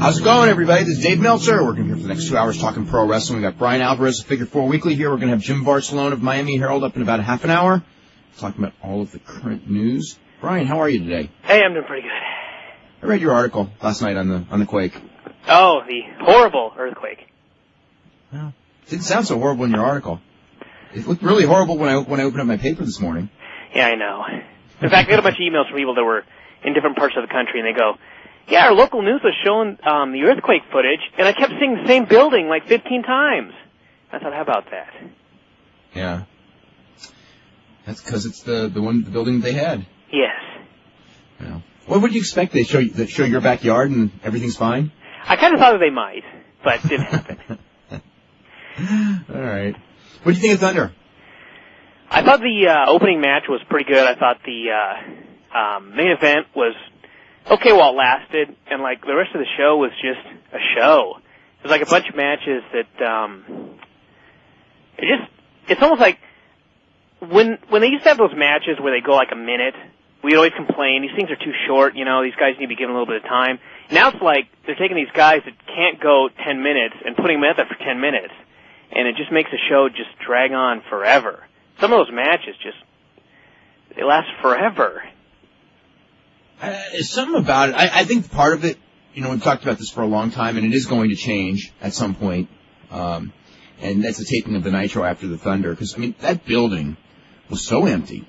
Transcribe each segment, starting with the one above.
How's it going, everybody? This is Dave Meltzer. We're going to be here for the next 2 hours talking pro wrestling. We've got Brian Alvarez of Figure 4 Weekly here. We're going to have Jim Varsallone of Miami Herald up in about a half an hour, talking about all of the current news. Brian, how are you today? Hey, I'm doing pretty good. I read your article last night on the quake. Oh, the horrible earthquake. Well, it didn't sound so horrible in your article. It looked really horrible when I opened up my paper this morning. Yeah, I know. In fact, I got a bunch of emails from people that were in different parts of the country, and they go, yeah, our local news was showing the earthquake footage, and I kept seeing the same building like 15 times. I thought, how about that? Yeah. That's because it's the building they had. Yes. Yeah. What would you expect? They show your backyard and everything's fine? I kind of thought that they might, but it didn't happen. All right. What do you think of Thunder? I thought the opening match was pretty good. I thought the main event was okay while it lasted, and like the rest of the show was just a show. It was like a bunch of matches that it's almost like when they used to have those matches where they go like a minute, we'd always complain, these things are too short, you know, these guys need to be given a little bit of time. Now it's like they're taking these guys that can't go 10 minutes and putting them out there for 10 minutes, and it just makes the show just drag on forever. Some of those matches they last forever. There's something about it. I think part of it, you know, we've talked about this for a long time, and it is going to change at some point. And that's the taping of the Nitro after the Thunder. Because, I mean, that building was so empty.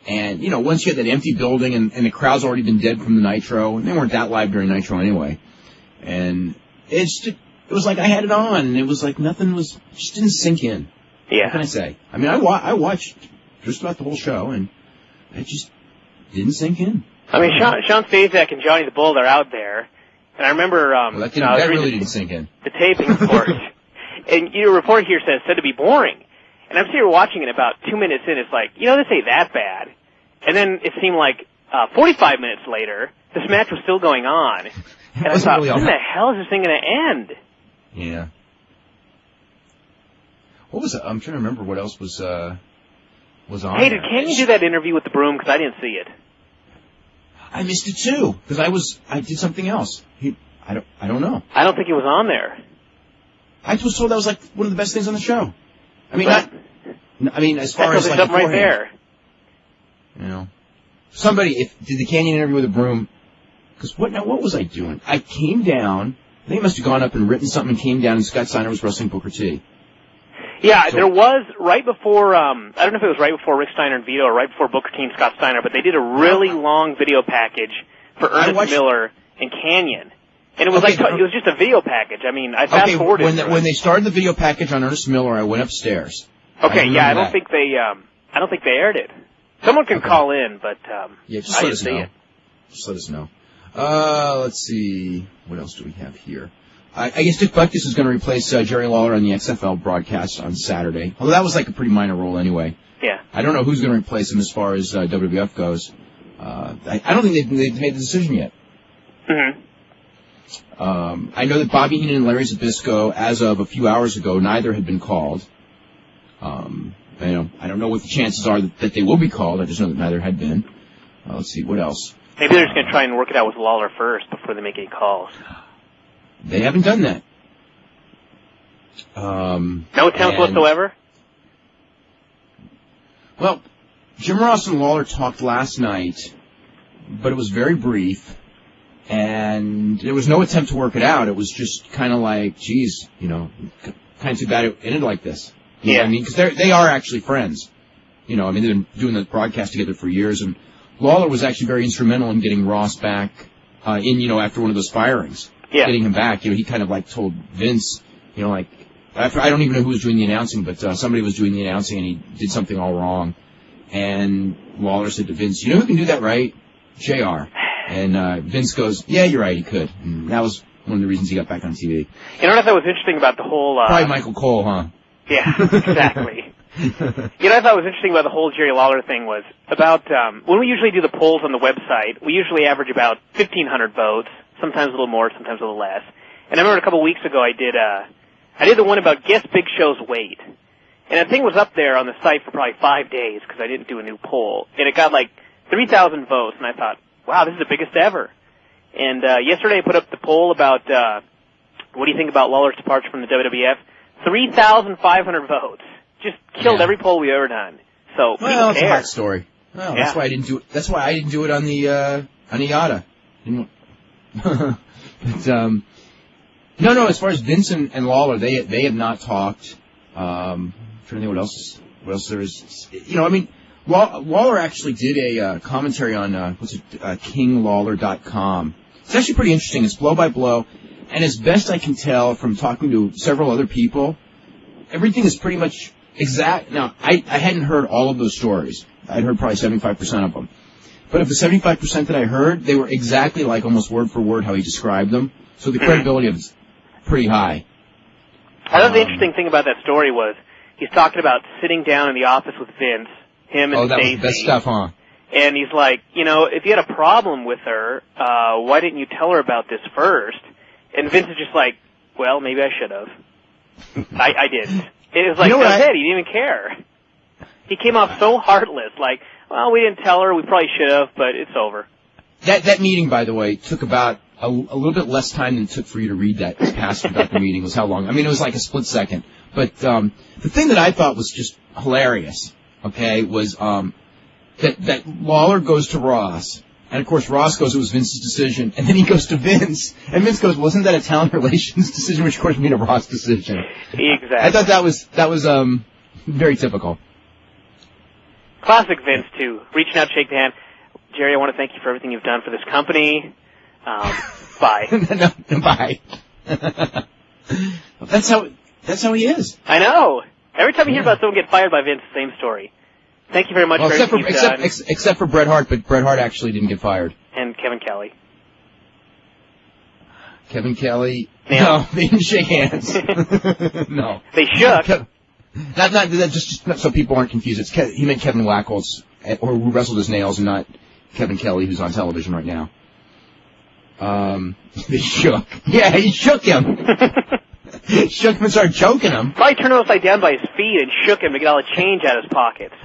And, you know, once you had that empty building and the crowd's already been dead from the Nitro, and they weren't that live during Nitro anyway. And it was like I had it on, and it was like just didn't sink in. Yeah. What can I say? I mean, I watched just about the whole show, and it just didn't sink in. I mean, Sean Stasiak and Johnny the Bull are out there, and I remember that really didn't sink in. The taping, of course. And your report here said to be boring. And I'm sitting here watching it about 2 minutes in, it's like, you know, this ain't that bad. And then it seemed like 45 minutes later, this match was still going on. And I thought, when the hell is this thing going to end? Yeah. What was it? I'm trying to remember what else was on. Hey, did Canyon do that interview with the Broom? Because I didn't see it. I missed it too because I did something else. I don't know. I don't think he was on there. I was told that was like one of the best things on the show. I mean, as far as like something right there. You know, did the Canyon interview with the Broom? Because what was I doing? I came down. I think I must have gone up and written something and came down, and Scott Steiner was wrestling Booker T. Yeah, there was right before, I don't know if it was right before Rick Steiner and Vito or right before Booker T and Scott Steiner, but they did a really long video package for Ernest Miller and Canyon. And it was it was just a video package. I mean, I fast-forwarded. When they started the video package on Ernest Miller, I went upstairs. Okay, I don't think they aired it. Someone can call in, but I didn't see it. Just let us know. Let's see. What else do we have here? I guess Dick Butkus is going to replace Jerry Lawler on the XFL broadcast on Saturday. Although that was like a pretty minor role anyway. Yeah. I don't know who's going to replace him as far as WWF goes. I don't think they've made the decision yet. Mm-hmm. I know that Bobby Heenan and Larry Zbyszko, as of a few hours ago, neither had been called. I don't know what the chances are that they will be called. I just know that neither had been. Let's see, what else? Maybe they're just going to try and work it out with Lawler first before they make any calls. They haven't done that. No attempts whatsoever? Well, Jim Ross and Lawler talked last night, but it was very brief, and there was no attempt to work it out. It was just kind of like, geez, you know, kind of too bad it ended like this. You know what I mean? Because they are actually friends. You know, I mean, they've been doing the broadcast together for years, and Lawler was actually very instrumental in getting Ross back after one of those firings. Yeah. Getting him back, you know, he kind of like told Vince, you know, like, I don't even know who was doing the announcing, but somebody was doing the announcing and he did something all wrong. And Lawler said to Vince, you know who can do that right? JR. And Vince goes, yeah, you're right, he could. And that was one of the reasons he got back on TV. You know what I thought was interesting about the whole... Probably Michael Cole, huh? Yeah, exactly. You know, I thought was interesting about the whole Jerry Lawler thing was about when we usually do the polls on the website, we usually average about 1,500 votes, sometimes a little more, sometimes a little less. And I remember a couple of weeks ago I did the one about guess Big Show's weight. And that thing was up there on the site for probably 5 days because I didn't do a new poll. And it got like 3,000 votes, and I thought, wow, this is the biggest ever. And yesterday I put up the poll about what do you think about Lawler's departure from the WWF. 3,500 votes. Just killed every poll we've ever done. So well, it's care. a hot story. Well, that's why I didn't do it. That's why I didn't do it on the Yada. But no. As far as Vince and Lawler, they have not talked. I'm trying to think what else there is. Lawler actually did a commentary on KingLawler.com. It's actually pretty interesting. It's blow by blow, and as best I can tell from talking to several other people, everything is pretty much exact. Now, I hadn't heard all of those stories. I'd heard probably 75% of them. But of the 75% that I heard, they were exactly like almost word for word how he described them. So the credibility of it's pretty high. I thought the interesting thing about that story was he's talking about sitting down in the office with Vince, him and Stacey. Oh, that was the best stuff, huh? And he's like, if you had a problem with her, why didn't you tell her about this first? And Vince is just like, well, maybe I should have. I didn't. It was like, that's it. He didn't even care. He came off so heartless, like, well, we didn't tell her. We probably should have, but it's over. That meeting, by the way, took about a little bit less time than it took for you to read that passage about the meeting. Was how long? I mean, it was like a split second. But the thing that I thought was just hilarious, okay, was that Lawler goes to Ross. And, of course, Ross goes, it was Vince's decision. And then he goes to Vince. And Vince goes, wasn't that a talent relations decision, which, of course, made a Ross decision. Exactly. I thought that was very typical. Classic Vince, too. Reaching out to shake the hand. Jerry, I want to thank you for everything you've done for this company. Bye. No, bye. That's how he is. I know. Every time you hear about someone get fired by Vince, same story. Thank you very much for everything you've done. Except for Bret Hart, but Bret Hart actually didn't get fired. And Kevin Kelly. Kevin Kelly? No, they didn't shake hands. No. They shook. Not just so people aren't confused. He meant Kevin Wackles, or who wrestled his nails, and not Kevin Kelly, who's on television right now. They shook. Yeah, he shook him. Shook him and started choking him. Probably turned him upside down by his feet and shook him to get all the change out of his pockets.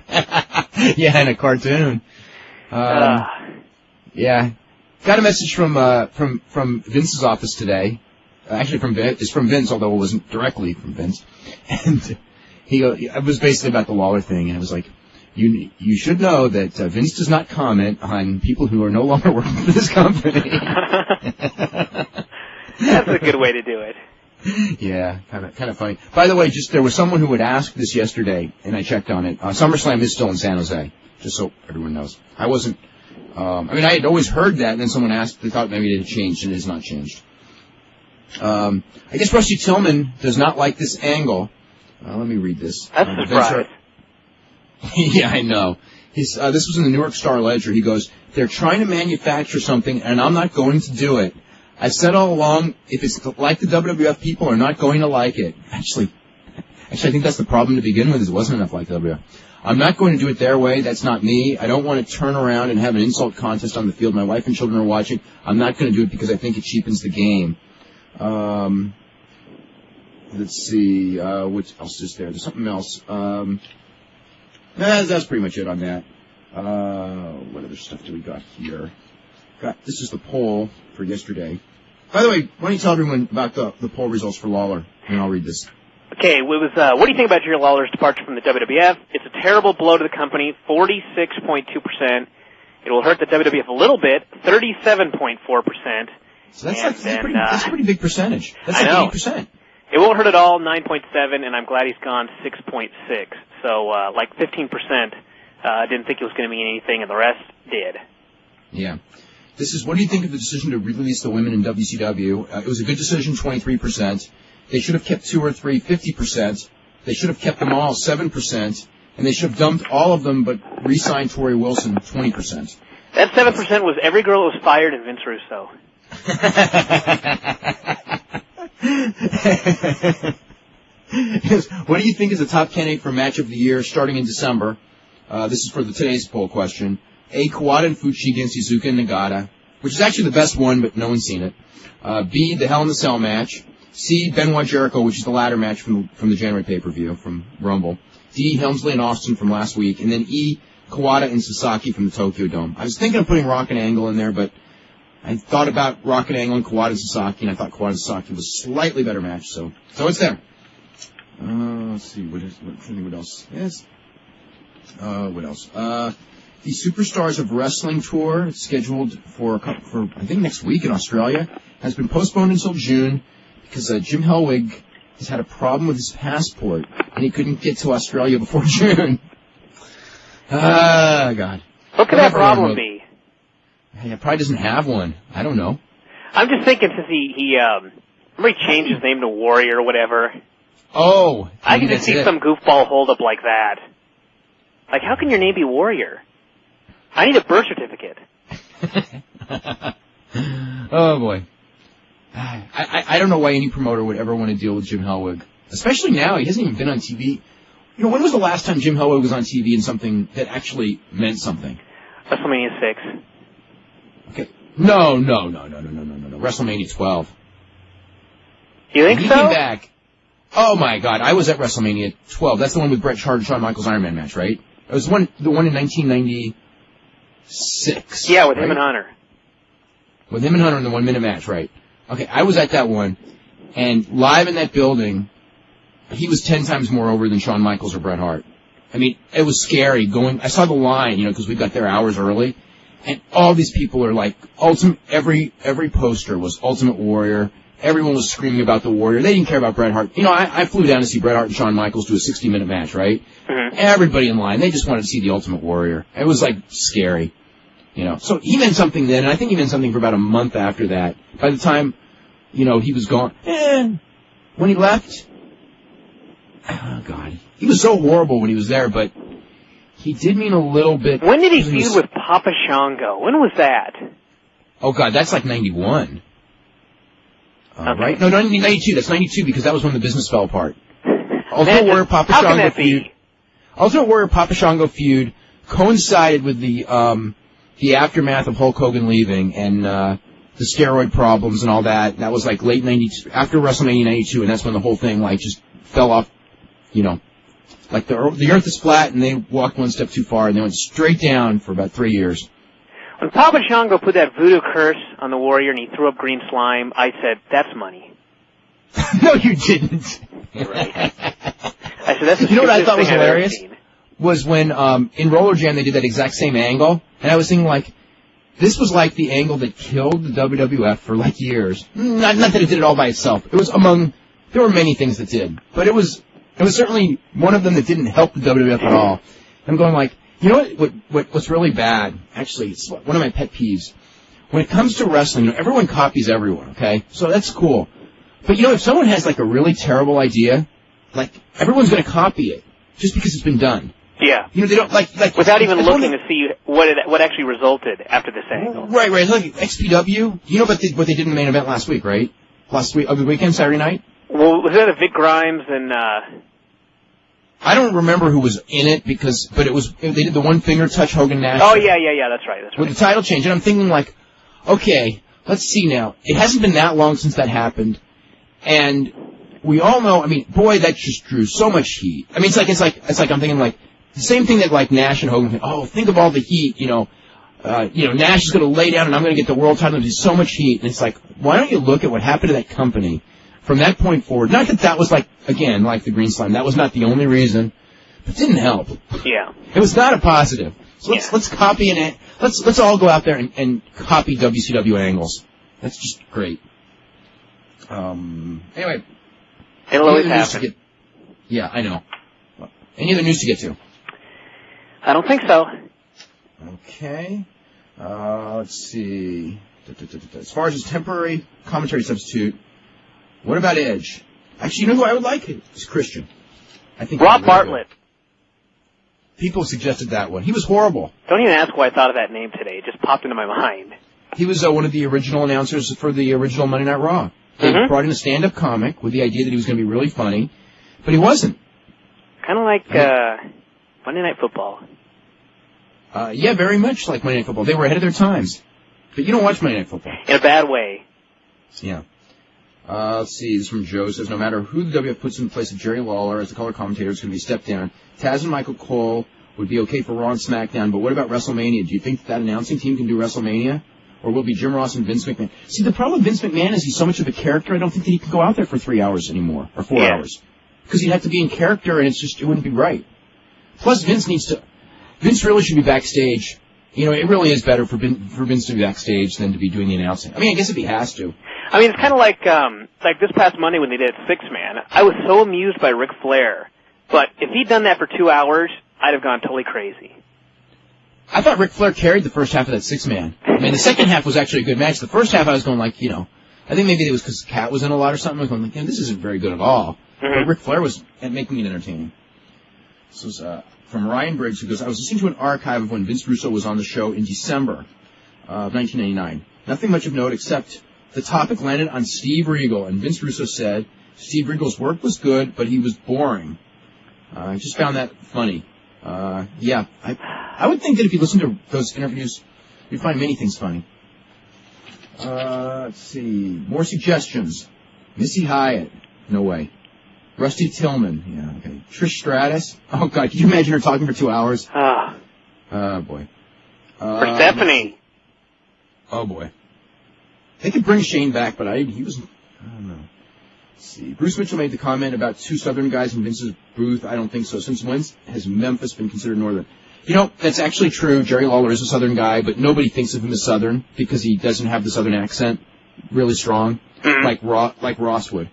Yeah, in a cartoon. Yeah. Got a message from Vince's office today. Actually, it's from Vince, although it wasn't directly from Vince. And it was basically about the Lawler thing, and it was like, you should know that Vince does not comment on people who are no longer working for this company. That's a good way to do it. Yeah, kind of funny. By the way, there was someone who had asked this yesterday, and I checked on it. SummerSlam is still in San Jose, just so everyone knows. I wasn't. I had always heard that, and then someone asked. They thought maybe it had changed, and it has not changed. I guess Rusty Tillman does not like this angle. Let me read this. That's a surprise. Yeah, I know. This was in the Newark Star Ledger. He goes, they're trying to manufacture something, and I'm not going to do it. I've said all along, if it's like the WWF, people are not going to like it. Actually, I think that's the problem to begin with, is it wasn't enough like the WWF. I'm not going to do it their way. That's not me. I don't want to turn around and have an insult contest on the field. My wife and children are watching. I'm not going to do it because I think it cheapens the game. Let's see, what else is there? There's something else. That's pretty much it on that. What other stuff do we got here? This is the poll for yesterday. By the way, why don't you tell everyone about the poll results for Lawler, and I'll read this. Okay, it was, what do you think about Jerry Lawler's departure from the WWF? It's a terrible blow to the company, 46.2%. It will hurt the WWF a little bit, 37.4%. So that's a pretty big percentage. That's like 8%. It won't hurt at all, 9.7, and I'm glad he's gone, 6.6. So, 15%, didn't think it was going to mean anything, and the rest did. Yeah. What do you think of the decision to release the women in WCW? It was a good decision, 23%. They should have kept 2 or 3, 50%. They should have kept them all, 7%. And they should have dumped all of them, but re-signed Tori Wilson, 20%. That 7% was every girl that was fired in Vince Russo. What do you think is the top candidate for match of the year starting in December? This is for today's poll question. A, Kawada and Fuchi against Iizuka and Nagata, which is actually the best one, but no one's seen it. B, the Hell in the Cell match. C, Benoit Jericho, which is the ladder match from the January pay-per-view from Rumble. D, Helmsley and Austin from last week. And then E, Kawada and Sasaki from the Tokyo Dome. I was thinking of putting Rock and Angle in there, but I thought about Rocket Angle and Kawada Sasaki, and I thought Kawada Sasaki was a slightly better match, so it's there. Let's see, what else? Yes. What else? The Superstars of Wrestling tour, scheduled for I think next week in Australia, has been postponed until June because Jim Hellwig has had a problem with his passport and he couldn't get to Australia before June. God. What could that problem be? He probably doesn't have one. I don't know. I'm just thinking since he changed his name to Warrior or whatever. Oh. I can just see some goofball holdup like that. Like, how can your name be Warrior? I need a birth certificate. Oh, boy. I don't know why any promoter would ever want to deal with Jim Hellwig. Especially now. He hasn't even been on TV. You know, when was the last time Jim Hellwig was on TV in something that actually meant something? WrestleMania 6. Okay. No. WrestleMania 12. You think so? He came back. Oh, my God. I was at WrestleMania 12. That's the one with Bret Hart and Shawn Michaels Iron Man match, right? It was the one in 1996. Yeah, with him and Hunter. With him and Hunter in the 1 minute match, right. Okay, I was at that one, and live in that building, he was 10 times more over than Shawn Michaels or Bret Hart. I mean, it was scary I saw the line, because we got there hours early, and all these people are like, every poster was Ultimate Warrior. Everyone was screaming about the Warrior. They didn't care about Bret Hart. I flew down to see Bret Hart and Shawn Michaels do a 60-minute match, right? Mm-hmm. Everybody in line, they just wanted to see the Ultimate Warrior. It was like scary. So he meant something then, and I think he meant something for about a month after that. By the time, he was gone, when he left, oh, God, he was so horrible when he was there, but he did mean a little bit. When did he feud with Papa Shango? When was that? Oh, God, that's like 91. Okay. Right? No, 92. That's 92 because that was when the business fell apart. Ultimate Warrior Papa How Shango can that feud. Be? Ultimate Warrior Papa Shango feud coincided with the aftermath of Hulk Hogan leaving and the steroid problems and all that. That was like late 92, after WrestleMania 92, and that's when the whole thing like just fell off. Like the earth is flat, and they walked one step too far, and they went straight down for about 3 years. When Papa Shango put that voodoo curse on the Warrior and he threw up green slime, I said, "That's money." No, you didn't. You're right. I said, "That's the You know what I thought was thing I've hilarious? ever seen." Was when in Roller Jam they did that exact same angle, and I was thinking like, this was like the angle that killed the WWF for like years. Not that it did it all by itself. It was there were many things that did, but it was certainly one of them that didn't help the WWF at all. I'm going like, you know what's really bad? Actually, it's one of my pet peeves. When it comes to wrestling, everyone copies everyone, okay? So that's cool. But if someone has like a really terrible idea, like everyone's going to copy it just because it's been done. Yeah. They don't like without even looking to see what actually resulted after this angle. Right. Look, XPW. You know what they did in the main event last week, right? Last week, over the weekend, Saturday night. Well, was that a Vic Grimes and? I don't remember who was in it but they did the one finger touch Hogan Nash. Oh yeah, that's right. With the title change, and I'm thinking like, okay, let's see now. It hasn't been that long since that happened, and we all know. I mean, boy, that just drew so much heat. I mean, it's like I'm thinking like. The same thing that like Nash and Hogan think, think of all the heat, Nash is going to lay down and I'm going to get the world title. There's so much heat. And it's like, why don't you look at what happened to that company from that point forward? Not that was like, again, like the green slime. That was not the only reason, but it didn't help. Yeah. It was not a positive. So let's copy it. Let's all go out there and copy WCW angles. That's just great. Anyway. It'll always happen. Yeah, I know. Any other news to get to? I don't think so. Okay. Let's see. As far as his temporary commentary substitute, what about Edge? Actually, who I would like? It's Christian. I think Rob Bartlett. People suggested that one. He was horrible. Don't even ask why I thought of that name today. It just popped into my mind. He was one of the original announcers for the original Monday Night Raw. They brought in a stand-up comic with the idea that he was going to be really funny, but he wasn't. Kind of like Monday Night Football. Yeah, very much like Monday Night Football. They were ahead of their times. But you don't watch Monday Night Football. In a bad way. Yeah. Let's see. This is from Joe. Says, no matter who the WF puts in place of Jerry Lawler as the color commentator, it's going to be a step down. Taz and Michael Cole would be okay for Raw and SmackDown, but what about WrestleMania? Do you think that announcing team can do WrestleMania? or will be Jim Ross and Vince McMahon. See, the problem with Vince McMahon is he's so much of a character, I don't think that he can go out there for 3 hours anymore, or 4 hours. Because he'd have to be in character, and it wouldn't be right. Plus, Vince really should be backstage. It really is better for Vince to be backstage than to be doing the announcing. I mean, I guess if he has to. I mean, it's kind of like this past Monday when they did Six-Man. I was so amused by Ric Flair, but if he'd done that for 2 hours, I'd have gone totally crazy. I thought Ric Flair carried the first half of that Six-Man. I mean, the second half was actually a good match. The first half I was going like, I think maybe it was because Cat was in a lot or something. I was going like, this isn't very good at all. Mm-hmm. But Ric Flair was making it entertaining. This was from Ryan Briggs, who goes, I was listening to an archive of when Vince Russo was on the show in December of 1999. Nothing much of note except the topic landed on Steve Regal, and Vince Russo said Steve Regal's work was good, but he was boring. I just found that funny. I would think that if you listen to those interviews, you'd find many things funny. Let's see. More suggestions. Missy Hyatt. No way. Rusty Tillman. Yeah, okay. Trish Stratus. Oh, God. Can you imagine her talking for 2 hours? Oh, boy. For Stephanie. Oh, boy. They could bring Shane back, but I don't know. Let's see. Bruce Mitchell made the comment about 2 Southern guys in Vince's booth. I don't think so. Since when has Memphis been considered Northern? That's actually true. Jerry Lawler is a Southern guy, but nobody thinks of him as Southern because he doesn't have the Southern accent really strong, like Ross would.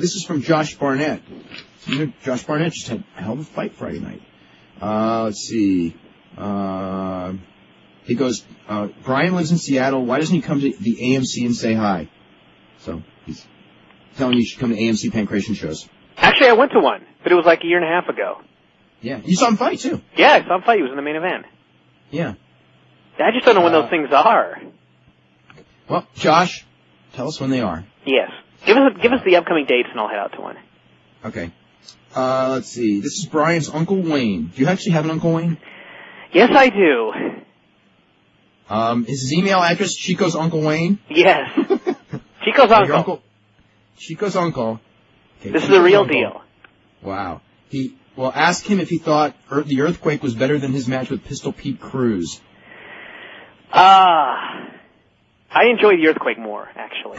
This is from Josh Barnett. Josh Barnett just had a hell of a fight Friday night. Let's see. He goes, Brian lives in Seattle. Why doesn't he come to the AMC and say hi? So he's telling you should come to AMC Pancration shows. Actually, I went to one, but it was like a year and a half ago. Yeah. You saw him fight, too. Yeah, I saw him fight. He was in the main event. Yeah. I just don't know when those things are. Well, Josh, tell us when they are. Yes. Give us the upcoming dates, and I'll head out to one. Okay. Let's see. This is Brian's Uncle Wayne. Do you actually have an Uncle Wayne? Yes, I do. Is his email address Chico's Uncle Wayne? Yes. Chico's uncle. Chico's uncle. Okay, this is the real deal. Wow. Ask him if he thought the Earthquake was better than his match with Pistol Pete Cruz. I enjoy the Earthquake more, actually.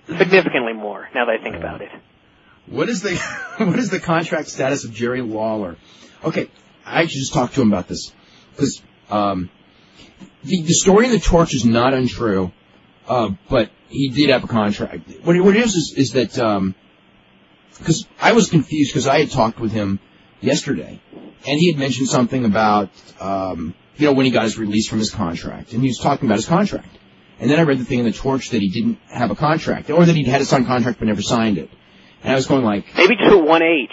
Significantly more, now that I think about it. What is the contract status of Jerry Lawler? Okay, I actually just talked to him about this because the story in the Torch is not untrue, but he did have a contract. What it is that because I was confused because I had talked with him yesterday, and he had mentioned something about when he got his release from his contract, and he was talking about his contract. And then I read the thing in the Torch that he didn't have a contract, or that he'd had a signed contract but never signed it. And I was going like... Maybe just a 1H.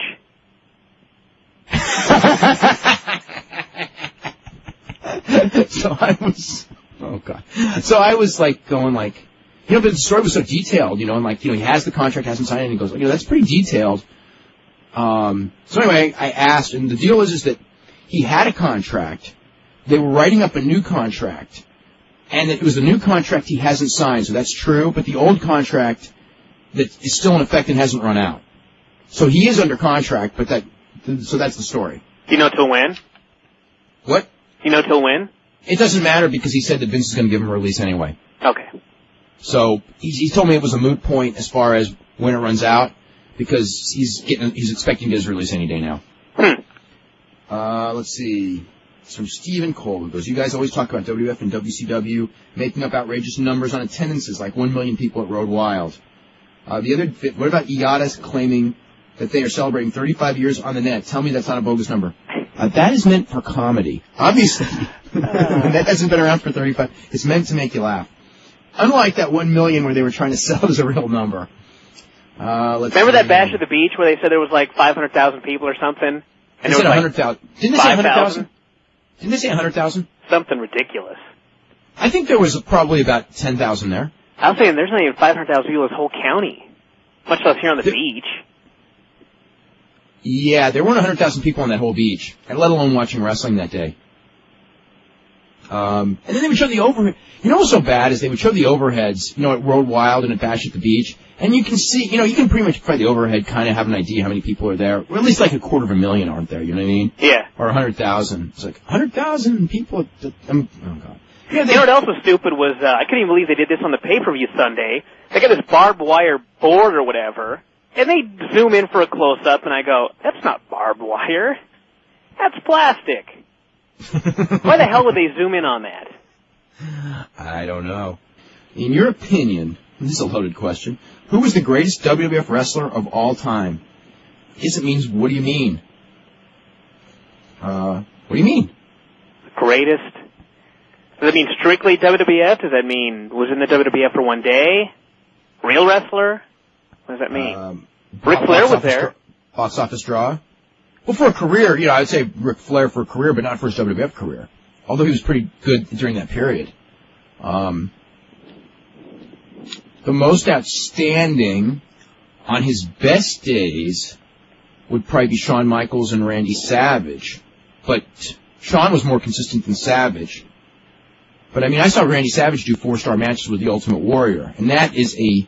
So I was... Oh, God. So I was like going like... but the story was so detailed, and like, he has the contract, hasn't signed it, and he goes, that's pretty detailed. So anyway, I asked, and the deal is that he had a contract. They were writing up a new contract, and it was the new contract he hasn't signed, so that's true, but the old contract that is still in effect and hasn't run out. So he is under contract, but so that's the story. Do you know till when? What? Do you know till when? It doesn't matter because he said that Vince is going to give him a release anyway. Okay. So he told me it was a moot point as far as when it runs out because he's expecting to get his release any day now. Let's see. It's from Stephen Cole, who goes, you guys always talk about WF and WCW making up outrageous numbers on attendances, like 1 million people at Road Wild. What about IATA's claiming that they are celebrating 35 years on the net? Tell me that's not a bogus number. That is meant for comedy. Obviously, that hasn't been around for 35. It's meant to make you laugh. Unlike that 1 million where they were trying to sell it as a real number. Remember that bash at the beach where they said there was like 500,000 people or something? And they said 100,000. Didn't they say 100,000? Didn't they say 100,000? Something ridiculous. I think there was probably about 10,000 there. I was saying there's not even 500,000 people in this whole county, much less here on the beach. Yeah, there weren't 100,000 people on that whole beach, and let alone watching wrestling that day. And then they would show the overhead. You know what's so bad is they would show the overheads, at Road Wild and at Bash at the Beach, And you can see, you can pretty much by the overhead kind of have an idea how many people are there. Or at least like 250,000 aren't there, you know what I mean? Yeah. Or 100,000. It's like 100,000 people. Oh, God. Yeah, you know what else was stupid was, I couldn't even believe they did this on the pay-per-view Sunday. They got this barbed wire board or whatever, and they zoom in for a close-up, and I go, that's not barbed wire. That's plastic. Why the hell would they zoom in on that? I don't know. In your opinion, this is a loaded question, who was the greatest WWF wrestler of all time? I guess it means, what do you mean? What do you mean? Greatest? Does that mean strictly WWF? Does that mean was in the WWF for one day? Real wrestler? What does that mean? Ric Flair was there. Box office draw? Well, for a career, I'd say Ric Flair for a career, but not for his WWF career. Although he was pretty good during that period. The most outstanding on his best days would probably be Shawn Michaels and Randy Savage. But Shawn was more consistent than Savage. But, I saw Randy Savage do 4-star matches with the Ultimate Warrior, and that is a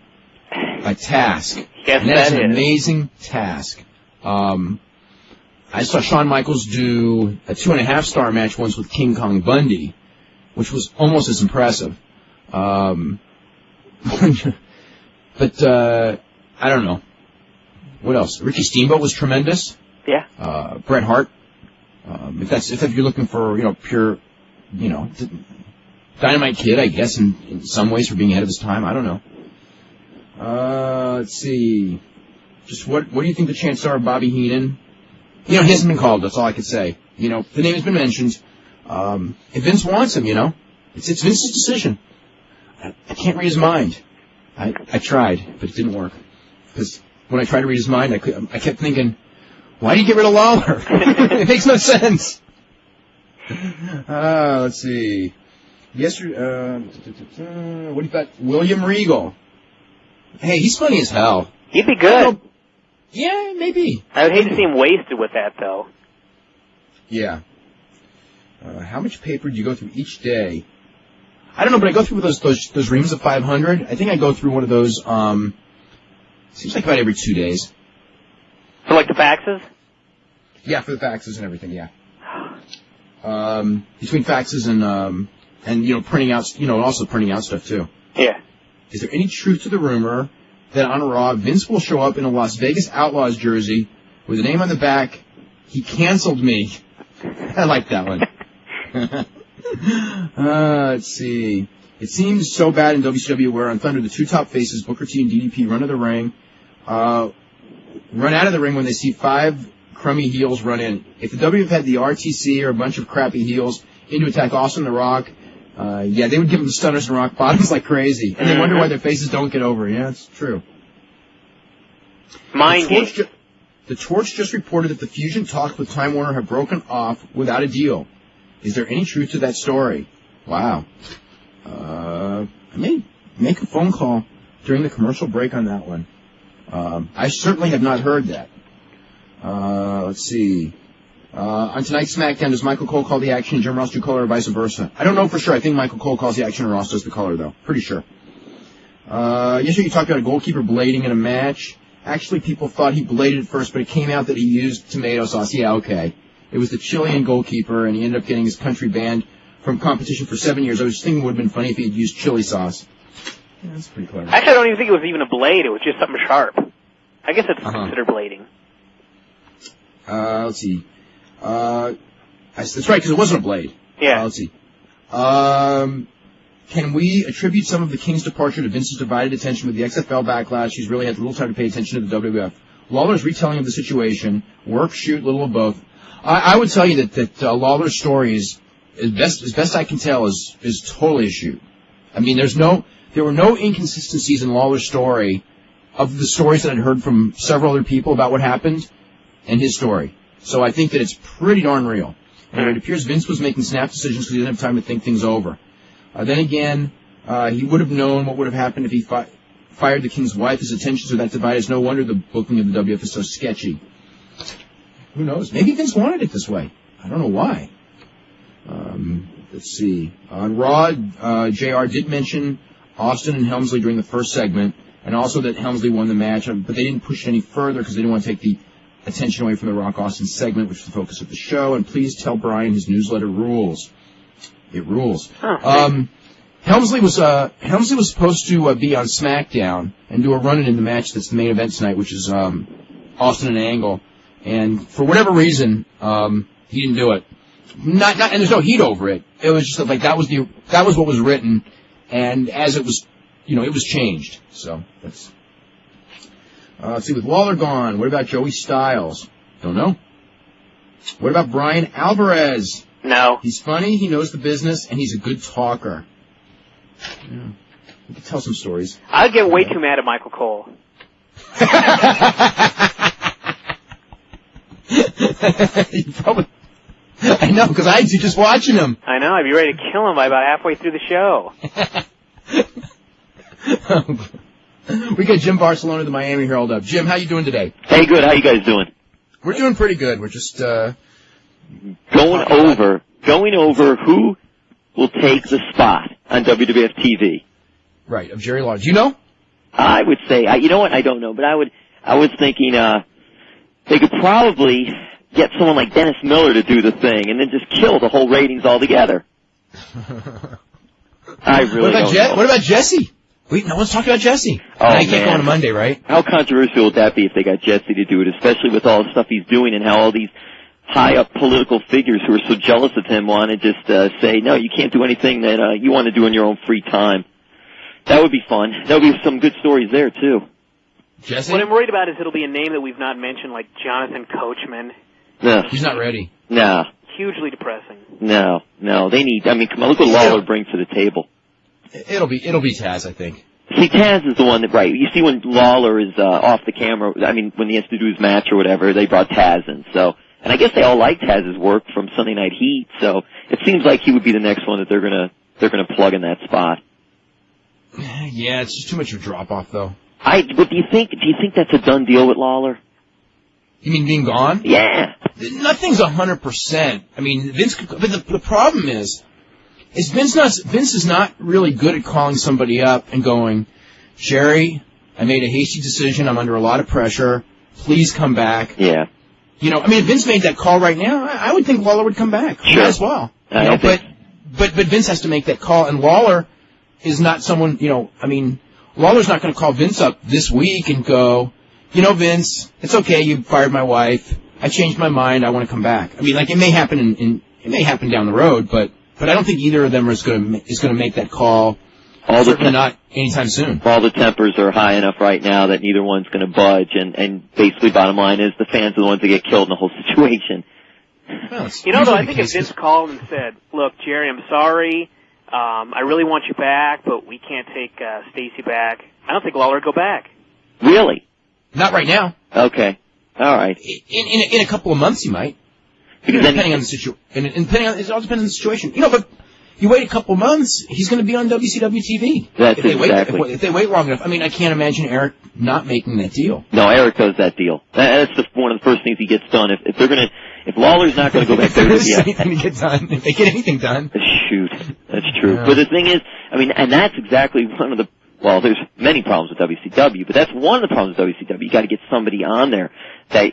task. Yes, and that is an amazing task. I saw Shawn Michaels do a 2.5-star match once with King Kong Bundy, which was almost as impressive. But, I don't know. What else? Ricky Steamboat was tremendous. Yeah. Bret Hart. If you're looking for, pure, Dynamite Kid, I guess, in some ways for being ahead of his time. I don't know. Let's see. Just what do you think the chances are of Bobby Heenan? He hasn't been called. That's all I could say. The name has been mentioned. If Vince wants him, it's Vince's decision. I can't read his mind. I tried, but it didn't work. Because when I tried to read his mind, I kept thinking, why do you get rid of Lawler? It makes no sense. Let's see. Yesterday, what do you got? William Regal. Hey, he's funny as hell. He'd be good. Yeah, maybe. I would hate to see him wasted with that, though. Yeah. How much paper do you go through each day? I don't know, but I go through those reams of 500. I think I go through one of those, seems like about every 2 days. For like the faxes? Yeah, for the faxes and everything, yeah. Between faxes and printing out, also printing out stuff too. Yeah. Is there any truth to the rumor that on Raw, Vince will show up in a Las Vegas Outlaws jersey with a name on the back, "He canceled me"? I like that one. Let's see. It seems so bad in WCW where on Thunder, the two top faces, Booker T and DDP, run out of the ring when they see 5 crummy heels run in. If the WWF had the RTC or a bunch of crappy heels in to attack Austin the Rock, they would give them the stunners and rock bottoms like crazy. And they wonder why their faces don't get over. Yeah, it's true. The Torch just reported that the Fusion talks with Time Warner have broken off without a deal. Is there any truth to that story? Wow. I may make a phone call during the commercial break on that one. I certainly have not heard that. Let's see. On tonight's SmackDown, does Michael Cole call the action and Jim Ross do color or vice versa? I don't know for sure. I think Michael Cole calls the action and Ross does the color, though. Pretty sure. Yesterday you talked about a goalkeeper blading in a match. Actually, people thought he bladed at first, but it came out that he used tomato sauce. Yeah, okay. It was the Chilean goalkeeper, and he ended up getting his country banned from competition for 7 years. I was thinking it would have been funny if he had used chili sauce. Yeah, that's pretty clever. Actually, I don't even think it was even a blade. It was just something sharp. I guess it's considered blading. Let's see. That's right, because it wasn't a blade. Yeah. Let's see. Can we attribute some of the King's departure to Vince's divided attention with the XFL backlash? He's really had little time to pay attention to the WWF. Lawler's retelling of the situation, work, shoot, little of both. I would tell you that Lawler's story is, as best I can tell, is totally a shoot. I mean, there were no inconsistencies in Lawler's story of the stories that I'd heard from several other people about what happened and his story. So I think that it's pretty darn real. And it appears Vince was making snap decisions because he didn't have time to think things over. Then again, he would have known what would have happened if he fired the King's wife. His attentions are that divided. It's no wonder the booking of the WF is so sketchy. Who knows? Maybe Vince wanted it this way. I don't know why. Let's see. On Raw, JR did mention Austin and Helmsley during the first segment. and also that Helmsley won the match, but they didn't push it any further because they didn't want to take the attention away from the Rock Austin segment, which is the focus of the show. And please tell Brian his newsletter rules. It rules. Helmsley was supposed to be on SmackDown and do a run-in in the match that's the main event tonight, which is Austin and Angle. And for whatever reason, he didn't do it. And there's no heat over it. It was just like that was what was written, and as it was, it was changed. So that's. Let's see, with Lawler gone, what about Joey Styles? Don't know. What about Brian Alvarez? No. He's funny, he knows the business, and he's a good talker. Yeah. He can tell some stories. I'd get way too mad at Michael Cole. You probably. I know, because I'd be just watching him. I know, I'd be ready to kill him by about halfway through the show. We got Jim Varsallone of the Miami Herald up. Jim, how you doing today? Hey, good. How you guys doing? We're doing pretty good. We're just going over who will take the spot on WWF TV. Right, of Jerry Lawler. Do you know? I would say, you know what? I don't know, but I was thinking they could probably get someone like Dennis Miller to do the thing and then just kill the whole ratings altogether. I really don't know. What about Jesse? Wait, no one's talking about Jesse. Oh, he can't go on a Monday, right? How controversial would that be if they got Jesse to do it, especially with all the stuff he's doing and how all these high-up political figures who are so jealous of him want to just say, no, you can't do anything that you want to do in your own free time. That would be fun. That would be some good stories there, too. Jesse? What I'm worried about is it'll be a name that we've not mentioned, like Jonathan Coachman. No. He's not ready. No. Hugely depressing. No. They need, come on, look what Lawler brings to the table. It'll be Taz, I think. See, Taz is the one that, right, you see when Lawler is off the camera, when he has to do his match or whatever, they brought Taz in, so, and I guess they all like Taz's work from Sunday Night Heat, so it seems like he would be the next one that they're gonna plug in that spot. Yeah, it's just too much of a drop-off, though. But do you think that's a done deal with Lawler? You mean being gone? Yeah. Nothing's 100%. I mean, Vince, but the problem is Vince is not really good at calling somebody up and going, Jerry, I made a hasty decision. I'm under a lot of pressure. Please come back. Yeah. If Vince made that call right now, I would think Lawler would come back. Sure. As well. But Vince has to make that call, and Lawler is not someone, Lawler's not going to call Vince up this week and go, Vince, it's okay, you fired my wife. I changed my mind. I want to come back. It may happen it may happen down the road, but I don't think either of them is going to make that call. Certainly not anytime soon. All the tempers are high enough right now that neither one's going to budge, and basically bottom line is the fans are the ones that get killed in the whole situation. Well, though, I think if Vince called and said, look, Jerry, I'm sorry, I really want you back, but we can't take Stacy back, I don't think Lawler would go back. Really? Not right now. Okay. All right. In a couple of months, he might. Depending on the situation. It all depends on the situation. But you wait a couple of months, he's going to be on WCW TV. If they wait long enough. I can't imagine Eric not making that deal. No, Eric does that deal. That's one of the first things he gets done. If Lawler's not going to go back there, if they get anything done. Shoot, that's true. Yeah. But the thing is, and that's exactly one of the. Well, there's many problems with WCW, but that's one of the problems with WCW. You got to get somebody on there that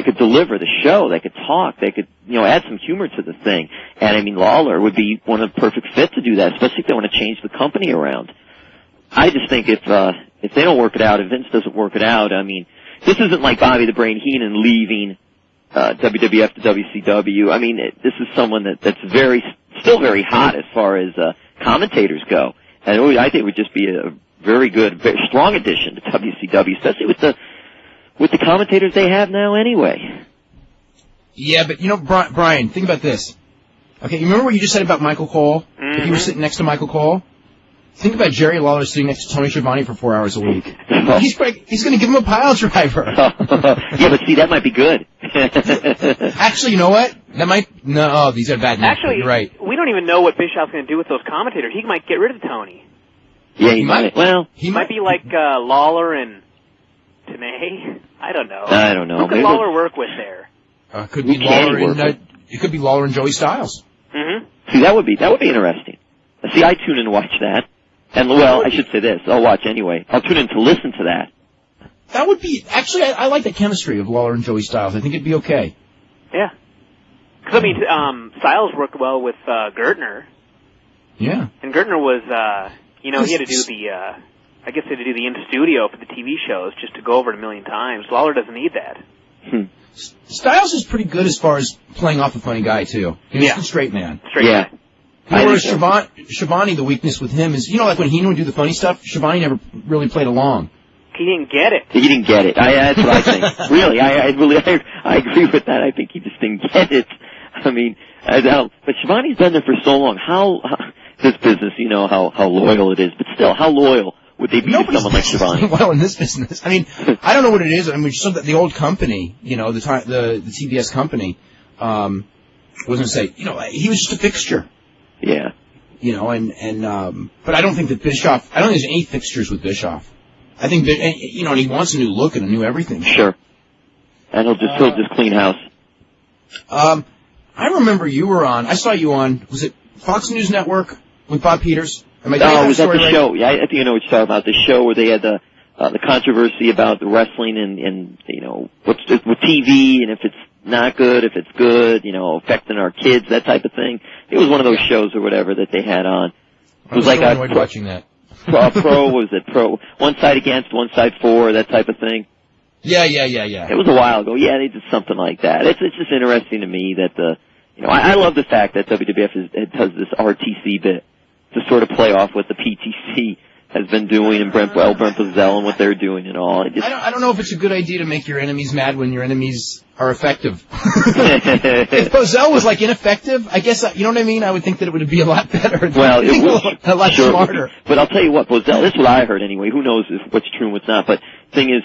could deliver the show, that could talk, that could, add some humor to the thing. And Lawler would be one of the perfect fit to do that, especially if they want to change the company around. I just think if they don't work it out, if Vince doesn't work it out, this isn't like Bobby the Brain Heenan leaving WWF to WCW. This is someone that's still very hot as far as commentators go. And I think it would just be a very good, very strong addition to WCW, especially with the commentators they have now anyway. Yeah, but Brian, think about this. Okay, you remember what you just said about Michael Cole? Mm-hmm. If you were sitting next to Michael Cole? Think about Jerry Lawler sitting next to Tony Schiavone for 4 hours a week. He's going to give him a pile driver. Yeah, but see, that might be good. Actually, you know what? These are bad news. Actually, you're right. We don't even know what Bischoff's going to do with those commentators. He might get rid of Tony. Yeah, he might. Well, he might be like Lawler and Tenay. I don't know. Who could Maybe Lawler work with there? Could be Lawler and it could be Lawler and Joey Styles. Mm-hmm. See, that would be interesting. See, I tune in and watch that. And, well, I should say this. I'll watch anyway. I'll tune in to listen to that. That would be... Actually, I like the chemistry of Lawler and Joey Styles. I think it'd be okay. Yeah. Because, I mean, Styles worked well with Gertner. Yeah. And Gertner was, he had to do the... I guess they had to do the in-studio for the TV shows just to go over it a million times. Lawler doesn't need that. Styles is pretty good as far as playing off a funny guy, too. He's a straight man. Straight guy. Whereas Schiavone, the weakness with him is, like when he would do the funny stuff, Schiavone never really played along. He didn't get it. He didn't get it. That's what I think. Really, I agree with that. I think he just didn't get it. I mean, but Schiavone's been there for so long. How this business, how loyal it is, but still, how loyal would they be to someone like Schiavone? Well, in this business, I mean, I don't know what it is. I mean, the old company, the TBS company, was going to say, he was just a fixture. Yeah. But I don't think that Bischoff, I don't think there's any fixtures with Bischoff. I think that, and he wants a new look and a new everything. Sure. And he'll just clean house. I remember I saw you on, was it Fox News Network with Bob Peters? Was that the show? Yeah, I think you know what you're talking about. The show where they had the controversy about the wrestling and what's with TV and if it's not good, if it's good, affecting our kids, that type of thing. It was one of those shows or whatever that they had on. It was like watching that. Pro, one side against, one side for, that type of thing. Yeah. It was a while ago. Yeah, they did something like that. It's just interesting to me that I love the fact that WWF does this RTC bit to sort of play off what the PTC has been doing and Brent Pozell and what they're doing and all. I don't know if it's a good idea to make your enemies mad when your enemies are effective. If Pozell was ineffective, I guess, you know what I mean? I would think that it would be a lot better. Well, it would. A lot smarter. But I'll tell you what, Pozell, this is what I heard anyway. Who knows what's true and what's not. But the thing is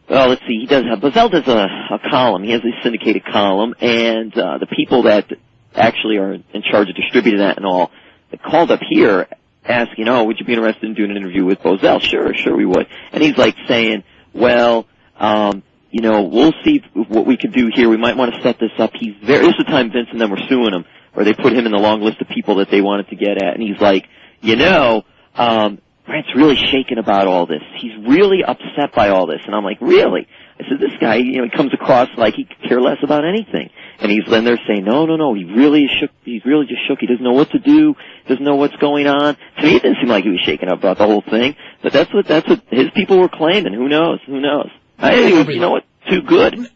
let's see, Pozell does a column. He has a syndicated column and the people that actually are in charge of distributing that and all, they called up here asking, would you be interested in doing an interview with Pozell? Sure we would. And he's saying, well, we'll see what we can do here. We might want to set this up. This is the time Vince and them were suing him, or they put him in the long list of people that they wanted to get at. And he's like, Brent's really shaken about all this. He's really upset by all this. And I'm like, really? I said, this guy, he comes across like he could care less about anything. And then they're saying, no, he really is shook. He's really just shook. He doesn't know what to do. Doesn't know what's going on. To me, it didn't seem like he was shaken up about the whole thing. But that's what his people were claiming. Who knows? I think he was, too good.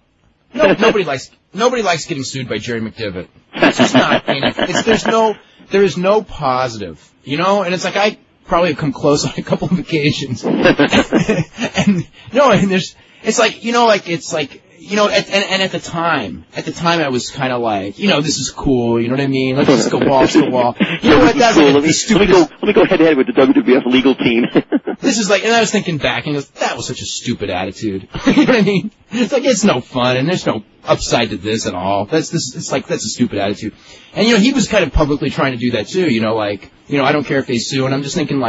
No, nobody likes getting sued by Jerry McDivitt. It's just not. There is no positive, and it's like I probably have come close on a couple of occasions. And at the time I was kind of like, this is cool, you know what I mean? Let's just go balls to the wall. You know what? That's cool. Let me go head to head with the WWF legal team. This is and I was thinking back, and that was such a stupid attitude. You know what I mean? It's no fun, and there's no upside to this at all. That's a stupid attitude. And he was kind of publicly trying to do that too. I don't care if they sue, and I'm just thinking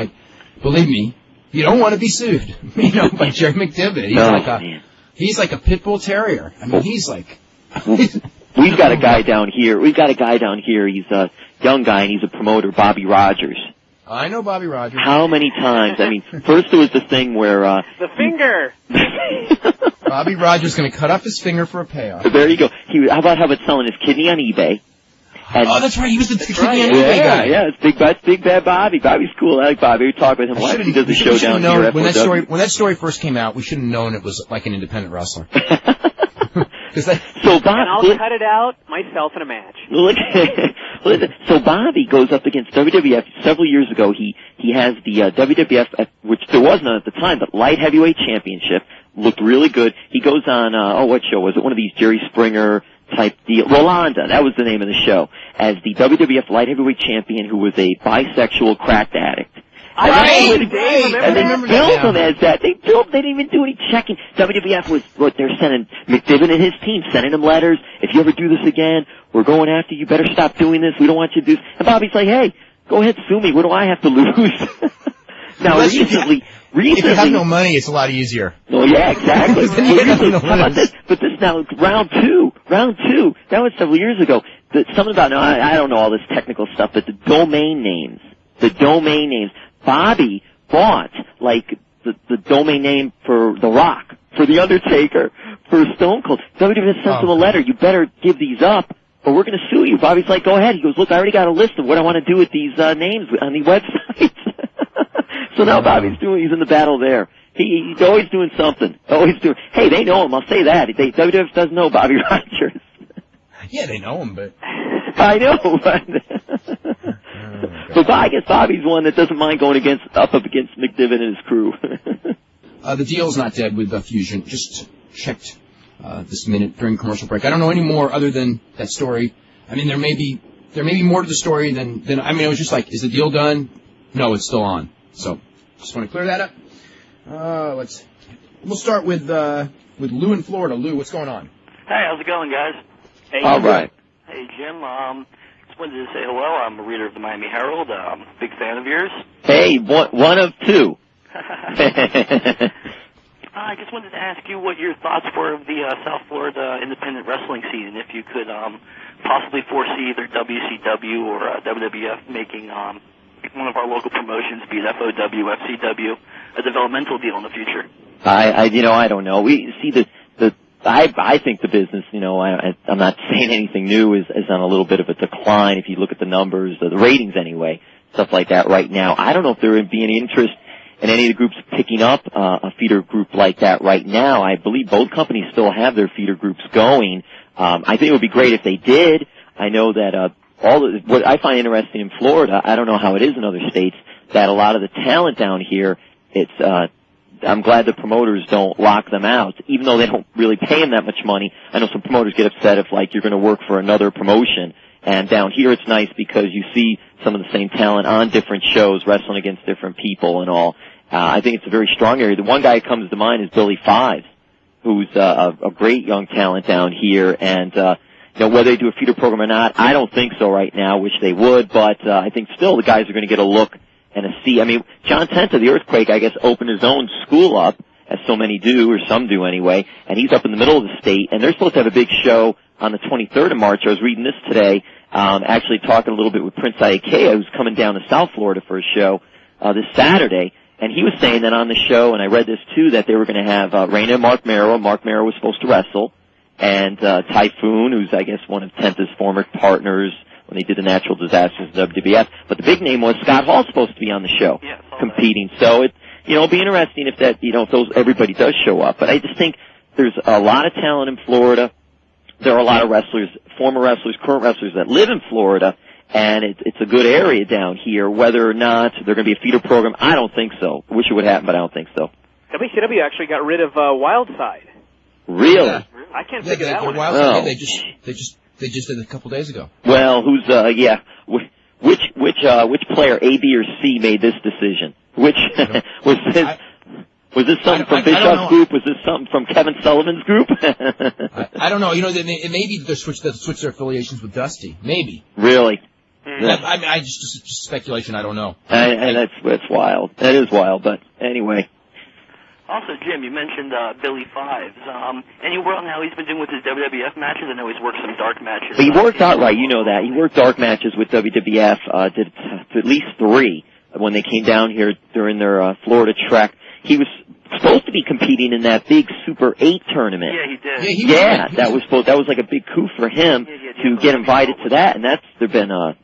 believe me, you don't want to be sued, by Jerry McDivitt. He's like a pit bull terrier. I mean, We've got a guy down here. He's a young guy, and he's a promoter, Bobby Rogers. I know Bobby Rogers. How many times? I mean, first there was the thing where... the finger! Bobby Rogers going to cut off his finger for a payoff. There you go. How about selling his kidney on eBay? And that's right. He was the kidney on eBay guy. Yeah, it's big bad Bobby. Bobby's cool. I like Bobby. We talk with him. He does a show down here. When that story first came out, we should have known it was like an independent wrestler. And I'll cut it out myself in a match. So Bobby goes up against WWF several years ago. He has the WWF, which there was none at the time, but light heavyweight championship. Looked really good. He goes on, what show was it? One of these Jerry Springer type deal. Rolanda, that was the name of the show. As the WWF light heavyweight champion who was a bisexual crack addict. Right. And they built him as that. They didn't even do any checking. WWF they're sending McDivitt and his team, sending him letters. If you ever do this again, we're going after you. Better stop doing this. We don't want you to do this. And Bobby's like, hey, go ahead, sue me. What do I have to lose? Now, recently, if you have no money, it's a lot easier. Oh, yeah, exactly. How about this? But this now, round two, that was several years ago. Something about, I don't know all this technical stuff, but the domain names the domain names. Bobby bought, like, the domain name for The Rock, for The Undertaker, for Stone Cold. WWE sent him a letter, you better give these up, or we're going to sue you. Bobby's like, go ahead. He goes, look, I already got a list of what I want to do with these names on the websites. So now Bobby's he's in the battle there. He's always doing something. Hey, they know him, I'll say that. WWF doesn't know Bobby Rogers. Yeah, they know him, but... I know, but I guess Bobby's one that doesn't mind going up against McDivitt and his crew. The deal's not dead with Fusion. Just checked this minute during commercial break. I don't know any more other than that story. I mean, there may be more to the story than I mean, it was just like, is the deal done? No, it's still on. So, just want to clear that up. We'll start with Lou in Florida. Lou, what's going on? Hey, how's it going, guys? Hey, all right. Hey, Jim. Just wanted to say hello. I'm a reader of the Miami Herald. Big fan of yours. Hey, one of two. I just wanted to ask you what your thoughts were of the South Florida independent wrestling season. If you could possibly foresee either WCW or WWF making one of our local promotions, be it FOW, FCW, a developmental deal in the future. I don't know. We see I think the business, I'm not saying anything new, is on a little bit of a decline if you look at the numbers, the ratings anyway, stuff like that right now. I don't know if there would be any interest in any of the groups picking up a feeder group like that right now. I believe both companies still have their feeder groups going. I think it would be great if they did. I know that what I find interesting in Florida, I don't know how it is in other states, that a lot of the talent down here, I'm glad the promoters don't lock them out, even though they don't really pay them that much money. I know some promoters get upset if, like, you're going to work for another promotion. And down here it's nice because you see some of the same talent on different shows, wrestling against different people and all. I think it's a very strong area. The one guy who comes to mind is Billy Fives, who's a great young talent down here. And whether they do a feeder program or not, I don't think so right now, which they would. But I think still the guys are going to get a look and a see. I mean, John Tenta, the Earthquake, I guess, opened his own school up, as so many do, or some do anyway, and he's up in the middle of the state, and they're supposed to have a big show on the 23rd of March. I was reading this today, actually talking a little bit with Prince Iakea, who's coming down to South Florida for a show this Saturday, and he was saying that on the show, and I read this too, that they were going to have Reina and Mark Mero. Mark Mero was supposed to wrestle, and Typhoon, who's, I guess, one of Tenta's former partners when they did the natural disasters of WWF. But the big name was Scott Hall supposed to be on the show, competing. So it'll be interesting if everybody does show up. But I just think there's a lot of talent in Florida. There are a lot of wrestlers, former wrestlers, current wrestlers that live in Florida, and it's a good area down here. Whether or not they're going to be a feeder program, I don't think so. I wish it would happen, but I don't think so. WCW actually got rid of Wildside. Really? I can't think of that one. Wildside, they just did it a couple days ago. Well, which player, A, B, or C, made this decision? Which was this something from Bischoff's group? Was this something from Kevin Sullivan's group? I don't know. It may be they switch their affiliations with Dusty. Maybe. Really? I just speculation. I don't know. And that's wild. That is wild. But anyway. Also, Jim, you mentioned Billy Fives. Any word on how he's been doing with his WWF matches? I know he's worked some dark matches. He worked out right, you know that. He worked dark matches with WWF, did at least 3 when they came down here during their Florida trek. He was supposed to be competing in that big Super 8 tournament. Yeah, he did. That was like a big coup for him to get invited to that, and there've been a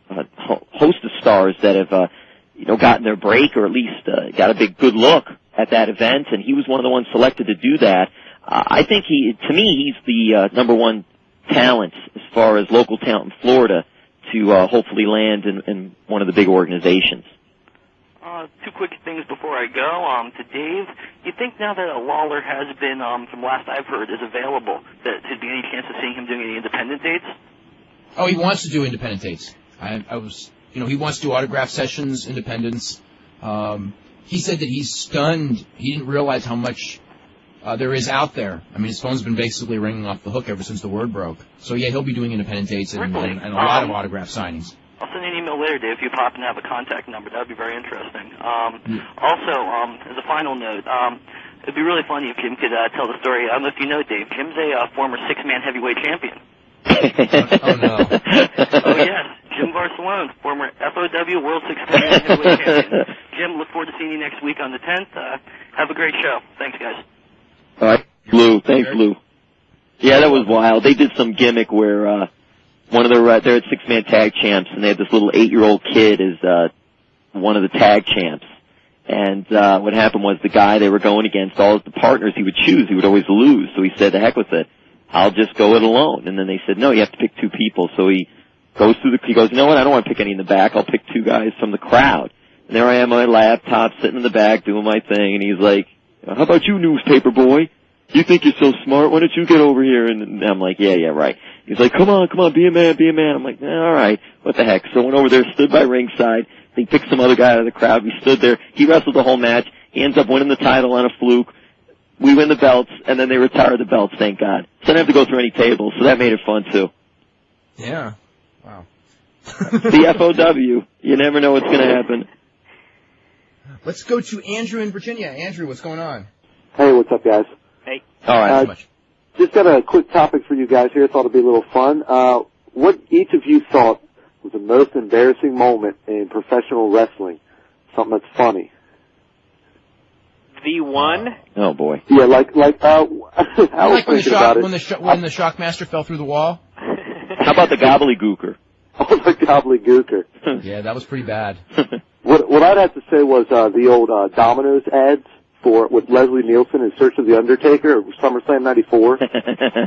host of stars that have gotten their break, or at least got a good look at that event, and he was one of the ones selected to do that. I think to me, he's the number one talent as far as local talent in Florida to hopefully land in one of the big organizations. 2 quick things before I go. To Dave, you think now that Lawler has been, from last I've heard, is available, that there'd be any chance of seeing him doing any independent dates? Oh, he wants to do independent dates. He wants to do autograph sessions, independents. He said that he's stunned. He didn't realize how much there is out there. I mean, his phone's been basically ringing off the hook ever since the word broke. So, yeah, he'll be doing independent dates and a lot of autograph signings. I'll send you an email later, Dave, if you happen to have a contact number. That would be very interesting. Also, as a final note, it'd be really funny if Jim could tell the story. I don't know if you know, Dave. Jim's a former 6-man heavyweight champion. Oh, no. Oh, yes. Jim Varsallone, former FOW World 600 Heavyweight Champion. Jim, look forward to seeing you next week on the 10th. Have a great show. Thanks, guys. All right, Lou. Thanks, Lou. Yeah, that was wild. They did some gimmick where one of they're at six-man tag champs, and they had this little 8-year-old kid as one of the tag champs. And what happened was the guy they were going against, all of the partners he would choose, he would always lose. So he said, "The heck with it. I'll just go it alone." And then they said, "No, you have to pick 2 people." So he goes, "You know what? I don't want to pick any in the back. I'll pick 2 guys from the crowd." And there I am on my laptop, sitting in the back, doing my thing. And he's like, "How about you, newspaper boy? You think you're so smart? Why don't you get over here?" And I'm like, yeah, right. He's like, come on, be a man. I'm like, all right, what the heck? So I went over there, stood by ringside. He picked some other guy out of the crowd. We stood there. He wrestled the whole match. He ends up winning the title on a fluke. We win the belts, and then they retire the belts, thank God. So I didn't have to go through any tables, so that made it fun, too. Yeah. Wow. The FOW. You never know what's going to happen. Let's go to Andrew in Virginia. Andrew, what's going on? Hey, what's up, guys? Hey. All right. Just got a quick topic for you guys here. I thought it'd be a little fun. What each of you thought was the most embarrassing moment in professional wrestling? Something that's funny. The one? Oh, boy. Yeah, like when the Shockmaster fell through the wall? How about the gobbledygooker? Oh, the gobbledygooker. Yeah, that was pretty bad. What I'd have to say was the old Domino's ads with Leslie Nielsen in Search of the Undertaker at SummerSlam '94.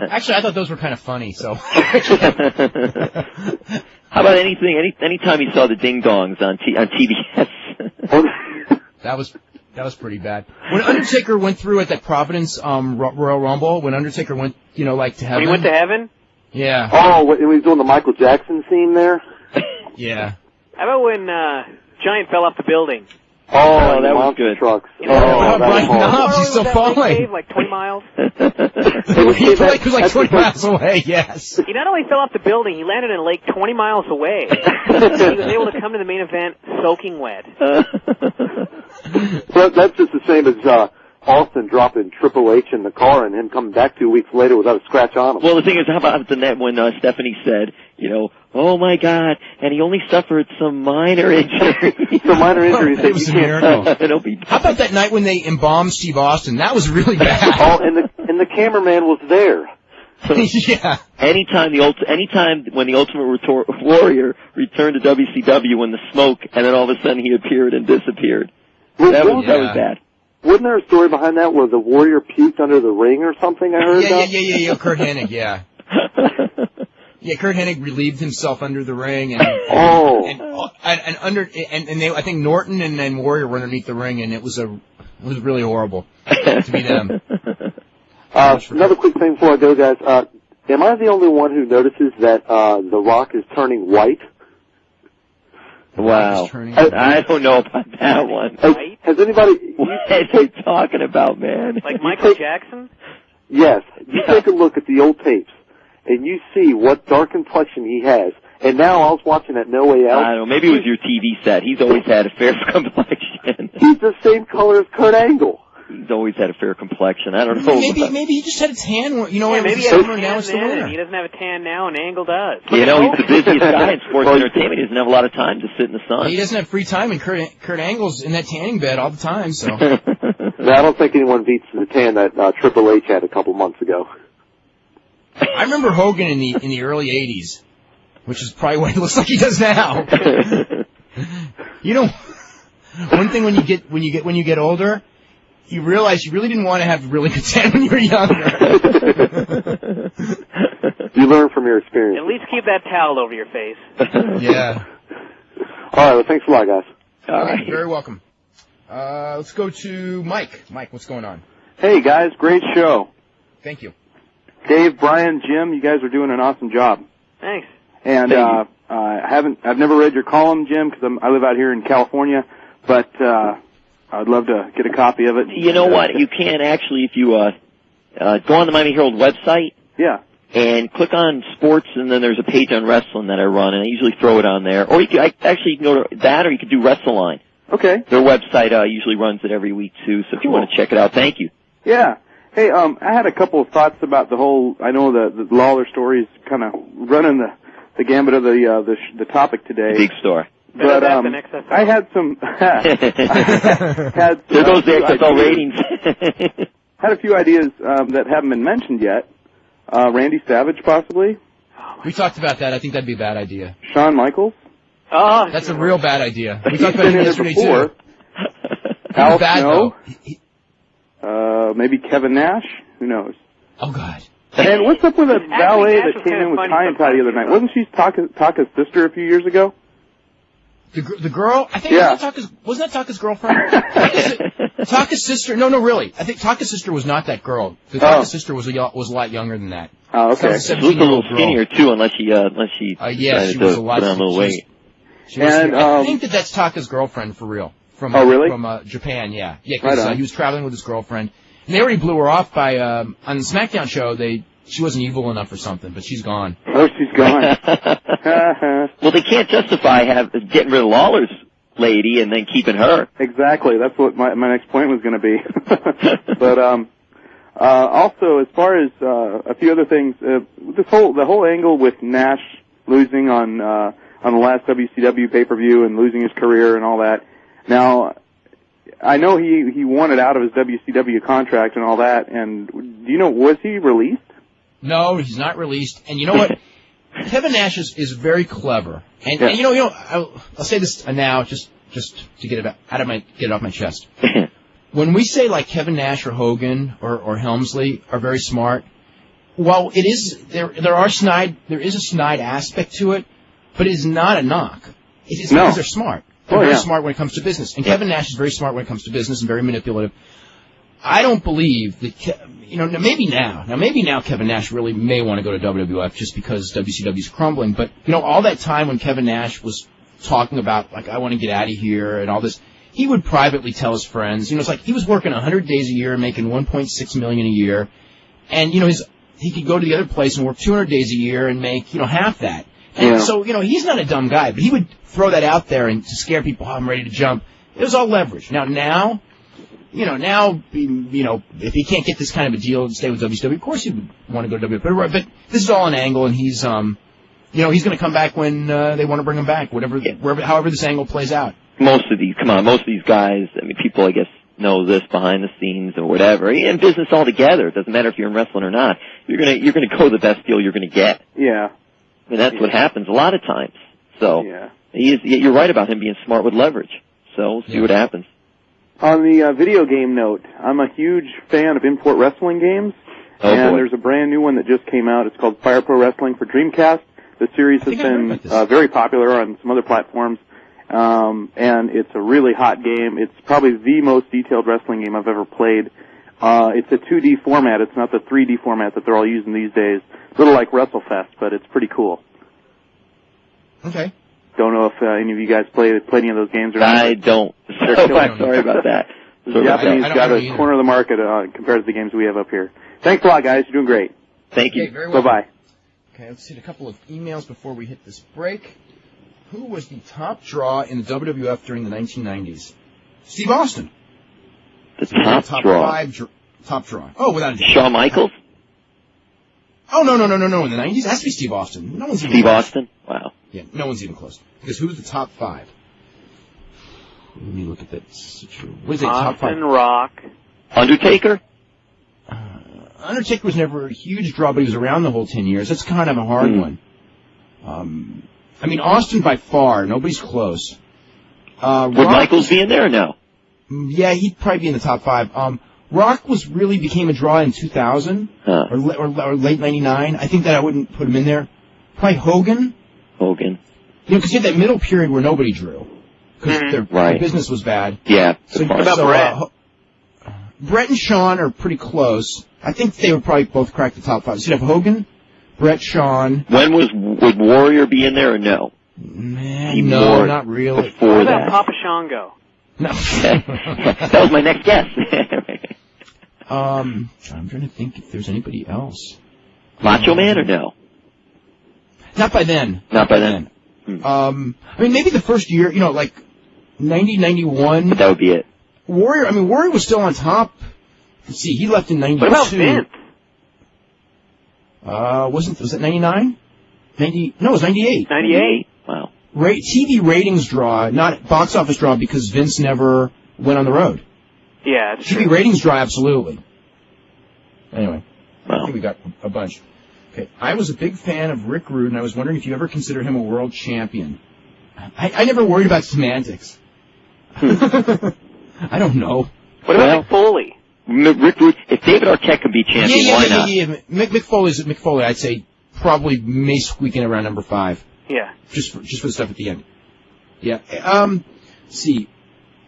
Actually, I thought those were kind of funny. So. How about anytime you saw the ding dongs on TBS? That was pretty bad. When Undertaker went through at that Providence Royal Rumble, when Undertaker went, to heaven. When he went to heaven? Yeah. Oh, when he was doing the Michael Jackson scene there? Yeah. How about when Giant fell off the building? Oh, that was good. Trucks. Brian Knobs, he's still falling. Like 20 miles? He was like 20 miles away, yes. He not only fell off the building, he landed in a lake 20 miles away. He was able to come to the main event soaking wet. Well, that's just the same as Austin dropping Triple H in the car and him coming back 2 weeks later without a scratch on him. Well, the thing is, how about the net when Stephanie said, oh my God, and he only suffered some minor injuries. Some minor injuries that you can't. How about that night when they embalmed Steve Austin? That was really bad. Oh, and the cameraman was there. Yeah. Anytime when the Ultimate Warrior returned to WCW in the smoke, and then all of a sudden he appeared and disappeared. That was bad. Wasn't there a story behind that where the Warrior puked under the ring or something? I heard that. Yeah. Kurt Hennig, yeah. Yeah, Kurt Hennig relieved himself under the ring, and I think Norton and then Warrior were underneath the ring, and it was really horrible to be them. Another quick thing before I go, guys. Am I the only one who notices that The Rock is turning white? Wow. I don't know about that one. Has anybody... What are you talking about, man? Like Michael Jackson? Yes. You take a look at the old tapes, and you see what dark complexion he has. And now I was watching that No Way Out. I don't know. Maybe it was your TV set. He's always had a fair complexion. He's the same color as Kurt Angle. He's always had a fair complexion. I don't know. Maybe he just had a tan. Maybe he had a tan now. He doesn't have a tan now, and Angle does. He's the busiest guy in sports entertainment. He doesn't have a lot of time to sit in the sun. He doesn't have free time, and Kurt Angle's in that tanning bed all the time. So. No, I don't think anyone beats the tan that Triple H had a couple months ago. I remember Hogan in the early '80s, which is probably what he looks like he does now. One thing when you get older, you realize you really didn't want to have really good tan when you were younger. You learn from your experience. At least keep that towel over your face. Yeah. All right. Well, thanks a lot, guys. All right. Very welcome. Let's go to Mike. Mike, what's going on? Hey, guys. Great show. Thank you. Dave, Brian, Jim, you guys are doing an awesome job. Thanks. And I've never read your column, Jim, because I live out here in California, but I'd love to get a copy of it. You know what? You can actually, if you go on the Miami Herald website. Yeah. And click on sports, and then there's a page on wrestling that I run, and I usually throw it on there. Or you can go to that, or you could do WrestleLine. Okay. Their website usually runs it every week too. So if you want to check it out, thank you. Yeah. Hey, I had a couple of thoughts about the whole. I know the Lawler story is kind of running the gambit of the topic today. Big story. But I had some. There goes the XFL ratings. Had a few ideas that haven't been mentioned yet. Randy Savage, possibly. We talked about that. I think that'd be a bad idea. Shawn Michaels. Oh, That's a real bad idea. We talked He's about been him in yesterday before. too. Al bad, Snow. though. Maybe Kevin Nash. Who knows? Oh God. And what's up with that ballet Nash that was came kinda in with funny tie and tie the other night? Wasn't she Taka's sister a few years ago? The girl, I think, Yeah. wasn't that Taka's girlfriend? Taka's sister, no, really. I think Taka's sister was not that girl. Taka's sister was a lot younger than that. Oh, okay. She looked a little skinnier too, unless she yeah, decided she was a to lot put on a little weight. I think that's Taka's girlfriend for real. Really? From Japan, yeah. Yeah, because Right on. he was traveling with his girlfriend. And they already blew her off by, on the SmackDown show, she wasn't evil enough or something, but she's gone. Oh, she's gone. Well, they can't justify getting rid of Lawler's lady and then keeping her. Exactly. That's what my next point was going to be. But also, as far as a few other things, the whole angle with Nash losing on the last WCW pay-per-view and losing his career and all that. Now, I know he wanted out of his WCW contract and all that. And do you know, was he released? No, he's not released. And you know what? Kevin Nash is very clever. And you know, I'll say this now just to get it off my chest. When we say like Kevin Nash or Hogan or Helmsley are very smart, while it is there is a snide aspect to it, but it is not a knock. It's because they're smart. They're very smart when it comes to business. And Kevin Nash is very smart when it comes to business and very manipulative. I don't believe that, maybe now Kevin Nash really may want to go to WWF just because WCW's crumbling. But, all that time when Kevin Nash was talking about, like, I want to get out of here and all this, he would privately tell his friends, it's like he was working 100 days a year and making $1.6 million a year. And, he could go to the other place and work 200 days a year and make, half that. And so, he's not a dumb guy, but he would throw that out there and to scare people, I'm ready to jump. It was all leverage. Now, if he can't get this kind of a deal and stay with WCW, of course he would want to go to WCW. But this is all an angle, and he's, he's going to come back when they want to bring him back, however this angle plays out. Most of these guys, people, I guess, know this behind the scenes or whatever. In business altogether, it doesn't matter if you're in wrestling or not. You're gonna go the best deal you're gonna get. Yeah. And that's what happens a lot of times. So you're right about him being smart with leverage. So we'll see what happens. On the video game note, I'm a huge fan of import wrestling games, and there's a brand new one that just came out. It's called Fire Pro Wrestling for Dreamcast. The series has been very popular on some other platforms, and it's a really hot game. It's probably the most detailed wrestling game I've ever played. It's a 2D format. It's not the 3D format that they're all using these days. A little like WrestleFest, but it's pretty cool. Okay. Don't know if any of you guys play any of those games or not. I don't. Sorry about that. The Japanese got a corner of the market compared to the games we have up here. Thanks a lot, guys. You're doing great. Thank you. Okay, very well. Bye-bye. Okay, let's see a couple of emails before we hit this break. Who was the top draw in the WWF during the 1990s? Steve Austin. The top draw. Top draw. Oh, without a doubt. Shawn Michaels? Oh, no. In the 90s? It has to be Steve Austin. No one's even Steve close. Austin? Wow. Yeah, no one's even close. Because who's the top five? Let me look at that. What is it, top five? Austin, Rock. Undertaker? Undertaker was never a huge draw, but he was around the whole 10 years. That's kind of a hard one. Austin by far. Nobody's close. Would Michaels be in there or no? Yeah, he'd probably be in the top five. Rock became a draw in 2000 or late 99. I think that I wouldn't put him in there. Probably Hogan. Because you had that middle period where nobody drew. Because their business was bad. Yeah. What about Brett? Brett and Shawn are pretty close. I think they would probably both crack the top five. So you'd have Hogan, Brett, Shawn. Would Warrior be in there or no? Man, no, not really. What about Papa Shango? No. That was my next guess. I'm trying to think if there's anybody else. Macho Man or no? Not by then. Maybe the first year, like 90, 91. But that would be it. Warrior was still on top. Let's see, he left in 92. What about Vince? Was it 99? it was 98. 98. Wow. TV ratings draw, not box office draw, because Vince never went on the road. Yeah, it's TV true. ratings draw, absolutely. Anyway, Wow. I think we got a bunch. Okay, I was a big fan of Rick Rude, and I was wondering if you ever considered him a world champion. I never worried about semantics. I don't know. What about Mick Foley? Rick Rude, if David Arquette can be champion, why not? Yeah. Mick Foley, I'd say probably may squeak in around number 5. Yeah. Just for the stuff at the end. Yeah. See,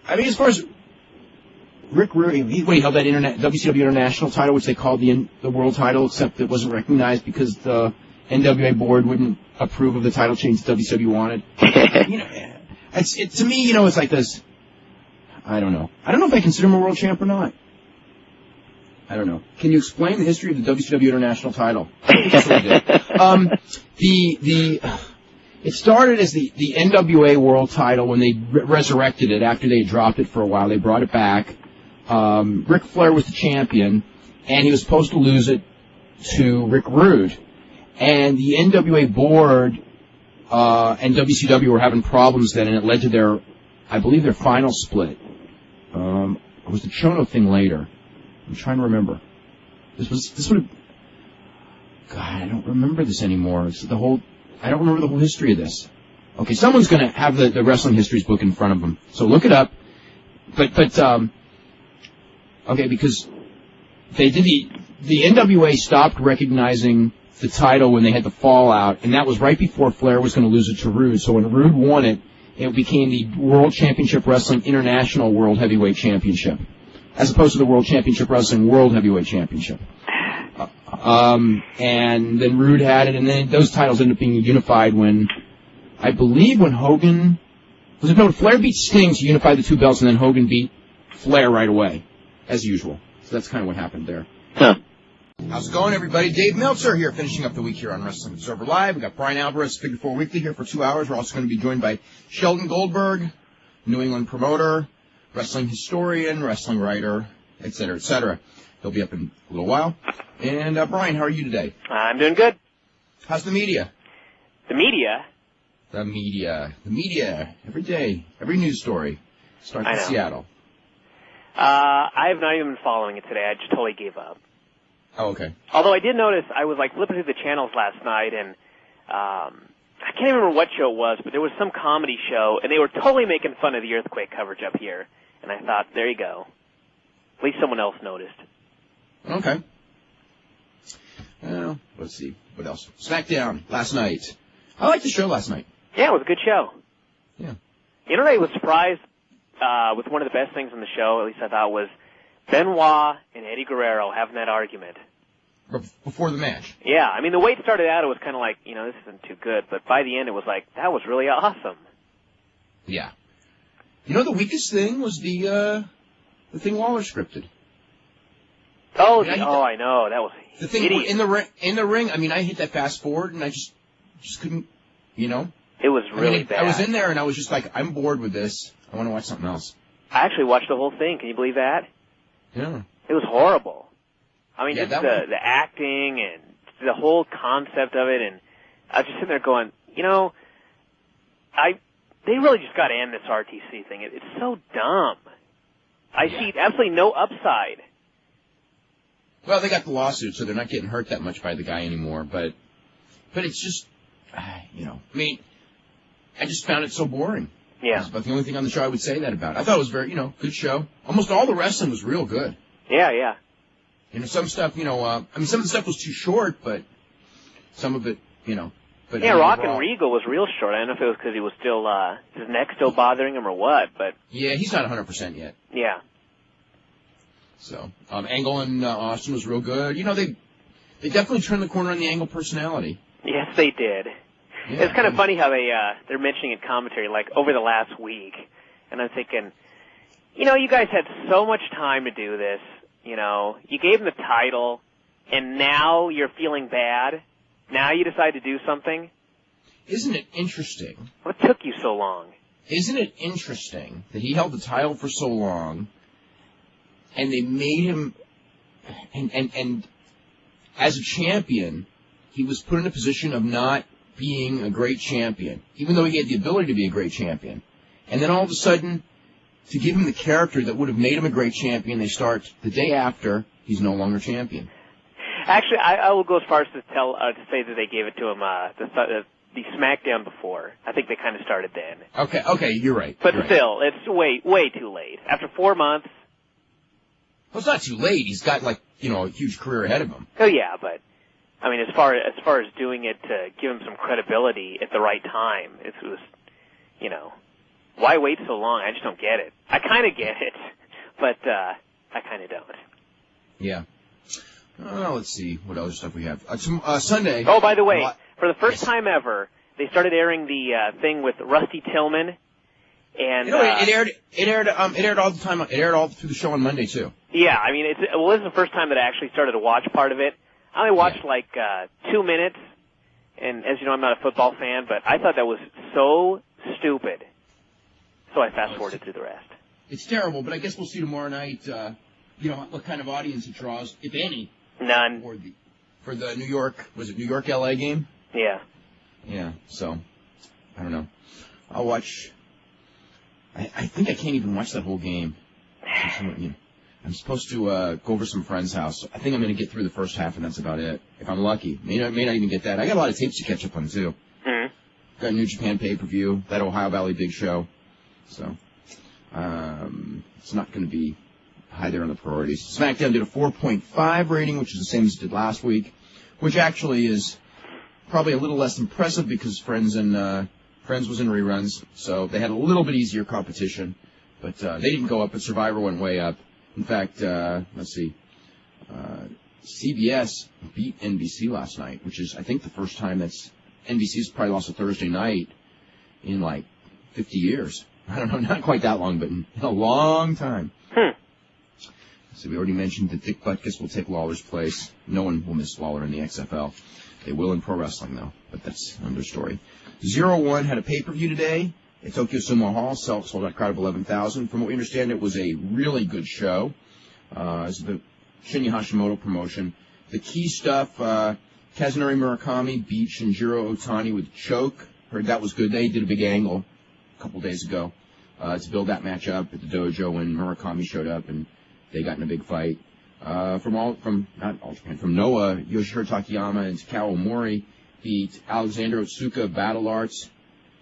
I mean, as far as Rick Rude, he held that WCW International title, which they called the world title, except it wasn't recognized because the NWA board wouldn't approve of the title change that WCW wanted. To me, it's like this. I don't know. I don't know if I consider him a world champ or not. I don't know. Can you explain the history of the WCW International title? It started as the NWA World title when they resurrected it after they had dropped it for a while. They brought it back. Ric Flair was the champion, and he was supposed to lose it to Rick Rude. And the NWA board and WCW were having problems then, and it led to their final split. It was the Chono thing later. I'm trying to remember. This would have. God, I don't remember this anymore. I don't remember the whole history of this. Okay, someone's going to have the Wrestling Histories book in front of them, so look it up. Okay, because they did the NWA stopped recognizing the title when they had the fallout, and that was right before Flair was going to lose it to Rude. So when Rude won it, it became the World Championship Wrestling International World Heavyweight Championship, as opposed to the World Championship Wrestling World Heavyweight Championship. And then Rude had it, and then those titles ended up being unified when Hogan... Flair beat Sting to unify the two belts, and then Hogan beat Flair right away, as usual. So that's kind of what happened there. Huh. How's it going, everybody? Dave Meltzer here, finishing up the week here on Wrestling Observer Live. We've got Brian Alvarez, Figure 4 Weekly, here for 2 hours. We're also going to be joined by Sheldon Goldberg, New England promoter, wrestling historian, wrestling writer, etc., etc. He'll be up in a little while. And, Brian, how are you today? I'm doing good. How's the media? The media? The media. Every day. Every news story. Starts in Seattle. I have not even been following it today. I just totally gave up. Oh, okay. Although I did notice, I was flipping through the channels last night, and I can't even remember what show it was, but there was some comedy show, and they were totally making fun of the earthquake coverage up here. And I thought, there you go. At least someone else noticed. Okay. Well, let's see. What else? SmackDown last night. I liked the show last night. Yeah, it was a good show. Yeah. You know what I was surprised with one of the best things on the show, at least I thought, was Benoit and Eddie Guerrero having that argument. Before the match? Yeah, I mean, the way it started out, it was kind of like, this isn't too good, but by the end, it was like, that was really awesome. Yeah. The weakest thing was the thing Waller scripted. Oh, I know, that was the thing idiot. in the ring. I mean, I hit that fast forward, and I just couldn't, It was really bad. I was in there, and I was just like, I'm bored with this. I want to watch something else. I actually watched the whole thing. Can you believe that? Yeah. It was horrible. I mean, yeah, just the acting and the whole concept of it, and I was just sitting there going, they really just got to end this RTC thing. It's so dumb. I see absolutely no upside. Well, they got the lawsuit, so they're not getting hurt that much by the guy anymore. But it's just, I mean, I just found it so boring. Yeah. That's about the only thing on the show I would say that about. I thought it was very, good show. Almost all the wrestling was real good. Yeah. Some stuff, some of the stuff was too short, but some of it, But yeah, Rock and Regal was real short. I don't know if it was because he was still, his neck still bothering him or what, but. Yeah, he's not 100% yet. Yeah. So, Angle and Austin was real good. They definitely turned the corner on the Angle personality. Yes, they did. Yeah, it's kind of funny how they're mentioning in commentary, over the last week. And I'm thinking, you guys had so much time to do this. You gave him the title, and now you're feeling bad. Now you decide to do something. Isn't it interesting? What took you so long? Isn't it interesting that he held the title for so long, and they made him, and as a champion, he was put in a position of not being a great champion, even though he had the ability to be a great champion. And then all of a sudden, to give him the character that would have made him a great champion, they start the day after he's no longer champion. Actually, I will go as far as to say that they gave it to him the SmackDown before. I think they kind of started then. Okay, you're right. But you're still, right. It's way too late. After 4 months. Well, it's not too late. He's got a huge career ahead of him. Oh yeah, but I mean, as far as doing it to give him some credibility at the right time, it was, why wait so long? I just don't get it. I kind of get it, but I kind of don't. Yeah. Let's see what other stuff we have. Sunday. Oh, by the way, for the first time ever, they started airing the thing with Rusty Tillman, and it aired all the time. It aired all through the show on Monday too. Yeah, I mean, this is the first time that I actually started to watch part of it. I only watched 2 minutes, and as you know, I'm not a football fan, but I thought that was so stupid. So I fast-forwarded through the rest. It's terrible, but I guess we'll see tomorrow night, what kind of audience it draws, if any. None. For the New York-LA game? Yeah. Yeah, so, I don't know. I'll watch, I think I can't even watch that whole game. I'm supposed to go over some friend's house. I think I'm going to get through the first half, and that's about it. If I'm lucky. May not even get that. I got a lot of tapes to catch up on, too. Mm-hmm. Got New Japan pay-per-view, that Ohio Valley Big Show. So, it's not going to be high there on the priorities. SmackDown did a 4.5 rating, which is the same as it did last week, which actually is probably a little less impressive because Friends was in reruns, so they had a little bit easier competition. But they didn't go up, but Survivor went way up. In fact, let's see, CBS beat NBC last night, which is, I think, the first time NBC's probably lost a Thursday night in 50 years. I don't know, not quite that long, but in a long time. So we already mentioned that Dick Butkus will take Lawler's place. No one will miss Lawler in the XFL. They will in pro wrestling, though, but that's another story. 0-1 had a pay-per-view today at Tokyo Sumo Hall, sold out a crowd of 11,000. From what we understand, it was a really good show. It's the Shinya Hashimoto promotion. The key stuff, Kazunori Murakami beat Shinjiro Otani with a choke. Heard that was good. They did a big angle a couple days ago to build that match up at the dojo when Murakami showed up and they got in a big fight. From Noah, Yoshihiro Takayama and Takao Omori beat Alexander Otsuka of Battle Arts.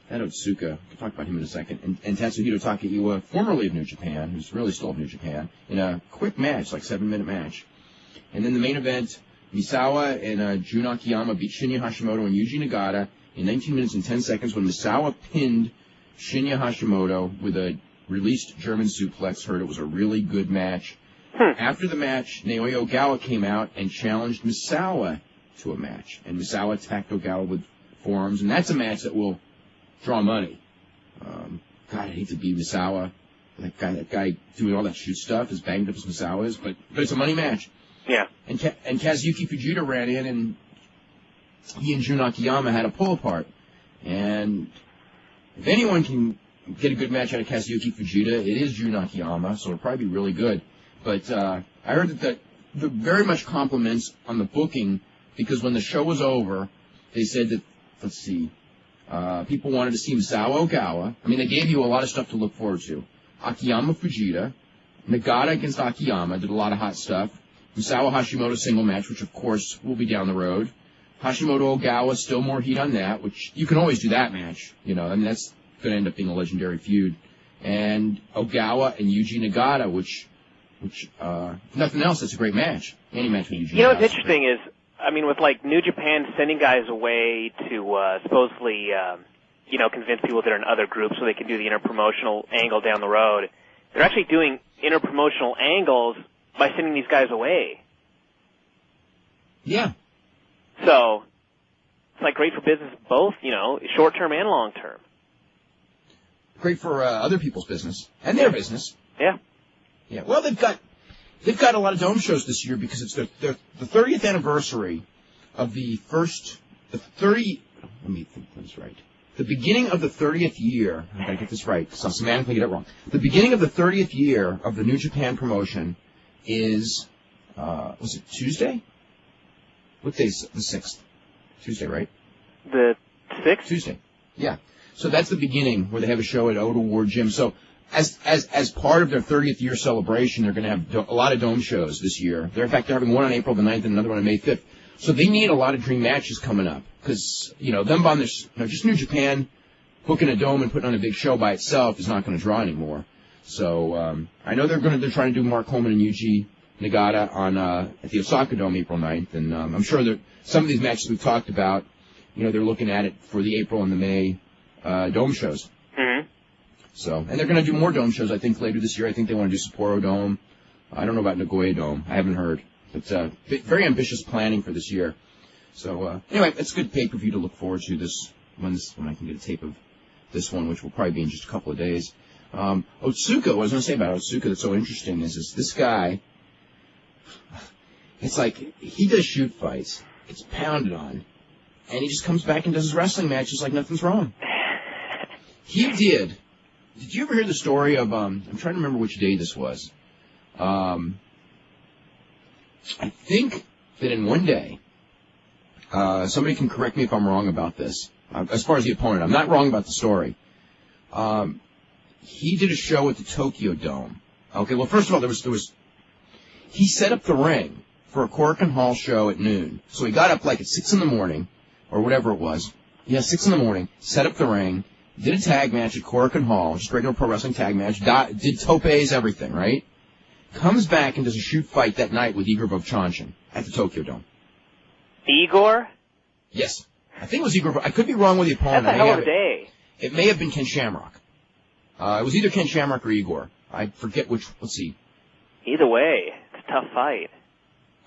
That Otsuka, we'll talk about him in a second, and Tatsuhito Takaiwa, formerly of New Japan, who's really still of New Japan, in a quick match, 7-minute match. And then the main event, Misawa and Jun Akiyama beat Shinya Hashimoto and Yuji Nagata in 19 minutes and 10 seconds when Misawa pinned Shinya Hashimoto with a released German suplex. Heard it was a really good match. After the match, Naoya Ogawa came out and challenged Misawa to a match. And Misawa attacked Ogawa with forearms, and that's a match that will draw money. God, I hate to be Misawa. That guy doing all that shoot stuff, as banged up as Misawa is, but it's a money match. Yeah. And Kazuyuki Fujita ran in, and he and Jun Akiyama had a pull apart. And if anyone can get a good match out of Kazuyuki Fujita, it is Jun Akiyama, so it'll probably be really good. But I heard that the very much compliments on the booking, because when the show was over, they said that, let's see, people wanted to see Misawa Ogawa. I mean, they gave you a lot of stuff to look forward to. Akiyama Fujita, Nagata against Akiyama, did a lot of hot stuff. Misawa Hashimoto single match, which of course will be down the road. Hashimoto Ogawa, still more heat on that, which you can always do that match. I mean, that's going to end up being a legendary feud. And Ogawa and Yuji Nagata, which if nothing else, that's a great match. Any match with Yuji Nagata. What's interesting is, I mean, with New Japan sending guys away to supposedly, convince people that are in other groups so they can do the interpromotional angle down the road, they're actually doing interpromotional angles by sending these guys away. Yeah. So, it's great for business both, short term and long term. Great for other people's business and their business. Yeah. Yeah. Well, they've got a lot of dome shows this year because it's the 30th anniversary of the beginning of the 30th year. I gotta get this right because I'll semantically get it wrong. The beginning of the 30th year of the New Japan promotion is, was it Tuesday? What day is the 6th? Tuesday, right? The 6th? Tuesday. Yeah. So that's the beginning where they have a show at Oda Ward Gym. So as part of their 30th year celebration, they're going to have a lot of dome shows this year. In fact, they're having one on April the 9th and another one on May 5th. So they need a lot of dream matches coming up because, them on this, just New Japan booking a dome and putting on a big show by itself is not going to draw anymore. So I know they're trying to do Mark Coleman and Yuji Nagata on at the Osaka Dome April 9th, and I'm sure that some of these matches we've talked about, they're looking at it for the April and the May dome shows. Mm-hmm. So, and they're going to do more dome shows, I think, later this year. I think they want to do Sapporo Dome. I don't know about Nagoya Dome. I haven't heard. But very ambitious planning for this year. So, anyway, it's a good pay-per-view to look forward to when I can get a tape of this one, which will probably be in just a couple of days. Otsuka, what I was going to say about Otsuka that's so interesting is this guy, it's like he does shoot fights, it's pounded on, and he just comes back and does his wrestling matches like nothing's wrong. He did you ever hear the story of, I'm trying to remember which day this was. I think that in one day, somebody can correct me if I'm wrong about this, as far as the opponent. I'm not wrong about the story. He did a show at the Tokyo Dome. Okay, well, first of all, he set up the ring for a Korakuen Hall show at noon. So he got up like at 6 in the morning, or whatever it was. Yeah, 6 in the morning, set up the ring, did a tag match at Korakuen Hall, just regular pro wrestling tag match, did topes, everything, right? Comes back and does a shoot fight that night with Igor Vovchanchin at the Tokyo Dome. Igor? Yes. I think it was Igor. I could be wrong with the opponent. That's a hell of a day. It may have been Ken Shamrock. It was either Ken Shamrock or Igor. I forget which. Let's see. Either way, it's a tough fight.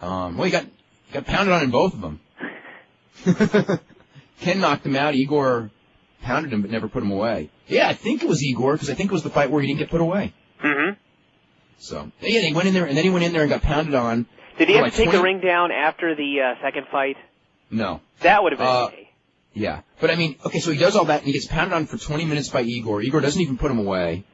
Well, he got pounded on in both of them. Ken knocked him out. Igor pounded him but never put him away. Yeah, I think it was Igor because I think it was the fight where he didn't get put away. Mm-hmm. So, yeah, he went in there, and then he went in there and got pounded on. Did he have to take the ring down after the second fight? No. That would have been a day. Yeah. But, I mean, okay, so he does all that, and he gets pounded on for 20 minutes by Igor. Igor doesn't even put him away.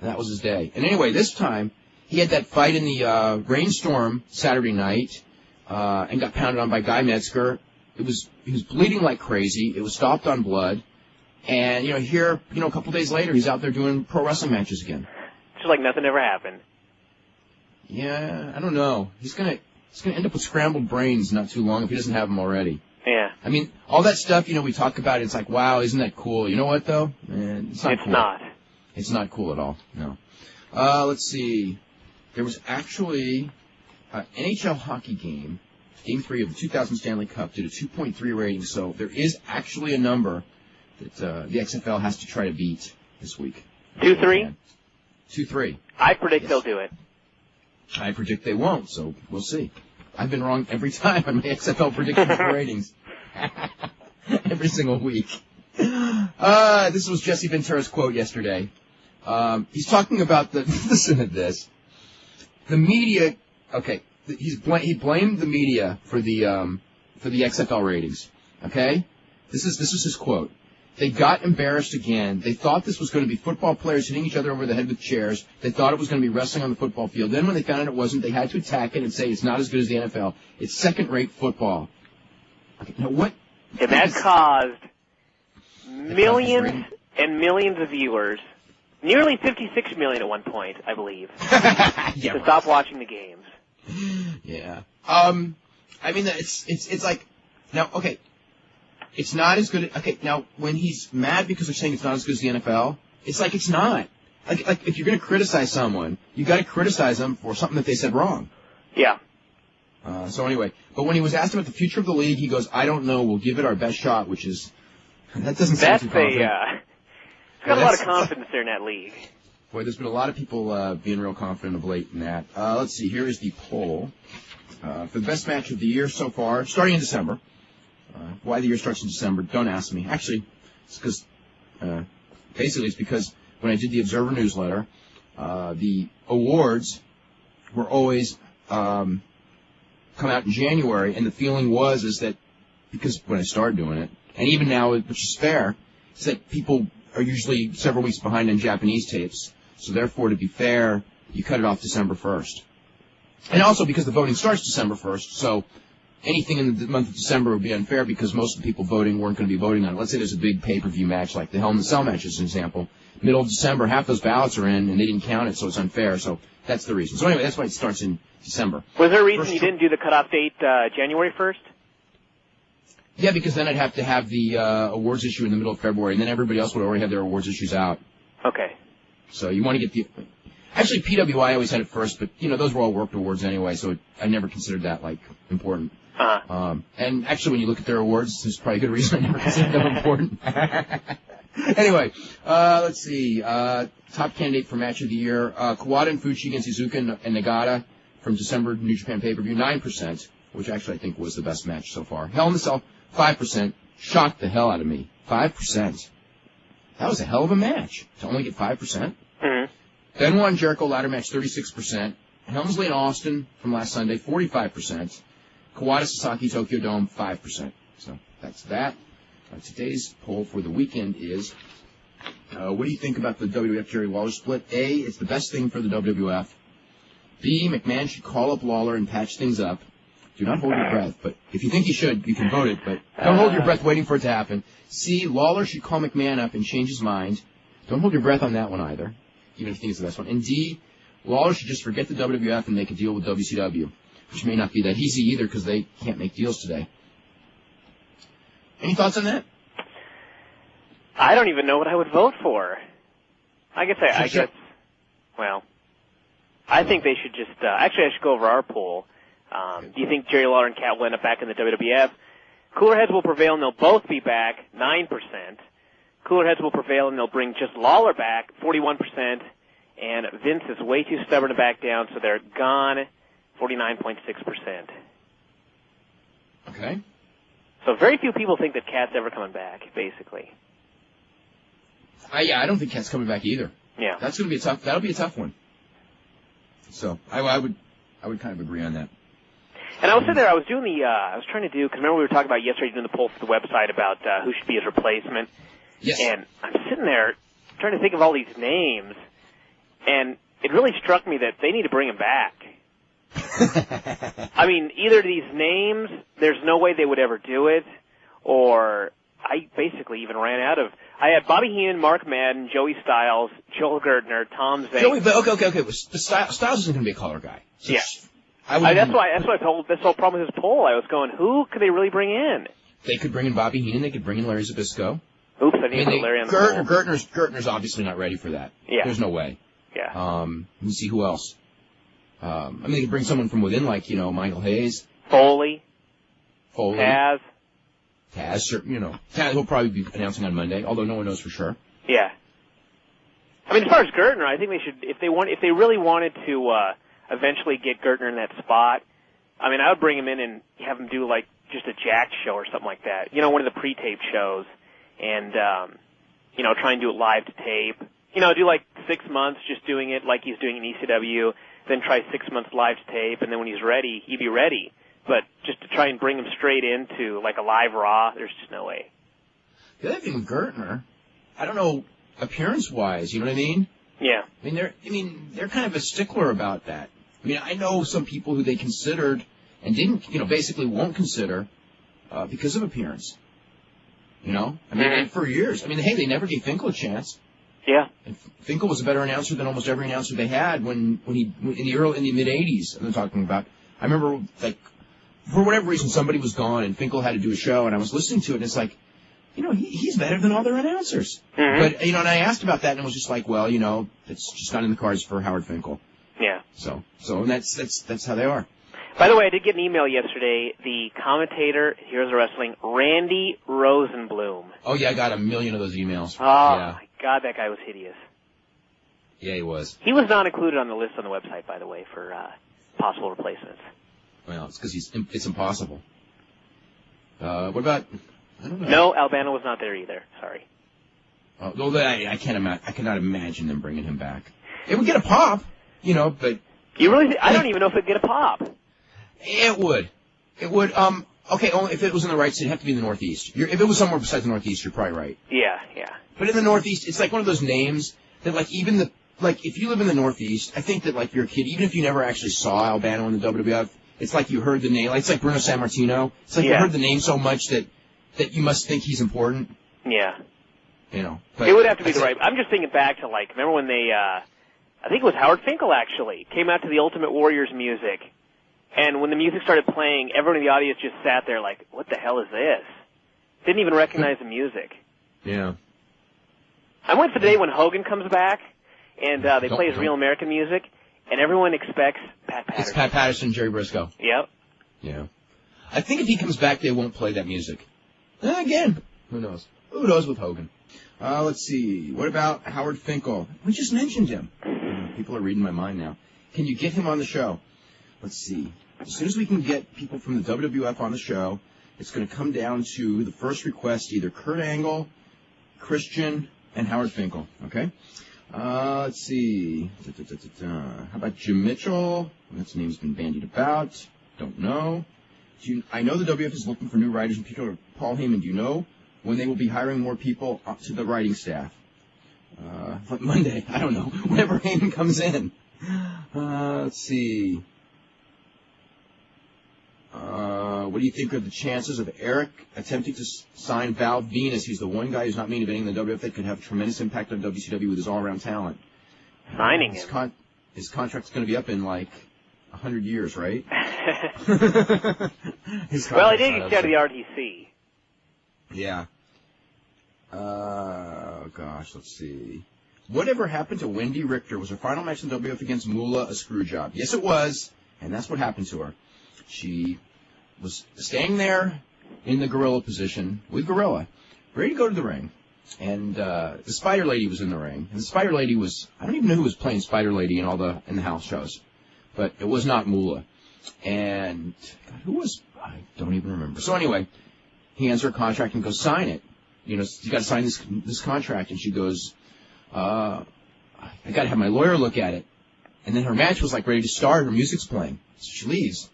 And that was his day. And anyway, this time, he had that fight in the rainstorm Saturday night and got pounded on by Guy Metzger. He was bleeding like crazy. It was stopped on blood. And, here, a couple days later, he's out there doing pro wrestling matches again. Just like nothing ever happened. Yeah, I don't know. He's gonna end up with scrambled brains not too long if he doesn't have them already. Yeah. I mean, all that stuff, we talk about, it's like, wow, isn't that cool? You know what, though? It's not cool. Not. It's not cool at all, no. Let's see. There was actually an NHL hockey game, Game 3 of the 2000 Stanley Cup, did a 2.3 rating, so there is actually a number that the XFL has to try to beat this week. 2-3? 2-3. I predict they'll do it. I predict they won't, so we'll see. I've been wrong every time on my XFL predictions for ratings. Every single week. This was Jesse Ventura's quote yesterday. He's talking about listen to this. The media, okay, he blamed the media for the XFL ratings, okay? This is his quote. They got embarrassed again. They thought this was going to be football players hitting each other over the head with chairs. They thought it was going to be wrestling on the football field. Then when they found out it wasn't, they had to attack it and say it's not as good as the NFL. It's second-rate football. Okay, now what? And that caused millions and millions of viewers, nearly 56 million at one point, I believe, to stop watching the games. Yeah. I mean, it's like, now, okay. It's not as good. Okay, now when he's mad because they're saying it's not as good as the NFL, it's like it's not. Like if you're going to criticize someone, you got to criticize them for something that they said wrong. Yeah. So anyway, but when he was asked about the future of the league, he goes, "I don't know. We'll give it our best shot," which is that doesn't sound too confident. It's got a lot of confidence there in that league. Boy, there's been a lot of people being real confident of late in that. Let's see. Here is the poll for the best match of the year so far, starting in December. Why the year starts in December, don't ask me. Actually, it's because, basically it's because when I did the Observer newsletter, the awards were always come out in January, and the feeling is that because when I started doing it, and even now, which is fair, is that people are usually several weeks behind on Japanese tapes, so therefore, to be fair, you cut it off December 1st. And also because the voting starts December 1st, so anything in the month of December would be unfair because most of the people voting weren't going to be voting on it. Let's say there's a big pay-per-view match like the Hell in the Cell match, as an example. Middle of December, half those ballots are in, and they didn't count it, so it's unfair. So that's the reason. So anyway, that's why it starts in December. Was there a reason you didn't do the cutoff date January 1st? Yeah, because then I'd have to have the awards issue in the middle of February, and then everybody else would already have their awards issues out. Okay. So you want to get the... Actually, PWI always had it first, but, those were all worked awards anyway, so I never considered that, important. Uh-huh. And actually, when you look at their awards, there's probably a good reason I never considered them important. Anyway, let's see. Top candidate for match of the year, Kawada and Fuji against Iizuka and Nagata from December New Japan pay-per-view, 9%, which actually I think was the best match so far. Hell in the Cell, 5%. Shocked the hell out of me. 5%. That was a hell of a match to only get 5%. Mm-hmm. Benoit and Jericho ladder match, 36%. Helmsley and Austin from last Sunday, 45%. Kawada, Sasaki, Tokyo Dome, 5%. So that's that. Today's poll for the weekend is, what do you think about the WWF Jerry Lawler split? A, it's the best thing for the WWF. B, McMahon should call up Lawler and patch things up. Do not hold your breath, but if you think he should, you can vote it, but don't hold your breath waiting for it to happen. C, Lawler should call McMahon up and change his mind. Don't hold your breath on that one either, even if you think it's the best one. And D, Lawler should just forget the WWF and make a deal with WCW, which may not be that easy either because they can't make deals today. Any thoughts on that? I don't even know what I would vote for. I guess, well, I think they should just, actually I should go over our poll. Do you think Jerry Lawler and Cat will end up back in the WWF? Cooler heads will prevail and they'll both be back, 9%. Cooler heads will prevail and they'll bring just Lawler back, 41%. And Vince is way too stubborn to back down, so they're gone, 49.6%. Okay. So very few people think that Cat's ever coming back, basically. I don't think Cat's coming back either. Yeah. That's going to be that'll be a tough one. So I would kind of agree on that. And I was sitting there, I was trying to do, because remember we were talking about yesterday doing the poll for the website about who should be his replacement. Yes. And I'm sitting there trying to think of all these names, and it really struck me that they need to bring him back. I mean, either these names, there's no way they would ever do it, or I basically even ran out of... I had Bobby Heenan, Mark Madden, Joey Styles, Joel Gertner, Tom Zane. Joey, but okay. Styles isn't going to be a color guy. So yeah. That's why I told this whole problem with his poll. I was going, who could they really bring in? They could bring in Bobby Heenan. They could bring in Larry Zbyszko. Oops, I didn't put Larry on the poll. Gertner's obviously not ready for that. Yeah. There's no way. Yeah. Let me see who else. They could bring someone from within, like, Michael Hayes. Foley. Taz. Taz will probably be announcing on Monday, although no one knows for sure. Yeah. I mean, as far as Gertner, I think they should, if they really wanted to, eventually get Gertner in that spot, I mean, I would bring him in and have him do, like, just a Jack show or something like that. One of the pre-tape shows. And, try and do it live to tape. Do like 6 months just doing it like he's doing in ECW, then try 6 months live to tape, and then when he's ready, he'd be ready. But just to try and bring him straight into, like, a live Raw, there's just no way. The other thing with Gertner, I don't know, appearance-wise, you know what I mean? Yeah. They're kind of a stickler about that. I know some people who they considered and didn't, basically won't consider because of appearance. And for years. They never gave Finkel a chance. Yeah. And Finkel was a better announcer than almost every announcer they had when he in the mid-'80s. I'm talking about. I remember, like, for whatever reason, somebody was gone and Finkel had to do a show, and I was listening to it, and it's like, he's better than all their announcers. Mm-hmm. But, and I asked about that, and it was just like, well, it's just not in the cards for Howard Finkel. Yeah. So and that's how they are. By the way, I did get an email yesterday. The commentator, Heroes of Wrestling, Randy Rosenblum. Oh, yeah, I got a million of those emails. Oh, yeah. My God, that guy was hideous. Yeah, he was. He was not included on the list on the website, by the way, for possible replacements. Well, it's because it's impossible. What about... I don't know. No, Albano was not there either. Sorry. Well, I cannot imagine them bringing him back. It would get a pop, but... You really... I don't even know if it'd get a pop. It would. Okay, only if it was in the right state. It'd have to be in the Northeast. If it was somewhere besides the Northeast, you're probably right. Yeah. But in the Northeast, it's like one of those names that, like, if you live in the Northeast, I think that, like, you're a kid, even if you never actually saw Albano in the WWF, it's like you heard the name. It's like Bruno Sammartino. It's like you heard the name so much that you must think he's important. Yeah. You know. It would have to be the right. I'm just thinking back to, like, remember when they, I think it was Howard Finkel, actually, came out to the Ultimate Warrior's music. And when the music started playing, everyone in the audience just sat there like, what the hell is this? Didn't even recognize the music. Yeah. I'm waiting for the day when Hogan comes back, and they play his Real American music, and everyone expects Pat Patterson. It's Pat Patterson, Jerry Briscoe. Yep. Yeah. I think if he comes back, they won't play that music. Again, who knows? Who knows with Hogan? Let's see. What about Howard Finkel? We just mentioned him. People are reading my mind now. Can you get him on the show? Let's see. As soon as we can get people from the WWF on the show, it's going to come down to the first request, either Kurt Angle, Christian, and Howard Finkel. Okay? Let's see. How about Jim Mitchell? That name's been bandied about. Don't know. I know the WWF is looking for new writers, in particular Paul Heyman. Do you know when they will be hiring more people up to the writing staff? Like Monday. I don't know. Whenever Heyman comes in. Let's see. What do you think of the chances of Eric attempting to sign Val Venus? He's the one guy who's not main eventing the WWF that could have a tremendous impact on WCW with his all-around talent. Signing him. His contract's going to be up in like 100 years, right? Well, he did get out of the RTC. Yeah. Gosh, let's see. Whatever happened to Wendy Richter? Was her final match in WWF against Moolah a screw job? Yes, it was, and that's what happened to her. She was staying there in the gorilla position with Gorilla, ready to go to the ring. And the Spider Lady was in the ring. And the Spider Lady was, I don't even know who was playing Spider Lady in the house shows. But it was not Moolah. And God, who was, I don't even remember. So anyway, he hands her a contract and goes, sign it. You know, you got to sign this contract. And she goes, I got to have my lawyer look at it. And then her match was like ready to start. Her music's playing. So she leaves.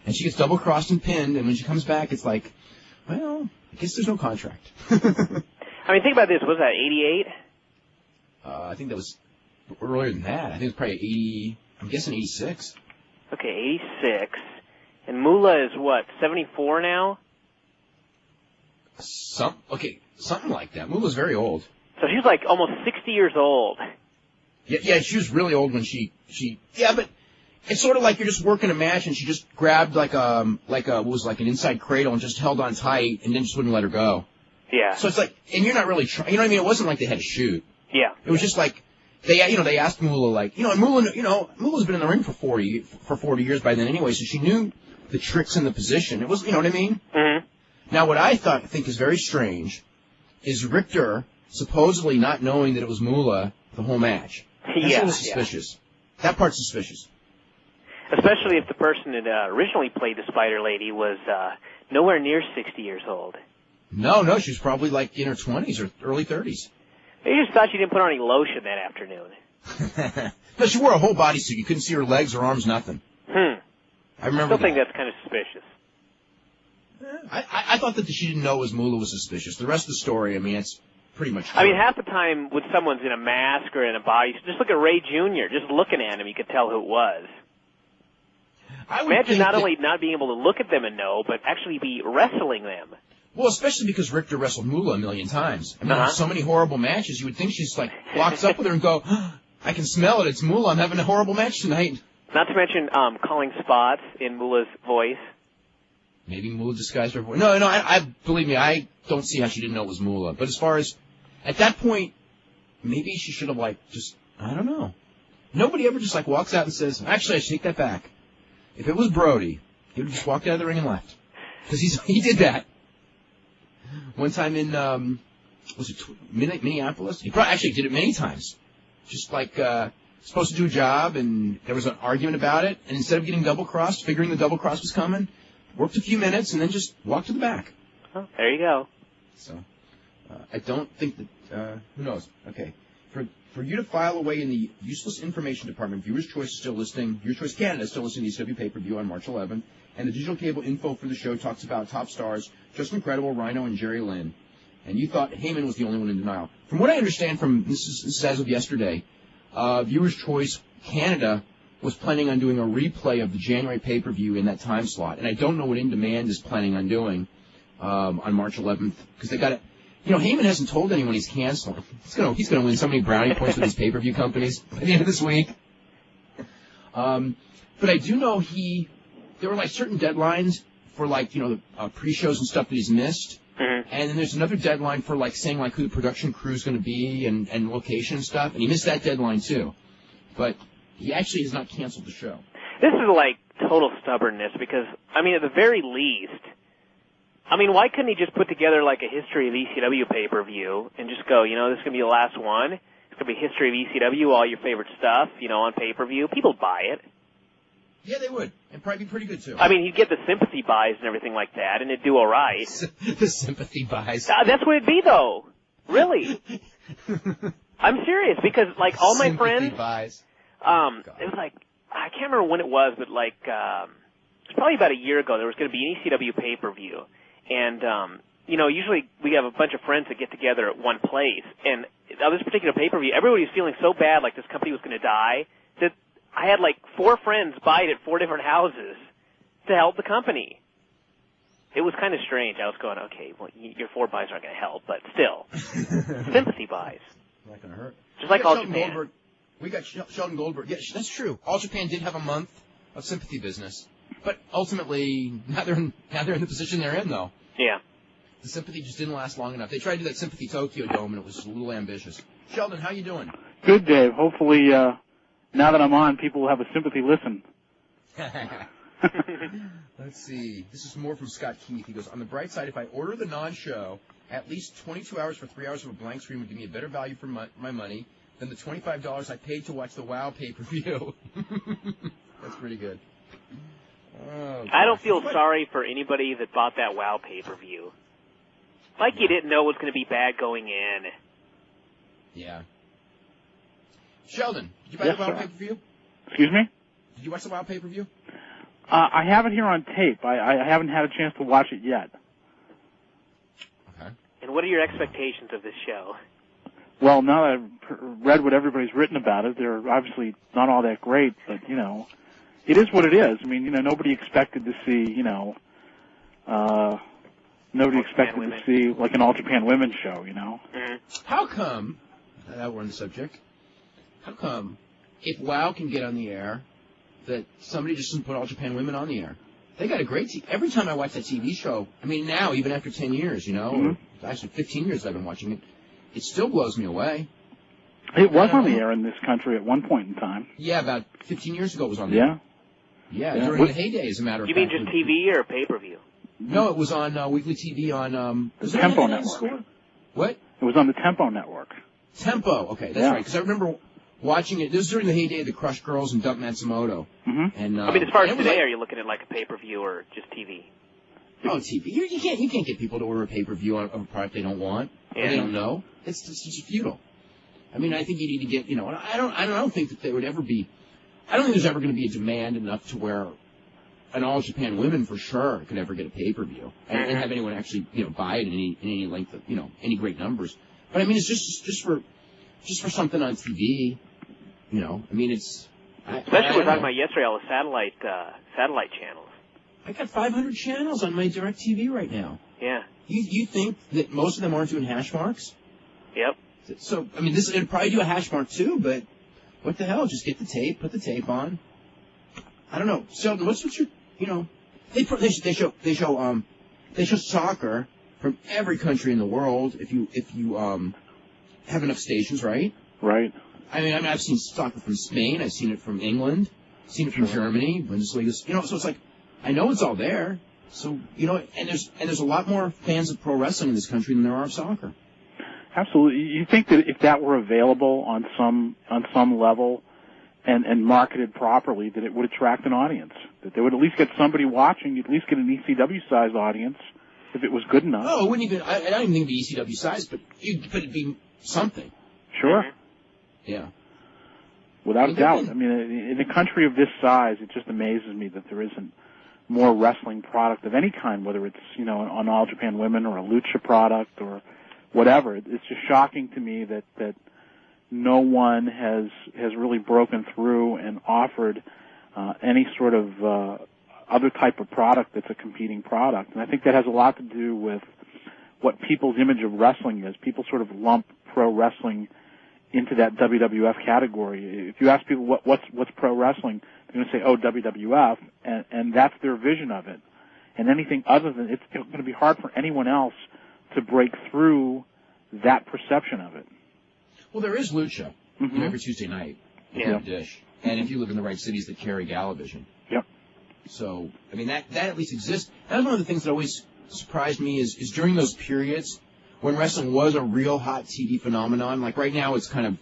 And she gets double-crossed and pinned, and when she comes back, it's like, well, I guess there's no contract. I mean, think about this. Was that 88? I think that was earlier than that. I think it was probably 80, I'm guessing 86. Okay, 86. And Moolah is what, 74 now? Something like that. Moolah's very old. So she's like almost 60 years old. Yeah, she was really old when she but it's sort of like you're just working a match and she just grabbed like an inside cradle and just held on tight and then just wouldn't let her go. Yeah. So it's like, and you're not really trying, you know what I mean? It wasn't like they had to shoot. Yeah. It was just like, they asked Moolah like, and Moolah's been in the ring for 40 years by then anyway, so she knew the tricks in the position. It was, you know what I mean? Mm-hmm. Now what I think is very strange is Richter supposedly not knowing that it was Moolah the whole match. That's a little suspicious. Yeah. That part's suspicious. Especially if the person that originally played the Spider Lady was nowhere near 60 years old. No, she was probably like in her 20s or early 30s. They just thought she didn't put on any lotion that afternoon. No, she wore a whole bodysuit. You couldn't see her legs or arms, nothing. I remember I still think that's kind of suspicious. I thought that she didn't know Moolah was suspicious. The rest of the story, I mean, it's pretty much true. I mean, half the time when someone's in a mask or in a bodysuit, just look at Ray Jr., just looking at him, you could tell who it was. Imagine not only not being able to look at them and know, but actually be wrestling them. Well, especially because Richter wrestled Moolah a million times. I mean, so many horrible matches, you would think she's like, walks up with her and go, I can smell it, it's Moolah, I'm having a horrible match tonight. Not to mention calling spots in Moolah's voice. Maybe Moolah disguised her voice. No, I believe me, I don't see how she didn't know it was Moolah. But as far as, at that point, maybe she should have I don't know. Nobody ever just walks out and says, actually, I should take that back. If it was Brody, he would have just walked out of the ring and left. Because he did that. One time in, Minneapolis? He probably actually did it many times. Just supposed to do a job, and there was an argument about it, and instead of getting double-crossed, figuring the double-cross was coming, worked a few minutes, and then just walked to the back. Oh, there you go. So, I don't think that, who knows? Okay. For you to file away in the useless information department, Viewer's Choice is still listing, Viewer's Choice Canada is still listing the ECW pay-per-view on March 11th, and the digital cable info for the show talks about top stars, Just Incredible, Rhino, and Jerry Lynn. And you thought Heyman was the only one in denial. From what I understand this is as of yesterday, Viewer's Choice Canada was planning on doing a replay of the January pay-per-view in that time slot. And I don't know what In Demand is planning on doing on March 11th, because they got it. Heyman hasn't told anyone he's canceling. He's gonna win so many brownie points with these pay-per-view companies by the end of this week. But I do know there were like certain deadlines for the pre-shows and stuff that he's missed. Mm-hmm. And then there's another deadline for saying who the production crew is going to be and location and stuff. And he missed that deadline too. But he actually has not canceled the show. This is total stubbornness because, at the very least, why couldn't he just put together a history of ECW pay-per-view and just go, this is going to be the last one. It's going to be history of ECW, all your favorite stuff, on pay-per-view. People buy it. Yeah, they would. And probably be pretty good, too. He'd get the sympathy buys and everything like that, and it'd do all right. The sympathy buys. That's what it'd be, though. Really. I'm serious, because, all my friends... Sympathy buys. It was I can't remember when it was, but it's probably about a year ago, there was going to be an ECW pay-per-view. And, usually we have a bunch of friends that get together at one place. And on this particular pay-per-view, everybody was feeling so bad this company was going to die that I had 4 friends buy it at 4 different houses to help the company. It was kind of strange. I was going, okay, well, your 4 buys aren't going to help, but still. Sympathy buys. Not going to hurt. Just like All Japan. Goldberg. We got Sheldon Goldberg. Yeah, that's true. All Japan did have a month of sympathy business. But ultimately, now they're in the position they're in, though. Yeah. The sympathy just didn't last long enough. They tried to do that Sympathy Tokyo Dome, and it was a little ambitious. Sheldon, how you doing? Good, Dave. Hopefully, now that I'm on, people will have a sympathy listen. Let's see. This is more from Scott Keith. He goes, on the bright side, if I order the non-show, at least 22 hours for 3 hours of a blank screen would give me a better value for my money than the $25 I paid to watch the WoW pay-per-view. That's pretty good. Oh, I don't feel sorry for anybody that bought that WoW pay-per-view. You didn't know it was going to be bad going in. Yeah. Sheldon, did you buy the WoW pay-per-view? Excuse me? Did you watch the WoW pay-per-view? I have it here on tape. I haven't had a chance to watch it yet. Okay. And what are your expectations of this show? Well, now that I've read what everybody's written about it, they're obviously not all that great, but, it is what it is. Nobody expected to see, nobody expected to see, an All Japan Women's show, Mm-hmm. How come, now we're on the subject, how come, if WoW can get on the air, that somebody just doesn't put All Japan Women on the air? They got a great TV. Every time I watch that TV show, now, even after 10 years, Mm-hmm. or actually 15 years I've been watching it, it still blows me away. It was on the air in this country at one point in time. Yeah, about 15 years ago it was on the air. Yeah, during the heyday, as a matter of fact. You mean just TV or pay-per-view? No, it was on weekly TV on... the Tempo Network. What? It was on the Tempo Network. Tempo, okay, that's right. Because I remember watching it. This was during the heyday of the Crush Girls and Dump Matsumoto. Mm-hmm. And, as far as today, are you looking at a pay-per-view or just TV? Oh, TV. You can't get people to order a pay-per-view of a product they don't want or they don't know. It's just futile. I think you need to get, I don't think that there would ever be, I don't think there's ever going to be a demand enough to where an All Japan Women for sure could ever get a pay-per-view and have anyone actually, buy it in any length of, any great numbers. But it's just for something on TV, it's. Especially what we were talking about yesterday, all the satellite channels. I got 500 channels on my DirecTV right now. Yeah. You think that most of them aren't doing hash marks? Yep. So, it'd probably do a hash mark too, but what the hell? Just get the tape, put the tape on. I don't know. Sheldon, what's your, they show soccer from every country in the world if you have enough stations, right? Right. I've seen soccer from Spain, I've seen it from England, seen it from Germany, Bundesliga, so it's I know it's all there. So, and there's a lot more fans of pro wrestling in this country than there are of soccer. Absolutely. You think that if that were available on some level and marketed properly, that it would attract an audience, that they would at least get somebody watching, at least get an ECW-sized audience, if it was good enough. Oh, it wouldn't even, I don't even think it'd be ECW-sized, but it'd be something. Sure. Yeah. Without a doubt. In a country of this size, it just amazes me that there isn't more wrestling product of any kind, whether it's, on All Japan Women or a lucha product or whatever. It's just shocking to me that no one has really broken through and offered any sort of other type of product that's a competing product. And I think that has a lot to do with what people's image of wrestling is. People sort of lump pro wrestling into that WWF category. If you ask people what's pro wrestling, they're going to say, oh, WWF, and that's their vision of it. And anything other than it's going to be hard for anyone else to break through that perception of it. Well, there is Lucha every Tuesday night at Dish, and if you live in the right cities that carry Galavision. Yep. So, I mean, that at least exists. That was one of the things that always surprised me is during those periods when wrestling was a real hot TV phenomenon. Like right now, it's kind of,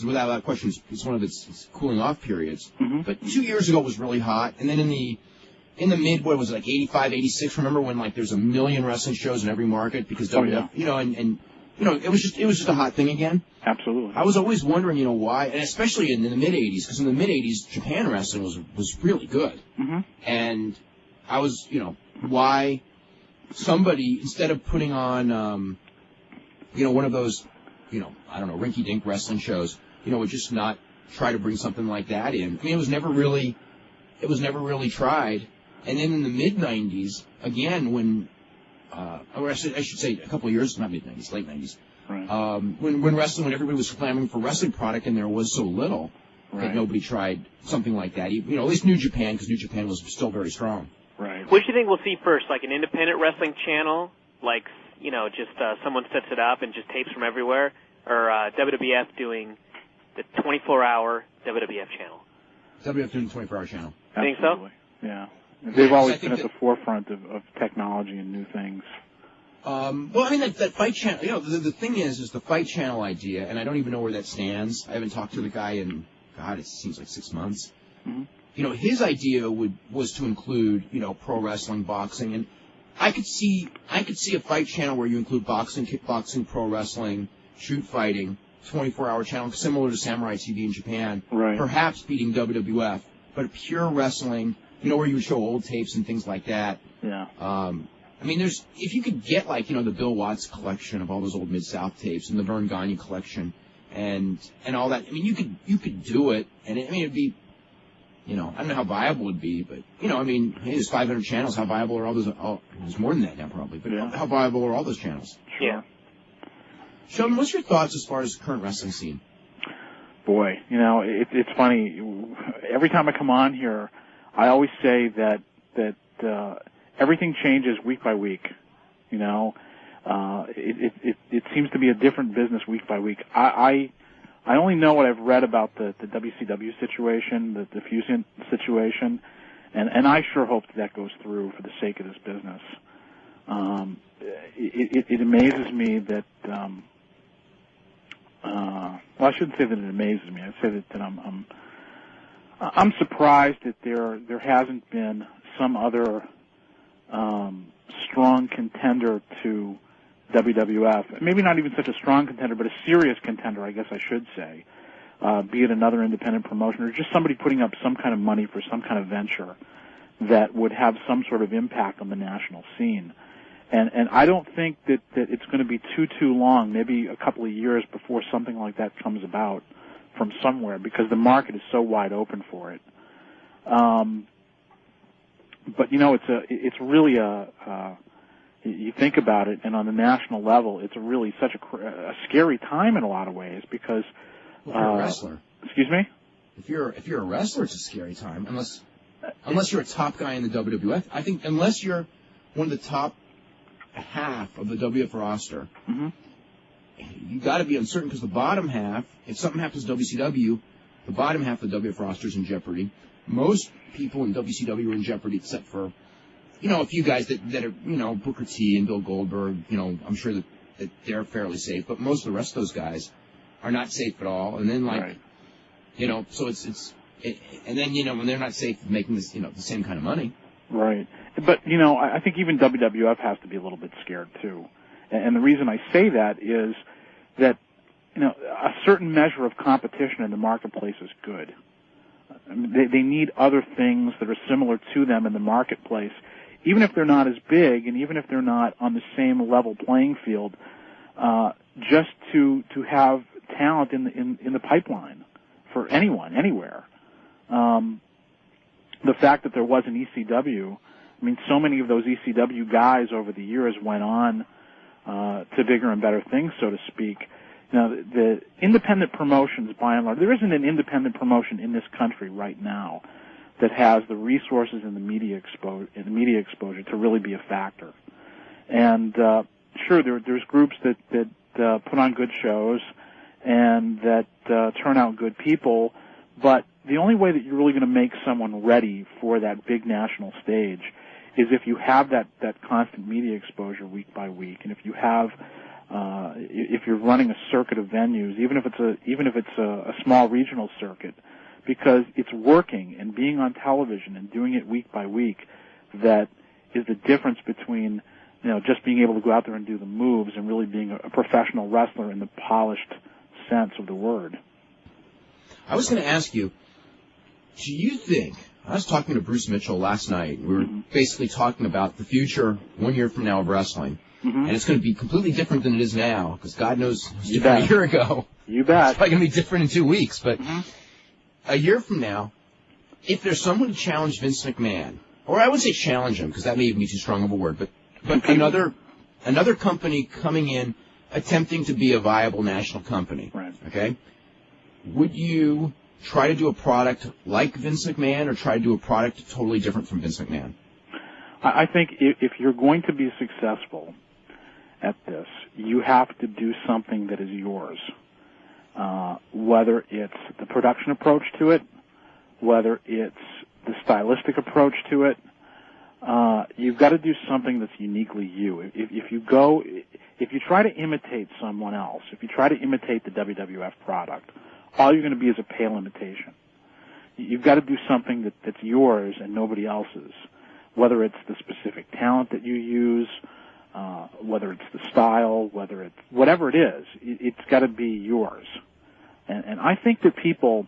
without question, it's one of its cooling off periods. Mm-hmm. But 2 years ago it was really hot, and then in the mid, what was it, like 85, 86? Remember when like there's a million wrestling shows in every market because WWF, it was just a hot thing again. Absolutely. I was always wondering, why, and especially in the mid 80s, because in the mid 80s Japan wrestling was really good, and I was, why somebody instead of putting on, one of those, I don't know, rinky-dink wrestling shows, would just not try to bring something like that in. I mean, it was never really tried. And then in the mid-'90s, again, when, or I should say a couple of years, not mid-'90s, late '90s, right. When everybody was clamoring for wrestling product and there was so little that nobody tried something like that. At least New Japan, because New Japan was still very strong. Right. Which do you think we'll see first, like an independent wrestling channel, like, just someone sets it up and just tapes from everywhere, or WWF doing the 24-hour WWF channel? WWF doing the 24-hour channel. Think so? Yeah. They've always been at the forefront of technology and new things. Well, I mean, that Fight Channel, the thing is the Fight Channel idea, and I don't even know where that stands. I haven't talked to the guy in, God, it seems like 6 months. Mm-hmm. His idea was to include, pro wrestling, boxing, and I could see a Fight Channel where you include boxing, kickboxing, pro wrestling, shoot fighting, 24-hour channel, similar to Samurai TV in Japan, right. Perhaps beating WWF, but pure wrestling, where you would show old tapes and things like that. Yeah. I mean, if you could get the Bill Watts collection of all those old Mid-South tapes and the Vern Gagne collection and all that, I mean, you could do it, and it'd be, I don't know how viable it would be, but, there's 500 channels. How viable are all those? There's more than that now, probably, but how viable are all those channels? Sure. Yeah. Sheldon, what's your thoughts as far as the current wrestling scene? Boy, it's funny. Every time I come on here, I always say that everything changes week by week. It seems to be a different business week by week. I only know what I've read about the WCW situation, the Fusion situation, and I sure hope that goes through for the sake of this business. It amazes me that. Well, I shouldn't say that it amazes me. I'd say that I'm surprised that there hasn't been some other strong contender to WWF. Maybe not even such a strong contender, but a serious contender, I guess I should say. Be it another independent promotion or just somebody putting up some kind of money for some kind of venture that would have some sort of impact on the national scene. And I don't think that it's going to be too long, maybe a couple of years before something like that comes about from somewhere, because the market is so wide open for it. But it's really you think about it, and on the national level, it's really such a scary time in a lot of ways because. If you're a wrestler. Excuse me? If you're a wrestler, it's a scary time. Unless you're a top guy in the WWF, I think unless you're one of the top half of the WWF roster, you got to be uncertain because the bottom half, if something happens to WCW, the bottom half of the WWF roster is in jeopardy. Most people in WCW are in jeopardy except for, a few guys that are, Booker T and Bill Goldberg. I'm sure that they're fairly safe, but most of the rest of those guys are not safe at all. And then right. So and then when they're not safe making this, the same kind of money. Right. But, I think even WWF has to be a little bit scared, too. And the reason I say that is that, a certain measure of competition in the marketplace is good. I mean, they need other things that are similar to them in the marketplace, even if they're not as big and even if they're not on the same level playing field, just to have talent in the pipeline for anyone, anywhere. The fact that there was an ECW, I mean, so many of those ECW guys over the years went on to bigger and better things, so to speak. Now, the independent promotions, by and large, there isn't an independent promotion in this country right now that has the resources and the media exposure to really be a factor. And sure, there's groups that put on good shows and that turn out good people, but the only way that you're really going to make someone ready for that big national stage is if you have that constant media exposure week by week, and if you have if you're running a circuit of venues, even if it's a small regional circuit, because it's working and being on television and doing it week by week, that is the difference between just being able to go out there and do the moves and really being a professional wrestler in the polished sense of the word. I was going to ask you, do you think, I was talking to Bruce Mitchell last night, we were basically talking about the future 1 year from now of wrestling, and it's going to be completely different than it is now, because God knows it was different a year ago. You bet. It's probably going to be different in 2 weeks, but a year from now, if there's someone to challenge Vince McMahon, or I would say challenge him, because that may be too strong of a word, but another company coming in, attempting to be a viable national company, right. Okay? Would you try to do a product like Vince McMahon or try to do a product totally different from Vince McMahon? I think if you're going to be successful at this, you have to do something that is yours, whether it's the production approach to it, whether it's the stylistic approach to it. You've got to do something that's uniquely you. If you try to imitate someone else, if you try to imitate the WWF product, all you're going to be is a pale imitation. You've got to do something that's yours and nobody else's, whether it's the specific talent that you use, whether it's the style, whether it's whatever it is, it's got to be yours. And I think that people,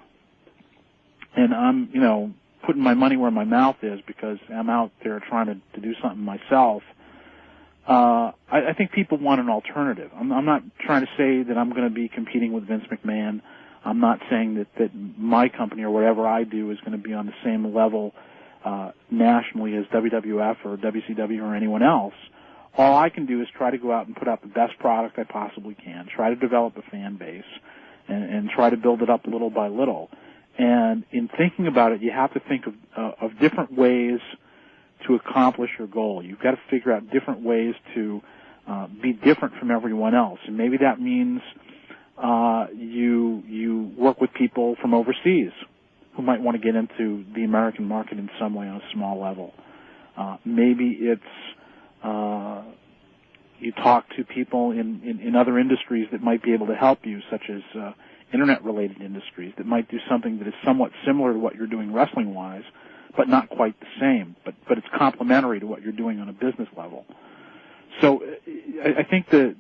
and I'm, putting my money where my mouth is because I'm out there trying to do something myself, I think people want an alternative. I'm not trying to say that I'm going to be competing with Vince McMahon. I'm not saying that my company or whatever I do is going to be on the same level nationally as WWF or WCW or anyone else. All I can do is try to go out and put out the best product I possibly can, try to develop a fan base, and try to build it up little by little. And in thinking about it, you have to think of different ways to accomplish your goal. You've got to figure out different ways to be different from everyone else. And maybe that means you work with people from overseas who might want to get into the American market in some way on a small level. Maybe it's you talk to people in other industries that might be able to help you, such as Internet-related industries that might do something that is somewhat similar to what you're doing wrestling-wise, but not quite the same. But it's complementary to what you're doing on a business level. So I think the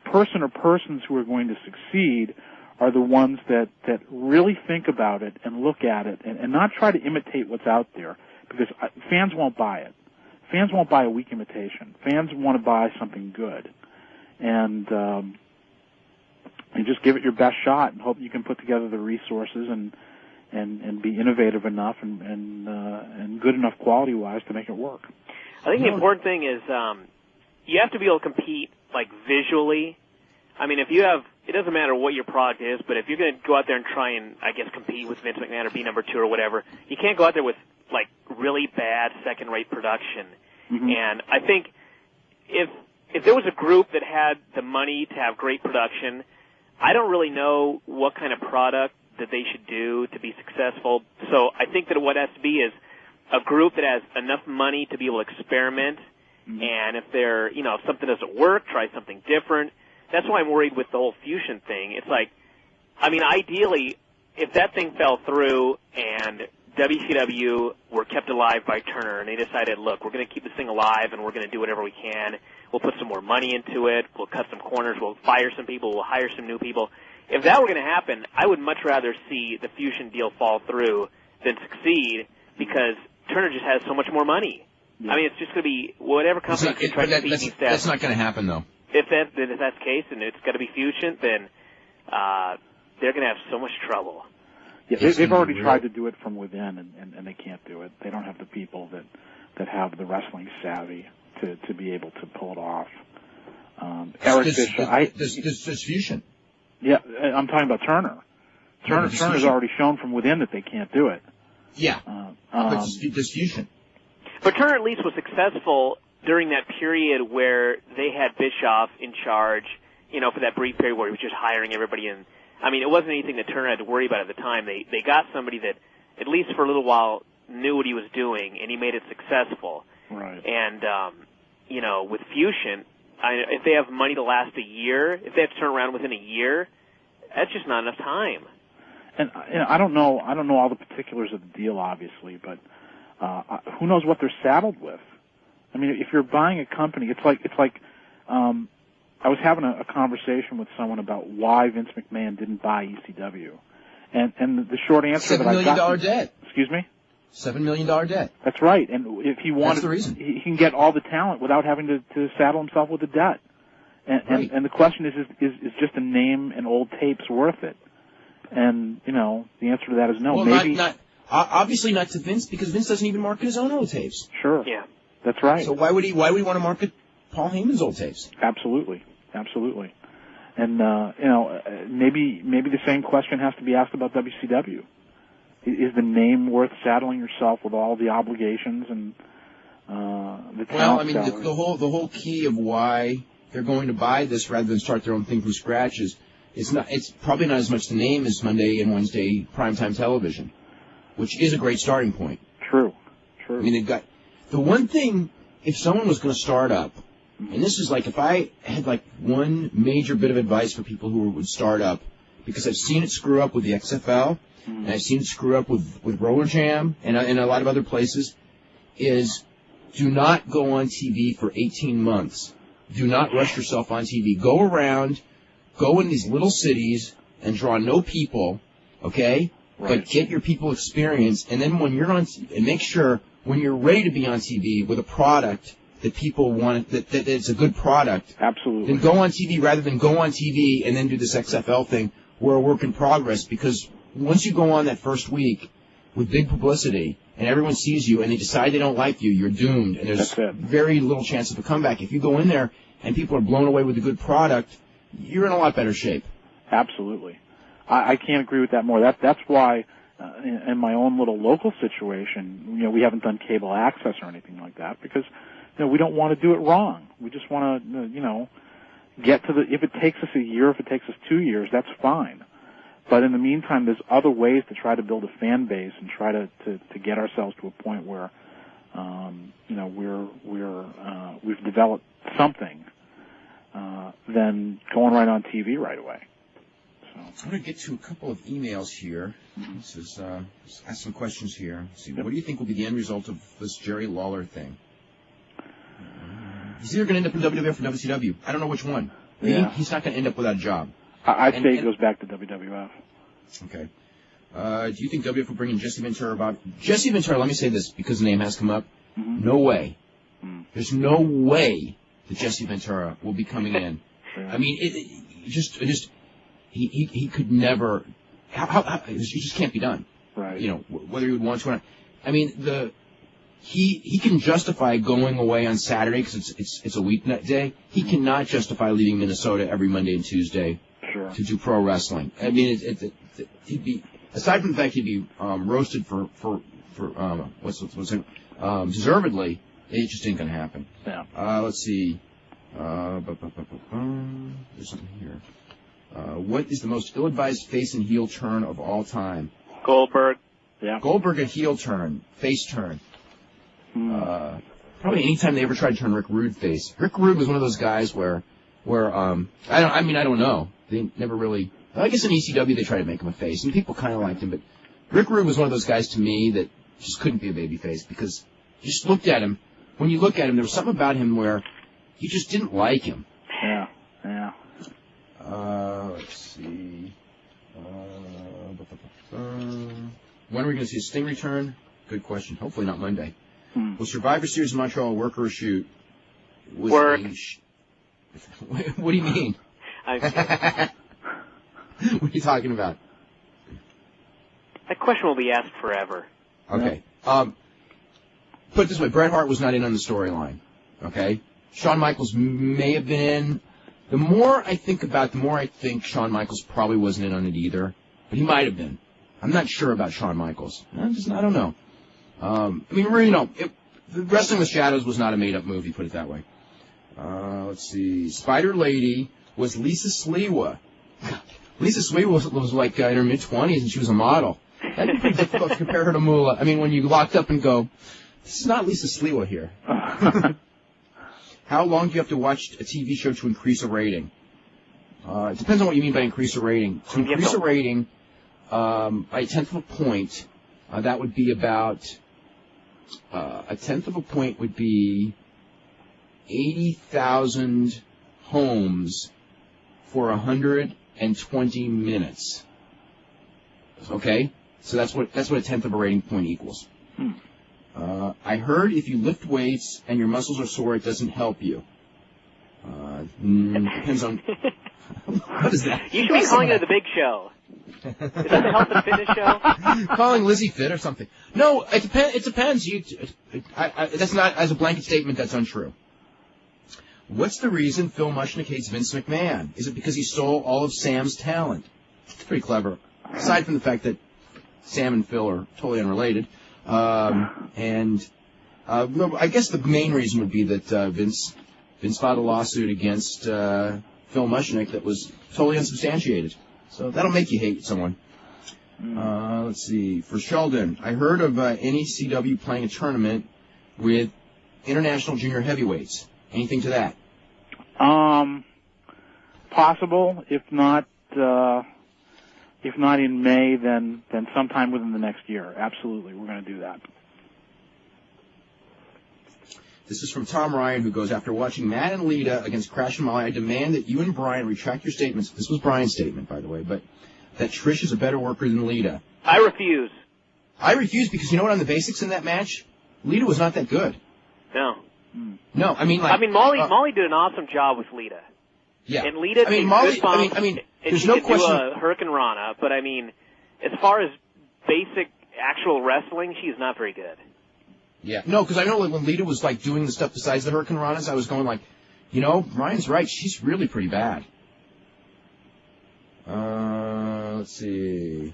person or persons who are going to succeed are the ones that really think about it and look at it and not try to imitate what's out there, because fans won't buy it. Fans won't buy a weak imitation. Fans want to buy something good. And just give it your best shot and hope you can put together the resources and be innovative enough and good enough quality-wise to make it work. I think the important thing is you have to be able to compete, like, visually. I mean, if you have, it doesn't matter what your product is, but if you're going to go out there and try and, I guess, compete with Vince McMahon or be number 2 or whatever, you can't go out there with, like, really bad second-rate production. Mm-hmm. And I think if there was a group that had the money to have great production, I don't really know what kind of product that they should do to be successful. So I think that what has to be is a group that has enough money to be able to experiment, and if if something doesn't work, try something different. That's why I'm worried with the whole fusion thing. It's like, I mean, ideally, if that thing fell through and WCW were kept alive by Turner and they decided, look, we're going to keep this thing alive and we're going to do whatever we can. We'll put some more money into it. We'll cut some corners. We'll fire some people. We'll hire some new people. If that were going to happen, I would much rather see the fusion deal fall through than succeed, because Turner just has so much more money. Yeah. I mean, it's just going to be whatever company can try to beat these stats. That's not going to happen, though. If that's the case and it's got to be fusion, then they're going to have so much trouble. Yeah, they've already tried to do it from within, and they can't do it. They don't have the people that have the wrestling savvy to be able to pull it off. Eric Fisher, distribution. Yeah, I'm talking about Turner. Turner's already shown from within that they can't do it. Yeah, but distribution. But Turner at least was successful during that period where they had Bischoff in charge, for that brief period where he was just hiring everybody in. I mean, it wasn't anything that Turner had to worry about at the time. They got somebody that, at least for a little while, knew what he was doing, and he made it successful. Right. And, with Fusion, if they have money to last a year, if they have to turn around within a year, that's just not enough time. And I don't know all the particulars of the deal, obviously, but who knows what they're saddled with? I mean, if you're buying a company, it's like I was having a conversation with someone about why Vince McMahon didn't buy ECW, and the short answer that I got. $7 million debt. Excuse me. $7 million debt. That's right, and if he wanted, that's the reason. He can get all the talent without having to saddle himself with the debt. And the question is just a name and old tapes worth it? And the answer to that is no. Well, maybe not obviously not to Vince, because Vince doesn't even market his own old tapes. Sure. Yeah. That's right. So why would he want to market Paul Heyman's old tapes? Absolutely. And maybe the same question has to be asked about WCW. Is the name worth saddling yourself with all the obligations and the talent? Well, I mean, the whole key of why they're going to buy this rather than start their own thing from scratch is it's probably not as much the name as Monday and Wednesday primetime television, which is a great starting point. True. I mean, they've got the one thing. If someone was going to start up, and this is like if I had like one major bit of advice for people who would start up, because I've seen it screw up with the XFL, and I've seen it screw up with Roller Jam and a lot of other places, is do not go on TV for 18 months. Do not rush yourself on TV. Go around, go in these little cities and draw no people, okay? Right. But get your people experience, and then when you're on, and make sure when you're ready to be on TV with a product that people want, that it's a good product. Absolutely. Then go on TV rather than go on TV and then do this XFL thing. We're a work in progress, because once you go on that first week with big publicity and everyone sees you and they decide they don't like you, you're doomed. And there's very little chance of a comeback. If you go in there and people are blown away with a good product, you're in a lot better shape. Absolutely. I can't agree with that more. That's why in my own little local situation, we haven't done cable access or anything like that, because we don't want to do it wrong. We just want to, get to if it takes us a year, if it takes us 2 years, that's fine. But in the meantime, there's other ways to try to build a fan base and try to get ourselves to a point where, we've developed something, than going right on TV right away. So I'm going to get to a couple of emails here. This is, let's ask some questions here. Let's see, what do you think will be the end result of this Jerry Lawler thing? He's either going to end up in WWF or WCW. I don't know which one. He's not going to end up without a job. I'd say he goes back to WWF. Okay. Do you think WWF will bring in Jesse Ventura about... Jesse Ventura, let me say this, because the name has come up. Mm-hmm. No way. There's no way that Jesse Ventura will be coming in. I mean, he could never... it just can't be done. Right. Whether he would want to or not. I mean, he can justify going away on Saturday because it's a weeknight day. He cannot justify leaving Minnesota every Monday and Tuesday to do pro wrestling. I mean, he'd be, aside from the fact he'd be roasted for deservedly, it just ain't gonna happen. Yeah. Let's see. There's something here. What is the most ill-advised face and heel turn of all time? Goldberg. Yeah. Goldberg a heel turn, face turn. Probably anytime they ever tried to turn Rick Rude face. Rick Rude was one of those guys where I don't know. They never really. I guess in ECW they tried to make him a face, and people kind of liked him. But Rick Rude was one of those guys to me that just couldn't be a baby face, because you just looked at him. When you look at him, there was something about him where you just didn't like him. Yeah. Yeah. Let's see. When are we going to see a Sting return? Good question. Hopefully not Monday. Was Survivor Series in Montreal a work or a shoot? Work. What do you mean? What are you talking about? That question will be asked forever. Okay. Put it this way, Bret Hart was not in on the storyline. Okay? Shawn Michaels may have been in. The more I think about it, the more I think Shawn Michaels probably wasn't in on it either. But he might have been. I'm not sure about Shawn Michaels. I don't know. The Wrestling with Shadows was not a made-up movie, put it that way. Let's see. Spider Lady was Lisa Sliwa. Lisa Sliwa was like in her mid-20s, and she was a model. That'd be pretty difficult to compare her to Moolah. I mean, when you locked up and go, this is not Lisa Sliwa here. How long do you have to watch a TV show to increase a rating? It depends on what you mean by increase a rating. To increase a rating by a tenth of a point, that would be about a tenth of a point would be 80,000 homes for 120 minutes. Okay? So that's what a tenth of a rating point equals. I heard if you lift weights and your muscles are sore, it doesn't help you. Depends on... What is that? You should be calling it the Big Show. Is that the health and fitness show? Calling Lizzie fit or something. No, it depends. That's not, as a blanket statement, that's untrue. What's the reason Phil Mushnick hates Vince McMahon? Is it because he stole all of Sam's talent? It's pretty clever. Aside from the fact that Sam and Phil are totally unrelated. I guess the main reason would be that Vince filed a lawsuit against Phil Mushnick that was totally unsubstantiated. So that'll make you hate someone. Let's see. For Sheldon, I heard of NECW playing a tournament with international junior heavyweights. Anything to that? Possible. If not in May, then sometime within the next year. Absolutely, we're going to do that. This is from Tom Ryan, who goes, after watching Matt and Lita against Crash and Molly, I demand that you and Brian retract your statements. This was Brian's statement, by the way, but that Trish is a better worker than Lita. I refuse. I refuse because you know what, on the basics in that match, Lita was not that good. No. No, I mean, Molly did an awesome job with Lita. Yeah. And Lita did Molly, good bumps, there's no question. Do a Hurricane Rana, but I mean, as far as basic actual wrestling, she's not very good. Yeah. No, because I know when Lita was like doing the stuff besides the Hurricane Ranas, I was going like, you know, Ryan's right. She's really pretty bad. Let's see.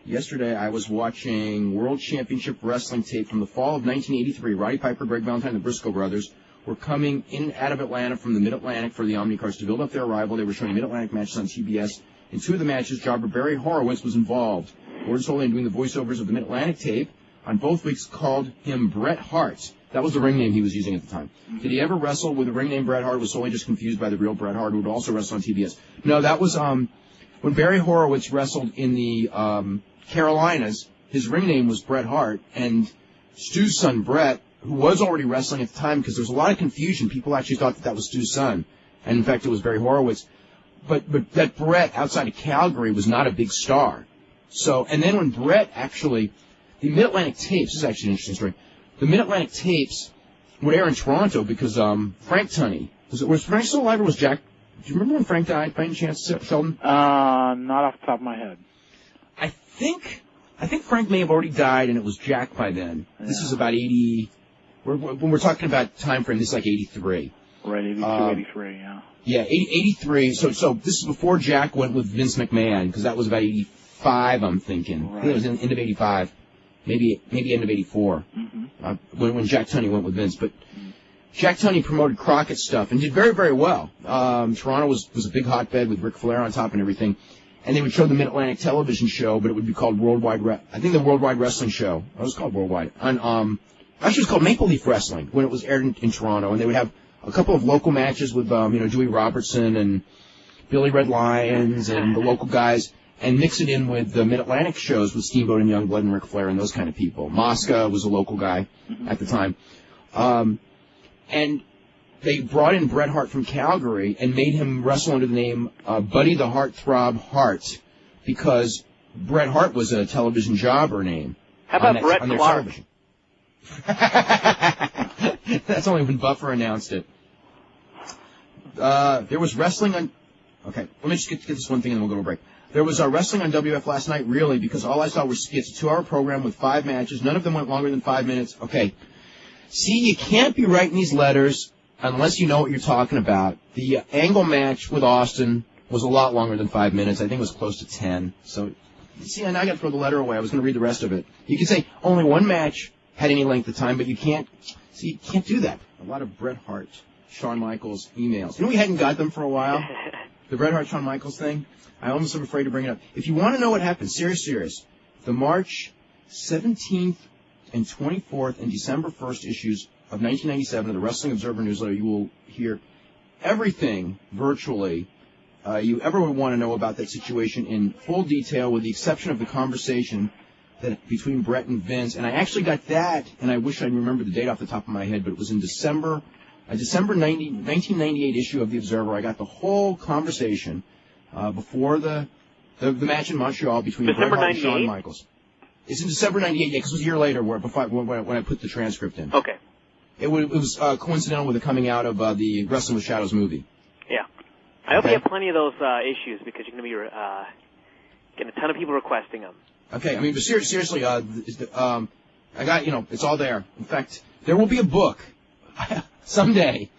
Yesterday I was watching World Championship Wrestling tape from the fall of 1983. Roddy Piper, Greg Valentine, and the Briscoe brothers were coming in and out of Atlanta from the Mid-Atlantic for the Omnicars to build up their arrival. They were showing Mid-Atlantic matches on TBS. In two of the matches, jobber Barry Horowitz was involved. Gordon Soley, doing the voiceovers of the Mid-Atlantic tape on both weeks, called him Bret Hart. That was the ring name he was using at the time. Did he ever wrestle with the ring name Bret Hart? Was Soley just confused by the real Bret Hart, who would also wrestle on TBS? No, that was when Barry Horowitz wrestled in the Carolinas. His ring name was Bret Hart, and Stu's son Bret, who was already wrestling at the time, because there was a lot of confusion. People actually thought that was Stu's son, and in fact it was Barry Horowitz. But that Bret outside of Calgary was not a big star. So, and then when Bret actually, the Mid-Atlantic tapes, this is actually an interesting story. The Mid-Atlantic tapes would air in Toronto because Frank Tunney, was Frank still alive or was Jack? Do you remember when Frank died by any chance, Sheldon? Not off the top of my head. I think Frank may have already died and it was Jack by then. Yeah. This is about 80. When we're talking about time frame, this is like 83. Right, 82, 83, yeah. Yeah, 83. So this is before Jack went with Vince McMahon, because that was about 85, I'm thinking. Right. I think it was in the end of 85. Maybe end of 84. Mm-hmm. When Jack Tunney went with Vince. But Jack Tunney promoted Crockett stuff and did very, very well. Toronto was a big hotbed with Ric Flair on top and everything. And they would show the Mid-Atlantic television show, but it would be called I think the Worldwide Wrestling Show. It was called Worldwide. Actually, it was called Maple Leaf Wrestling when it was aired in Toronto. And they would have a couple of local matches with, Dewey Robertson and Billy Red Lions and the local guys, and mix it in with the Mid-Atlantic shows with Steamboat and Youngblood and Ric Flair and those kind of people. Mosca was a local guy at the time. And they brought in Bret Hart from Calgary and made him wrestle under the name Buddy the Heartthrob Hart, because Bret Hart was a television jobber name. How about Bret Clark? That's only when Buffer announced it. There was wrestling on... Okay, let me just get this one thing and then we'll go to a break. There was wrestling on WF last night, really, because all I saw were skits. A 2-hour program with 5 matches. None of them went longer than 5 minutes. Okay. See, you can't be writing these letters unless you know what you're talking about. The Angle match with Austin was a lot longer than 5 minutes. I think it was close to 10. So, see, and I got to throw the letter away. I was going to read the rest of it. You can say only one match had any length of time, but you can't. See, you can't do that. A lot of Bret Hart, Shawn Michaels emails. You know, we hadn't got them for a while. The Bret Hart, Shawn Michaels thing. I almost am afraid to bring it up. If you want to know what happened, serious, the March 17th and 24th and December 1st issues of 1997 of the Wrestling Observer newsletter, you will hear everything virtually you ever would want to know about that situation in full detail, with the exception of the conversation that between Bret and Vince. And I actually got that, and I wish I remembered the date off the top of my head, but it was in December 1998 issue of the Observer. I got the whole conversation before the match in Montreal between Bret Hart and Shawn Michaels. It's in December 98, yeah, because it was a year later when I put the transcript in. Okay. It was coincidental with the coming out of the Wrestling with Shadows movie. Yeah. I hope you have plenty of those issues, because you're going to be getting a ton of people requesting them. Okay, I mean, but seriously, I got, it's all there. In fact, there will be a book someday,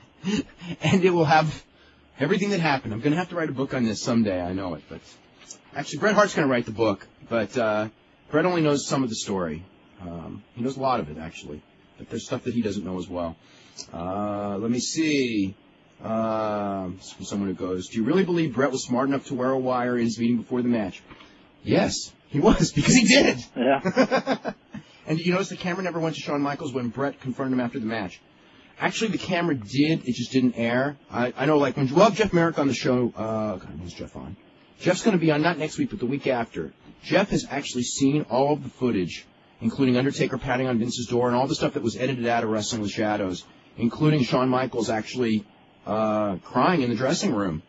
and it will have everything that happened. I'm going to have to write a book on this someday, I know it. But actually, Bret Hart's going to write the book, but Bret only knows some of the story. He knows a lot of it, actually, but there's stuff that he doesn't know as well. Let me see. From someone who goes, do you really believe Bret was smart enough to wear a wire in his meeting before the match? Yes, he was, because he did. Yeah. And you notice the camera never went to Shawn Michaels when Bret confronted him after the match. Actually, the camera did. It just didn't air. I know, like, when we'll have Jeff Marek on the show. When's Jeff on? Jeff's going to be on, not next week, but the week after. Jeff has actually seen all of the footage, including Undertaker patting on Vince's door and all the stuff that was edited out of Wrestling with Shadows, including Shawn Michaels actually crying in the dressing room,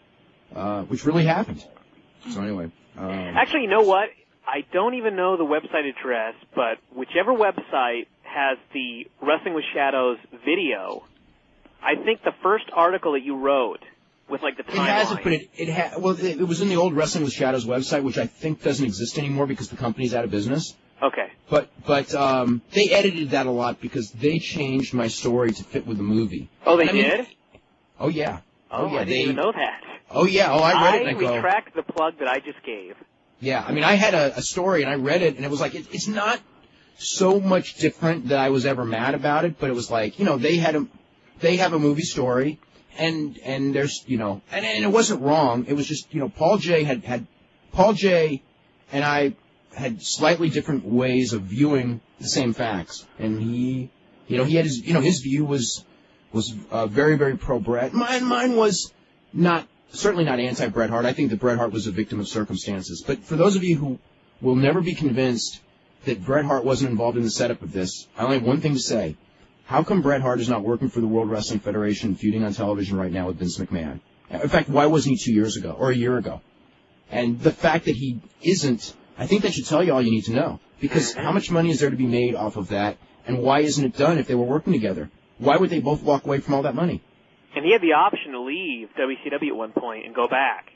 which really happened. So anyway. Actually, you know what? I don't even know the website address, but whichever website has the Wrestling with Shadows video, I think the first article that you wrote with, like, the timeline. It has it, but it was in the old Wrestling with Shadows website, which I think doesn't exist anymore because the company's out of business. Okay. But they edited that a lot because they changed my story to fit with the movie. Oh, they did? Oh, yeah. Oh, yeah. I didn't even know that. Oh, yeah. Oh, I read it and I go... I retract the plug that I just gave. Yeah, I mean, I had a story and I read it and it was like, it's not so much different that I was ever mad about it, but it was like, they have a movie story and there's, and it wasn't wrong. It was just, Paul J and I had slightly different ways of viewing the same facts. And he had his view was very, very pro-Bret. Mine was certainly not anti-Bret Hart. I think that Bret Hart was a victim of circumstances. But for those of you who will never be convinced that Bret Hart wasn't involved in the setup of this, I only have one thing to say. How come Bret Hart is not working for the World Wrestling Federation, feuding on television right now with Vince McMahon? In fact, why wasn't he 2 years ago or a year ago? And the fact that he isn't, I think that should tell you all you need to know. Because how much money is there to be made off of that? And why isn't it done if they were working together? Why would they both walk away from all that money? And he had the option to leave WCW at one point and go back.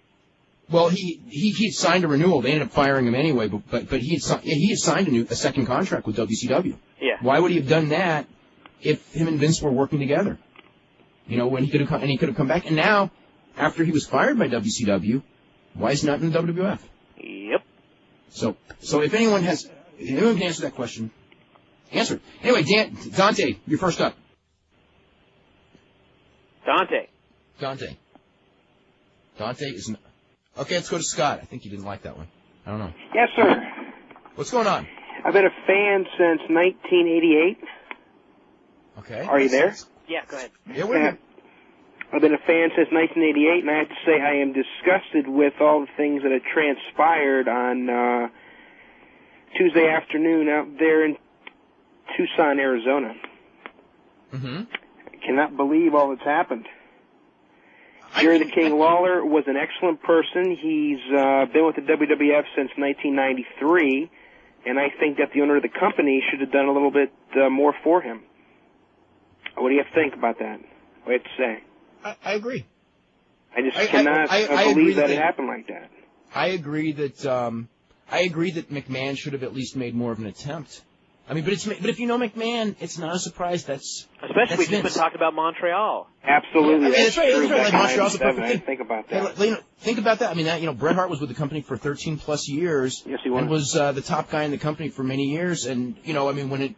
Well, he signed a renewal. They ended up firing him anyway, but he had signed a second contract with WCW. Yeah. Why would he have done that if him and Vince were working together? When he could have come back. And now, after he was fired by WCW, why is he not in the WWF? Yep. So if anyone can answer that question, answer it. Anyway, Dante, you're first up. Dante is not... Okay, let's go to Scott. I think you didn't like that one. I don't know. Yes, sir. What's going on? I've been a fan since 1988. Okay. Are you there? Yeah, go ahead. Yeah, we're here. I've been a fan since 1988, and I have to say I am disgusted with all the things that have transpired on Tuesday afternoon out there in Tucson, Arizona. Mm-hmm. I cannot believe all that's happened. Jerry the King Lawler was an excellent person. He's been with the WWF since 1993, and I think that the owner of the company should have done a little bit more for him. What do you have to think about that? What do you have to say? I agree. I just cannot believe that it happened like that. I agree that McMahon should have at least made more of an attempt. I mean, but if you know McMahon, it's not a surprise. Especially we've just been talking about Montreal. Absolutely. Yeah, that's right. Like Montreal's a perfect I thing. didn't think about that. Think about that. I mean, Bret Hart was with the company for 13 plus years. Yes, he was. And was the top guy in the company for many years. And I mean,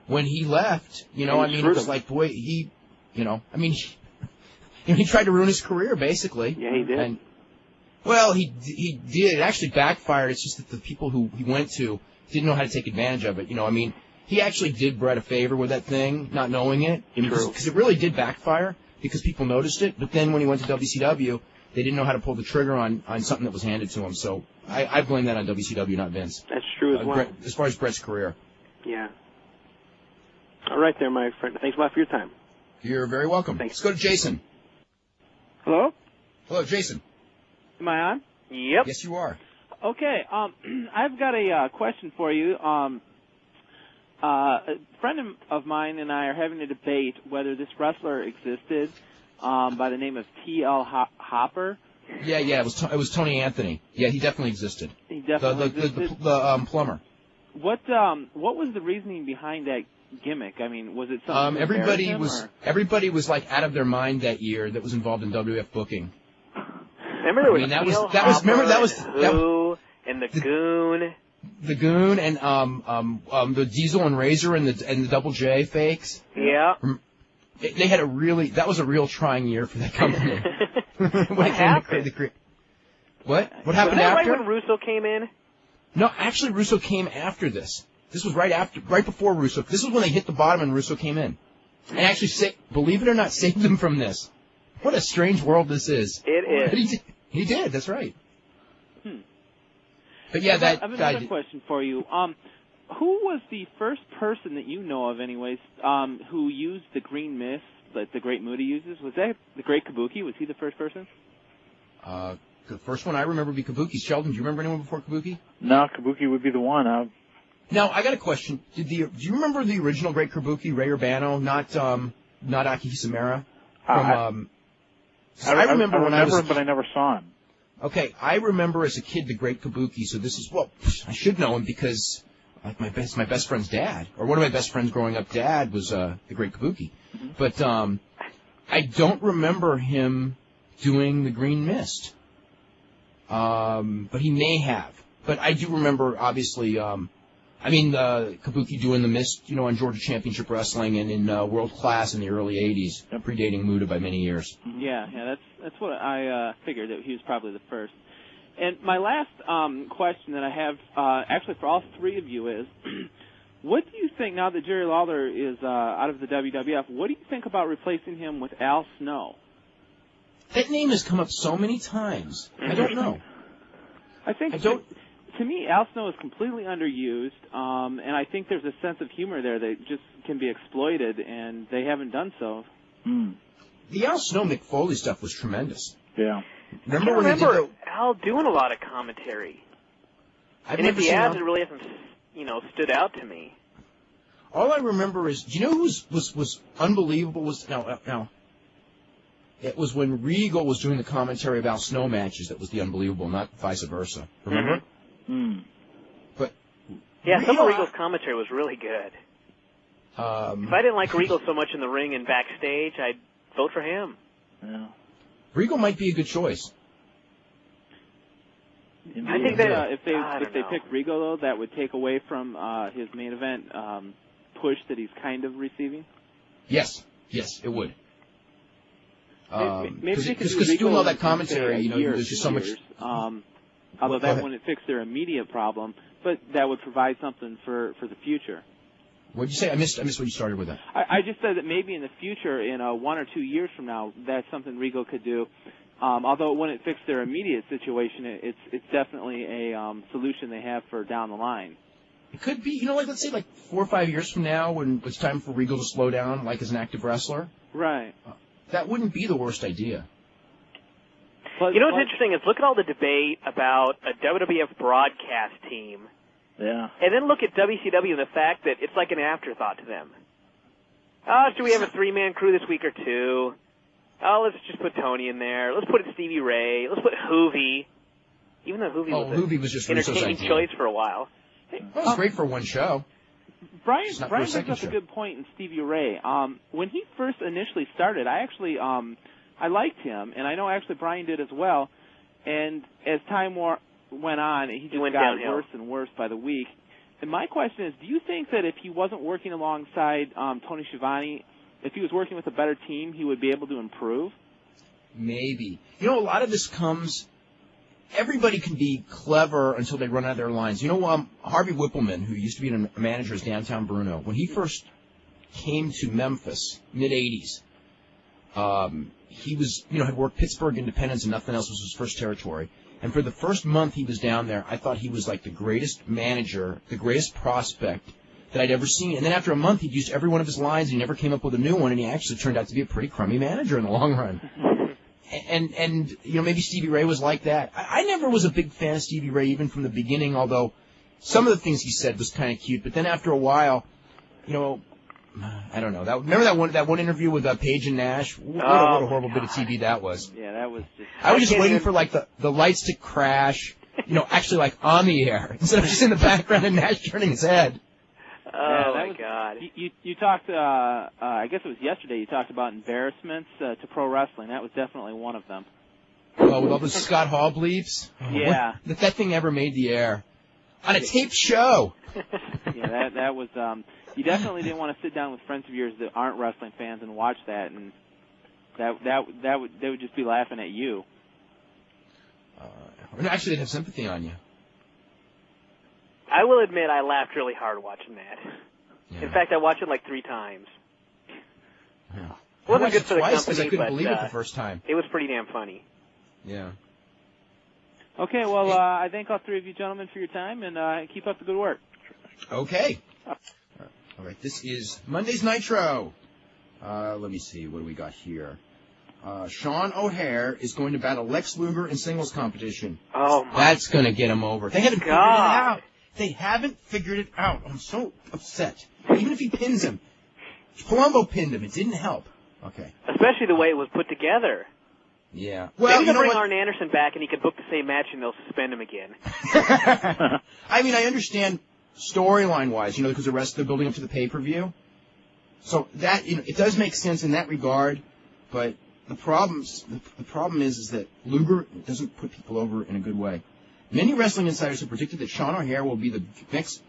when he left, it was like, boy, he tried to ruin his career basically. Yeah, he did. And, well, he did. It actually backfired. It's just that the people who he went to didn't know how to take advantage of it. I mean, he actually did Bret a favor with that thing, not knowing it. Because it really did backfire because people noticed it. But then when he went to WCW, they didn't know how to pull the trigger on something that was handed to him. So I blame that on WCW, not Vince. That's true as well. As far as Bret's career. Yeah. All right there, my friend. Thanks a lot for your time. You're very welcome. Thanks. Let's go to Jason. Hello? Hello, Jason. Am I on? Yep. Yes, you are. Okay, I've got a question for you. A friend of mine and I are having a debate whether this wrestler existed by the name of T.L. Hopper. Yeah, it was Tony Anthony. Yeah, he definitely existed. He definitely existed. The plumber. What was the reasoning behind that gimmick? I mean, was it something? Everybody was like out of their mind that year that was involved in WWF booking. Remember there was and the Goon. The Goon and the Diesel and Razor and the Double J fakes. Yeah. They had that was a real trying year for that company. What happened? What happened after? Was that right when Russo came in? No, actually Russo came after this. This was right before Russo. This was when they hit the bottom and Russo came in. And actually, believe it or not, saved them from this. What a strange world this is. It is. He did. That's right. But yeah, I have another question for you. Who was the first person that you know of, anyways, who used the green mist that the Great Muta uses? Was that the Great Kabuki? Was he the first person? The first one I remember would be Kabuki. Sheldon, do you remember anyone before Kabuki? No, Kabuki would be the one. Now, I got a question. Do you remember the original Great Kabuki, Ray Urbano, not Aki Hisamura? I remember him, but I never saw him. Okay, I remember as a kid the Great Kabuki, so this is, I should know him because like my best friend's dad, or one of my best friends growing up dad was the Great Kabuki. Mm-hmm. But I don't remember him doing the Green Mist. But he may have. But I do remember, obviously, Kabuki doing the Mist, on Georgia Championship Wrestling and in World Class in the early 80s, predating Muta by many years. Yeah, that's what I figured, that he was probably the first. And my last question that I have, actually for all three of you is, what do you think, now that Jerry Lawler is out of the WWF, what do you think about replacing him with Al Snow? That name has come up so many times. I don't know. To me, Al Snow is completely underused, and I think there's a sense of humor there that just can be exploited, and they haven't done so. The Al Snow Mick Foley stuff was tremendous. Yeah. Remember Al doing a lot of commentary. And if he has, it really hasn't, stood out to me. All I remember is, do you know who was unbelievable? Now, it was when Regal was doing the commentary of Al Snow matches that was the unbelievable, not vice versa. Remember? Mm-hmm. But yeah, some of Regal's commentary was really good. If I didn't like Regal so much in the ring and backstage, I'd vote for him. Yeah. Regal might be a good choice. I think that if they pick Regal, though, that would take away from his main event push that he's kind of receiving. Yes, it would. Maybe because doing all that commentary, there's just so much. Although that wouldn't fix their immediate problem, but that would provide something for the future. What did you say? I missed what you started with that. I just said that maybe in the future, in 1 or 2 years from now, that's something Regal could do. Although it wouldn't fix their immediate situation, it's definitely a solution they have for down the line. It could be, let's say 4 or 5 years from now, when it's time for Regal to slow down, as an active wrestler. Right. That wouldn't be the worst idea. What's interesting is look at all the debate about a WWF broadcast team. Yeah. And then look at WCW and the fact that it's like an afterthought to them. Should we have a 3-man crew this week or 2? Let's just put Tony in there. Let's put Stevie Ray. Let's put Hoovy. even though Hoovy was just Russo's entertaining idea. choice for a while. Well, it was great for one show. Brian Just not brings for a second up show. a good point in Stevie Ray. When he first initially started, I actually I liked him, and I know actually Brian did as well. And as time went on, he just went got downhill. worse and worse by the week. And my question is, do you think that if he wasn't working alongside Tony Schiavone, if he was working with a better team, he would be able to improve? Maybe. You know, a lot of this comes... Everybody can be clever until they run out of their lines. You know, Harvey Whippleman, who used to be a manager at Downtown Bruno, when he first came to Memphis, mid-'80s, he was, had worked Pittsburgh Independence and nothing else was his first territory. And for the first month he was down there, I thought he was like the greatest manager, the greatest prospect that I'd ever seen. And then after a month, he'd used every one of his lines, and he never came up with a new one, and he actually turned out to be a pretty crummy manager in the long run. And maybe Stevie Ray was like that. I never was a big fan of Stevie Ray, even from the beginning, although some of the things he said was kind of cute. But then after a while, I don't know. Remember that one interview with Paige and Nash? What a horrible bit of TV that was. Yeah, that was just... I was just waiting for, like, the lights to crash, actually, like, on the air, instead of just in the background and Nash turning his head. Oh, my God. You talked, I guess it was yesterday, you talked about embarrassments to pro wrestling. That was definitely one of them. Oh, with all those Scott Hall bleeps? Yeah. If that thing ever made the air. On a taped show. Yeah, that was, you definitely didn't want to sit down with friends of yours that aren't wrestling fans and watch that, and they would just be laughing at you. Actually, they'd have sympathy on you. I will admit I laughed really hard watching that. Yeah. In fact, I watched it like 3 times. Yeah. It wasn't good for the twice company, I couldn't but believe it the first time. It was pretty damn funny. Yeah. Okay, well, I thank all 3 of you gentlemen for your time, and keep up the good work. Okay. All right, this is Monday's Nitro. Let me see, what do we got here? Sean O'Hare is going to battle Lex Luger in singles competition. Oh, my That's going to get him over. They haven't figured it out. They haven't figured it out. I'm so upset. Even if he pins him. Palumbo pinned him. It didn't help. Okay. Especially the way it was put together. Yeah. Well, maybe they'll bring Arn Anderson back and he can book the same match and they'll suspend him again. I mean, I understand storyline-wise, because the rest they're building up to the pay-per-view. So that, it does make sense in that regard, but the problem is that Luger doesn't put people over in a good way. Many wrestling insiders have predicted that Sean O'Hare will be the next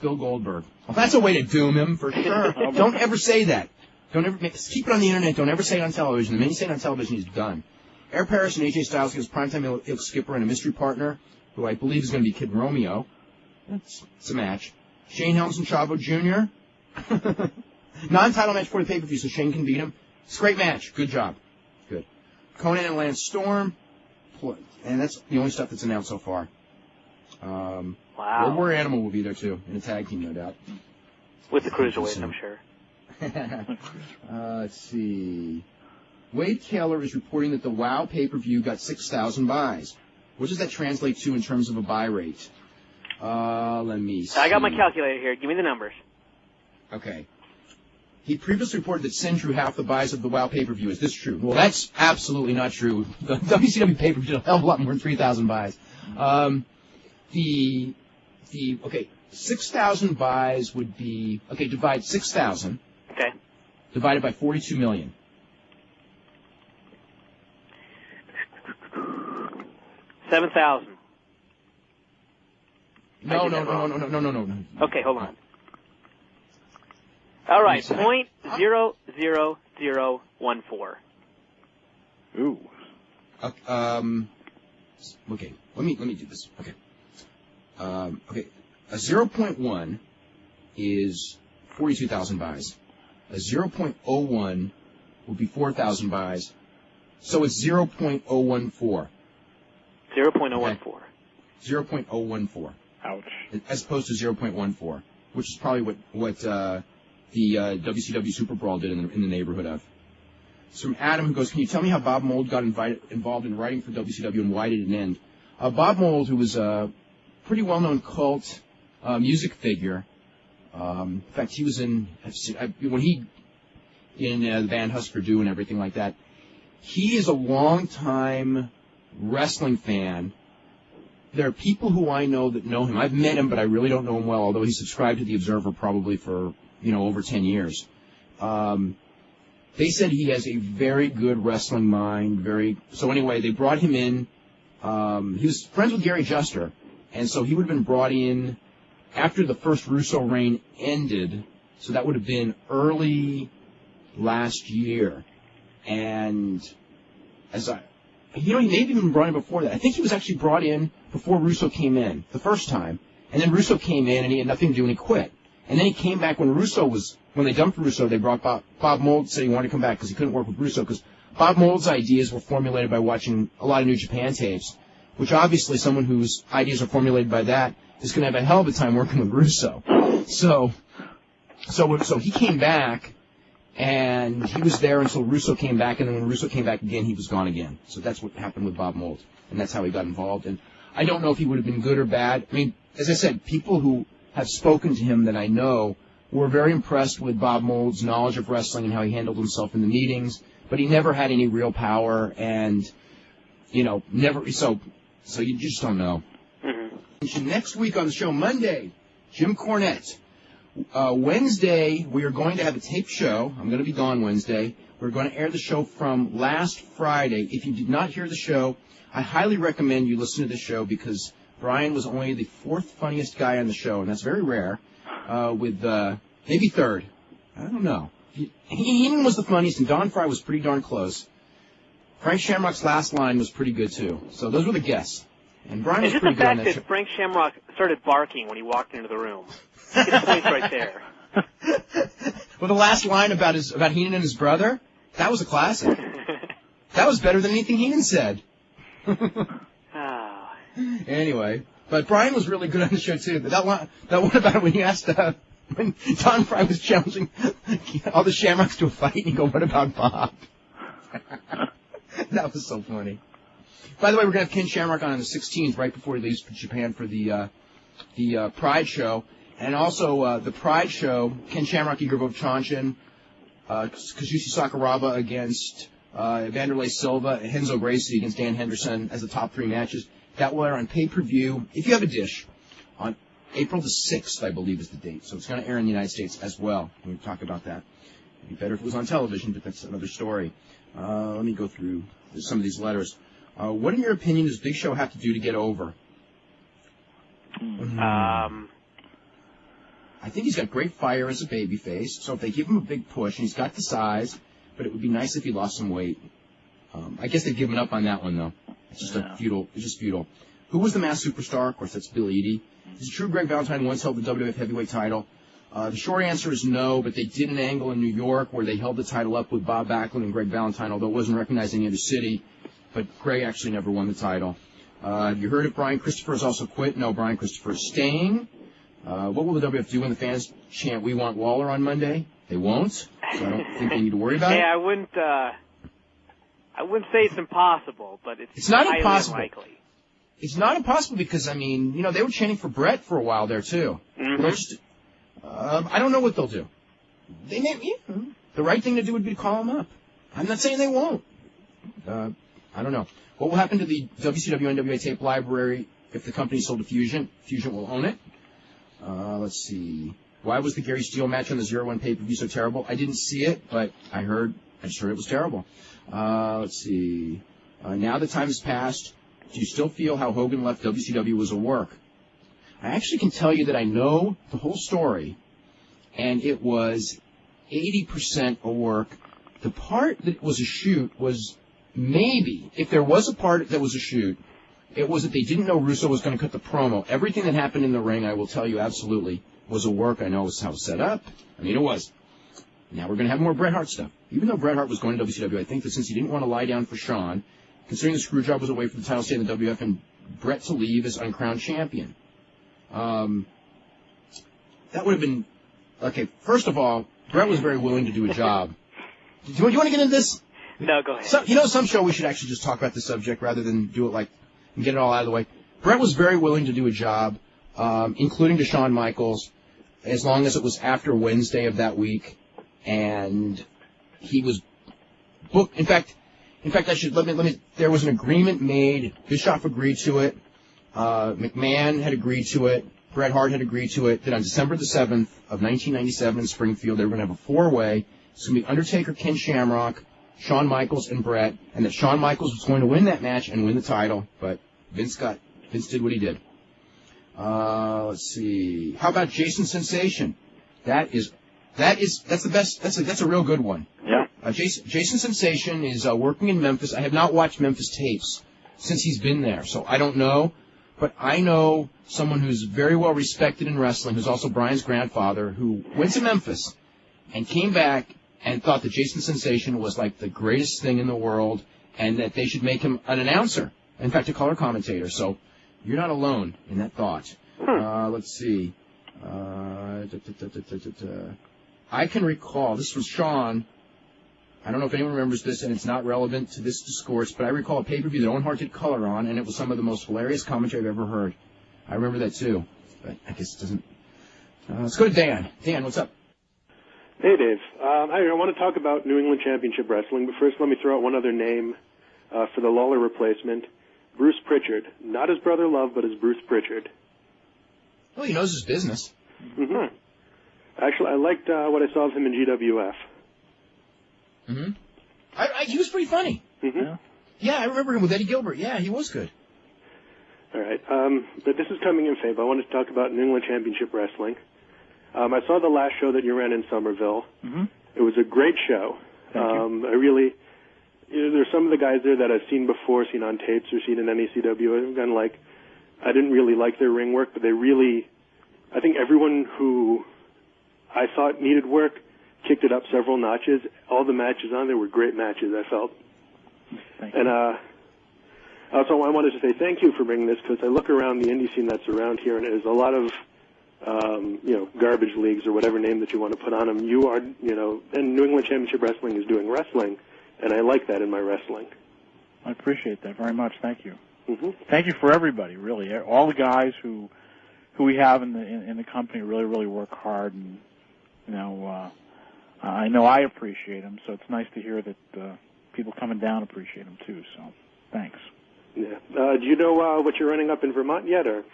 Bill Goldberg. Well, that's a way to doom him for sure. Don't ever say that. Keep it on the internet. Don't ever say it on television. The minute you say it on television, he's done. Air Paris and AJ Styles gives primetime Il Skipper and a mystery partner, who I believe is going to be Kid Romeo. It's a match. Shane Helms and Chavo Jr. Non-title match for the pay-per-view, so Shane can beat him. It's a great match. Good job. Good. Conan and Lance Storm. And that's the only stuff that's announced so far. Wow. World War Animal will be there, too, in a tag team, no doubt. With the Cruiserweight, I'm sure. Let's see. Wade Taylor is reporting that the WOW pay-per-view got 6,000 buys. What does that translate to in terms of a buy rate? Let me see. I got my calculator here. Give me the numbers. Okay. He previously reported that Sin drew half the buys of the WOW pay-per-view. Is this true? Well, that's absolutely not true. The WCW pay-per-view did a hell of a lot more than 3,000 buys. 6,000 buys would be, divide 6,000. Okay. Divided by 42 million. $7,000. No. Okay, hold on. All right, .00014. Ooh. Okay. Let me do this. Okay. Okay. A 0.1 is 42,000 buys. A 0.01 would be 4,000 buys. So it's 0.014. 0.014. Okay. 0.014. Ouch. As opposed to 0.14, which is probably what the WCW Super Brawl did in the neighborhood of. It's from Adam, who goes, can you tell me how Bob Mould got involved in writing for WCW and why did it end? Bob Mould, who was a pretty well-known cult music figure. In fact, he was in the band Husker Du and everything like that. He is a long-time wrestling fan there are people who I know that know him. I've met him, but I really don't know him well, although he subscribed to the Observer probably for, over 10 years. They said he has a very good wrestling mind, so anyway, they brought him in. He was friends with Gary Juster, and so he would have been brought in after the first Russo reign ended, so that would have been early last year. And he may have even been brought in before that. I think he was actually brought in before Russo came in the first time, and then Russo came in and he had nothing to do and he quit. And then he came back when they dumped Russo, they brought Bob Mould, said he wanted to come back because he couldn't work with Russo, because Bob Mould's ideas were formulated by watching a lot of New Japan tapes, which obviously someone whose ideas are formulated by that is going to have a hell of a time working with Russo. So he came back, and he was there until Russo came back, and then when Russo came back again, he was gone again. So that's what happened with Bob Mould, and that's how he got involved. And I don't know if he would have been good or bad. I mean, as I said, people who have spoken to him that I know were very impressed with Bob Mould's knowledge of wrestling and how he handled himself in the meetings, but he never had any real power, and, never, so you just don't know. Mm-hmm. Next week on the show, Monday, Jim Cornette. Wednesday, we are going to have a taped show. I'm going to be gone Wednesday. We're going to air the show from last Friday. If you did not hear the show, I highly recommend you listen to the show, because Brian was only the fourth funniest guy on the show, and that's very rare, with maybe third. I don't know. Heenan was the funniest, and Don Fry was pretty darn close. Frank Shamrock's last line was pretty good, too. So those were the guests. And Brian was pretty good on that show. Just the fact that Frank Shamrock started barking when he walked into the room. It's points right there. Well, the last line about Heenan and his brother, that was a classic. That was better than anything Heenan said. Anyway, but Brian was really good on the show, too. That one about when he asked, when Don Fry was challenging all the Shamrocks to a fight, and he go, "What about Bob?" That was so funny. By the way, we're going to have Ken Shamrock on the 16th, right before he leaves for Japan for the Pride show. And also, the Pride show, Ken Shamrock, Igor Vovchanchin, Kazushi Sakuraba against Vanderlei Silva, and Renzo Gracie against Dan Henderson as the top three matches. That will air on pay-per-view, if you have a dish, on April the 6th, I believe is the date. So it's going to air in the United States as well. We'll talk about that. It'd be better if it was on television, but that's another story. Let me go through some of these letters. What, in your opinion, does Big Show have to do to get over? I think he's got great fire as a babyface, so if they give him a big push, and he's got the size, but it would be nice if he lost some weight. I guess they've given up on that one, though. It's just futile. Who was the masked superstar? Of course, that's Bill Eadie. Is it true Greg Valentine once held the WWF heavyweight title? The short answer is no, but they did an angle in New York where they held the title up with Bob Backlund and Greg Valentine, although it wasn't recognized in any other city. But Greg actually never won the title. Have you heard if Brian Christopher has also quit? No, Brian Christopher is staying. What will the WWF do when the fans chant "We want Waller" on Monday? They won't, so I don't think they need to worry about it. I wouldn't say it's impossible, but it's not highly impossible. Unlikely. It's not impossible because, they were chanting for Brett for a while there, too. Mm-hmm. I don't know what they'll do. They may, the right thing to do would be to call him up. I'm not saying they won't. I don't know. What will happen to the WCW NWA tape library if the company sold to Fusion? Fusion will own it. Let's see. Why was the Gary Steele match on the 0-1 pay-per-view so terrible? I didn't see it, but I just heard it was terrible. Let's see. Now that time has passed, do you still feel how Hogan left WCW was a work? I actually can tell you that I know the whole story, and it was 80% a work. The part that was a shoot was maybe, if there was a part that was a shoot, it was that they didn't know Russo was going to cut the promo. Everything that happened in the ring, I will tell you absolutely, was a work. I know it was how it was set up. It was. Now we're going to have more Bret Hart stuff. Even though Bret Hart was going to WCW, I think that since he didn't want to lie down for Shawn, considering the screw job was away from the title stay in the WF and Bret to leave as uncrowned champion. That would have been... Okay, first of all, Bret was very willing to do a job. Do you want to get into this? No, go ahead. Some show we should actually just talk about the subject rather than do it and get it all out of the way. Bret was very willing to do a job, including to Shawn Michaels, as long as it was after Wednesday of that week, and he was booked. In fact, there was an agreement made. Bischoff agreed to it. McMahon had agreed to it. Bret Hart had agreed to it. That on December the 7th of 1997 in Springfield, they were going to have a four-way. It's going to be Undertaker, Ken Shamrock, Shawn Michaels, and Bret, and that Shawn Michaels was going to win that match and win the title, but Vince did what he did. Let's see. How about Jason Sensation? That's the best. That's a real good one. Yeah. Jason Sensation is working in Memphis. I have not watched Memphis tapes since he's been there, so I don't know. But I know someone who's very well respected in wrestling, who's also Brian's grandfather, who went to Memphis and came back and thought that Jason Sensation was like the greatest thing in the world, and that they should make him an announcer. In fact, a color commentator. So you're not alone in that thought. Let's see. I can recall, this was Sean. I don't know if anyone remembers this, and it's not relevant to this discourse, but I recall a pay-per-view that Owen Hart did color on, and it was some of the most hilarious commentary I've ever heard. I remember that, too. But I guess it doesn't... let's go to Dan. Dan, what's up? Hey, Dave. I want to talk about New England Championship Wrestling, but first let me throw out one other name for the Lawler replacement. Bruce Pritchard. Not his brother Love, but his Bruce Pritchard. Well, he knows his business. Mm-hmm. Actually, I liked what I saw of him in GWF. Mm-hmm. He was pretty funny. Mm-hmm. Yeah, I remember him with Eddie Gilbert. Yeah, he was good. All right. But this is coming in favor. I wanted to talk about New England Championship Wrestling. I saw the last show that you ran in Somerville. Mm-hmm. It was a great show. Thank you. I really, there's some of the guys there that I've seen before, seen on tapes or seen in NECW. Again, like, I didn't really like their ring work, but they really, I think everyone who I thought needed work kicked it up several notches. All the matches on there were great matches, I felt. Thank you. And also I wanted to say thank you for bringing this, because I look around the indie scene that's around here, and there's a lot of, garbage leagues or whatever name that you want to put on them. You are, and New England Championship Wrestling is doing wrestling, and I like that in my wrestling. I appreciate that very much. Thank you. Mm-hmm. Thank you for everybody, really. All the guys who we have in the company really work hard, and I know I appreciate them. So it's nice to hear that people coming down appreciate them too. So thanks. Yeah. Do you know what you're running up in Vermont yet, or?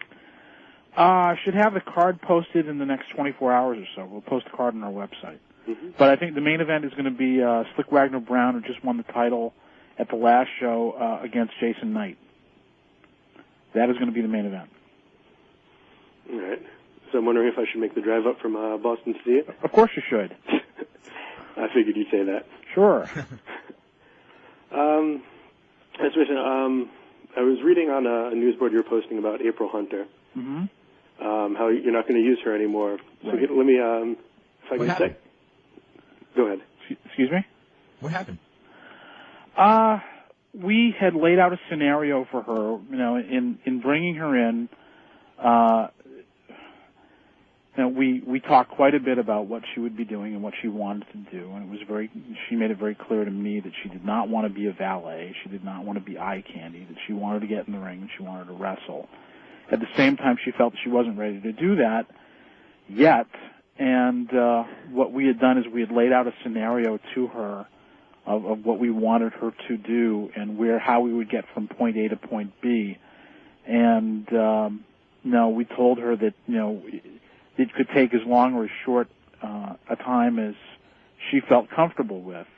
I should have the card posted in the next 24 hours or so. We'll post the card on our website. Mm-hmm. But I think the main event is going to be Slick Wagner Brown, who just won the title at the last show against Jason Knight. That is going to be the main event. All right. So I'm wondering if I should make the drive up from Boston to see it? Of course you should. I figured you'd say that. Sure. I was reading on a news board you were posting about April Hunter. Mm-hmm. How you're not going to use her anymore. So Right. let me, if I can say. Go ahead. Excuse me? What happened? We had laid out a scenario for her, in bringing her in. We talked quite a bit about what she would be doing and what she wanted to do, and she made it very clear to me that she did not want to be a valet, she did not want to be eye candy, that she wanted to get in the ring and she wanted to wrestle. At the same time, she felt that she wasn't ready to do that yet, and what we had done is we had laid out a scenario to her of what we wanted her to do and how we would get from point A to point B, and we told her that it could take as long or as short a time as she felt comfortable with.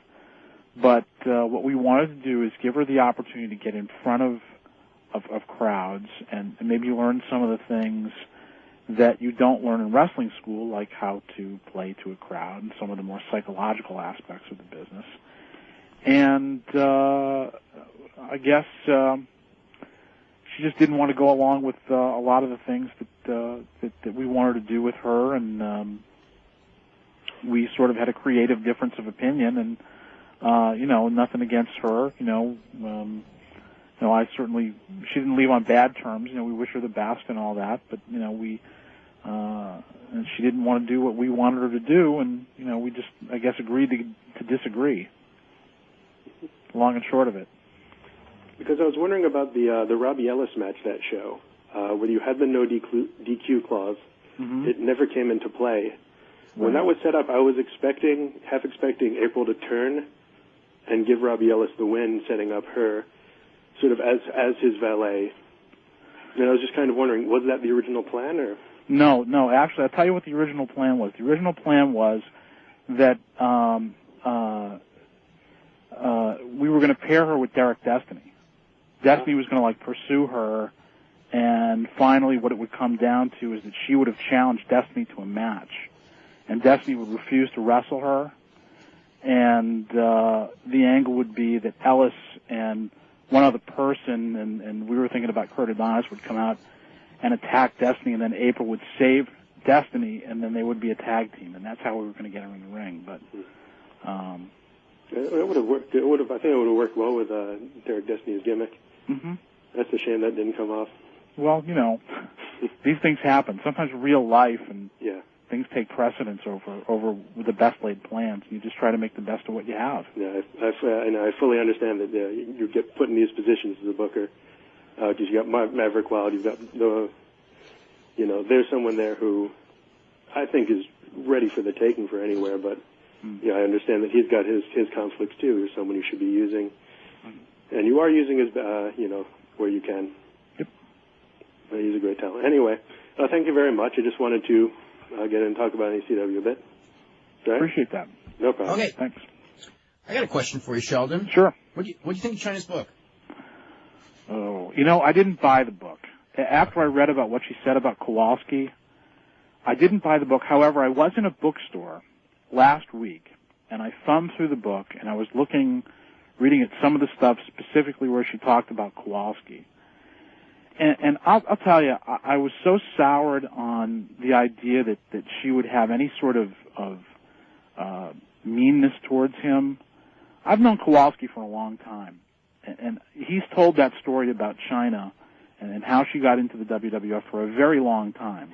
But what we wanted to do is give her the opportunity to get in front of crowds and maybe learn some of the things that you don't learn in wrestling school, like how to play to a crowd and some of the more psychological aspects of the business. And I guess she just didn't want to go along with a lot of the things that we wanted to do with her, and we sort of had a creative difference of opinion. And nothing against her. She didn't leave on bad terms. We wish her the best and all that, but and she didn't want to do what we wanted her to do, and we just, I guess, agreed to disagree. Long and short of it. Because I was wondering about the Robbie Ellis match that show, where you had the no DQ clause. Mm-hmm. It never came into play. When that was set up, I was half expecting April to turn and give Robbie Ellis the win, setting up her sort of as his valet. And I was just kind of wondering, was that the original plan, or? No. Actually, I'll tell you what the original plan was. The original plan was that we were going to pair her with Derek Destiny. Destiny was going to pursue her, and finally, what it would come down to is that she would have challenged Destiny to a match, and Destiny would refuse to wrestle her, and the angle would be that Ellis and one other person, and we were thinking about Kurt Adonis, would come out and attack Destiny, and then April would save Destiny, and then they would be a tag team, and that's how we were going to get her in the ring. But it would have worked. I think it would have worked well with Derek Destiny's gimmick. Mm-hmm. That's a shame that didn't come off. Well, these things happen. Sometimes real life and things take precedence over the best laid plans. You just try to make the best of what you have. Yeah, I fully understand that you get put in these positions as a booker because you got Maverick Wild, you've got there's someone there who I think is ready for the taking for anywhere, but I understand that he's got his conflicts too. There's someone you should be using, and you are using his where you can. Yep. He's a great talent. Anyway, thank you very much. I just wanted to get in and talk about ECW a bit. Right? Appreciate that. No problem. Okay. Thanks. I got a question for you, Sheldon. Sure. What do you think of China's book? Oh, I didn't buy the book. After I read about what she said about Kowalski, I didn't buy the book. However, I was in a bookstore last week, and I thumbed through the book, and I was reading at some of the stuff specifically where she talked about Kowalski. And I'll tell you, I was so soured on the idea that she would have any sort of meanness towards him. I've known Kowalski for a long time, and he's told that story about China and how she got into the WWF for a very long time.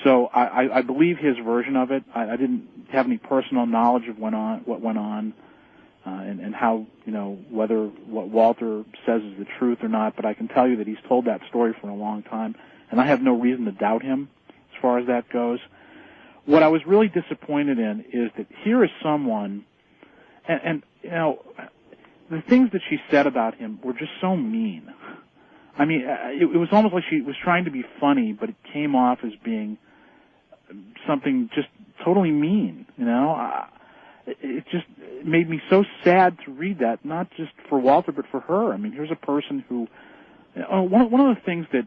So I believe his version of it. I didn't have any personal knowledge of what went on, and how, whether what Walter says is the truth or not, but I can tell you that he's told that story for a long time, and I have no reason to doubt him as far as that goes. What I was really disappointed in is that here is someone, and the things that she said about him were just so mean. I mean, it was almost like she was trying to be funny, but it came off as being something just totally mean, It just made me so sad to read that, not just for Walter, but for her. I mean, here's a person who... one of the things that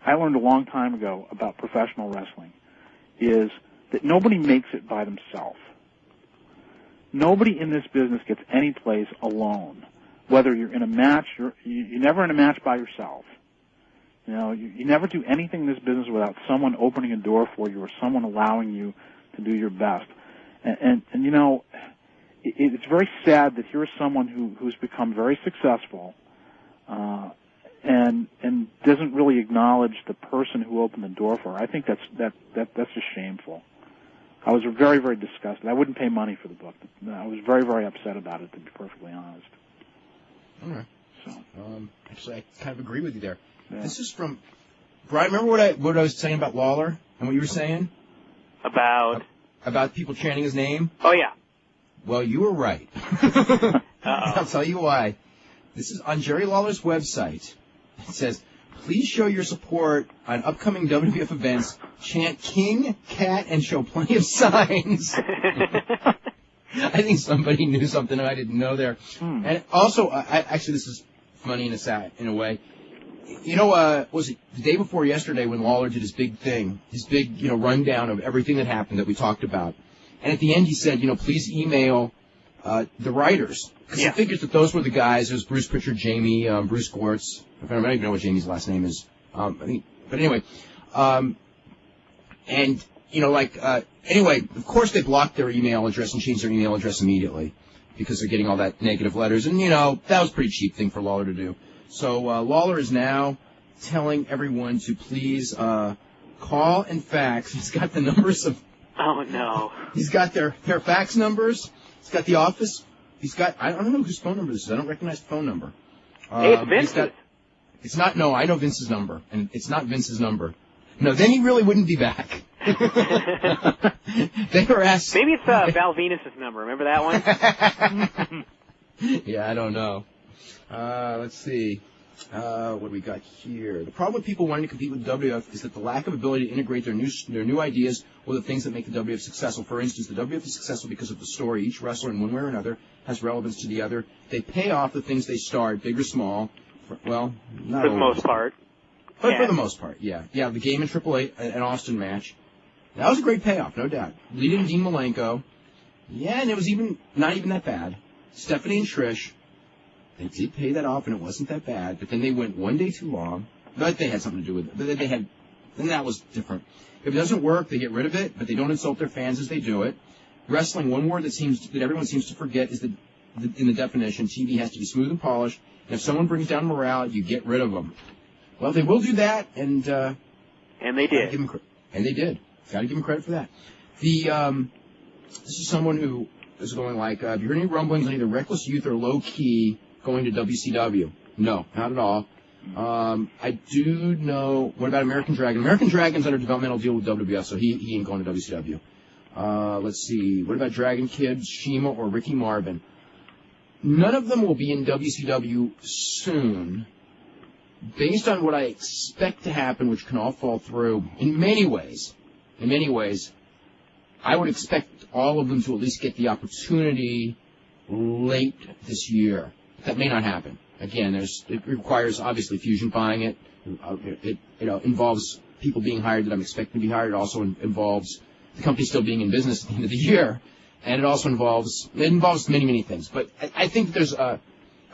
I learned a long time ago about professional wrestling is that nobody makes it by themselves. Nobody in this business gets any place alone. Whether you're in a match, you're never in a match by yourself. You never do anything in this business without someone opening a door for you or someone allowing you to do your best. And it's very sad that here is someone who's become very successful, and doesn't really acknowledge the person who opened the door for her. I think that's just shameful. I was very, very disgusted. I wouldn't pay money for the book. I was very, very upset about it, to be perfectly honest. All right. So, actually, I kind of agree with you there. Yeah. This is from Brian. Remember what I was saying about Lawler and what you were saying about people chanting his name? Oh yeah. Well, you were right. I'll tell you why. This is on Jerry Lawler's website. It says, "Please show your support on upcoming WWF events. Chant King, Cat, and show plenty of signs." I think somebody knew something I didn't know there. And also, actually, this is funny in a way. Was it the day before yesterday when Lawler did his big thing, his big, rundown of everything that happened that we talked about. And at the end he said, please email the writers. Because he figures that those were the guys. There's Bruce Pritchard, Jamie, Bruce Gortz. I don't even know what Jamie's last name is. But anyway. Anyway, of course they blocked their email address and changed their email address immediately because they're getting all that negative letters. And, that was a pretty cheap thing for Lawler to do. So Lawler is now telling everyone to please call and fax. He's got the numbers of... Oh, no. He's got their fax numbers. He's got the office. He's got... I don't know whose phone number this is. I don't recognize the phone number. Hey, it's Vince's. It's not... No, I know Vince's number. And it's not Vince's number. No, then he really wouldn't be back. They were asked... Maybe it's Val Venus's number. Remember that one? Yeah, I don't know. Let's see. What do we got here? The problem with people wanting to compete with WWF is that the lack of ability to integrate their new ideas or the things that make the WWF successful. For instance, the WWF is successful because of the story. Each wrestler, in one way or another, has relevance to the other. They pay off the things they start, big or small. Well, not for the most part. But for the most part, yeah. Yeah, the game in AAA, an Austin match. That was a great payoff, no doubt. Leading Dean Malenko. Yeah, and it was not even that bad. Stephanie and Trish. They did pay that off, and it wasn't that bad. But then they went one day too long. But they had something to do with it. But then that was different. If it doesn't work, they get rid of it, but they don't insult their fans as they do it. Wrestling, one word that everyone seems to forget is in the definition, TV has to be smooth and polished. And if someone brings down morale, you get rid of them. Well, they will do that, and they did. And they did. Got to give them credit for that. This is someone who is going like, have you heard any rumblings on either Reckless Youth or Low Key going to WCW? No, not at all. I do know. What about American Dragon? American Dragon's under developmental deal with WWF, so he ain't going to WCW. Let's see. What about Dragon Kid, Shima, or Ricky Marvin? None of them will be in WCW soon. Based on what I expect to happen, which can all fall through in many ways, I would expect all of them to at least get the opportunity late this year. That may not happen. Again, it requires obviously Fusion buying it. It involves people being hired that I'm expecting to be hired. It also involves the company still being in business at the end of the year, and it also involves many things. But I think there's a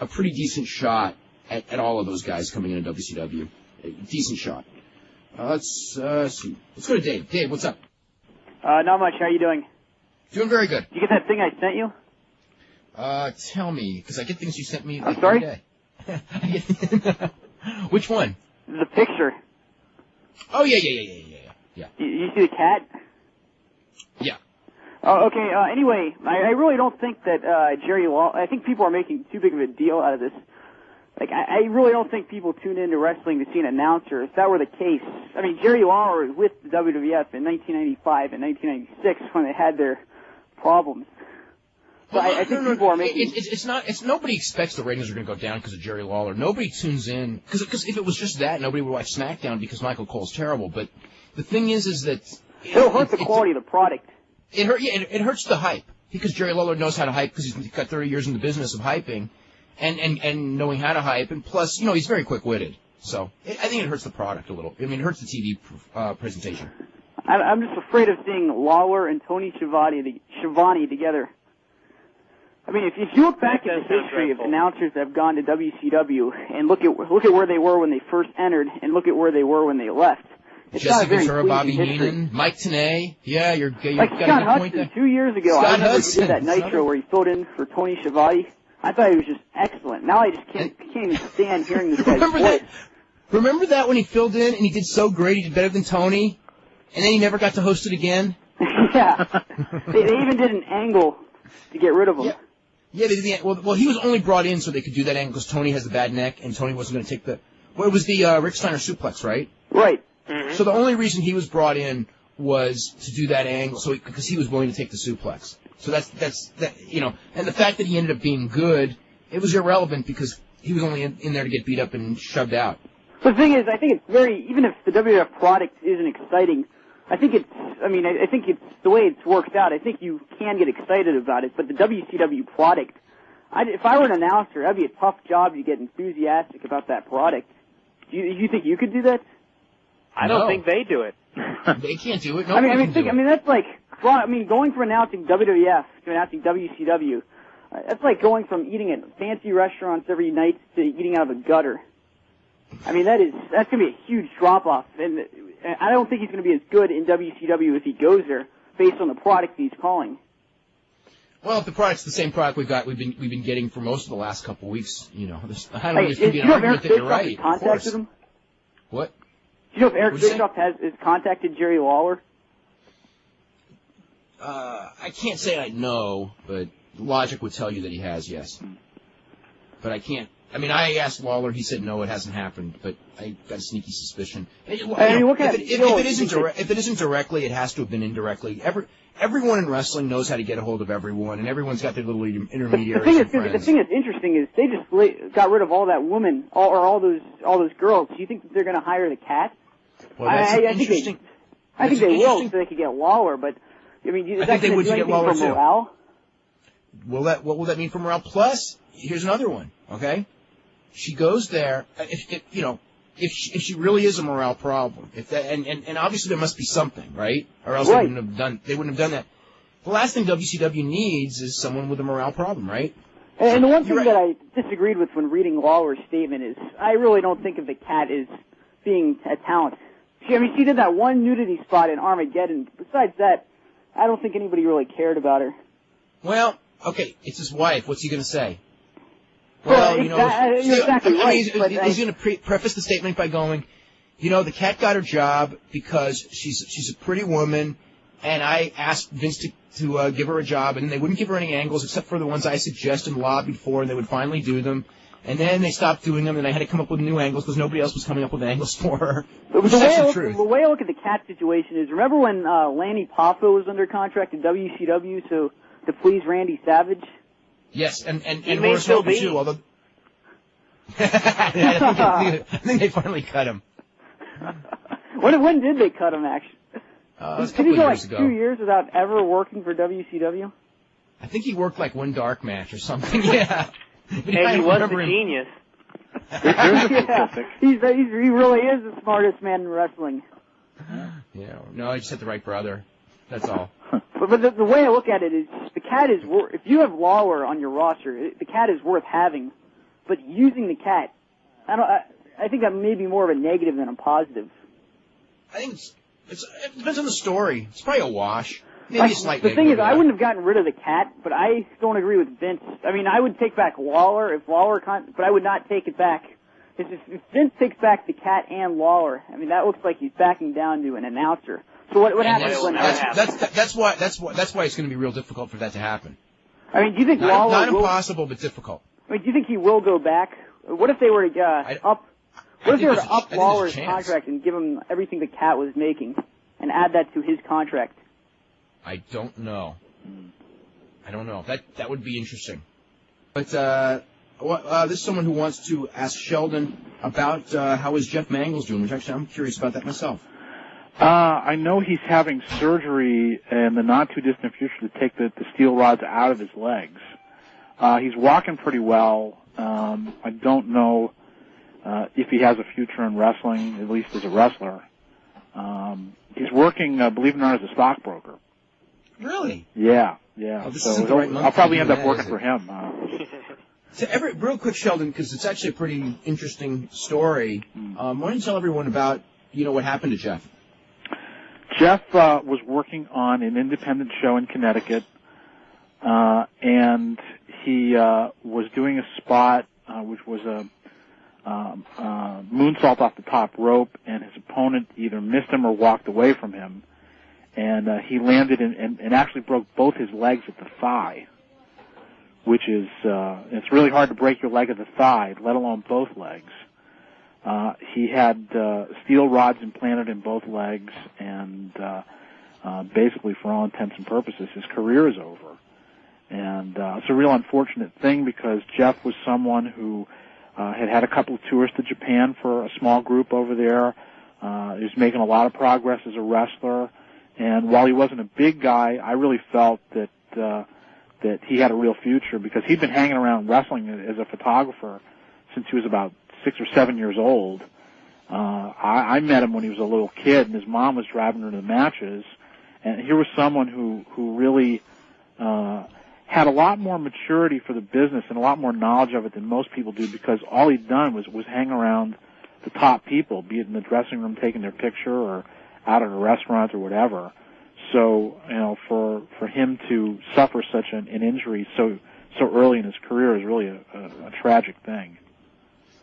pretty decent shot at all of those guys coming into WCW. A decent shot. Let's see. Let's go to Dave. Dave, what's up? Not much. How are you doing? Doing very good. Did you get that thing I sent you? Tell me, because I get things you sent me I'm sorry? every day. Which one? The picture. Oh, yeah. You see the cat? Yeah. Oh, okay. Anyway, I really don't think that Jerry Lawler... I think people are making too big of a deal out of this. Like, I really don't think people tune into wrestling to see an announcer. If that were the case... I mean, Jerry Lawler was with the WWF in 1995 and 1996 when they had their problems. So I think people are making... Nobody expects the ratings are going to go down because of Jerry Lawler. Nobody tunes in... Because if it was just that, nobody would watch SmackDown because Michael Cole's terrible. But the thing is that... It'll hurt the quality of the product. It hurts the hype. Because Jerry Lawler knows how to hype because he's got 30 years in the business of hyping. And knowing how to hype. And plus, he's very quick-witted. So I think it hurts the product a little. I mean, it hurts the TV presentation. I'm just afraid of seeing Lawler and Tony Schiavone together. I mean, if you look back at the history of announcers that have gone to WCW and look at where they were when they first entered and look at where they were when they left. It's Jesse Ventura, Bobby Heenan, Mike Tenay. Yeah, you've like got Scott a good Hudson point there. 2 years ago. Scott I remember Hudson. he did that Nitro where he filled in for Tony Schiavone. I thought he was just excellent. Now I just can't even stand hearing this guy's voice. Remember that when he filled in and he did so great, he did better than Tony, and then he never got to host it again? Yeah. They even did an angle to get rid of him. Yeah, they did well, he was only brought in so they could do that angle because Tony has the bad neck, and Tony wasn't going to take it was the Rick Steiner suplex, right? Right. Mm-hmm. So the only reason he was brought in was to do that angle, because he was willing to take the suplex. So that's and the fact that he ended up being good, it was irrelevant because he was only in there to get beat up and shoved out. The thing is, I think it's even if the WWF product isn't exciting, I think it's the way it's worked out. I think you can get excited about it, but the WCW product, if I were an announcer, that'd be a tough job to get enthusiastic about that product. Do you think you could do that? I don't think they do it. They can't do it. That's like, going from announcing WWF to announcing WCW, that's like going from eating at fancy restaurants every night to eating out of a gutter. I mean, that's going to be a huge drop-off, and I don't think he's going to be as good in WCW as he goes there, based on the product he's calling. Well, if the product's the same product we've been getting for most of the last couple of weeks, I don't know if there's going to be an argument that you're right. Contacted him? What? Do you know if Eric Bischoff has contacted Jerry Lawler? I can't say I know, but logic would tell you that he has, yes. But I can't. I mean, I asked Lawler. He said no, it hasn't happened. But I got a sneaky suspicion. If it isn't directly, it has to have been indirectly. everyone in wrestling knows how to get a hold of everyone, and everyone's got their little intermediaries. The thing that's interesting is they just got rid of all that women, all those girls. Do you think that they're going to hire the Cat? Well, that's interesting. I think they will, so they could get Lawler. But I mean, is that going to do anything for morale? What will that mean for morale? Plus, here's another one. Okay, she goes there. If she really is a morale problem, and obviously there must be something, right? Or else they wouldn't have done that. The last thing WCW needs is someone with a morale problem, right? And the one thing that I disagreed with when reading Lawler's statement is I really don't think of the Cat as being a talent. She did that one nudity spot in Armageddon. Besides that, I don't think anybody really cared about her. Well, okay, it's his wife. What's he going to say? Well, you're exactly right. He's going to preface the statement by going, the Cat got her job because she's a pretty woman, and I asked Vince to give her a job, and they wouldn't give her any angles except for the ones I suggested and lobbied for, and they would finally do them. And then they stopped doing them, and I had to come up with new angles because nobody else was coming up with angles for her. The way I look at the Cat situation is, remember when Lanny Poffo was under contract at WCW to please Randy Savage? Yes, and Horace Hogan too, although I think they finally cut him. When did they cut him, actually? Did he go like 2 years without ever working for WCW? I think he worked like one dark match or something, yeah. And he was a genius. He really is the smartest man in wrestling. Yeah, no, I just had the right brother. That's all. But the way I look at it is, the Cat is if you have Lawler on your roster, the Cat is worth having. But using the Cat, I think that may be more of a negative than a positive. I think it depends on the story. It's probably a wash. Maybe a slight the thing is, I wouldn't have gotten rid of the Cat, but I don't agree with Vince. I mean, I would take back Lawler but I would not take it back. If Vince takes back the Cat and Lawler, I mean, that looks like he's backing down to an announcer. So what happens when that happens? That's why it's going to be real difficult for that to happen. I mean, do you think Lawler not impossible, but difficult. I mean, do you think he will go back? What if they were to up Lawler's contract and give him everything the Cat was making and add that to his contract? I don't know. That would be interesting. But this is someone who wants to ask Sheldon about how is Jeff Mangels doing, which actually I'm curious about that myself. I know he's having surgery in the not-too-distant future to take the steel rods out of his legs. He's walking pretty well. I don't know if he has a future in wrestling, at least as a wrestler. He's working, believe it or not, as a stockbroker. Really? Yeah. Oh, so I'll probably end up working for him. So real quick, Sheldon, because it's actually a pretty interesting story. Why don't you tell everyone about what happened to Jeff? Jeff was working on an independent show in Connecticut, and he was doing a spot which was a moonsault off the top rope, and his opponent either missed him or walked away from him. And he landed and actually broke both his legs at the thigh, which is it's really hard to break your leg at the thigh, let alone both legs. He had steel rods implanted in both legs, and basically, for all intents and purposes, his career is over. And it's a real unfortunate thing because Jeff was someone who had a couple of tours to Japan for a small group over there. He was making a lot of progress as a wrestler. And while he wasn't a big guy, I really felt that he had a real future because he'd been hanging around wrestling as a photographer since he was about 6 or 7 years old. I met him when he was a little kid, and his mom was driving her to the matches. And here was someone who really had a lot more maturity for the business and a lot more knowledge of it than most people do because all he'd done was hang around the top people, be it in the dressing room taking their picture or out at a restaurant or whatever. So, for him to suffer such an injury so early in his career is really a tragic thing.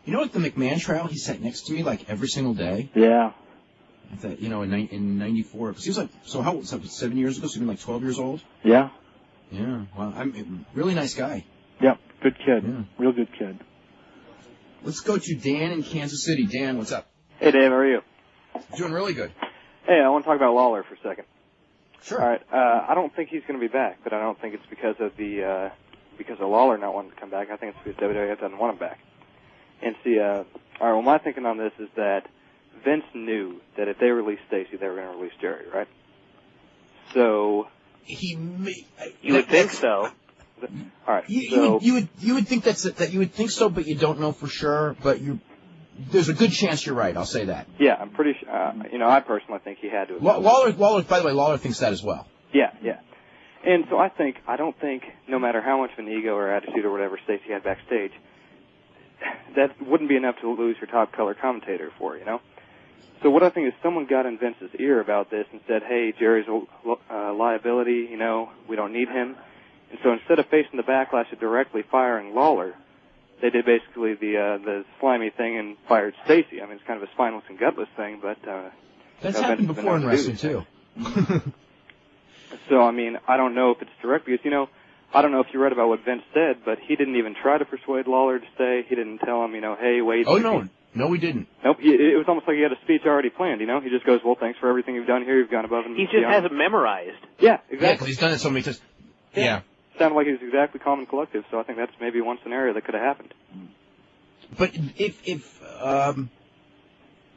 At the McMahon trial, he sat next to me like every single day. Yeah. I thought, in 94, because he was like, so how old, 7 years ago, so he was like 12 years old? Yeah. Yeah, well, I'm really nice guy. Yep, good kid. Yeah. Real good kid. Let's go to Dan in Kansas City. Dan, what's up? Hey, Dave, how are you? Doing really good. Hey, I want to talk about Lawler for a second. Sure. All right. I don't think he's going to be back, but I don't think it's because of Lawler not wanting to come back. I think it's because WWF doesn't want him back. And see, all right. Well, my thinking on this is that Vince knew that if they released Stacy, they were going to release Jerry, right? So you would think so. All right. You would think that you would think so, but you don't know for sure. But there's a good chance you're right. I'll say that. Yeah, I'm pretty sure. I personally think he had to. Lawler, by the way, Lawler thinks that as well. Yeah. And so I don't think, no matter how much of an ego or attitude or whatever Stacy had backstage, that wouldn't be enough to lose your top color commentator for, So what I think is someone got in Vince's ear about this and said, hey, Jerry's a liability, we don't need him. And so instead of facing the backlash of directly firing Lawler, they did basically the slimy thing and fired Stacy. I mean, it's kind of a spineless and gutless thing, but that's happened before in wrestling too. So I mean, I don't know if it's direct because I don't know if you read about what Vince said, but he didn't even try to persuade Lawler to stay. He didn't tell him, hey, wait. Oh no, we didn't. Nope. It was almost like he had a speech already planned. He just goes, well, thanks for everything you've done here. You've gone above and beyond. He just has it memorized. Yeah, exactly. Yeah, because he's done it so many times. Yeah. Sounded like he was exactly calm and collective, so I think that's maybe one scenario that could have happened. But if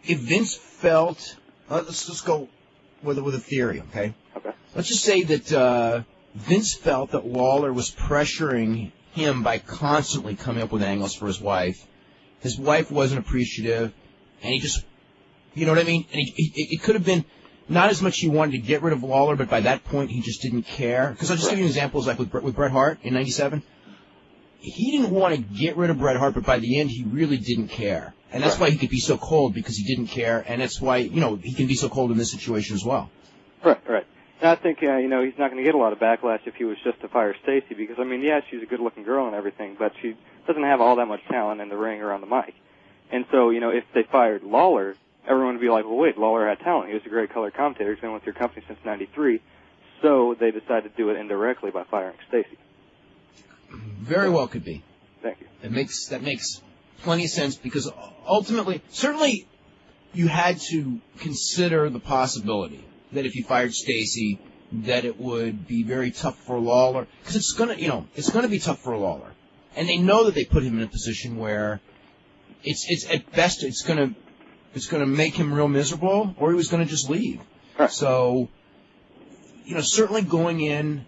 Vince felt, let's just go with a theory, okay? Okay. Let's just say that Vince felt that Lawler was pressuring him by constantly coming up with angles for his wife. His wife wasn't appreciative, and he just, you know what I mean? And it could have been not as much he wanted to get rid of Lawler, but by that point he just didn't care. Because I'll just give you examples like with Bret Hart in '97. He didn't want to get rid of Bret Hart, but by the end he really didn't care. And that's why he could be so cold, because he didn't care, and that's why, he can be so cold in this situation as well. Right. And I think, he's not going to get a lot of backlash if he was just to fire Stacy, because, she's a good-looking girl and everything, but she doesn't have all that much talent in the ring or on the mic. And so, if they fired Lawler, everyone would be like, well, wait, Lawler had talent. He was a great color commentator. He's been with your company since '93. So they decided to do it indirectly by firing Stacy. Very well could be. Thank you. That makes plenty of sense, because ultimately, certainly you had to consider the possibility that if you fired Stacy, that it would be very tough for Lawler, because it's gonna be tough for Lawler, and they know that they put him in a position where it's at best it's gonna make him real miserable, or he was gonna just leave. Right. So, certainly going in,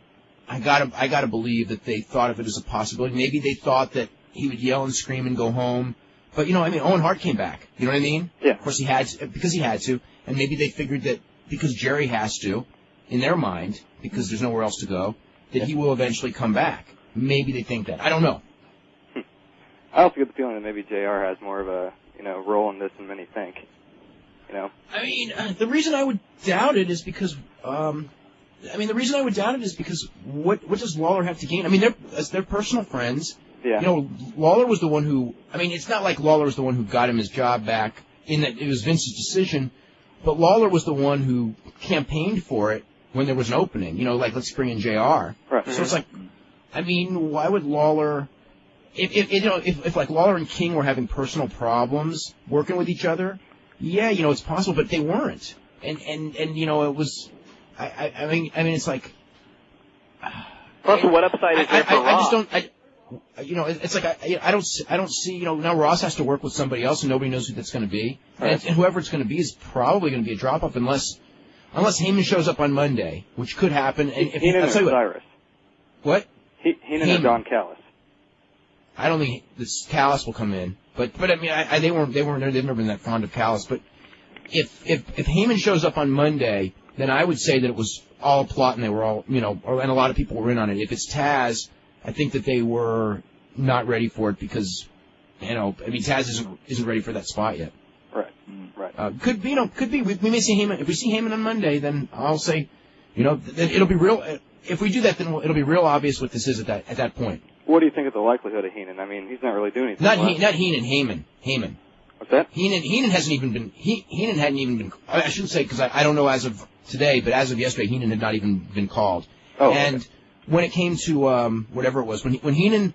I gotta believe that they thought of it as a possibility. Maybe they thought that he would yell and scream and go home, but Owen Hart came back. You know what I mean? Yeah. Of course he had to, and maybe they figured that because Jerry has to, in their mind, because there's nowhere else to go, that he will eventually come back. Maybe they think that. I don't know. I also get the feeling that maybe JR has more of a role in this than many think. The reason I would doubt it is because what does Lawler have to gain? They're personal friends. Yeah. Lawler was the one who. It's not like Lawler was the one who got him his job back. In that it was Vince's decision. But Lawler was the one who campaigned for it when there was an opening. Let's bring in JR. Right. So it's like, why would Lawler, if like Lawler and King were having personal problems working with each other, yeah, it's possible, but they weren't. And it was, it's like. Also, what upside is there for Raw? I just don't. It's like I don't see. Now Ross has to work with somebody else, and nobody knows who that's going to be. Right. And whoever it's going to be is probably going to be a drop off, unless Heyman shows up on Monday, which could happen. And if Heenan I'll tell you Cyrus. What? Heenan and Don Callis. I don't think this Callis will come in, but they've never been that fond of Callis. But if Heyman shows up on Monday, then I would say that it was all a plot, and they were all and a lot of people were in on it. If it's Taz, I think that they were not ready for it because, Taz isn't ready for that spot yet. Right. Could be. We may see Heyman. If we see Heyman on Monday, then I'll say, it'll be real. If we do that, then it'll be real obvious what this is at that point. What do you think of the likelihood of Heenan? He's not really doing anything. Not Heenan. Heyman. What's that? Heenan hasn't even been. Heenan hadn't even been. I shouldn't say because I don't know as of today, but as of yesterday, Heenan had not even been called. Oh. And okay. When it came to whatever it was, when Heenan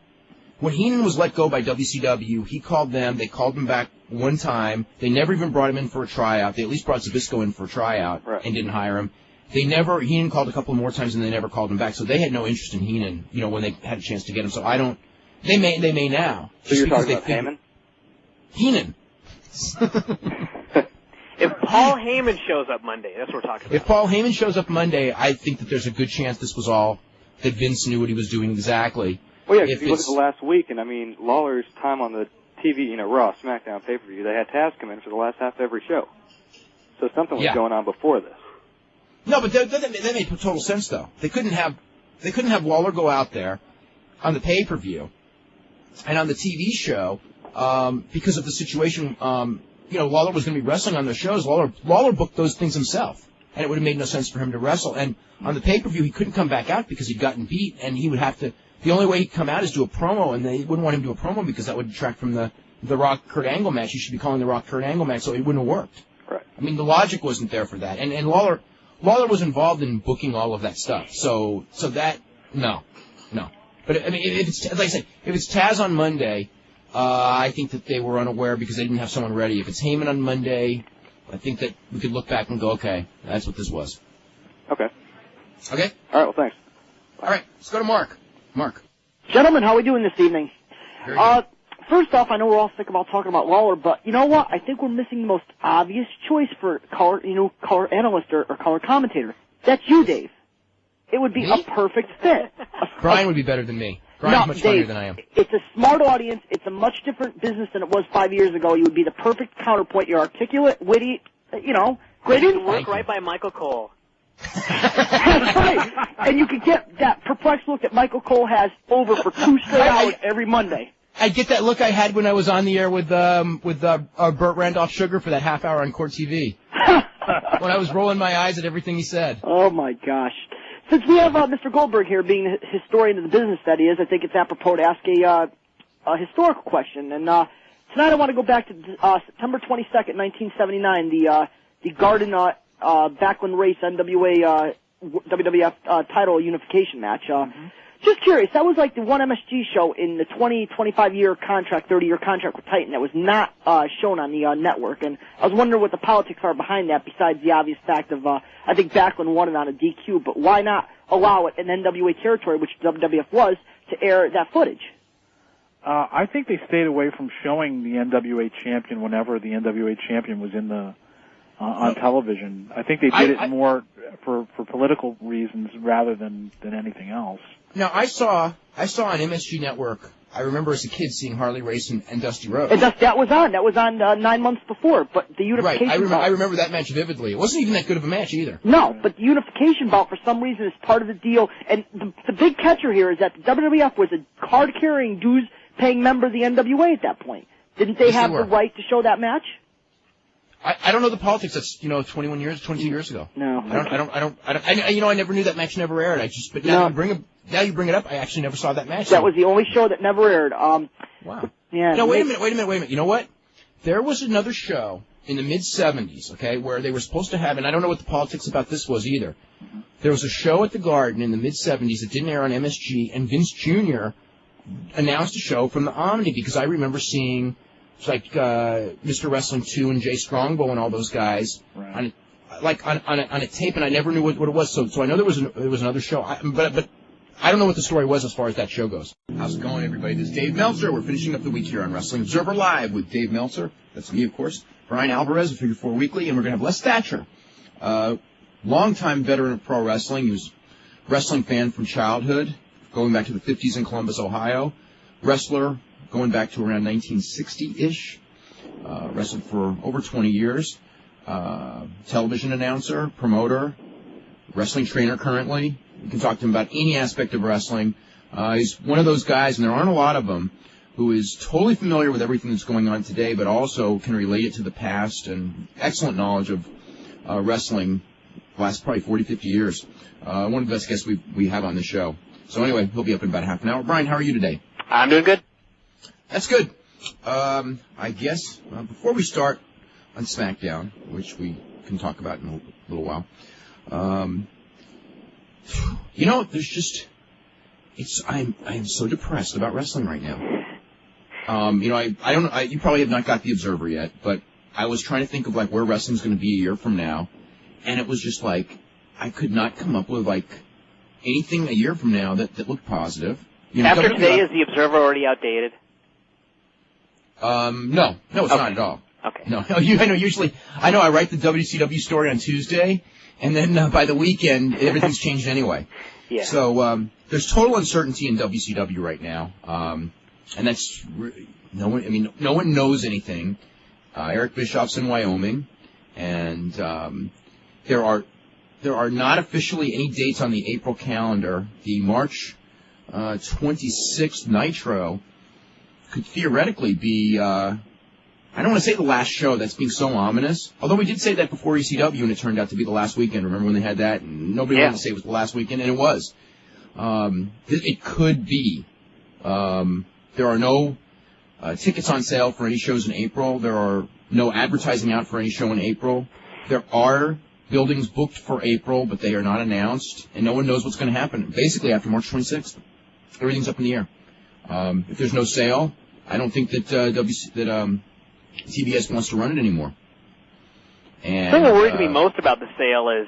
was let go by WCW, he called them. They called him back one time. They never even brought him in for a tryout. They at least brought Zbyszko in for a tryout and didn't hire him. Heenan called a couple more times and they never called him back. So they had no interest in Heenan, when they had a chance to get him. So they may now. So you're talking about Heyman? Heenan. If Paul Heyman shows up Monday, that's what we're talking about. If Paul Heyman shows up Monday, I think that there's a good chance this was all, that Vince knew what he was doing exactly. Well, yeah, if you look at the last week, and I mean, Lawler's time on the TV, Raw, SmackDown, pay-per-view, they had Taz come in for the last half of every show. So something was going on before this. No, but that made total sense, though. They couldn't have Lawler go out there on the pay-per-view and on the TV show because of the situation. Lawler was going to be wrestling on those shows. Lawler booked those things himself, and it would have made no sense for him to wrestle. And on the pay-per-view, he couldn't come back out because he'd gotten beat, and he would have to. The only way he'd come out is do a promo, and they wouldn't want him to do a promo because that would detract from the Rock Kurt Angle match. He should be calling the Rock Kurt Angle match, so it wouldn't have worked. Right. I mean, the logic wasn't there for that, and Lawler was involved in booking all of that stuff. So that no. But I mean, if it's like I said, if it's Taz on Monday, I think that they were unaware because they didn't have someone ready. If it's Heyman on Monday, I think that we could look back and go, okay, that's what this was. Okay. Okay. All right. Well, thanks. All right. Let's go to Mark. Mark. Gentlemen, how are we doing this evening? Very good. First off, I know we're all sick about talking about Lawler, but you know what? I think we're missing the most obvious choice for color analyst or color commentator. That's you, Dave. It would be a perfect fit. Brian would be better than me. Brian's much funnier than I am. It's a smart audience. It's a much different business than it was 5 years ago. You would be the perfect counterpoint. You're articulate, witty, great insight. Work right by Michael Cole. That's right. And you could get that perplexed look that Michael Cole has over for 2 straight hours every Monday. I get that look I had when I was on the air with Burt Randolph Sugar for that half hour on Court TV. When I was rolling my eyes at everything he said. Oh, my gosh. Since we have Mr. Goldberg here being the historian of the business that he is, I think it's apropos to ask a historical question. And tonight I want to go back to September 22nd, 1979, the Garden Backlund Race NWA WWF title unification match. Just curious, that was like the one MSG show in the 25-year contract, 30-year contract with Titan that was not shown on the network. And I was wondering what the politics are behind that besides the obvious fact of, I think Backlund won it on a DQ, but why not allow it in NWA territory, which WWF was, to air that footage? I think they stayed away from showing the NWA champion whenever the NWA champion was in the on television. I think they did it more for political reasons rather than anything else. Now, I saw on MSG Network, I remember as a kid seeing Harley Race and Dusty Rhodes. And that was on 9 months before, but the unification Right, I remember that match vividly. It wasn't even that good of a match either. No, but the unification bout for some reason is part of the deal, and the big catcher here is that the WWF was a card-carrying, dues-paying member of the NWA at that point. Didn't they have the right to show that match? I don't know the politics. That's 22 years ago. No, I never knew that match never aired. But now you bring it up. I actually never saw that match. That was the only show that never aired. Wow. Yeah. No, wait a minute. You know what? There was another show in the mid-'70s, okay, where they were supposed to have, and I don't know what the politics about this was either. There was a show at the Garden in the mid-'70s that didn't air on MSG, and Vince Jr. announced a show from the Omni because I remember seeing. It's like Mr. Wrestling 2 and Jay Strongbow and all those guys on a tape, and I never knew what it was. So I know there was another show, but I don't know what the story was as far as that show goes. How's it going, everybody? This is Dave Meltzer. We're finishing up the week here on Wrestling Observer Live with Dave Meltzer. That's me, of course. Brian Alvarez of Figure 4 Weekly, and we're going to have Les Thatcher, longtime veteran of pro wrestling. He was a wrestling fan from childhood, going back to the 50s in Columbus, Ohio. Wrestler going back to around 1960-ish, wrestled for over 20 years, television announcer, promoter, wrestling trainer currently. You can talk to him about any aspect of wrestling. He's one of those guys, and there aren't a lot of them, who is totally familiar with everything that's going on today, but also can relate it to the past, and excellent knowledge of wrestling the last probably 40, 50 years. One of the best guests we have on the show. So anyway, he'll be up in about half an hour. Brian, how are you today? I'm doing good. That's good. I guess before we start on SmackDown, which we can talk about in a little while, there's just I am so depressed about wrestling right now. I don't know. You probably have not got the Observer yet, but I was trying to think of like where wrestling's going to be a year from now, and it was just like I could not come up with like anything a year from now that looked positive. After today, is the Observer already outdated? No, it's not at all. Okay. No, I know I write the WCW story on Tuesday, and then by the weekend, everything's changed anyway. Yeah. So there's total uncertainty in WCW right now, and that's no one knows anything. Eric Bischoff's in Wyoming, and there are not officially any dates on the April calendar. The March 26th Nitro could theoretically be, I don't want to say the last show. That's being so ominous. Although we did say that before ECW, and it turned out to be the last weekend. Remember when they had that? And nobody wanted to say it was the last weekend, and it was. It could be. There are no tickets on sale for any shows in April. There are no advertising out for any show in April. There are buildings booked for April, but they are not announced, and no one knows what's going to happen. Basically, after March 26th, everything's up in the air. If there's no sale, I don't think that TBS wants to run it anymore. And the thing that worries me most about the sale is,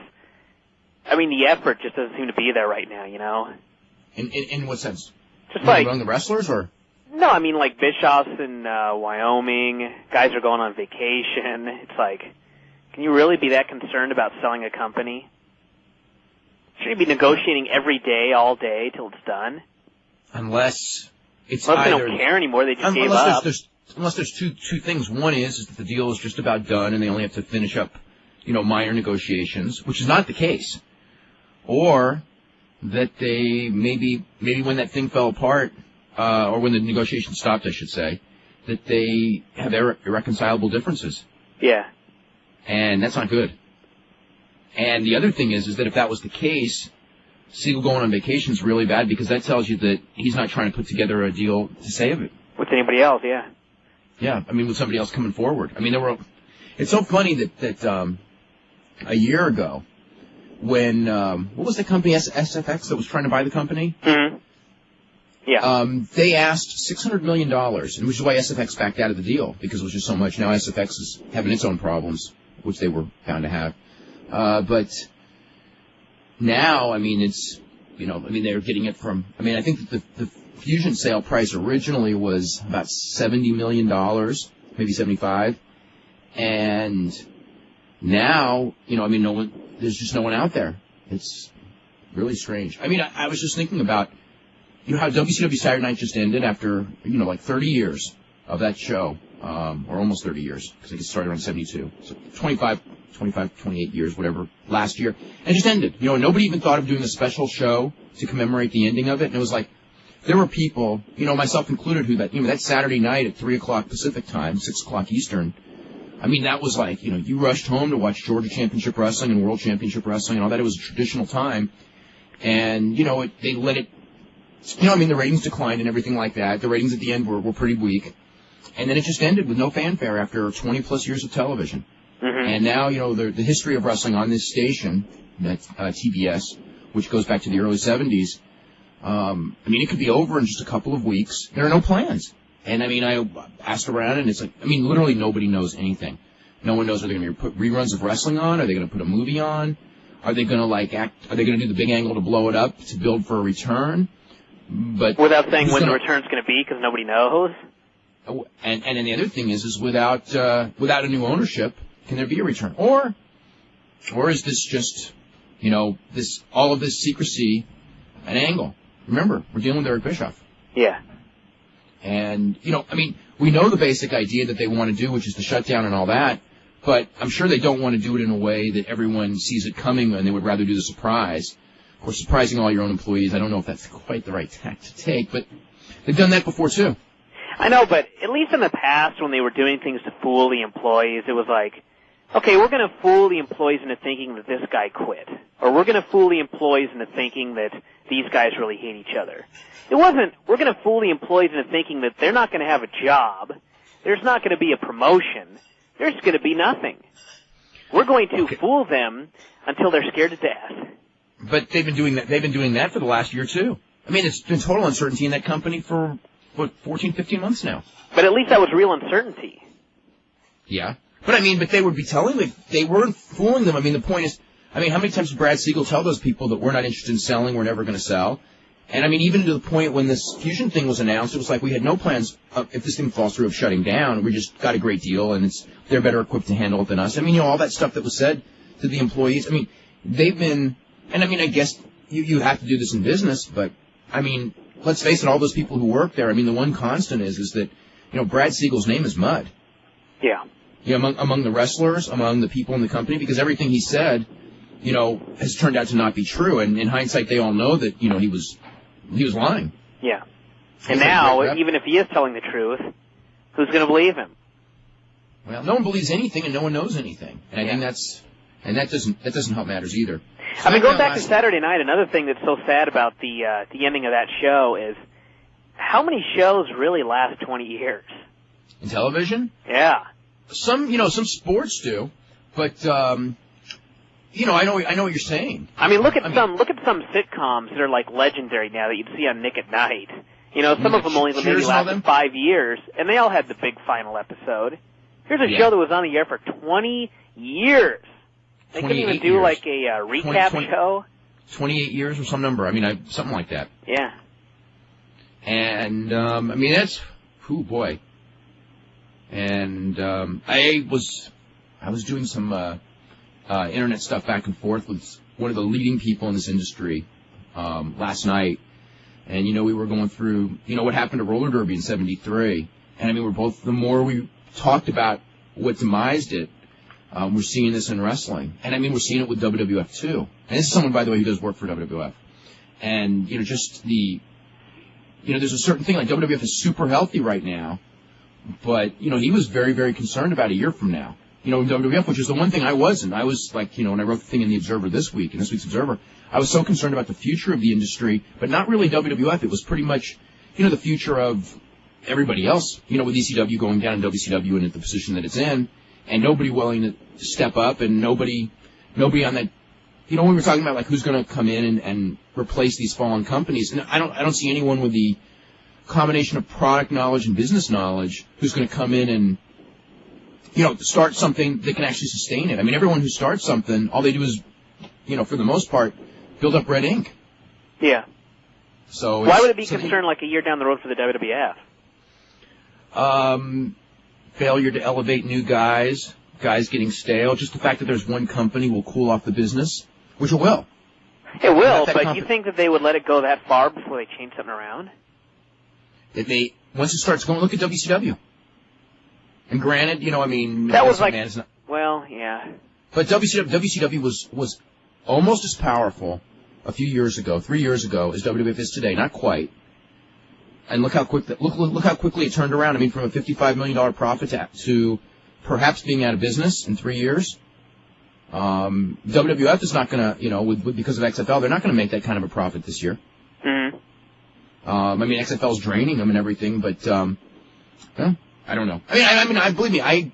the effort just doesn't seem to be there right now. In what sense? Just like among the wrestlers, or no, like Bischoff's in Wyoming. Guys are going on vacation. It's like, can you really be that concerned about selling a company? Shouldn't you be negotiating every day, all day, till it's done? Unless they don't care anymore, they just gave up. Unless there's two things. One is that the deal is just about done, and they only have to finish up, minor negotiations, which is not the case. Or that they maybe when that thing fell apart, or when the negotiations stopped, I should say, that they have irreconcilable differences. Yeah. And that's not good. And the other thing is that if that was the case, Siegel going on vacation is really bad, because that tells you that he's not trying to put together a deal to save it. With anybody else, yeah. Yeah, with somebody else coming forward. It's so funny that a year ago, when, what was the company, SFX, that was trying to buy the company? Mm-hmm. Yeah. They asked $600 million, and which is why SFX backed out of the deal, because it was just so much. Now SFX is having its own problems, which they were bound to have. But now, it's, they're getting it from, I think that the Fusion sale price originally was about $70 million, maybe 75. And now, no one, there's just no one out there. It's really strange. I was just thinking about, how WCW Saturday Night just ended after, 30 years of that show, or almost 30 years, because I think it started around 72. So 28 years, whatever, last year. And it just ended. Nobody even thought of doing a special show to commemorate the ending of it. And it was like, there were people, myself included, who that Saturday night at 3 o'clock Pacific time, 6 o'clock Eastern, that was like, you rushed home to watch Georgia Championship Wrestling and World Championship Wrestling and all that. It was a traditional time. And, they let it, the ratings declined and everything like that. The ratings at the end were pretty weak. And then it just ended with no fanfare after 20-plus years of television. Mm-hmm. And now, the history of wrestling on this station, TBS, which goes back to the early 70s, it could be over in just a couple of weeks. There are no plans. And, I asked around, and it's like, literally nobody knows anything. No one knows, are they going to put reruns of wrestling on? Are they going to put a movie on? Are they going to, are they going to do the big angle to blow it up to build for a return? But without saying when the return's going to be, because nobody knows? And then the other thing is without a new ownership, can there be a return? Or is this just, all of this secrecy an angle? Remember, we're dealing with Eric Bischoff. Yeah. And, we know the basic idea that they want to do, which is the shutdown and all that, but I'm sure they don't want to do it in a way that everyone sees it coming, and they would rather do the surprise. Of course, surprising all your own employees, I don't know if that's quite the right tack to take, but they've done that before, too. I know, but at least in the past, when they were doing things to fool the employees, it was like, okay, we're going to fool the employees into thinking that this guy quit. Or we're going to fool the employees into thinking that these guys really hate each other. It wasn't, we're going to fool the employees into thinking that they're not going to have a job, there's not going to be a promotion, there's going to be nothing. We're going to fool them until they're scared to death. But they've been doing that for the last year, too. It's been total uncertainty in that company for, 14, 15 months now. But at least that was real uncertainty. Yeah. But they would be telling them, they weren't fooling them. The point is, I mean, how many times did Brad Siegel tell those people that we're not interested in selling, we're never going to sell? And I mean, even to the point when this Fusion thing was announced, it was like we had no plans, if this thing falls through, of shutting down. We just got a great deal, and they're better equipped to handle it than us. I mean, all that stuff that was said to the employees. I mean, they've been, and I mean, I guess you have to do this in business, but I mean, let's face it, all those people who work there, I mean, the one constant is that, Brad Siegel's name is mud. Yeah. Among the wrestlers, among the people in the company, because everything he said, has turned out to not be true. And in hindsight, they all know that, he was lying. Yeah. And now, even if he is telling the truth, who's going to believe him? Well, no one believes anything and no one knows anything. And I think that doesn't help matters either. I mean, going back to Saturday night, another thing that's so sad about the ending of that show is how many shows really last 20 years? In television? Yeah. Some sports do, but I know what you're saying. I mean, look at some sitcoms that are like legendary now that you'd see on Nick at Night. Some of them only maybe lasted 5 years, and they all had the big final episode. Here's a show that was on the air for 20 years. They couldn't even do like a recap show. 28 years or some number. I mean, something like that. Yeah. And I mean, that's boy. And I was doing some internet stuff back and forth with one of the leading people in this industry last night, and we were going through what happened to roller derby in '73, and I mean the more we talked about what demised it, we're seeing this in wrestling, and I mean we're seeing it with WWF too. And this is someone, by the way, who does work for WWF, and just there's a certain thing like WWF is super healthy right now. But, he was very, very concerned about a year from now. In WWF, which is the one thing I wasn't. I was like, when I wrote the thing in the Observer this week's Observer, I was so concerned about the future of the industry, but not really WWF. It was pretty much, the future of everybody else, with ECW going down and WCW and at the position that it's in, and nobody willing to step up and nobody on that, we were talking about like who's going to come in and replace these fallen companies. And I don't see anyone with the combination of product knowledge and business knowledge who's going to come in and, start something that can actually sustain it. I mean, everyone who starts something, all they do is, for the most part, build up red ink. Yeah. So why would it be concerned like a year down the road for the WWF? Failure to elevate new guys getting stale. Just the fact that there's one company will cool off the business, which it will. It will, but you think that they would let it go that far before they change something around? Once it starts going, look at WCW. And granted, that was like, well, yeah. But WCW was almost as powerful a few years ago, 3 years ago, as WWF is today. Not quite. And look how quickly it turned around. I mean, from a $55 million profit to perhaps being out of business in 3 years. WWF is not going to, because of XFL, they're not going to make that kind of a profit this year. Mm-hmm. I mean, XFL's draining them and everything, but I don't know. Believe me, I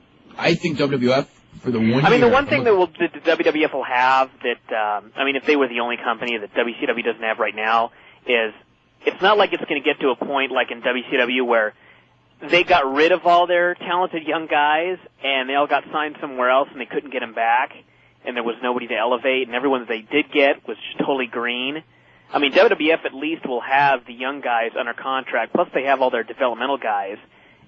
think WWF for the 1 year. I mean, the one thing that the WWF will have that, if they were the only company that WCW doesn't have right now, is it's not like it's going to get to a point like in WCW where they got rid of all their talented young guys and they all got signed somewhere else and they couldn't get them back, and there was nobody to elevate, and everyone that they did get was just totally green. I mean, WWF at least will have the young guys under contract, plus they have all their developmental guys.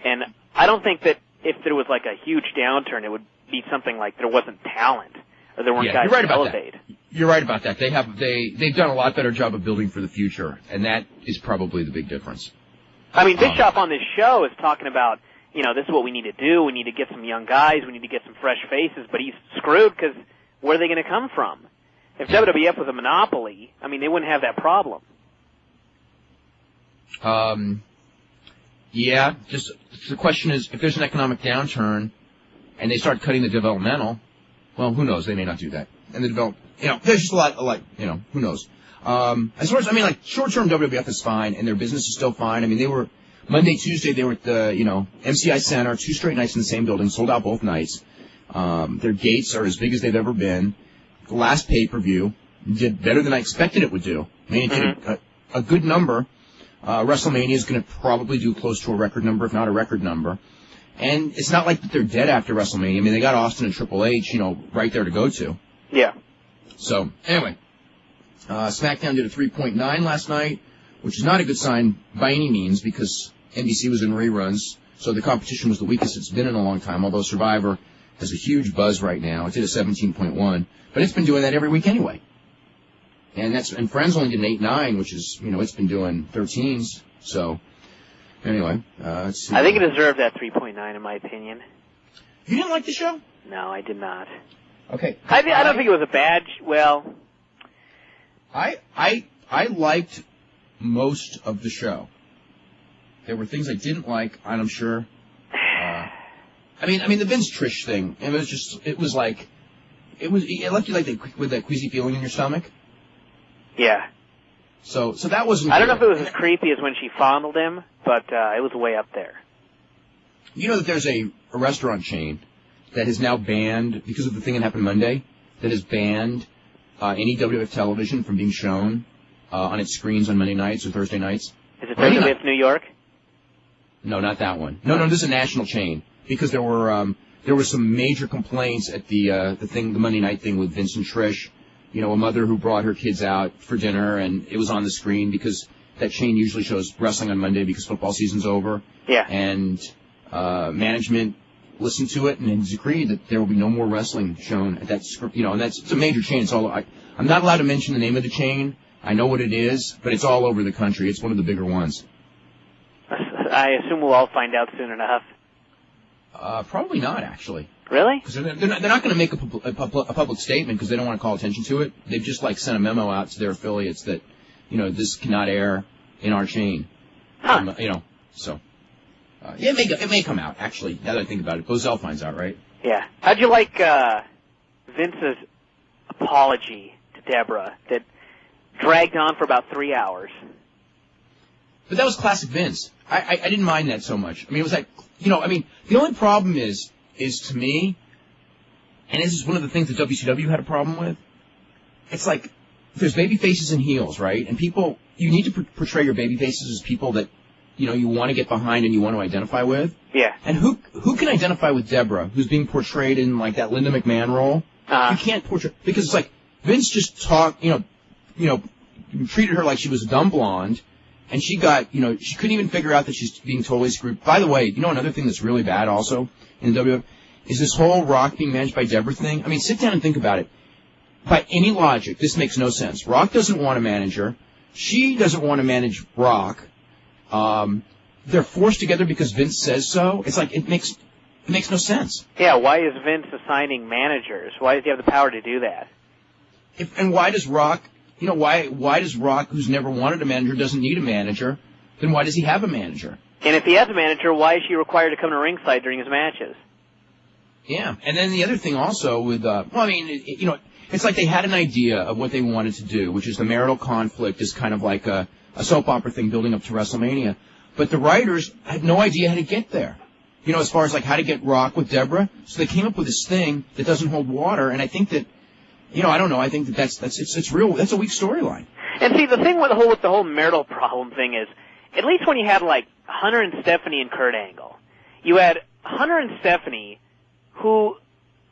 And I don't think that if there was like a huge downturn, it would be something like there wasn't talent or there weren't guys to elevate. You're right about that. They've done a lot better job of building for the future, and that is probably the big difference. I mean, Bischoff on this show is talking about, this is what we need to do. We need to get some young guys. We need to get some fresh faces. But he's screwed because where are they going to come from? If WWF was a monopoly, I mean, they wouldn't have that problem. Yeah, just the question is, if there's an economic downturn and they start cutting the developmental, well, who knows? They may not do that. And the there's just a lot, who knows? As far as, short-term WWF is fine and their business is still fine. I mean, they were, Monday, Tuesday, they were at the, MCI Center, 2 straight nights in the same building, sold out both nights. Their gates are as big as they've ever been. The last pay-per-view did better than I expected it would do. I mean, it did a good number. WrestleMania is going to probably do close to a record number, if not a record number. And it's not like that they're dead after WrestleMania. I mean, they got Austin and Triple H, right there to go to. Yeah. So, anyway, SmackDown did a 3.9 last night, which is not a good sign by any means because NBC was in reruns, so the competition was the weakest it's been in a long time, although Survivor has a huge buzz right now. It did a 17.1, but it's been doing that every week anyway. And Friends only did an 8.9, which is, it's been doing 13s, so anyway, let's see. I think it deserved that 3.9 in my opinion. You didn't like the show? No, I did not. Okay. I don't think it was a bad, I liked most of the show. There were things I didn't like, and I'm sure. I mean, the Vince Trish thing. It left you with that queasy feeling in your stomach. Yeah. So that wasn't. I don't know if it was as creepy as when she fondled him, but it was way up there. You know that there's a restaurant chain that has now banned, because of the thing that happened Monday, that has banned any WWF television from being shown on its screens on Monday nights or Thursday nights. Is it WWF New York? No, not that one. No, this is a national chain because there were some major complaints at the Monday night thing with Vince and Trish. A mother who brought her kids out for dinner and it was on the screen because that chain usually shows wrestling on Monday because football season's over. Yeah. And management listened to it and has agreed that there will be no more wrestling shown at that. And it's a major chain. I'm not allowed to mention the name of the chain. I know what it is, but it's all over the country. It's one of the bigger ones. I assume we'll all find out soon enough. Probably not, actually. Really? Because they're not going to make a public statement because they don't want to call attention to it. They've just sent a memo out to their affiliates that this cannot air in our chain. Huh. So it may come out actually. Now that I think about it, Bozell finds out, right? Yeah. How'd you like Vince's apology to Deborah that dragged on for about 3 hours? But that was classic Vince. I didn't mind that so much. I mean, it was like, the only problem is to me, and this is one of the things that WCW had a problem with, it's like, there's baby faces and heels, right? And you need to portray your baby faces as people that, you want to get behind and you want to identify with. Yeah. And who can identify with Deborah, who's being portrayed in, like, that Linda McMahon role? You can't portray, because it's like, Vince just treated her like she was a dumb blonde, and she got, she couldn't even figure out that she's being totally screwed. By the way, another thing that's really bad also in WWF is this whole Rock being managed by Deborah thing. I mean, sit down and think about it. By any logic, this makes no sense. Rock doesn't want to manage her. She doesn't want to manage Rock. They're forced together because Vince says so. It's like, it makes no sense. Yeah, why is Vince assigning managers? Why does he have the power to do that? And why does Rock... why does Rock, who's never wanted a manager, doesn't need a manager, then why does he have a manager? And if he has a manager, why is she required to come to ringside during his matches? Yeah, and then the other thing also with, it's like they had an idea of what they wanted to do, which is the marital conflict is kind of like a soap opera thing building up to WrestleMania. But the writers had no idea how to get there. As far as like how to get Rock with Deborah. So they came up with this thing that doesn't hold water, and I think that, I don't know. I think that's real. That's a weak storyline. And see, the thing with the whole marital problem thing is, at least when you had like Hunter and Stephanie and Kurt Angle, you had Hunter and Stephanie who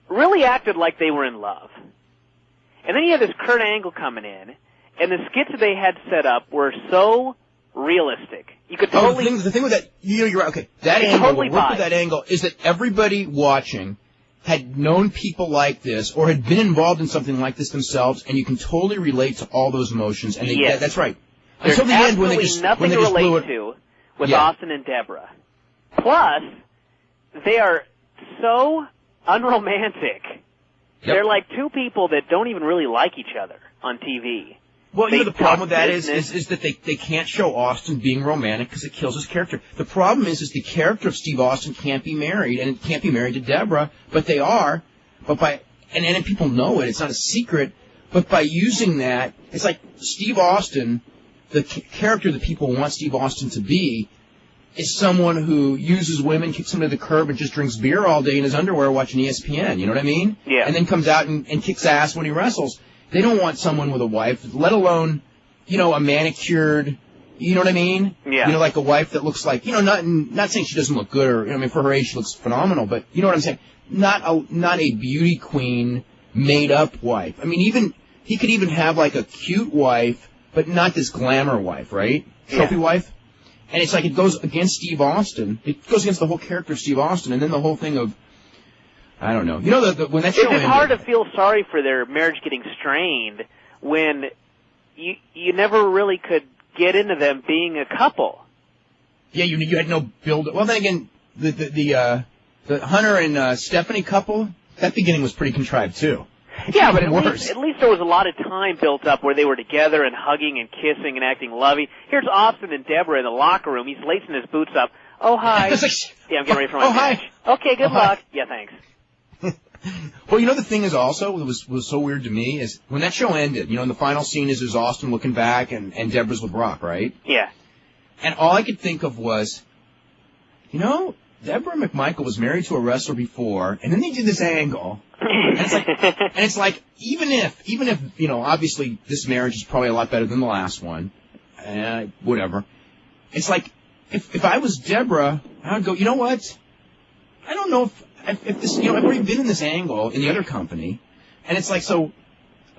really acted like they were in love, and then you had this Kurt Angle coming in, and the skits that they had set up were so realistic. You could totally. The thing with that, you're right. Okay, that angle. Totally the work with that angle is that everybody watching had known people like this or had been involved in something like this themselves, and you can totally relate to all those emotions. And that's right. There's until the end when they nothing to relate to with Austin and Deborah. Plus, they are so unromantic. Yep. They're like two people that don't even really like each other on TV. Well, the problem with that is that they can't show Austin being romantic because it kills his character. The problem is the character of Steve Austin can't be married, and it can't be married to Deborah, but they are. And people know it. It's not a secret. But by using that, it's like Steve Austin, the character that people want Steve Austin to be, is someone who uses women, kicks them to the curb, and just drinks beer all day in his underwear watching ESPN. You know what I mean? Yeah. And then comes out and kicks ass when he wrestles. They don't want someone with a wife, let alone, a manicured, you know what I mean? Yeah. Like a wife that looks like, not saying she doesn't look good or, for her age she looks phenomenal, but you know what I'm saying? Not a beauty queen made up wife. I mean, even he could even have like a cute wife, but not this glamour wife, right? Trophy wife. And it's like it goes against Steve Austin. It goes against the whole character of Steve Austin, and then the whole thing of, I don't know. You know, when that show ended, it's hard to feel sorry for their marriage getting strained when you never really could get into them being a couple. Yeah, you had no build. Well, then again, the Hunter and Stephanie couple, that beginning was pretty contrived too. Yeah, but at least there was a lot of time built up where they were together and hugging and kissing and acting lovey. Here's Austin and Deborah in the locker room. He's lacing his boots up. Oh, hi. Yeah, I'm getting ready for my match. Hi. Okay, good luck. Yeah, thanks. Well, you know, the thing is also, was so weird to me, is when that show ended, you know, in the final scene is Austin looking back and Deborah's with Brock, right? Yeah. And all I could think of was, you know, Deborah McMichael was married to a wrestler before, and then they did this angle. And it's like, even if, you know, obviously this marriage is probably a lot better than the last one, whatever. It's like, if I was Deborah, I would go, you know what? I don't know if this, you know, I've already been in this angle in the other company, and it's like, so,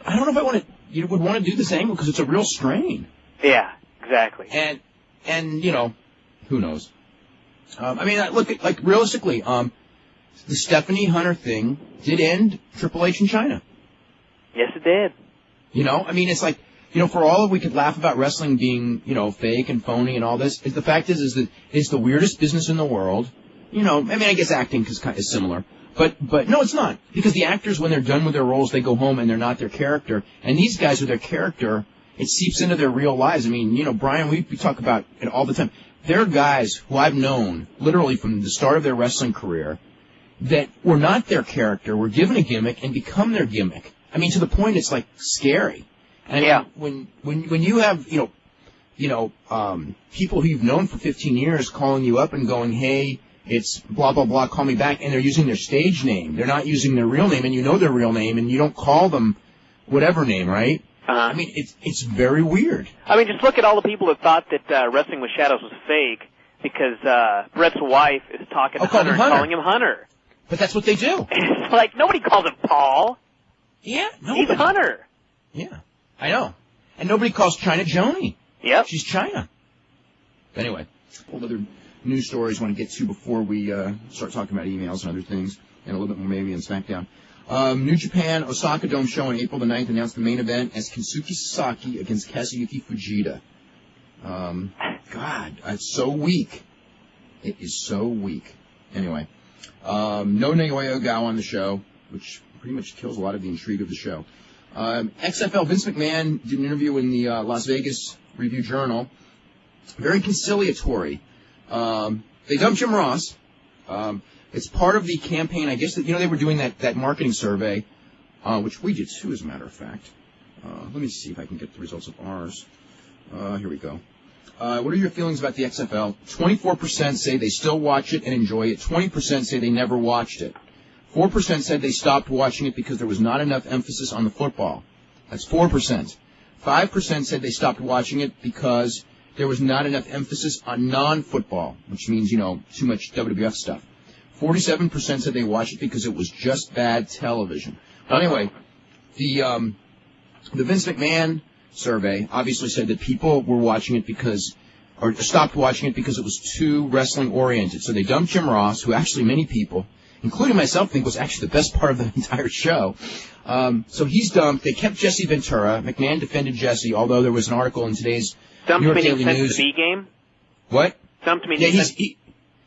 I don't know if you would want to do this angle because it's a real strain. Yeah, exactly. And, you know, who knows? I mean, look at, like, realistically, the Stephanie Hunter thing did end Triple H in China. Yes, it did. You know, I mean, it's like, you know, for all that we could laugh about wrestling being, you know, fake and phony and all this, the fact is that it's the weirdest business in the world. You know, I mean, I guess acting is similar. But no, it's not. Because the actors, when they're done with their roles, they go home and they're not their character. And these guys with their character, it seeps into their real lives. I mean, you know, Brian, we talk about it all the time. There are guys who I've known, literally from the start of their wrestling career, that were not their character, were given a gimmick and become their gimmick. I mean, to the point it's like scary. And yeah. When you have, people who you've known for 15 years calling you up and going, hey, it's blah, blah, blah, call me back, and they're using their stage name. They're not using their real name, and you know their real name, and you don't call them whatever name, right? I mean, it's very weird. I mean, just look at all the people that thought that Wrestling with Shadows was fake because Brett's wife is talking to Hunter and calling him Hunter. But that's what they do. It's like, nobody calls him Paul. Yeah, nobody. He's Hunter. Yeah, I know. And nobody calls China Joni. Yep. She's China. Anyway, all other news stories I want to get to before we start talking about emails and other things, and a little bit more maybe on SmackDown. New Japan Osaka Dome show on April the 9th announced the main event as Kensuke Sasaki against Kazuyuki Fujita. God, it's so weak. It is so weak. Anyway, no Naoya Ogawa on the show, which pretty much kills a lot of the intrigue of the show. XFL Vince McMahon did an interview in the Las Vegas Review-Journal. Very conciliatory. They dumped Jim Ross. It's part of the campaign, I guess, that, you know, they were doing that marketing survey, which we did too, as a matter of fact. Let me see if I can get the results of ours. Here we go. What are your feelings about the XFL? 24% say they still watch it and enjoy it. 20% say they never watched it. 4% said they stopped watching it because there was not enough emphasis on the football. That's 4%. 5% said they stopped watching it because there was not enough emphasis on non-football, which means, you know, too much WWF stuff. 47% said they watched it because it was just bad television. But anyway, the Vince McMahon survey obviously said that people were watching it or stopped watching it because it was too wrestling-oriented. So they dumped Jim Ross, who actually many people, including myself, think was actually the best part of the entire show. So he's dumped. They kept Jesse Ventura. McMahon defended Jesse, although there was an article in today's New York Daily News. The B game? What? Dumped me.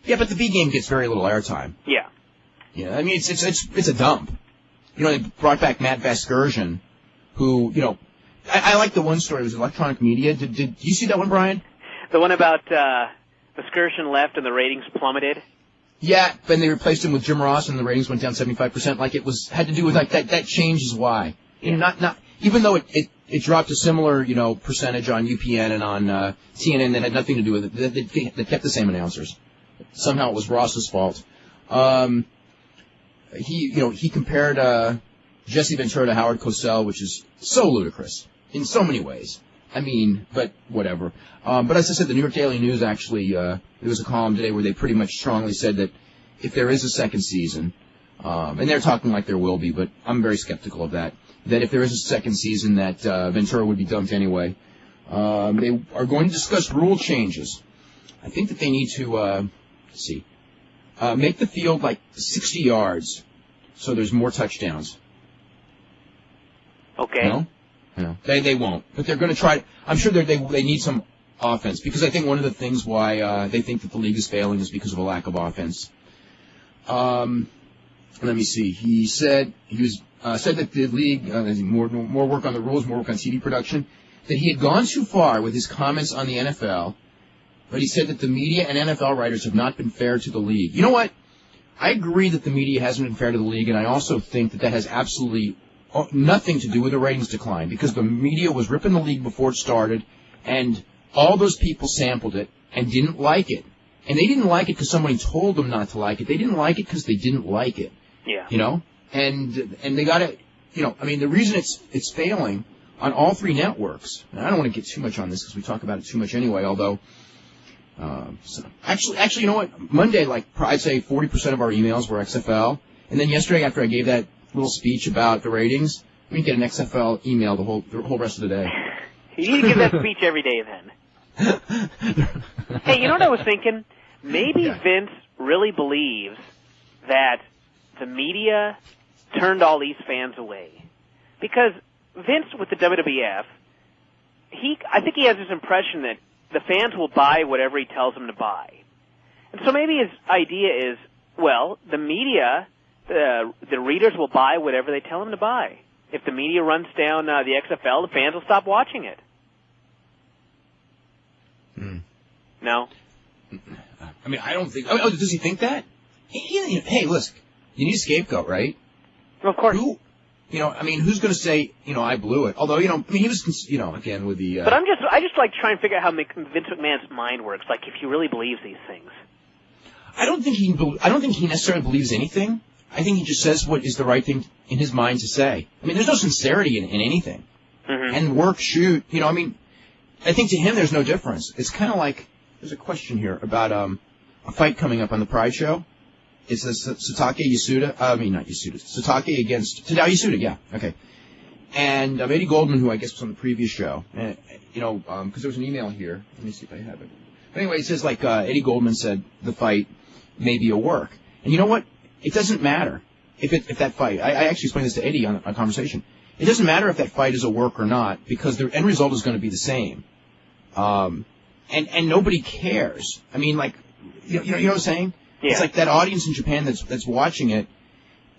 Yeah, but the B game gets very little airtime. Yeah. Yeah, I mean, it's a dump. You know, they brought back Matt Vasgersian, who, you know, I like the one story. It was electronic media. Did you see that one, Brian? The one about Vasgersian left and the ratings plummeted? Yeah, then they replaced him with Jim Ross and the ratings went down 75%. Like it had to do with like that change is why. You know, not even though it dropped a similar, you know, percentage on UPN and on TNN that had nothing to do with it. They kept the same announcers. Somehow it was Ross's fault. He compared Jesse Ventura to Howard Cosell, which is so ludicrous in so many ways. I mean, but whatever. But as I said, the New York Daily News actually, there was a column today where they pretty much strongly said that if there is a second season, and they're talking like there will be, but I'm very skeptical of that, that if there is a second season that Ventura would be dumped anyway. They are going to discuss rule changes. I think that they need to, make the field like 60 yards so there's more touchdowns. Okay. No, they won't. But they're going to try. I'm sure they need some offense, because I think one of the things why they think that the league is failing is because of a lack of offense. Let me see. He said that the league more work on the rules, more work on TV production. That he had gone too far with his comments on the NFL, but he said that the media and NFL writers have not been fair to the league. You know what? I agree that the media hasn't been fair to the league, and I also think that has absolutely nothing to do with the ratings decline, because the media was ripping the league before it started, and all those people sampled it and didn't like it. And they didn't like it because somebody told them not to like it. They didn't like it because they didn't like it. Yeah. You know? And they got to, the reason it's failing on all three networks, and I don't want to get too much on this because we talk about it too much anyway, although, actually, you know what? Monday, I'd say 40% of our emails were XFL, and then yesterday after I gave that little speech about the ratings, we didn't get an XFL email the whole rest of the day. You need to give that speech every day then. Hey, you know what I was thinking? Maybe Vince really believes that the media turned all these fans away. Because Vince, with the WWF, I think he has this impression that the fans will buy whatever he tells them to buy. And so maybe his idea is, well, the media, the readers will buy whatever they tell them to buy. If the media runs down the XFL, the fans will stop watching it. No? I mean, I don't think... Oh, does he think that? Hey, listen, you need a scapegoat, right? Of course. Who's going to say, I blew it? Although, he was, again, with the... But I just like trying to figure out how Vince McMahon's mind works, like if he really believes these things. I don't think he necessarily believes anything. I think he just says what is the right thing in his mind to say. I mean, there's no sincerity in anything. Mm-hmm. And work, shoot, I think to him there's no difference. It's kind of like, there's a question here about a fight coming up on the Pride show. It's Satake against Tadao Yasuda, yeah, okay. And Eddie Goldman, who I guess was on the previous show, because there was an email here. Let me see if I have it. But anyway, it says Eddie Goldman said the fight may be a work. And you know what? It doesn't matter if that fight. I actually explained this to Eddie on a conversation. It doesn't matter if that fight is a work or not, because the end result is going to be the same. And nobody cares. I mean, you know what I'm saying? Yeah. It's like that audience in Japan that's watching it.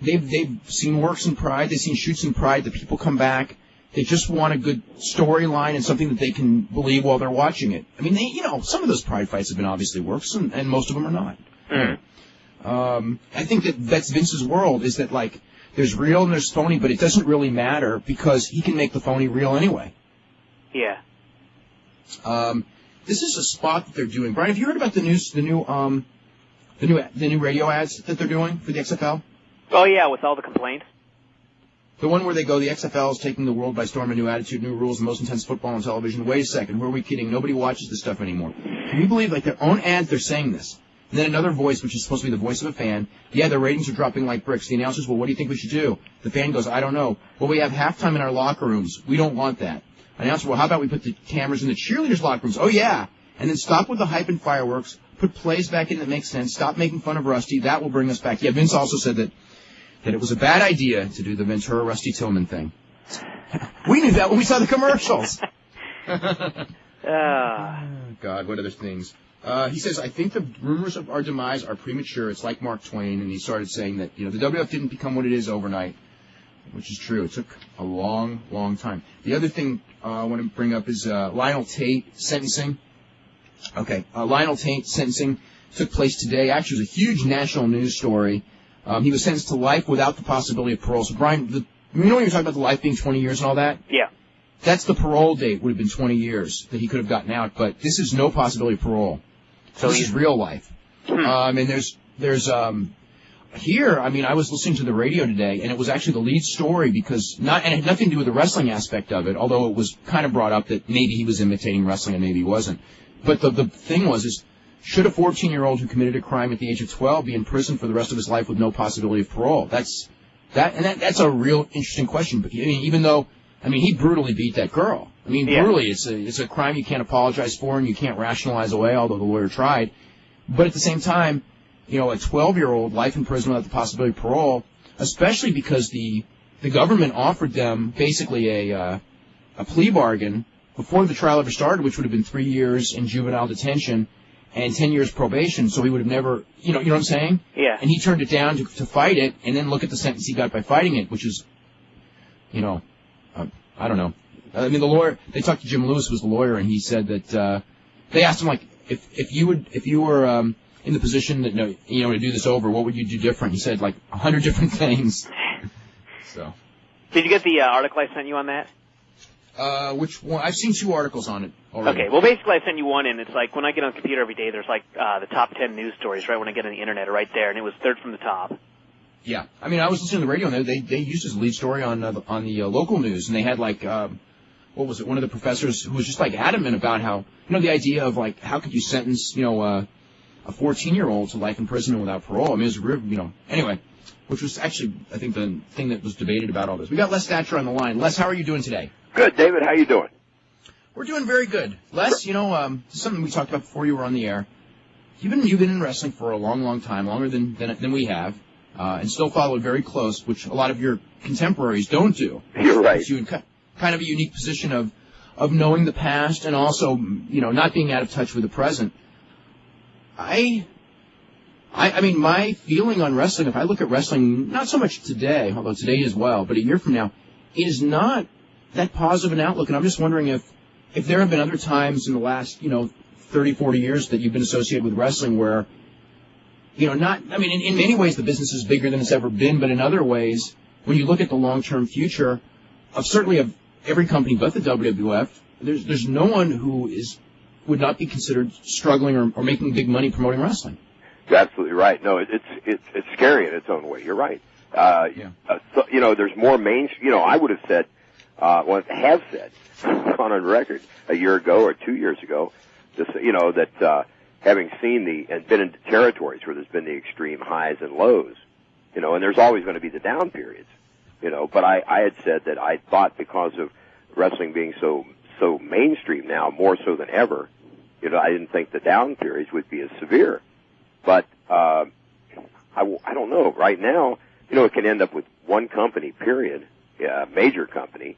They've seen works in Pride. They've seen shoots in Pride. The people come back. They just want a good storyline and something that they can believe while they're watching it. I mean, some of those Pride fights have been obviously works, and most of them are not. Mm. I think that's Vince's world, is that there's real and there's phony, but it doesn't really matter because he can make the phony real anyway. Yeah. This is a spot that they're doing. Brian, have you heard about the new radio ads that they're doing for the XFL? Oh yeah, with all the complaints. The one where they go, the XFL is taking the world by storm, a new attitude, new rules, the most intense football on television. Wait a second, who are we kidding? Nobody watches this stuff anymore. Can you believe, their own ads, they're saying this? And then another voice, which is supposed to be the voice of a fan. Yeah, the ratings are dropping like bricks. The announcers, well, what do you think we should do? The fan goes, I don't know. Well, we have halftime in our locker rooms. We don't want that. Announcer, well, how about we put the cameras in the cheerleaders' locker rooms? Oh, yeah. And then stop with the hype and fireworks. Put plays back in that make sense. Stop making fun of Rusty. That will bring us back. Yeah, Vince also said that it was a bad idea to do the Ventura Rusty Tillman thing. We knew that when we saw the commercials. God, what other things? He says, I think the rumors of our demise are premature. It's like Mark Twain. And he started saying that, the WWF didn't become what it is overnight, which is true. It took a long, long time. The other thing I want to bring up is Lionel Tate sentencing. Okay, Lionel Tate sentencing took place today. Actually, it was a huge national news story. He was sentenced to life without the possibility of parole. So, Brian, you know when you were talking about the life being 20 years and all that? Yeah. That's the parole date would have been 20 years that he could have gotten out, but this is no possibility of parole. So this is real life. And there's here, I was listening to the radio today, and it was actually the lead story because and it had nothing to do with the wrestling aspect of it, although it was kind of brought up that maybe he was imitating wrestling and maybe he wasn't. But the thing was, should a 14-year-old who committed a crime at the age of 12 be in prison for the rest of his life with no possibility of parole? That's That's a real interesting question. But even though, he brutally beat that girl. Brutally, it's a crime you can't apologize for and you can't rationalize away, although the lawyer tried. But at the same time, a 12-year-old, life in prison without the possibility of parole, especially because the government offered them basically a plea bargain before the trial ever started, which would have been 3 years in juvenile detention and 10 years probation, so he would have never, you know what I'm saying? Yeah. And he turned it down to fight it, and then look at the sentence he got by fighting it, which is, I don't know. The lawyer, they talked to Jim Lewis, who was the lawyer, and he said that, they asked him, like, if you were, in the position that, to do this over, what would you do different? He said, like, 100 different things. So. Did you get the article I sent you on that? Which one? I've seen 2 articles on it already. Okay, well, basically, I sent you one, and it's like when I get on the computer every day, there's like the top 10 news stories right when I get on the internet, right there, and it was third from the top. Yeah, I was listening to the radio, and they used his lead story on the local news, and they had like what was it? One of the professors who was just like adamant about how the idea of like how could you sentence a 14-year-old to life in prison without parole? It was anyway. Which was actually, I think, the thing that was debated about all this. We got Les Thatcher on the line. Les, how are you doing today? Good, David. How you doing? We're doing very good. Les, something we talked about before you were on the air. You've been in wrestling for a long, long time, longer than we have, and still follow it very close, which a lot of your contemporaries don't do. You're right. It's you in kind of a unique position of knowing the past and also, not being out of touch with the present. My feeling on wrestling, if I look at wrestling, not so much today, although today as well, but a year from now, it is not that positive an outlook. And I'm just wondering if there have been other times in the last, 30, 40 years that you've been associated with wrestling where, in many ways the business is bigger than it's ever been, but in other ways, when you look at the long-term future of every company but the WWF, there's no one who would not be considered struggling or making big money promoting wrestling. You're absolutely right. No, it's scary in its own way. You're right. There's more I would have said, have said on record a year ago or 2 years ago, that having seen and been in territories where there's been the extreme highs and lows, and there's always going to be the down periods, but I had said that I thought because of wrestling being so mainstream now, more so than ever, I didn't think the down periods would be as severe. But I don't know. Right now, it can end up with one company, period, major company,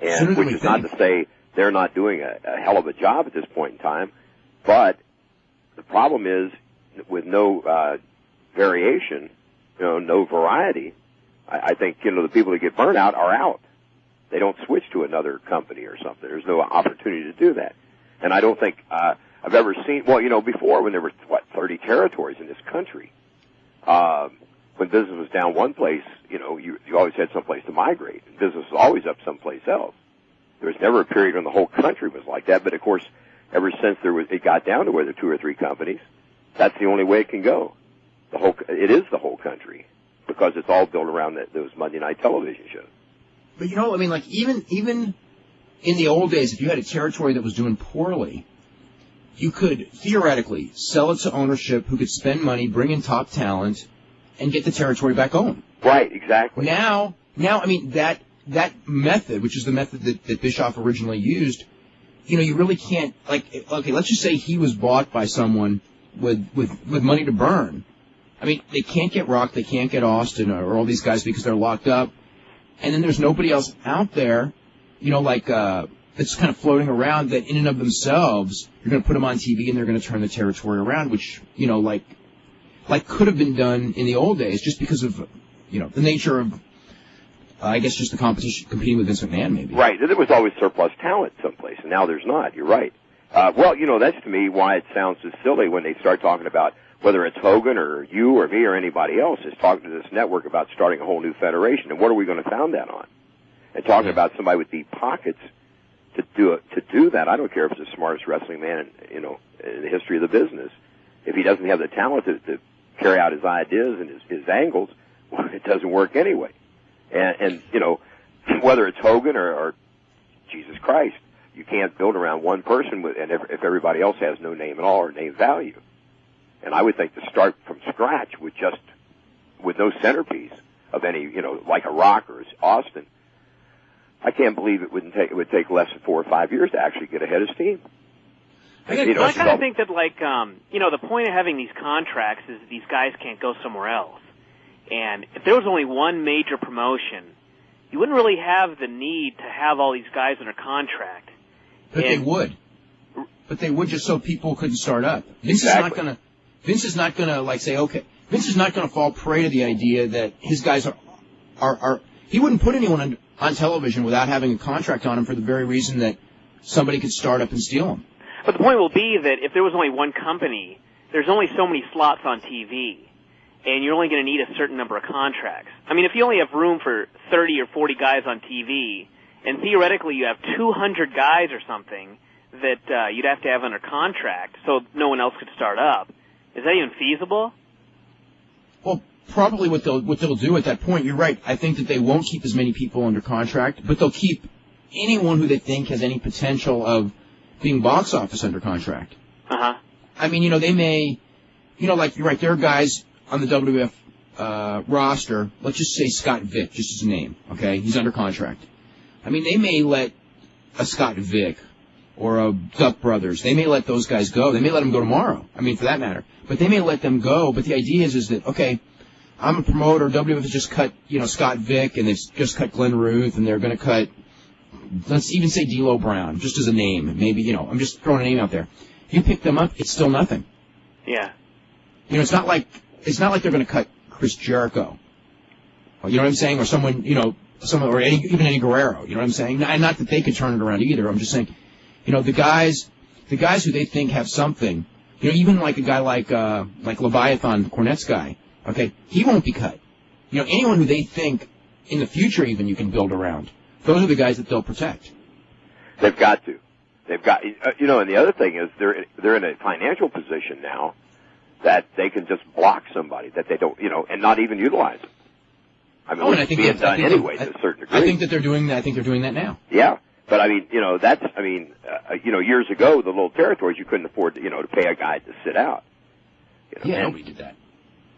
and which is not to say they're not doing a hell of a job at this point in time. But the problem is, with no variation, no variety, I think the people that get burnt out are out. They don't switch to another company or something. There's no opportunity to do that, and I don't think I've ever seen, before when there were, 30 territories in this country, when business was down one place, you always had someplace to migrate. And business was always up someplace else. There was never a period when the whole country was like that, but of course, ever since it got down to where there are 2 or 3 companies, that's the only way it can go. It is the whole country, because it's all built around those Monday night television shows. But even in the old days, if you had a territory that was doing poorly, you could theoretically sell it to ownership who could spend money, bring in top talent, and get the territory back going. Right, exactly. Now, that method, which is the method that Bischoff originally used, you really can't, okay, let's just say he was bought by someone with money to burn. They can't get Rock, they can't get Austin or all these guys because they're locked up. And then there's nobody else out there, that's kind of floating around that in and of themselves, you're going to put them on TV and they're going to turn the territory around, which, like could have been done in the old days just because of, the nature of, I guess, just the competition, competing with Vince McMahon, maybe. Right. There was always surplus talent someplace, and now there's not. You're right. That's to me why it sounds so silly when they start talking about whether it's Hogan or you or me or anybody else is talking to this network about starting a whole new federation, and what are we going to found that on? And talking about somebody with deep pockets to do that. I don't care if it's the smartest wrestling man in the history of the business. If he doesn't have the talent to carry out his ideas and his angles, well, it doesn't work anyway. And whether it's Hogan or Jesus Christ, you can't build around one person if everybody else has no name at all or name value. And I would think to start from scratch with no centerpiece, of any, you know, like a Rock or Austin. I can't believe it would take less than 4 or 5 years to actually get ahead of steam. I kind of think that, like, you know, the point of having these contracts is these guys can't go somewhere else. And if there was only one major promotion, you wouldn't really have the need to have all these guys under contract. But they would. But they would, just so people couldn't start up. Vince is not gonna like say, okay. Vince is not gonna fall prey to the idea that his guys are. He wouldn't put anyone on television without having a contract on him for the very reason that somebody could start up and steal him. But the point will be that if there was only one company, there's only so many slots on TV. And you're only going to need a certain number of contracts. I mean, if you only have room for 30 or 40 guys on TV, and theoretically you have 200 guys or something that you'd have to have under contract so no one else could start up, is that even feasible? Well, probably what they'll do at that point, you're right. I think that they won't keep as many people under contract, but they'll keep anyone who they think has any potential of being box office under contract. Uh-huh. I mean, you know, they may, you know, like, you're right, there are guys on the WWF roster, let's just say Scott Vick, just his name, okay? He's under contract. I mean, they may let a Scott Vick or a Duck Brothers, they may let those guys go. They may let them go tomorrow, I mean, for that matter. But they may let them go, but the idea is that, okay, I'm a promoter, WWF has just cut, you know, Scott Vick, and they've just cut Glenn Ruth, and they're going to cut, let's even say D'Lo Brown, just as a name. Maybe, you know, I'm just throwing a name out there. You pick them up, it's still nothing. Yeah. You know, it's not like they're going to cut Chris Jericho. You know what I'm saying? Or someone, you know, or even Eddie Guerrero. You know what I'm saying? And not that they could turn it around either. I'm just saying, you know, the guys who they think have something, you know, even like a guy like Leviathan, Cornette's guy, okay, he won't be cut. You know, anyone who they think in the future even you can build around, those are the guys that they'll protect. They've got to. You know, and the other thing is they're in a financial position now that they can just block somebody that they don't, you know, and not even utilize them. I mean, it's being done anyway to a certain degree. I think that they're doing that. I think they're doing that now. Yeah, but I mean, you know, you know, years ago, the little territories you couldn't afford, to, you know, to pay a guy to sit out. You know, yeah, nobody did that.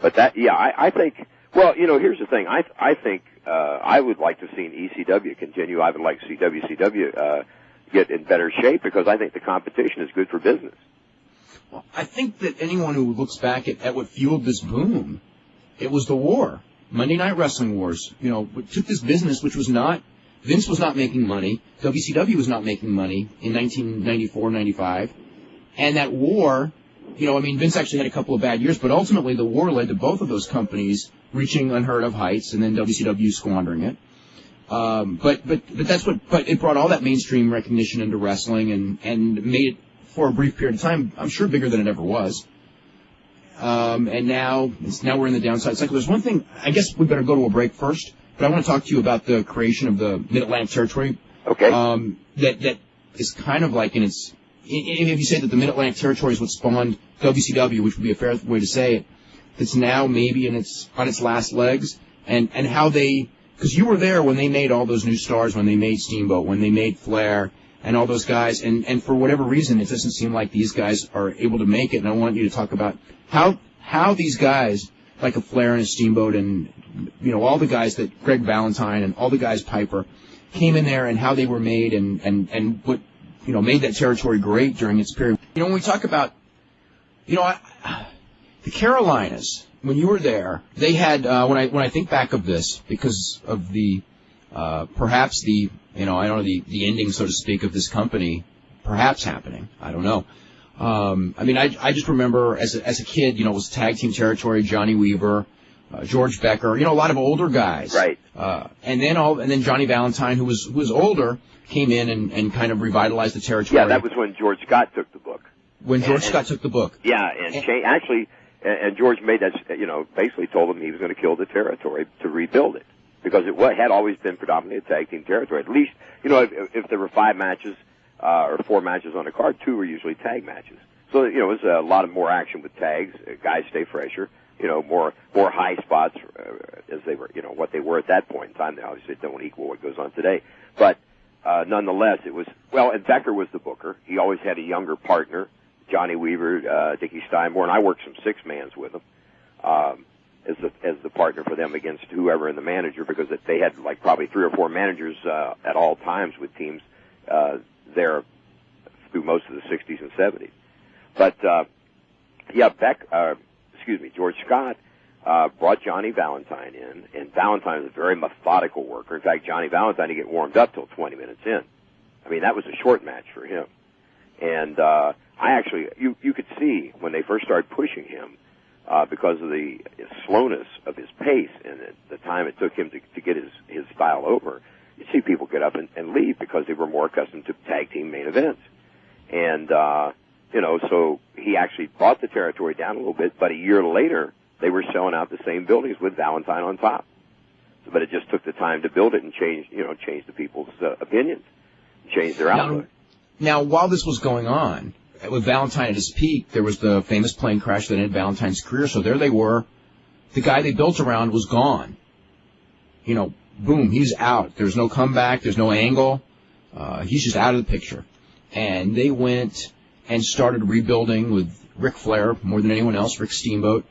But I think. Well, you know, here's the thing. I think I would like to see ECW continue. I would like to see WCW get in better shape because I think the competition is good for business. Well, I think that anyone who looks back at what fueled this boom, it was the war. Monday Night Wrestling Wars. You know, took this business, which was not, Vince was not making money, WCW was not making money in 1994, 95, and that war, you know, I mean, Vince actually had a couple of bad years, but ultimately the war led to both of those companies reaching unheard of heights, and then WCW squandering it. But it brought all that mainstream recognition into wrestling and made it, for a brief period of time, I'm sure bigger than it ever was. And now we're in the downside cycle. There's one thing, I guess we better go to a break first, but I want to talk to you about the creation of the Mid-Atlantic Territory. Okay. That is kind of like if you say that the Mid-Atlantic Territory is what spawned WCW, which would be a fair way to say it, it's now maybe on its last legs, and how because you were there when they made all those new stars, when they made Steamboat, when they made Flair, and all those guys, and for whatever reason, it doesn't seem like these guys are able to make it, and I want you to talk about how these guys, like a Flair and a Steamboat, and, you know, all the guys that, Greg Valentine, and all the guys, Piper, came in there, and how they were made, and what, you know, made that territory great during its period. You know, when we talk about, you know, the Carolinas, when you were there, they had, when I think back of this, because of the, perhaps the, you know, I don't know, the ending, so to speak, of this company perhaps happening. I don't know. I mean, I just remember as a kid, you know, it was tag team territory, Johnny Weaver, George Becker, you know, a lot of older guys. Right. And then Johnny Valentine, who was older, came in and kind of revitalized the territory. Yeah, that was when George Scott took the book. When George Scott took the book. Yeah, and George made that, you know, basically told him he was going to kill the territory to rebuild it. Because it had always been predominantly a tag team territory. At least, you know, if there were 5 matches or 4 matches on the card, 2 were usually tag matches. So, you know, it was a lot of more action with tags. Guys stay fresher. You know, more high spots as they were, you know, what they were at that point in time. They obviously don't equal what goes on today. But nonetheless, it was, well, and Becker was the booker. He always had a younger partner, Johnny Weaver, Dickie Steinmore, and I worked some 6-mans with him. As the partner for them against whoever in the manager, because they had like probably 3 or 4 managers at all times with teams there through most of the 60s and 70s. But George Scott brought Johnny Valentine in, and Valentine was a very methodical worker. In fact, Johnny Valentine didn't get warmed up till 20 minutes in. I mean, that was a short match for him. And you could see when they first started pushing him, because of the slowness of his pace and the time it took him to get his style over, you see people get up and leave because they were more accustomed to tag team main events. And, so he actually brought the territory down a little bit, but a year later, they were selling out the same buildings with Valentine on top. But it just took the time to build it and change the people's opinions, change their outlook. Now, while this was going on, with Valentine at his peak, there was the famous plane crash that ended Valentine's career. So there they were. The guy they built around was gone. Boom, he's out. There's no comeback. There's no angle. He's just out of the picture. And they went and started rebuilding with Ric Flair more than anyone else, Rick Steamboat.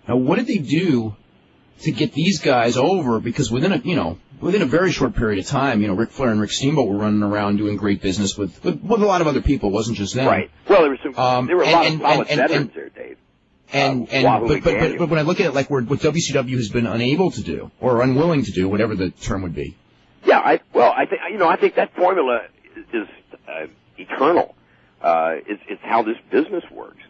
Now, what did they do to get these guys over? Because within a very short period of time, Ric Flair and Rick Steamboat were running around doing great business with a lot of other people. It wasn't just them. Right. Well, there were a lot of solid veterans there, Dave. But when I look at it, like what WCW has been unable to do or unwilling to do, whatever the term would be. Yeah. I think that formula is eternal. It's how this business works,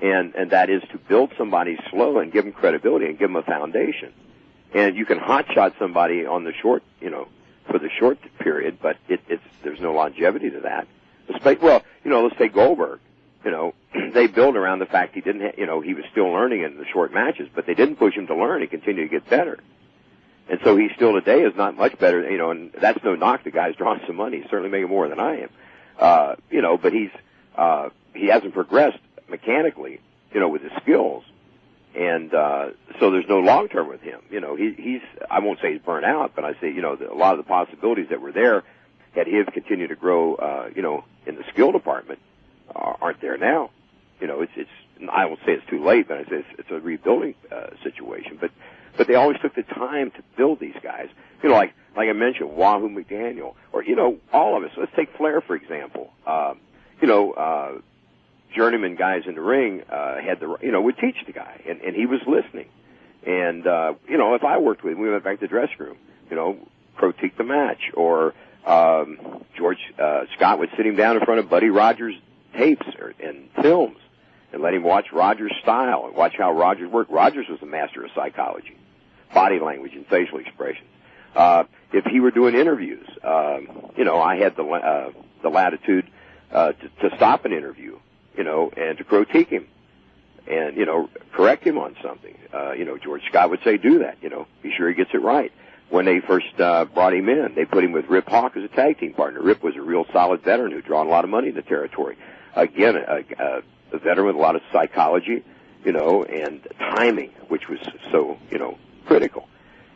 and that is to build somebody slow and give them credibility and give them a foundation. And you can hotshot somebody on the short, for the short period, but there's no longevity to that. Let's take Goldberg. They build around the fact he didn't, he was still learning in the short matches, but they didn't push him to learn. He continued to get better. And so he still today is not much better, and that's no knock. The guy's drawing some money. He's certainly making more than I am. But he hasn't progressed mechanically, with his skills. And, so there's no long term with him. He's, I won't say he's burnt out, but I say, a lot of the possibilities that were there had he continued to grow, in the skill department, aren't there now. I won't say it's too late, but I say it's a rebuilding, situation. But they always took the time to build these guys. Like I mentioned, Wahoo McDaniel, or, all of us. Let's take Flair, for example. Journeyman guys in the ring, would teach the guy, and he was listening. And, if I worked with him, we went back to the dressing room, critique the match, or, George, Scott would sit him down in front of Buddy Rogers' tapes and films and let him watch Rogers' style and watch how Rogers worked. Rogers was a master of psychology, body language, and facial expressions. If he were doing interviews, I had the latitude, to stop an interview, and to critique him and, correct him on something. George Scott would say, do that, be sure he gets it right. When they first brought him in, they put him with Rip Hawk as a tag team partner. Rip was a real solid veteran who'd drawn a lot of money in the territory. Again, a veteran with a lot of psychology, and timing, which was so, critical.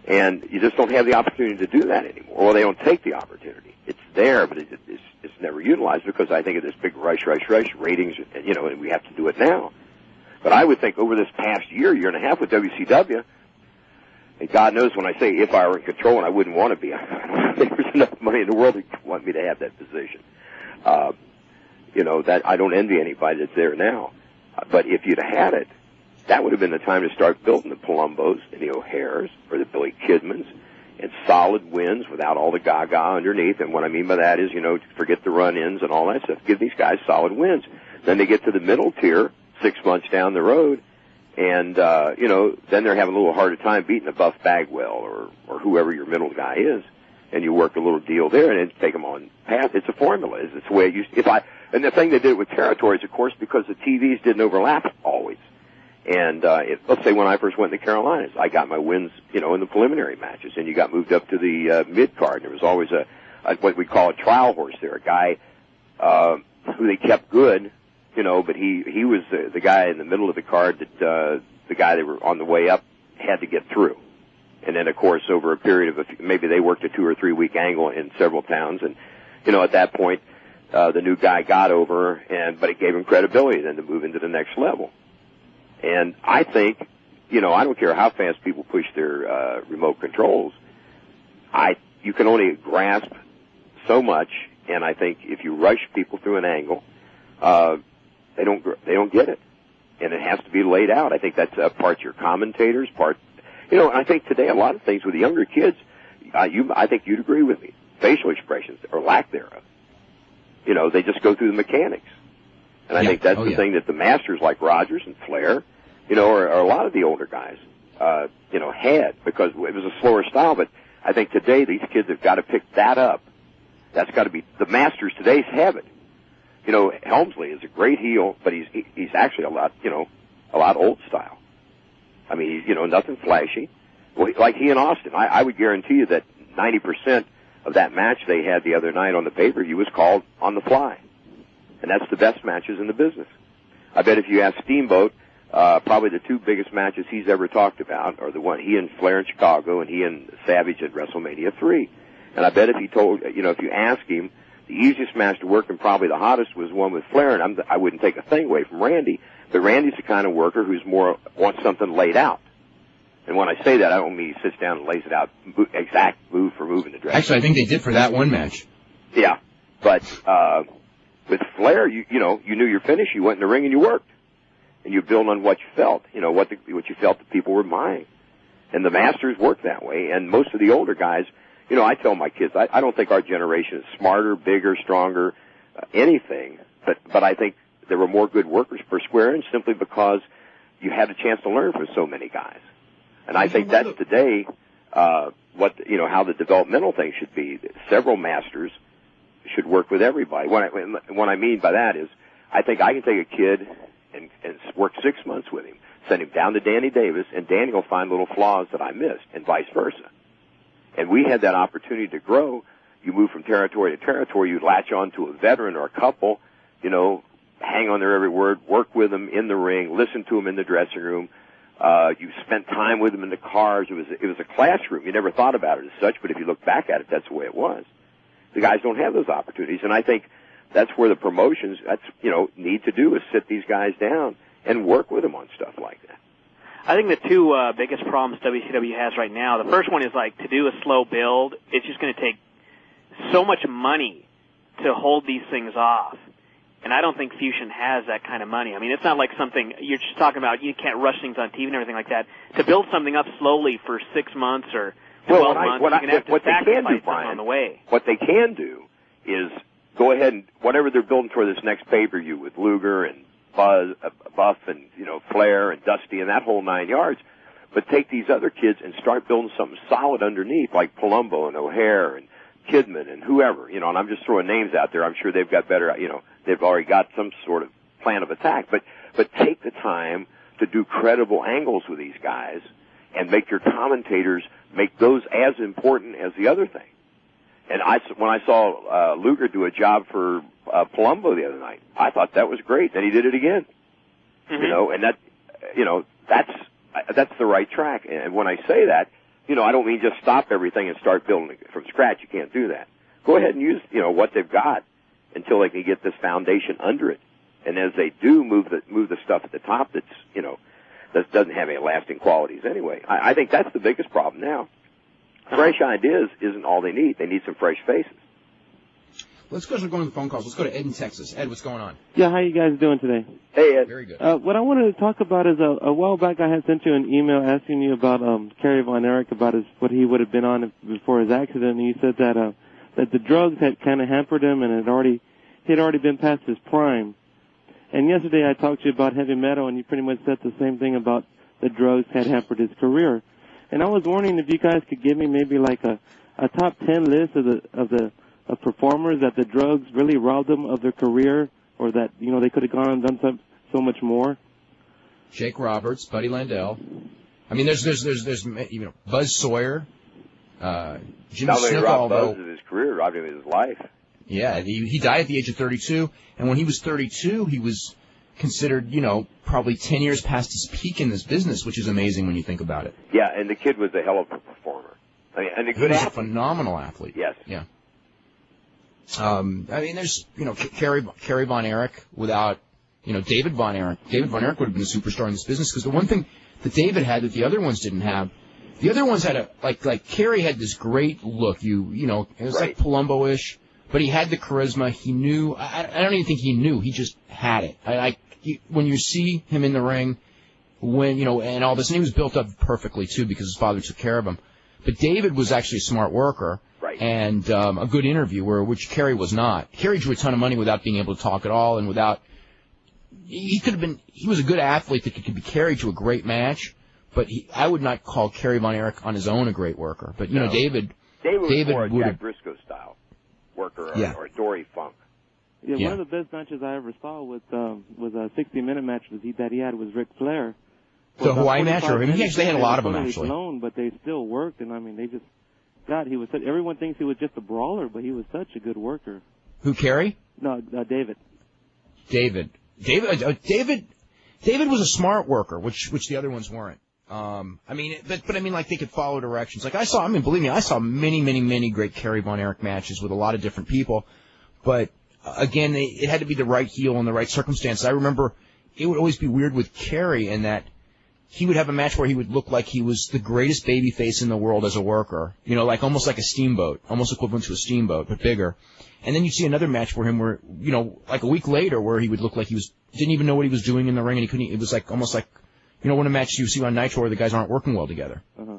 And you just don't have the opportunity to do that anymore. Well, they don't take the opportunity. It's there, but it's never utilized because I think of this big rush, ratings, and we have to do it now. But I would think over this past year and a half with WCW, and God knows when I say if I were in control, and I wouldn't want to be, I don't think there's enough money in the world to want me to have that position. That I don't envy anybody that's there now. But if you'd had it, that would have been the time to start building the Palombos and the O'Hares or the Billy Kidmans and solid wins without all the gaga underneath. And what I mean by that is, forget the run-ins and all that stuff. Give these guys solid wins. Then they get to the middle tier 6 months down the road, and, then they're having a little harder time beating a Buff Bagwell or whoever your middle guy is. And you work a little deal there and then take them on path. It's a formula. It's the way it used to. And the thing they did with territories, of course, because the TVs didn't overlap always. And let's say when I first went to the Carolinas, I got my wins, in the preliminary matches, and you got moved up to the mid-card. There was always a what we call a trial horse there, a guy who they kept good, but he was the guy in the middle of the card that the guy that were on the way up had to get through. And then, of course, over a period of maybe they worked a 2 or 3 week angle in several towns, and at that point the new guy got over, but it gave him credibility then to move into the next level. And I think you know, I don't care how fast people push their remote controls. You can only grasp so much, and I think if you rush people through an angle, they don't get it, and it has to be laid out. I think that's part your commentators, you know. I think today a lot of things with the younger kids, I think you'd agree with me. Facial expressions or lack thereof, you know, they just go through the mechanics, and I think that's the thing that the masters like Rogers and Flair, you know, or a lot of the older guys, you know, had, because it was a slower style. But I think today these kids have got to pick that up. That's got to be the masters today's have it. You know, Helmsley is a great heel, but he's actually a lot old style. I mean, you know, nothing flashy. Well, like he and Austin, I would guarantee you that 90% of that match they had the other night on the pay-per-view was called on the fly, and that's the best matches in the business. I bet if you ask Steamboat, probably the two biggest matches he's ever talked about are the one he and Flair in Chicago and he and Savage at WrestleMania 3. And I bet if you ask him, the easiest match to work and probably the hottest was one with Flair, and I wouldn't take a thing away from Randy, but Randy's the kind of worker who's wants something laid out. And when I say that, I don't mean he sits down and lays it out, exact move for move in the dress. Actually, I think they did for that one match. Yeah, but with Flair, you knew your finish. You went in the ring and you worked, and you built on what you felt. You know what you felt that people were buying, and the masters work that way. And most of the older guys, you know, I tell my kids, I don't think our generation is smarter, bigger, stronger, anything, but I think there were more good workers per square inch simply because you had a chance to learn from so many guys. And I think that's today how the developmental thing should be. Several masters should work with everybody. What I mean by that is, I think I can take a kid and work 6 months with him, send him down to Danny Davis, and Danny will find little flaws that I missed, and vice versa. And we had that opportunity to grow. You move from territory to territory. You latch on to a veteran or a couple, you know, hang on their every word, work with them in the ring, listen to them in the dressing room. You spent time with them in the cars. It was a classroom. You never thought about it as such, but if you look back at it, that's the way it was. The guys don't have those opportunities, and I think that's where the promotions need to do is sit these guys down and work with them on stuff like that. I think the two biggest problems WCW has right now, the first one is like to do a slow build. It's just going to take so much money to hold these things off. And I don't think Fusion has that kind of money. I mean, it's not like something you're just talking about. You can't rush things on TV and everything like that. To build something up slowly for 6 months or 12 months, you're going to have to sacrifice something on the way. What they can do is go ahead and whatever they're building for this next pay-per-view with Luger and Buff and Flair and Dusty and that whole 9 yards, but take these other kids and start building something solid underneath, like Palumbo and O'Hare and Kidman and whoever, and I'm just throwing names out there. I'm sure they've got better, they've already got some sort of plan of attack, but take the time to do credible angles with these guys and make your commentators make those as important as the other thing. And when I saw Luger do a job for Palumbo the other night, I thought that was great. Then he did it again. Mm-hmm. And that's the right track. And when I say that, I don't mean just stop everything and start building it from scratch. You can't do that. Go ahead and use, what they've got until they can get this foundation under it. And as they do move the stuff at the top that doesn't have any lasting qualities anyway. I think that's the biggest problem now. Fresh ideas isn't all they need. They need some fresh faces. Let's go to going to the phone calls. Let's go to Ed in Texas. Ed, what's going on? Yeah, how you guys doing today? Hey, Ed. Very good. What I wanted to talk about is a while back I had sent you an email asking you about Kerry Von Erich, about what he would have been on before his accident, and you said that the drugs had kind of hampered him and he had already been past his prime. And yesterday I talked to you about heavy metal, and you pretty much said the same thing about the drugs had hampered his career. And I was wondering if you guys could give me maybe like a top 10 list of performers that the drugs really robbed them of their career, or that they could have gone and done so much more. Jake Roberts, Buddy Landell. I mean, there's Buzz Sawyer, Jim Snuka. Robbed Buzz of his career, robbed him of his life. Yeah, he died at the age of 32, and when he was 32, he was considered, probably 10 years past his peak in this business, which is amazing when you think about it. Yeah, and the kid was a hell of a performer. I mean, and a good athlete. A phenomenal athlete. Yes. Yeah. I mean, there's, Kerry Von Erich without, David Von Erich. David Von Erich would have been a superstar in this business, because the one thing that David had that the other ones didn't have. The other ones had like Kerry had this great look. You know, it was like Palumbo-ish, but he had the charisma. He knew. I don't even think he knew. He just had it. When you see him in the ring, and all this, and he was built up perfectly too because his father took care of him. But David was actually a smart worker and a good interviewer, which Kerry was not. Kerry drew a ton of money without being able to talk at all, and without. He was a good athlete that could be carried to a great match, but I would not call Kerry Von Erich on his own a great worker. But David was more a Jack Briscoe style worker or Dory Funk. Yeah, one of the best matches I ever saw was a 60-minute match that he had with Ric Flair. The Hawaii match, or he actually had a lot of them actually. Blown, but they still worked, and I mean, they just he was. Everyone thinks he was just a brawler, but he was such a good worker. Who, Kerry? No, David. David was a smart worker, which the other ones weren't. Like they could follow directions. Like believe me, I saw many great Kerry Von Erich matches with a lot of different people, but again, it had to be the right heel in the right circumstances. I remember it would always be weird with Kerry in that he would have a match where he would look like he was the greatest baby face in the world as a worker, like almost like a steamboat, almost equivalent to a steamboat, but bigger. And then you'd see another match for him where, like a week later, where he would look like he didn't even know what he was doing in the ring, and he couldn't. It was like almost like, one of the matches you see on Nitro where the guys aren't working well together. Uh-huh.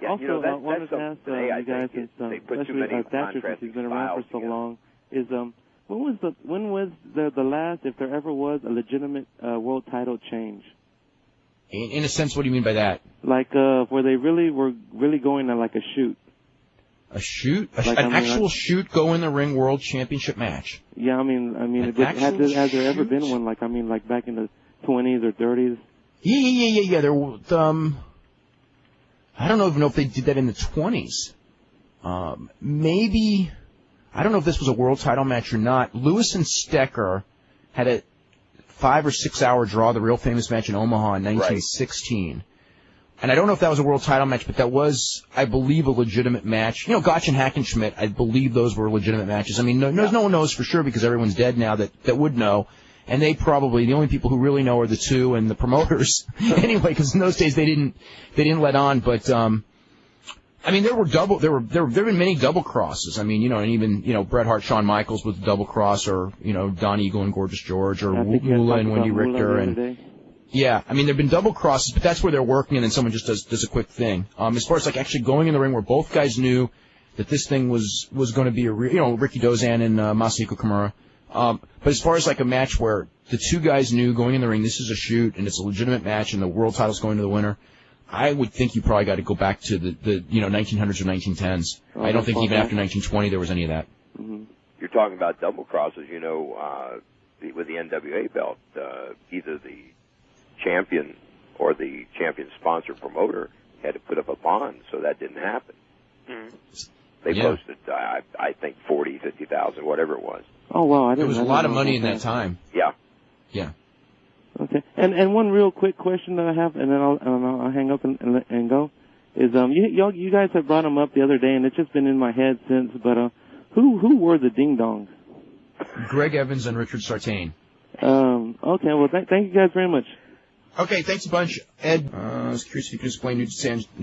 Yeah, also, I wanted to ask you guys, especially Thatcher, since he's been around for so long, is when was the last, if there ever was, a legitimate world title change? In a sense, what do you mean by that? Like where they were going on like a shoot. A shoot? An actual shoot go in the ring world championship match? Yeah, has there ever been one like back in the 20s or 30s? Yeah. There I don't even know if they did that in the 20s. Maybe, I don't know if this was a world title match or not. Lewis and Stecker had a 5 or 6 hour draw, the real famous match in Omaha in 1916. Right. And I don't know if that was a world title match, but that was, I believe, a legitimate match. Gotch and Hackenschmidt, I believe those were legitimate matches. I mean, no one knows for sure because everyone's dead now that would know. And they probably, the only people who really know are the two and the promoters. Anyway, because in those days they didn't let on. But, there have been many double crosses. And even, Bret Hart, Shawn Michaels with the double cross, or, Don Eagle and Gorgeous George, or Moolah and Wendy Richter. And, yeah, there have been double crosses, but that's where they're working and then someone just does a quick thing. As far as actually going in the ring where both guys knew that this thing was going to be a real, Ricky Dozan and Masahiko Kimura. But as far as a match where the two guys knew going in the ring, this is a shoot and it's a legitimate match and the world title's going to the winner, I would think you probably got to go back to the 1900s or 1910s. I don't think even after 1920 there was any of that. Mm-hmm. You're talking about double crosses, with the NWA belt, either the champion or the champion sponsor promoter had to put up a bond, so that didn't happen. Mm-hmm. They posted, I think, 40, 50,000, whatever it was. Oh, wow. There was a lot of money in that time. Yeah. Yeah. Okay. And one real quick question that I have, and then I'll hang up and go, is you guys have brought them up the other day, and it's just been in my head since, but who were the ding-dongs? Greg Evans and Richard Sartain. Okay, well, thank you guys very much. Okay, thanks a bunch. Ed, I was curious if you could explain New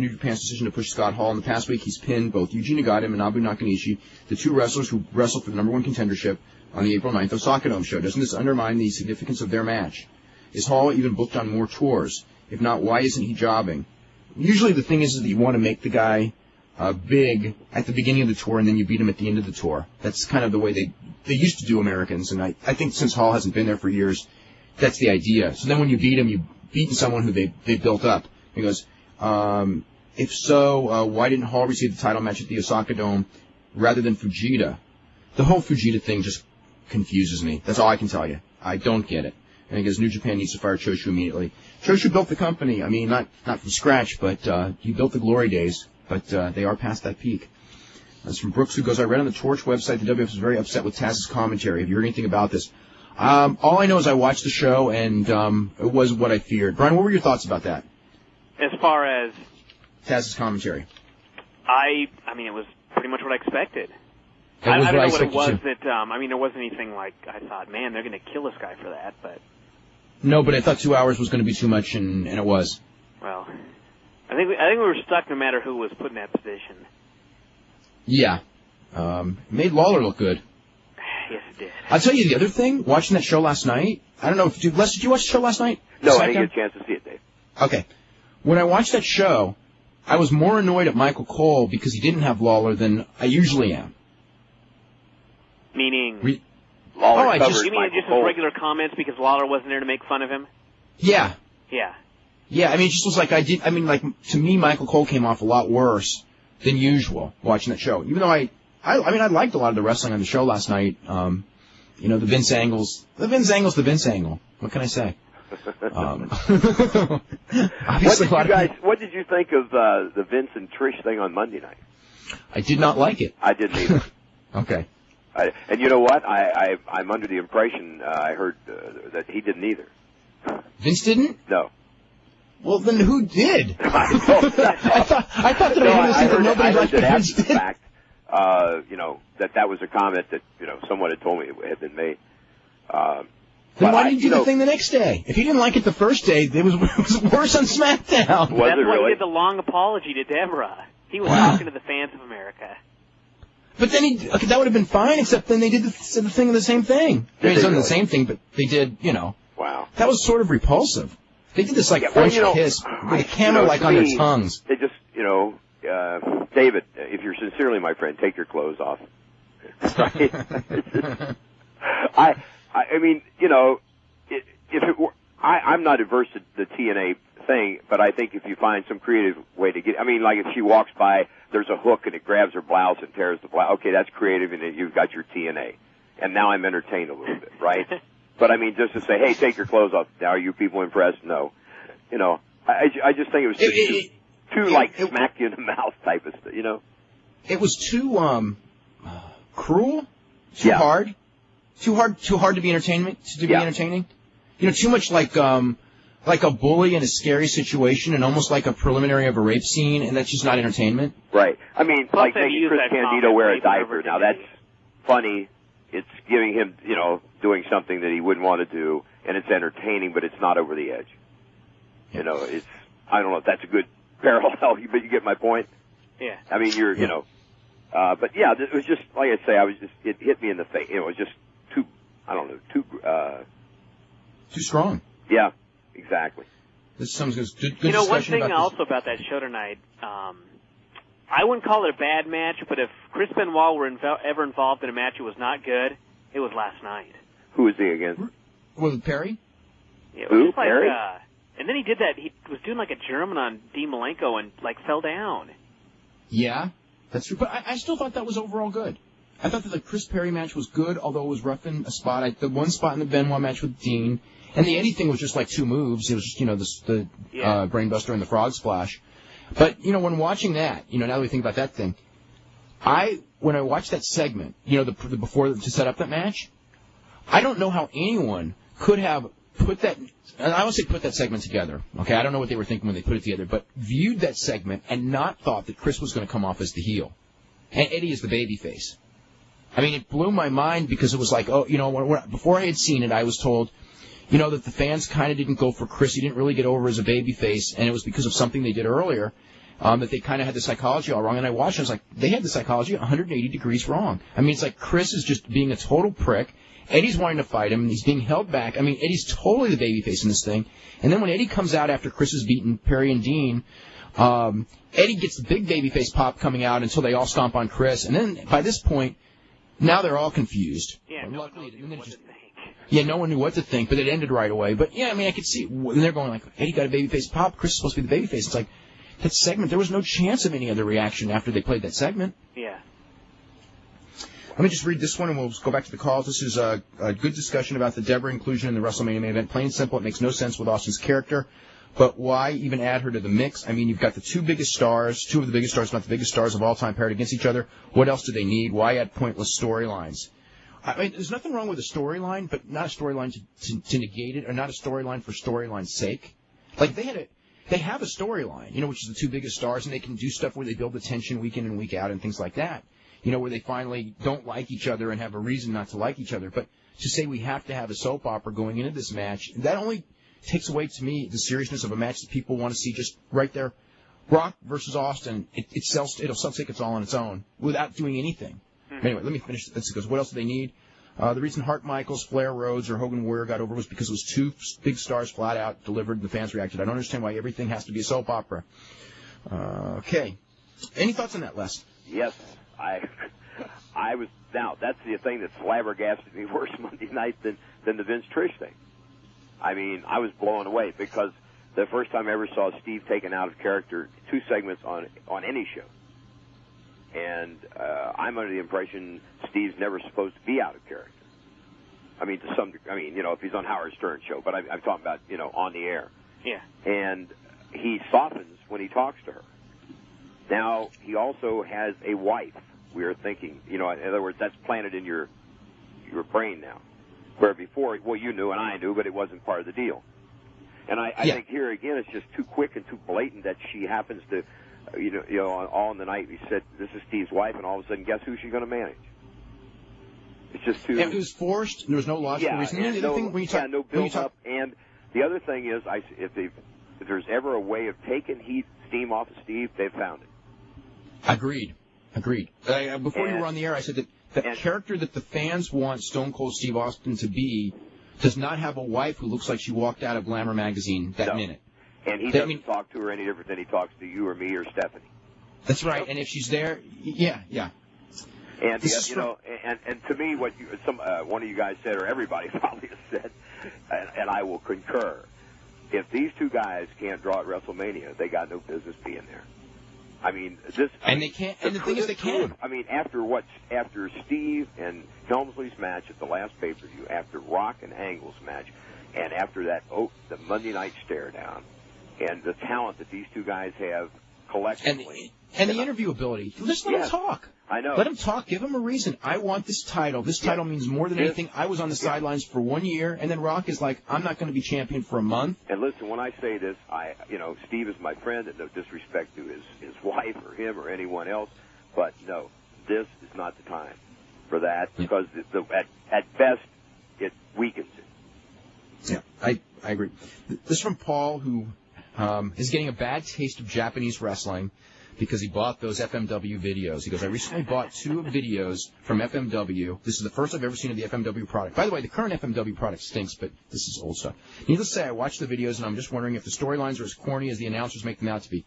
Japan's decision to push Scott Hall. In the past week, he's pinned both Yuji Nagata and Manabu Nakanishi, the two wrestlers who wrestled for the #1 contendership on the April 9th Osaka Dome show. Doesn't this undermine the significance of their match? Is Hall even booked on more tours? If not, why isn't he jobbing? Usually the thing is that you want to make the guy big at the beginning of the tour, and then you beat him at the end of the tour. That's kind of the way they used to do Americans, and I think since Hall hasn't been there for years, that's the idea. So then when you beat him, you've beaten someone who they built up. He goes, if so, why didn't Hall receive the title match at the Osaka Dome rather than Fujita? The whole Fujita thing just confuses me. That's all I can tell you. I don't get it. And he goes, New Japan needs to fire Choshu immediately. Choshu built the company. I mean, not from scratch, but he built the glory days. But they are past that peak. That's from Brooks, who goes, I read on the Torch website the WF was very upset with Taz's commentary. Have you heard anything about this? All I know is I watched the show, and it was what I feared. Brian, what were your thoughts about that? As far as Taz's commentary. I mean, it was pretty much what I expected. I don't know what it was that, there wasn't anything like, I thought, man, they're going to kill this guy for that, but... No, but I thought 2 hours was going to be too much, and it was. Well, I think we were stuck no matter who was put in that position. Yeah. Made Lawler look good. Yes, it did. I'll tell you the other thing, watching that show last night, I don't know, Les, did you watch the show last night? No, I didn't get a chance to see it, Dave. Okay. When I watched that show, I was more annoyed at Michael Cole because he didn't have Lawler than I usually am. Meaning? Lawler you mean just his regular comments because Lawler wasn't there to make fun of him? Yeah. Yeah. Yeah, I mean, it just was like to me, Michael Cole came off a lot worse than usual watching that show. Even though I liked a lot of the wrestling on the show last night. The Vince Angle's the Vince Angle. What can I say? Obviously, what did you think of the Vince and Trish thing on Monday night? I did not like it. I didn't either. Okay. And you know what? I'm under the impression I heard that he didn't either. Vince didn't? No. Well, then who did? I thought that nobody liked that Vince after the did. fact, that was a comment that someone had told me had been made. Then why didn't he do the thing the next day? If he didn't like it the first day, it was worse on SmackDown. That's why he did the long apology to Deborah. He was talking to the fans of America. But then that would have been fine, except then they did the thing of the same thing. It's not the same thing, but they did, Wow. That was sort of repulsive. They did this French kiss with a camera on their tongues. They just, David, if you're sincerely my friend, take your clothes off. Right? I mean, if it were, I'm not averse to the TNA thing, but I think if you find some creative way to get, like if she walks by, there's a hook and it grabs her blouse and tears the blouse. Okay, that's creative, and you've got your TNA. And now I'm entertained a little bit, right? But I mean, just to say, hey, take your clothes off. Now, are you people impressed? No. I just think it was too smack you in the mouth type of stuff, It was too cruel, too hard to be entertainment be entertaining. Too much like a bully in a scary situation and almost like a preliminary of a rape scene, and that's just not entertainment. Right. I mean, like making Chris Candido wear a diaper. Now that's funny. It's giving him, doing something that he wouldn't want to do, and it's entertaining, but it's not over the edge. I don't know if that's a good parallel, but you get my point. Yeah. I mean, but yeah, it was just, like I say, it hit me in the face. It was just too strong. Yeah, exactly. This is good one thing also about that show tonight, I wouldn't call it a bad match, but if Chris Benoit were ever involved in a match that was not good, it was last night. Who was he again? Was it Perry? Yeah, it was Perry? And then he did that. He was doing like a German on Dean Malenko and fell down. Yeah, that's true. But I still thought that was overall good. I thought that the Chris Perry match was good, although it was rough in a spot. The one spot in the Benoit match with Dean, and the Eddie thing was just like 2 moves. It was just, the Brainbuster and the Frog Splash. But, when watching that, now that we think about that thing, when I watched that segment, before to set up that match, I don't know how anyone could have put that, and I would say put that segment together. Okay, I don't know what they were thinking when they put it together, but viewed that segment and not thought that Chris was going to come off as the heel. And Eddie is the babyface. I mean, it blew my mind because it was like, before I had seen it, I was told, that the fans kind of didn't go for Chris. He didn't really get over as a babyface, and it was because of something they did earlier, that they kind of had the psychology all wrong. And I watched, and I was like, they had the psychology 180 degrees wrong. I mean, it's like Chris is just being a total prick. Eddie's wanting to fight him, and he's being held back. I mean, Eddie's totally the babyface in this thing. And then when Eddie comes out after Chris has beaten Perry and Dean, Eddie gets the big babyface pop coming out until they all stomp on Chris. And then by this point, now they're all confused. Yeah, no one knew what to think, but it ended right away. But yeah, I mean, I could see, and they're going like, Eddie got a babyface pop, Chris is supposed to be the babyface. It's like, that segment, there was no chance of any other reaction after they played that segment. Yeah. Let me just read this one, and we'll go back to the calls. This is a good discussion about the Deborah inclusion in the WrestleMania main event. Plain and simple, it makes no sense with Austin's character. But why even add her to the mix? I mean, you've got the two of the biggest stars, not the biggest stars of all time, paired against each other. What else do they need? Why add pointless storylines? I mean, there's nothing wrong with a storyline, but not a storyline to negate it, or not a storyline for storyline's sake. Like, they have a storyline, which is the two biggest stars, and they can do stuff where they build the tension week in and week out and things like that. Where they finally don't like each other and have a reason not to like each other. But to say we have to have a soap opera going into this match, that only takes away, to me, the seriousness of a match that people want to see just right there. Rock versus Austin, it'll sell tickets all on its own without doing anything. Anyway, let me finish this because what else do they need? The reason Hart Michaels, Flair Rhodes, or Hogan Warrior got over was because it was two big stars flat out delivered and the fans reacted. I don't understand why everything has to be a soap opera. Okay. Any thoughts on that, Les? Yes. I was, now, that's the thing that flabbergasted me worse Monday night than the Vince Trish thing. I mean, I was blown away because the first time I ever saw Steve taken out of character, 2 segments on any show. And I'm under the impression Steve's never supposed to be out of character. I mean, to some degree, I mean, you know, if he's on Howard Stern's show, but I'm talking about, you know, on the air. Yeah. And he softens when he talks to her. Now, he also has a wife, we are thinking. You know, in other words, that's planted in your brain now. Where before, well, you knew and I knew, but it wasn't part of the deal. And I think here again, it's just too quick and too blatant that she happens to, you know, all in the night we said, this is Steve's wife, and all of a sudden, guess who she's going to manage? It's just too... And it was forced, and there was no logical reason. No build-up. And the other thing is, if there's ever a way of taking steam off of Steve, they've found it. Agreed. Before you were on the air, I said that the character that the fans want Stone Cold Steve Austin to be does not have a wife who looks like she walked out of Glamour magazine that minute. And he doesn't talk to her any different than he talks to you or me or Stephanie. That's right. And if she's there, yeah. And and to me, what one of you guys said, or everybody probably has said, and I will concur. If these two guys can't draw at WrestleMania, they got no business being there. I mean, they can't. And the thing is, they can't. I mean, after Steve and Helmsley's match at the last pay-per-view, after Rock and Angle's match, and after that the Monday night stare down, and the talent that these two guys have collectively, and the interview ability. Just let them talk. I know. Let them talk. Give them a reason. I want this title. This title means more than anything. I was on the sidelines for 1 year, and then Rock is like, I'm not going to be champion for a month. And listen, when I say this, Steve is my friend, and no disrespect to his wife or him or anyone else, but no, this is not the time for that because at best it weakens it. Yeah, I agree. This is from Paul, who is getting a bad taste of Japanese wrestling because he bought those FMW videos. He goes, I recently bought 2 videos from FMW. This is the first I've ever seen of the FMW product. By the way, the current FMW product stinks, but this is old stuff. Needless to say, I watched the videos, and I'm just wondering if the storylines are as corny as the announcers make them out to be.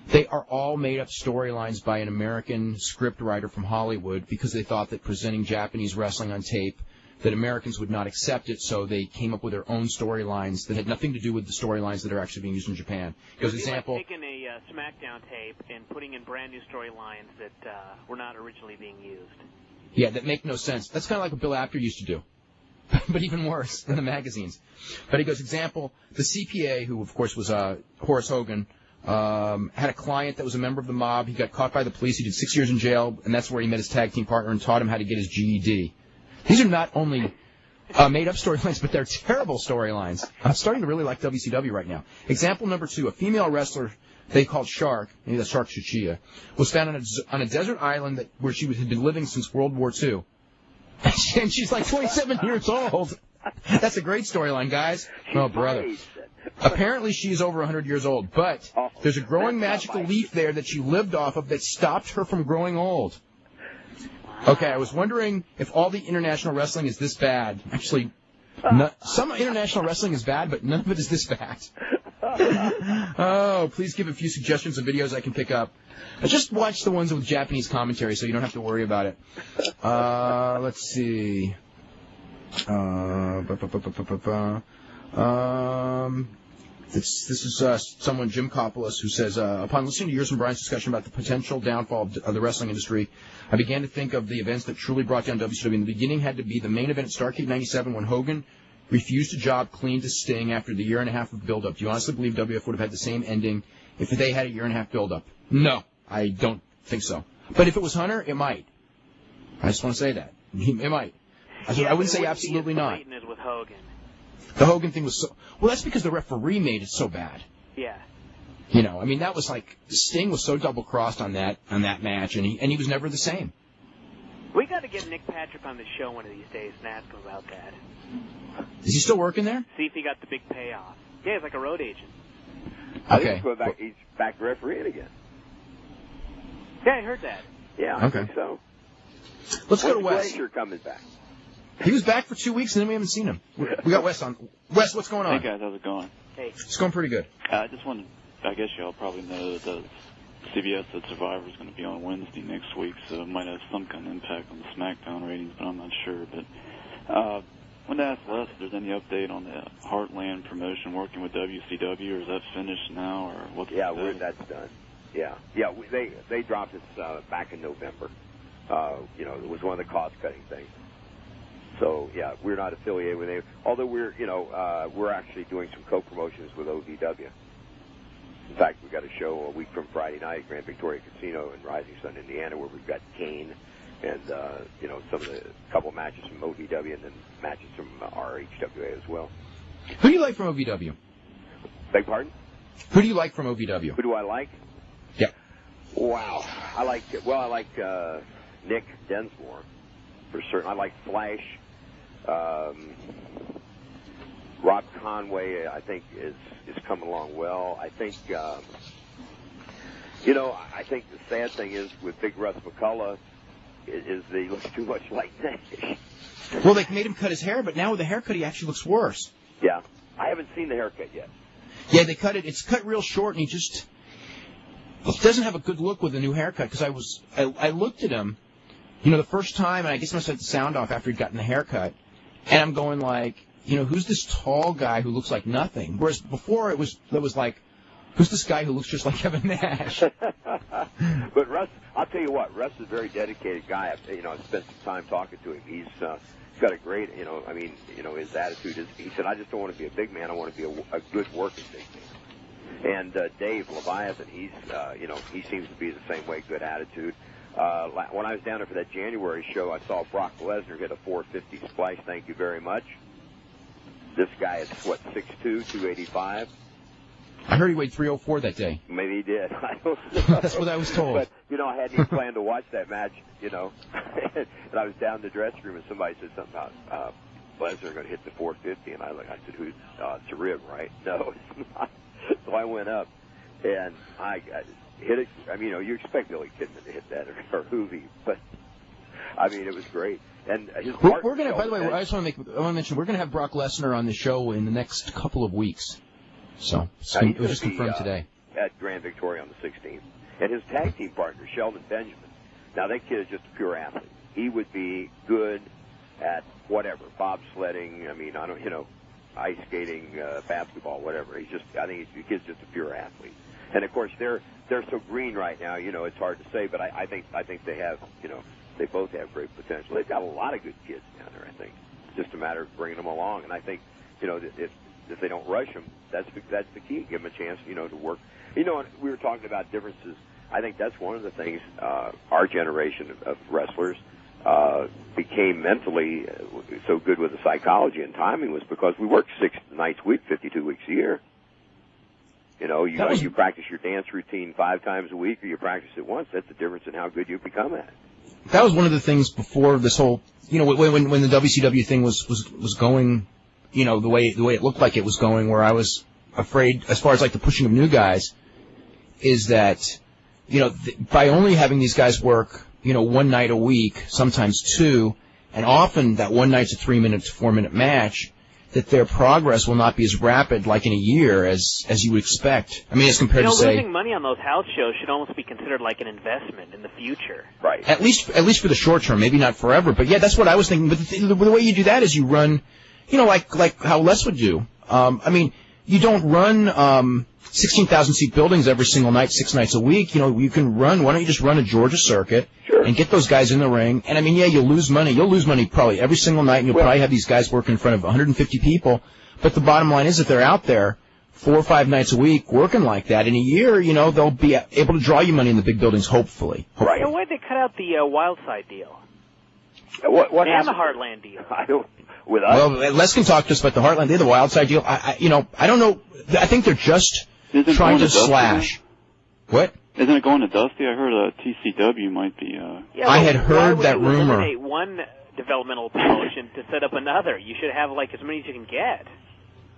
They are all made-up storylines by an American script writer from Hollywood because they thought that presenting Japanese wrestling on tape, that Americans would not accept it, so they came up with their own storylines that had nothing to do with the storylines that are actually being used in Japan. Because example, like taking a SmackDown tape and putting in brand new storylines that were not originally being used. Yeah, that make no sense. That's kind of like what Bill Apter used to do, but even worse in the magazines. But he goes, example, the CPA, who of course was Horace Hogan, had a client that was a member of the mob. He got caught by the police. He did 6 years in jail, and that's where he met his tag team partner and taught him how to get his GED. These are not only made-up storylines, but they're terrible storylines. I'm starting to really like WCW right now. Example number 2, a female wrestler they called Shark, maybe that's Shark Chichia, was found on a desert island where she had been living since World War II. And she's like 27 years old. That's a great storyline, guys. Oh, brother. Apparently she's over 100 years old, but there's a growing magical leaf there that she lived off of that stopped her from growing old. Okay, I was wondering if all the international wrestling is this bad. Actually, some international wrestling is bad, but none of it is this bad. Oh, please give a few suggestions of videos I can pick up. I just watch the ones with Japanese commentary, so you don't have to worry about it. Let's see. This is someone, Jim Kopoulos, who says, upon listening to yours and Brian's discussion about the potential downfall of the wrestling industry, I began to think of the events that truly brought down WCW. In the beginning had to be the main event at Starrcade 97 when Hogan refused a job clean to Sting after the year and a half of build-up. Do you honestly believe WF would have had the same ending if they had a year and a half build-up? No, I don't think so. But if it was Hunter, it might. I just want to say that. It might. I wouldn't say absolutely not. With Hogan. The Hogan thing was so... Well, that's because the referee made it so bad. Yeah. You know, I mean, that was like... Sting was so double-crossed on that match, and he was never the same. We got to get Nick Patrick on the show one of these days and ask him about that. Is he still working there? See if he got the big payoff. Yeah, he's like a road agent. Okay. He's back refereeing again. Yeah, I heard that. Yeah, I think so. Let's go to Wes. Glacier coming back. He was back for 2 weeks, and then we haven't seen him. We got Wes on. Wes, what's going on? Hey, guys. How's it going? Hey. It's going pretty good. I just wanted, I guess y'all probably know that CBS said Survivor is going to be on Wednesday next week, so it might have some kind of impact on the SmackDown ratings, but I'm not sure. But I wanted to ask Les if there's any update on the Heartland promotion working with WCW, or is that finished now, or what's the status? That's done. Yeah. They dropped us back in November. It was one of the cost-cutting things. So yeah, we're not affiliated with them. Although we're actually doing some co-promotions with OVW. In fact, we've got a show a week from Friday night at Grand Victoria Casino in Rising Sun, Indiana, where we've got Kane and some of the couple matches from OVW and then matches from RHWA as well. Who do you like from OVW? Beg pardon? Who do you like from OVW? Who do I like? Yeah. Wow, I like Nick Densmore for certain. I like Flash. Rob Conway, I think, is coming along well. I think, I think the sad thing is with Big Russ McCullough is that he looks too much like Nash. Well, they made him cut his hair, but now with the haircut, he actually looks worse. Yeah, I haven't seen the haircut yet. Yeah, they cut it. It's cut real short, and he doesn't have a good look with the new haircut. Because I looked at him, the first time, and I guess I must have the sound off after he'd gotten the haircut, and I'm going like, who's this tall guy who looks like nothing? Whereas before it was like, who's this guy who looks just like Kevin Nash? But Russ, I'll tell you what, Russ is a very dedicated guy. I've spent some time talking to him. He's got a great, his attitude is, he said, I just don't want to be a big man. I want to be a good working big man. And Dave Leviathan, he seems to be the same way, good attitude. When I was down there for that January show, I saw Brock Lesnar hit a 450 splice. Thank you very much. This guy is, 6'2", 285? I heard he weighed 304 that day. Maybe he did. That's what I was told. But, I hadn't even planned to watch that match, and I was down in the dressing room, and somebody said something about Lesnar going to hit the 450, and I said, who's, it's a rib, right? No, it's not. So I went up, and I hit it. I mean, you expect Billy Kidman to hit that or Hoovy, but, I mean, it was great. And his we're going to, by the way, I want to mention, we're going to have Brock Lesnar on the show in the next couple of weeks. So, it was just confirmed today. At Grand Victoria on the 16th. And his tag team partner, Sheldon Benjamin. Now, that kid is just a pure athlete. He would be good at whatever, bobsledding, ice skating, basketball, whatever. I think the kid's just a pure athlete. And, of course, they're so green right now, it's hard to say, but I think they have, they both have great potential. They've got a lot of good kids down there, I think. It's just a matter of bringing them along. And I think, if they don't rush them, that's the key. Give them a chance, to work. We were talking about differences. I think that's one of the things our generation of wrestlers became mentally so good with the psychology and timing was because we worked 6 nights a week, 52 weeks a year. You practice your dance routine 5 times a week, or you practice it once. That's the difference in how good you become at it. That was one of the things before this whole, when the WCW thing was going, the way it looked like it was going, where I was afraid, as far as like the pushing of new guys, is that, by only having these guys work, 1 night a week, sometimes 2, and often that one night's a 3-minute to 4-minute match, that their progress will not be as rapid, like in a year, as you would expect. I mean, as compared to say, losing money on those house shows should almost be considered like an investment in the future. Right. At least for the short term, maybe not forever. But yeah, that's what I was thinking. But the way you do that is you run, like how Les would do. You don't run 16,000 seat buildings every single night, 6 nights a week. You can run. Why don't you just run a Georgia circuit? Sure. And get those guys in the ring. And you'll lose money. You'll lose money probably every single night, and you'll probably have these guys working in front of 150 people. But the bottom line is, if they're out there 4 or 5 nights a week working like that, in a year, they'll be able to draw you money in the big buildings, hopefully. Right. So why'd they cut out the Wild Side deal? What and the Heartland deal? I don't. With us? Well, Les can talk to us about the Heartland. They're the Wild Side deal. I don't know. I think they're just trying to slash. What? Isn't it going to Dusty? I heard TCW might be. Yeah, I had heard that rumor. Why would you eliminate one developmental promotion to set up another? You should have like as many as you can get.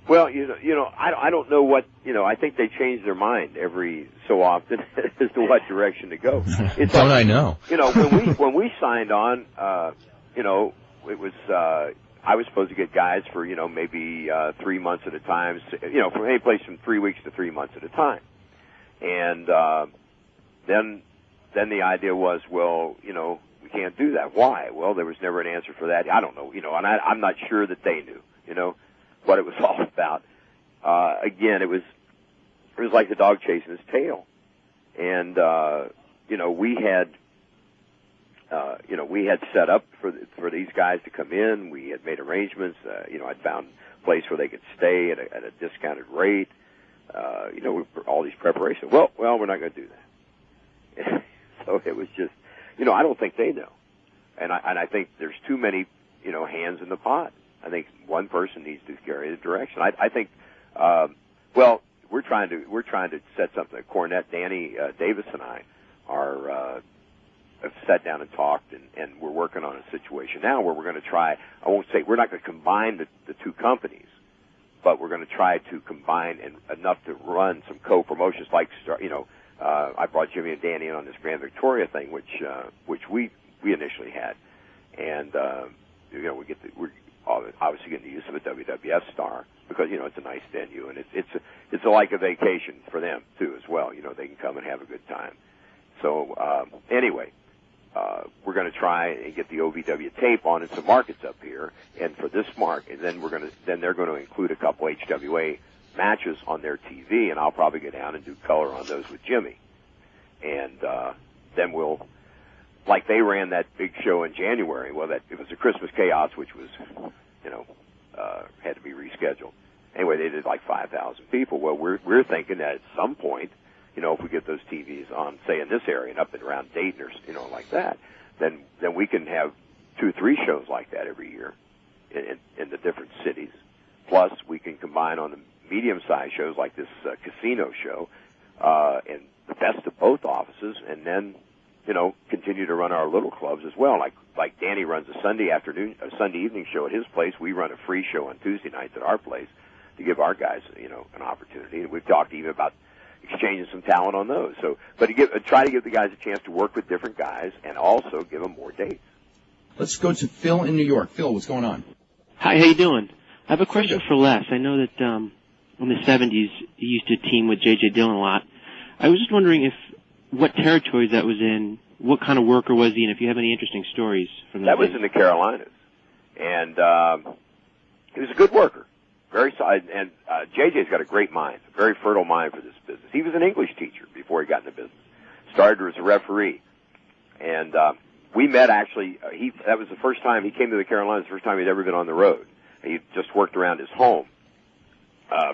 Well, I don't know what, I think they change their mind every so often as to what direction to go. It's Don't like, I know? when we signed on, it was, I was supposed to get guys for, maybe 3 months at a time, from any place from 3 weeks to 3 months at a time. And then the idea was, well, we can't do that. Why? Well, there was never an answer for that. I don't know, and I'm not sure that they knew, what it was all about. Again, it was like the dog chasing his tail. And, we had set up for these guys to come in. We had made arrangements. I'd found a place where they could stay at a discounted rate. All these preparations. Well, we're not going to do that. So it was just, I don't think they know. And I think there's too many, hands in the pot. I think one person needs to carry the direction. I think, we're trying to set something. Cornette, Danny Davis, and I have sat down and talked, and we're working on a situation now where we're going to try. I won't say we're not going to combine the two companies, but we're going to try to combine enough to run some co-promotions. Like, I brought Jimmy and Danny in on this Grand Victoria thing, which we initially had, and we're obviously getting the use of a WWF star because it's a nice venue, and it's like a vacation for them too as well. They can come and have a good time. So anyway, we're going to try and get the OVW tape on in some markets up here, and for this market, then they're going to include a couple HWA matches on their TV, and I'll probably go down and do color on those with Jimmy, and then we'll. Like they ran that big show in January. Well, it was a Christmas Chaos, which was, had to be rescheduled. Anyway, they did like 5,000 people. Well, we're thinking that at some point, if we get those TVs on, say in this area and up and around Dayton or like that, then we can have 2-3 shows like that every year in the different cities. Plus, we can combine on the medium-sized shows like this casino show and the best of both offices, and then. Continue to run our little clubs as well. Like Danny runs a Sunday evening show at his place. We run a free show on Tuesday nights at our place to give our guys, an opportunity. And we've talked even about exchanging some talent on those. So, but try to give the guys a chance to work with different guys and also give them more dates. Let's go to Phil in New York. Phil, what's going on? Hi, how you doing? I have a question for Les. I know that in the 70s he used to team with J.J. Dillon a lot. I was just wondering what territories that was in, what kind of worker was he, and if you have any interesting stories from that. That was in the Carolinas, and he was a good worker, very solid. And JJ's got a great mind, a very fertile mind for this business. He was an English teacher before he got in the business. Started as a referee, and we met actually. That was the first time he came to the Carolinas. The first time he'd ever been on the road. He just worked around his home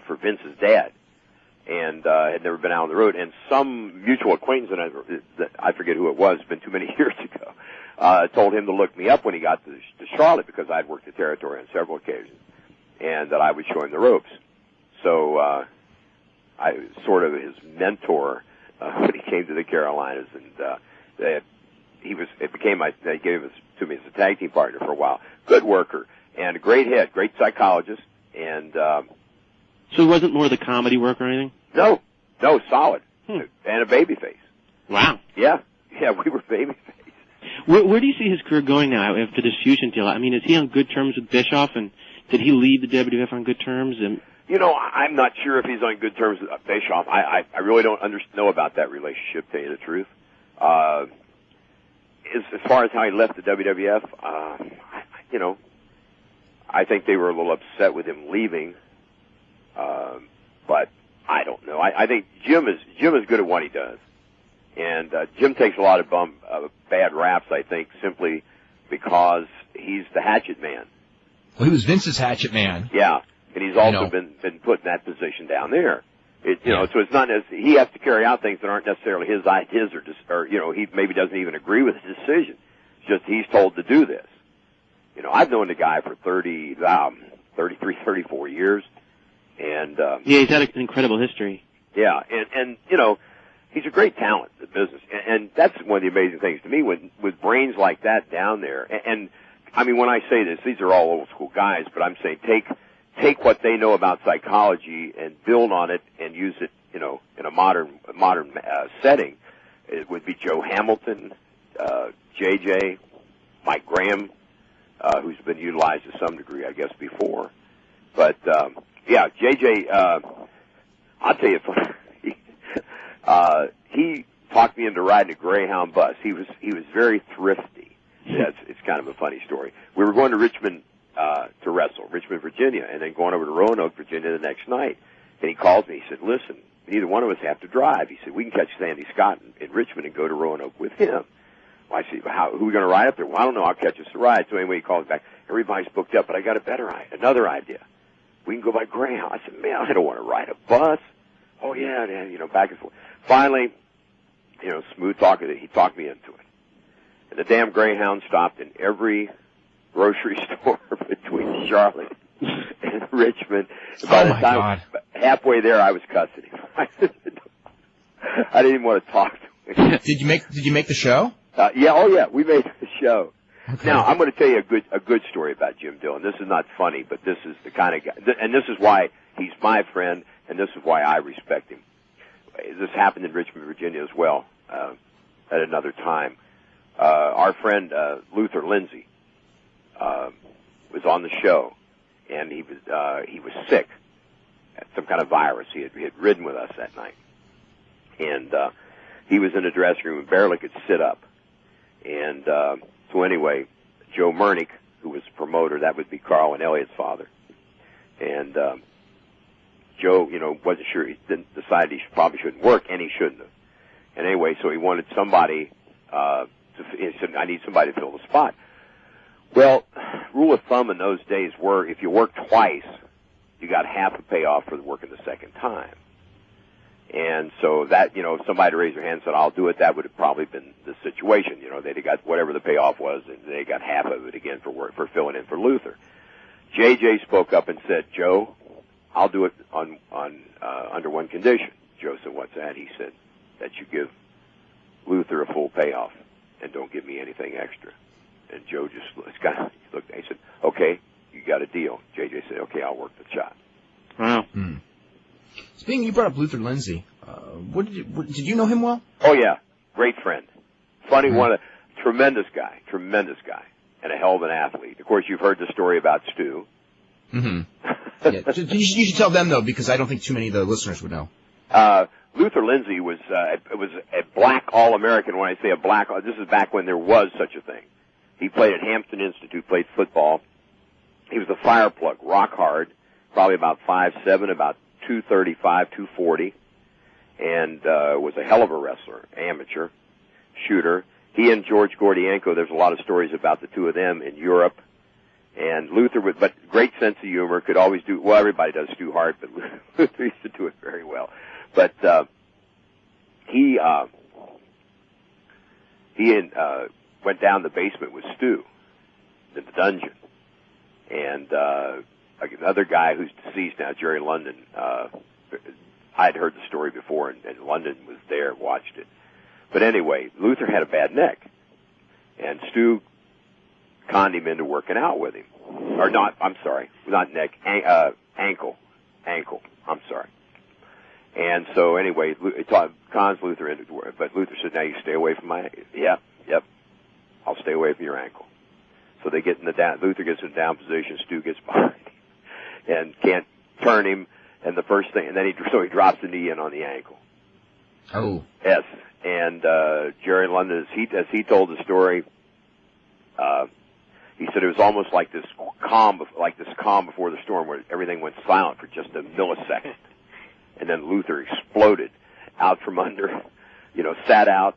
for Vince's dad. And had never been out on the road. And some mutual acquaintance, that I forget who it was, it's been too many years ago, told him to look me up when he got to Charlotte because I'd worked the territory on several occasions, and that I would show him the ropes. So I was sort of his mentor when he came to the Carolinas, and they gave us to me as a tag team partner for a while. Good worker and a great head, great psychologist, and. So it wasn't more the comedy work or anything? No, solid. And a baby face. Wow. Yeah, we were baby face. Where do you see his career going now after this fusion deal? I mean, is he on good terms with Bischoff, and did he leave the WWF on good terms? And I'm not sure if he's on good terms with Bischoff. I really don't know about that relationship, to tell you the truth. As far as how he left the WWF, I think they were a little upset with him leaving. But I don't know. I think Jim is good at what he does, and Jim takes a lot of bad raps. I think simply because he's the hatchet man. Well, he was Vince's hatchet man. Yeah, and he's also been put in that position down there. So it's not he has to carry out things that aren't necessarily his ideas, or he maybe doesn't even agree with his decision. It's just he's told to do this. I've known the guy for 33, 34 years. And he's had an incredible history. Yeah, and he's a great talent. business. And that's one of the amazing things to me with brains like that down there. And I mean, when I say this, these are all old school guys, but I'm saying take what they know about psychology and build on it and use it, you know, in a modern setting. It would be Joe Hamilton, JJ, Mike Graham, who's been utilized to some degree, I guess, before. But yeah, JJ, I'll tell you, he talked me into riding a Greyhound bus. He was very thrifty. It's kind of a funny story. We were going to Richmond to wrestle, Richmond, Virginia, and then going over to Roanoke, Virginia the next night. And he called me. He said, "Listen, neither one of us have to drive." He said, "We can catch Sandy Scott in Richmond and go to Roanoke with him." Well, I said, who are we going to ride up there? Well, I don't know. I'll catch us a ride. So anyway, he called me back. Everybody's booked up, but I got another idea. We can go by Greyhound. I said, "Man, I don't want to ride a bus." "Oh, yeah, you know, back and forth." Finally, you know, smooth talking, he talked me into it. And the damn Greyhound stopped in every grocery store between Charlotte and Richmond. By the time halfway there, I was cussing him. I didn't even want to talk to him. Did you make the show? Yeah, oh yeah, we made the show. Okay. Now, I'm going to tell you a good story about Jim Dillon. This is not funny, but this is the kind of guy, and this is why he's my friend, and this is why I respect him. This happened in Richmond, Virginia as well, at another time. Our friend, Luther Lindsay, was on the show, and he was sick, some kind of virus. He had ridden with us that night. And, he was in the dressing room and barely could sit up. And, so anyway, Joe Mernick, who was the promoter, that would be Carl and Elliot's father. And, Joe, you know, wasn't sure, he decided he probably shouldn't work, and he shouldn't have. And anyway, so he wanted somebody, he said, "I need somebody to fill the spot." Well, rule of thumb in those days were, if you worked twice, you got half a payoff for working the second time. And so that, you know, if somebody raised their hand and said, "I'll do it," that would have probably been the situation. You know, they'd have got whatever the payoff was, and they got half of it again for filling in for Luther. JJ spoke up and said, "Joe, I'll do it on under one condition." Joe said, "What's that?" He said, "That you give Luther a full payoff and don't give me anything extra." And Joe just kind of looked. He said, "Okay, you got a deal." JJ said, "Okay, I'll work the shot." Wow. Mm. Speaking, you brought up Luther Lindsay. Did you know him well? Oh yeah, great friend, funny one, tremendous guy, and a hell of an athlete. Of course, you've heard the story about Stu. Mm-hmm. Yeah. You should tell them though, because I don't think too many of the listeners would know. Luther Lindsay was a black All-American. When I say a black, this is back when there was such a thing. He played at Hampton Institute, played football. He was a fire plug, rock hard, probably about 5'7", about 235, 240, and was a hell of a wrestler, amateur, shooter. He and George Gordienko, there's a lot of stories about the two of them in Europe. And Luther, but great sense of humor, could always do, well, everybody does Stu Hart, but Luther used to do it very well. But he went down the basement with Stu in the dungeon. And another guy who's deceased now, Jerry London, I'd heard the story before, and London was there, watched it. But anyway, Luther had a bad neck, and Stu conned him into working out with him. Or not, I'm sorry, not neck, ankle, I'm sorry. And so anyway, cons Luther into work, but Luther said, "Now you stay away from my, yep, I'll stay away from your ankle." So they get in the down, Luther gets in the down position, Stu gets behind him, and can't turn him, and the first thing, and then he drops the knee in on the ankle. Oh. Yes, and Jerry London, as he told the story, he said it was almost like this calm before the storm, where everything went silent for just a millisecond, and then Luther exploded out from under, sat out,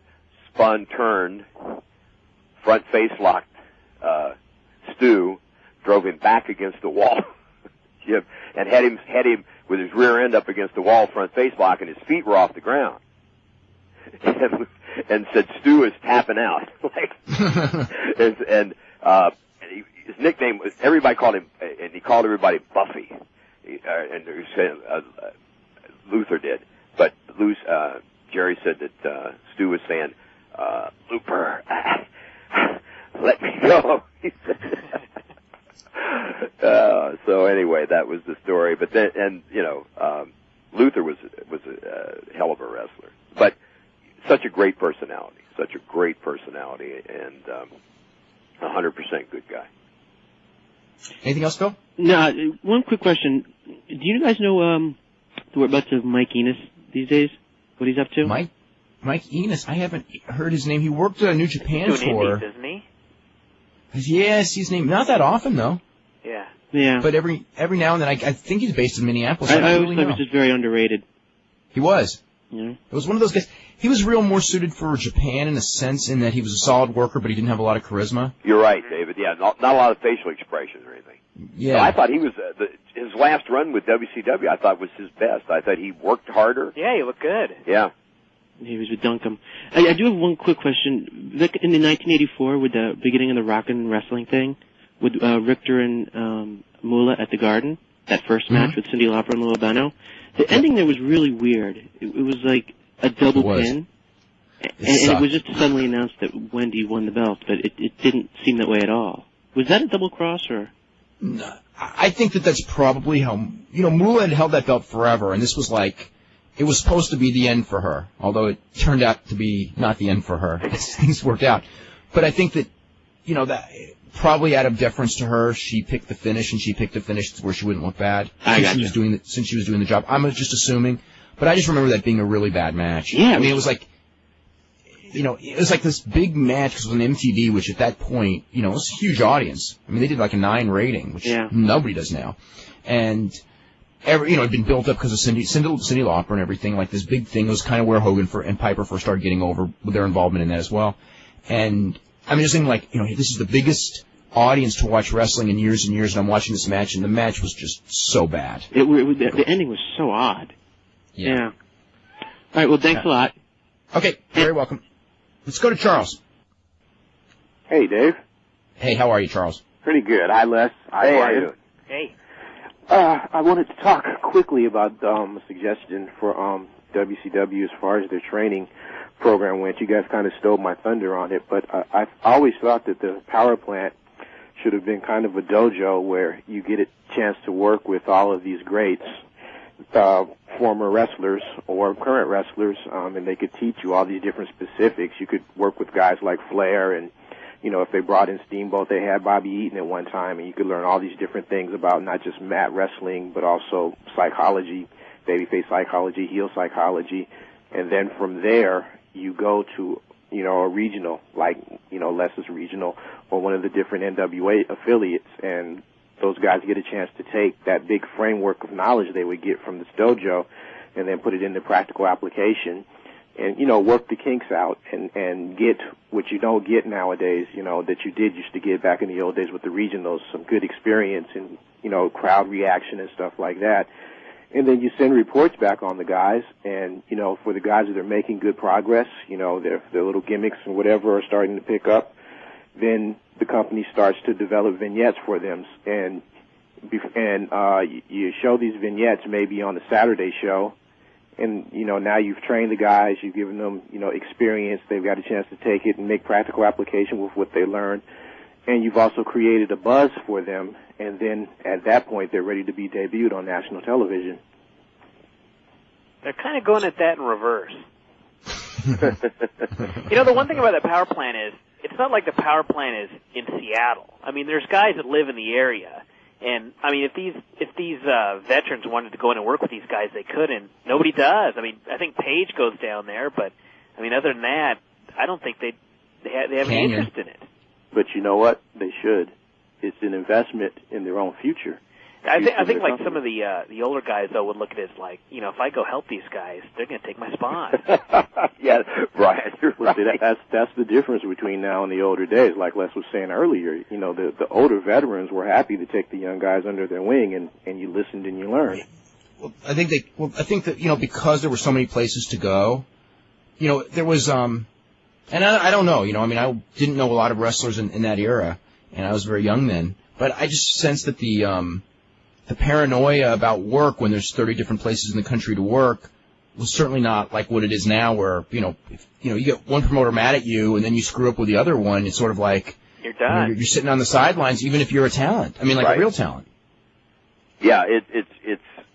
spun, turned, front face locked Stu, drove him back against the wall, Jim, and had him with his rear end up against the wall, front face lock, and his feet were off the ground. And said Stu is tapping out. His nickname was, everybody called him, and he called everybody Buffy. Luther did. But Jerry said that Stu was saying such a great personality, and 100% good guy. Anything else, Phil? No, one quick question. Do you guys know the whereabouts of Mike Enos these days? What he's up to? Mike Enos, I haven't heard his name. He worked at a New Japan doing tour. Indies, isn't he? Yeah, I see his name. Not that often, though. Yeah. Yeah. But every now and then, I think he's based in Minneapolis. I always thought he was just very underrated. He was. Yeah. It was one of those guys. He was real more suited for Japan in a sense, in that he was a solid worker, but he didn't have a lot of charisma. You're right, David. Yeah, not a lot of facial expressions or anything. Yeah. So I thought he was his last run with WCW. I thought was his best. I thought he worked harder. Yeah, he looked good. Yeah. He was with Duncombe. I do have one quick question. Like in the 1984, with the beginning of the rock and wrestling thing, with Richter and Moolah at the Garden, that first match with Cyndi Lauper and Lou Albano, the ending there was really weird. It was like a double pin, and it was just suddenly announced that Wendy won the belt, but it didn't seem that way at all. Was that a double cross, or? No, I think that's probably how, Moolah had held that belt forever, and this was like, it was supposed to be the end for her, although it turned out to be not the end for her. Things worked out. But I think that, that probably out of deference to her, she picked the finish, and she picked the finish where she wouldn't look bad. Since she was doing the job. I'm just assuming. But I just remember that being a really bad match. Yeah. I mean, it was like, it was like this big match, because it was on MTV, which at that point, it was a huge audience. I mean, they did like a 9 rating, which nobody does now. And it had been built up because of Cyndi Lauper and everything. Like this big thing. It was kind of where Hogan and Piper first started getting over with their involvement in that as well. And I'm just thinking, like, this is the biggest audience to watch wrestling in years and years, and I'm watching this match, and the match was just so bad. The ending was so odd. Yeah. All right. Well, thanks a lot. Okay. Very welcome. Let's go to Charles. Hey, Dave. Hey, how are you, Charles? Pretty good. Hi, Les. How are you? Hey. I wanted to talk quickly about a suggestion for WCW as far as their training program went. You guys kind of stole my thunder on it, but I've always thought that the power plant should have been kind of a dojo where you get a chance to work with all of these greats, former wrestlers or current wrestlers, and they could teach you all these different specifics. You could work with guys like Flair, and if they brought in Steamboat, they had Bobby Eaton at one time, and you could learn all these different things about not just mat wrestling, but also psychology, babyface psychology, heel psychology, and then from there you go to a regional, like Les's regional or one of the different NWA affiliates, and those guys get a chance to take that big framework of knowledge they would get from this dojo and then put it into practical application and, work the kinks out and get what you don't get nowadays, that you used to get back in the old days with the regionals, some good experience and, crowd reaction and stuff like that. And then you send reports back on the guys, and, for the guys that are making good progress, their little gimmicks and whatever are starting to pick up, then the company starts to develop vignettes for them. And you show these vignettes maybe on the Saturday show, and, now you've trained the guys, you've given them, experience, they've got a chance to take it and make practical application with what they learned. And you've also created a buzz for them, and then at that point they're ready to be debuted on national television. They're kind of going at that in reverse. The one thing about the power plant is, it's not like the power plant is in Seattle. I mean, there's guys that live in the area, and I mean, if these veterans wanted to go in and work with these guys, they could, and nobody does. I mean, I think Paige goes down there, but I mean, other than that, I don't think they have any interest in it. But you know what? They should. It's an investment in their own future. I think like some of the older guys though would look at it as like, if I go help these guys, they're going to take my spot. Yeah, Brian, you're right. That's the difference between now and the older days. Like Les was saying earlier, the older veterans were happy to take the young guys under their wing, and you listened and you learned. Well, I think that because there were so many places to go, there was and I don't know, I mean, I didn't know a lot of wrestlers in that era, and I was very young then, but I just sensed that the paranoia about work when there's 30 different places in the country to work was certainly not like what it is now, where, you get one promoter mad at you and then you screw up with the other one. It's sort of like you're done. You're sitting on the sidelines, even if you're a talent. I mean, like a real talent. Yeah, it's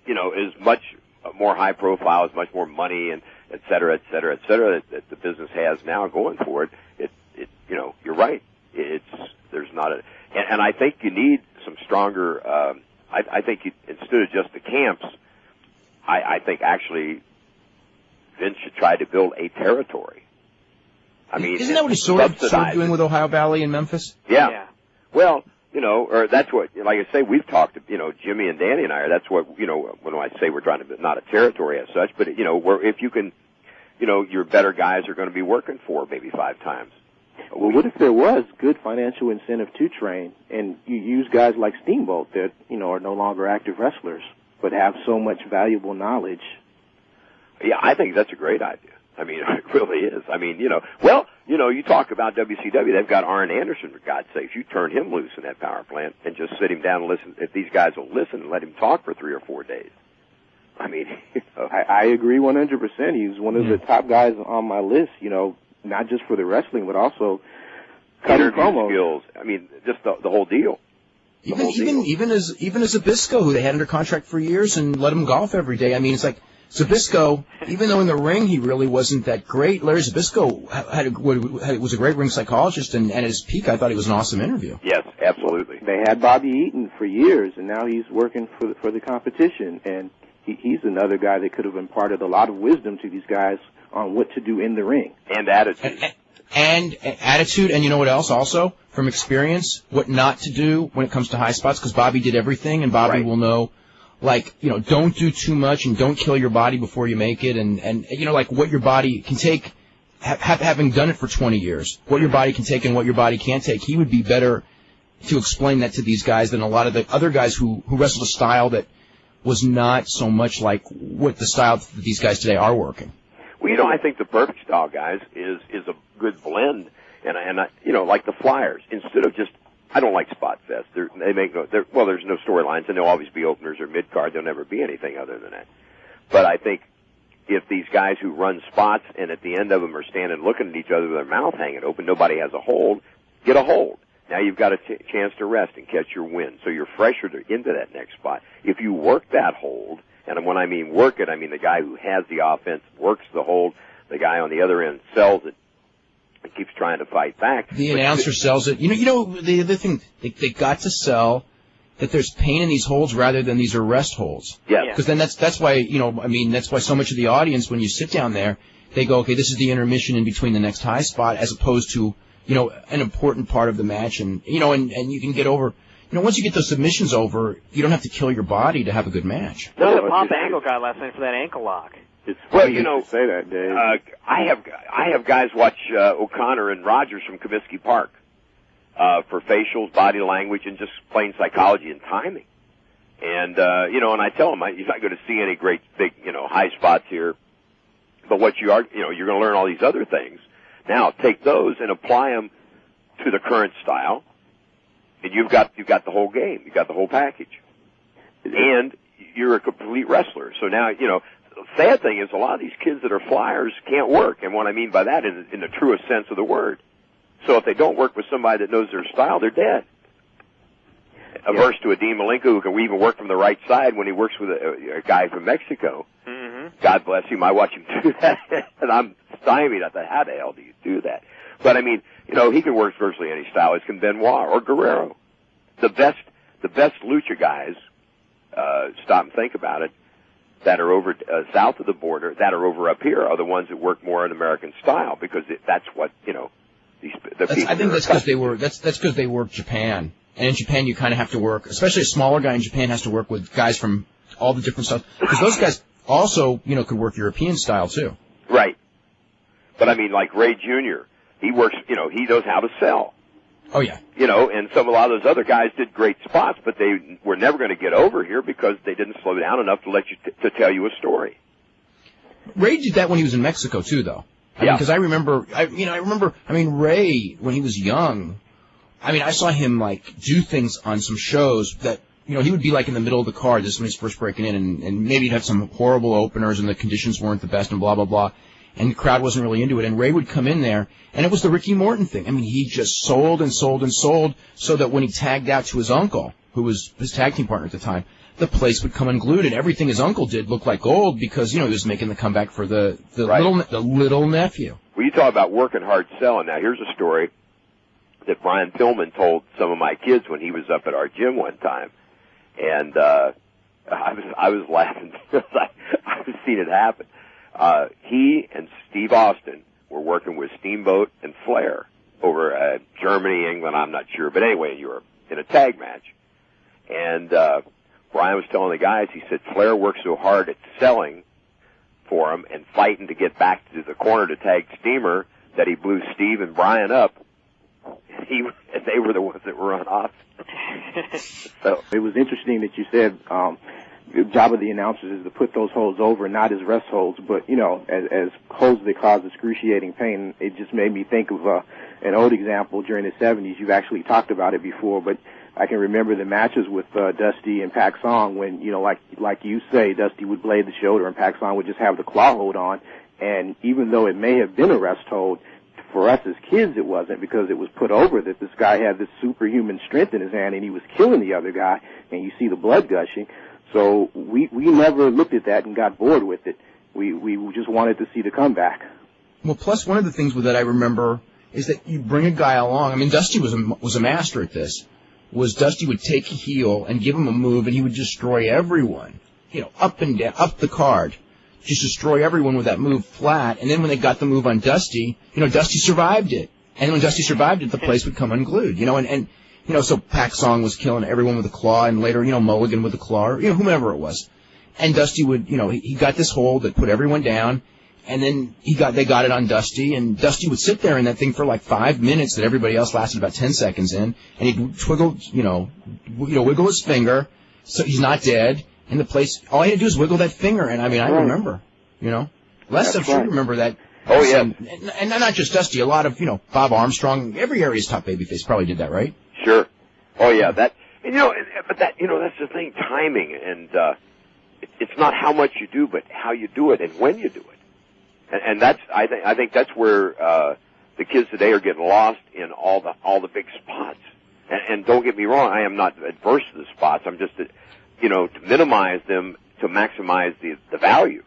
is much more high profile, it's much more money, and et cetera, that the business has now going for it, you know, you're right. There's not a, and I think you need some stronger, I think instead of just the camps, I think actually Vince should try to build a territory. I mean, isn't that what he's sort of doing with Ohio Valley and Memphis? Yeah. Well, you know, or that's what, like I say, we've talked, you know, Jimmy and Danny and I, that's what, you know, when I say we're trying to, not a territory as such, but, you know, if you can, you know, your better guys are going to be working 4, maybe 5 times. Well, what if there was good financial incentive to train, and you use guys like Steamboat that, you know, are no longer active wrestlers, but have so much valuable knowledge? Yeah, I think that's a great idea. I mean, it really is. I mean, you know, well, you know, you talk about WCW, they've got Arn Anderson, for God's sakes. You turn him loose in that power plant and just sit him down and listen. If these guys will listen and let him talk for 3 or 4 days. I mean, you know. I agree 100%. He's one of the top guys on my list, you know, not just for the wrestling, but also cutting promos. Skills. I mean, just the whole deal. Even as Zbyszko, who they had under contract for years and let him golf every day. I mean, it's like Zbyszko, even though in the ring he really wasn't that great, Larry Zbyszko was a great ring psychologist, and at his peak, I thought he was an awesome interview. Yes, absolutely. They had Bobby Eaton for years, and now he's working for the competition, and he's another guy that could have imparted a lot of wisdom to these guys on what to do in the ring. And attitude. And attitude, and you know what else also? From experience, what not to do when it comes to high spots, because Bobby did everything, and Bobby will know, like, you know, don't do too much and don't kill your body before you make it, and you know, like, what your body can take, having done it for 20 years, what your body can take and what your body can't take. He would be better to explain that to these guys than a lot of the other guys who wrestled a style that was not so much like what the style that these guys today are working. Well, you know, I think the perfect style, guys, is a good blend, and I, you know, like the Flyers. Instead of just, I don't like Spot Fest. There's no storylines, and there'll always be openers or mid card. There'll never be anything other than that. But I think if these guys who run spots and at the end of them are standing looking at each other with their mouth hanging open, nobody has a hold. Get a hold. Now you've got a chance to rest and catch your wind, so you're fresher into that next spot. If you work that hold. And when I mean work it, I mean the guy who has the offense works the hold. The guy on the other end sells it and keeps trying to fight back. The announcer sells it. You know, the other thing, they got to sell that there's pain in these holds rather than these are rest holds. Yeah. Because then that's why, you know, I mean, that's why so much of the audience, when you sit down there, they go, okay, this is the intermission in between the next high spot, as opposed to, you know, an important part of the match. And, you know, and you can get over. You know, once you get those submissions over, you don't have to kill your body to have a good match. Look at the pop ankle guy last night for that ankle lock. Well, you know, say that, Dave. I have guys watch O'Connor and Rogers from Comiskey Park for facials, body language, and just plain psychology and timing. And you know, and I tell them you're not going to see any great big, you know, high spots here, but what you are, you know, you're going to learn all these other things. Now take those and apply them to the current style. And you've got the whole game. You've got the whole package. And you're a complete wrestler. So now, you know, the sad thing is a lot of these kids that are Flyers can't work. And what I mean by that is in the truest sense of the word. So if they don't work with somebody that knows their style, they're dead. Averse to a Dean Malenko who can even work from the right side when he works with a guy from Mexico. Mm-hmm. God bless him. I watch him do that. And I'm stymied. I thought, how the hell do you do that? But I mean, you know, he can work virtually any style. As can Benoit or Guerrero. The best lucha guys, stop and think about it, that are over south of the border, that are over up here, are the ones that work more in American style, because that's what, you know, the people. I think that's because they were. That's because they work Japan, and in Japan you kind of have to work, especially a smaller guy in Japan has to work with guys from all the different styles, because those guys also, you know, could work European style too. Right. But I mean, like Ray Jr., he works, you know, he knows how to sell. Oh, yeah. You know, and a lot of those other guys did great spots, but they were never going to get over here because they didn't slow down enough to let you to tell you a story. Ray did that when he was in Mexico too, though. Because I remember, Ray, when he was young, I saw him, like, do things on some shows that, you know, he would be, like, in the middle of the card, this is when he's first breaking in, and maybe he'd have some horrible openers and the conditions weren't the best and blah, blah, blah. And the crowd wasn't really into it. And Ray would come in there, and it was the Ricky Morton thing. I mean, he just sold and sold and sold, so that when he tagged out to his uncle, who was his tag team partner at the time, the place would come unglued, and everything his uncle did looked like gold because, he was making the comeback for the little nephew. Well, you talk about working hard selling. Now, here's a story that Brian Pillman told some of my kids when he was up at our gym one time. And I was laughing because I was seeing it happen. He and Steve Austin were working with Steamboat and Flair over Germany, England, I'm not sure, but anyway, in Europe, in a tag match. And Brian was telling the guys, he said Flair worked so hard at selling for him and fighting to get back to the corner to tag Steamer that he blew Steve and Brian up. And they were the ones that were on off. So it was interesting that you said the job of the announcers is to put those holds over, not as rest holds, but as holds that cause excruciating pain. It just made me think of an old example during the 70s. You've actually talked about it before, but I can remember the matches with Dusty and Pak Song when like you say, Dusty would blade the shoulder and Pak Song would just have the claw hold on, and even though it may have been a rest hold, for us as kids, it wasn't, because it was put over that this guy had this superhuman strength in his hand and he was killing the other guy, and you see the blood gushing. So we never looked at that and got bored with it. We just wanted to see the comeback. Well, plus one of the things with that I remember is that you bring a guy along. I mean, Dusty was a master at this. Dusty would take a heel and give him a move, and he would destroy everyone, up and down, up the card. Just destroy everyone with that move flat, and then when they got the move on Dusty, Dusty survived it. And when Dusty survived it, the place would come unglued, and so Pak Song was killing everyone with a claw, and later, Mulligan with a claw, or, whomever it was. And Dusty would, he got this hold that put everyone down, and then they got it on Dusty, and Dusty would sit there in that thing for like 5 minutes that everybody else lasted about 10 seconds in, and he'd twiggle, wiggle his finger, so he's not dead. In the place, all he had to do is wiggle that finger, and I remember, Les, I'm sure you remember that. Oh, yeah. And not just Dusty, a lot of, Bob Armstrong, every area's top babyface probably did that, right? Sure. Oh, yeah, but that's the thing, timing, and it's not how much you do, but how you do it and when you do it. And that's, I think that's where, the kids today are getting lost in all the big spots. And don't get me wrong, I am not adverse to the spots, I'm just, to minimize them, to maximize the value,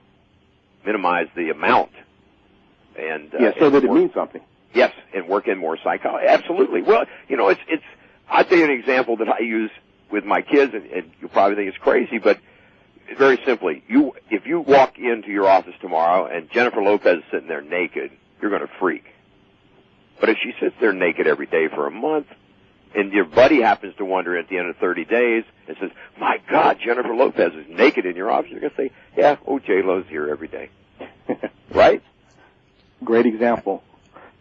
minimize the amount, and so that it means something. Yes, and work in more psychology. Absolutely. Well, it's. I'll tell you an example that I use with my kids, and you'll probably think it's crazy, but very simply, if you walk into your office tomorrow and Jennifer Lopez is sitting there naked, you're going to freak. But if she sits there naked every day for a month, and your buddy happens to wonder at the end of 30 days and says, "My God, Jennifer Lopez is naked in your office," you're going to say, "Yeah, J-Lo's here every day." Right? Great example.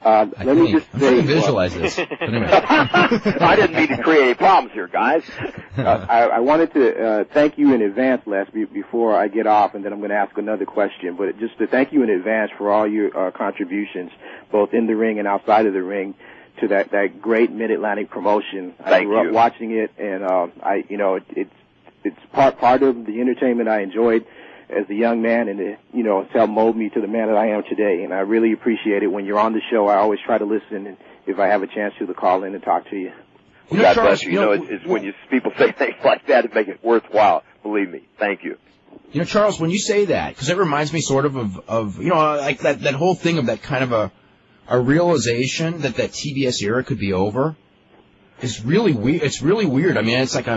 Let me just say, visualize this. I didn't mean to create any problems here, guys. I wanted to thank you in advance, Les, before I get off, and then I'm going to ask another question. But just to thank you in advance for all your contributions, both in the ring and outside of the ring, to that great Mid-Atlantic promotion. I grew up watching it, and it's part of the entertainment I enjoyed as a young man, and it's helped mold me to the man that I am today. And I really appreciate it. When you're on the show, I always try to listen, and if I have a chance to call in and talk to you. Well, God bless you. It's when people say things like that, it makes it worthwhile. Believe me. Thank you. Charles, when you say that, because it reminds me sort of like that whole thing of that kind of a realization that TBS era could be over. It's really weird. It's really weird. I mean, it's like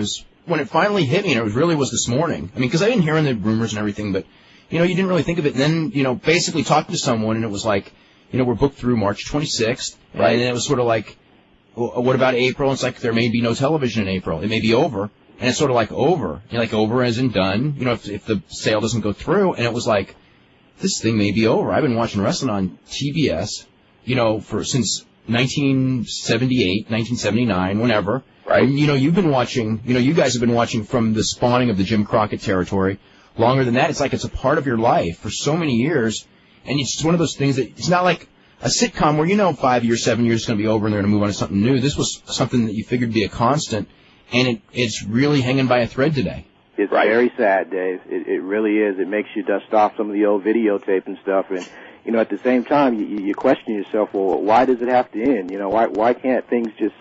when it finally hit me, and it really was this morning. I mean, because I didn't hear any of the rumors and everything, but, you didn't really think of it. And then, basically talking to someone, and it was like, we're booked through March 26th. Right. And then it was sort of like, well, what about April? And it's like, there may be no television in April. It may be over. And it's sort of like over. Like over as in done, if the sale doesn't go through. And it was like, this thing may be over. I've been watching wrestling on TBS, since 1978, 1979, whenever. Right. And, you've been watching, you guys have been watching from the spawning of the Jim Crockett territory longer than that. It's like it's a part of your life for so many years. And it's just one of those things that it's not like a sitcom where 5 years, 7 years is going to be over and they're going to move on to something new. This was something that you figured would be a constant, and it's really hanging by a thread today. It's very sad, Dave. It really is. It makes you dust off some of the old videotape and stuff. And, at the same time, you question yourself, well, why does it have to end? Why can't things just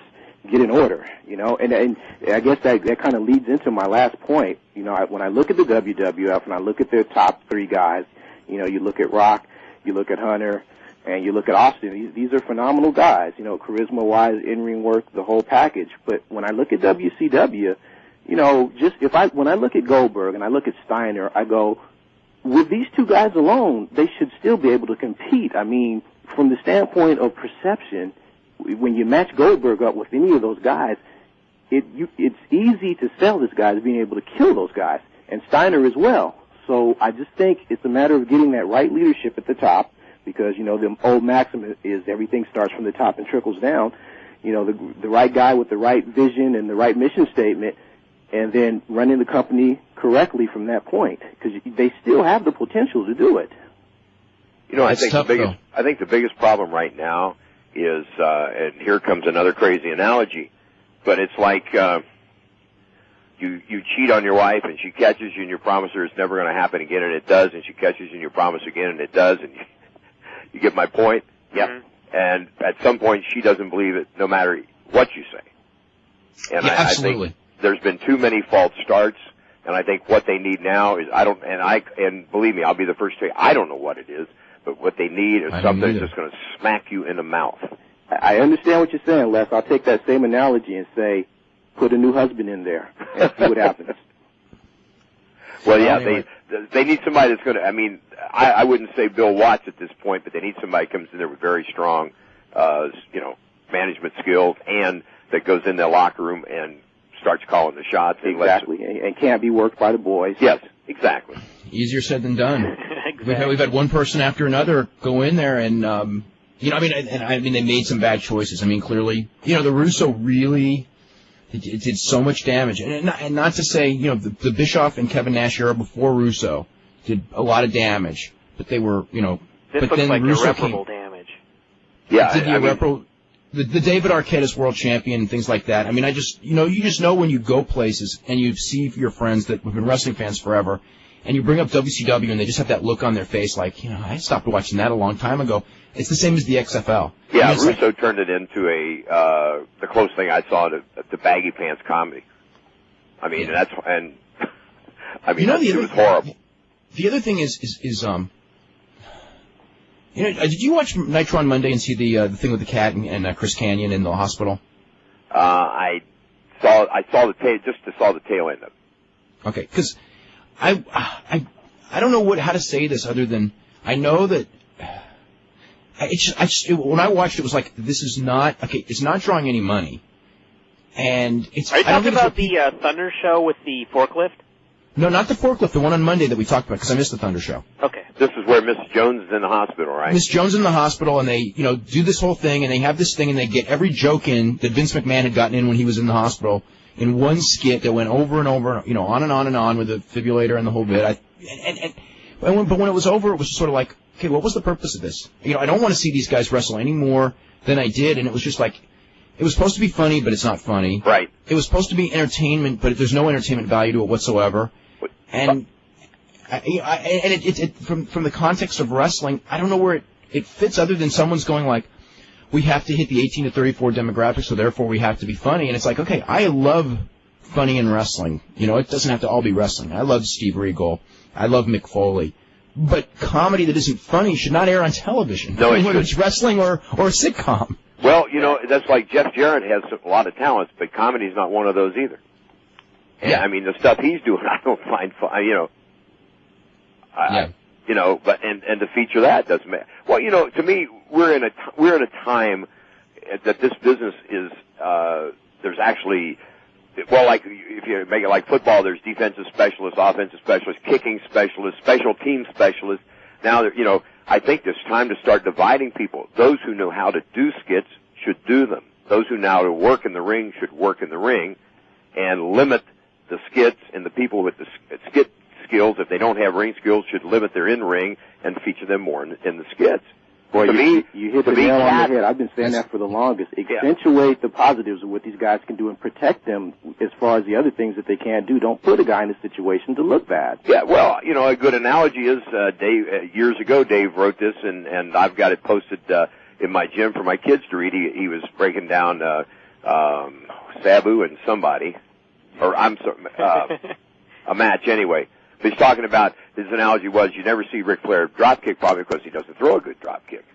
get in order, and I guess that kind of leads into my last point. When I look at the WWF and I look at their top 3 guys, you look at Rock, you look at Hunter, and you look at Austin. These are phenomenal guys, charisma-wise, in-ring work, the whole package. But when I look at WCW, when I look at Goldberg and I look at Steiner, I go, with these 2 guys alone, they should still be able to compete. I mean, from the standpoint of perception, when you match Goldberg up with any of those guys, it's easy to sell this guy as being able to kill those guys, and Steiner as well. So I just think it's a matter of getting that right leadership at the top, because, the old maxim is everything starts from the top and trickles down. The right guy with the right vision and the right mission statement, and then running the company correctly from that point, because they still have the potential to do it. I think the biggest problem right now is, and here comes another crazy analogy, but it's like you cheat on your wife and she catches you and you promise her it's never going to happen again, and it does, and she catches you and you promise again and it does, and you get my point? Yep. Mm-hmm. And at some point she doesn't believe it no matter what you say. And I think there's been too many false starts, and I think what they need now is, and believe me, I'll be the first to say, I don't know what it is, but what they need is something that's just going to smack you in the mouth. I understand what you're saying, Les. I'll take that same analogy and say, put a new husband in there and see what happens. Well, yeah, they need somebody that's going to, I wouldn't say Bill Watts at this point, but they need somebody who comes in there with very strong, management skills, and that goes in the locker room and starts calling the shots. Exactly, and can't be worked by the boys. Yes, exactly. Easier said than done. Exactly. We've had one person after another go in there, and they made some bad choices. Clearly, the Russo really it did so much damage, and not to say, the Bischoff and Kevin Nash era before Russo did a lot of damage, but they were, This but looks then like Russo irreparable damage. Yeah, did the irreparable. The David Arquette is world champion and things like that. I just, you just know when you go places and you see your friends that have been wrestling fans forever, and you bring up WCW and they just have that look on their face like, I stopped watching that a long time ago. It's the same as the XFL. Yeah, Russo turned it into the closest thing I saw to baggy pants comedy. It was horrible. The other thing is did you watch Nitro on Monday and see the thing with the cat and Chris Kanyon in the hospital? I saw the tail end of it. Okay, because I don't know how to say this other than I know that when I watched it was like, this is not it's not drawing any money, and it's. Are you talking about the Thunder show with the forklift? No, not the forklift, the one on Monday that we talked about, because I missed the Thunder show. Okay. This is where Miss Jones is in the hospital, right? Miss Jones in the hospital, and they, do this whole thing, and they have this thing, and they get every joke in that Vince McMahon had gotten in when he was in the hospital in one skit that went over and over, on and on and on with the defibrillator and the whole bit. But when it was over, it was just sort of like, okay, what was the purpose of this? I don't want to see these guys wrestle any more than I did, and it was just like, it was supposed to be funny, but it's not funny. Right. It was supposed to be entertainment, but there's no entertainment value to it whatsoever. And from the context of wrestling, I don't know where it fits other than someone's going like, we have to hit the 18 to 34 demographic, so therefore we have to be funny. And it's like, okay, I love funny in wrestling. It doesn't have to all be wrestling. I love Steve Regal. I love Mick Foley. But comedy that isn't funny should not air on television. No, whether it's wrestling or a sitcom. Well, that's like Jeff Jarrett has a lot of talents, but comedy's not one of those either. Yeah, the stuff he's doing, I don't find fun. But to feature that doesn't matter. Well, to me, we're in a time that this business is. There's actually, like if you make it like football, there's defensive specialists, offensive specialists, kicking specialists, special team specialists. Now, I think it's time to start dividing people. Those who know how to do skits should do them. Those who know how to work in the ring should work in the ring, and limit the skits, and the people with the skit skills, if they don't have ring skills, should limit their in-ring and feature them more in the skits. Boy, you hit the nail on the head. I've been saying that for the longest. Accentuate the positives of what these guys can do and protect them as far as the other things that they can't do. Don't put a guy in a situation to look bad. Yeah, well, a good analogy is, Dave, years ago, Dave wrote this, and I've got it posted in my gym for my kids to read. He was breaking down Sabu and somebody, or I'm sorry, a match anyway. But he's talking about, his analogy was, you never see Ric Flair drop kick probably because he doesn't throw a good drop kick.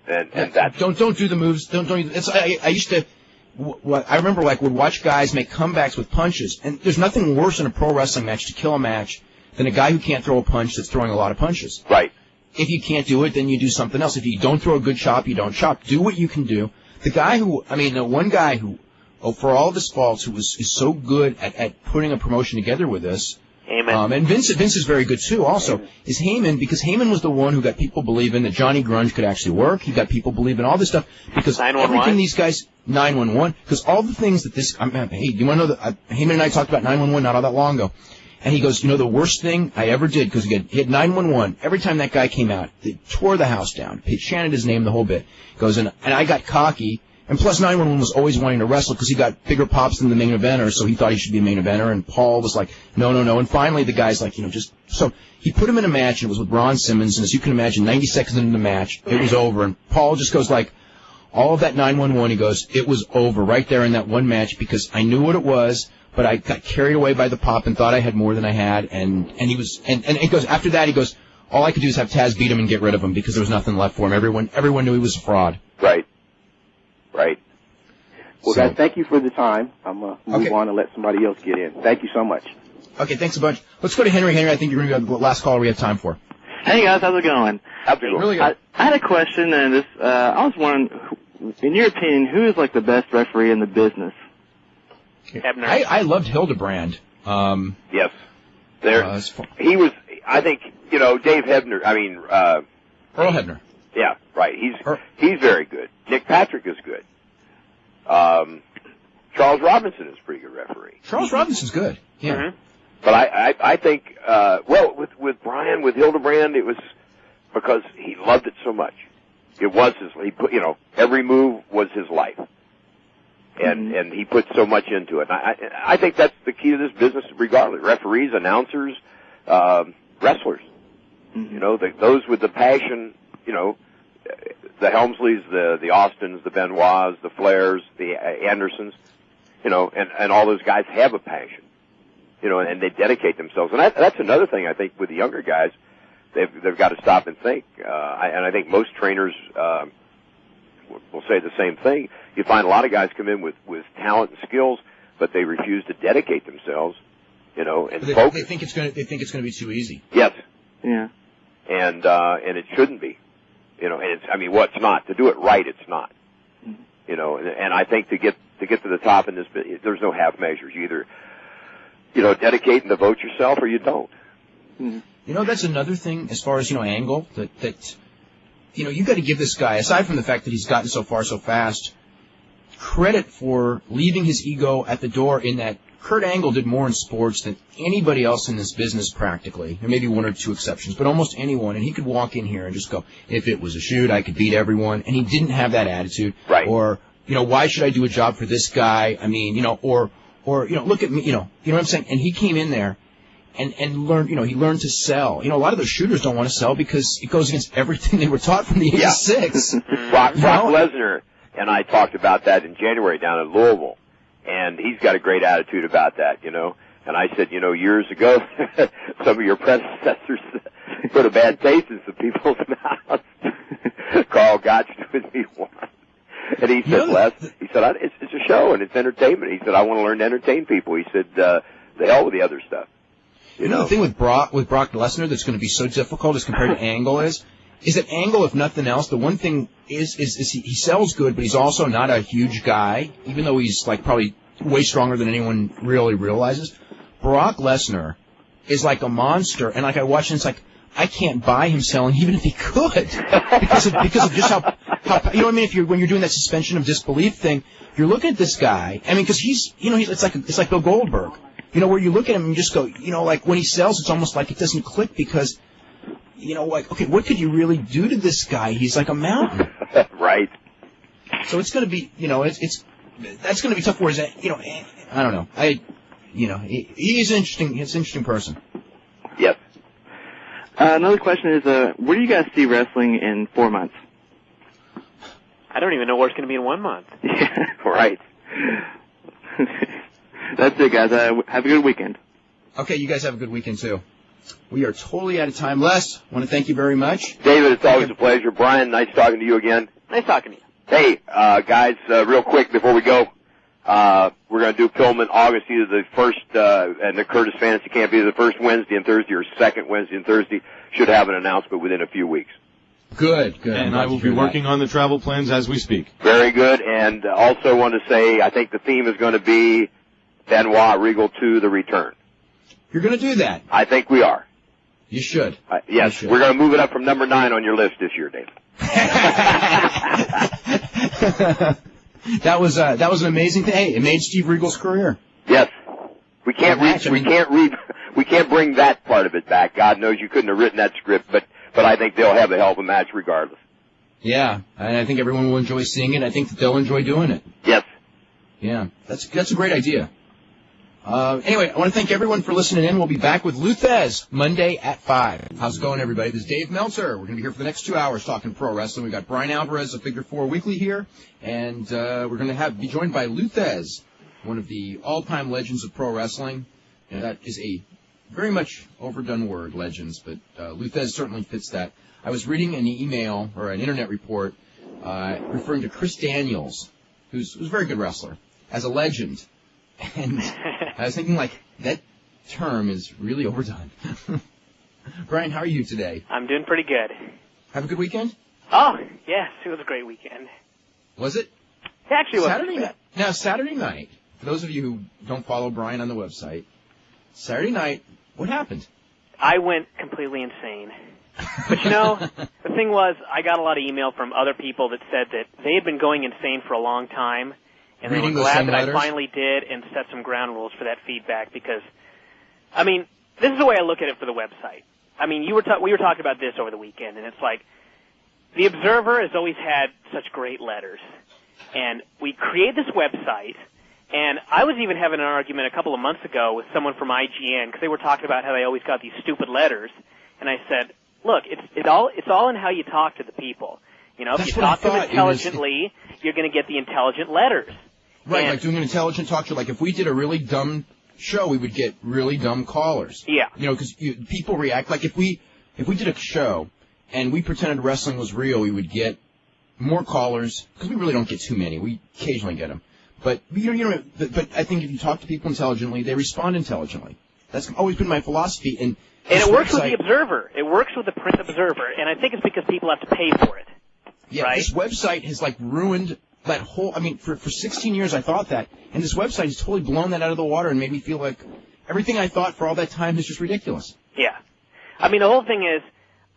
And that's... Don't do the moves. Don't. I used to... I remember, would watch guys make comebacks with punches, and there's nothing worse in a pro wrestling match to kill a match than a guy who can't throw a punch that's throwing a lot of punches. Right. If you can't do it, then you do something else. If you don't throw a good chop, you don't chop. Do what you can do. The one guy who, for all of his faults, is so good at putting a promotion together with us. Heyman. And Vince is very good too. Also, is Heyman, because Heyman was the one who got people believing that Johnny Grunge could actually work. He got people believing all this stuff because 911? everything these guys 911, because all the things that this. Hey, do you want to know that Heyman and I talked about 911 not all that long ago, and he goes, the worst thing I ever did, because he had 911 every time that guy came out, they tore the house down, chanted his name the whole bit. He goes, and I got cocky. And plus, 911 was always wanting to wrestle because he got bigger pops than the main eventer, so he thought he should be a main eventer. And Paul was like, no. And finally, the guy's like, so he put him in a match, and it was with Ron Simmons. And as you can imagine, 90 seconds into the match, it was over. And Paul just goes like, all of that 911, he goes, it was over right there in that one match because I knew what it was, but I got carried away by the pop and thought I had more than I had. And he was, and he goes, after that, he goes, all I could do is have Taz beat him and get rid of him because there was nothing left for him. Everyone knew he was a fraud. Right. Well, guys, thank you for the time. I'm going to move on and let somebody else get in. Thank you so much. Okay, thanks a bunch. Let's go to Henry. Henry, I think you're going to be the last caller we have time for. Hey, guys, how's it going? Really good. I had a question, and I was wondering, in your opinion, who is the best referee in the business? I loved Hildebrand. Yes. He was, I think, Dave Hebner, Earl Hebner. Yeah, right. He's very good. Nick Patrick is good. Charles Robinson is a pretty good referee. Charles Robinson's good. Yeah. Mm-hmm. But I think, with Brian, with Hildebrand, it was because he loved it so much. It was every move was his life. And he put so much into it. And I think that's the key to this business regardless. Referees, announcers, wrestlers. Mm-hmm. Those with the passion, the Helmsleys, the Austins, the Benoits, the Flairs, the Andersons, and all those guys have a passion, and they dedicate themselves. And that's another thing I think with the younger guys, they've got to stop and think. And I think most trainers will say the same thing. You find a lot of guys come in with talent and skills, but they refuse to dedicate themselves, and focus. They think it's going to be too easy. Yes. Yeah. And it shouldn't be. It's not. To do it right, it's not. And I think to get to the top in this, there's no half measures. You either, dedicate and devote yourself or you don't. Mm-hmm. That's another thing as far as, Angle, that you got to give this guy, aside from the fact that he's gotten so far so fast, credit for leaving his ego at the door in that Kurt Angle did more in sports than anybody else in this business practically. There may be one or two exceptions, but almost anyone. And he could walk in here and just go, if it was a shoot, I could beat everyone. And he didn't have that attitude. Right. Or, why should I do a job for this guy? Or look at me, you know what I'm saying? And he came in there and learned, he learned to sell. A lot of those shooters don't want to sell because it goes against everything they were taught from the age of 6. Brock Lesnar and I talked about that in January down in Louisville. And he's got a great attitude about that, And I said, years ago, some of your predecessors put a bad taste in some people's mouths. Carl Gotch with me once. And he said, Les, it's a show and it's entertainment. He said, I want to learn to entertain people. He said, the hell with the other stuff. The thing with Brock Lesnar that's going to be so difficult as compared to Angle is that Angle, if nothing else, the one thing is he sells good, but he's also not a huge guy, even though he's probably way stronger than anyone really realizes. Brock Lesnar is like a monster, and I watch him, it's I can't buy him selling even if he could because of just how when you're doing that suspension of disbelief thing, you're looking at this guy. Because he's it's like Bill Goldberg, where you look at him and you just go, when he sells, it's almost like it doesn't click because. Okay, what could you really do to this guy? He's like a mountain. Right. So it's going to be, that's going to be tough for his, I don't know. He's interesting. He's an interesting person. Yes. Another question is, where do you guys see wrestling in 4 months? I don't even know where it's going to be in 1 month. Yeah, right. That's it, guys. Have a good weekend. Okay, you guys have a good weekend, too. We are totally out of time. Les, want to thank you very much. David, it's always a pleasure. Brian, nice talking to you again. Nice talking to you. Hey, guys, real quick before we go, we're going to do Pillman August, either the first, and the Curtis Fantasy Camp, either the first Wednesday and Thursday or second Wednesday and Thursday. Should have an announcement within a few weeks. Good. And I will be working on the travel plans as we speak. Very good. And also want to say, I think the theme is going to be Benoit Regal 2, The Return. You're going to do that? I think we are. You should. Yes, you should. We're going to move it up from number 9 on your list this year, David. That was an amazing thing. Hey, it made Steve Regal's career. Yes. We can't bring that part of it back. God knows you couldn't have written that script, but I think they'll have a hell of a match regardless. Yeah, and I think everyone will enjoy seeing it. I think that they'll enjoy doing it. Yes. Yeah, that's a great idea. Anyway, I want to thank everyone for listening in. We'll be back with Lou Thesz Monday at 5. How's it going, everybody? This is Dave Meltzer. We're going to be here for the next 2 hours talking pro wrestling. We've got Brian Alvarez of Figure 4 Weekly here, and we're going to be joined by Lou Thesz, one of the all-time legends of pro wrestling. And that is a very much overdone word, legends, but Lou Thesz certainly fits that. I was reading an email or an internet report referring to Chris Daniels, who's a very good wrestler, as a legend. And I was thinking, that term is really overdone. Brian, how are you today? I'm doing pretty good. Have a good weekend? Oh, yes, it was a great weekend. Was it? It actually was. Saturday night. Now, Saturday night, for those of you who don't follow Brian on the website, Saturday night, what happened? I went completely insane. But, the thing was, I got a lot of email from other people that said that they had been going insane for a long time, and they were glad that I finally did and set some ground rules for that feedback because, this is the way I look at it for the website. We were talking about this over the weekend, and it's like, the Observer has always had such great letters, and we created this website, and I was even having an argument a couple of months ago with someone from IGN because they were talking about how they always got these stupid letters, and I said, look, it's all in how you talk to the people. If you talk to them intelligently, you're going to get the intelligent letters. Right, like doing an intelligent talk show. Like if we did a really dumb show, we would get really dumb callers. Yeah. Because people react. Like if we did a show and we pretended wrestling was real, we would get more callers because we really don't get too many. We occasionally get them. But but I think if you talk to people intelligently, they respond intelligently. That's always been my philosophy. And it works with the Observer. It works with the print Observer, and I think it's because people have to pay for it. Yeah, right? This website has ruined that whole. For 16 years I thought that, and this website has totally blown that out of the water and made me feel like everything I thought for all that time is just ridiculous. Yeah, the whole thing is,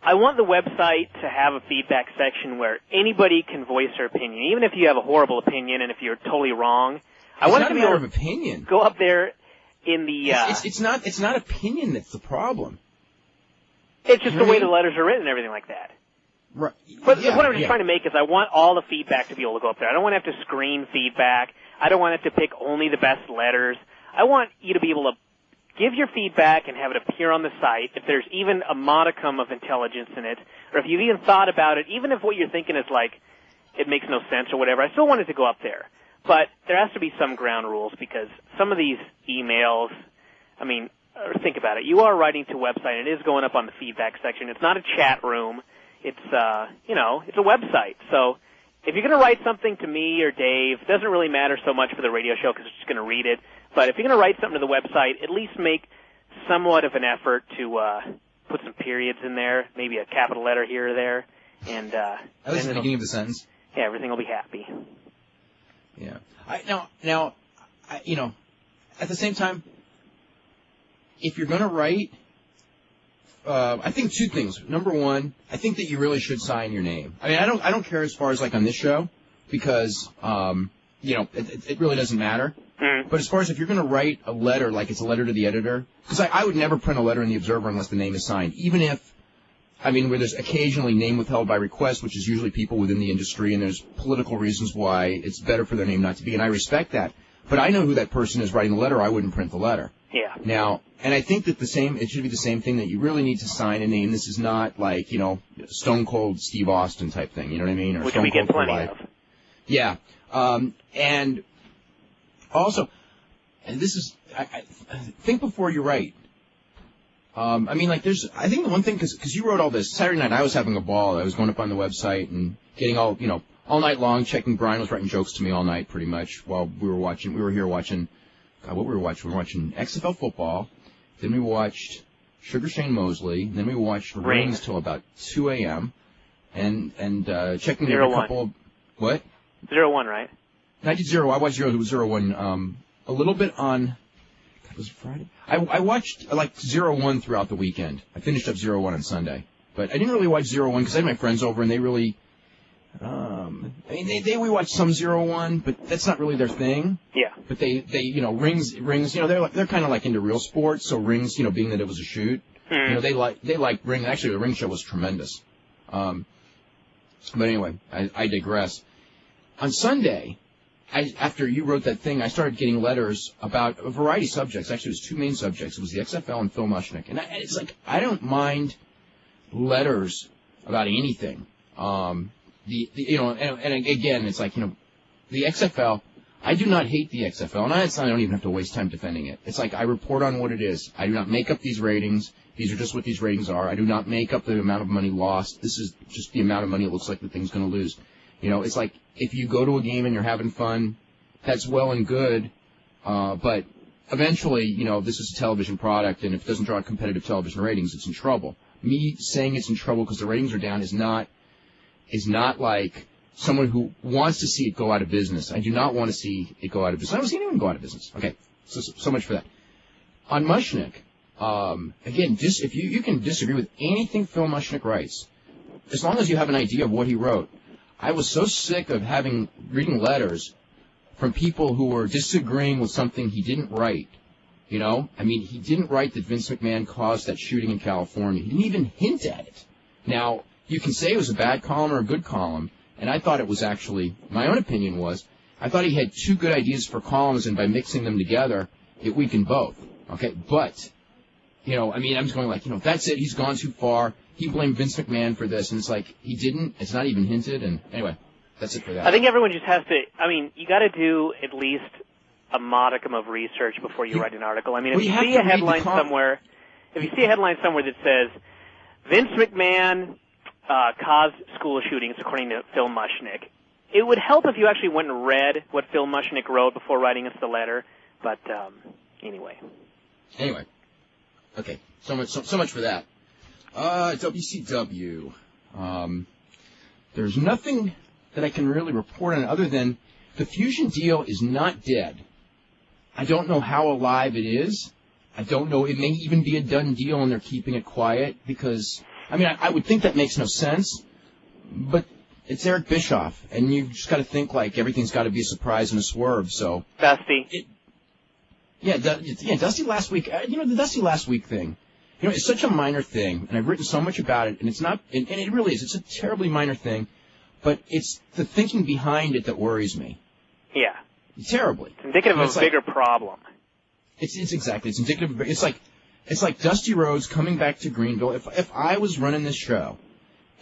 I want the website to have a feedback section where anybody can voice their opinion, even if you have a horrible opinion and if you're totally wrong. I want it to be matter of opinion. Go up there in the. It's not opinion that's the problem. It's just the way the letters are written and everything like that. Right. But the point I'm just trying to make is I want all the feedback to be able to go up there. I don't want to have to screen feedback. I don't want to have to pick only the best letters. I want you to be able to give your feedback and have it appear on the site. If there's even a modicum of intelligence in it, or if you've even thought about it, even if what you're thinking is it makes no sense or whatever, I still want it to go up there. But there has to be some ground rules because some of these emails, think about it. You are writing to a website and it is going up on the feedback section. It's not a chat room. It's, it's a website. So if you're going to write something to me or Dave, it doesn't really matter so much for the radio show because it's just going to read it. But if you're going to write something to the website, at least make somewhat of an effort to put some periods in there, maybe a capital letter here or there. And at least at the beginning of the sentence. Yeah, everything will be happy. Yeah. Now, at the same time, if you're going to write, I think two things. Number one, I think that you really should sign your name. I don't care as far as on this show because, it really doesn't matter. Mm. But as far as if you're going to write a letter, like it's a letter to the editor, because I would never print a letter in the Observer unless the name is signed, even if, where there's occasionally name withheld by request, which is usually people within the industry, and there's political reasons why it's better for their name not to be, and I respect that. But I know who that person is writing the letter, I wouldn't print the letter. Yeah. Now, and I think that it should be the same thing that you really need to sign a name. This is not Stone Cold Steve Austin type thing, you know what I mean? Or which Stone we Cold get plenty Life. of. Yeah. And also, and this is, I think before you write. I mean, like, I think the one thing, because you wrote all this, Saturday night I was having a ball. I was going up on the website and getting all night long, checking. Brian was writing jokes to me all night pretty much while we were here watching, God, what we were watching? We were watching XFL football. Then we watched Sugar Shane Mosley. Then we watched Rings till about 2 a.m. And checking in a couple of, what? 0-1, right? I did 0. I watched 0-1, a little bit on, was it Friday? I watched like 0-1 throughout the weekend. I finished up 0-1 on Sunday. But I didn't really watch 0-1 because I had my friends over and they really, we watched some 0-1, but that's not really their thing. Yeah. But they Rings, they're kind of like into real sports, so Rings, being that it was a shoot, they like Rings. Actually, the Ring show was tremendous. But anyway, I digress. On Sunday, after you wrote that thing, I started getting letters about a variety of subjects. Actually, it was two main subjects. It was the XFL and Phil Mushnick. And it's like, I don't mind letters about anything. And again, it's like, the XFL, I do not hate the XFL, and I don't even have to waste time defending it. It's like I report on what it is. I do not make up these ratings. These are just what these ratings are. I do not make up the amount of money lost. This is just the amount of money it looks like the thing's going to lose. It's like if you go to a game and you're having fun, that's well and good, but eventually, this is a television product, and if it doesn't draw competitive television ratings, it's in trouble. Me saying it's in trouble because the ratings are down is not like someone who wants to see it go out of business. I do not want to see it go out of business. I don't see anyone go out of business. Okay, so much for that. On Mushnick, again, if you can disagree with anything Phil Mushnick writes, as long as you have an idea of what he wrote. I was so sick of reading letters from people who were disagreeing with something he didn't write. He didn't write that Vince McMahon caused that shooting in California. He didn't even hint at it. Now, you can say it was a bad column or a good column, and I thought it was actually, my own opinion was, I thought he had two good ideas for columns, and by mixing them together, it weakened both. Okay, but, I'm just going like, that's it, he's gone too far. He blamed Vince McMahon for this, and it's like, he didn't, it's not even hinted, and anyway, that's it for that. I think everyone just has to, you got to do at least a modicum of research before you write an article. If you see a headline somewhere, that says, Vince McMahon caused school shootings according to Phil Mushnick, it would help if you actually went and read what Phil Mushnick wrote before writing us the letter, but anyway. Okay, so much for that. WCW. There's nothing that I can really report on other than the Fusion deal is not dead. I don't know how alive it is. I don't know. It may even be a done deal and they're keeping it quiet because, I would think that makes no sense, but it's Eric Bischoff, and you've just got to think like everything's got to be a surprise and a swerve, so. Dusty. Dusty last week, the Dusty last week thing. It's such a minor thing, and I've written so much about it, and it's not, and it really is. It's a terribly minor thing, but it's the thinking behind it that worries me. Yeah. Terribly. It's indicative of a bigger problem. It's indicative. It's like Dusty Rhodes coming back to Greenville. If I was running this show,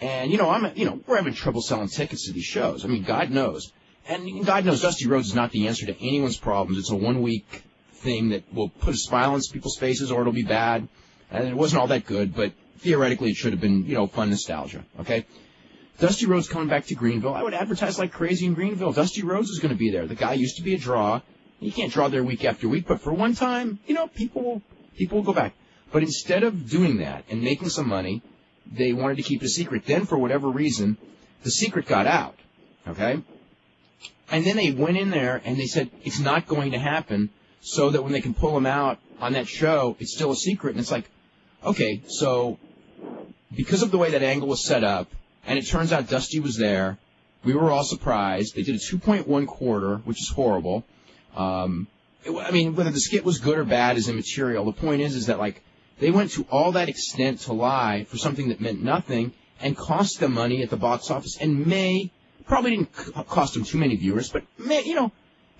and we're having trouble selling tickets to these shows. God knows, and God knows Dusty Rhodes is not the answer to anyone's problems. It's a 1 week thing that will put a smile on people's faces, or it'll be bad. And it wasn't all that good, but theoretically it should have been, fun nostalgia, okay? Dusty Rhodes coming back to Greenville. I would advertise like crazy in Greenville. Dusty Rhodes is going to be there. The guy used to be a draw. You can't draw there week after week, but for one time, people will go back. But instead of doing that and making some money, they wanted to keep it a secret. Then, for whatever reason, the secret got out, okay? And then they went in there and they said it's not going to happen so that when they can pull him out on that show, it's still a secret. And it's like, okay, so because of the way that angle was set up, and it turns out Dusty was there, we were all surprised. They did a 2.1 quarter, which is horrible. Whether the skit was good or bad is immaterial. The point is that, like, they went to all that extent to lie for something that meant nothing and cost them money at the box office and probably didn't cost them too many viewers, but may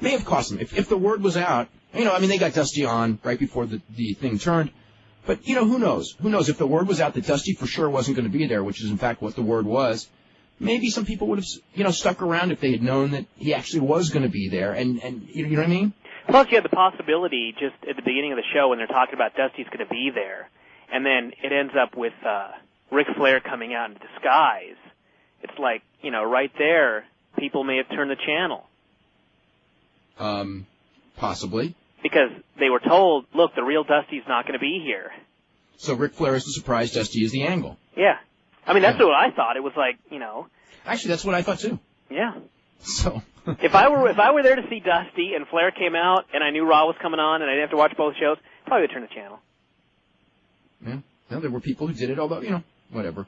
have cost them. If the word was out, they got Dusty on right before the thing turned. But, who knows? Who knows? If the word was out that Dusty for sure wasn't going to be there, which is in fact what the word was, maybe some people would have, stuck around if they had known that he actually was going to be there. And you know what I mean? Plus, you had the possibility just at the beginning of the show when they're talking about Dusty's going to be there, and then it ends up with Ric Flair coming out in disguise. It's like, right there, people may have turned the channel. Possibly. Because they were told, look, the real Dusty's not going to be here. So Ric Flair is the surprise, Dusty is the angle. Yeah. I mean, that's what I thought. It was like, Actually, that's what I thought, too. Yeah. So... if I were there to see Dusty and Flair came out and I knew Raw was coming on and I didn't have to watch both shows, probably would turn the channel. Yeah. No, there were people who did it, although, whatever.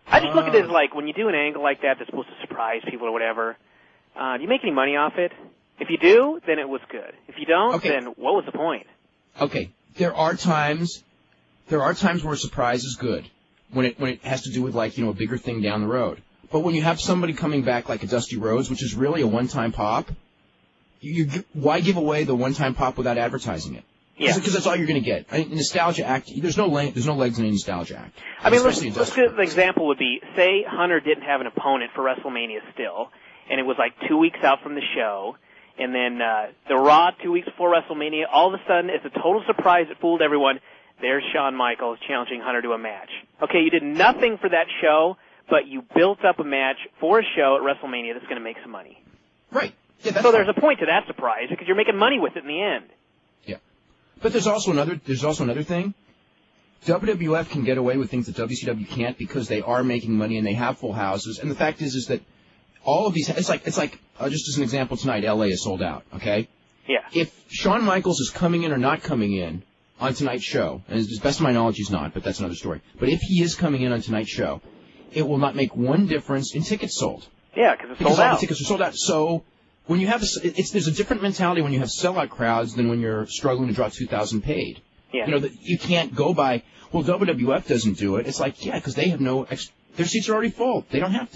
I just look at it as like, when you do an angle like that that's supposed to surprise people or whatever, do you make any money off it? If you do, then it was good. If you don't, then what was the point? Okay. There are times where a surprise is good. When it has to do with, like, a bigger thing down the road. But when you have somebody coming back like a Dusty Rhodes, which is really a one-time pop, why give away the one-time pop without advertising it? Yeah. Because that's all you're going to get. I mean, nostalgia act, there's no legs in a nostalgia act. I mean, let's get an example would be, say Hunter didn't have an opponent for WrestleMania still, and it was like 2 weeks out from the show, and then the Raw 2 weeks before WrestleMania, all of a sudden, it's a total surprise that fooled everyone. There's Shawn Michaels challenging Hunter to a match. Okay, you did nothing for that show, but you built up a match for a show at WrestleMania that's going to make some money. Right. Yeah, so there's a point to that surprise because you're making money with it in the end. Yeah. But there's also another thing. WWF can get away with things that WCW can't because they are making money and they have full houses. And the fact is that all of these, it's like just as an example tonight, LA is sold out. Okay. Yeah. If Shawn Michaels is coming in or not coming in on tonight's show, and as best of my knowledge he's not, but that's another story. But if he is coming in on tonight's show, it will not make one difference in tickets sold. Yeah, because all the tickets are sold out. So when you have there's a different mentality when you have sellout crowds than when you're struggling to draw 2,000 paid. Yeah. You can't go by, well, WWF doesn't do it. It's like, yeah, because they have their seats are already full. They don't have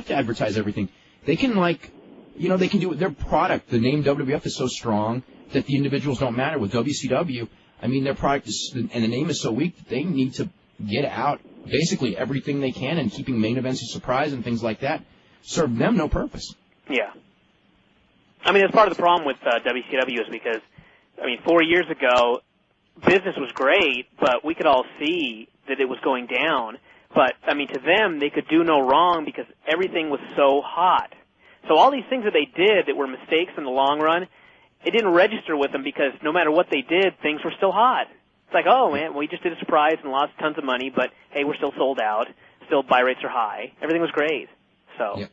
to advertise everything. They can they can do it. Their product, the name WWF is so strong that the individuals don't matter. With WCW, I mean, their product and the name is so weak that they need to get out basically everything they can, and keeping main events a surprise and things like that serve them no purpose. Yeah. I mean, that's part of the problem with WCW is because, 4 years ago, business was great, but we could all see that it was going down. But, to them, they could do no wrong because everything was so hot. So all these things that they did that were mistakes in the long run, it didn't register with them because no matter what they did, things were still hot. It's like, oh, man, we just did a surprise and lost tons of money, but, hey, we're still sold out. Still, buy rates are high. Everything was great. So. Yep.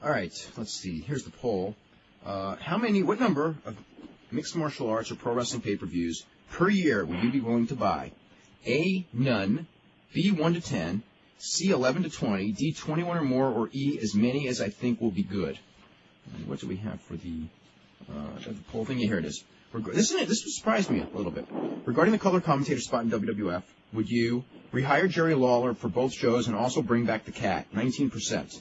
All right, let's see. Here's the poll. What number of mixed martial arts or pro wrestling pay-per-views per year would you be willing to buy? A, none. B, 1 to 10. C, 11 to 20. D, 21 or more. Or E, as many as I think will be good. And what do we have for the poll thing? Yeah, here it is. This surprised me a little bit. Regarding the color commentator spot in WWF, would you rehire Jerry Lawler for both shows and also bring back the Cat? 19%.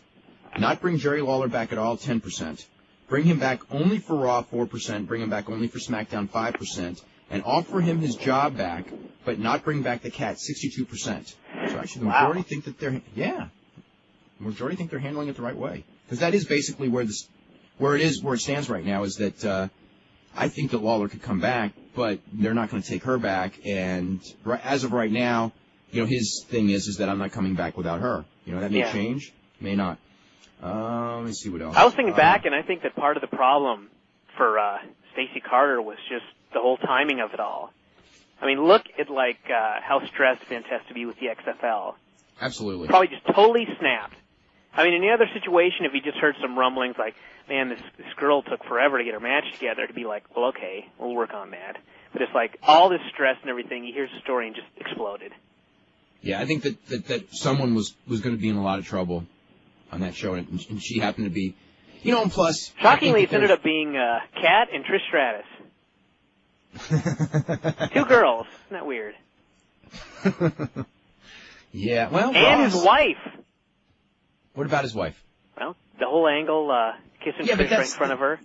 Not bring Jerry Lawler back at all? 10%. Bring him back only for Raw? 4%. Bring him back only for SmackDown? 5%. And offer him his job back, but not bring back the Cat? 62%. So actually, the majority think that majority think they're handling it the right way, because that is basically where it stands right now. Is that I think that Lawler could come back, but they're not going to take her back. And as of right now, his thing is that I'm not coming back without her. That may change, may not. Let me see what else. I was thinking back, and I think that part of the problem for Stacey Carter was just the whole timing of it all. Look at how stressed Vince has to be with the XFL. Absolutely. Probably just totally snapped. In any other situation, if he just heard some rumblings like, man, this girl took forever to get her match together, to be like, well, okay, we'll work on that. But it's like all this stress and everything, he hears the story and just exploded. Yeah, I think that someone was going to be in a lot of trouble on that show, and she happened to be, and plus... Shockingly, it ended up being Kat and Trish Stratus. 2 girls. Isn't that weird? Yeah, well... And Ross. his wife. What about his wife? Well, the whole angle, kissing Trish right in front of her.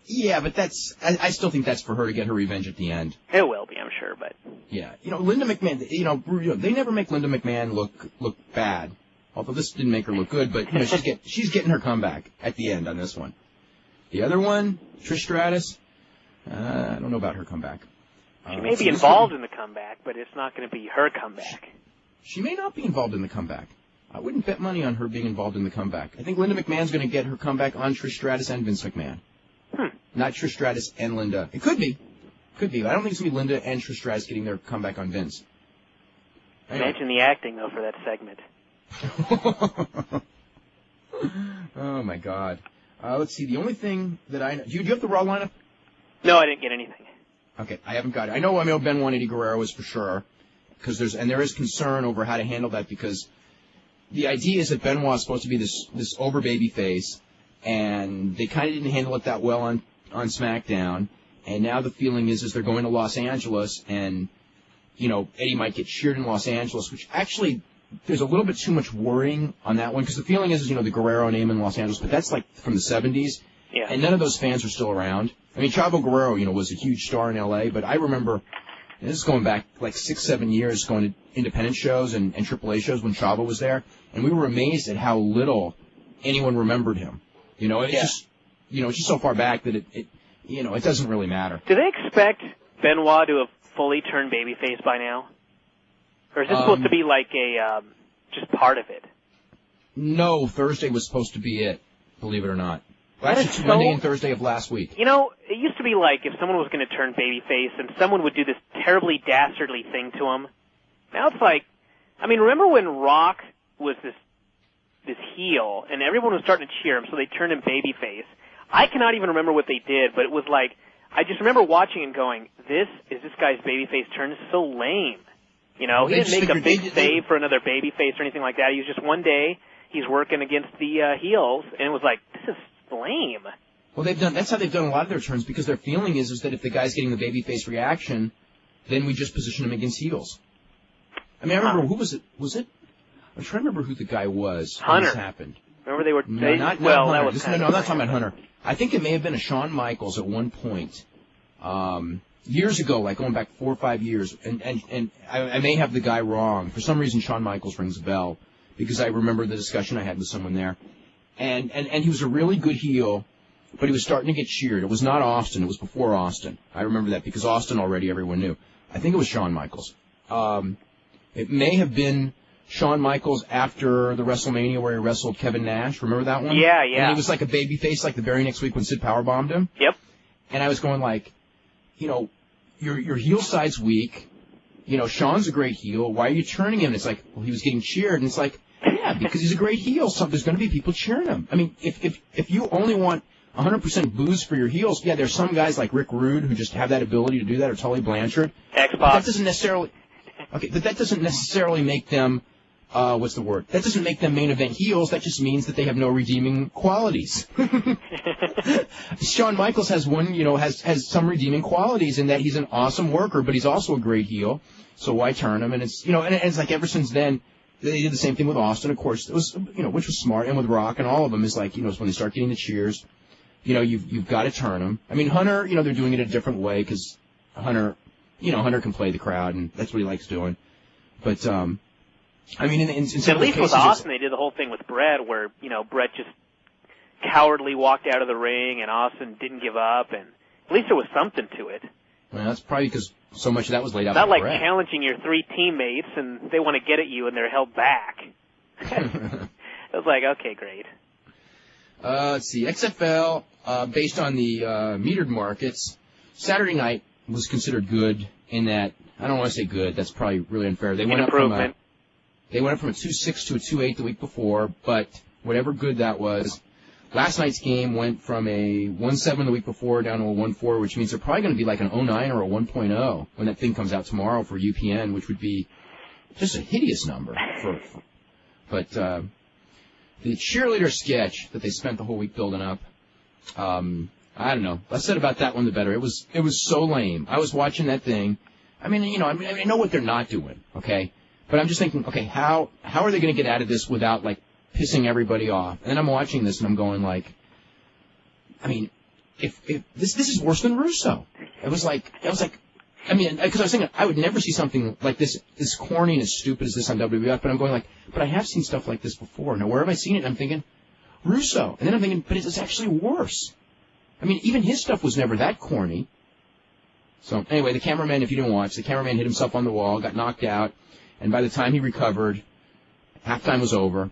Yeah, but I still think that's for her to get her revenge at the end. It will be, I'm sure, but... Yeah, Linda McMahon, they never make Linda McMahon look bad. Although this didn't make her look good, but she's getting her comeback at the end on this one. The other one, Trish Stratus, I don't know about her comeback. She may be involved in the comeback, but it's not going to be her comeback. She may not be involved in the comeback. I wouldn't bet money on her being involved in the comeback. I think Linda McMahon's going to get her comeback on Trish Stratus and Vince McMahon. Not Trish Stratus and Linda. It could be. Could be. I don't think it's going to be Linda and Trish Stratus getting their comeback on Vince. Anyway. Imagine the acting, though, for that segment. Oh, my God. Let's see. The only thing that I know... Do you have the Raw lineup? No, I didn't get anything. Okay, I haven't got it. I know Benoit Eddie Guerrero is for sure. There is concern over how to handle that because the idea is that Benoit is supposed to be this over baby face, and they kind of didn't handle it that well on SmackDown. And now the feeling is they're going to Los Angeles, and Eddie might get cheered in Los Angeles, which actually there's a little bit too much worrying on that one because the feeling is the Guerrero name in Los Angeles, but that's like from the 70s, and none of those fans are still around. I mean, Chavo Guerrero, was a huge star in L.A., but I remember. And this is going back like 6-7 years, going to independent shows and AAA shows when Chavo was there, and we were amazed at how little anyone remembered him. It's just so far back that it doesn't really matter. Do they expect Benoit to have fully turned babyface by now, or is this supposed to be like a just part of it? No, Thursday was supposed to be it. Believe it or not. Well, actually, Monday and Thursday of last week. It used to be like if someone was going to turn babyface and someone would do this terribly dastardly thing to him. Now it's like, remember when Rock was this heel and everyone was starting to cheer him, so they turned him babyface. I cannot even remember what they did, but it was like, I just remember watching and going, this guy's babyface turn? This is so lame. He didn't make a big save for another babyface or anything like that. He was just one day, he's working against the heels, and it was like, this is lame. Well, that's how they've done a lot of their turns because their feeling is that if the guy's getting the babyface reaction, then we just position him against heels. I remember, who was it? I'm trying to remember who the guy was. Hunter. When this happened. Remember they were... No, not Hunter. That was I'm not talking about Hunter. I think it may have been a Shawn Michaels at one point. Years ago, like going back 4 or 5 years, and I may have the guy wrong. For some reason, Shawn Michaels rings a bell because I remember the discussion I had with someone there. And he was a really good heel, but he was starting to get cheered. It was not Austin. It was before Austin. I remember that because Austin already everyone knew. I think it was Shawn Michaels. It may have been Shawn Michaels after the WrestleMania where he wrestled Kevin Nash. Remember that one? Yeah. And he was like a baby face like the very next week when Sid powerbombed him. Yep. And I was going like, your heel side's weak. Shawn's a great heel. Why are you turning him? And it's like, well, he was getting cheered. And it's like, yeah, because he's a great heel, so there's going to be people cheering him. If you only want 100% booze for your heels, yeah, there's some guys like Rick Rude who just have that ability to do that, or Tully Blanchard. Xbox. That doesn't necessarily make them, what's the word? That doesn't make them main event heels. That just means that they have no redeeming qualities. Shawn Michaels has has some redeeming qualities in that he's an awesome worker, but he's also a great heel. So why turn him? And it's, and it's like ever since then, they did the same thing with Austin, of course. It was, which was smart, and with Rock and all of them is like, it's when they start getting the cheers, you've got to turn them. Hunter, they're doing it a different way because Hunter, Hunter can play the crowd, and that's what he likes doing. But, in at least with Austin, they did the whole thing with Brett, where Brett just cowardly walked out of the ring, and Austin didn't give up, and at least there was something to it. Well, that's probably because so much of that was laid out. Not like Brett. Challenging your three teammates, and they want to get at you, and they're held back. It was like, okay, great. Let's see. XFL, based on the metered markets, Saturday night was considered good in that, I don't want to say good, that's probably really unfair. They went up from a 2-6 to a 2-8 the week before, but whatever good that was, last night's game went from a 1-7 the week before down to a 1-4, which means they're probably going to be like an 0-9 or a 1.0 when that thing comes out tomorrow for UPN, which would be just a hideous number. But the cheerleader sketch that they spent the whole week building up, I don't know. Less said about that one, the better. It was so lame. I was watching that thing. I know what they're not doing, okay? But I'm just thinking, okay, how are they going to get out of this without, like, pissing everybody off? And then I'm watching this and I'm going like, if this is worse than Russo. It was like, because I was thinking I would never see something like this corny and as stupid as this on WWF, but I'm going like, but I have seen stuff like this before. Now, where have I seen it? And I'm thinking, Russo. And then I'm thinking, but it's actually worse. Even his stuff was never that corny. So anyway, the cameraman, if you didn't watch, the cameraman hit himself on the wall, got knocked out, and by the time he recovered, halftime was over.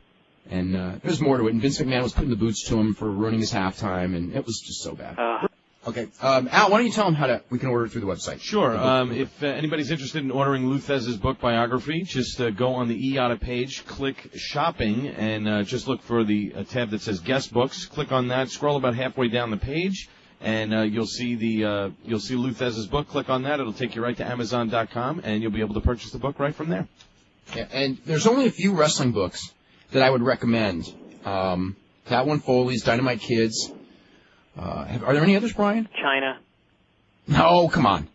And there's more to it. And Vince McMahon was putting the boots to him for ruining his halftime, and it was just so bad. Okay. Al, why don't you tell them we can order it through the website? Sure. If anybody's interested in ordering Lou Thesz's book biography, just go on the EATA page, click shopping, and just look for the tab that says guest books. Click on that. Scroll about halfway down the page, and you'll see Lou Thesz's book. Click on that. It'll take you right to Amazon.com, and you'll be able to purchase the book right from there. Yeah, and there's only a few wrestling books that I would recommend. That one, Foley's, Dynamite Kids. Are there any others, Brian? China. No, come on.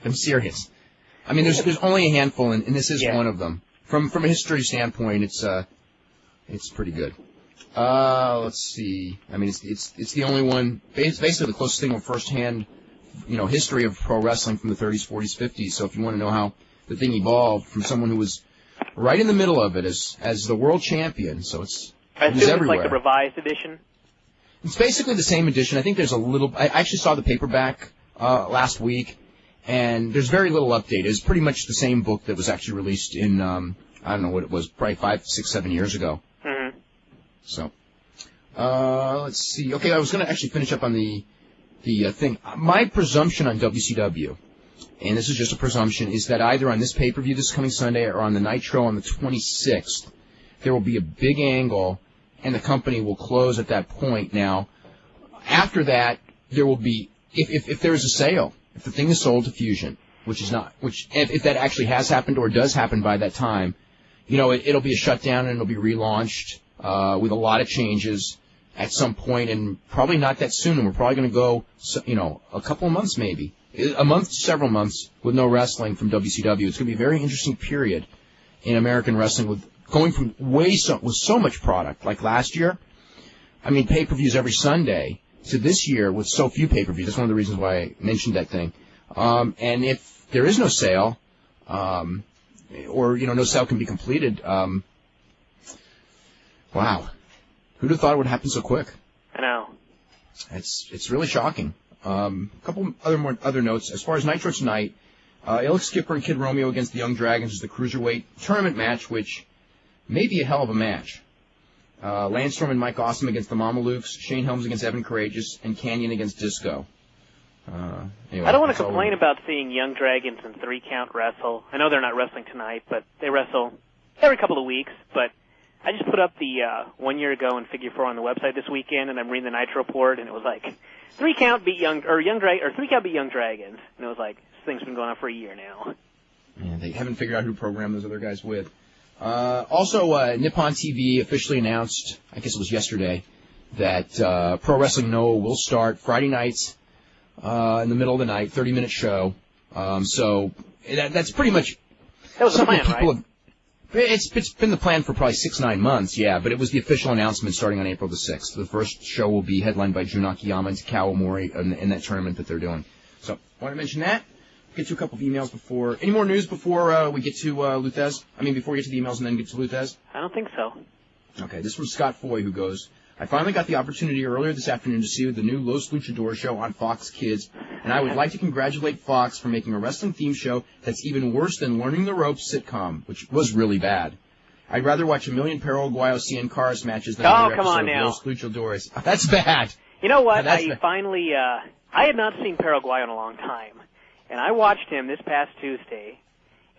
I'm serious. I mean, there's only a handful, and this is one of them. From a history standpoint, it's pretty good. Let's see. I mean, it's the only one. It's basically the closest thing to firsthand, history of pro wrestling from the 30s, 40s, 50s. So if you want to know how the thing evolved from someone who was right in the middle of it as the world champion, so it's everywhere. Like the revised edition. It's basically the same edition. I think there's a little. I actually saw the paperback last week, and there's very little update. It's pretty much the same book that was actually released in I don't know what it was, probably 5, 6, 7 years ago. Mm-hmm. So, let's see. Okay, I was going to actually finish up on the thing. My presumption on WCW, and this is just a presumption, is that either on this pay-per-view this coming Sunday or on the Nitro on the 26th, there will be a big angle, and the company will close at that point. Now, after that, there will be, if there is a sale, if the thing is sold to Fusion, if that actually has happened or does happen by that time, it'll be a shutdown and it'll be relaunched with a lot of changes at some point, and probably not that soon. And we're probably going to go, a couple of months maybe, a month, several months with no wrestling from WCW. It's going to be a very interesting period in American wrestling with going from with so much product, like last year. I mean, pay-per-views every Sunday, to this year with so few pay-per-views. That's one of the reasons why I mentioned that thing. And if there is no sale, or no sale can be completed, wow, who'd have thought it would happen so quick? I know. It's really shocking. A couple other notes as far as Nitro tonight. Alex Skipper and Kid Romeo against the Young Dragons is the cruiserweight tournament match, which may be a hell of a match. Lance Storm and Mike Awesome against the Mamalukes, Shane Helms against Evan Courageous, and Canyon against Disco. Anyway, I don't want to complain about seeing Young Dragons and 3-count wrestle. I know they're not wrestling tonight, but they wrestle every couple of weeks. But I just put up the 1 year ago in Figure 4 on the website this weekend, and I'm reading the Nitro report, and it was like 3-count beat 3-count beat Young Dragons, and it was like this thing's been going on for a year now. Yeah, they haven't figured out who to program those other guys with. Also, Nippon TV officially announced, I guess it was yesterday, that Pro Wrestling Noah will start Friday nights in the middle of the night, 30-minute show. So that's pretty much that was the plan, right? It's been the plan for probably 6-9 months, yeah, but it was the official announcement starting on April the 6th. The first show will be headlined by Jun Akiyama and Takao Omori in that tournament that they're doing. So, want to mention that? Get to a couple of emails before. Any more news before we get to Lou Thesz? I mean, before we get to the emails and then get to Lou Thesz? I don't think so. Okay, this is from Scott Foy, who goes, I finally got the opportunity earlier this afternoon to see the new Los Luchadores show on Fox Kids, and I would like to congratulate Fox for making a wrestling-themed show that's even worse than Learning the Ropes sitcom, which was really bad. I'd rather watch a million Perro Aguayo Cien Caras matches than another episode of Los Luchadores. That's bad. You know what? I had not seen Perro Aguayo in a long time. And I watched him this past Tuesday,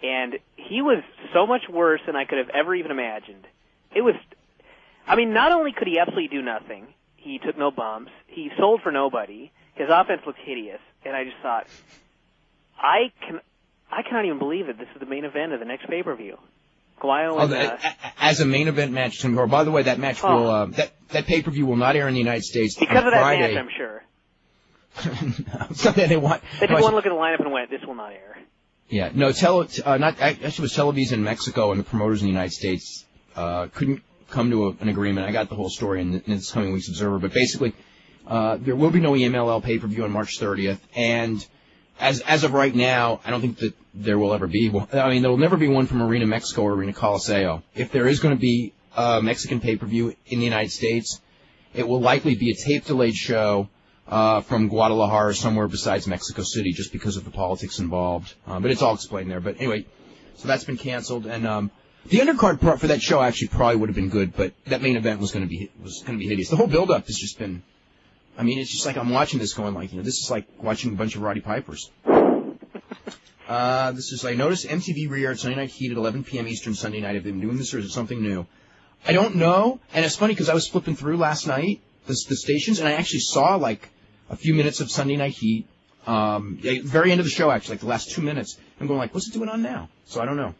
and he was so much worse than I could have ever even imagined. Not only could he absolutely do nothing, he took no bumps, he sold for nobody, his offense looked hideous, and I just thought, I cannot even believe that this is the main event of the next pay-per-view. As a main event match, Tim Gore. By the way, that match will that pay-per-view will not air in the United States because of that Friday. match, I'm sure. Something they want. They took one look at the lineup and went, "This will not air." Yeah, no. Actually, it was Televisa in Mexico, and the promoters in the United States couldn't come to an agreement. I got the whole story in this coming week's Observer, but basically, there will be no EMLL pay-per-view on March 30th, and as of right now, I don't think that there will ever be one. I mean, there will never be one from Arena Mexico or Arena Coliseo. If there is going to be a Mexican pay-per-view in the United States, it will likely be a tape-delayed show from Guadalajara, somewhere besides Mexico City, just because of the politics involved. But it's all explained there. But anyway, so that's been canceled, and the undercard for that show actually probably would have been good, but that main event was going to be hideous. The whole build-up has just been, I mean, it's just like I'm watching this going like, this is like watching a bunch of Roddy Pipers. This is, I noticed MTV re-aired Sunday Night Heat at 11 p.m. Eastern Sunday night. Have they been doing this, or is it something new? I don't know, and it's funny because I was flipping through last night, the stations, and I actually saw like a few minutes of Sunday Night Heat, very end of the show actually, like the last 2 minutes. I'm going like, what's it doing on now? So I don't know.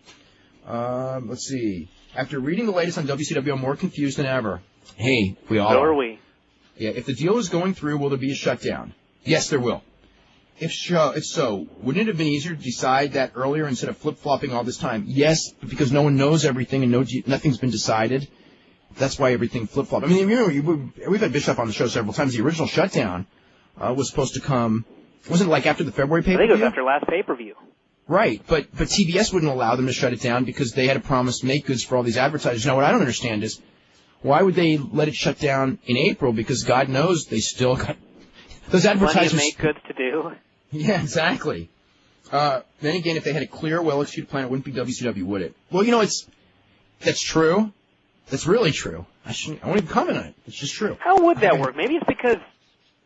Let's see. After reading the latest on WCW, I'm more confused than ever. Hey, we all So are we. Yeah, if the deal is going through, will there be a shutdown? Yes, there will. If so, wouldn't it have been easier to decide that earlier instead of flip-flopping all this time? Yes, because no one knows everything and nothing's been decided. That's why everything flip-flopped. I mean, we've had Bischoff on the show several times. The original shutdown was supposed to come, wasn't it like after the February pay-per-view? I think it was after last pay-per-view. Right, but TBS wouldn't allow them to shut it down because they had a promise to make goods for all these advertisers. Now, what I don't understand is, why would they let it shut down in April? Because God knows they still got those advertisers. Plenty of make goods to do. Yeah, exactly. Then again, if they had a clear, well-executed plan, it wouldn't be WCW, would it? Well, that's true. That's really true. I won't even comment on it. It's just true. How would that work? Maybe it's because,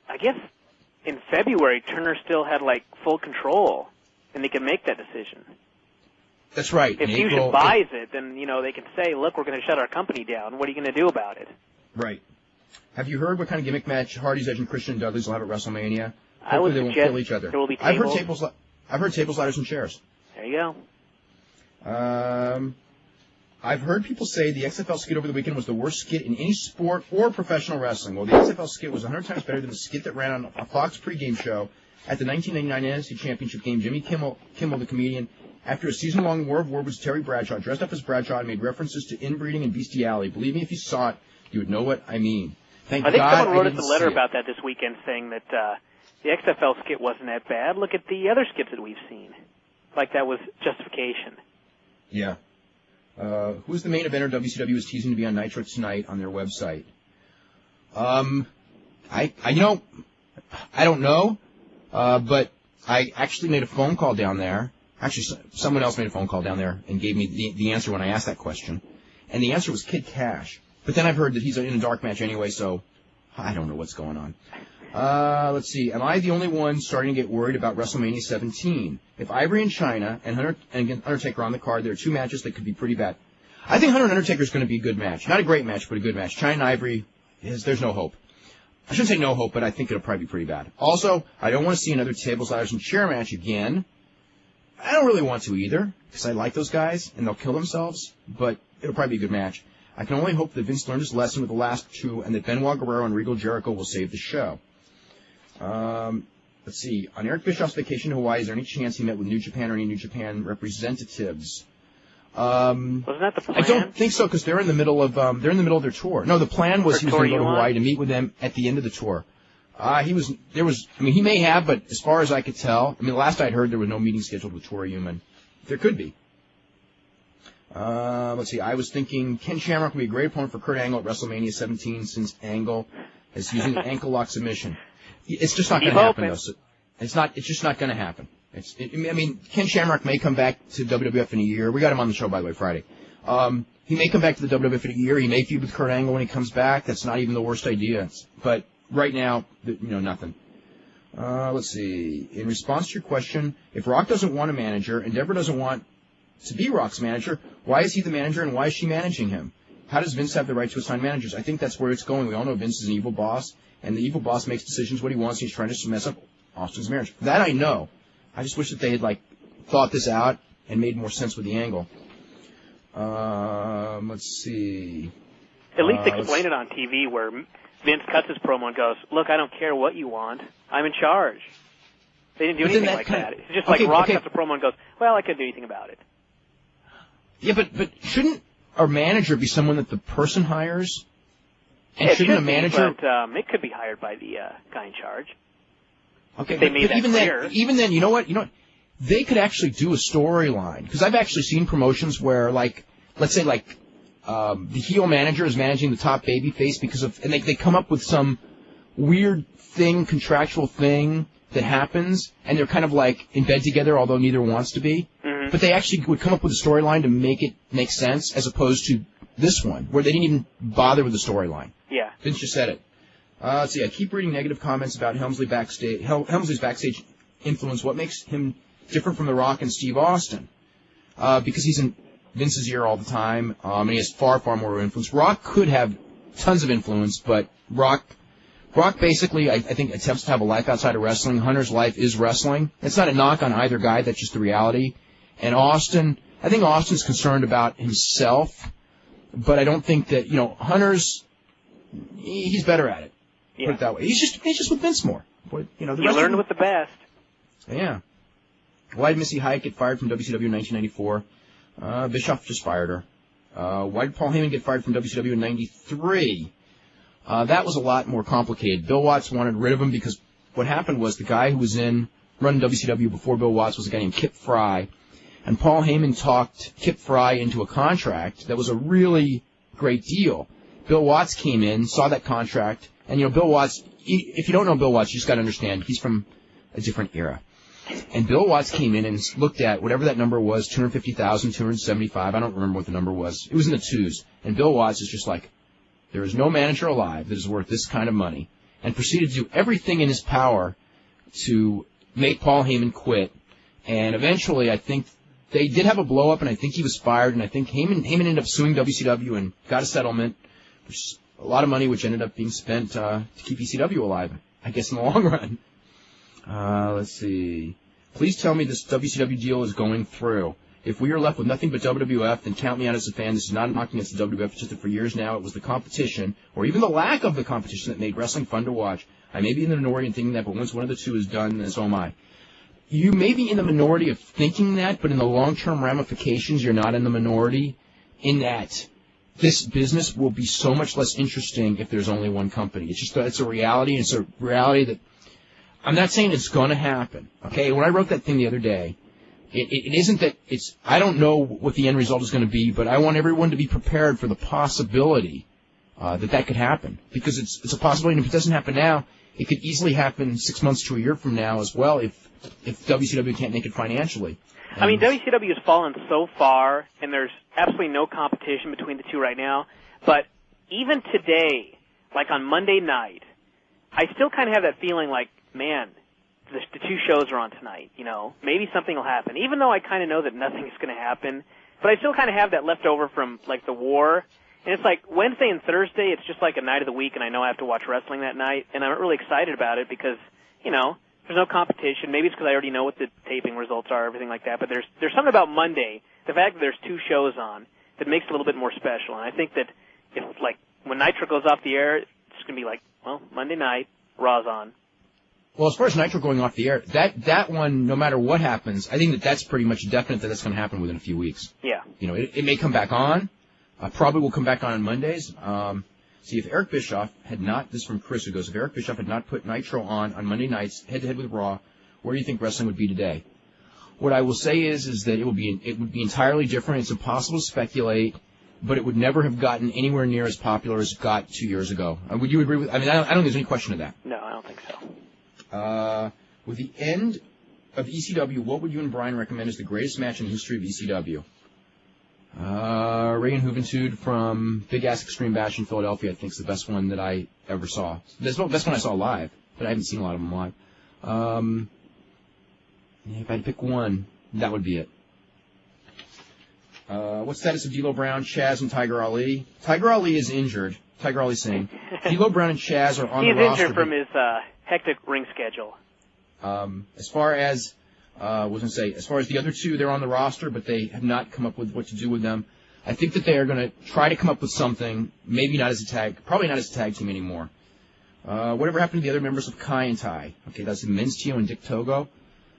I guess, in February, Turner still had, like, full control, and they can make that decision. That's right. If Fusion buys it, then, they can say, look, we're going to shut our company down. What are you going to do about it? Right. Have you heard what kind of gimmick match Hardy's, Edge, and Christian and Dudley's will have at WrestleMania? I would Hopefully they won't suggest kill each other. there will be tables. I've heard tables, ladders, and chairs. There you go. I've heard people say the XFL skit over the weekend was the worst skit in any sport or professional wrestling. Well, the XFL skit was 100 times better than the skit that ran on a Fox pregame show at the 1999 NFC Championship game. Jimmy Kimmel, the comedian, after a season-long war of words with Terry Bradshaw, dressed up as Bradshaw and made references to inbreeding and bestiality. Believe me, if you saw it, you would know what I mean. I think someone wrote us a letter about that this weekend saying that the XFL skit wasn't that bad. Look at the other skits that we've seen. Like that was justification. Yeah. Who's the main eventer WCW is teasing to be on Nitro tonight on their website? I don't know. But I actually made a phone call down there. Actually, someone else made a phone call down there and gave me the answer when I asked that question. And the answer was Kid Cash. But then I've heard that he's in a dark match anyway, so I don't know what's going on. Let's see. Am I the only one starting to get worried about WrestleMania 17? If Ivory and China and Undertaker are on the card, there are two matches that could be pretty bad. I think Hunter and Undertaker is going to be a good match. Not a great match, but a good match. China and Ivory, there's no hope. I shouldn't say no hope, but I think it'll probably be pretty bad. Also, I don't want to see another tables, ladders, and chair match again. I don't really want to either, because I like those guys, and they'll kill themselves, but it'll probably be a good match. I can only hope that Vince learned his lesson with the last two, and that Benoit Guerrero and Regal Jericho will save the show. Let's see. On Eric Bischoff's vacation to Hawaii, is there any chance he met with New Japan or any New Japan representatives? Wasn't that the plan? I don't think so, because they're in the middle of their tour. No, the plan was he was going to go to Hawaii to meet with them at the end of the tour. He may have, but as far as I could tell, the last I'd heard there was no meeting scheduled with Tori Human. There could be. Let's see. I was thinking Ken Shamrock would be a great opponent for Kurt Angle at WrestleMania 17 since Angle is using an ankle lock submission. It's just not going to happen, though. So it's just not going to happen. Ken Shamrock may come back to WWF in a year. We got him on the show, by the way, Friday. He may come back to the WWF in a year. He may feud with Kurt Angle when he comes back. That's not even the worst idea. But right now, nothing. Let's see. In response to your question, if Rock doesn't want a manager, Endeavor doesn't want to be Rock's manager, why is he the manager and why is she managing him? How does Vince have the right to assign managers? I think that's where it's going. We all know Vince is an evil boss, and the evil boss makes decisions what he wants. He's trying to mess up Austin's marriage. That I know. I just wish that they had thought this out and made more sense with the angle. Let's see. At least explain it on TV where Vince cuts his promo and goes, "Look, I don't care what you want. I'm in charge." They didn't do anything like that. It's just Rock cuts a promo and goes, "Well, I couldn't do anything about it." Yeah, but shouldn't a manager be someone that the person hires? And it shouldn't should a manager? Be, but it could be hired by the guy in charge. Okay, they made that even clear. then, you know what? They could actually do a storyline, because I've actually seen promotions where, let's say, the heel manager is managing the top baby face and they come up with some weird thing, contractual thing that happens, and they're kind of like in bed together, although neither wants to be. Mm-hmm. But they actually would come up with a storyline to make it make sense, as opposed to this one, where they didn't even bother with the storyline. Yeah. Vince just said it. Let's see, I keep reading negative comments about Helmsley's backstage influence. What makes him different from The Rock and Steve Austin? Because he's in Vince's ear all the time, and he has far, far more influence. Rock could have tons of influence, but Rock basically, I think, attempts to have a life outside of wrestling. Hunter's life is wrestling. It's not a knock on either guy. That's just the reality. And Austin, I think Austin's concerned about himself, but I don't think that, Hunter's, he's better at it. Yeah. Put it that way. He's just with Vince more. But, you learned with the best. Yeah. Why did Missy Hyatt get fired from WCW in 1994? Bischoff just fired her. Why did Paul Heyman get fired from WCW in 93? That was a lot more complicated. Bill Watts wanted rid of him because what happened was the guy who was running WCW before Bill Watts was a guy named Kip Fry. And Paul Heyman talked Kip Fry into a contract that was a really great deal. Bill Watts came in, saw that contract, and, Bill Watts, if you don't know Bill Watts, you just got to understand, he's from a different era. And Bill Watts came in and looked at whatever that number was, 250,000, 275, I don't remember what the number was. It was in the twos. And Bill Watts is just like, there is no manager alive that is worth this kind of money, and proceeded to do everything in his power to make Paul Heyman quit. And eventually, I think they did have a blow-up, and I think he was fired, and I think Heyman ended up suing WCW and got a settlement, which is a lot of money, which ended up being spent to keep ECW alive, I guess, in the long run. Let's see. Please tell me this WCW deal is going through. If we are left with nothing but WWF, then count me out as a fan. This is not knocking against the WWF. It's just that for years now, it was the competition, or even the lack of the competition, that made wrestling fun to watch. I may be in the minority in thinking that, but once one of the two is done, then so am I. You may be in the minority of thinking that, but in the long-term ramifications, you're not in the minority, in that this business will be so much less interesting if there's only one company. It's a reality, and it's a reality that I'm not saying it's going to happen. Okay, when I wrote that thing the other day, it isn't that it's. I don't know what the end result is going to be, but I want everyone to be prepared for the possibility that could happen, because it's a possibility. And if it doesn't happen now, it could easily happen 6 months to a year from now as well. If WCW can't make it financially. I mean, WCW has fallen so far, and there's absolutely no competition between the two right now. But even today, like on Monday night, I still kind of have that feeling like, man, the two shows are on tonight, maybe something will happen, even though I kind of know that nothing's going to happen. But I still kind of have that left over from, like, the war. And it's like Wednesday and Thursday, it's just like a night of the week, and I know I have to watch wrestling that night. And I'm not really excited about it because, there's no competition. Maybe it's because I already know what the taping results are, everything like that. But there's something about Monday, the fact that there's two shows on, that makes it a little bit more special. And I think that if, like, when Nitro goes off the air, it's going to be like, well, Monday night, Raw's on. Well, as far as Nitro going off the air, that one, no matter what happens, I think that's pretty much definite that that's going to happen within a few weeks. Yeah. It may come back on. Probably will come back on Mondays. See, if Eric Bischoff had not, this is from Chris, who goes, if Eric Bischoff had not put Nitro on Monday nights, head-to-head with Raw, where do you think wrestling would be today? What I will say is that it would be entirely different. It's impossible to speculate, but it would never have gotten anywhere near as popular as it got 2 years ago. Would you agree with? I don't think there's any question of that. No, I don't think so. With the end of ECW, what would you and Brian recommend as the greatest match in the history of ECW? Reagan Juventud from Big Ass Extreme Bash in Philadelphia, I think, is the best one that I ever saw. That's the best one I saw live, but I haven't seen a lot of them live. If I had to pick one, that would be it. What status of D'Lo Brown, Chaz, and Tiger Ali? Tiger Ali is injured. Tiger Ali Singh. D'Lo Brown and Chaz are on the roster. He's injured from his hectic ring schedule. As far as the other two, they're on the roster, but they have not come up with what to do with them. I think that they are going to try to come up with something, maybe not as a tag, probably not as a tag team anymore. Whatever happened to the other members of Kai and Tai? Okay, that's Men's Tio and Dick Togo.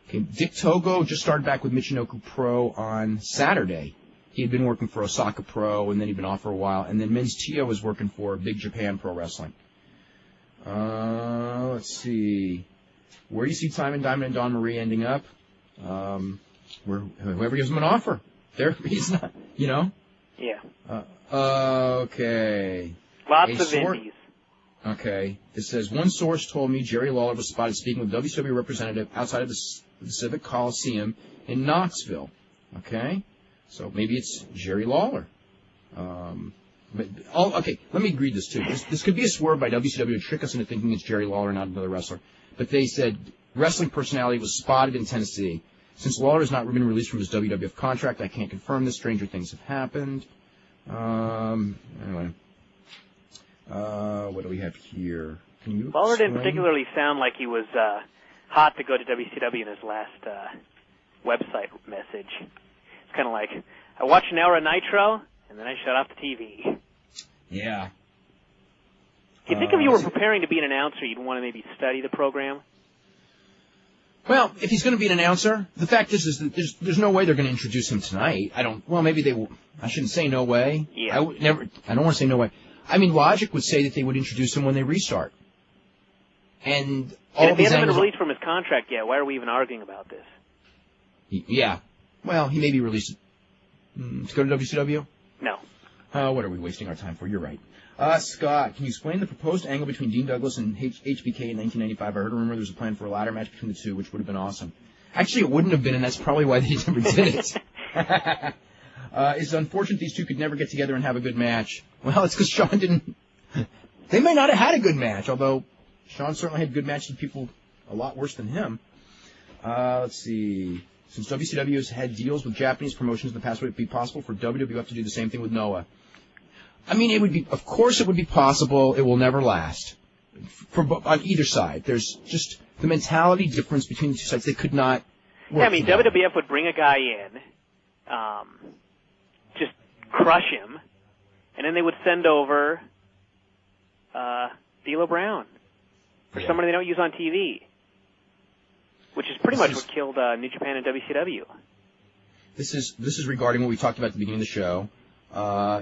Okay, Dick Togo just started back with Michinoku Pro on Saturday. He had been working for Osaka Pro, and then he'd been off for a while. And then Men's Tio was working for Big Japan Pro Wrestling. Let's see. Where do you see Simon Diamond and Dawn Marie ending up? Whoever gives them an offer. He's not, Yeah. Okay. Lots of indies. Okay. It says, one source told me Jerry Lawler was spotted speaking with a WCW representative outside of the Civic Coliseum in Knoxville. Okay? So maybe it's Jerry Lawler. Okay, let me read this, too. This could be a swerve by WCW to trick us into thinking it's Jerry Lawler, not another wrestler. But they said wrestling personality was spotted in Tennessee. Since Lawler has not been released from his WWF contract, I can't confirm this. Stranger things have happened. Anyway. What do we have here? Can you Lawler didn't explain? particularly sound like he was hot to go to WCW in his last website message. It's kind of like, I watched an hour of Nitro, and then I shut off the TV. Yeah. You think if you were preparing to be an announcer, you'd want to maybe study the program? Well, if he's going to be an announcer, the fact is that there's no way they're going to introduce him tonight. Maybe they will. I shouldn't say no way. Yeah. I don't want to say no way. I mean, logic would say that they would introduce him when they restart. And all if he these hasn't been angles... released from his contract yet, why are we even arguing about this? Yeah. Well, he may be released to go to WCW? No. What are we wasting our time for? You're right. Scott, can you explain the proposed angle between Dean Douglas and HBK in 1995? I heard a rumor there was a plan for a ladder match between the two, which would have been awesome. Actually, it wouldn't have been, and that's probably why they never did it. It's unfortunate these two could never get together and have a good match. Well, it's because Sean didn't... They may not have had a good match, although Sean certainly had good matches with people a lot worse than him. Let's see. Since WCW has had deals with Japanese promotions in the past, would it be possible for WWF to do the same thing with Noah? I mean, it would be... Of course it would be possible. It will never last. On either side. There's just the mentality difference between the two sides. They could not... Yeah, I mean, WWF would bring a guy in, just crush him, and then they would send over D'Lo Brown for somebody they don't use on TV, which is pretty much what killed New Japan and WCW. This is regarding what we talked about at the beginning of the show.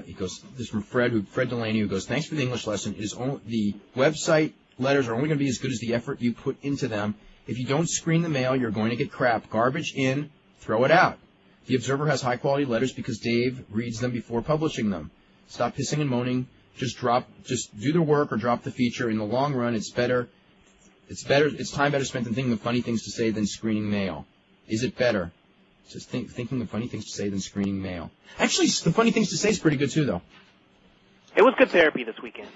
He goes, this is from Fred Delaney, who goes, thanks for the English lesson. The website letters are only going to be as good as the effort you put into them. If you don't screen the mail, you're going to get crap. Garbage in, throw it out. The Observer has high-quality letters because Dave reads them before publishing them. Stop pissing and moaning. Just do the work or drop the feature. In the long run, it's time better spent than thinking of funny things to say than screening mail. Is it better? Just thinking of funny things to say than screening mail. Actually, the funny things to say is pretty good, too, though. It was good therapy this weekend.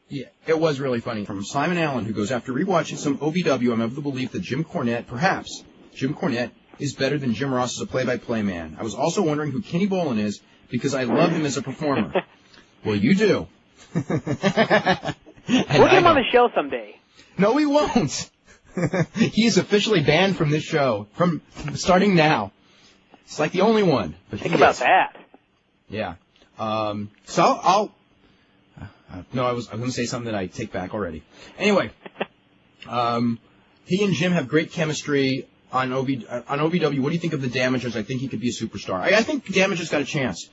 Yeah, it was really funny. From Simon Allen, who goes, after rewatching some OVW, I'm of the belief that Jim Cornette, is better than Jim Ross as a play-by-play man. I was also wondering who Kenny Bolin is, because I love him as a performer. Well, you do. We'll get him on the show someday. No, he won't. He is officially banned from this show, from starting now. It's like the only one. But think about that. Yeah. So no, I was going to say something that I take back already. Anyway, he and Jim have great chemistry on OVW. What do you think of the Damagers? I think he could be a superstar. I think Damagers got a chance.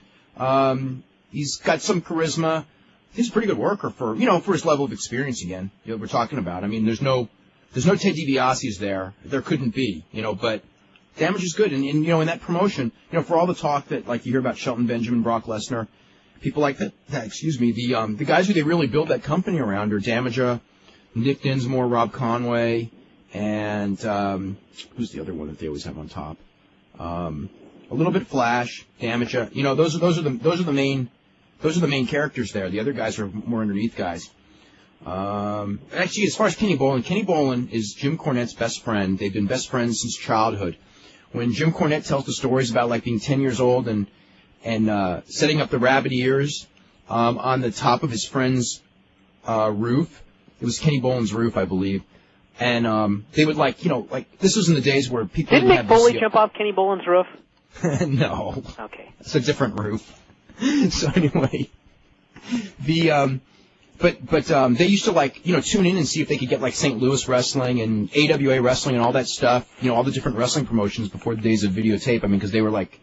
He's got some charisma. He's a pretty good worker for his level of experience again. We're talking about. I mean, there's no Ted DiBiase's there. There couldn't be, but Damage is good. And in that promotion, for all the talk that, like, you hear about Shelton Benjamin, Brock Lesnar, people like that, the guys who they really build that company around are Damager, Nick Dinsmore, Rob Conway, and, who's the other one that they always have on top? A little bit Flash, Damager, those are the main characters there. The other guys are more underneath guys. Actually, as far as Kenny Bolin is Jim Cornette's best friend. They've been best friends since childhood. When Jim Cornette tells the stories about, like, being 10 years old and setting up the rabbit ears on the top of his friend's roof. It was Kenny Bolin's roof, I believe. And they would, this was in the days where people didn't Mick Foley jump off Kenny Bolin's roof? No. Okay. It's a different roof. So anyway, but they used to tune in and see if they could get like St. Louis wrestling and AWA wrestling and all that stuff, all the different wrestling promotions before the days of videotape. I mean, because they were like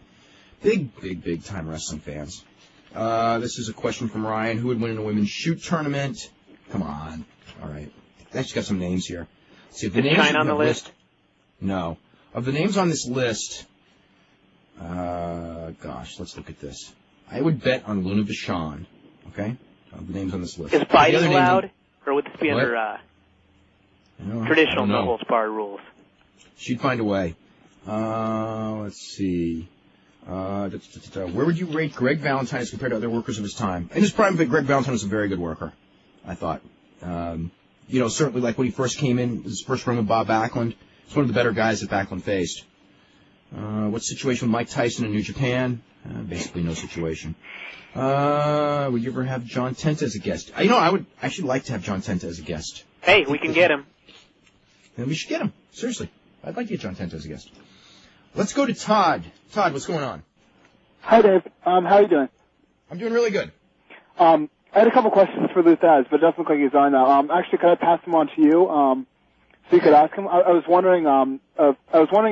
big time wrestling fans. This is a question from Ryan. Who would win in a women's shoot tournament? Come on. All right. I actually got some names here. See if the names China on the list? No. Of the names on this list, let's look at this. I would bet on Luna Vachon, okay? The names on this list. Is Biden allowed? Or would this be What? under No, traditional I don't know. no-holds-barred rules? She'd find a way. Let's see. Where would you rate Greg Valentine as compared to other workers of his time? In his prime, Greg Valentine was a very good worker, I thought. Certainly like when he first came in, his first run with Bob Backlund, he's one of the better guys that Backlund faced. What situation with Mike Tyson in New Japan? Basically no situation. Would you ever have John Tenta as a guest? I would actually like to have John Tenta as a guest. Hey, we can get him. Then we should get him. Seriously. I'd like to get John Tenta as a guest. Let's go to Todd. Todd, what's going on? Hi, Dave. How are you doing? I'm doing really good. I had a couple questions for Lou Thesz, but it doesn't look like he's on now. Actually, could I pass them on to you so you could ask him? I was wondering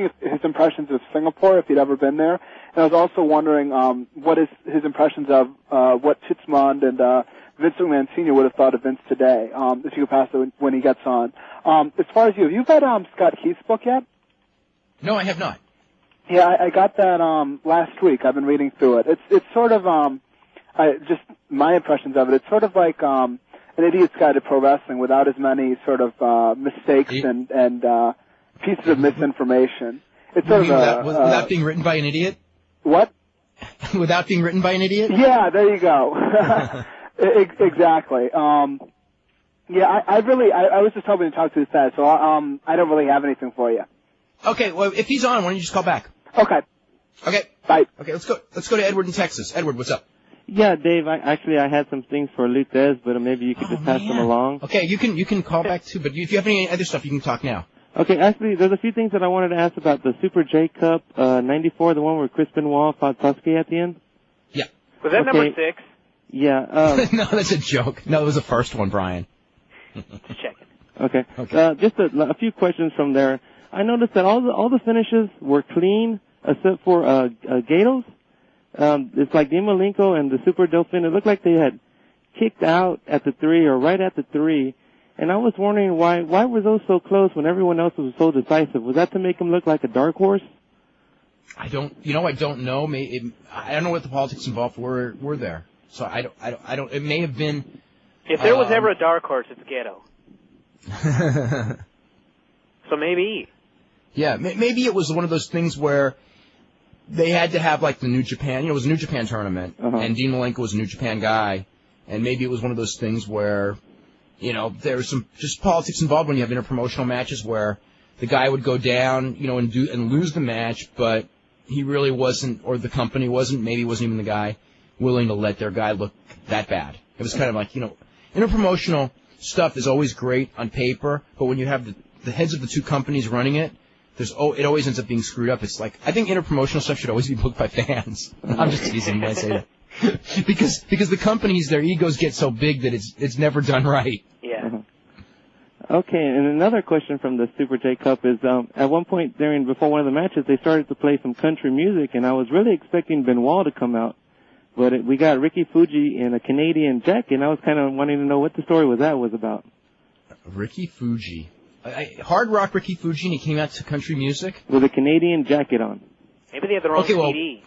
if his impressions of Singapore, if he'd ever been there, and I was also wondering what is his impressions of what Chitzmond and Vince McMahon Sr. would have thought of Vince today. If you could pass it when he gets on. As far as have you read Scott Keith's book yet? No, I have not. Yeah, I got that last week. I've been reading through it. It's sort of just my impressions of it. It's sort of like an idiot's guide to pro wrestling without as many sort of mistakes and pieces of misinformation. It's You sort mean of without being written by an idiot? What? Without being written by an idiot? Yeah, there you go. Exactly. Yeah, I was just hoping to talk to Thesz, so I don't really have anything for you. Okay, well, if he's on, why don't you just call back? Okay. Okay. Bye. Okay, let's go to Edward in Texas. Edward, what's up? Yeah, Dave, I had some things for Lou Thesz, but maybe you could just pass them along. Okay, you can call back too, but if you have any other stuff, you can talk now. Okay, actually, there's a few things that I wanted to ask about the Super J Cup, 94, the one where Chris Benoit fought Sasuke at the end. Yeah. Was that number 6? Yeah. No, that's a joke. No, it was the first one, Brian. Just checking. Okay. Just a few questions from there. I noticed that all the finishes were clean except for Gatos. It's like Dean Malenko and the Super Delfin. It looked like they had kicked out at the 3 or right at the 3. And I was wondering why were those so close when everyone else was so decisive? Was that to make them look like a dark horse? I don't know. I don't know what the politics involved were there. So I don't. It may have been. If there was ever a dark horse, it's Ghetto. So maybe. Yeah, maybe it was one of those things where they had to have like the New Japan. It was a New Japan tournament, and Dean Malenko was a New Japan guy, and maybe it was one of those things where, there was some just politics involved when you have interpromotional matches where the guy would go down, and lose the match, but he really wasn't, or the company wasn't, maybe wasn't even the guy willing to let their guy look that bad. It was kind of like, interpromotional stuff is always great on paper, but when you have the heads of the two companies running it, it always ends up being screwed up. It's like, I think interpromotional stuff should always be booked by fans. I'm just teasing when I say that. because the companies, their egos get so big that it's never done right. Yeah. Okay, and another question from the Super J Cup is, at one point before one of the matches, they started to play some country music, and I was really expecting Benoit to come out. But we got Ricky Fuji in a Canadian jacket, and I was kind of wanting to know what the story was about. Ricky Fuji. Hard rock Ricky Fuji, and he came out to country music? With a Canadian jacket on. Maybe they have their own CD.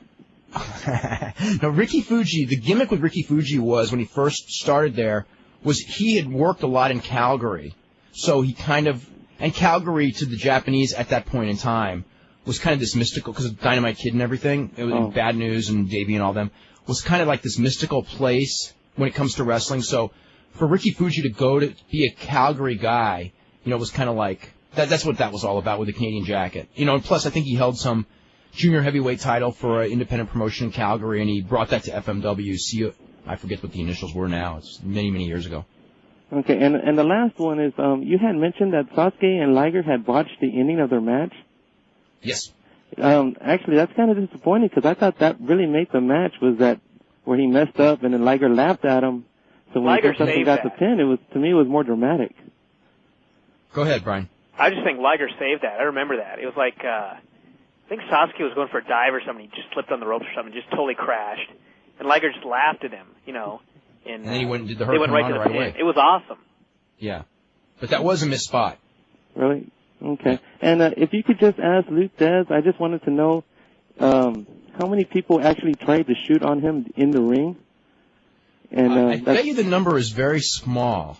No, Ricky Fuji, the gimmick with Ricky Fuji was, when he first started there, was he had worked a lot in Calgary. So he and Calgary to the Japanese at that point in time was kind of this mystical, because of Dynamite Kid and everything, it was Bad News and Davey and all them, was kind of like this mystical place when it comes to wrestling. So for Ricky Fuji to go to be a Calgary guy, it was kind of like, that's what that was all about with the Canadian jacket. And plus I think he held some junior heavyweight title for an independent promotion in Calgary, and he brought that to FMW. I forget what the initials were now. It's many, many years ago. Okay, and the last one is, you had mentioned that Sasuke and Liger had botched the ending of their match. Yes. Actually, that's kind of disappointing, because I thought that really made the match, was that where he messed up and then Liger laughed at him. So when Liger something got the pin, to me, it was more dramatic. Go ahead, Brian. I just think Liger saved that. I remember that. It was like, I think Sasuke was going for a dive or something. He just slipped on the ropes or something, just totally crashed. And Liger just laughed at him, And then he went and did the They went right to the pin. away. It was awesome. Yeah. But that was a missed spot. Really? Okay. And if you could just ask Lou Thesz, I just wanted to know how many people actually tried to shoot on him in the ring? And I bet you the number is very small.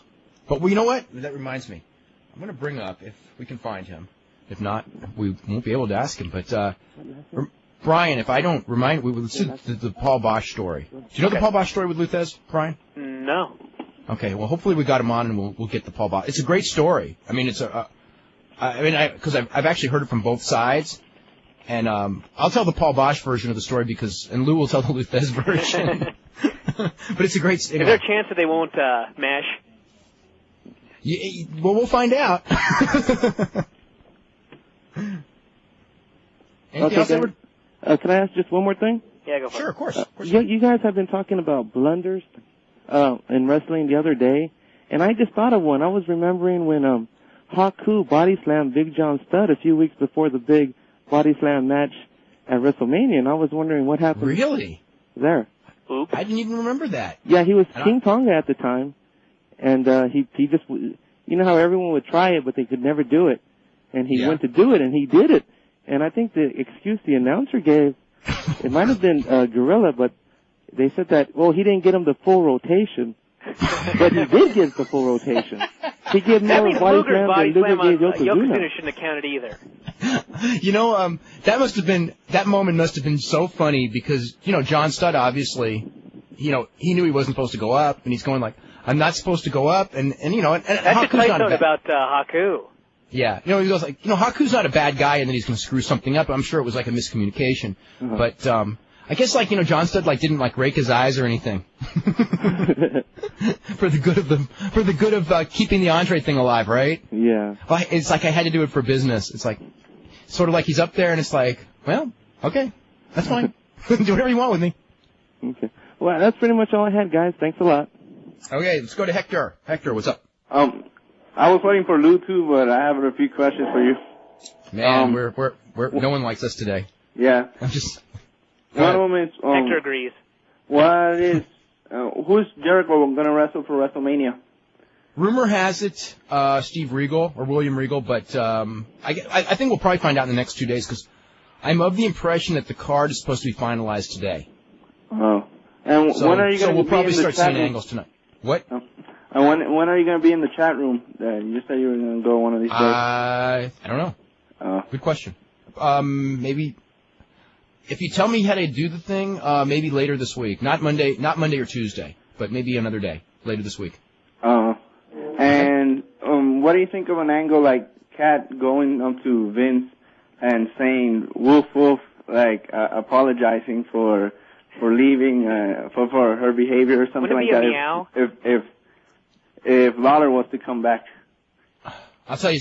But you know what? That reminds me. I'm going to bring up, if we can find him. If not, we won't be able to ask him. But Brian, if I don't remind, let's do the Paul Bosch story. Do you know the Paul Bosch story with Lou Thesz, Brian? No. Okay, well, hopefully we got him on, and we'll get the Paul Bosch. It's a great story. I mean, because I've actually heard it from both sides, and I'll tell the Paul Bosch version of the story and Lou will tell the Lou Thesz version. But it's a great. Is there a chance that they won't mash? Well, we'll find out. Anything else, Edward? Can I ask just one more thing? Yeah, go for it. Sure, of course. You guys have been talking about blunders in wrestling the other day, and I just thought of one. I was remembering when Haku body slammed Big John Studd a few weeks before the big body slam match at WrestleMania, and I was wondering what happened. Really? There. Oops. I didn't even remember that. Yeah, he was King Tonga at the time, and he just, you know how everyone would try it, but they could never do it, and he went to do it, and he did it. And I think the excuse the announcer gave, it might have been Gorilla, but they said that, well, he didn't get him the full rotation, but he did get the full rotation. He gave that more means body Luger's slam body than slam Luger on gave Yokozuna. Yokozuna shouldn't have counted either. You know, that moment must have been so funny because, you know, John Studd obviously, you know, he knew he wasn't supposed to go up, and he's going like, I'm not supposed to go up, and you know, and that's a tight note about Haku. Yeah, you know, he goes like, you know, Haku's not a bad guy, and then he's going to screw something up. I'm sure it was like a miscommunication, but I guess like, you know, John Studd like didn't like rake his eyes or anything for the good of keeping the Andre thing alive, right? Yeah. Well, it's like I had to do it for business. It's like sort of like he's up there, and it's like, well, okay, that's fine. Do whatever you want with me. Okay. Well, that's pretty much all I had, guys. Thanks a lot. Okay, let's go to Hector. Hector, what's up? I was waiting for Lou too, but I have a few questions for you. Man, we're no one likes us today. Yeah. I'm just. One moment. Hector agrees. Who's Jericho going to wrestle for WrestleMania? Rumor has it, Steve Regal or William Regal, but I think we'll probably find out in the next 2 days because I'm of the impression that the card is supposed to be finalized today. Oh. And when are you going to be in the chat room? So we'll probably start seeing angles tonight. What? And when are you going to be in the chat room? You said you were going to go one of these days. I don't know. Good question. Maybe if you tell me how to do the thing, maybe later this week. Not Monday or Tuesday, but maybe another day later this week. And what do you think of an angle like Kat going up to Vince and saying woof woof, like apologizing for leaving, for her behavior or something like that? Meow? If Lawler was to come back. I'll tell you,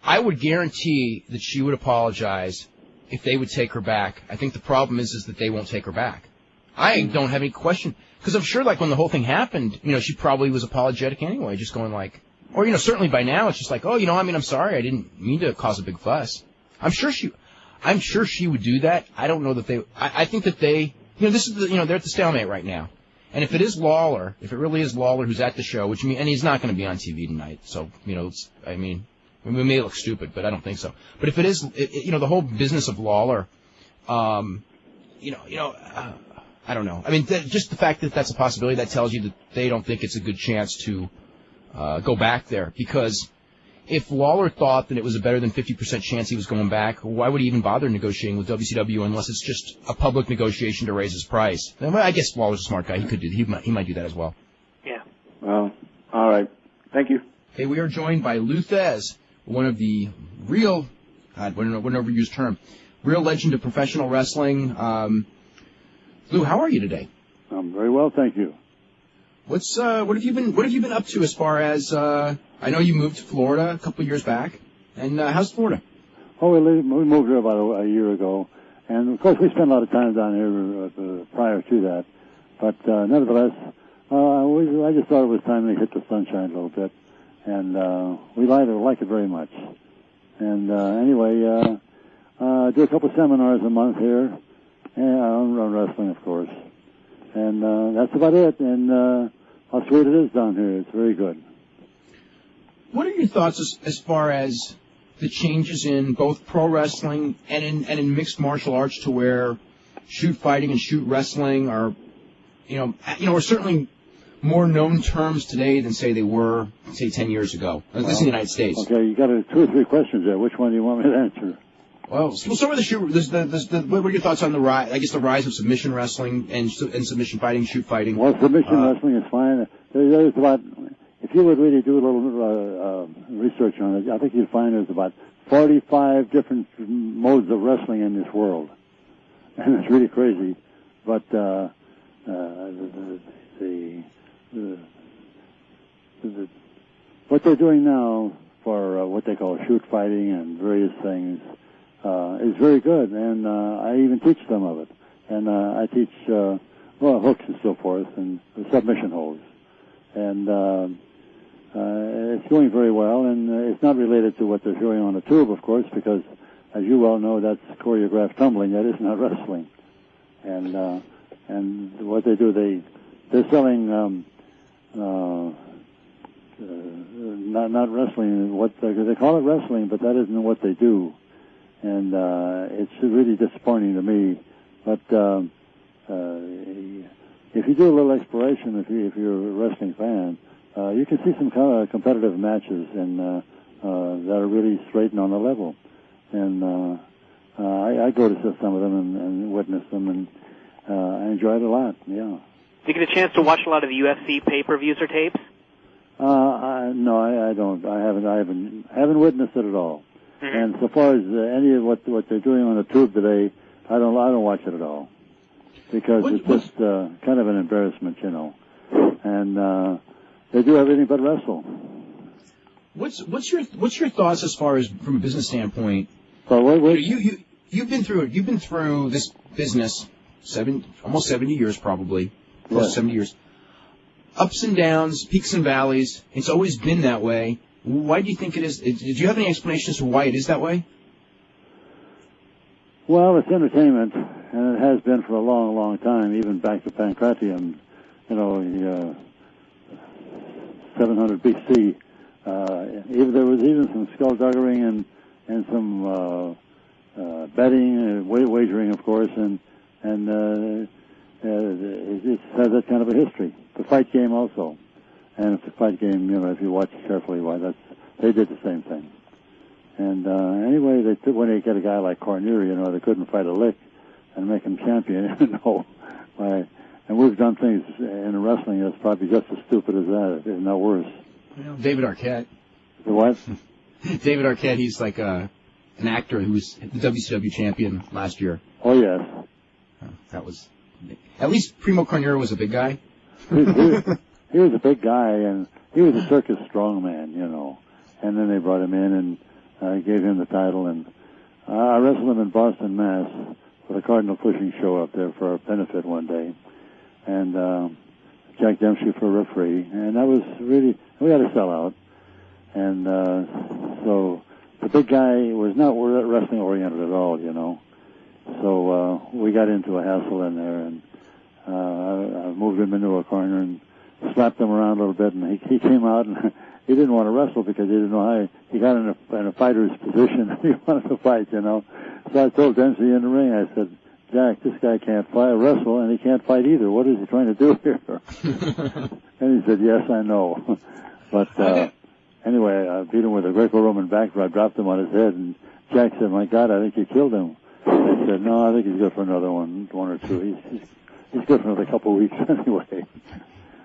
I would guarantee that she would apologize if they would take her back. I think the problem is that they won't take her back. I don't have any question, because I'm sure like when the whole thing happened, you know, she probably was apologetic anyway, just going like, or, you know, certainly by now it's just like, oh, you know, I mean, I'm sorry, I didn't mean to cause a big fuss. I'm sure she would do that. I don't know that I think that they, you know, this is they're at the stalemate right now. And if it is Lawler, if it really is Lawler who's at the show, and he's not going to be on TV tonight, so, you know, we may look stupid, but I don't think so. But if it is, you know, the whole business of Lawler, I don't know. I mean, just the fact that that's a possibility, that tells you that they don't think it's a good chance to go back there. Because if Lawler thought that it was a better than 50% chance he was going back, why would he even bother negotiating with WCW unless it's just a public negotiation to raise his price? Well, I guess Lawler's a smart guy. He might do that as well. Yeah. Well, all right. Thank you. Okay, we are joined by Lou Thesz, one of the real, what an overused term, real legend of professional wrestling. Lou, how are you today? I'm very well, thank you. What have you been up to as far as I know you moved to Florida a couple of years back, and how's Florida? Oh, we moved here about a year ago, and of course we spent a lot of time down here prior to that, but nevertheless, I just thought it was time to hit the sunshine a little bit, and we like it very much. And anyway, I do a couple of seminars a month here, and on wrestling, of course, and that's about it. And how sweet it is down here. It's very good. What are your thoughts as far as the changes in both pro wrestling and in mixed martial arts, to where shoot fighting and shoot wrestling are, we're certainly more known terms today than, say, they were, say, 10 years ago? At least in the United States. Okay, you got 2 or 3 questions there. Which one do you want me to answer? Well, we'll start with the shoot. What were your thoughts on the rise? I guess the rise of submission wrestling and submission fighting, shoot fighting. Well, submission wrestling is fine. There's about, if you would really do a little research on it, I think you'd find there's about 45 different modes of wrestling in this world, and it's really crazy. But what they're doing now for what they call shoot fighting and various things is very good, and I even teach some of it. And I teach hooks and so forth, and submission holds, and it's going very well. And it's not related to what they're showing on the tube, of course, because as you well know, that's choreographed tumbling. That is not wrestling. And what they do, they're selling not wrestling. They call it wrestling, but that isn't what they do. And it's really disappointing to me. But if you do a little exploration, if you're a wrestling fan, you can see some kind of competitive matches and that are really straight and on the level. And I go to some of them and witness them, and I enjoy it a lot. Yeah. Did you get a chance to watch a lot of the UFC pay-per-views or tapes? No, I don't. I haven't witnessed it at all. Mm-hmm. And so far as any of what they're doing on the tube today, I don't watch it at all, because it's just kind of an embarrassment, you know. And they do everything but wrestle. What's your thoughts as far as from a business standpoint? Well, you've been through this business almost 70 years probably, close to 70 years. Ups and downs, peaks and valleys. It's always been that way. Why do you think it is? Do you have any explanation as to why it is that way? Well, it's entertainment, and it has been for a long, long time, even back to Pancratium, 700 BC. There was even some skullduggery and some betting, wagering, of course, and it has that kind of a history. The fight game also. And it's a fight game, if you watch it carefully, they did the same thing. And anyway, when they get a guy like Cormier, they couldn't fight a lick and make him champion, And we've done things in wrestling that's probably just as stupid as that, if not worse. David Arquette. The what? David Arquette, he's like an actor who was the WCW champion last year. Oh, yes. That was... At least Primo Carnera was a big guy. He was a big guy, and he was a circus strongman, And then they brought him in and gave him the title. And I wrestled him in Boston, Mass. for the Cardinal Pushing show up there for a benefit one day. And Jack Dempsey for referee. And that was really... We had a sellout. And so the big guy was not wrestling oriented at all, So we got into a hassle in there, and I moved him into a corner and slapped him around a little bit, and he came out, and he didn't want to wrestle because he didn't know how he got in a fighter's position. He wanted to fight, So I told Dempsey in the ring, I said, Jack, this guy can't wrestle, and he can't fight either. What is he trying to do here? And he said, yes, I know. But anyway, I beat him with a Greco-Roman backdrop. I dropped him on his head, and Jack said, my God, I think you killed him. I said, no, I think he's good for another one or two. He's good for another couple of weeks anyway.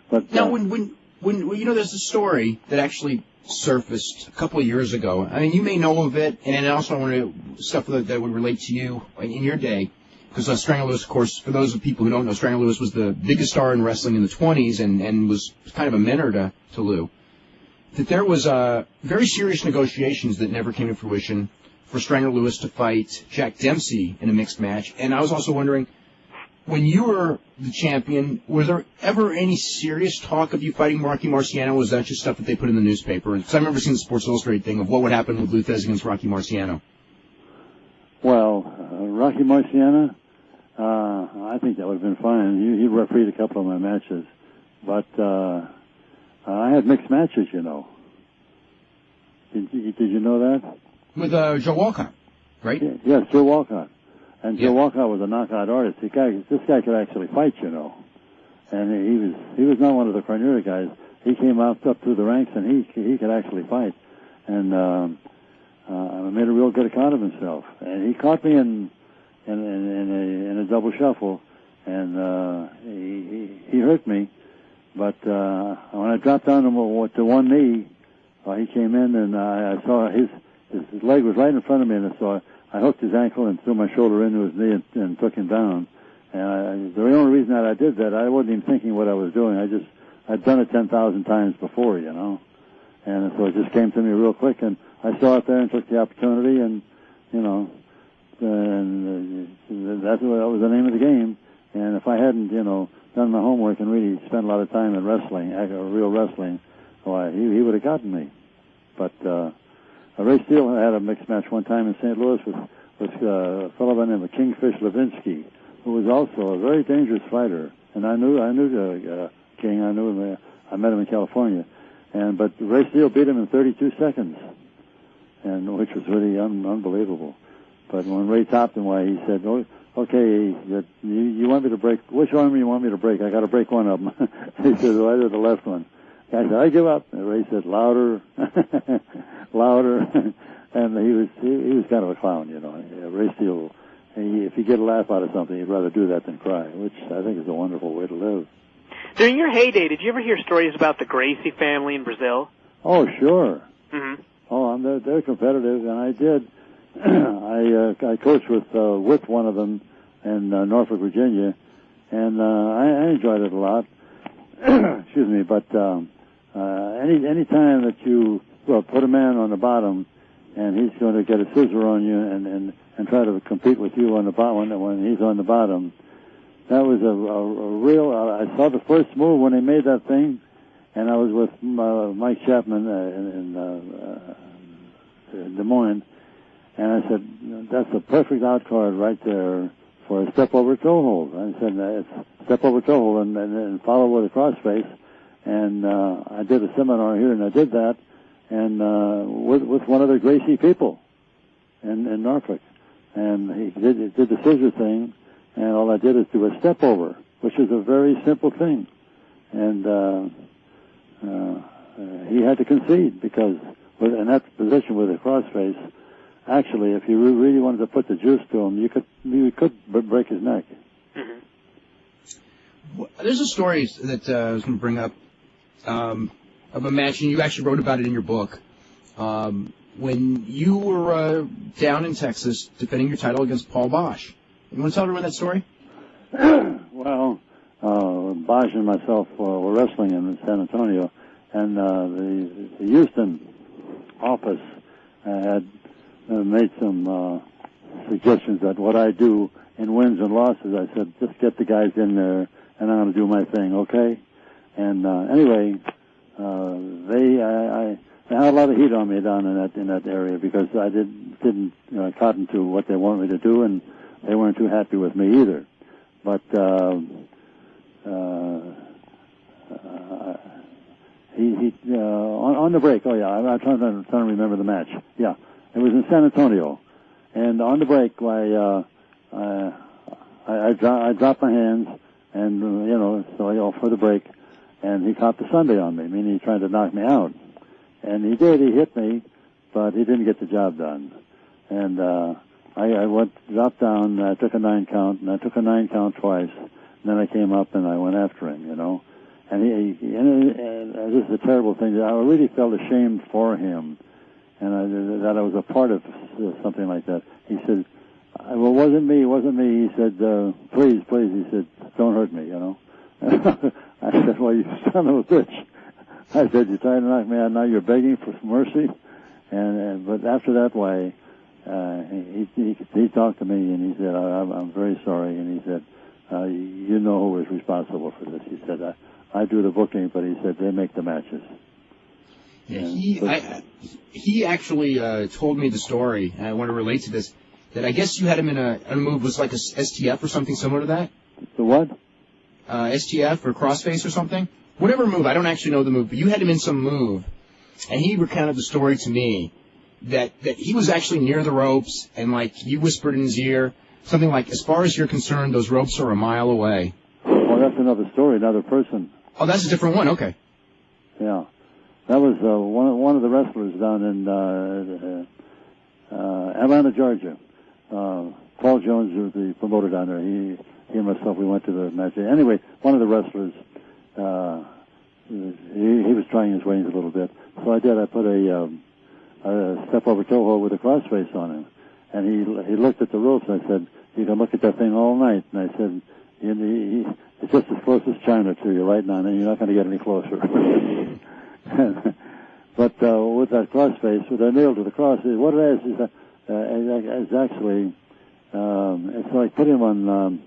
But now, when there's a story that actually surfaced a couple of years ago. I mean, you may know of it, and also I want to stuff that would relate to you in your day. Because Strangler Lewis, of course, for those of people who don't know, Strangler Lewis was the biggest star in wrestling in the 20s and was kind of a mentor to Lou. That there was very serious negotiations that never came to fruition for Strangler Lewis to fight Jack Dempsey in a mixed match. And I was also wondering, when you were the champion, was there ever any serious talk of you fighting Rocky Marciano? Was that just stuff that they put in the newspaper? Because I remember seeing the Sports Illustrated thing of what would happen with Lou Thesz against Rocky Marciano. Well, Rocky Marciano, I think that would have been fine. He refereed a couple of my matches. But I had mixed matches, Did you know that? With Joe Walcott, right? Yes, Joe Walcott. And Joe Walcott was a knockout artist. This guy could actually fight, and he was not one of the Cornelia guys. He came up through the ranks, and he could actually fight, and made a real good account of himself. And he caught me in a double shuffle, and he hurt me. But when I dropped down to one knee, he came in, and I saw his leg was right in front of me, and so I hooked his ankle and threw my shoulder into his knee and took him down. And the only reason that I did that, I wasn't even thinking what I was doing. I'd done it 10,000 times before, you know. And so it just came to me real quick, and I saw it there and took the opportunity, and, you know, and that was the name of the game. And if I hadn't, you know, done my homework and really spent a lot of time in wrestling, real wrestling, why, he would have gotten me. But Ray Steele had a mixed match one time in St. Louis with a fellow by the name of Kingfish Levinsky, who was also a very dangerous fighter. And I knew King. I knew him. I met him in California. But Ray Steele beat him in 32 seconds, and which was really unbelievable. But when Ray topped him, why, he said, "Oh, okay, you want me to break? Which arm you want me to break? I got to break one of them." He said, "Well, I did the left one." I said, "I give up." And Ray said, "Louder, louder," and he was kind of a clown, you know. Ray Steele, if you get a laugh out of something, he'd rather do that than cry, which I think is a wonderful way to live. During your heyday, did you ever hear stories about the Gracie family in Brazil? Oh, sure. Mm-hmm. Oh, they're competitive, and I did. I coached with one of them in Norfolk, Virginia, and I enjoyed it a lot. Excuse me, but any time that you put a man on the bottom, and he's going to get a scissor on you and try to compete with you on the bottom when he's on the bottom. That was a real. I saw the first move when they made that thing, and I was with Mike Chapman in Des Moines, and I said, "That's a perfect out card right there for a step over toe hold." I said, "It's step over toe hold and follow with a crossface." And I did a seminar here, and I did that, and with one of the Gracie people in Norfolk, and he did the scissor thing. And all I did is do a step over, which is a very simple thing. And he had to concede because in that position with a crossface, actually, if you really wanted to put the juice to him, you could break his neck. Mm-hmm. There's a story that I was going to bring up of a match, and you actually wrote about it in your book. When you were down in Texas defending your title against Paul Bosch. You want to tell everyone that story? Well, Bosch and myself were wrestling in San Antonio, and the Houston office had made some suggestions that what I do in wins and losses, I said, just get the guys in there, and I'm going to do my thing, okay? And anyway, they had a lot of heat on me down in that area because I didn't cotton to what they wanted me to do, and they weren't too happy with me either. But he on the break. Oh yeah, I'm trying to remember the match. Yeah, it was in San Antonio, and on the break, I dropped my hands, and so I go for the break, and he caught the Sunday on me, meaning he tried to knock me out, and he did. He hit me, but he didn't get the job done, and I dropped down, I took a 9 count, and I took a 9 count twice, and then I came up and I went after him, And and this is a terrible thing. I really felt ashamed for him, and that I was a part of something like that. He said, "Well, it wasn't me. He said, please, he said, don't hurt me, I said, "Well, you son of a bitch." I said, "You're trying to knock me out, now you're begging for mercy?" But after that, he talked to me, and he said, I'm very sorry. And he said, you know who is responsible for this. He said, I do the booking, but he said, they make the matches. Yeah, he actually told me the story, and I want to relate to this, that I guess you had him in a move, was like a STF or something similar to that? The what? STF or crossface or something? Whatever move, I don't actually know the move, but you had him in some move, and he recounted the story to me, that he was actually near the ropes, and you whispered in his ear something like, "As far as you're concerned, those ropes are a mile away." Oh, that's another story, another person. Oh, that's a different one. Okay. Yeah. That was one of the wrestlers down in Atlanta, Georgia. Paul Jones was the promoter down there. He and myself, we went to the match. Anyway, one of the wrestlers, he was trying his wings a little bit. So I did. I put a step over toe hold with a crossface on him. And he looked at the ropes, and I said, "You can look at that thing all night." And I said, "It's just as close as China to you right now, and you're not going to get any closer." But with that crossface, with a nail to the cross, what it is actually, it's like put him on,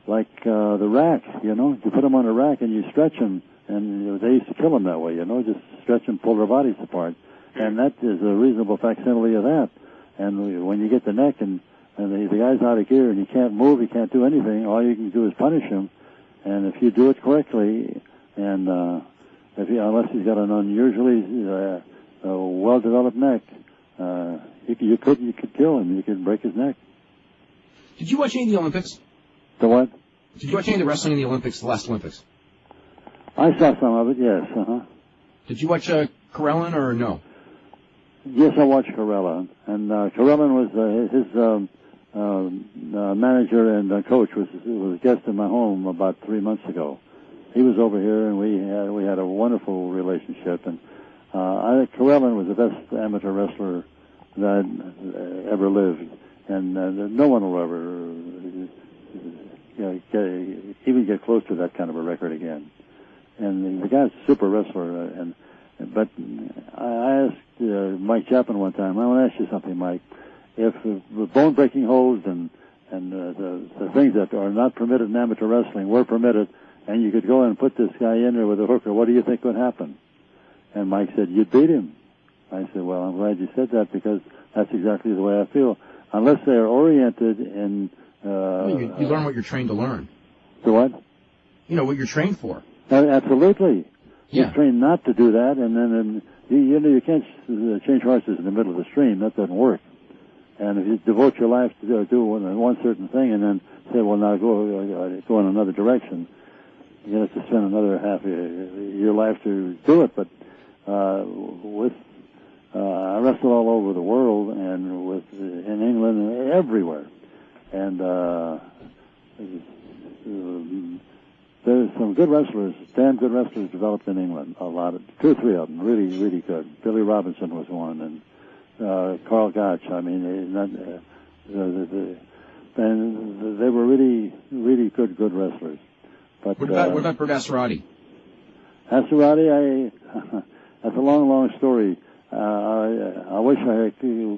like the rack, you know. You put him on a rack and you stretch him, and they used to kill him that way, you know, just stretch him, pull their bodies apart. And that is a reasonable facsimile of that. And when you get the neck and the guy's out of gear and he can't move, he can't do anything, all you can do is punish him. And if you do it correctly, and unless he's got an unusually well-developed neck, you could kill him. You could break his neck. Did you watch any of the Olympics? The what? Did you watch any of the wrestling in the Olympics, the last Olympics? I saw some of it, yes. Did you watch Karelin or no? Yes, I watched Karelin. And Karelin was his manager and coach was a guest in my home about 3 months ago. He was over here, and we had a wonderful relationship. And I think Karelin was the best amateur wrestler that ever lived, and no one will ever even get close to that kind of a record again. And the guy's a super wrestler. But I asked Mike Chapman one time, I want to ask you something, Mike. If bone-breaking holds and the things that are not permitted in amateur wrestling were permitted, and you could go and put this guy in there with a hooker, what do you think would happen? And Mike said, you'd beat him. I said, well, I'm glad you said that, because that's exactly the way I feel. Unless they are oriented in... you learn what you're trained to learn. The what? You know, what you're trained for. Absolutely. Yeah. You're trained not to do that, and then you can't change horses in the middle of the stream. That doesn't work. And if you devote your life to do one certain thing and then say, well, now go in another direction, you have to spend another half of your life to do it. But I wrestle all over the world, and in England and everywhere. And there's some good wrestlers, damn good wrestlers developed in England. A lot of 2 or 3 of them, really, really good. Billy Robinson was one, and Carl Gotch. I mean, and they were really, really good wrestlers. But what about Bert Asserati? Asserati, that's a long story. I wish he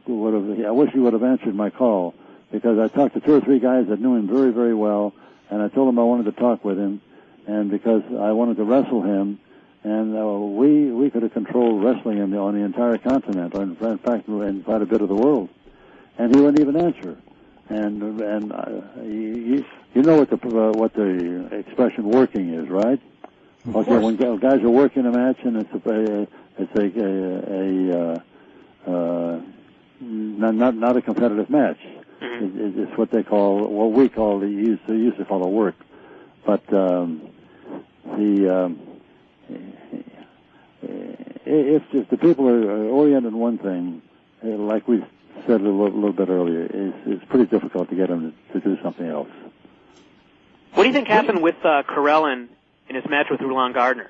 would have answered my call, because I talked to 2 or 3 guys that knew him very, very well, and I told him I wanted to talk with him, and because I wanted to wrestle him, and we could have controlled wrestling on the entire continent, or in fact, in quite a bit of the world, and he wouldn't even answer. And you know what the expression "working" is, right? Okay, when guys are working a match, and it's not a competitive match. It's what they call, what we call, they used to call a work. But if the people are oriented in one thing, like we said a little bit earlier, it's pretty difficult to get them to do something else. What do you think happened with Karelin in his match with Roland Gardner?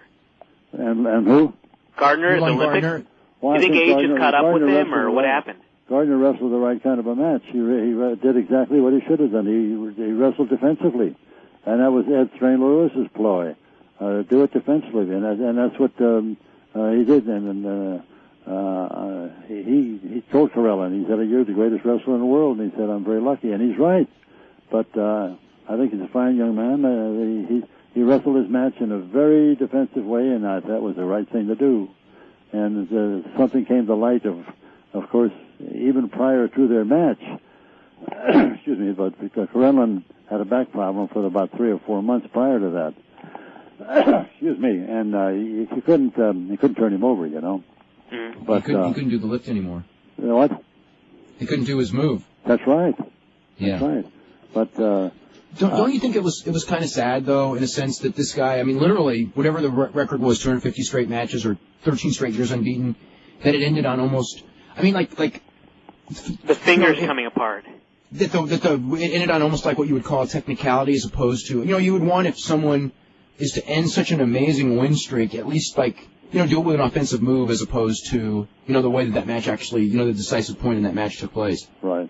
And who? Gardner, the Olympics? Well, do you think age just caught up with him, or what happened? Gardner wrestled the right kind of a match. He did exactly what he should have done. He wrestled defensively, and that was Ed Strain Lewis's ploy. Do it defensively, and that's what he did. And he told Karelin, he said, "You're the greatest wrestler in the world," and he said, "I'm very lucky," and he's right. But I think he's a fine young man. He wrestled his match in a very defensive way, and that was the right thing to do. And something came to light of course, even prior to their match. Excuse me, but because Karelin had a back problem for about 3 or 4 months prior to that. Excuse me, and you couldn't turn him over, you know. But he couldn't do the lift anymore. You know what? He couldn't do his move. That's right. Yeah. That's right. But Don't you think it was kind of sad, though, in a sense that this guy, I mean, literally, whatever the record was, 250 straight matches or 13 straight years unbeaten, that it ended on almost, I mean, like the fingers coming apart. It ended on almost like what you would call a technicality as opposed to, you would want if someone is to end such an amazing win streak, at least do it with an offensive move as opposed to, the way that match actually, the decisive point in that match took place. Right.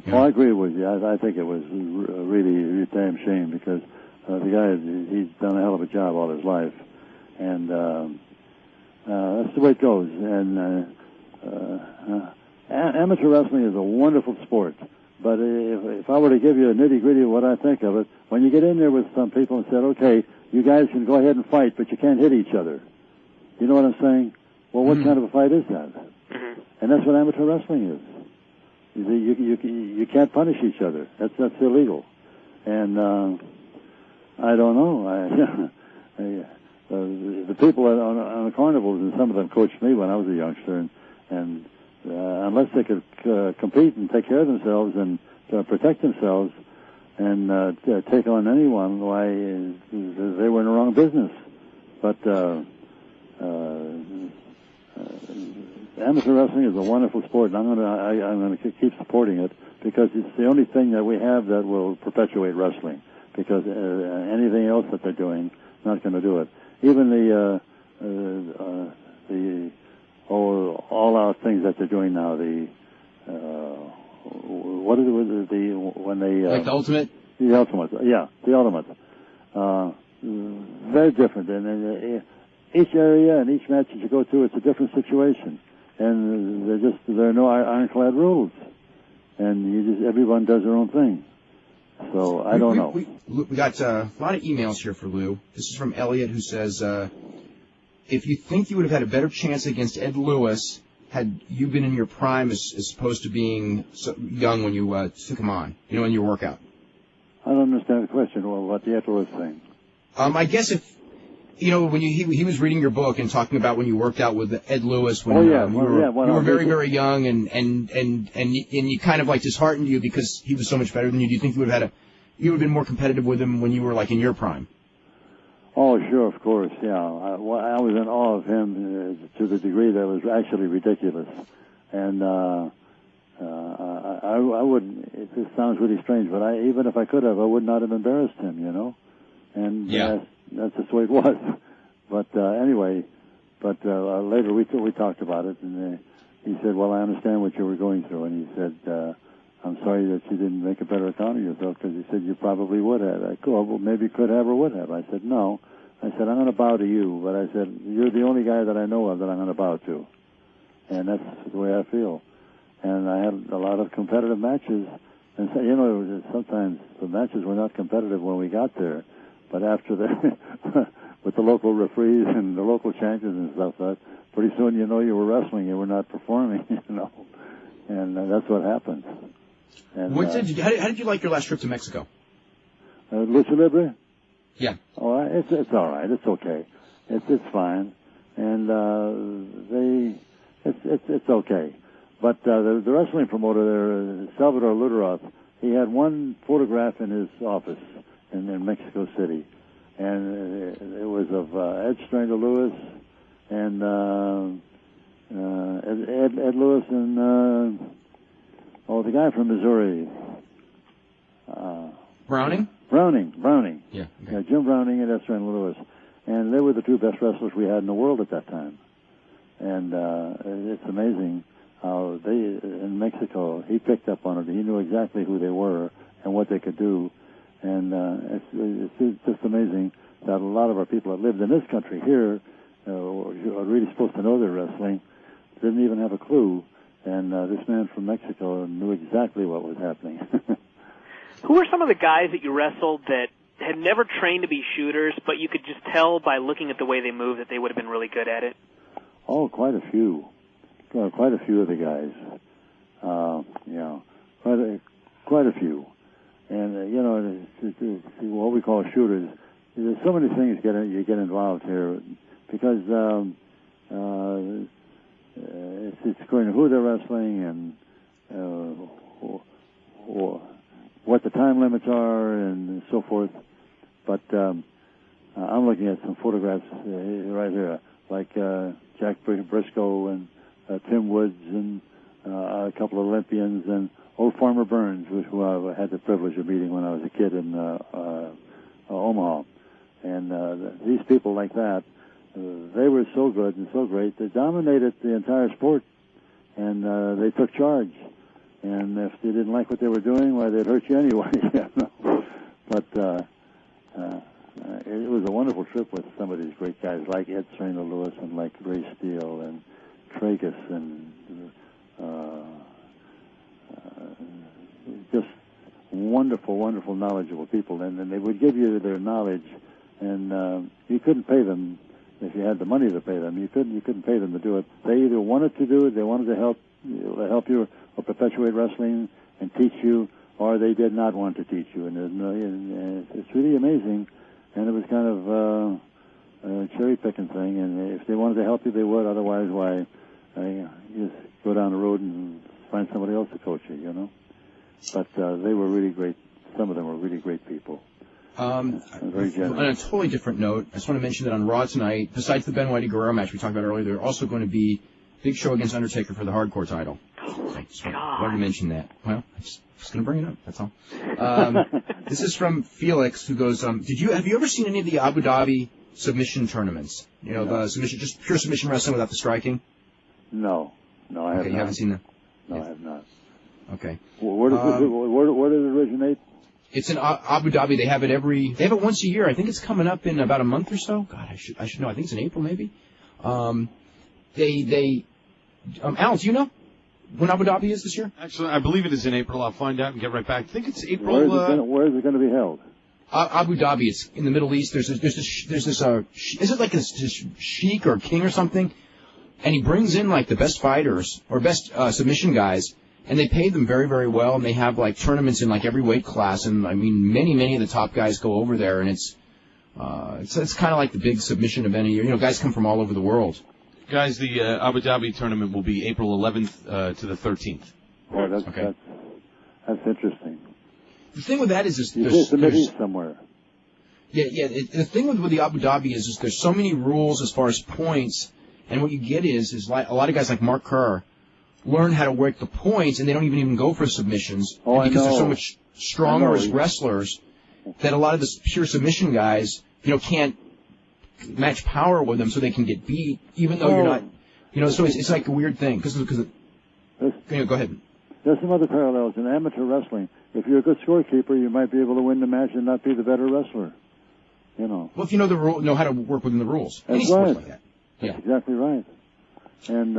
Yeah. Well, I agree with you. I think it was really a damn shame because the guy, he's done a hell of a job all his life. And that's the way it goes. And amateur wrestling is a wonderful sport. But if I were to give you a nitty-gritty of what I think of it, when you get in there with some people and said, okay, you guys can go ahead and fight, but you can't hit each other. You know what I'm saying? Well, what kind of a fight is that? Mm-hmm. And that's what amateur wrestling is. You can't punish each other. That's illegal. And I don't know. The people on the carnivals, and some of them coached me when I was a youngster, and unless they could compete and take care of themselves and protect themselves and take on anyone, why they were in the wrong business. But amateur wrestling is a wonderful sport, and I'm going to keep supporting it because it's the only thing that we have that will perpetuate wrestling. Because anything else that they're doing, not going to do it. Even the all-out things that they're doing now. What is it? When they like the Ultimate? The Ultimate, yeah, the Ultimate. Very different, and each area and each match that you go to, it's a different situation, and there are no ironclad rules, and everyone does their own thing. So I don't know. We got a lot of emails here for Lou. This is from Elliot, who says, if you think you would have had a better chance against Ed Lewis had you been in your prime as opposed to being so young when you took him on, in your workout. I don't understand the question. Well, what the Ed Lewis thing? I guess if, when he was reading your book and talking about when you worked out with Ed Lewis when you were very, very young and you kind of disheartened you because he was so much better than you. Do you think you would have been more competitive with him when you were in your prime? Oh, sure, of course, yeah. I was in awe of him to the degree that it was actually ridiculous. And I wouldn't, it sounds really strange, but even if I could have, I would not have embarrassed him, And that's just the way it was. But anyway, later we talked about it, and he said, well, I understand what you were going through. And he said, I'm sorry that you didn't make a better account of yourself, because he said you probably would have. Well, maybe could have or would have. I said, no. I said, I'm going to bow to you, but I said, you're the only guy that I know of that I'm going to bow to. And that's the way I feel. And I had a lot of competitive matches. And, sometimes the matches were not competitive when we got there. But after with the local referees and the local champions and stuff, pretty soon you were wrestling, you were not performing, And that's what happened. And, how did you like your last trip to Mexico? Lucha Libre? Yeah. Oh, it's all right. It's okay. It's fine, and it's okay. But the wrestling promoter there, Salvador Luteroth, he had one photograph in his office in Mexico City, and it was of Ed Strangler Lewis and Ed Lewis and the guy from Missouri. Browning? Browning. Yeah. Okay. Yeah, Jim Browning and Ed Strangler Lewis. And they were the two best wrestlers we had in the world at that time. And it's amazing how in Mexico, he picked up on it. He knew exactly who they were and what they could do. And it's just amazing that a lot of our people that lived in this country here are really supposed to know their wrestling, didn't even have a clue. And this man from Mexico knew exactly what was happening. Who were some of the guys that you wrestled that had never trained to be shooters, but you could just tell by looking at the way they moved that they would have been really good at it? Oh, quite a few. Quite a few of the guys. Quite a few. And, what we call shooters, there's so many things you get involved here because it's according to who they're wrestling and what the time limits are and so forth. But I'm looking at some photographs right here, like Jack Briscoe and Tim Woods and a couple of Olympians and old Farmer Burns, who I had the privilege of meeting when I was a kid in Omaha. And these people like that, they were so good and so great. They dominated the entire sport, and they took charge. And if they didn't like what they were doing, well, they'd hurt you anyway. You know? But it was a wonderful trip with some of these great guys like Ed Serena Lewis and like Ray Steele and Tragus and just wonderful, wonderful, knowledgeable people. And they would give you their knowledge, and you couldn't pay them if you had the money to pay them. You couldn't pay them to do it. They either wanted to do it, they wanted to help you or perpetuate wrestling and teach you, or they did not want to teach you. And it's really amazing. And it was kind of a cherry-picking thing. And if they wanted to help you, they would. Otherwise, why, you just go down the road and find somebody else to coach you, you know. But they were really great. Some of them were really great people. Very generous. On a totally different note, I just want to mention that on Raw tonight, besides the Ben Whitey Guerrero match we talked about earlier, they're also going to be big show against Undertaker for the hardcore title. I just wanted to mention that. Well, I'm just going to bring it up. That's all. This is from Felix, who goes, have you ever seen any of the Abu Dhabi submission tournaments? You know, the submission, just pure submission wrestling without the striking? No, I have not. You haven't seen them? No, I have not. Okay. Where does it originate? It's in Abu Dhabi. They have it once a year. I think it's coming up in about a month or so. God, I should know. I think it's in April, maybe. Al, do you know when Abu Dhabi is this year? Actually, I believe it is in April. I'll find out and get right back. I think it's April. Where is it going to be held? Abu Dhabi. It's in the Middle East. There's this is it like this sheik or king or something? And he brings in like the best fighters or best submission guys, and they pay them very, very well. And they have like tournaments in like every weight class. And I mean, many of the top guys go over there, and it's kind of like the big submission event. You know, guys come from all over the world. Guys, the Abu Dhabi tournament will be April 11th to the 13th. Oh, that's interesting. The thing with that is there's somewhere. Yeah. The thing with the Abu Dhabi is there's so many rules as far as points, and what you get is like a lot of guys like Mark Kerr learn how to work the points, and they don't even go for submissions because they're so much stronger as wrestlers that a lot of the pure submission guys, you know, can't match power with them, so they can get beat, even though you're not, you know. So it's like a weird thing because go ahead. There's some other parallels in amateur wrestling. If you're a good scorekeeper, you might be able to win the match and not be the better wrestler. You know. Well, if you know how to work within the rules. That's Any sports like that. Yeah. That's exactly right. And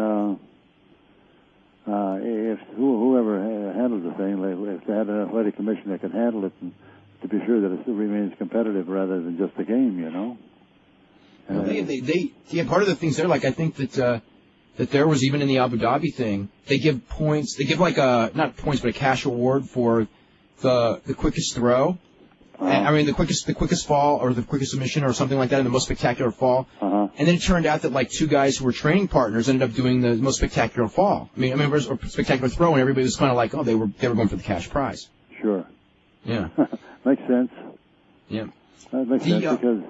if whoever handles the thing, if they had an athletic commission that can handle it, and to be sure that it still remains competitive rather than just a game, you know. Part of the things there, like I think that there was even in the Abu Dhabi thing, they give points. They give like not points, but a cash award for the quickest throw. I mean the quickest fall or the quickest submission or something like that, and the most spectacular fall. And then it turned out that like two guys who were training partners ended up doing the most spectacular fall. I mean, or spectacular throw, and everybody was kind of like, they were going for the cash prize. Sure. Yeah. Makes sense. Yeah. That makes sense because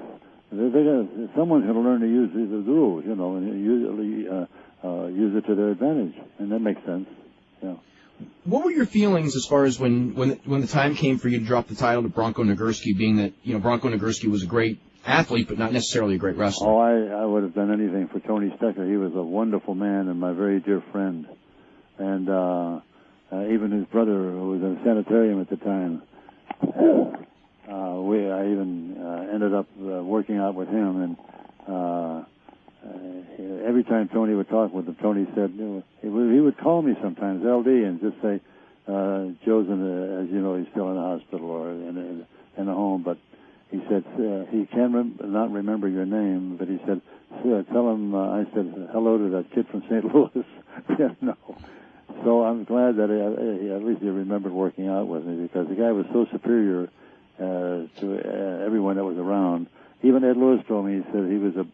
someone's going to learn to use the rules, you know, and use it to their advantage, and that makes sense. Yeah. What were your feelings as far as when the time came for you to drop the title to Bronco Nagurski, being that, you know, Bronco Nagurski was a great athlete, but not necessarily a great wrestler? Oh, I would have done anything for Tony Stecker. He was a wonderful man and my very dear friend. And even his brother, who was in a sanitarium at the time, I even ended up working out with him. And every time Tony would talk with him, Tony said, he would call me sometimes, LD, and just say, Joe's as you know, he's still in the hospital or in the home, but he said, he can not remember your name, but he said, tell him, I said, hello to that kid from St. Louis. Yeah, no. So I'm glad that at least he remembered working out with me, because the guy was so superior to everyone that was around. Even Ed Lewis told me, he said he was the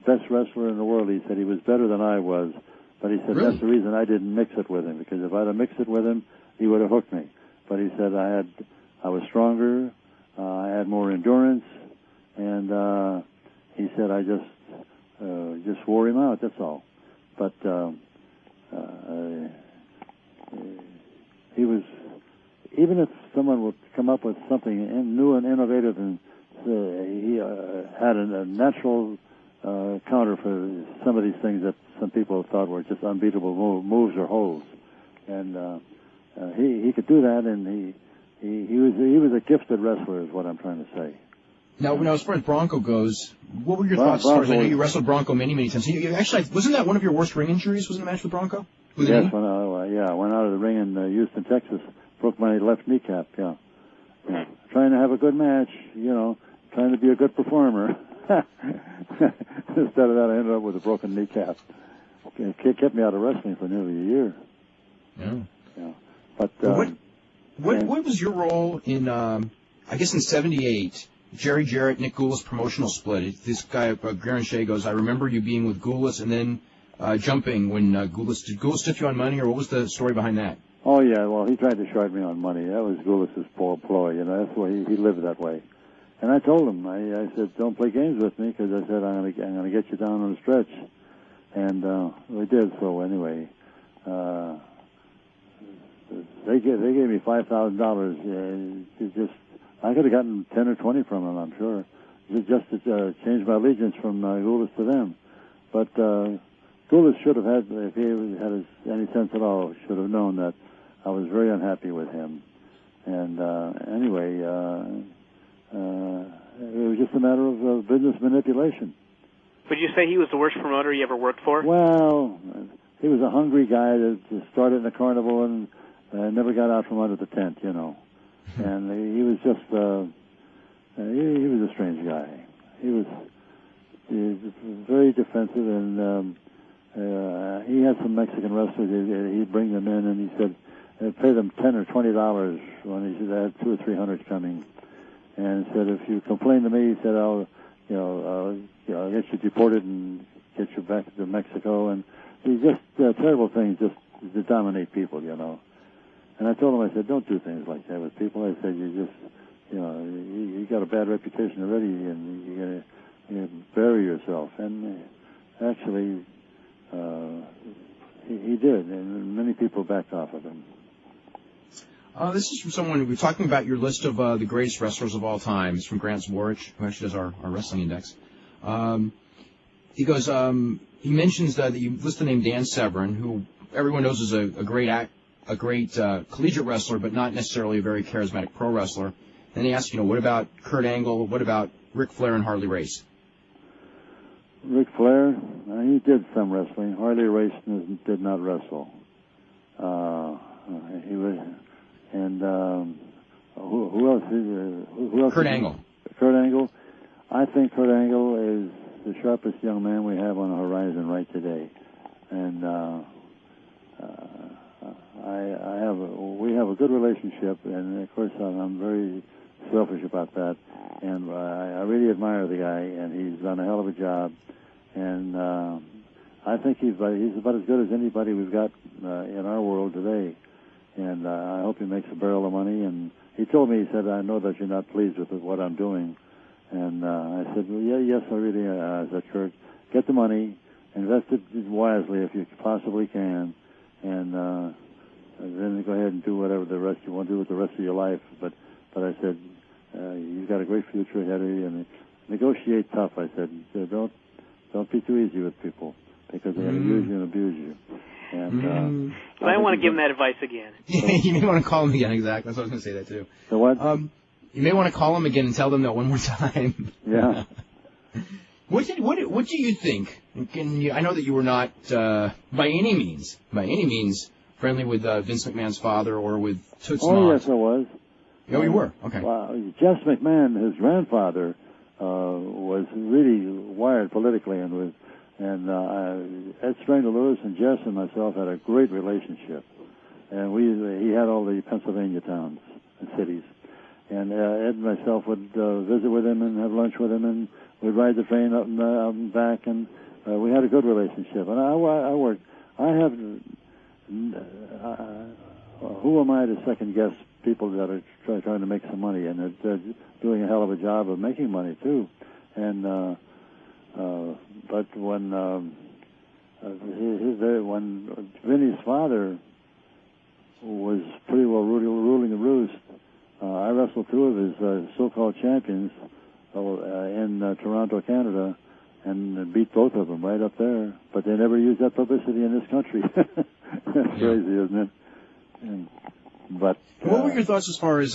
best wrestler in the world. He said he was better than I was, but he said that's the reason I didn't mix it with him, because if I'd have mixed it with him, he would have hooked me. But he said I I was stronger. I had more endurance, and he said I just wore him out. That's all. But he was, even if someone would come up with something new and innovative, and he had a natural counter for some of these things that some people thought were just unbeatable moves or holds, and he could do that, and he was a gifted wrestler, is what I'm trying to say. Now, as far as Bronco goes, what were your thoughts? As far as I know, you wrestled Bronco many times. You actually, wasn't that one of your worst ring injuries? Was in the match with Bronco? Yes, I went out of the ring in Houston, Texas, broke my left kneecap. Yeah, trying to have a good match, trying to be a good performer. Instead of that, I ended up with a broken kneecap. It kept me out of wrestling for nearly a year. Yeah. But what was your role in? I guess in '78. Jerry Jarrett, Nick Goulas promotional split. This guy, Garen Shea, goes, I remember you being with Goulas and then jumping when did Goulas tip you on money, or what was the story behind that? Oh, yeah, well, he tried to short me on money. That was Goulas' ploy, that's why he lived that way. And I told him, I said, don't play games with me, because I said, I'm going to get you down on the stretch. And we did, so anyway. They gave me $5,000. I could have gotten 10 or 20 from them, I'm sure, just to change my allegiance from Goulas to them. But Goulas should have had, if he had any sense at all, should have known that I was very unhappy with him. And anyway, it was just a matter of business manipulation. Would you say he was the worst promoter you ever worked for? Well, he was a hungry guy that started in the carnival and never got out from under the tent, And he was just, he was a strange guy. He was very defensive, and he had some Mexican wrestlers. He'd bring them in, and he said, pay them $10 or $20 when he said I had 200 or 300 coming. And he said, if you complain to me, he said, I'll get you deported and get you back to Mexico. And he just, terrible things just to dominate people, And I told him, I said, don't do things like that with people. I said, you just, you got a bad reputation already, and you got to bury yourself. And actually, he did, and many people backed off of him. This is from someone, we're talking about your list of the greatest wrestlers of all time. It's from Grant Zworich, who actually does our wrestling index. He goes, he mentions that you list the name Dan Severn, who everyone knows is a great collegiate wrestler, but not necessarily a very charismatic pro wrestler. Then he asks, what about Kurt Angle? What about Ric Flair and Harley Race? Ric Flair, he did some wrestling. Harley Race did not wrestle. He was, and who else? Who else? Kurt Angle. Kurt Angle. I think Kurt Angle is the sharpest young man we have on the horizon right today, and we have a good relationship, and of course I'm very selfish about that, and I really admire the guy, and he's done a hell of a job, and I think he's about as good as anybody we've got in our world today, and I hope he makes a barrel of money. And he told me, he said, I know that you're not pleased with what I'm doing, and I said, well, yes, I really am. I said, Kurt, get the money, invest it wisely if you possibly can, and then go ahead and do whatever the rest you want to do with the rest of your life. But I said, you've got a great future ahead of you, and negotiate tough. I said, don't be too easy with people, because they're going to use you and abuse you. And you might want to give him that advice again. You may want to call him again. Exactly. That's what I was going to say that too. So what? You may want to call him again and tell them that one more time. Yeah. What do you think? I know that you were not by any means friendly with Vince McMahon's father or with Toots Monk. Oh, yes, I was. Oh, you were? Okay. Jeff McMahon, his grandfather, was really wired politically, and Ed Strangler Lewis and Jess and myself had a great relationship, and he had all the Pennsylvania towns and cities, and Ed and myself would visit with him and have lunch with him, and we'd ride the train up and back, and we had a good relationship. And who am I to second guess people that are trying to make some money, and they're doing a hell of a job of making money too. And but when Vinny's father was pretty well ruling the roost, I wrestled two of his so-called champions in Toronto, Canada, and beat both of them right up there. But they never used that publicity in this country. That's crazy, isn't it? But what were your thoughts as far as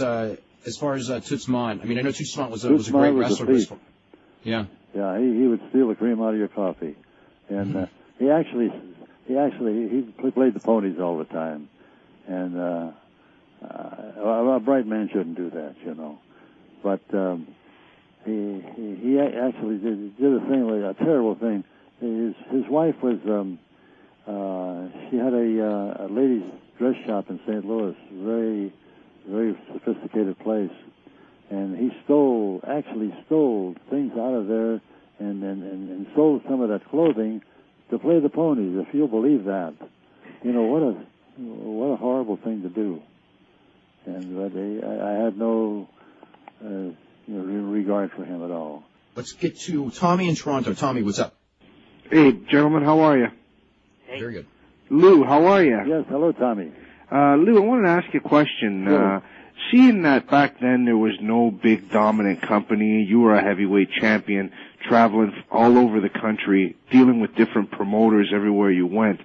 Toots Monk? I mean, I know Toots Monk was a great wrestler. Yeah, he would steal the cream out of your coffee, and he actually played the ponies all the time, and a bright man shouldn't do that, you know. But he actually did a thing, like a terrible thing. His wife was she had a ladies' dress shop in St. Louis, very, very sophisticated place, and he actually stole things out of there and sold some of that clothing to play the ponies, if you'll believe that. You know, what a horrible thing to do. And I had no regard for him at all. Let's get to Tommy in Toronto. Tommy, what's up? Hey, gentlemen, how are you? Hey. Very good. Lou, how are you? Yes, hello, Tommy. Lou, I wanted to ask you a question. Sure. Seeing that back then there was no big dominant company, you were a heavyweight champion, traveling all over the country, dealing with different promoters everywhere you went.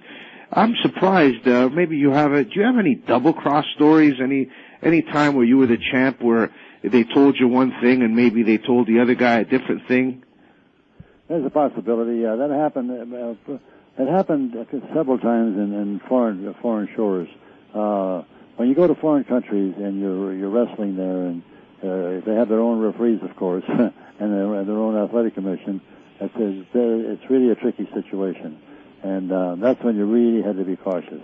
I'm surprised. Maybe do you have any double cross stories? Any time where you were the champ where they told you one thing and maybe they told the other guy a different thing? There's a possibility. Yeah, that happened. It happened several times in foreign shores. When you go to foreign countries and you're wrestling there, and they have their own referees, of course, and their own athletic commission, it's really a tricky situation. And that's when you really had to be cautious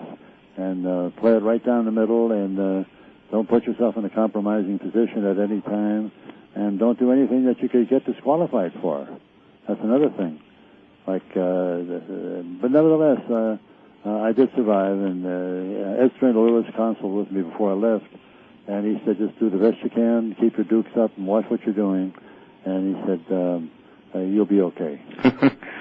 and play it right down the middle, and don't put yourself in a compromising position at any time, and don't do anything that you could get disqualified for. That's another thing. But nevertheless, I did survive, and Ed Strindle was consul with me before I left, and he said, just do the best you can, keep your dukes up, and watch what you're doing, and he said, you'll be okay.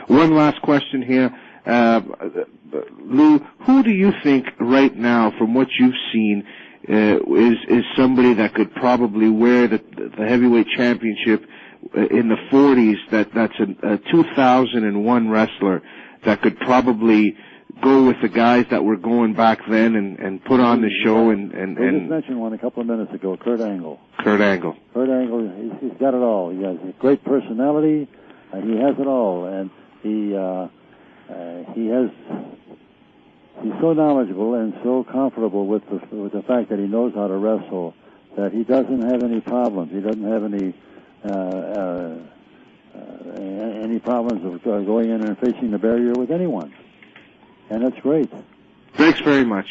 One last question here. Lou, who do you think right now, from what you've seen, is somebody that could probably wear the heavyweight championship in the 40s, that's a 2001 wrestler that could probably go with the guys that were going back then and put on the show and we just mentioned one a couple of minutes ago, Kurt Angle. Kurt Angle, he's got it all. He has a great personality, and he has it all, and he's so knowledgeable and so comfortable with the fact that he knows how to wrestle that he doesn't have any problems. He doesn't have any problems of going in and facing the barrier with anyone. And that's great. Thanks very much.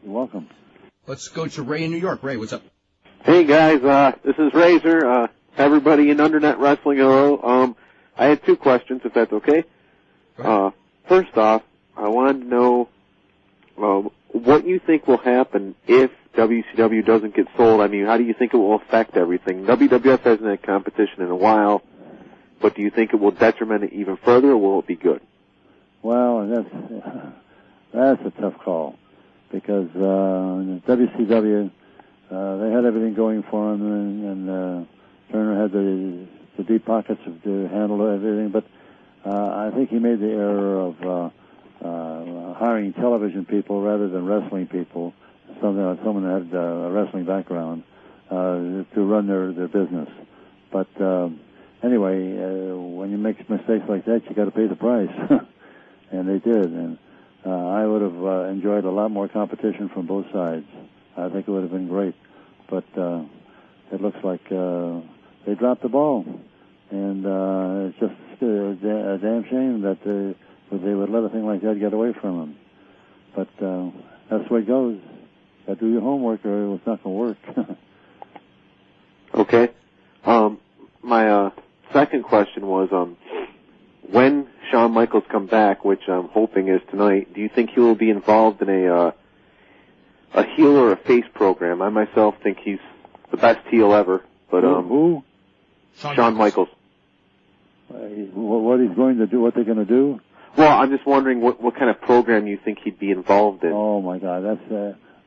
You're welcome. Let's go to Ray in New York. Ray, what's up? Hey, guys. This is Razor. Everybody in Undernet Wrestling Hello. I had two questions, if that's okay. First off, I wanted to know what you think will happen if WCW doesn't get sold. I mean, how do you think it will affect everything? WWF hasn't had competition in a while, but do you think it will detriment it even further, or will it be good? Well, that's a tough call, because WCW, they had everything going for them, and Turner had the deep pockets to handle everything, but I think he made the error of hiring television people rather than wrestling people, someone that had a wrestling background, to run their business. But anyway, when you make mistakes like that, you got to pay the price. And they did, and I would have enjoyed a lot more competition from both sides. I think it would have been great, but it looks like they dropped the ball, and it's just a damn shame that they would let a thing like that get away from them. But that's the way it goes. You got to do your homework, or it's not going to work. Okay. My second question was, when Shawn Michaels come back, which I'm hoping is tonight, do you think he will be involved in a a heel or a face program. I myself think he's the best heel ever. But who? Shawn Michaels. What he's going to do? What they're going to do? Well, I'm just wondering what kind of program you think he'd be involved in. Oh my God,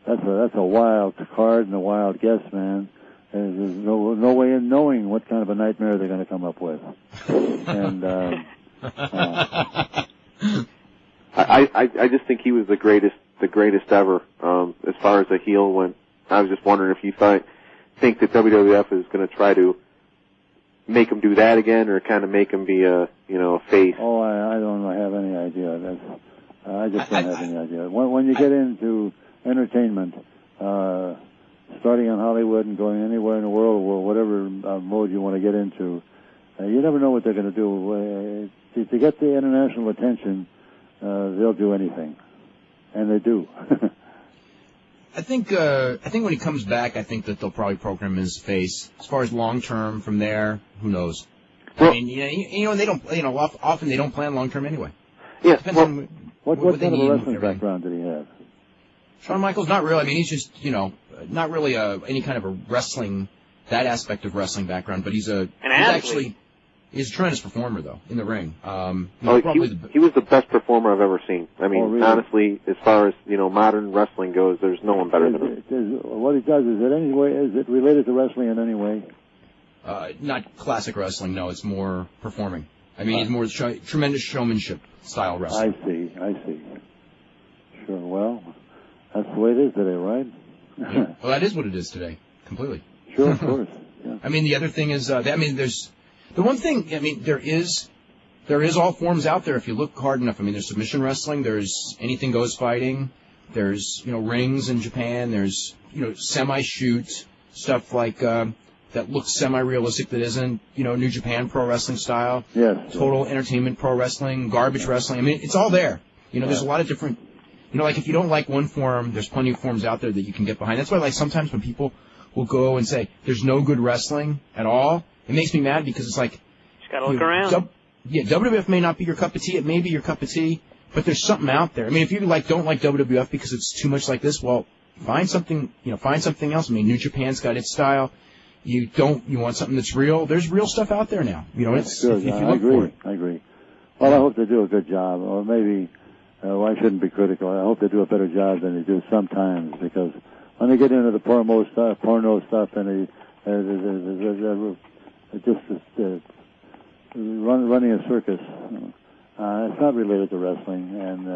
that's a wild card and a wild guess, man. There's no way in knowing what kind of a nightmare they're going to come up with. And I just think he was the greatest ever as far as a heel went. I was just wondering if you think that WWF is going to try to make him do that again, or kind of make him be a face. Oh, I don't have any idea. I just don't have any idea. When you get into entertainment, starting in Hollywood and going anywhere in the world, or whatever mode you want to get into, you never know what they're going to do. To get the international attention, they'll do anything, and they do. I think when he comes back, I think that they'll probably program him as face. As far as long term, from there, who knows? Well, I mean, they don't. Often they don't plan long term anyway. Yeah. Depends on what kind of a wrestling background did he have? Shawn Michaels, not really. I mean, he's just not really any kind of a wrestling, that aspect of wrestling background. But he's a tremendous performer though in the ring. He was the best performer I've ever seen. I mean, really? Honestly, as far as modern wrestling goes, there's no one better than him. What he does is it related to wrestling in any way? Not classic wrestling. No, it's more performing. I mean, he's more tremendous showmanship style wrestling. I see. Sure. Well, that's the way it is today, right? Yeah. Well, that is what it is today. Completely. Sure, of course. Yeah. I mean, the other thing is, there's the one thing. I mean, there is all forms out there if you look hard enough. I mean, there's submission wrestling. There's anything goes fighting. There's rings in Japan. There's semi-shoot stuff like that looks semi-realistic that isn't New Japan Pro Wrestling style. Yes. Total Entertainment Pro Wrestling, garbage wrestling. I mean, it's all there. There's a lot of different. Like if you don't like one form, there's plenty of forms out there that you can get behind. That's why, sometimes when people will go and say there's no good wrestling at all, it makes me mad because it's like. Just gotta look around. WWF may not be your cup of tea. It may be your cup of tea, but there's something out there. I mean, if you don't like WWF because it's too much like this, well, find something. Find something else. I mean, New Japan's got its style. You want something that's real. There's real stuff out there now. That's good. I agree. Well, I hope they do a good job, or maybe. I shouldn't be critical. I hope they do a better job than they do sometimes, because when they get into the porno stuff, and they just running a circus, it's not related to wrestling, and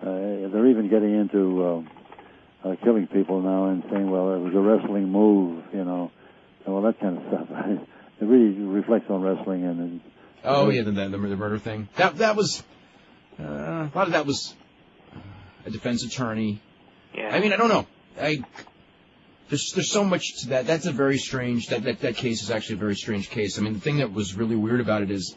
they're even getting into killing people now and saying, well, it was a wrestling move, well, that kind of stuff. It really reflects on wrestling and. The murder thing. That was. A lot of that was a defense attorney. Yeah. I mean, I don't know. There's so much to that. That's a very strange. That case is actually a very strange case. I mean, the thing that was really weird about it is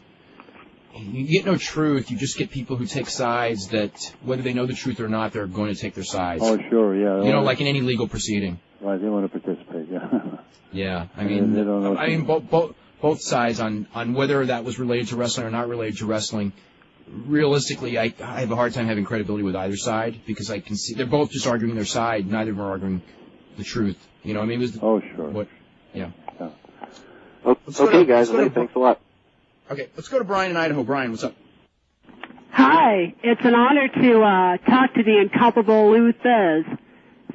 you get no truth. You just get people who take sides that, whether they know the truth or not, they're going to take their sides. Oh, sure, yeah. Like in any legal proceeding. Right, they want to participate. Yeah. Yeah, I mean, both sides on whether that was related to wrestling or not related to wrestling. Realistically, I have a hard time having credibility with either side, because I can see they're both just arguing their side. Neither of them are arguing the truth. I mean, sure. Yeah. Okay, guys. Thanks a lot. Okay, let's go to Brian in Idaho. Brian, what's up? Hi. It's an honor to talk to the incomparable Lou Thesz.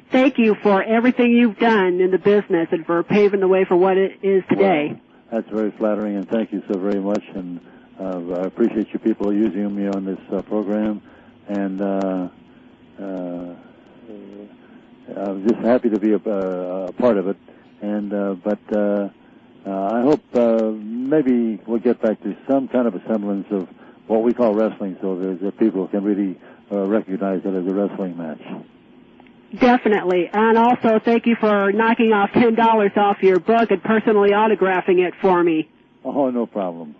Thank you for everything you've done in the business and for paving the way for what it is today. Well, that's very flattering, and thank you so very much. And I appreciate you people using me on this program, and I'm just happy to be a part of it. And but I hope maybe we'll get back to some kind of a semblance of what we call wrestling, so that people can really recognize it as a wrestling match. Definitely. And also, thank you for knocking off $10 off your book and personally autographing it for me. Oh, no problem.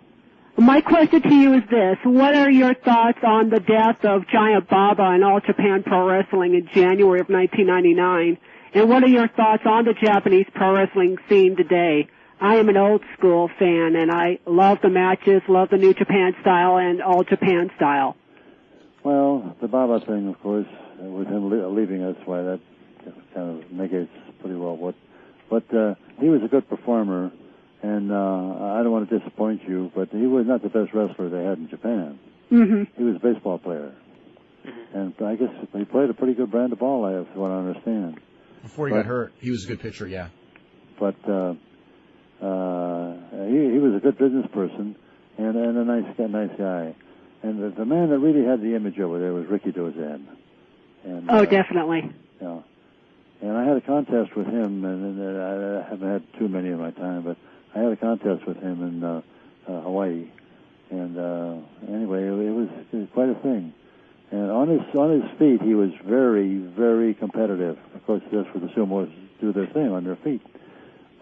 My question to you is this. What are your thoughts on the death of Giant Baba in All Japan Pro Wrestling in January of 1999? And what are your thoughts on the Japanese pro wrestling scene today? I am an old school fan, and I love the matches, love the New Japan style and All Japan style. Well, the Baba thing, of course, with him leaving us, why, that kind of negates pretty well what. But he was a good performer, and I don't want to disappoint you, but he was not the best wrestler they had in Japan. Mm-hmm. He was a baseball player, and I guess he played a pretty good brand of ball, that's what I understand. Before he got hurt, he was a good pitcher, yeah. But he was a good business person and a nice guy. And the man that really had the image over there was Ricky Dozan. And, definitely. Yeah. And I had a contest with him, and I haven't had too many in my time, but I had a contest with him in Hawaii. And anyway, it was quite a thing. And on his feet, he was very, very competitive. Of course, that's where the sumos do their thing, on their feet.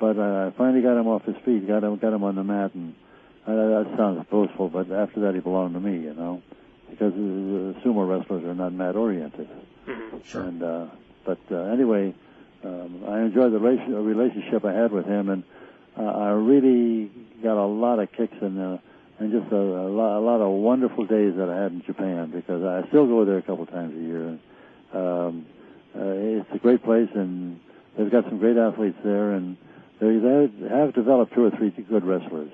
But I finally got him off his feet, got him on the mat, and that sounds boastful, but after that he belonged to me, because the sumo wrestlers are not mat-oriented. Mm-hmm. Sure. And but anyway, I enjoyed the relationship I had with him, and I really got a lot of kicks and just a lot of wonderful days that I had in Japan, because I still go there a couple times a year. It's a great place, and they've got some great athletes there, and they have developed 2 or 3 good wrestlers.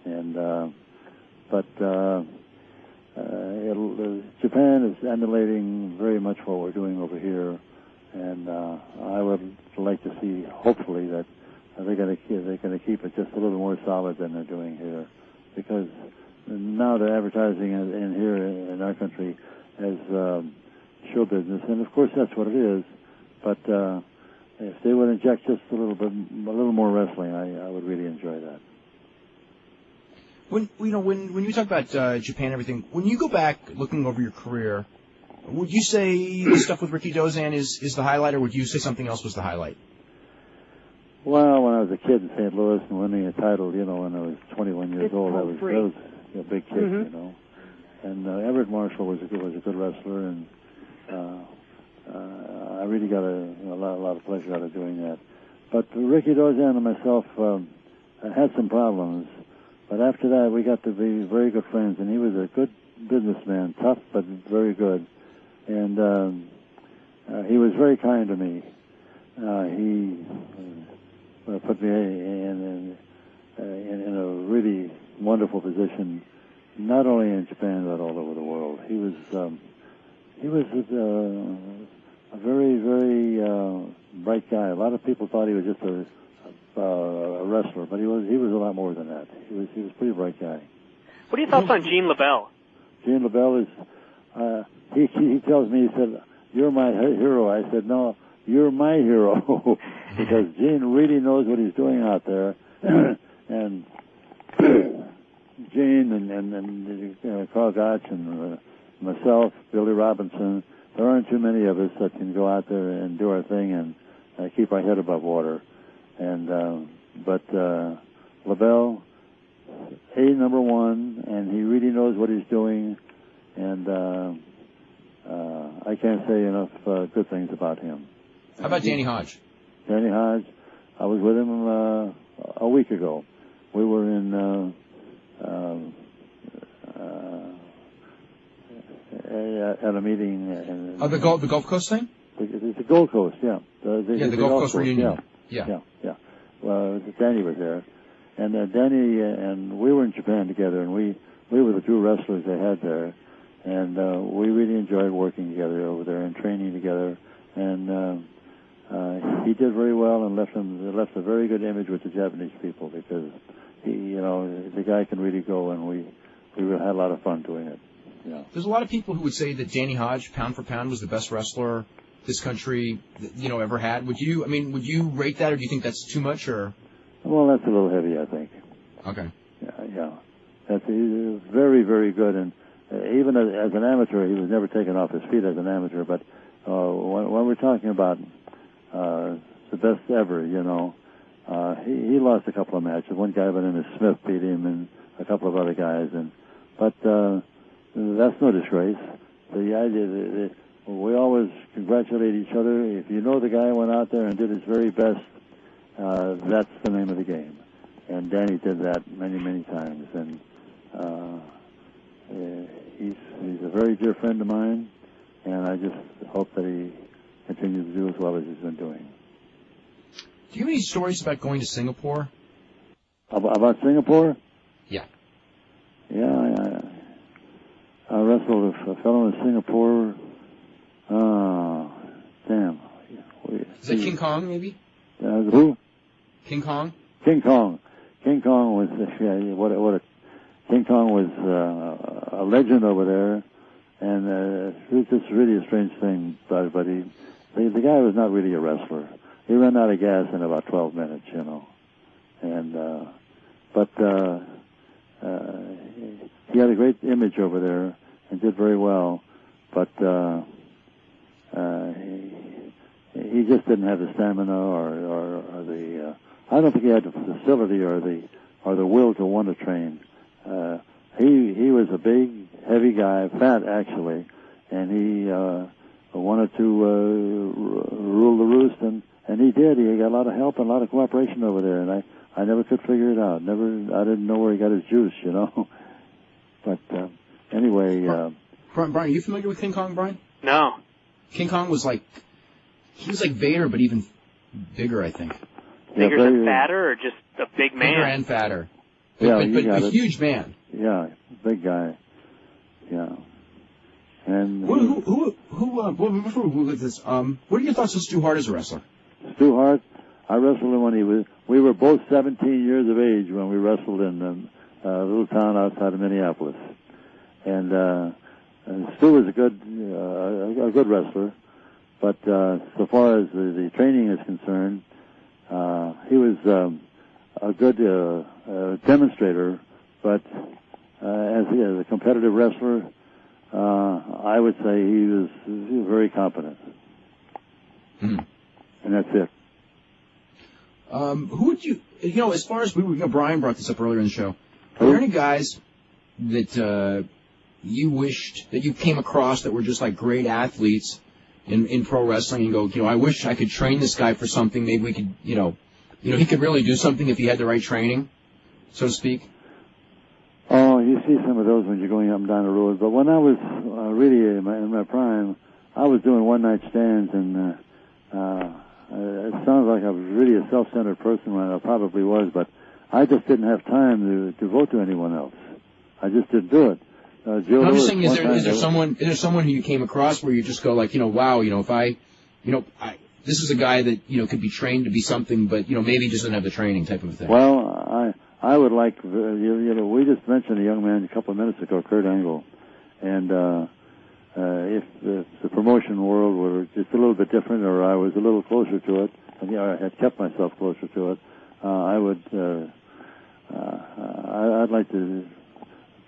And Japan is emulating very much what we're doing over here, and I would like to see, hopefully, that they're going to keep it just a little more solid than they're doing here, because now the advertising in here in our country as show business, and of course that's what it is. But if they would inject just a little more wrestling, I would really enjoy that. When you talk about Japan and everything, when you go back looking over your career, would you say the stuff with Ricky Dozan is the highlight, or would you say something else was the highlight? Well, when I was a kid in St. Louis and winning a title, when I was 21 years old, that was a big kick, And Everett Marshall was a good wrestler, and I really got a lot of pleasure out of doing that. But Ricky Dozan and myself had some problems. But after that, we got to be very good friends, and he was a good businessman, tough but very good. And he was very kind to me. He put me in a really wonderful position, not only in Japan but all over the world. He was a very, very bright guy. A lot of people thought he was just a wrestler, but he was a lot more than that. He was a pretty bright guy. What are your thoughts on Gene LaBelle? Gene LaBelle is he tells me, he said, "You're my hero." I said, "No, you're my hero," because Gene really knows what he's doing out there, and Gene and Carl Gotch and myself, Billy Robinson. There aren't too many of us that can go out there and do our thing and keep our head above water. And but LaBelle, number one, and he really knows what he's doing, and I can't say enough good things about him. How about Danny Hodge? Danny Hodge, I was with him a week ago. We were in at a meeting. The Gulf Coast thing? The Gold Coast, yeah. The Gulf Coast reunion. Yeah. Well, Danny was there, and Danny and we were in Japan together, and we were the 2 wrestlers they had there, and we really enjoyed working together over there and training together, and he did very well and left a very good image with the Japanese people, because the guy can really go, and we had a lot of fun doing it. Yeah. There's a lot of people who would say that Danny Hodge, pound for pound, was the best wrestler this country, ever had. Would you rate that, or do you think that's too much, or? Well, that's a little heavy, I think. Okay. Yeah. He's very, very good, and even as an amateur, he was never taken off his feet as an amateur. But when we're talking about the best ever, he lost a couple of matches. One guy by the name of Smith beat him, and a couple of other guys, but that's no disgrace. The idea that we always congratulate each other. If you know the guy went out there and did his very best, that's the name of the game. And Danny did that many, many times. And he's a very dear friend of mine, and I just hope that he continue to do as well as he's been doing. Do you have any stories about going to Singapore? About Singapore? Yeah. Yeah, I wrestled a fellow in Singapore. Damn. Is that King Kong, maybe? Who? King Kong? King Kong. King Kong was King Kong was a legend over there, and it was just really a strange thing. But the guy was not really a wrestler. He ran out of gas in about 12 minutes, you know, and he had a great image over there and did very well, but he just didn't have the stamina or the I don't think he had the facility or the will to want to train. He was a big, heavy guy, fat actually, and he wanted to rule the roost, and he did. He got a lot of help and a lot of cooperation over there, and I never could figure it out. I didn't know where he got his juice, you know. But anyway, Brian, are you familiar with King Kong, Brian? No. King Kong was like Vader, but even bigger, I think. Bigger than fatter, or just a big man? Bigger and fatter. Yeah, but a huge man. Yeah, big guy. Yeah. And before we look at this, what are your thoughts on Stu Hart as a wrestler? Stu Hart, I wrestled him when we were both 17 years of age when we wrestled in a little town outside of Minneapolis. And Stu was a good wrestler, but so far as the training is concerned, he was a good demonstrator, but as a competitive wrestler, I would say he was very competent. Mm. And that's it. Who would you as far as Brian brought this up earlier in the show, are there any guys that you wished that you came across that were just like great athletes in pro wrestling and go, I wish I could train this guy for something, maybe we could, he could really do something if he had the right training, so to speak? Oh, you see some of those when you're going up and down the road. But when I was really in my prime, I was doing one-night stands, and it sounds like I was really a self-centered person when I probably was, but I just didn't have time to devote to anyone else. I just didn't do it. I'm just saying, is there someone who you came across where you just go like, wow, if this is a guy that, could be trained to be something, but, maybe just doesn't have the training type of thing? Well, I would like, we just mentioned a young man a couple of minutes ago, Kurt Angle, and if the promotion world were just a little bit different, or I was a little closer to it, and I had kept myself closer to it, I'd like to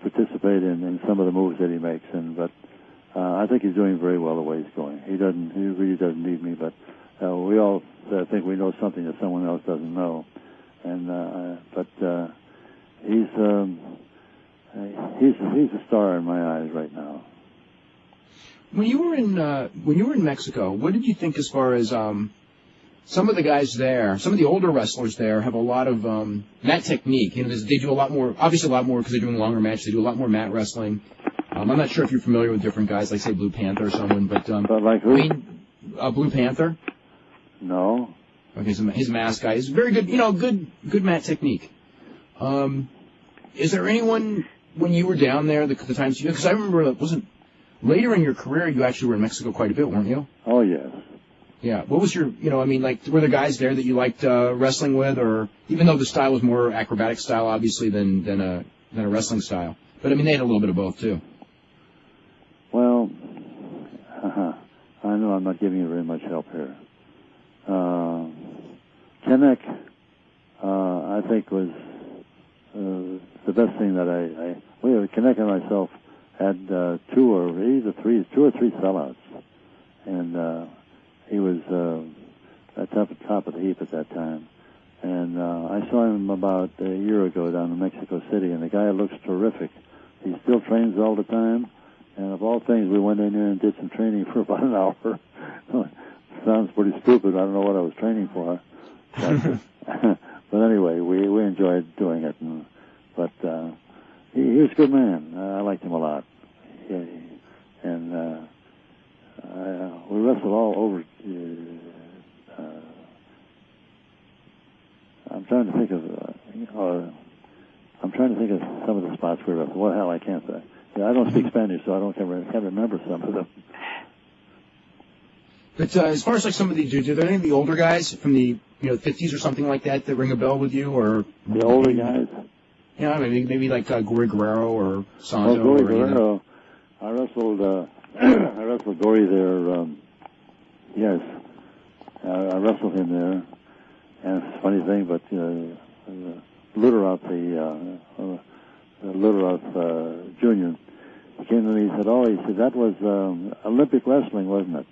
participate in some of the moves that he makes, but I think he's doing very well the way he's going. He really doesn't need me, but we all think we know something that someone else doesn't know, but he's a star in my eyes right now. When you were in Mexico, what did you think as far as some of the guys there, some of the older wrestlers there have a lot of mat technique. They do a lot more, obviously a lot more because they're doing longer matches. They do a lot more mat wrestling. I'm not sure if you're familiar with different guys, like say Blue Panther or someone, but like who? Blue Panther. No. Okay, he's a mask guy. He's very good, good mat technique. Is there anyone when you were down there the times you? Because I remember it wasn't later in your career you actually were in Mexico quite a bit, weren't you? Oh yes. Yeah. What was your, were there guys there that you liked wrestling with, or even though the style was more acrobatic style, obviously, than a wrestling style? But they had a little bit of both too. Well, I know I'm not giving you very much help here. Kenneck, I think was the best thing that Kenneck and myself had two or three sellouts, and he was at the top of the heap at that time. And I saw him about a year ago down in Mexico City, and the guy looks terrific. He still trains all the time, and of all things, we went in there and did some training for about an hour. Sounds pretty stupid. I don't know what I was training for. But anyway, we enjoyed doing it. But he was a good man. I liked him a lot. And we wrestled all over. I'm trying to think of some of the spots we wrestled. What the hell, I can't say. Yeah, I don't speak Spanish, so I can't remember some of them. But as far as like some of the, do there any of the older guys from the 50s or something like that ring a bell with you, or the older guys? Yeah, maybe like Gory Guerrero or Santo. Oh, Gory Guerrero. I wrestled Gory there. Yes, I wrestled him there. And it's a funny thing, but Luteroth, Luteroth Jr., he came to me and he said, that was Olympic wrestling, wasn't it?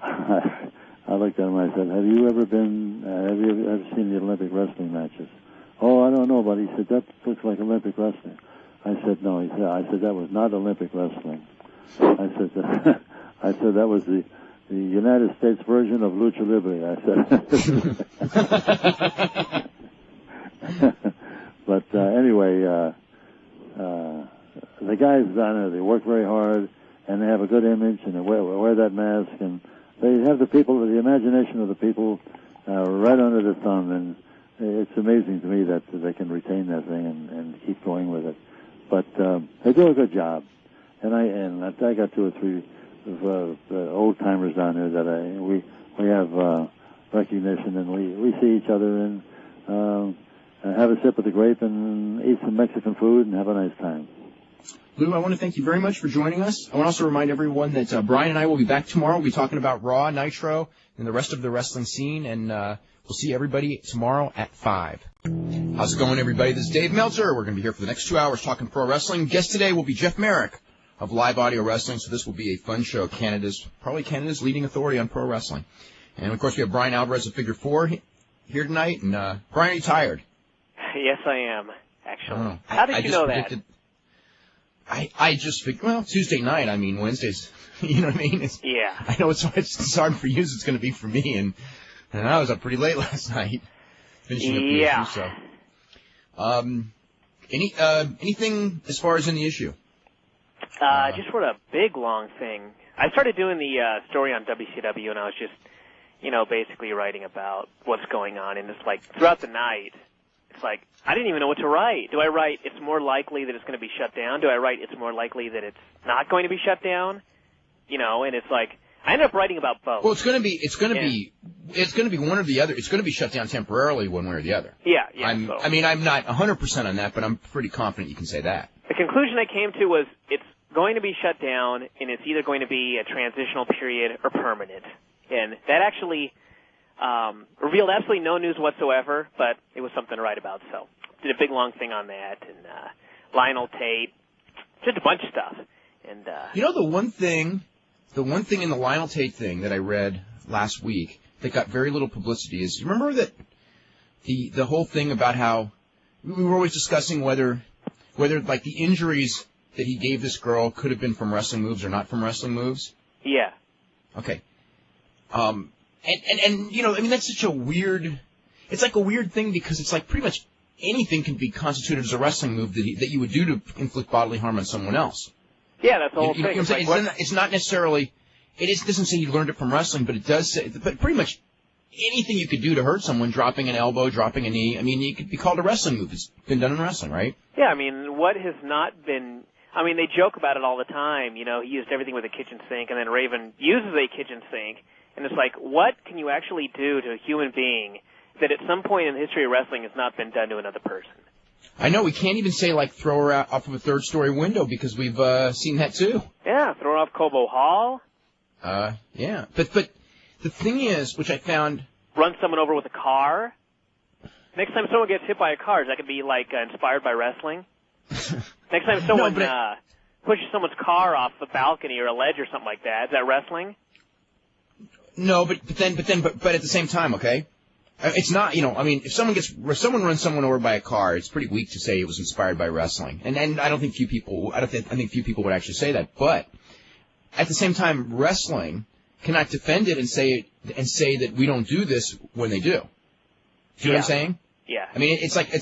I looked at him and I said, have you ever seen the Olympic wrestling matches? Oh, I don't know, but he said, that looks like Olympic wrestling. I said, no. I said, that was not Olympic wrestling. I said, that was the United States version of Lucha Libre, I said. But anyway, the guys down there, they work very hard, and they have a good image, and they wear that mask, and they have the imagination of the people right under the thumb, and it's amazing to me that they can retain that thing and keep going with it. But they do a good job, and I got 2 or 3 old timers down there that we have recognition, and we see each other and have a sip of the grape and eat some Mexican food and have a nice time. Lou, I want to thank you very much for joining us. I want to also remind everyone that Brian and I will be back tomorrow. We'll be talking about Raw, Nitro, and the rest of the wrestling scene, and we'll see everybody tomorrow at 5. How's it going, everybody? This is Dave Meltzer. We're going to be here for the next 2 hours talking pro wrestling. Guest today will be Jeff Marek of Live Audio Wrestling, so this will be a fun show. Probably Canada's leading authority on pro wrestling. And, of course, we have Brian Alvarez of Figure 4 here tonight. And, Brian, are you tired? Yes, I am, actually. How did you know that? I just figured, well, Tuesday night, Wednesdays, you know what I mean? Yeah. I know it's hard for you as it's going to be for me, and I was up pretty late last night finishing up the issue, so. Anything as far as in the issue? Just sort of a big, long thing. I started doing the story on WCW, and I was just, basically writing about what's going on, and it's like, throughout the night, it's like, I didn't even know what to write. Do I write it's more likely that it's going to be shut down? Do I write it's more likely that it's not going to be shut down? And it's like, I ended up writing about both. Well, it's going to be one or the other. It's going to be shut down temporarily one way or the other. Yeah. I'm not 100% on that, but I'm pretty confident you can say that. The conclusion I came to was it's going to be shut down, and it's either going to be a transitional period or permanent. And that actually revealed absolutely no news whatsoever, but it was something to write about. So did a big, long thing on that, and Lionel Tate, just a bunch of stuff. And the one thing in the Lionel Tate thing that I read last week that got very little publicity is, you remember that the whole thing about how we were always discussing whether like the injuries that he gave this girl could have been from wrestling moves or not from wrestling moves? Yeah. Okay. And that's such a weird, it's like a weird thing because it's like pretty much anything can be constituted as a wrestling move that you would do to inflict bodily harm on someone else. Yeah, that's the whole thing. You know what I'm saying? It's not necessarily, it doesn't say he learned it from wrestling, but it does say, but pretty much anything you could do to hurt someone, dropping an elbow, dropping a knee, it could be called a wrestling move. It's been done in wrestling, right? Yeah, what has not been, they joke about it all the time. He used everything with a kitchen sink, and then Raven uses a kitchen sink. And it's like, what can you actually do to a human being that at some point in the history of wrestling has not been done to another person? I know, we can't even say, like, throw her out off of a third-story window because we've seen that, too. Yeah, throw her off Cobo Hall. Yeah. But the thing is, which I found... Run someone over with a car. Next time someone gets hit by a car, is that going to be, like, inspired by wrestling? Next time someone pushes someone's car off the balcony or a ledge or something like that, is that wrestling? No, but at the same time, okay? It's not, if someone runs someone over by a car, it's pretty weak to say it was inspired by wrestling. And I think few people would actually say that. But at the same time, wrestling cannot defend it and say that we don't do this when they do. Do you know what I'm saying? Yeah. It's sort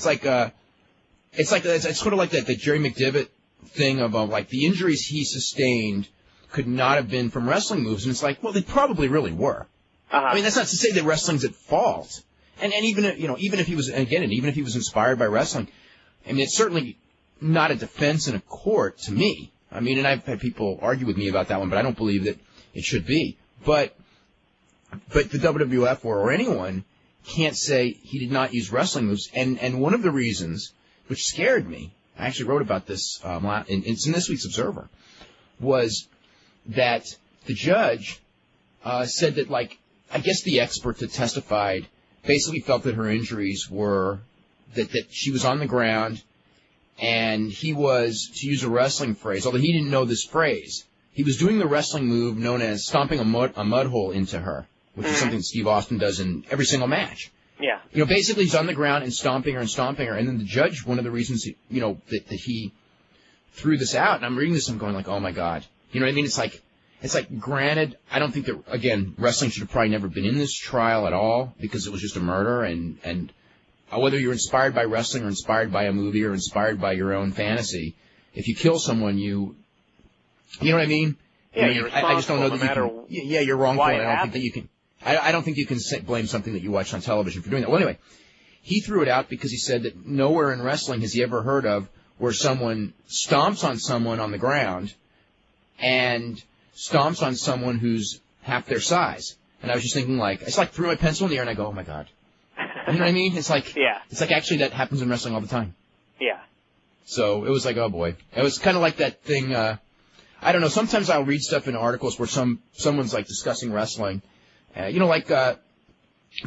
of like that Jerry McDevitt thing of like the injuries he sustained could not have been from wrestling moves. And it's like, well, they probably really were. I mean, that's not to say that wrestling's at fault. And even, even if he was, again, even if he was inspired by wrestling, I mean, it's certainly not a defense in a court to me. I mean, and I've had people argue with me about that one, but I don't believe that it should be. But the WWF or anyone can't say he did not use wrestling moves. And one of the reasons, which scared me, I actually wrote about this, it's in this week's Observer, was that the judge said that, like, I guess the expert that testified basically felt that her injuries were that she was on the ground and he was, to use a wrestling phrase, although he didn't know this phrase, he was doing the wrestling move known as stomping a mud hole into her, which is something that Steve Austin does in every single match. Yeah. Basically he's on the ground and stomping her. And then the judge, one of the reasons, that he threw this out, and I'm reading this, I'm going like, oh my God. You know what I mean? It's like, granted, I don't think that, again, wrestling should have probably never been in this trial at all because it was just a murder. And whether you're inspired by wrestling or inspired by a movie or inspired by your own fantasy, if you kill someone, you know what I mean? Yeah, you're responsible. I just don't know no that matter you're wrong for it. I don't think that you can. I don't think you can blame something that you watched on television for doing that. Well, anyway, he threw it out because he said that nowhere in wrestling has he ever heard of where someone stomps on someone on the ground and stomps on someone who's half their size. And I was just thinking, like, it's like threw my pencil in the air and I go, oh my God. You know what I mean? It's like, it's like actually that happens in wrestling all the time. Yeah. So it was like, oh boy. It was kind of like that thing, I don't know, sometimes I'll read stuff in articles where someone's like discussing wrestling. Like the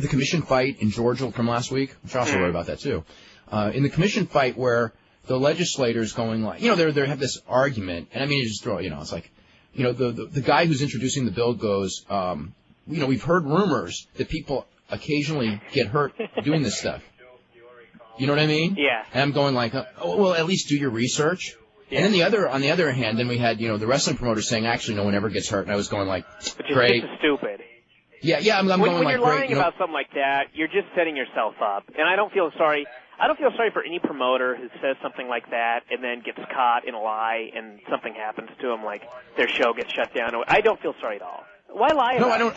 commission fight in Georgia from last week, which I also wrote about that too. In the commission fight where the legislators going like, they have this argument, and I mean, you just throw, it's like, the guy who's introducing the bill goes, we've heard rumors that people occasionally get hurt doing this stuff. You know what I mean? Yeah. And I'm going like, well, at least do your research. Yeah. And then on the other hand, then we had, the wrestling promoters saying, actually, no one ever gets hurt. And I was going like, great. Which is stupid. Yeah, I'm going when like, you're lying about something like that, you're just setting yourself up. And I don't feel sorry. I don't feel sorry for any promoter who says something like that and then gets caught in a lie and something happens to them, like their show gets shut down. I don't feel sorry at all. Why lie about it? No,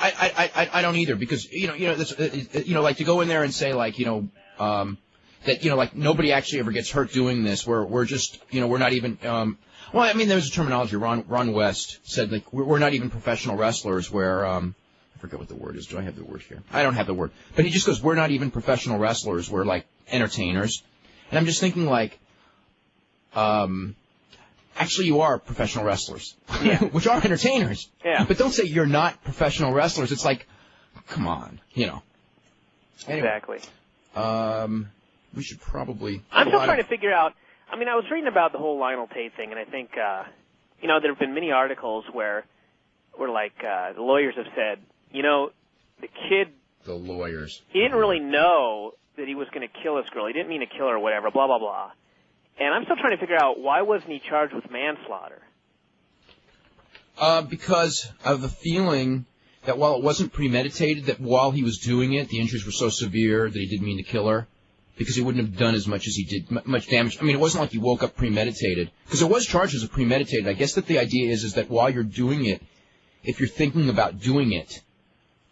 I don't either, because like to go in there and say like that like nobody actually ever gets hurt doing this. We're just we're not even. Well, I mean, there's a terminology. Ron West said like we're not even professional wrestlers. Where I forget what the word is. Do I have the word here? I don't have the word. But he just goes, we're not even professional wrestlers. We're like entertainers. And I'm just thinking like, actually you are professional wrestlers, which are entertainers. Yeah. But don't say you're not professional wrestlers. It's like, come on, Anyway, exactly. We should probably. I'm still trying to figure out. I mean, I was reading about the whole Lionel Tate thing, and I think, there have been many articles where like the lawyers have said, the kid. The lawyers. He didn't really know that he was going to kill this girl. He didn't mean to kill her or whatever, blah, blah, blah. And I'm still trying to figure out why wasn't he charged with manslaughter? Because of the feeling that while it wasn't premeditated, that while he was doing it, the injuries were so severe that he didn't mean to kill her. Because he wouldn't have done as much as he did, much damage. I mean, it wasn't like he woke up premeditated. Because it was charged as a premeditated. I guess that the idea is that while you're doing it, if you're thinking about doing it,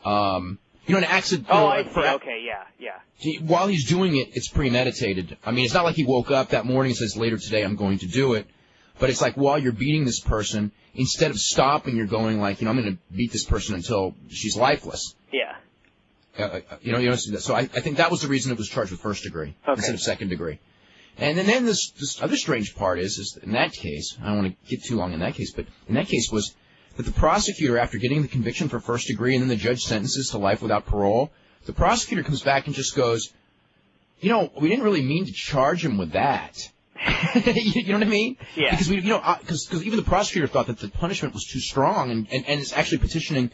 an accident. Oh, I see. Okay, yeah. While he's doing it, it's premeditated. I mean, it's not like he woke up that morning and says, later today I'm going to do it. But it's like while you're beating this person, instead of stopping, you're going like, I'm going to beat this person until she's lifeless. Yeah. So I think that was the reason it was charged with first degree instead of second degree. And then this other strange part is in that case, I don't want to get too long in that case, but in that case was that the prosecutor, after getting the conviction for first degree and then the judge sentences to life without parole, the prosecutor comes back and just goes, we didn't really mean to charge him with that. You know what I mean? Yeah. Because because even the prosecutor thought that the punishment was too strong and is actually petitioning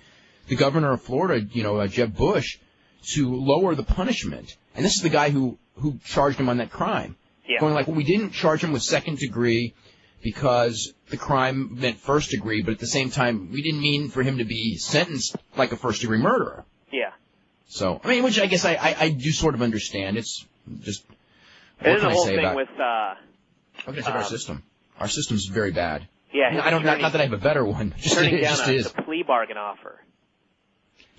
the governor of Florida, Jeb Bush, to lower the punishment. And this is the guy who charged him on that crime. Yeah. Going like, well, we didn't charge him with second degree because the crime meant first degree, but at the same time, we didn't mean for him to be sentenced like a first degree murderer. Yeah. So, I mean, which I guess I do sort of understand. It's just, what can I say about it? With, what can I say about our system? Our system's very bad. Yeah, I don't. Not that I have a better one. Just, turning it down just is. the plea bargain offer.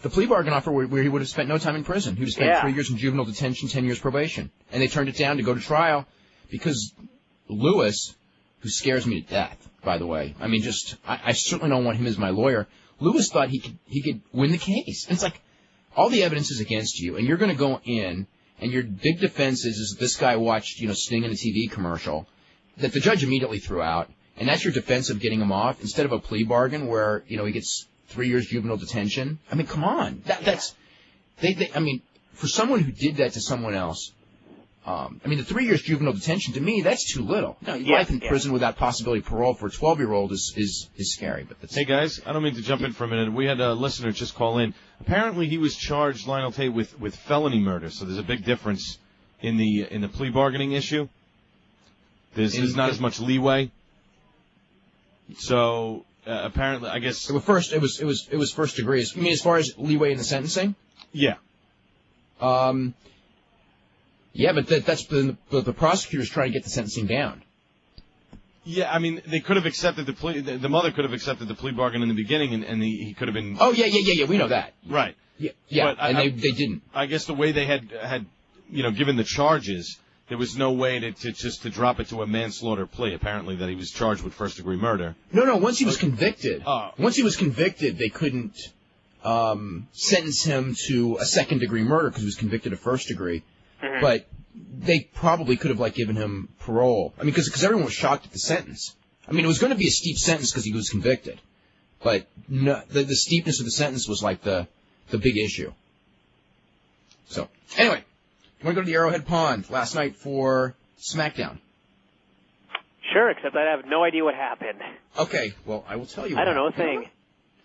The plea bargain offer where he would have spent no time in prison. He would have spent 3 years in juvenile detention, 10 years probation. And they turned it down to go to trial because Lewis, who scares me to death, by the way. I mean, I certainly don't want him as my lawyer. Lewis thought he could win the case. And it's like, all the evidence is against you, and you're going to go in, and your big defense is that this guy watched, Sting in a TV commercial that the judge immediately threw out, and that's your defense of getting him off, instead of a plea bargain where, he gets 3 years juvenile detention. I mean, come on. I mean, for someone who did that to someone else, the 3 years juvenile detention, to me, that's too little. Life in prison without possibility of parole for a 12-year-old is scary. But hey, guys, I don't mean to jump in for a minute. We had a listener just call in. Apparently, he was charged, Lionel Tate, with felony murder, so there's a big difference in the plea bargaining issue. There's not as much leeway. So apparently, I guess it was first degree. I mean, as far as leeway in the sentencing. Yeah. Yeah, but that's the prosecutor's trying to get the sentencing down. Yeah, I mean, they could have accepted the plea. The mother could have accepted the plea bargain in the beginning, and he could have been. Oh yeah. We know that. Right. Yeah. But they didn't. I guess the way they had given the charges, there was no way to drop it to a manslaughter plea. Apparently, that he was charged with first-degree murder. No. Once he was convicted, they couldn't sentence him to a second-degree murder because he was convicted of first-degree. Mm-hmm. But they probably could have given him parole. I mean, because everyone was shocked at the sentence. I mean, it was going to be a steep sentence because he was convicted, but no, the steepness of the sentence was the big issue. So anyway, you want to go to the Arrowhead Pond last night for SmackDown? Sure, except I have no idea what happened. Okay, well I will tell you. I don't know a thing.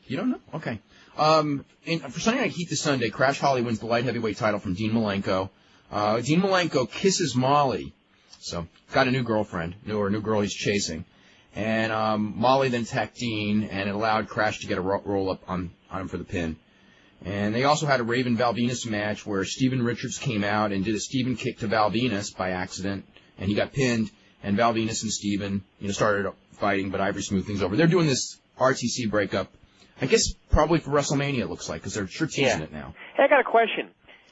You don't know? Okay. For Sunday Night Heat this Sunday, Crash Holly wins the light heavyweight title from Dean Malenko. Dean Malenko kisses Molly, so got a new girlfriend, or a new girl he's chasing. And Molly then attacked Dean, and it allowed Crash to get a roll-up on him for the pin. And they also had a Raven Val Venus match where Steven Richards came out and did a Steven kick to Val Venus by accident, and he got pinned, and Val Venus and Steven started fighting, but Ivory smoothed things over. They're doing this RTC breakup, I guess probably for WrestleMania, it looks like, because they're sure teasing it now. Hey, I got a question.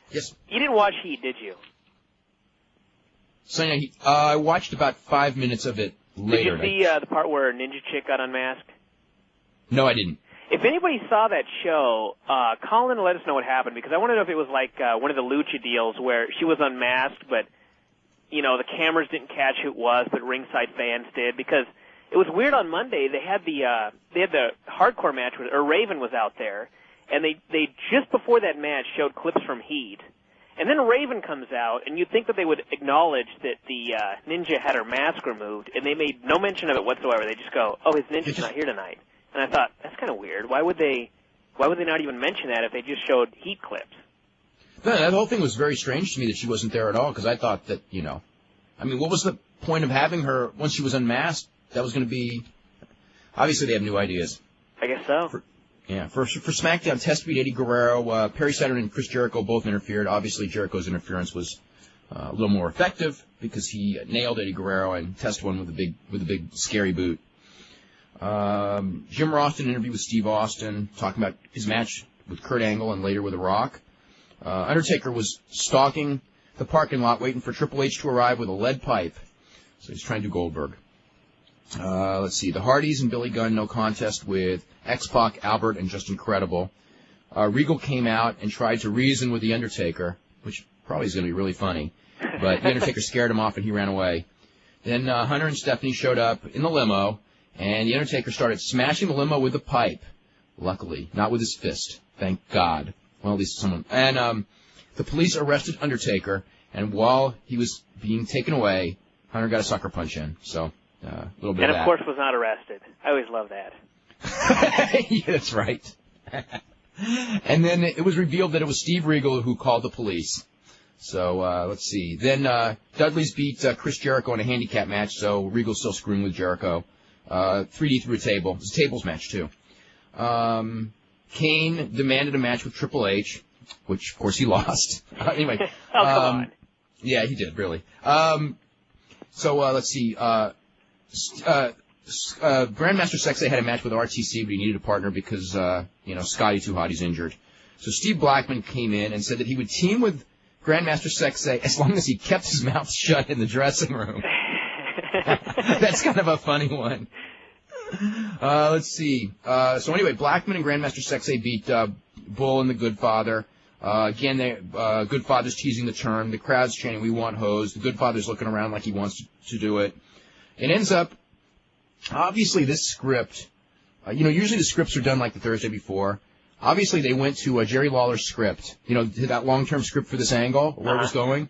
Yes. You didn't watch Heat, did you? Sunday Night Heat. I watched about 5 minutes of it later. Did you see the part where Ninja Chick got unmasked? No, I didn't. If anybody saw that show, call in and let us know what happened, because I want to know if it was like one of the Lucha deals where she was unmasked, but, the cameras didn't catch who it was, but ringside fans did, because it was weird on Monday. They had the hardcore match, or Raven was out there, and they just before that match showed clips from Heat. And then Raven comes out, and you'd think that they would acknowledge that the ninja had her mask removed, and they made no mention of it whatsoever. They just go, "Oh, his ninja's not here tonight." And I thought, that's kind of weird. Why would they not even mention that if they just showed Heat clips? No, that whole thing was very strange to me that she wasn't there at all, because I thought that, what was the point of having her once she was unmasked? That was going to be... Obviously, they have new ideas. I guess so. For SmackDown, Test beat Eddie Guerrero. Perry Saturn and Chris Jericho both interfered. Obviously, Jericho's interference was a little more effective because he nailed Eddie Guerrero, and Test won with a big scary boot. Jim Ross did an interview with Steve Austin talking about his match with Kurt Angle and later with The Rock. Undertaker was stalking the parking lot waiting for Triple H to arrive with a lead pipe. So he's trying to do Goldberg. Let's see. The Hardys and Billy Gunn, no contest with X-Pac, Albert, and Just Incredible. Regal came out and tried to reason with The Undertaker, which probably is going to be really funny. But The Undertaker scared him off and he ran away. Then Hunter and Stephanie showed up in the limo, and The Undertaker started smashing the limo with a pipe. Luckily, not with his fist. Thank God. Well, at least someone. And the police arrested Undertaker, and while he was being taken away, Hunter got a sucker punch in. So... a little bit and of that. Of course was not arrested. I always love that. Yeah, that's right. And then it was revealed that it was Steve Regal who called the police. So let's see. Then Dudley's beat Chris Jericho in a handicap match, so Regal's still screwing with Jericho. 3D through a table. It was a tables match, too. Kane demanded a match with Triple H, which, of course, he lost. Anyway. Oh, come on. Yeah, he did, really. So let's see. Grandmaster Sexay had a match with RTC, but he needed a partner because, Scotty Too Hotty's injured. So Steve Blackman came in and said that he would team with Grandmaster Sexay as long as he kept his mouth shut in the dressing room. That's kind of a funny one. Let's see. So anyway, Blackman and Grandmaster Sexay beat Bull and the Goodfather. Again, Goodfather's teasing the term. The crowd's chanting, "We want hose." The Goodfather's looking around like he wants to do it. It ends up, obviously, this script, usually the scripts are done like the Thursday before. Obviously, they went to Jerry Lawler's script, to that long-term script for this angle, where it was going.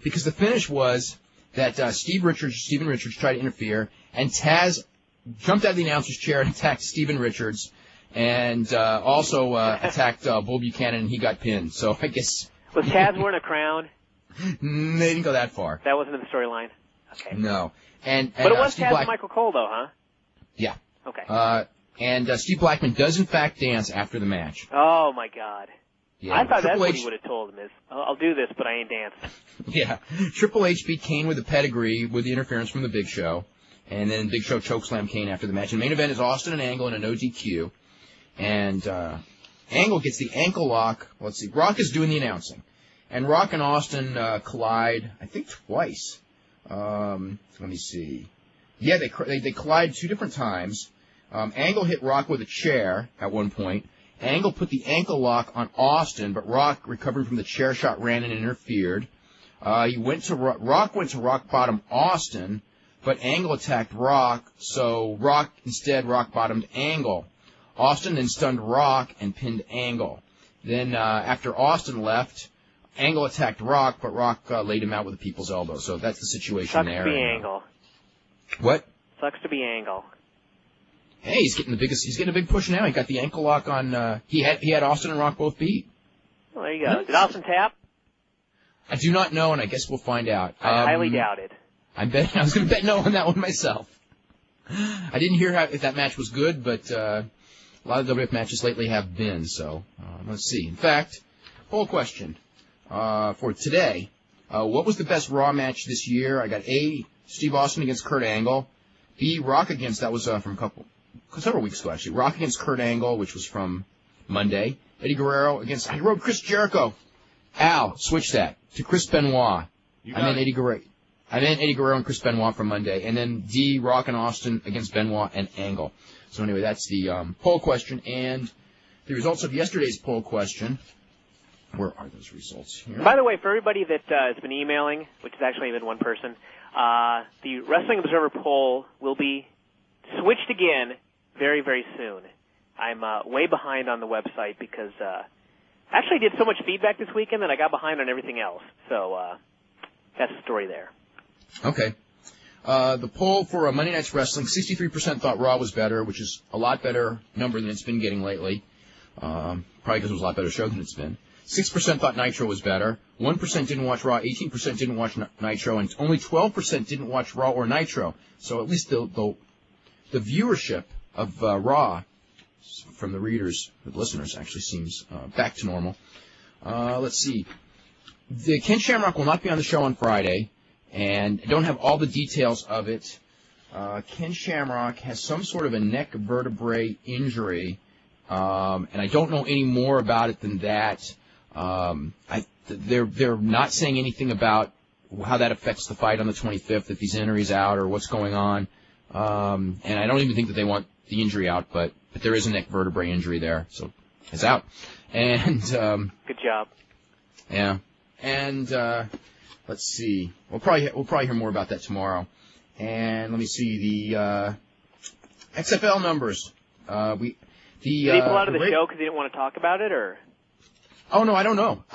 Because the finish was that Steven Richards tried to interfere, and Taz jumped out of the announcer's chair and attacked Steven Richards, and also attacked Bull Buchanan, and he got pinned. So I guess... Was Taz wearing a crown? They didn't go that far. That wasn't in the storyline? Okay. No. But it was Taz and Michael Cole, though, huh? Yeah. Okay. And Steve Blackman does, in fact, dance after the match. Oh, my God. Yeah. I thought that's Triple what H... he would have told him is, I'll do this, but I ain't dancing. Yeah. Triple H beat Kane with a pedigree with the interference from the Big Show. And then Big Show chokeslam Kane after the match. And the main event is Austin and Angle in a no DQ. And Angle gets the ankle lock. Let's see. Rock is doing the announcing. And Rock and Austin collide, I think, twice. Let me see. Yeah, they collide 2 different times. Angle hit Rock with a chair at one point. Angle put the ankle lock on Austin, but Rock, recovering from the chair shot, ran and interfered. Rock went to rock bottom Austin, but Angle attacked Rock, so Rock bottomed Angle. Austin then stunned Rock and pinned Angle. Then after Austin left, Angle attacked Rock, but Rock laid him out with a people's elbow. So that's the situation there. Sucks to be Angle. What? Sucks to be Angle. Hey, he's getting a big push now. He got the ankle lock on. He had Austin and Rock both beat. Well, there you go. Did Austin tap? I do not know, and I guess we'll find out. I highly doubt it. I was going to bet no on that one myself. I didn't hear if that match was good, but a lot of WWF matches lately have been. So let's see. In fact, poll question for today: what was the best Raw match this year? I got A, Steve Austin against Kurt Angle. B, Rock against, that was from several weeks ago, actually. Rock against Kurt Angle, which was from Monday. Eddie Guerrero against, I wrote Chris Jericho. Al, switch that to Chris Benoit. I meant Eddie Guerrero and Chris Benoit from Monday. And then D, Rock and Austin against Benoit and Angle. So anyway, that's the poll question. And the results of yesterday's poll question. Where are those results here? By the way, for everybody that has been emailing, which has actually been one person, the Wrestling Observer poll will be switched again very, very soon. I'm way behind on the website because actually I did so much feedback this weekend that I got behind on everything else. So that's the story there. Okay. The poll for Monday Night's Wrestling, 63% thought Raw was better, which is a lot better number than it's been getting lately. Probably because it was a lot better show than it's been. 6% thought Nitro was better. 1% didn't watch Raw. 18% didn't watch Nitro. And only 12% didn't watch Raw or Nitro. So at least the viewership of Raw from the readers, the listeners, actually seems back to normal. Let's see. Ken Shamrock will not be on the show on Friday. And I don't have all the details of it. Ken Shamrock has some sort of a neck vertebrae injury. And I don't know any more about it than that. They're not saying anything about how that affects the fight on the 25th, if he's in or he's out or what's going on. And I don't even think that they want the injury out, but there is a neck vertebrae injury there, so it's out. And good job. Yeah. And let's see. We'll probably hear more about that tomorrow. And let me see the XFL numbers. Did he pull out of the show because he didn't want to talk about it, or? Oh no, I don't know.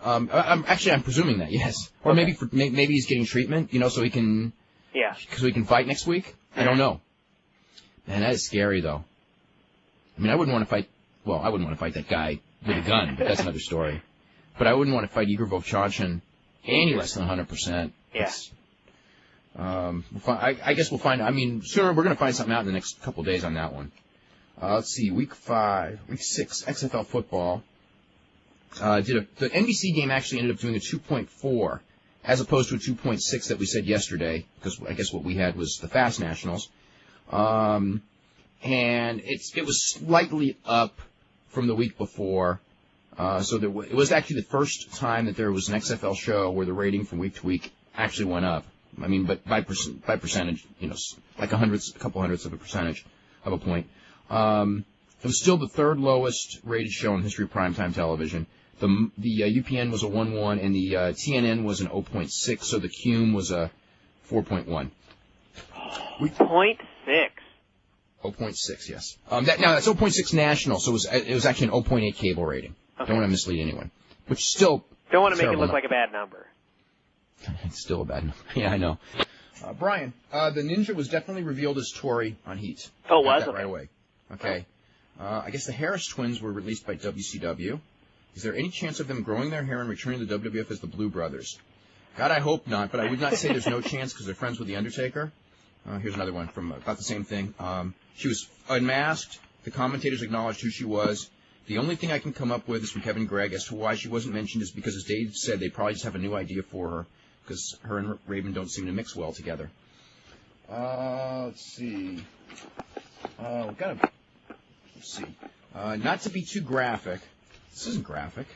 I'm presuming that, yes. Or okay. maybe he's getting treatment, so he can. Yeah. So he can fight next week. I don't know. Man, that is scary though. I mean, I wouldn't want to fight. Well, I wouldn't want to fight that guy with a gun, but that's another story. But I wouldn't want to fight Igor Vovchanchin any less than 100%. Yeah. I guess we'll find. I mean, sooner we're going to find something out in the next couple of days on that one. Let's see, week 6, XFL football. The NBC game actually ended up doing a 2.4 as opposed to a 2.6 that we said yesterday, because I guess what we had was the Fast Nationals. And it was slightly up from the week before. So it was actually the first time that there was an XFL show where the rating from week to week actually went up. I mean, but by percentage, like a couple hundredths of a percentage of a point. It was still the third lowest rated show in history of primetime television. The UPN was a 1.1 and the TNN was an 0.6, so the CUME was a 4.1. 0.6. 0.6, yes. Now that's 0.6 national, so it was actually an 0.8 cable rating. Okay. Don't want to mislead anyone. Which still don't want to make it look like a bad number. It's still a bad number. Yeah, I know. Brian, the Ninja was definitely revealed as Tori on Heat. Oh, was that it? Right away. Okay. I guess the Harris twins were released by WCW. Is there any chance of them growing their hair and returning to the WWF as the Blue Brothers? God, I hope not, but I would not say there's no chance because they're friends with The Undertaker. Here's another one from about the same thing. She was unmasked. The commentators acknowledged who she was. The only thing I can come up with is from Kevin Gregg as to why she wasn't mentioned is because, as Dave said, they probably just have a new idea for her because her and Raven don't seem to mix well together. Let's see. Let's see. Not to be too graphic. This isn't graphic.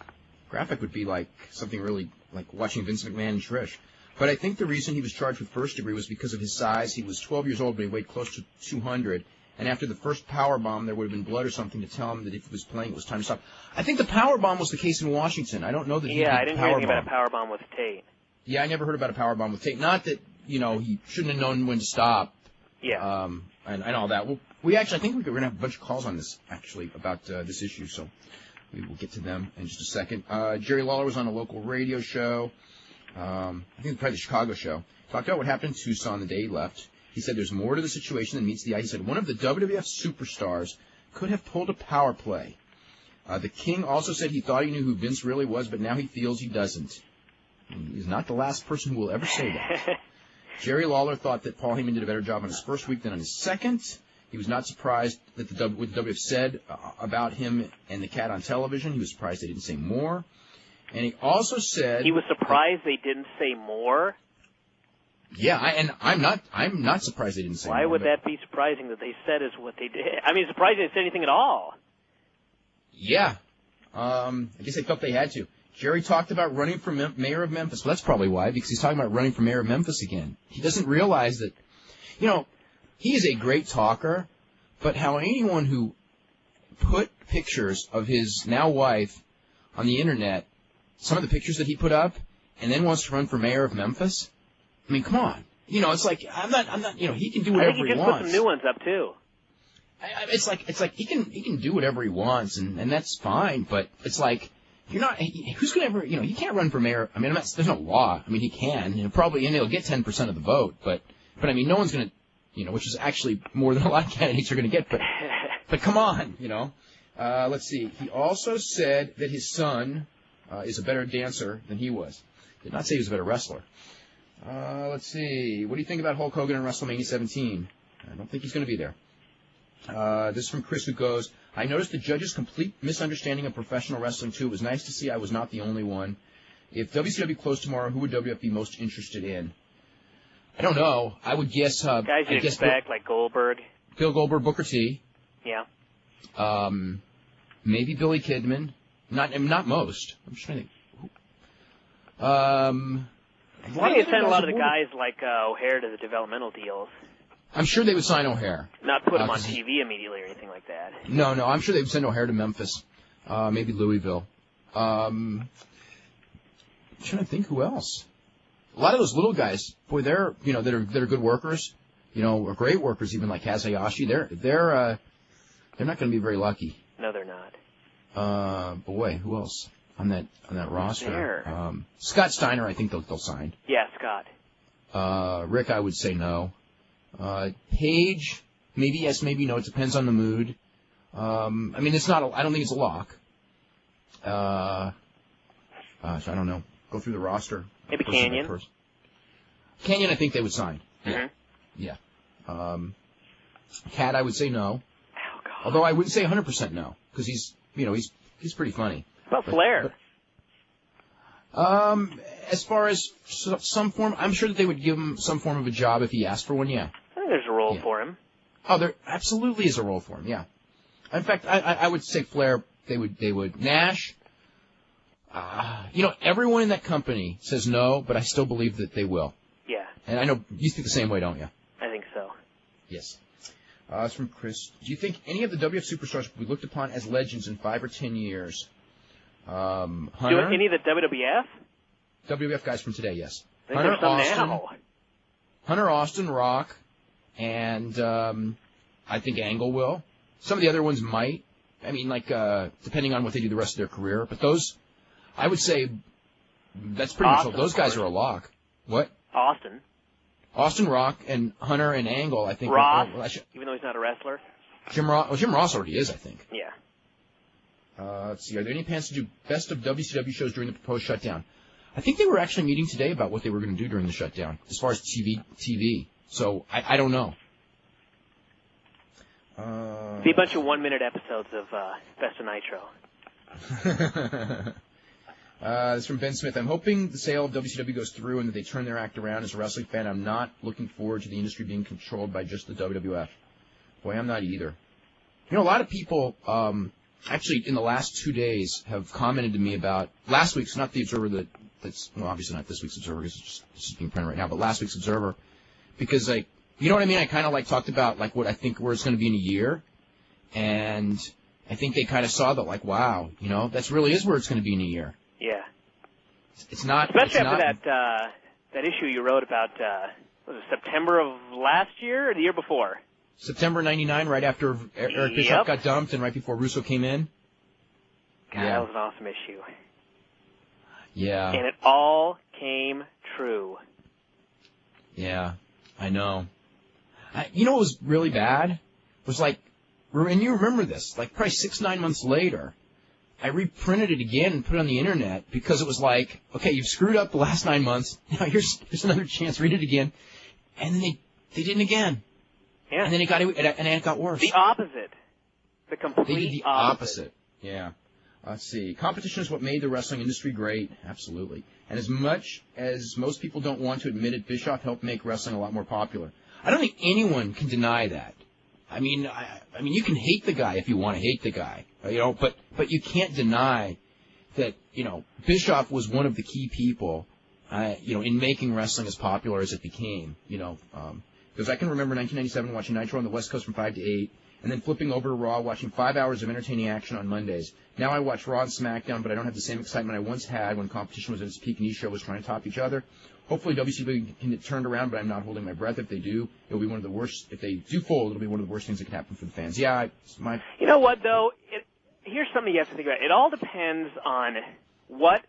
Graphic would be like something really like watching Vince McMahon and Trish. But I think the reason he was charged with first degree was because of his size. He was 12 years old, but he weighed close to 200. And after the first power bomb, there would have been blood or something to tell him that if he was playing, it was time to stop. I think the power bomb was the case in Washington. I don't know that he did I didn't hear anything about a power bomb with Tate. Yeah, I never heard about a power bomb with Tate. Not that, he shouldn't have known when to stop. Yeah. And all that. Well, I think we're going to have a bunch of calls on this, actually, about this issue. So we will get to them in just a second. Jerry Lawler was on a local radio show. I think probably the Chicago show. Talked about what happened in Tucson the day he left. He said there's more to the situation than meets the eye. He said one of the WWF superstars could have pulled a power play. The King also said he thought he knew who Vince really was, but now he feels he doesn't. He's not the last person who will ever say that. Jerry Lawler thought that Paul Heyman did a better job on his first week than on his second. He was not surprised that what the WWF said about him and the Cat on television. He was surprised they didn't say more. And he also said he was surprised they didn't say more. Yeah, I'm not surprised they didn't say more. Why would that be surprising that they said is what they did? I mean, surprising they said anything at all. Yeah. I guess they felt they had to. Jerry talked about running for mayor of Memphis. Well, that's probably why, because he's talking about running for mayor of Memphis again. He doesn't realize that, he is a great talker, but how anyone who put pictures of his now wife on the internet, some of the pictures that he put up, and then wants to run for mayor of Memphis, I mean, come on. It's like, I'm not, he can do whatever he wants. I think he just put some new ones up, too. It's like he can do whatever he wants, and that's fine, but it's like, who's going to ever, he can't run for mayor. I mean, there's no law. I mean, he can, and he'll get 10% of the vote, but I mean, no one's going to, which is actually more than a lot of candidates are going to get, but come on, let's see. He also said that his son is a better dancer than he was. Did not say he was a better wrestler. Let's see. What do you think about Hulk Hogan in WrestleMania 17? I don't think he's going to be there. This is from Chris, who goes, I noticed the judge's complete misunderstanding of professional wrestling, too. It was nice to see I was not the only one. If WCW closed tomorrow, who would WWF be most interested in? I don't know. I would guess... guys you'd expect, like Goldberg. Bill Goldberg, Booker T. Yeah. Maybe Billy Kidman. Not most. I'm just trying to think. I think they sent a lot of the guys like O'Hare to the developmental deals. I'm sure they would sign O'Hare. Not put him on TV immediately or anything like that. No, I'm sure they would send O'Hare to Memphis. Maybe Louisville. I'm trying to think who else. A lot of those little guys, boy, they're that are good workers, or great workers, even like Kazuyashi. They're not going to be very lucky. No, they're not. Boy, who else on that roster? Scott Steiner, I think they'll sign. Yeah, Scott. Rick, I would say no. Page, maybe yes, maybe no. It depends on the mood. I mean, it's not. I don't think it's a lock. So I don't know. Go through the roster. Maybe Canyon. Canyon, I think they would sign. Mm-hmm. Yeah. Cat, I would say no. Oh, God. Although I wouldn't say 100% no, because he's pretty funny. What about Flair? as far as some form, I'm sure that they would give him some form of a job if he asked for one, yeah. I think there's a role for him. Oh, there absolutely is a role for him, yeah. In fact, I would say Flair, they would. Nash, everyone in that company says no, but I still believe that they will. Yeah. And I know you think the same way, don't you? I think so. Yes. It's from Chris. Do you think any of the WF superstars will be looked upon as legends in 5 or 10 years? Hunter? Any of the WWF? WWF guys from today, yes. I think there's some now. Hunter, Austin, Rock, and I think Angle will. Some of the other ones might. I mean, depending on what they do the rest of their career. But those, I would say, that's pretty much all. Those guys are a lock. What? Austin, Rock, and Hunter and Angle, I think. Ross, even though he's not a wrestler. Jim Ross already is, I think. Yeah. Let's see. Are there any plans to do best of WCW shows during the proposed shutdown? I think they were actually meeting today about what they were going to do during the shutdown, as far as TV. So I don't know. Be a bunch of 1-minute episodes of Best of Nitro. This is from Ben Smith. I'm hoping the sale of WCW goes through and that they turn their act around. As a wrestling fan, I'm not looking forward to the industry being controlled by just the WWF. Boy, I'm not either. A lot of people, actually, in the last 2 days, have commented to me about last week's, not the Observer that's obviously not this week's Observer because it's just being printed right now, but last week's Observer, because, you know what I mean? I kind of, talked about, what I think where it's going to be in a year, and I think they kind of saw that, wow, that really is where it's going to be in a year. Yeah. It's not... Especially after that issue you wrote about, was it September of last year or the year before? September 99, right after Eric Bischoff got dumped and right before Russo came in. God, that was an awesome issue. Yeah. And it all came true. Yeah, I know. You know what was really bad? Was and you remember this, probably 6-9 months later, I reprinted it again and put it on the internet because it was okay, you've screwed up the last 9 months. Now here's another chance. Read it again. And then they didn't again. Yeah. And then it got worse. The opposite. The complete they did the opposite. Yeah. Let's see. Competition is what made the wrestling industry great. Absolutely. And as much as most people don't want to admit it, Bischoff helped make wrestling a lot more popular. I don't think anyone can deny that. I mean, you can hate the guy if you want to hate the guy, but you can't deny that, Bischoff was one of the key people, in making wrestling as popular as it became, because I can remember 1997 watching Nitro on the West Coast from 5 to 8, and then flipping over to Raw, watching 5 hours of entertaining action on Mondays. Now I watch Raw and SmackDown, but I don't have the same excitement I once had when competition was at its peak and each show was trying to top each other. Hopefully WCW can get turned around, but I'm not holding my breath. If they do, it'll be one of the worst. If they do fold, it'll be one of the worst things that can happen for the fans. Yeah, You know what, though? Here's something you have to think about. It all depends on what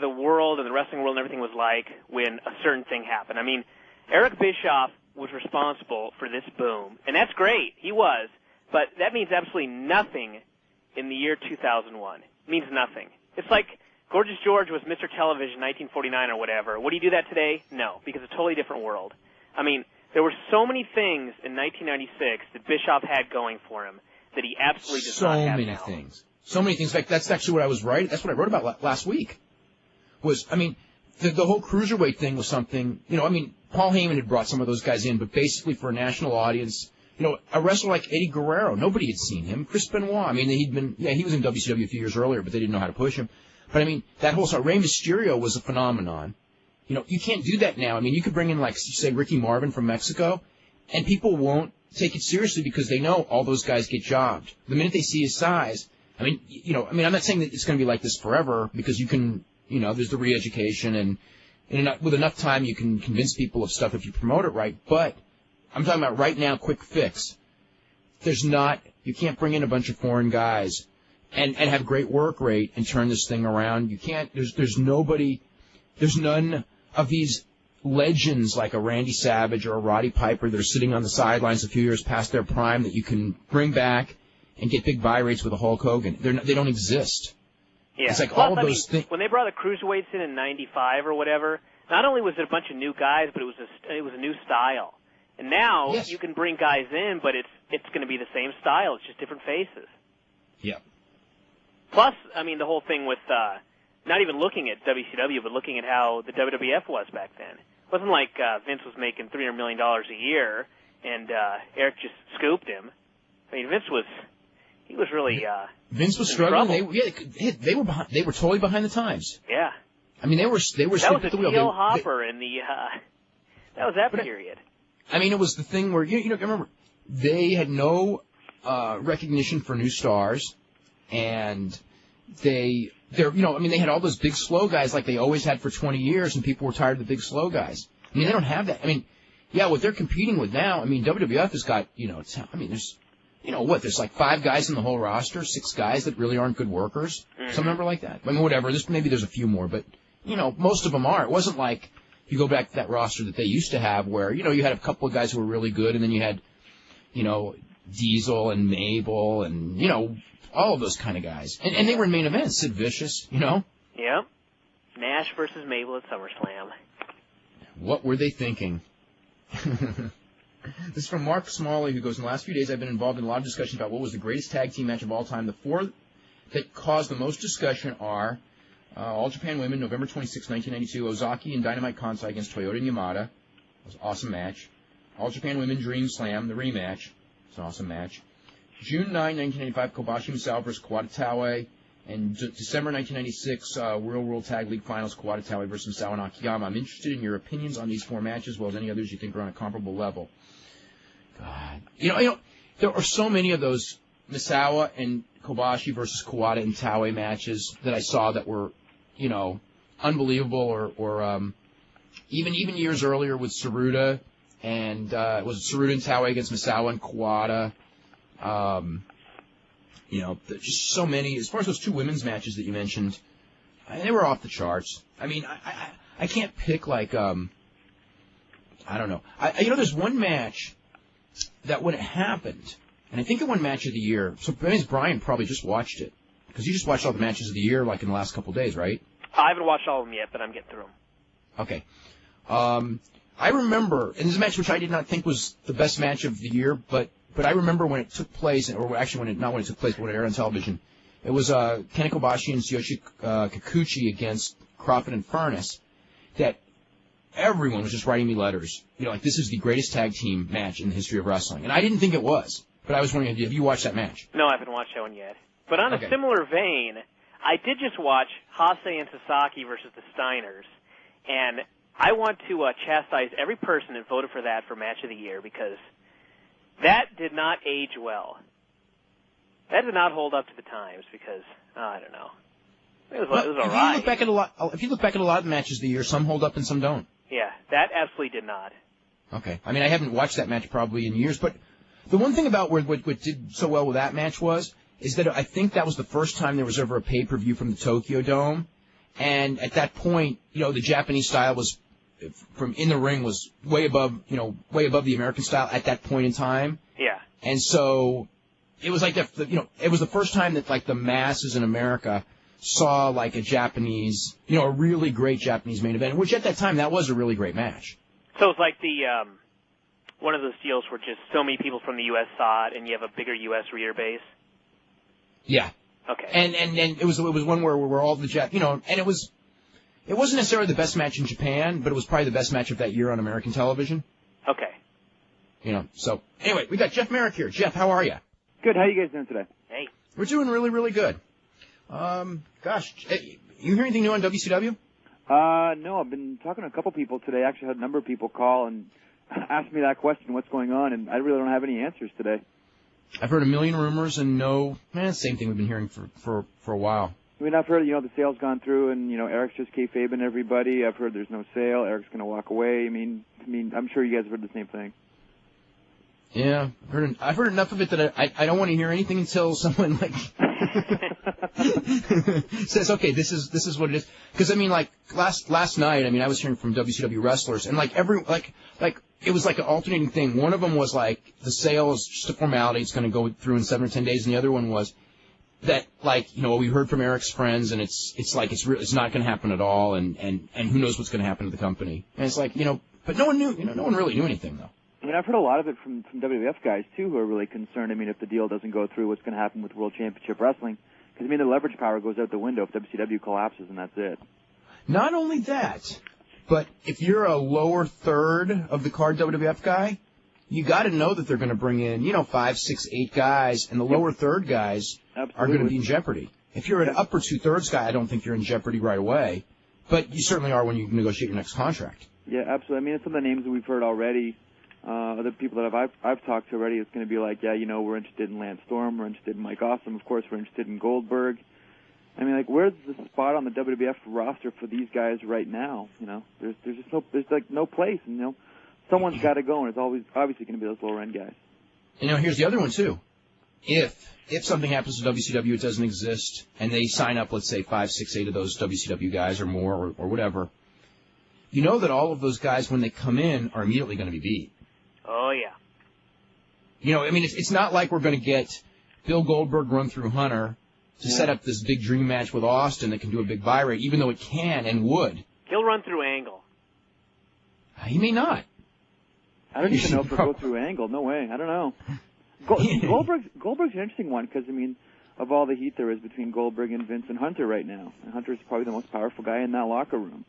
the world and the wrestling world and everything was like when a certain thing happened. I mean, Eric Bischoff was responsible for this boom, and that's great. He was. But that means absolutely nothing in the year 2001. It means nothing. It's like Gorgeous George was Mr. Television 1949 or whatever. Would he do that today? No, because it's a totally different world. I mean, there were so many things in 1996 that Bischoff had going for him that he absolutely does not have now. So many things. In fact, that's actually what I was writing. That's what I wrote about last week. The whole cruiserweight thing was something, Paul Heyman had brought some of those guys in, but basically for a national audience, a wrestler like Eddie Guerrero, nobody had seen him. Chris Benoit, he was in WCW a few years earlier, but they didn't know how to push him. But that whole sort, Rey Mysterio was a phenomenon. You can't do that now. You could bring in, say, Ricky Marvin from Mexico, and people won't take it seriously because they know all those guys get jobbed. The minute they see his size, I'm not saying that it's going to be like this forever because you can, there's the re-education and with enough time you can convince people of stuff if you promote it right. But I'm talking about right now, quick fix. You can't bring in a bunch of foreign guys and have great work rate and turn this thing around. You can't, there's none of these legends like a Randy Savage or a Roddy Piper that are sitting on the sidelines a few years past their prime that you can bring back and get big buy rates with a Hulk Hogan. They don't exist. Yeah. It's all of those things. When they brought the cruiserweights in 95 or whatever, not only was it a bunch of new guys, but it was a new style. And now you can bring guys in, but it's going to be the same style. It's just different faces. Yeah. Plus, the whole thing with not even looking at WCW, but looking at how the WWF was back then. It wasn't like Vince was making $300 million a year and Eric just scooped him. I mean, Vince was really Vince was struggling. They were totally behind the times. Yeah. I mean, they were that was at the wheel. T.L. Hopper in the that was that period. I mean, it was the thing where you know remember they had no recognition for new stars, and they had all those big slow guys like they always had for 20 years, and people were tired of the big slow guys. I mean, they don't have that. I mean, yeah, what they're competing with now. I mean, WWF has got there's there's like 5 guys in the whole roster, 6 guys that really aren't good workers. Mm-hmm. Some number like that. I mean, whatever. Maybe there's a few more, but most of them are. It wasn't like you go back to that roster that they used to have where, you had a couple of guys who were really good, and then you had, Diesel and Mabel and, all of those kind of guys. And they were in main events, Sid Vicious, Yep. Nash versus Mabel at SummerSlam. What were they thinking? This is from Mark Smalley, who goes, in the last few days I've been involved in a lot of discussion about what was the greatest tag team match of all time. The 4 that caused the most discussion are All Japan Women, November 26, 1992, Ozaki and Dynamite Kansai against Toyota and Yamada. It was an awesome match. All Japan Women Dream Slam, the rematch. It was an awesome match. June 9, 1995, Kobashi Misawa versus Kawada Taue. And December 1996, Real World Tag League Finals, Kawada Taue versus Misawa and Akiyama. I'm interested in your opinions on these 4 matches, as well as any others you think are on a comparable level. God. There are so many of those Misawa and Kobashi versus Kawada and Taue matches that I saw that were, unbelievable, or even years earlier with Saruta, and it was Saruta and Taue against Misawa and Kawada. Just so many. As far as those 2 women's matches that you mentioned, they were off the charts. I mean, I can't pick I don't know. There's one match that when it happened, and I think it won Match of the Year. So Brian probably just watched it, because you just watched all the matches of the year in the last couple of days, right? I haven't watched all of them yet, but I'm getting through them. Okay. I remember, and this is a match which I did not think was the best match of the year, but I remember when it took place, or actually not when it took place, but when it aired on television. It was Ken Kobashi and Tsuyoshi Kikuchi against Crawford and Furnace, that everyone was just writing me letters. This is the greatest tag team match in the history of wrestling. And I didn't think it was, but I was wondering, have you watched that match? No, I haven't watched that one yet. But on a similar vein, I did just watch Hase and Sasaki versus the Steiners, and I want to chastise every person that voted for that for Match of the Year, because that did not age well. That did not hold up to the times, because, I don't know. It was all right. If you look back at a lot of the matches of the year, some hold up and some don't. Yeah, that absolutely did not. Okay. I mean, I haven't watched that match probably in years, but the one thing about what did so well with that match is that I think that was the first time there was ever a pay-per-view from the Tokyo Dome, and at that point, the Japanese style was, from in the ring, was way above the American style at that point in time. Yeah. And so it was like it was the first time that the masses in America saw a Japanese, a really great Japanese main event, which at that time that was a really great match. So it's like the one of those deals where just so many people from the U.S. saw it, and you have a bigger U.S. reader base. Yeah. Okay. And it was one where all the and it wasn't necessarily the best match in Japan, but it was probably the best match of that year on American television. Okay. So anyway, we got Jeff Marek here. Jeff, how are you? Good. How are you guys doing today? Hey. We're doing really, really good. You hear anything new on WCW? No, I've been talking to a couple people today. Actually, had a number of people call and ask me that question, what's going on, and I really don't have any answers today. I've heard a million rumors and same thing we've been hearing for a while. I mean, I've heard, the sale's gone through and, Eric's just kayfabing everybody. I've heard there's no sale. Eric's going to walk away. I mean, I'm sure you guys have heard the same thing. Yeah, I've heard enough of it that I don't want to hear anything until someone says, okay, this is what it is. Because last night, I was hearing from WCW wrestlers, and it was an alternating thing. One of them was the sale is just a formality; it's going to go through in 7 or 10 days, and the other one was that we heard from Eric's friends, and it's not going to happen at all, and who knows what's going to happen to the company. And it's but no one knew, no one really knew anything though. I mean, I've heard a lot of it from WWF guys, too, who are really concerned. I mean, if the deal doesn't go through, what's going to happen with World Championship Wrestling? Because, I mean, the leverage power goes out the window if WCW collapses, and that's it. Not only that, but if you're a lower third of the card WWF guy, you got to know that they're going to bring in, 5, 6, 8 guys, and the lower third guys are going to be in jeopardy. If you're an upper two-thirds guy, I don't think you're in jeopardy right away, but you certainly are when you negotiate your next contract. Yeah, absolutely. I mean, some of the names that we've heard already, other people that I've talked to already, it's going to be like, we're interested in Lance Storm, we're interested in Mike Awesome, of course, we're interested in Goldberg. I mean, like, where's the spot on the WWF roster for these guys right now? There's just no place, and someone's got to go, and it's always obviously going to be those lower end guys. Here's the other one too. If something happens to WCW, it doesn't exist, and they sign up, let's say 5, 6, 8 of those WCW guys or more or whatever, you know that all of those guys, when they come in, are immediately going to be beat. Oh yeah. It's not like we're going to get Bill Goldberg run through Hunter to set up this big dream match with Austin that can do a big buy rate, even though it can and would. He'll run through Angle. He may not. I don't even know if he'll go through Angle. No way. I don't know. Goldberg's an interesting one because, of all the heat there is between Goldberg and Vince and Hunter right now. And Hunter's probably the most powerful guy in that locker room.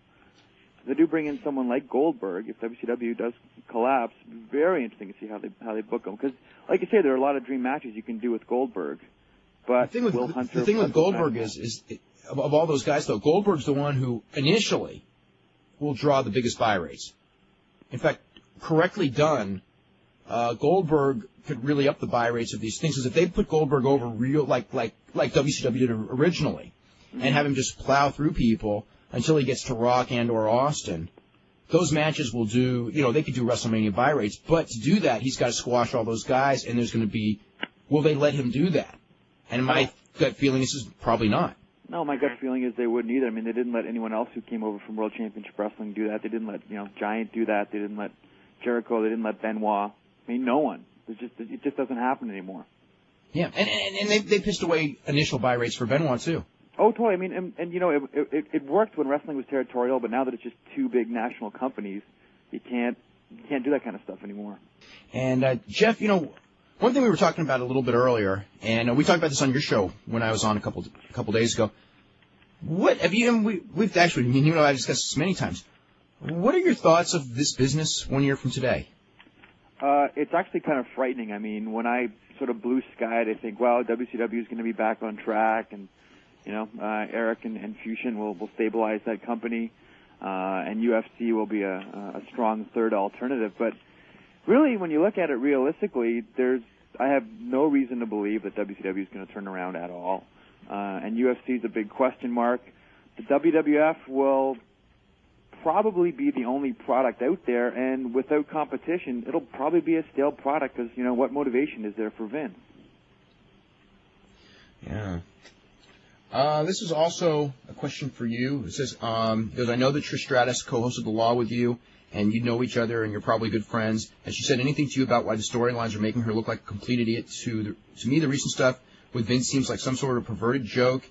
They do bring in someone like Goldberg. If WCW does collapse, very interesting to see how they book him. Because, like you say, there are a lot of dream matches you can do with Goldberg. But the thing with Goldberg is of all those guys, though, Goldberg's the one who initially will draw the biggest buy rates. In fact, correctly done, Goldberg could really up the buy rates of these things. Because if they put Goldberg over real like WCW did originally, and have him just plow through people until he gets to Rock and or Austin, those matches will do, they could do WrestleMania buy rates. But to do that, he's got to squash all those guys, and there's going to be, will they let him do that? And my gut feeling is probably not. No, my gut feeling is they wouldn't either. I mean, they didn't let anyone else who came over from World Championship Wrestling do that. They didn't let, Giant do that. They didn't let Jericho. They didn't let Benoit. I mean, no one. It just doesn't happen anymore. Yeah, and they pissed away initial buy rates for Benoit, too. Oh, totally. I mean, and it worked when wrestling was territorial, but now that it's just two big national companies, you can't do that kind of stuff anymore. And, Jeff, one thing we were talking about a little bit earlier, and we talked about this on your show when I was on a couple days ago. What have you? We've actually, I've discussed this many times. What are your thoughts of this business 1 year from today? It's actually kind of frightening. I mean, when I sort of blue skied, I think, well, WCW is going to be back on track, and Eric and Fusion will stabilize that company, and UFC will be a strong third alternative. But really, when you look at it realistically, I have no reason to believe that WCW is going to turn around at all. And UFC is a big question mark. The WWF will probably be the only product out there, and without competition, it'll probably be a stale product because, what motivation is there for Vince? Yeah. This is also a question for you. It says, because I know that Trish Stratus co-hosted The Law with you, and you know each other, and you're probably good friends. Has she said anything to you about why the storylines are making her look like a complete idiot? To me, the recent stuff with Vince seems like some sort of perverted joke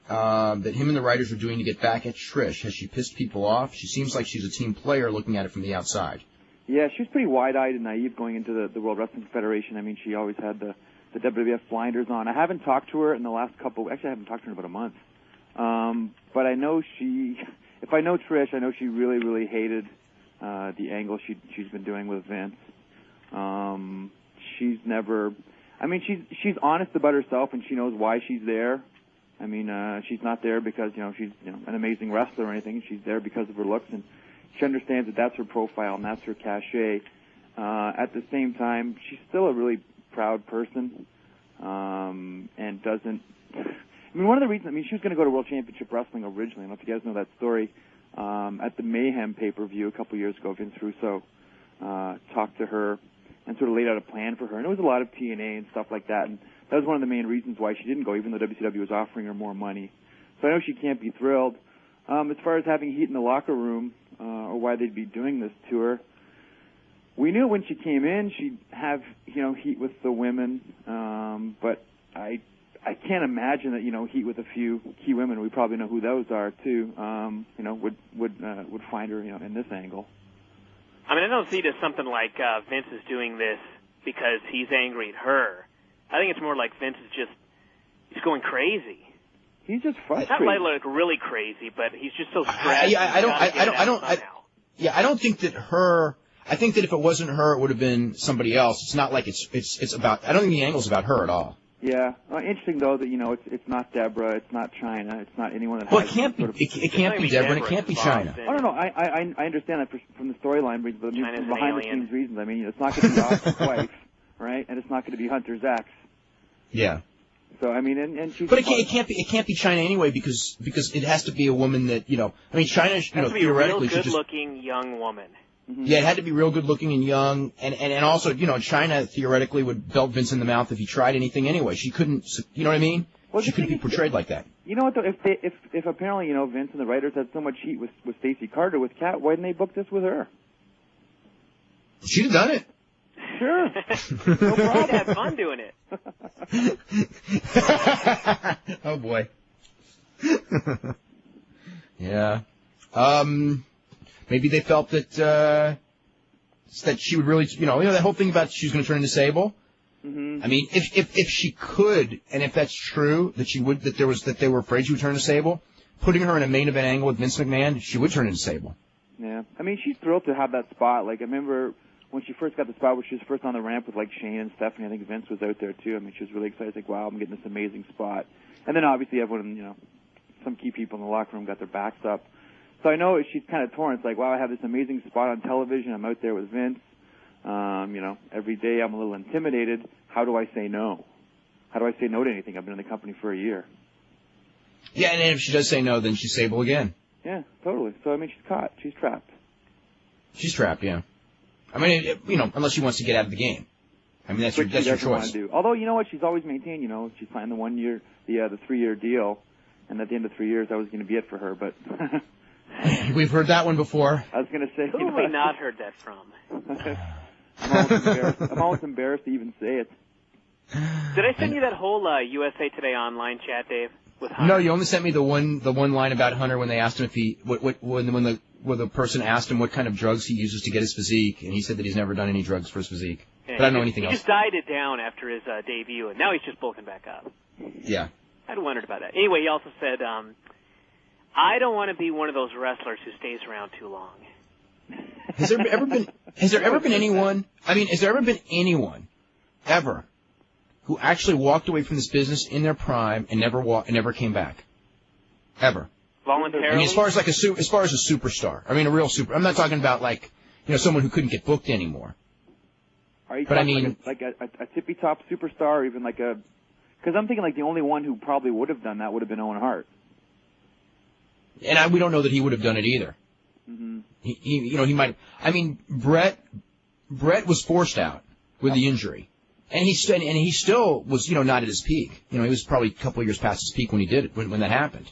that him and the writers are doing to get back at Trish. Has she pissed people off? She seems like she's a team player looking at it from the outside. Yeah, she was pretty wide-eyed and naive going into the World Wrestling Federation. I mean, she always had the WWF blinders on. I haven't talked to her in the last actually I haven't talked to her in about a month. But I know if I know Trish, I know she really, really hated the angle she's been doing with Vince. She's she's honest about herself, and she knows why she's there. I mean, she's not there because, she's an amazing wrestler or anything. She's there because of her looks, and she understands that that's her profile and that's her cachet. At the same time, she's still a really proud person, and doesn't... I mean, one of the reasons... I mean, she was going to go to World Championship Wrestling originally. I don't know if you guys know that story. At the Mayhem pay-per-view a couple years ago, Vince Russo talked to her and sort of laid out a plan for her. And it was a lot of TNA and stuff like that. And that was one of the main reasons why she didn't go, even though WCW was offering her more money. So I know she can't be thrilled. As far as having heat in the locker room, or why they'd be doing this to her, we knew when she came in she'd have, heat with the women. But I can't imagine that, heat with a few key women. We probably know who those are too. Would find her, in this angle. I mean, I don't see it as something like Vince is doing this because he's angry at her. I think it's more like Vince is he's going crazy. He's just frustrated. That might look really crazy, but he's just so stressed. I don't think that her. I think that if it wasn't her, it would have been somebody else. It's not like it's about. I don't think the angle's about her at all. Yeah. Interesting though that it's not Deborah, it's not China, it's not anyone that. Well, has it can't be. It can't be Deborah, and it can't be China. Oh no, I understand that from the storyline reasons, but from behind the scenes reasons. I mean, it's not going to be Austin's wife, right? And it's not going to be Hunter's ex. Yeah. So I mean, and she's. But it can't be China anyway because it has to be a woman that I mean, China theoretically should just. It has to be a real good-looking young woman. Mm-hmm. Yeah, it had to be real good-looking and young, and also China theoretically would belt Vince in the mouth if he tried anything anyway. She couldn't, you know what I mean? Well, she couldn't be portrayed like that. You know what though? If apparently Vince and the writers had so much heat with Stacey Carter with Kat, why didn't they book this with her? She'd have done it. Sure. No problem. Had fun doing it. Oh boy. Yeah. Maybe they felt that she would really, that whole thing about she was going to turn into Sable. Mm-hmm. I mean, if she could, and if that's true, that they were afraid she would turn into Sable, putting her in a main event angle with Vince McMahon, she would turn into Sable. Yeah, I mean, she's thrilled to have that spot. Like I remember when she first got the spot, where she was first on the ramp with like Shane and Stephanie. I think Vince was out there too. I mean, she was really excited. Like, wow, I'm getting this amazing spot. And then obviously everyone, some key people in the locker room got their backs up. So I know she's kind of torn. It's like, wow, I have this amazing spot on television. I'm out there with Vince. Every day I'm a little intimidated. How do I say no? How do I say no to anything? I've been in the company for a year. Yeah, and if she does say no, then she's Sable again. Yeah, totally. So, I mean, she's caught. She's trapped. She's trapped, yeah. I mean, unless she wants to get out of the game. I mean, that's your choice. Do. Although, you know what? She's always maintained, she signed the 1 year, the 3-year deal, and at the end of 3 years, that was going to be it for her, but... We've heard that one before. I was going to say... Who have we not heard that from? I'm almost embarrassed to even say it. Did I send you that whole USA Today online chat, Dave? With Hunter? No, you only sent me the one line about Hunter when they asked him if he... when the person asked him what kind of drugs he uses to get his physique, and he said that he's never done any drugs for his physique. Yeah, but I don't know anything else. He just died it down after his debut, and now he's just bulking back up. Yeah. I'd wondered about that. Anyway, he also said, I don't want to be one of those wrestlers who stays around too long. Has there ever been anyone ever who actually walked away from this business in their prime and never came back? Ever. Voluntarily? I mean, as far as a superstar. I mean, a real super. I'm not talking about someone who couldn't get booked anymore. Are you talking like a tippy top superstar, or even like a? Because I'm thinking the only one who probably would have done that would have been Owen Hart. And we don't know that he would have done it either. Mm-hmm. He might. I mean, Brett was forced out with the injury, and he still was not at his peak. He was probably a couple of years past his peak when he did it when that happened.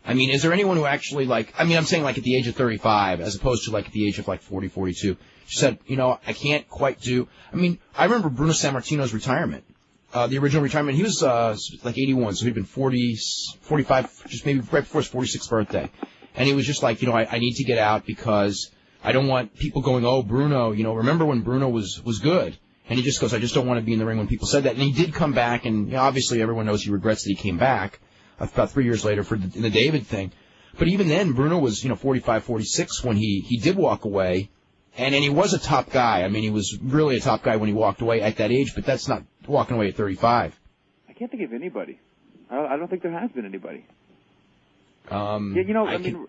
I mean, is there anyone who actually I'm saying at the age of 35 as opposed to at the age of 40, 42, said, I can't quite do. I mean, I remember Bruno Sammartino's retirement, the original retirement. He was 81, so he'd been 45, just maybe right before his 46th birthday. And he was just I need to get out because I don't want people going, oh, Bruno, remember when Bruno was good? And he just goes, I just don't want to be in the ring when people said that. And he did come back, and obviously everyone knows he regrets that he came back about 3 years later in the David thing. But even then, Bruno was 45, 46 when he did walk away, and he was a top guy. I mean, he was really a top guy when he walked away at that age, but that's not walking away at 35. I can't think of anybody. I don't think there has been anybody. I mean,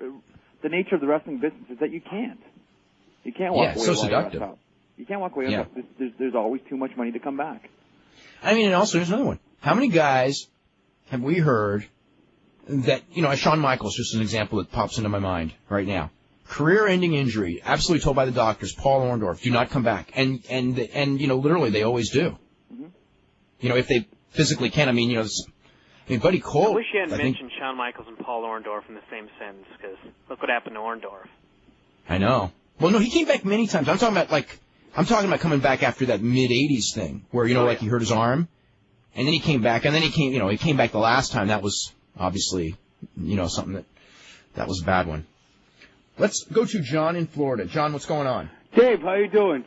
the nature of the wrestling business is that you can't walk away. So seductive. You can't walk away. There's always too much money to come back. I mean, and also here's another one. How many guys have we heard that Shawn Michaels, just an example that pops into my mind right now. Career-ending injury, absolutely told by the doctors, Paul Orndorff, do not come back, and literally they always do. Mm-hmm. If they physically can. I mean, Buddy Cole. I wish you hadn't mentioned Shawn Michaels and Paul Orndorff in the same sentence, because look what happened to Orndorff. I know. Well, no, he came back many times. I'm talking about coming back after that mid-'80s thing, where he hurt his arm, and then he came back, and then he came back the last time. That was obviously, something that was a bad one. Let's go to John in Florida. John, what's going on? Dave, how you doing?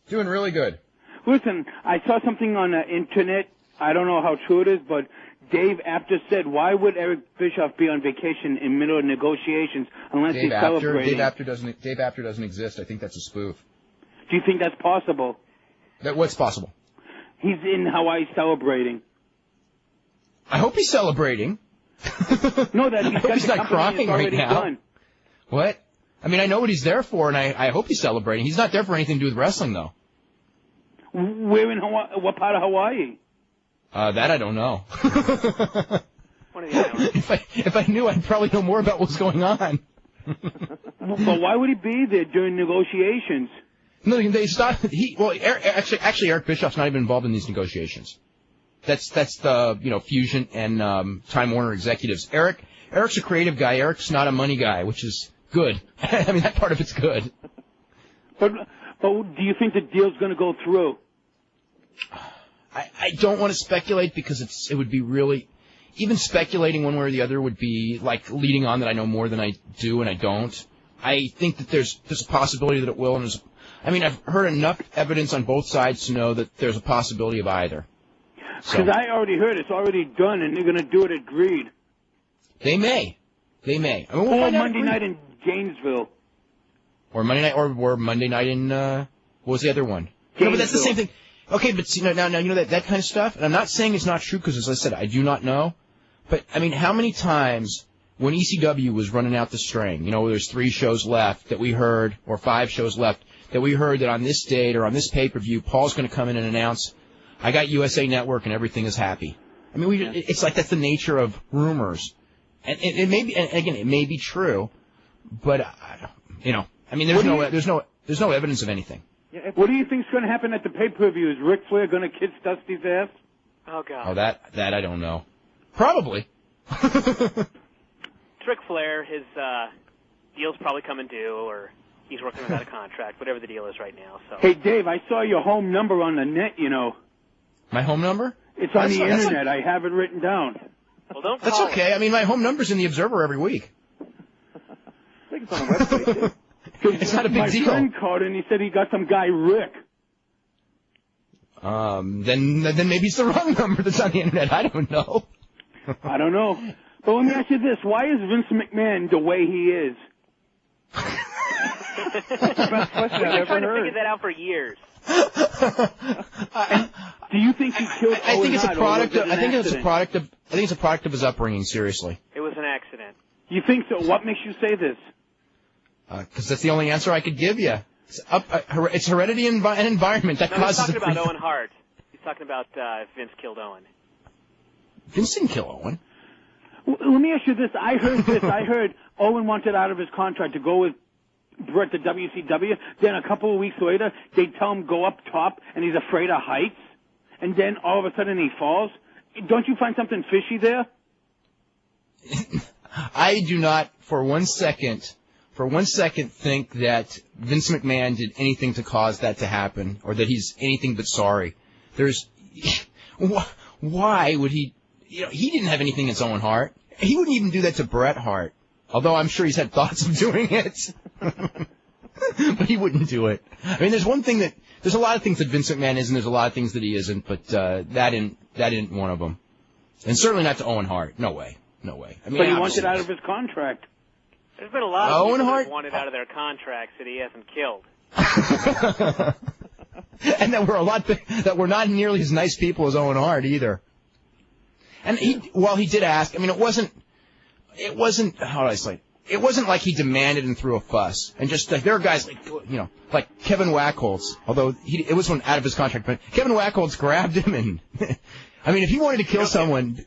Doing really good. Listen, I saw something on the internet. I don't know how true it is, but Dave Apter said, why would Eric Bischoff be on vacation in middle of negotiations unless he's celebrating? Dave Apter doesn't exist. I think that's a spoof. Do you think that's possible? What's possible? He's in Hawaii celebrating. I hope he's celebrating. No, that he's not crying right now. Done. What? I mean, I know what he's there for, and I hope he's celebrating. He's not there for anything to do with wrestling, though. Where in Hawaii? What part of Hawaii? That I don't know. One of the islands. If I knew, I'd probably know more about what's going on. But why would he be there during negotiations? No, they stopped. Actually, Eric Bischoff's not even involved in these negotiations. That's the Fusion and Time Warner executives. Eric's a creative guy. Eric's not a money guy, which is good. I mean, that part of it's good. But do you think the deal's going to go through? I don't want to speculate because it would be really, even speculating one way or the other would be like leading on that I know more than I do and I don't. I think that there's a possibility that it will, and I've heard enough evidence on both sides to know that there's a possibility of either. Because I already heard it's already done, and they're going to do it at Greed. They may. I mean, we'll or find out Monday night in Gainesville. Or Monday night, or Monday night in what was the other one? No, but that's the same thing. Okay, but see, now you know that kind of stuff. And I'm not saying it's not true because, as I said, I do not know. But I mean, how many times when ECW was running out the string, there's 3 shows left that we heard, or 5 shows left that we heard that on this date or on this pay-per-view, Paul's going to come in and announce, I got USA Network and everything is happy. I mean, it's like that's the nature of rumors. And it may be, and again, it may be true, but I mean, there's no evidence of anything. Yeah, what do you think's going to happen at the pay-per-view? Is Ric Flair going to kiss Dusty's ass? Oh God. Oh, that I don't know. Probably. Ric Flair, his deal's probably coming due, or he's working without a contract, whatever the deal is right now. So. Hey, Dave, I saw your home number on the net. My home number? It's on the internet. I have it written down. Well, don't. That's okay. I mean, my home number's in the Observer every week. I think it's on the website too. It's not a big deal. My friend called and he said he got some guy Rick. Then maybe it's the wrong number that's on the internet. I don't know. I don't know. But let me ask you this: why is Vince McMahon the way he is? We've been trying to figure that out for years. Do you think he killed? I think it's a product. I think it's a product of his upbringing. Seriously. It was an accident. You think so? What makes you say this? Because that's the only answer I could give you. It's heredity and environment that causes. He's talking about Owen Hart. He's talking about Vince killed Owen. Vince didn't kill Owen. Let me ask you this. I heard this. I heard Owen wanted out of his contract to go with Brett to WCW. Then a couple of weeks later, they tell him go up top, and he's afraid of heights. And then all of a sudden he falls. Don't you find something fishy there? I do not, for one second, think that Vince McMahon did anything to cause that to happen, or that he's anything but sorry. Why would he? He didn't have anything against Owen Hart. He wouldn't even do that to Bret Hart. Although I'm sure he's had thoughts of doing it. But he wouldn't do it. I mean, there's a lot of things that Vince McMahon is, and there's a lot of things that he isn't, but that isn't one of them. And certainly not to Owen Hart. No way. I mean, but he wanted out of his contract. There's been a lot of people that wanted out of their contracts that he hasn't killed. And that were not nearly as nice people as Owen Hart either. And while he did ask, I mean, it wasn't, how do I say? It wasn't like he demanded and threw a fuss. And just, there are guys like Kevin Wackholz, although it was one out of his contract, but Kevin Wackholz grabbed him and, I mean, if he wanted to kill someone,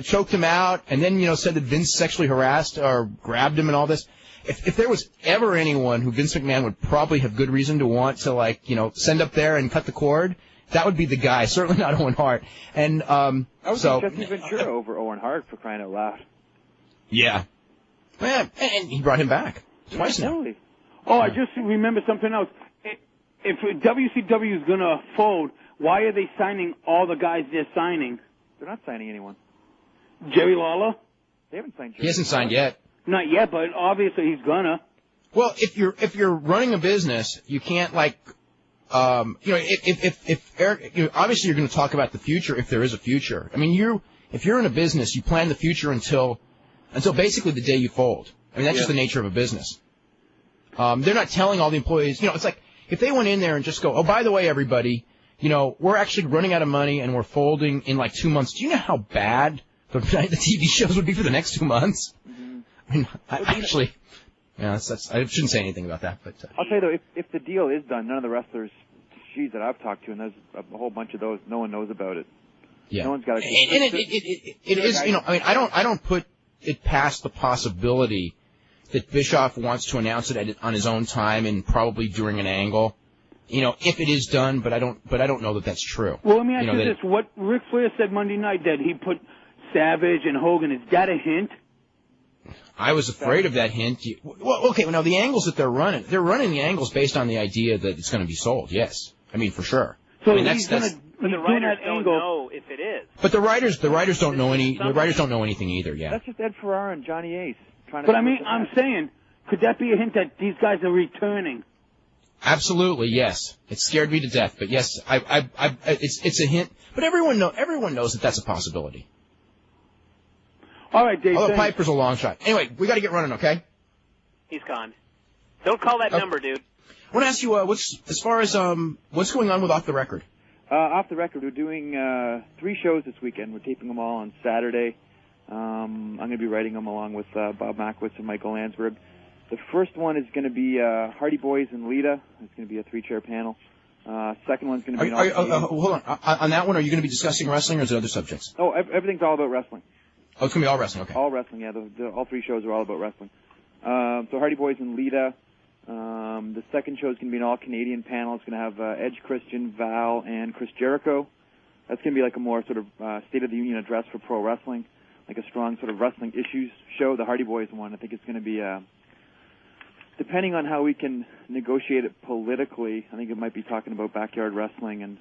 choked him out, and then, said that Vince sexually harassed or grabbed him and all this. If there was ever anyone who Vince McMahon would probably have good reason to want to, send up there and cut the cord, that would be the guy. Certainly not Owen Hart. And, I would think Jesse Ventura over Owen Hart, for crying out loud. Yeah. Man, and he brought him back twice now. Oh, I just remember something else. If WCW is going to fold, why are they signing all the guys they're signing? They're not signing anyone. Jerry Lawler? They haven't signed Jerry. He hasn't signed yet. Not yet, but obviously he's gonna. Well, if you're running a business, you can't if Eric, obviously you're going to talk about the future if there is a future. I mean, if you're in a business, you plan the future until basically the day you fold. I mean, that's just the nature of a business. They're not telling all the employees, it's like if they went in there and just go, oh, by the way, everybody, we're actually running out of money and we're folding in like 2 months. Do you know how bad the TV shows would be for the next 2 months? Mm-hmm. I mean, I shouldn't say anything about that, but I'll tell you though, if the deal is done, none of the wrestlers, that I've talked to, and there's a whole bunch of those, no one knows about it. Yeah. No one's got. It is, I don't put it past the possibility that Bischoff wants to announce it on his own time and probably during an angle. If it is done, but I don't know that that's true. Well, let me ask you this: what Ric Flair said Monday night that he put Savage and Hogan, is that a hint? I was afraid of that hint. Well, okay, now the angles that they're running the angles based on the idea that it's going to be sold. Yes, I mean for sure. So but the writers don't know if it is. But the writers don't know The writers don't know anything either. Yeah. That's just Ed Ferrara and Johnny Ace trying to. But I mean, I'm saying, could that be a hint that these guys are returning? Absolutely, yes. It scared me to death, but yes, it's a hint. But everyone knows that that's a possibility. All right, Dave. Although Piper's a long shot. Anyway, we got to get running, okay? He's gone. Don't call that number, dude. I want to ask you, as far as what's going on with Off the Record? Off the Record, we're doing 3 shows this weekend. We're taping them all on Saturday. I'm going to be writing them along with Bob Mackwitz and Michael Landsberg. The first one is going to be Hardy Boys and Lita. It's going to be a 3-chair panel. Second one's going to be hold on. On that one, are you going to be discussing wrestling or is it other subjects? Oh, everything's all about wrestling. Oh, it's going to be all wrestling, okay. All wrestling, yeah. All 3 shows are all about wrestling. So Hardy Boys and Lita. The second show is going to be an all-Canadian panel. It's going to have Edge, Christian, Val, and Chris Jericho. That's going to be like a more sort of State of the Union address for pro wrestling, like a strong sort of wrestling issues show. The Hardy Boys one, I think it's going to be, depending on how we can negotiate it politically, I think it might be talking about backyard wrestling and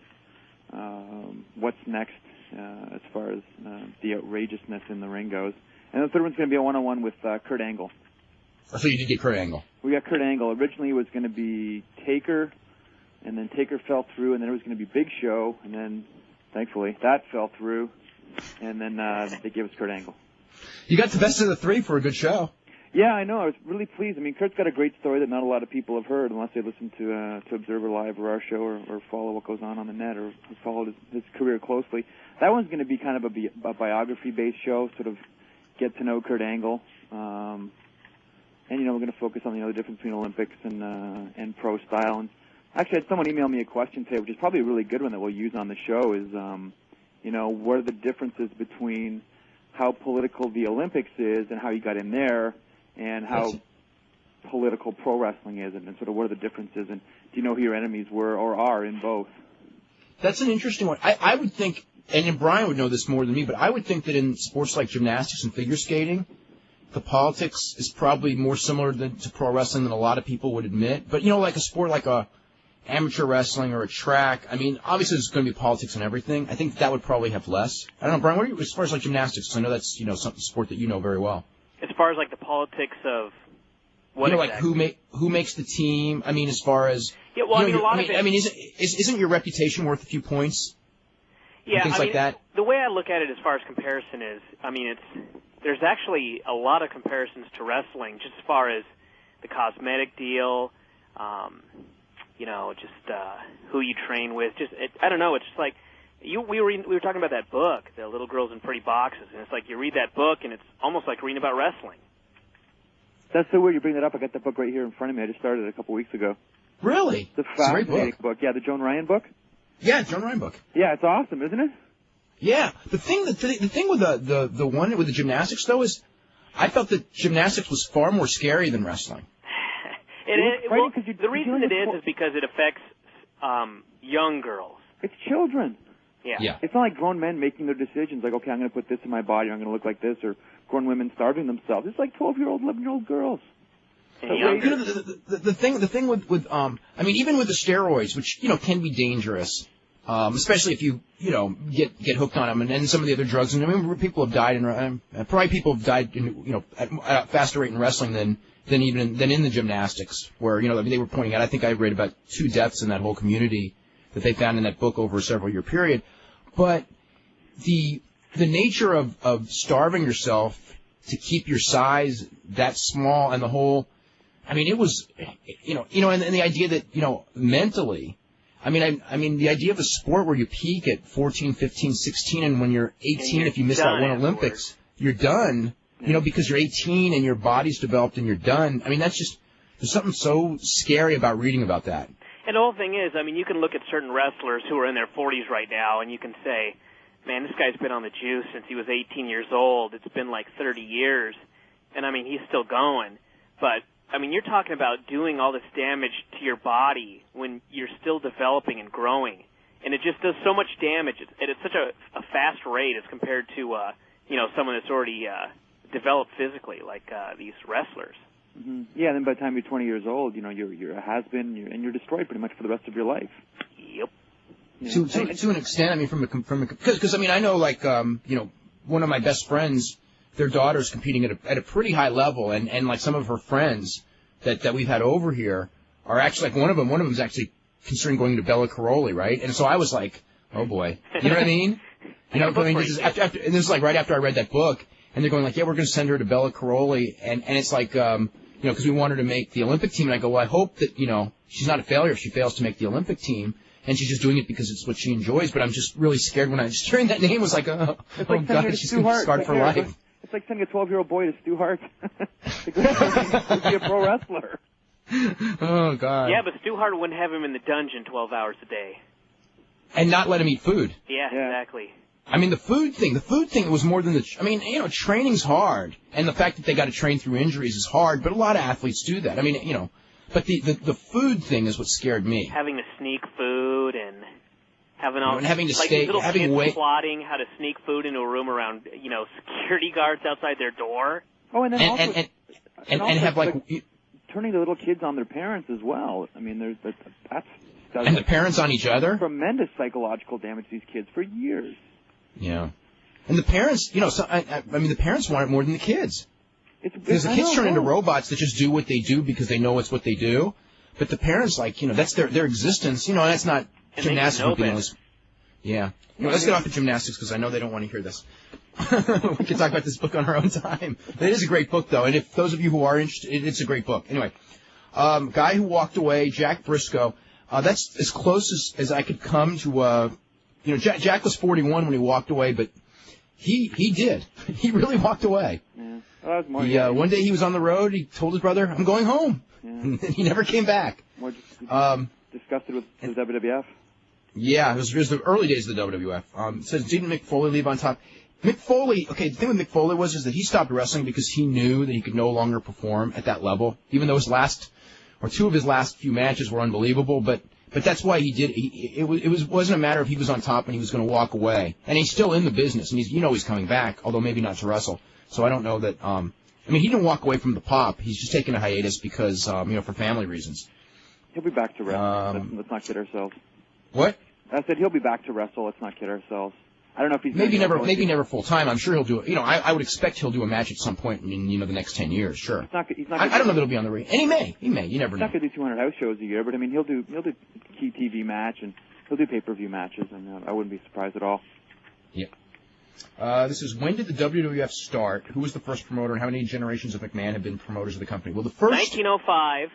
what's next as far as the outrageousness in the ring goes. And the third one's going to be a one-on-one with Kurt Angle. So you did get Kurt Angle. We got Kurt Angle. Originally it was going to be Taker, and then Taker fell through, and then it was going to be Big Show, and then, thankfully, that fell through, and then they gave us Kurt Angle. You got the best of the 3 for a good show. Yeah, I know. I was really pleased. I mean, Kurt's got a great story that not a lot of people have heard unless they listen to Observer Live or our show or follow what goes on the net or followed his career closely. That one's going to be kind of a biography-based show, sort of get to know Kurt Angle. And, we're going to focus on the difference between Olympics and pro style. And actually, I had someone email me a question today, which is probably a really good one that we'll use on the show, is, what are the differences between how political the Olympics is and how you got in there and how political pro wrestling is and sort of what are the differences and do you know who your enemies were or are in both? That's an interesting one. I would think, and Brian would know this more than me, but I would think that in sports like gymnastics and figure skating, the politics is probably more similar to pro wrestling than a lot of people would admit. But, like a sport like a amateur wrestling or a track, I mean, obviously there's going to be politics and everything. I think that would probably have less. I don't know, Brian, what are you, as far as like gymnastics? Because I know that's, some sport that you know very well. As far as like the politics of what exactly? Like who makes the team? I mean, as far as a lot of it. I mean, isn't your reputation worth a few points? Yeah, things like that. The way I look at it as far as comparison is, there's actually a lot of comparisons to wrestling, just as far as the cosmetic deal, who you train with. I don't know. It's just like we were talking about that book, The Little Girls in Pretty Boxes, and it's like you read that book, and it's almost like reading about wrestling. That's so weird you bring that up. I got that book right here in front of me. I just started it a couple weeks ago. Really? It's a fascinating book. Yeah, the Joan Ryan book. Yeah, Joan Ryan book. Yeah, it's awesome, isn't it? Yeah. The thing with the one with the gymnastics though is, I felt that gymnastics was far more scary than wrestling. The reason it is because it affects young girls. It's children. Yeah. It's not like grown men making their decisions, like, okay, I'm going to put this in my body, I'm going to look like this, or grown women starving themselves. It's like 12-year-old, 11-year-old girls. The thing with even with the steroids, which can be dangerous, especially if you get hooked on them, and then some of the other drugs. And people have died at a faster rate in wrestling than in the gymnastics, where they were pointing out. I think I read about 2 deaths in that whole community that they found in that book over a several-year period. But the nature of starving yourself to keep your size that small and the whole, I mean, it was, and the idea that, mentally, I mean, the idea of a sport where you peak at 14, 15, 16, and when you're 18, if you miss that one Olympics, you're done, because you're 18 and your body's developed and you're done. I mean, that's just, there's something so scary about reading about that. And the whole thing is, I mean, you can look at certain wrestlers who are in their 40s right now, and you can say, man, this guy's been on the juice since he was 18 years old. It's been like 30 years. And, I mean, he's still going. But, I mean, you're talking about doing all this damage to your body when you're still developing and growing. And it just does so much damage. And it's such a fast rate as compared to, someone that's already developed physically, like these wrestlers. Mm-hmm. Yeah, and then by the time you're 20 years old, you're a has-been, and you're destroyed pretty much for the rest of your life. Yep. To an extent, I mean, because I mean, I know, like, one of my best friends, their daughter's competing at a pretty high level, and like some of her friends that we've had over here are actually, like, one of them's actually considering going to Bella Caroli, right? And so I was like, oh boy, you know what I mean? This is and this is like right after I read that book, and they're going like, yeah, we're going to send her to Bella Caroli, and it's like, because we want her to make the Olympic team, and I go, well, I hope that, she's not a failure if she fails to make the Olympic team. And she's just doing it because it's what she enjoys. But I'm just really scared when I just hearing that name. Was like, oh God, she's going to be scarred for life. It's like sending a 12-year-old boy to Stu Hart to be a pro wrestler. Oh God. Yeah, but Stu Hart wouldn't have him in the dungeon 12 hours a day. And not let him eat food. Yeah, exactly. I mean, the food thing was more than training's hard. And the fact that they got to train through injuries is hard, but a lot of athletes do that. I mean, but the food thing is what scared me. Having to sneak food and having all and having to like stay, little having kids plotting how to sneak food into a room around security guards outside their door. Oh, and then also have like turning the little kids on their parents as well. I mean, that's and the parents on each other. Tremendous psychological damage to these kids for years. Yeah, and the parents, I mean, the parents want it more than the kids. Because the kids turn into robots that just do what they do because they know it's what they do. But the parents, like, that's their existence. And that's not gymnastics. Yeah. Let's get off of gymnastics because I know they don't want to hear this. We can talk about this book on our own time. It is a great book, though. And if those of you who are interested, it's a great book. Anyway, guy who walked away, Jack Briscoe. That's as close as I could come to, Jack was 41 when he walked away, but he did. He really walked away. Yeah. Well, one day he was on the road. He told his brother, "I'm going home." Yeah. And he never came back. More disgusted with the WWF. Yeah, it was the early days of the WWF. It says, didn't Mick Foley leave on top? Mick Foley. Okay, the thing with Mick Foley is that he stopped wrestling because he knew that he could no longer perform at that level. Even though two of his last few matches were unbelievable, but that's why he did. It wasn't a matter of he was on top and he was going to walk away. And he's still in the business, and he's coming back, although maybe not to wrestle. So I don't know that, he didn't walk away from the pop. He's just taking a hiatus because, for family reasons. He'll be back to wrestle. Let's not kid ourselves. What? I said he'll be back to wrestle. Let's not kid ourselves. I don't know if he's maybe never full time. I'm sure he'll do it. I would expect he'll do a match at some point in the next 10 years. Sure. He's not I don't know that he'll be on the ring, and he may. You never know. He's not going to do 200 house shows a year, but he'll do key TV match and he'll do pay-per-view matches, and I wouldn't be surprised at all. Yeah. This is, when did the WWF start? Who was the first promoter, and how many generations of McMahon have been promoters of the company? Well, the first... 1905.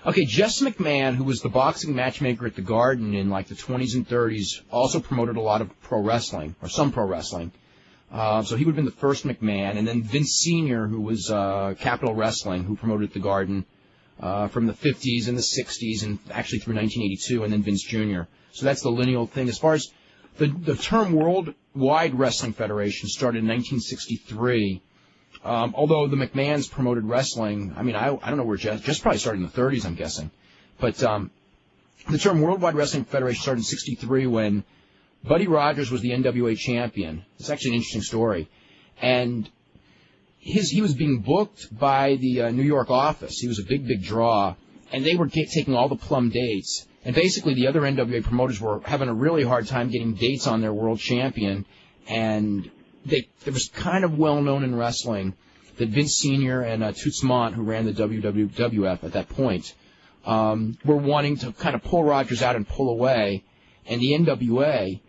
Okay, Jess McMahon, who was the boxing matchmaker at the Garden in like the 20s and 30s, also promoted a lot of pro wrestling, or some pro wrestling. So he would have been the first McMahon. And then Vince Sr., who was Capital Wrestling, who promoted the Garden from the 50s and the 60s and actually through 1982, and then Vince Jr. So that's the lineal thing. As far as the term Worldwide Wrestling Federation started in 1963, although the McMahons promoted wrestling. I don't know where Jess probably started in the 30s, I'm guessing. But the term Worldwide Wrestling Federation started in 63 when Buddy Rogers was the NWA champion. It's actually an interesting story. And he was being booked by the New York office. He was a big draw. And they were taking all the plum dates. And basically the other NWA promoters were having a really hard time getting dates on their world champion. And it was kind of well known in wrestling that Vince Sr. and Toots Mondt, who ran the WWF at that point, were wanting to kind of pull Rogers out and pull away. And the NWA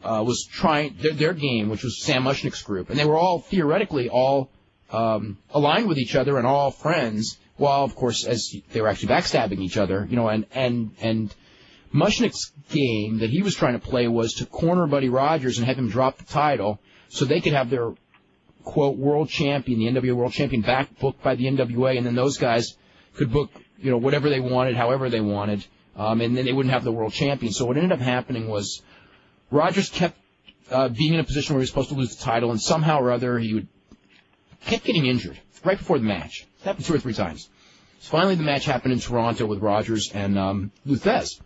was trying their game, which was Sam Mushnick's group, and they were all theoretically all aligned with each other and all friends. While of course, as they were actually backstabbing each other, and Mushnick's game that he was trying to play was to corner Buddy Rogers and have him drop the title so they could have their, quote, world champion, the NWA world champion, back booked by the NWA, and then those guys could book, whatever they wanted, however they wanted, and then they wouldn't have the world champion. So what ended up happening was Rogers kept being in a position where he was supposed to lose the title, and somehow or other kept getting injured right before the match. It happened 2 or 3 times. So finally the match happened in Toronto with Rogers and Lou Thesz.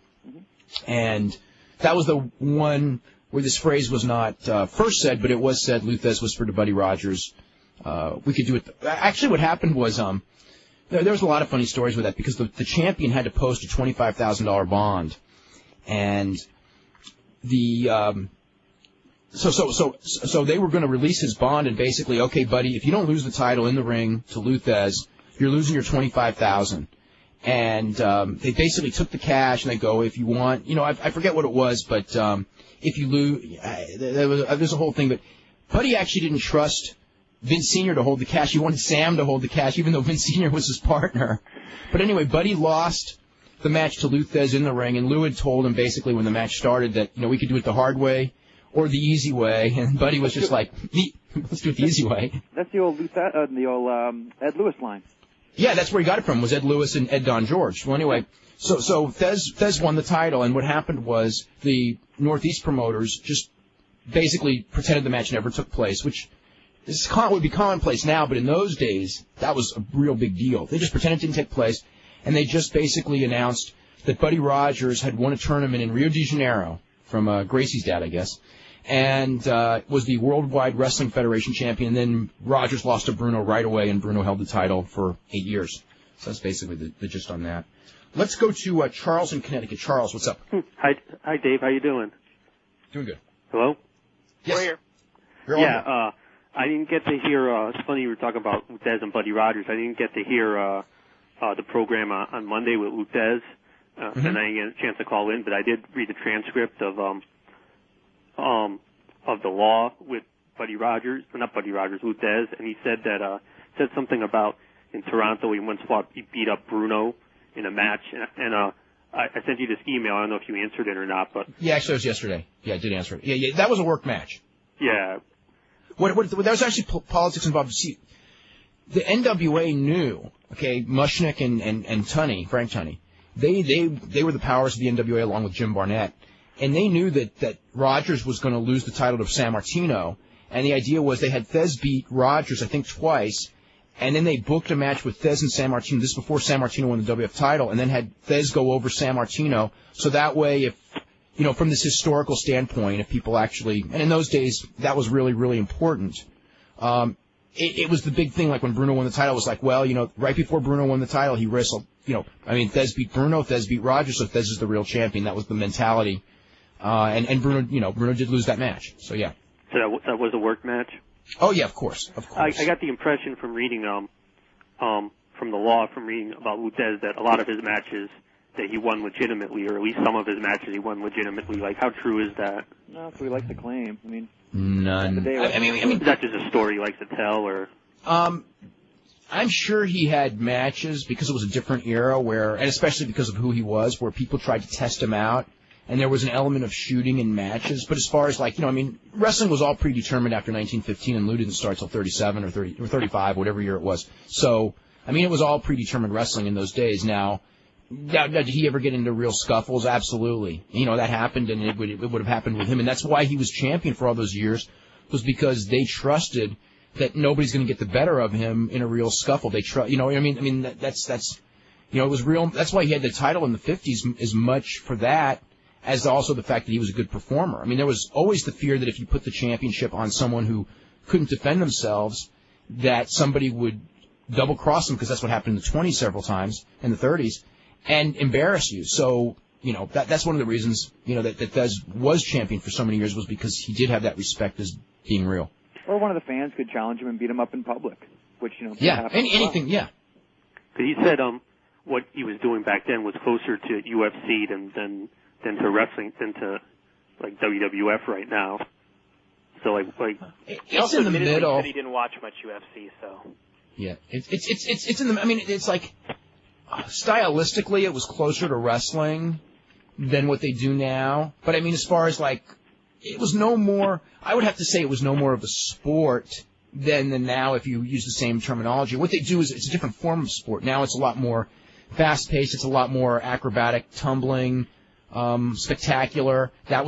And that was the one where this phrase was not first said, but it was said. Lou Thesz whispered to Buddy Rogers, we could do it. Actually, what happened was there was a lot of funny stories with that because the champion had to post a $25,000 bond. And so they were going to release his bond and basically, okay, buddy, if you don't lose the title in the ring to Lou Thesz, you're losing your $25,000. And they basically took the cash and they go, if you want, I forget what it was, but if you lose, there's a whole thing. But Buddy actually didn't trust Vince Sr. to hold the cash. He wanted Sam to hold the cash, even though Vince Sr. was his partner. But anyway, Buddy lost the match to Lou Thesz in the ring, and Lou had told him basically when the match started that we could do it the hard way or the easy way, and Buddy was just like, let's do it the easy way. That's the old Ed Lewis line. Yeah, that's where he got it from, was Ed Lewis and Ed Don George. Well, anyway, so Thesz won the title, and what happened was the Northeast promoters just basically pretended the match never took place, which would be commonplace now, but in those days, that was a real big deal. They just pretended it didn't take place, and they just basically announced that Buddy Rogers had won a tournament in Rio de Janeiro from Gracie's dad, I guess, and was the Worldwide Wrestling Federation champion. And then Rogers lost to Bruno right away, and Bruno held the title for 8 years. So that's basically the gist on that. Let's go to Charles in Connecticut. Charles, what's up? Hi, Dave. How you doing? Doing good. Hello? Yes. We're here. Yeah, I didn't get to hear, it's funny you were talking about Lou Thesz and Buddy Rogers. I didn't get to hear the program on Monday with Lou Thesz, and I didn't get a chance to call in, but I did read the transcript of the Law with Buddy Rogers, or not Buddy Rogers, Lou Thesz, and he said something about in Toronto he once he beat up Bruno in a match, and I sent you this email. I don't know if you answered it or not, but yeah, actually it was yesterday. Yeah, I did answer it. Yeah, that was a work match. Yeah. There was actually politics involved. See, the NWA knew, okay, Mushnick and Tunney, Frank Tunney, they were the powers of the NWA along with Jim Barnett, and they knew that Rogers was going to lose the title to San Martino, and the idea was they had Thesz beat Rogers, I think, twice, and then they booked a match with Thesz and San Martino, this before San Martino won the WF title, and then had Thesz go over San Martino, so that way if, from this historical standpoint, if people actually, and in those days, that was really, really important. It was the big thing, like when Bruno won the title, it was like, well, right before Bruno won the title, he wrestled, Thesz beat Bruno, Thesz beat Rogers, so Thesz is the real champion. That was the mentality. And Bruno, Bruno did lose that match, so yeah. So that was a work match? Oh, yeah, of course. I got the impression from reading, from the Law, from reading about Lou Thesz, that a lot of his matches that he won legitimately, or at least some of his matches he won legitimately. Like, how true is that? No, that's what we like to claim. I mean, none. I mean, is that just a story he likes to tell, or? I'm sure he had matches because it was a different era and especially because of who he was, where people tried to test him out, and there was an element of shooting in matches. But as far as wrestling was all predetermined after 1915, and Lou didn't start till 37 or 30 or 35, whatever year it was. So, it was all predetermined wrestling in those days. Now, did he ever get into real scuffles? Absolutely. That happened, and it would have happened with him. And that's why he was champion for all those years, was because they trusted that nobody's going to get the better of him in a real scuffle. They trust, that's it was real. That's why he had the title in the 50s, as much for that as also the fact that he was a good performer. There was always the fear that if you put the championship on someone who couldn't defend themselves, that somebody would double cross them, because that's what happened in the 20s several times, in the 30s. And embarrass you. So, that's one of the reasons, that Thesz was champion for so many years, was because he did have that respect as being real. Or one of the fans could challenge him and beat him up in public, which, yeah, anything, yeah. Because he said, what he was doing back then was closer to UFC than to wrestling, than to like WWF right now. So like it's also in the admitted middle. He said he didn't watch much UFC, so. Yeah, it's in the. I mean, it's like stylistically, it was closer to wrestling than what they do now. But I mean, as far as like, it was no more. I would have to say it was no more of a sport than now. If you use the same terminology, what they do is it's a different form of sport. Now it's a lot more fast-paced. It's a lot more acrobatic, tumbling, spectacular. That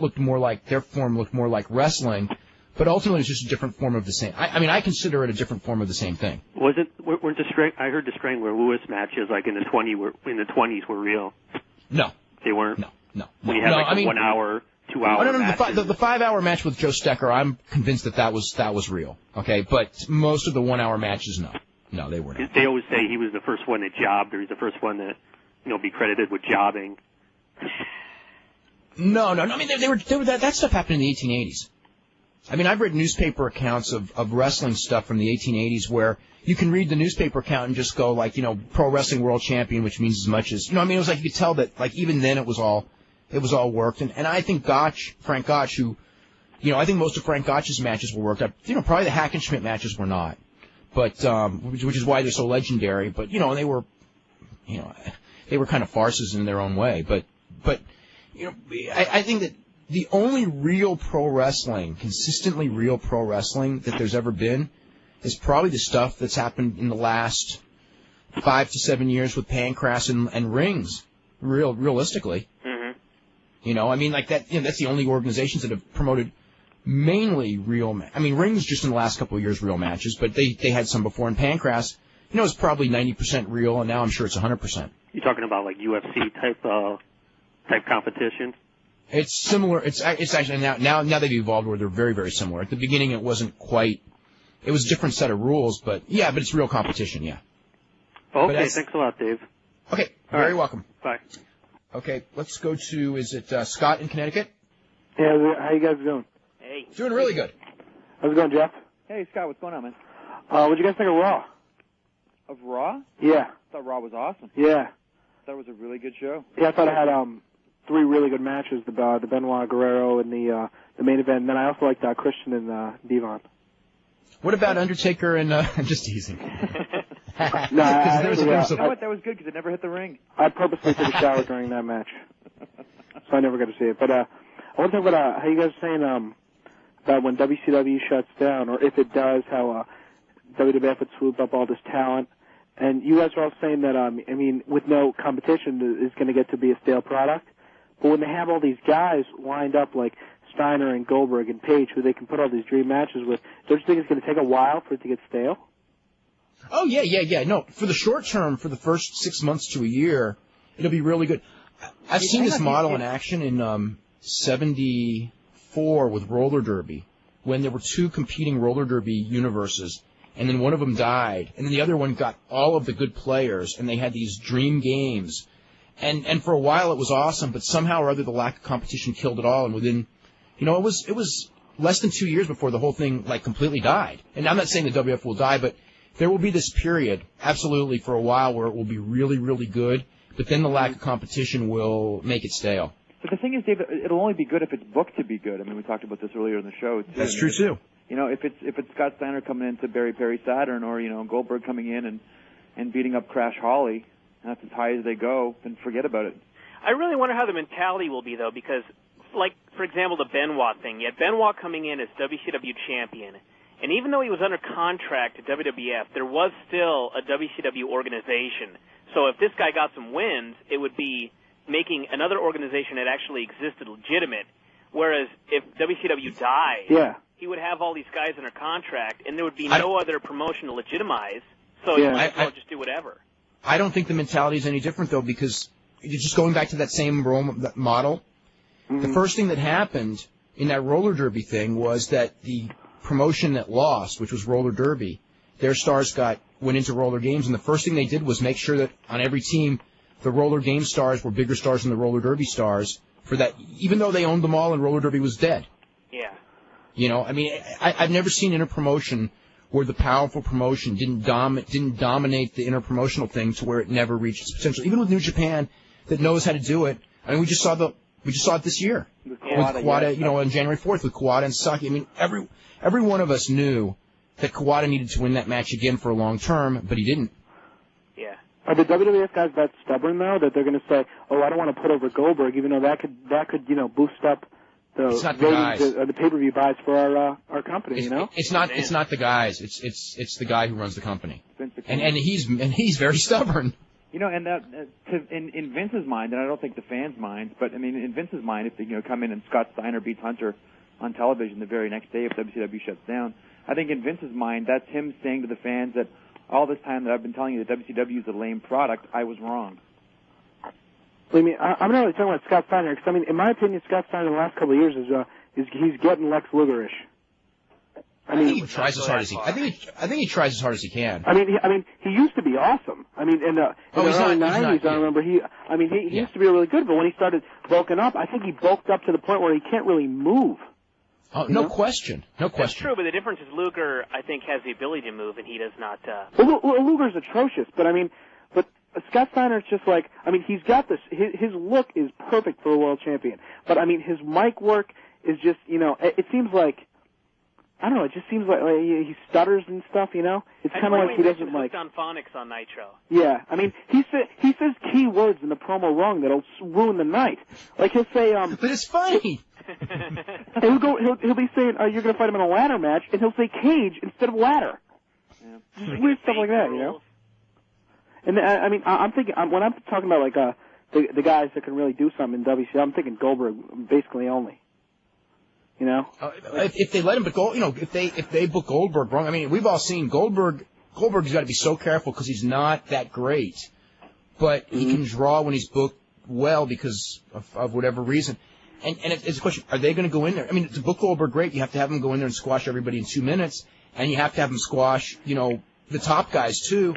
looked more like, their form looked more like wrestling, but ultimately it's just a different form of the same. I mean, I consider it a different form of the same thing. Weren't the I heard the Strangler Lewis matches like in the 20s were real. No, they weren't. No. When you had like a 1 hour, 2 hour. No. matches. The 5 hour match with Joe Stecker, I'm convinced that was real. Okay, but most of the 1 hour matches, no, they were not. They always say he was the first one that jobbed, or he's the first one that be credited with jobbing. No. I mean, they were that stuff happened in the 1880s. I mean, I've read newspaper accounts of wrestling stuff from the 1880s where you can read the newspaper account and just go like, pro wrestling world champion, which means as much as, I mean, it was like you could tell that like even then it was all worked. And I think Frank Gotch, who, I think most of Frank Gotch's matches were worked up. Probably the Hackenschmidt matches were not, but, which is why they're so legendary. But, and they were kind of farces in their own way. But, I think that the only real pro wrestling, consistently real pro wrestling that there's ever been is probably the stuff that's happened in the last 5 to 7 years with Pancras and Rings, realistically. Mm-hmm. I mean, like that, that's the only organizations that have promoted mainly real, I mean, Rings just in the last couple of years real matches, but they had some before, and Pancras, it's probably 90% real, and now I'm sure it's 100%. You're talking about like UFC type competition? It's similar. It's actually now they've evolved where they're very, very similar. At the beginning, it wasn't quite. It was a different set of rules, but it's real competition. Yeah. Okay. Thanks a lot, Dave. Okay. Very welcome. Bye. Okay. Let's go to. Is it Scott in Connecticut? Yeah. How you guys doing? Hey. Doing really good. How's it going, Jeff? Hey, Scott. What's going on, man? What'd you guys think of Raw? Of Raw? Yeah. I thought Raw was awesome. Yeah. I thought it was a really good show. Yeah, I thought it had 3 really good matches: the Benoit Guerrero and the main event. And then I also liked Christian and Devon. What about Undertaker and I'm just teasing. No, you know what? That was good because it never hit the ring. I purposely took a shower during that match, so I never got to see it. But I want to talk about how you guys are saying about when WCW shuts down, or if it does, how WWF would swoop up all this talent. And you guys are all saying that, I mean, with no competition, it's going to get to be a stale product. But when they have all these guys lined up like Steiner and Goldberg and Page, who they can put all these dream matches with, don't you think it's going to take a while for it to get stale? Oh, yeah. No, for the short term, for the first 6 months to a year, it'll be really good. I've seen this model in action in 74 with roller derby, when there were 2 competing roller derby universes, and then one of them died, and then the other one got all of the good players, and they had these dream games. And for a while it was awesome, but somehow or other the lack of competition killed it all, and within, it was less than 2 years before the whole thing like completely died. And I'm not saying the WF will die, but there will be this period, absolutely, for a while where it will be really, really good, but then the lack of competition will make it stale. But the thing is, Dave, it'll only be good if it's booked to be good. I mean, we talked about this earlier in the show, too. That's true, too. If it's Scott Steiner coming into Barry Perry Saturn, or, Goldberg coming in and beating up Crash Holly, and that's as high as they go, then forget about it. I really wonder how the mentality will be, though, because, like, for example, the Benoit thing. You had Benoit coming in as WCW champion, and even though he was under contract to WWF, there was still a WCW organization. So if this guy got some wins, it would be making another organization that actually existed legitimate, whereas if WCW died, he would have all these guys under contract, and there would be no other promotion to legitimize, so he might as well just do whatever. I don't think the mentality is any different, though, because just going back to that same model, the first thing that happened in that roller derby thing was that the promotion that lost, which was roller derby, their stars went into roller games, and the first thing they did was make sure that on every team, the roller game stars were bigger stars than the roller derby stars, for that, even though they owned them all and roller derby was dead. Yeah. I mean, I've never seen interpromotion where the powerful promotion didn't dominate the interpromotional thing to where it never reached its potential. Even with New Japan, that knows how to do it. I mean, we just saw the We just saw it this year With Kawada, on January 4th with Kawada and Saki. I mean, every one of us knew that Kawada needed to win that match again for a long term, but he didn't. Yeah. Are the WWF guys that stubborn though that they're going to say, "Oh, I don't want to put over Goldberg," even though that could boost up the ratings or the pay-per-view buys for our company? It's not the guys. It's the guy who runs the company, and he's very stubborn. And that in Vince's mind, and I don't think the fans' minds, but I mean in Vince's mind, if they come in and Scott Steiner beats Hunter on television the very next day if WCW shuts down, I think in Vince's mind that's him saying to the fans that all this time that I've been telling you that WCW is a lame product, I was wrong. I mean, I'm not really talking about Scott Steiner because I mean, in my opinion, Scott Steiner in the last couple of years is he's getting Lex Luger-ish. I think he tries as hard as he. I think he tries as hard as he can. I mean, he used to be awesome. I mean, in the early '90s, I remember he used to be really good. But when he started bulking up, I think he bulked up to the point where he can't really move. Oh, no question. That's true, but the difference is Luger, I think, has the ability to move, and he does not. Well, Luger's atrocious, but Scott Steiner's just like, he's got this. His look is perfect for a world champion, but his mic work is just, it seems like. I don't know. It just seems like he stutters and stuff. It's kind of like he doesn't like. On phonics on Nitro. Yeah, he says key words in the promo wrong that'll ruin the night. Like he'll say, But it's funny. He'll be saying, "You're going to fight him in a ladder match," and he'll say cage instead of ladder. Yeah. Just weird stuff like that, And I'm thinking when I'm talking about like the guys that can really do something in WC, I'm thinking Goldberg basically only. If they let him, if they book Goldberg wrong, we've all seen Goldberg's got to be so careful because he's not that great, but he can draw when he's booked well because of whatever reason. And it's a question: are they going to go in there? To book Goldberg great, you have to have him go in there and squash everybody in 2 minutes, and you have to have him squash, the top guys too.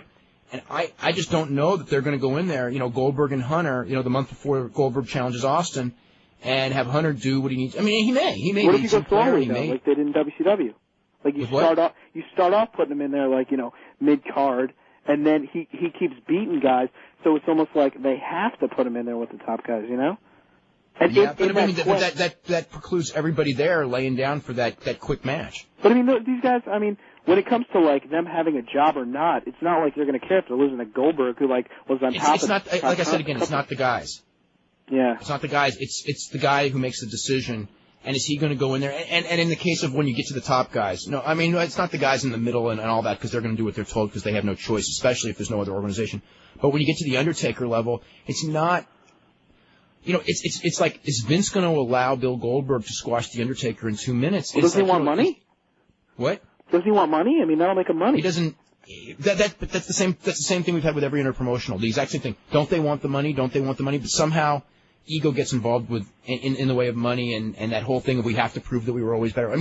And I just don't know that they're going to go in there, Goldberg and Hunter, the month before Goldberg challenges Austin. And have Hunter do what he needs. He may. What if you go slowly though, like they did in WCW? Like you start off putting him in there like mid card, and then he keeps beating guys. So it's almost like they have to put him in there with the top guys, And yeah, that precludes everybody there laying down for that quick match. But these guys, when it comes to like them having a job or not, it's not like they're going to care if they're losing to Goldberg, who was on top. It's not like I said again. It's not the guys. Yeah. It's not the guys. It's the guy who makes the decision. And is he going to go in there? And in the case of when you get to the top guys, no, it's not the guys in the middle and all that because they're going to do what they're told because they have no choice, especially if there's no other organization. But when you get to the Undertaker level, it's not. It's like, is Vince going to allow Bill Goldberg to squash the Undertaker in 2 minutes? Well, does he want money? What? Does he want money? That'll make him money. He doesn't. That's the same thing we've had with every interpromotional. The exact same thing. Don't they want the money? Don't they want the money? But somehow ego gets involved with in the way of money and that whole thing of we have to prove that we were always better.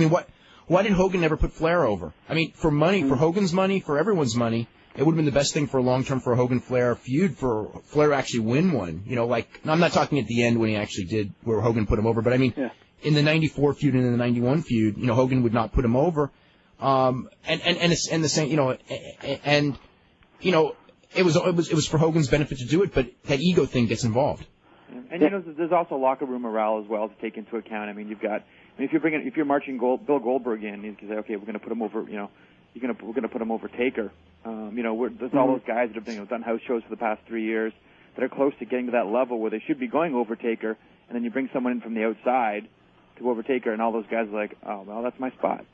Why did Hogan never put Flair over? For money, for Hogan's money, for everyone's money, it would have been the best thing for a long term for a Hogan-Flair feud for Flair to actually win one. I'm not talking at the end when he actually did where Hogan put him over, but in the 94 feud and in the 91 feud, Hogan would not put him over. And the same, it was for Hogan's benefit to do it, but that ego thing gets involved. And there's also locker room morale as well to take into account. You've got, if you're marching Bill Goldberg in, you can say, okay, we're going to put him over, we're going to put him over Taker. There's all those guys that have done house shows for the past 3 years that are close to getting to that level where they should be going over Taker, and then you bring someone in from the outside to go over Taker, and all those guys are like, oh, well, that's my spot.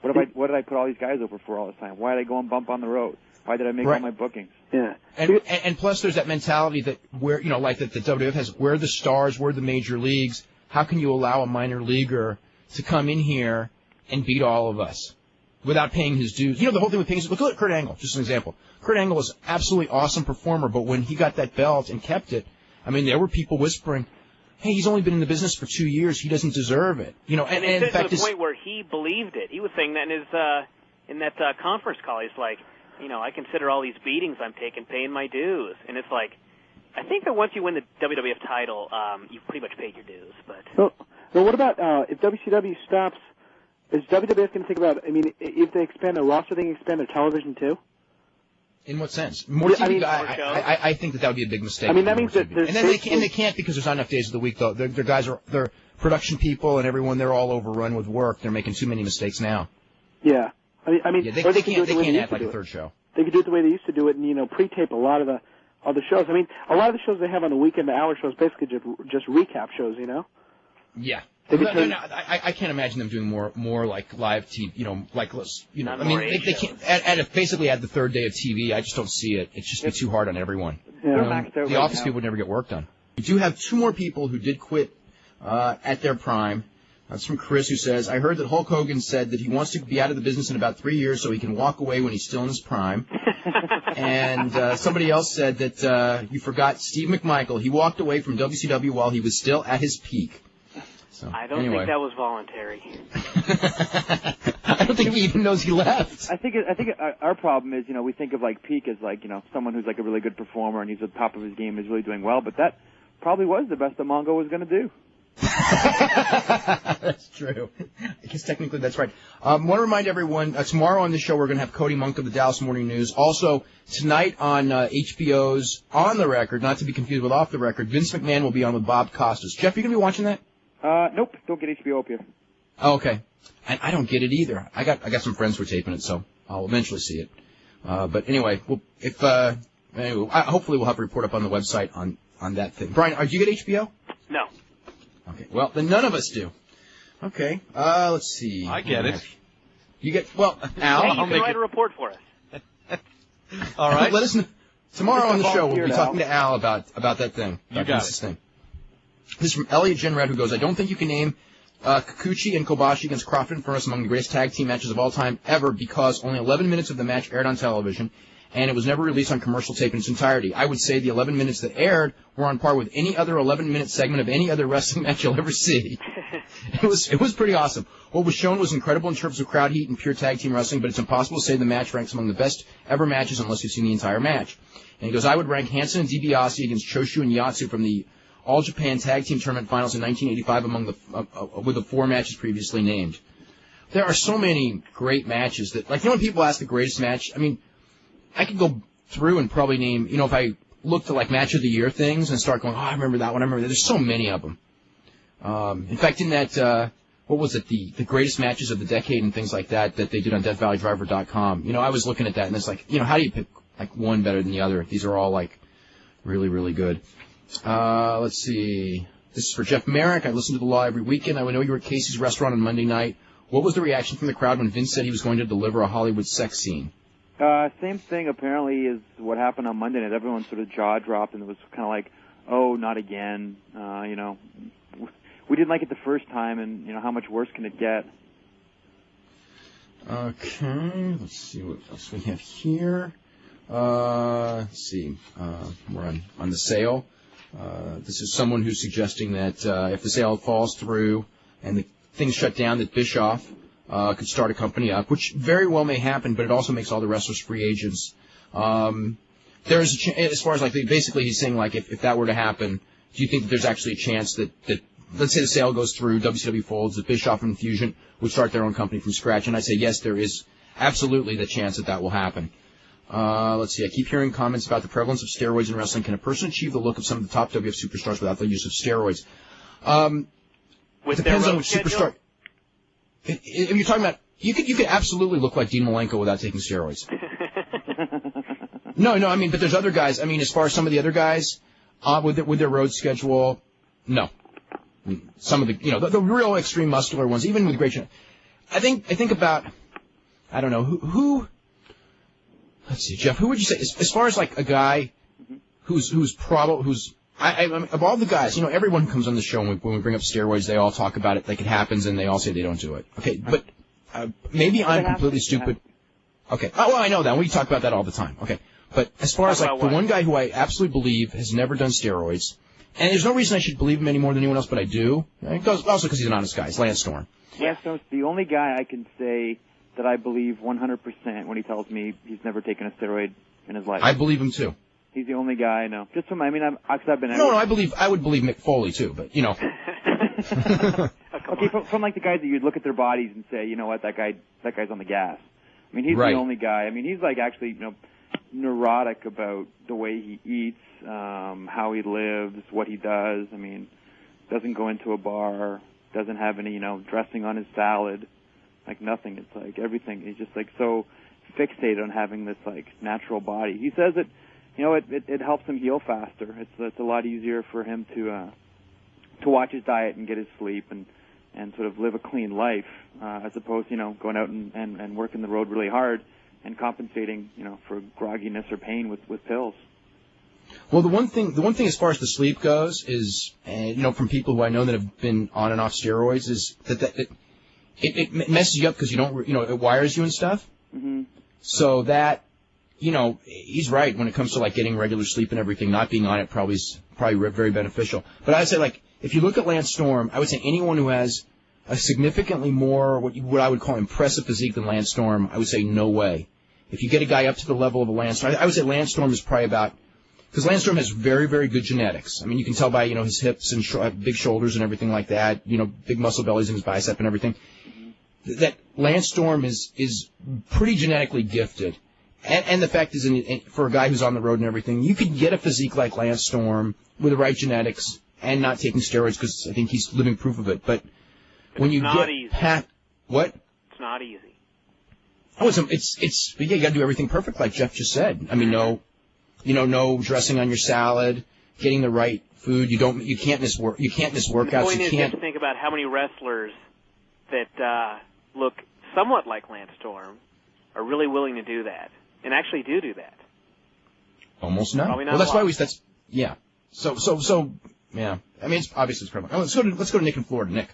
What did I put all these guys over for all this time? Why did I go and bump on the road? Why did I make all my bookings? Yeah. And plus there's that mentality that where, like that the WWF has, we're the stars, we're the major leagues. How can you allow a minor leaguer to come in here and beat all of us without paying his dues? The whole thing with paying his dues. Look at Kurt Angle, just an example. Kurt Angle was an absolutely awesome performer, but when he got that belt and kept it, there were people whispering, hey, he's only been in the business for 2 years. He doesn't deserve it. And in fact, to the point where he believed it. He was saying that in that conference call. He's like, I consider all these beatings I'm taking paying my dues. And it's like, I think that once you win the WWF title, you've pretty much paid your dues. But so what about if WCW stops? Is WWF going to think about? If they expand their roster, they can expand their television too. In what sense? More TV. I think that would be a big mistake. I mean, that means that and then they can't because there's not enough days of the week though. Their guys they're production people and everyone. They're all overrun with work. They're making too many mistakes now. Yeah. I mean, they can't add like a third show. They could do it the way they used to do it, and pre-tape a lot of the shows. I mean, a lot of the shows they have on the weekend, the hour shows, basically just recap shows. Yeah. I can't imagine them doing more like live TV. I mean, they can't basically add the third day of TV. I just don't see it. It's just be too hard on everyone. Yeah. The Office people would never get work done. We do have two more people who did quit at their prime. That's from Chris, who says, I heard that Hulk Hogan said that he wants to be out of the business in about 3 years so he can walk away when he's still in his prime. And somebody else said that you forgot Steve McMichael. He walked away from WCW while he was still at his peak. So, I don't think that was voluntary. I don't think he even knows he left. I think our problem is, we think of like peak as like, someone who's like a really good performer and he's at the top of his game and is really doing well, but that probably was the best that Mongo was going to do. That's true. I guess technically that's right. Want to remind everyone, tomorrow on the show we're going to have Cody Monk of the Dallas Morning News. Also, tonight on HBO's On the Record, not to be confused with Off the Record, Vince McMahon will be on with Bob Costas. Jeff, you going to be watching that? Nope, don't get HBO up here. Oh, okay. I don't get it either. I got some friends who are taping it, so I'll eventually see it. But anyway, hopefully we'll have a report up on the website on that thing. Brian, do you get HBO? No. Okay. Well, then none of us do. Okay. Let's see. I get it. You get Al. Hey, you can write a report for us. All right. Let us know. Tomorrow on the show we'll be talking to Al about that thing. You got it. Thing. This is from Elliot Jenrad, who goes, I don't think you can name Kikuchi and Kobashi against Crawford and Furnace among the greatest tag team matches of all time ever because only 11 minutes of the match aired on television, and it was never released on commercial tape in its entirety. I would say the 11 minutes that aired were on par with any other 11-minute segment of any other wrestling match you'll ever see. It was pretty awesome. What was shown was incredible in terms of crowd heat and pure tag team wrestling, but it's impossible to say the match ranks among the best ever matches unless you've seen the entire match. And he goes, I would rank Hansen and DiBiase against Choshu and Yatsu from the All Japan Tag Team Tournament Finals in 1985 among with the 4 matches previously named. There are so many great matches that, when people ask the greatest match, I mean, I could go through and probably name, if I look to match of the year things and start going, I remember that one, I remember that. There's so many of them. In fact, in that, what was it, the greatest matches of the decade and things like that they did on DeathValleyDriver.com. I was looking at that and it's how do you pick one better than the other? These are all really, really good. Let's see. This is for Jeff Marek. I listen to the Law every weekend. I know you were at Casey's restaurant on Monday night. What was the reaction from the crowd when Vince said he was going to deliver a Hollywood sex scene? Same thing apparently is what happened on Monday night. Everyone sort of jaw dropped and it was kind of oh, not again. We didn't like it the first time, and how much worse can it get? Okay, let's see what else we have here. Let's see. We're on the sale. This is someone who's suggesting that if the sale falls through and the thing's shut down, that Bischoff could start a company up, which very well may happen, but it also makes all the wrestlers free agents. There's as far as basically he's saying if that were to happen, do you think that there's actually a chance that let's say the sale goes through, WCW folds, that Bischoff and Fusion would start their own company from scratch? And I say yes, there is absolutely the chance that will happen. Let's see. I keep hearing comments about the prevalence of steroids in wrestling. Can a person achieve the look of some of the top WF superstars without the use of steroids? Depends on which superstar. If you're talking about, you could absolutely look like Dean Malenko without taking steroids. No, I mean, but there's other guys. I mean, as far as some of the other guys, with their road schedule, no. Some of the, the real extreme muscular ones, even with great. I think about, I don't know who. Let's see, Jeff. Who would you say, as far as a guy who's of all the guys, everyone who comes on the show when we bring up steroids, they all talk about it like it happens, and they all say they don't do it. Okay, but maybe I'm completely stupid. Okay, well I know that we talk about that all the time. Okay, but as far as the one guy who I absolutely believe has never done steroids, and there's no reason I should believe him any more than anyone else, but I do. It goes also because he's an honest guy. It's Lance Storm. Lance Storm's the only guy I can say that I believe 100% when he tells me he's never taken a steroid in his life. I believe him too. He's the only guy I know. Just from, I've been. No, I would believe Mick Foley too, but Okay, from the guys that you'd look at their bodies and say, you know what, that guy's on the gas. I mean, he's right. The only guy. I mean, he's actually, neurotic about the way he eats, how he lives, what he does. I mean, doesn't go into a bar, doesn't have any, dressing on his salad, like nothing. It's like everything. He's just like so fixated on having this like natural body. He says that, it helps him heal faster. It's a lot easier for him to watch his diet and get his sleep and sort of live a clean life, as opposed, going out and working the road really hard and compensating, for grogginess or pain with pills. Well, the one thing as far as the sleep goes is, from people who I know that have been on and off steroids, is that it messes you up because you don't, it wires you and stuff. Mm-hmm. So that, he's right when it comes to like getting regular sleep and everything. Not being on it probably very beneficial. But I'd say like if you look at Lance Storm, I would say anyone who has a significantly more what I would call impressive physique than Lance Storm, I would say no way. If you get a guy up to the level of a Lance Storm, I would say Lance Storm is probably about, because Lance Storm has very, very good genetics. I mean, you can tell by, his hips and big shoulders and everything like that, big muscle bellies in his bicep and everything, that Lance Storm is pretty genetically gifted. And the fact is, for a guy who's on the road and everything, you can get a physique like Lance Storm with the right genetics and not taking steroids, because I think he's living proof of it. But when you get Pat, what? It's not easy. Oh, it's you got to do everything perfect, like Jeff just said. I mean, no dressing on your salad, getting the right food. You can't miss workouts. The point is, just think about how many wrestlers that look somewhat like Lance Storm are really willing to do that and actually do that. Almost none. Probably not. Well, that's why yeah. So yeah. I mean, it's prevalent. Let's go to Nick in Florida. Nick.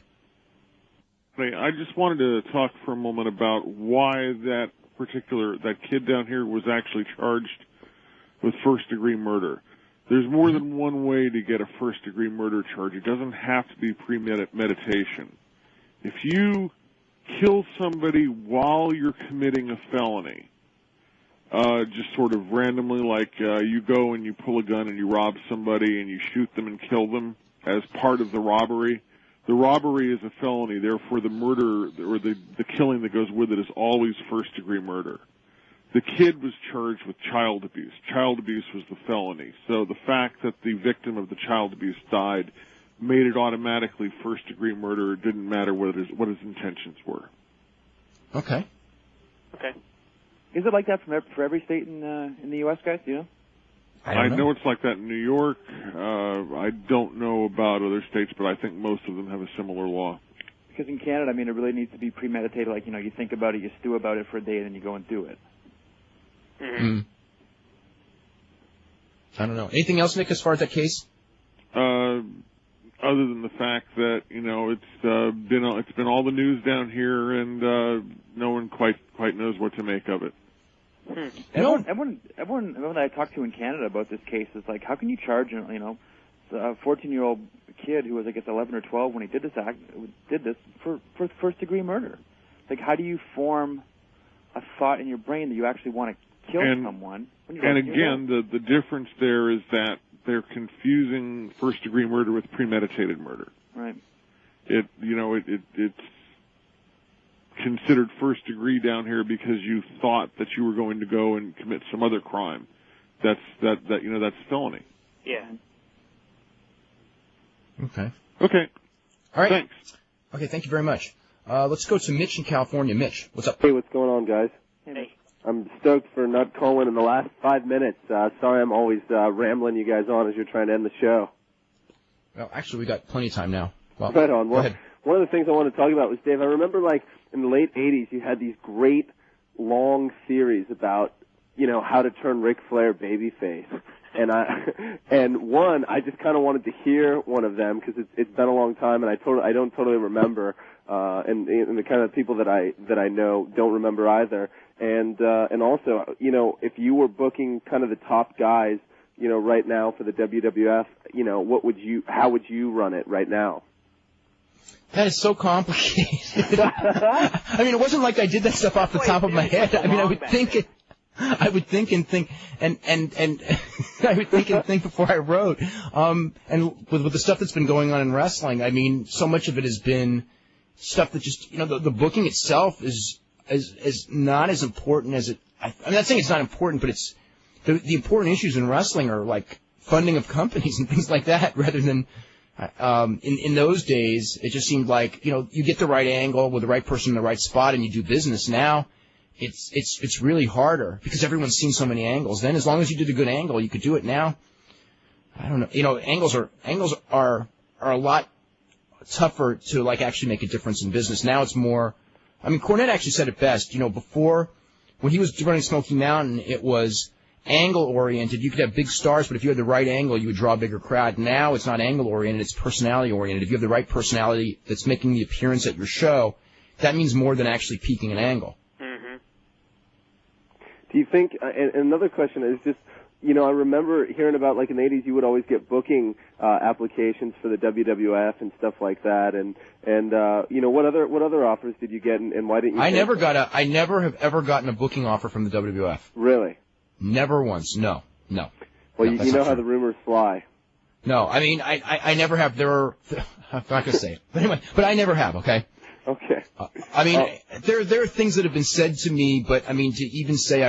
I just wanted to talk for a moment about why that kid down here was actually charged with first-degree murder. There's more than one way to get a first-degree murder charge. It doesn't have to be premeditation. If you kill somebody while you're committing a felony, just sort of randomly, like you go and you pull a gun and you rob somebody and you shoot them and kill them as part of the robbery, the robbery is a felony. Therefore, the murder or the killing that goes with it is always first-degree murder. The kid was charged with child abuse. Child abuse was the felony. So the fact that the victim of the child abuse died made it automatically first-degree murder. It didn't matter what his intentions were. Okay. Is it like that for every state in the U.S., guys? Do you know? I know it's like that in New York. I don't know about other states, but I think most of them have a similar law. Because in Canada, I mean, it really needs to be premeditated. Like, you think about it, you stew about it for a day, and then you go and do it. Mm-hmm. I don't know. Anything else, Nick, as far as that case? Other than the fact that it's been all the news down here, and no one quite knows what to make of it. Everyone that I talk to in Canada about this case is like, how can you charge a 14-year-old kid who was, I guess, 11 or 12 when he did this for first-degree murder? Like, how do you form a thought in your brain that you actually want to kill someone? And again, the difference there is that they're confusing first-degree murder with premeditated murder. Right. It's considered first degree down here because you thought that you were going to go and commit some other crime. That's felony. Yeah. Okay. All right. Thanks. Okay, thank you very much. Let's go to Mitch in California. Mitch, what's up? Hey, what's going on, guys? Hey. I'm stoked for not calling in the last 5 minutes. Sorry I'm always rambling you guys on as you're trying to end the show. Well, actually, we got plenty of time now. Well, right on. Go ahead. One of the things I wanted to talk about was, Dave, I remember, like, in the late 80s, you had these great long series about, how to turn Ric Flair babyface. And I just kind of wanted to hear one of them because it's been a long time, and I don't totally remember, and the kind of people that I know don't remember either. And also, if you were booking kind of the top guys, right now for the WWF, how would you run it right now? That is so complicated. I mean, it wasn't like I did that stuff off the top of my head. I mean, I would think I would think and think and I would think and think before I wrote. And with the stuff that's been going on in wrestling, I mean, so much of it has been stuff that just, the booking itself is not as important as it. I'm not saying it's not important, but the important issues in wrestling are like funding of companies and things like that, rather than in those days it just seemed like, you know, you get the right angle with the right person in the right spot and you do business. Now it's really harder because everyone's seen so many angles. Then as long as you did a good angle, you could do it. Now I don't know, you know, angles are a lot tougher to like actually make a difference in business. Now it's more, I mean, Cornette actually said it best, you know, before when he was running Smoky Mountain, it was angle-oriented. You could have big stars, but if you had the right angle, you would draw a bigger crowd. Now it's not angle-oriented, it's personality-oriented. If you have the right personality that's making the appearance at your show, that means more than actually peaking an angle. Mm-hmm. Do you think, and another question is just, you know, I remember hearing about, like, in the 80s, you would always get booking applications for the WWF and stuff like that, and you know, what other offers did you get, and why didn't you? I never have ever gotten a booking offer from the WWF. Really? Never once. No. Well, you know how the rumors fly. No, I mean, I never have. I'm not going to say it, but anyway, but I never have. Okay. Okay. I mean, there are things that have been said to me, but I mean, to even say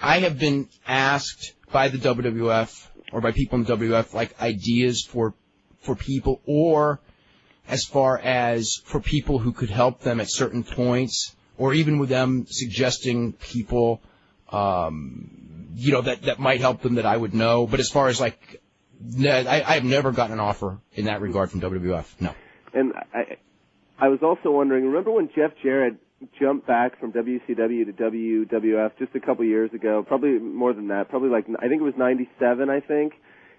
I have been asked by the WWF or by people in the WWF, like, ideas for people, or as far as for people who could help them at certain points, or even with them suggesting people, you know, that might help them that I would know. But as far as, like, I have never gotten an offer in that regard from WWF, no. And I was also wondering, remember when Jeff Jarrett jumped back from WCW to WWF just a couple years ago, probably more than that, probably like, I think it was 97, I think,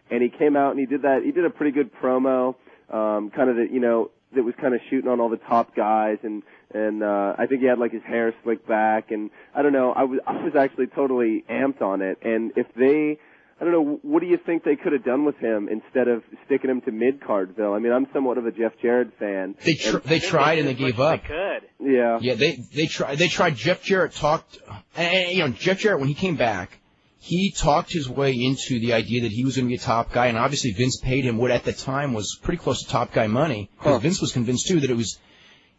and he came out and he did a pretty good promo, kind of, you know, that was kind of shooting on all the top guys, and I think he had like his hair slicked back, and I don't know, I was actually totally amped on it, and if they, I don't know, what do you think they could have done with him instead of sticking him to mid-Cardville? I mean, I'm somewhat of a Jeff Jarrett fan. They tried and they gave up. They could. Yeah. Yeah, they tried. Jeff Jarrett talked, and, you know, Jeff Jarrett, when he came back, he talked his way into the idea that he was going to be a top guy, and obviously Vince paid him what at the time was pretty close to top guy money, because Vince was convinced too that it was,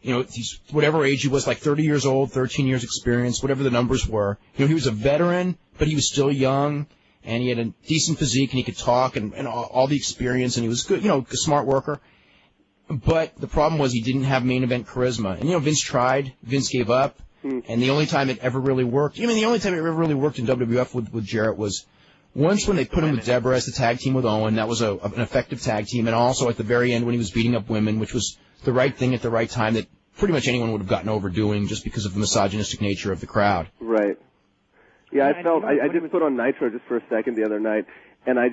you know, he's whatever age he was, like 30 years old, 13 years experience, whatever the numbers were. You know, he was a veteran, but he was still young. And he had a decent physique, and he could talk, and all the experience, and he was good, you know, a smart worker. But the problem was he didn't have main event charisma. And, you know, Vince tried, Vince gave up, and the only time it ever really worked, the only time it ever really worked in WWF with Jarrett was once when they put him with Deborah as the tag team with Owen. That was an effective tag team, and also at the very end when he was beating up women, which was the right thing at the right time that pretty much anyone would have gotten over doing just because of the misogynistic nature of the crowd. Right. Yeah, I just put on Nitro just for a second the other night, and I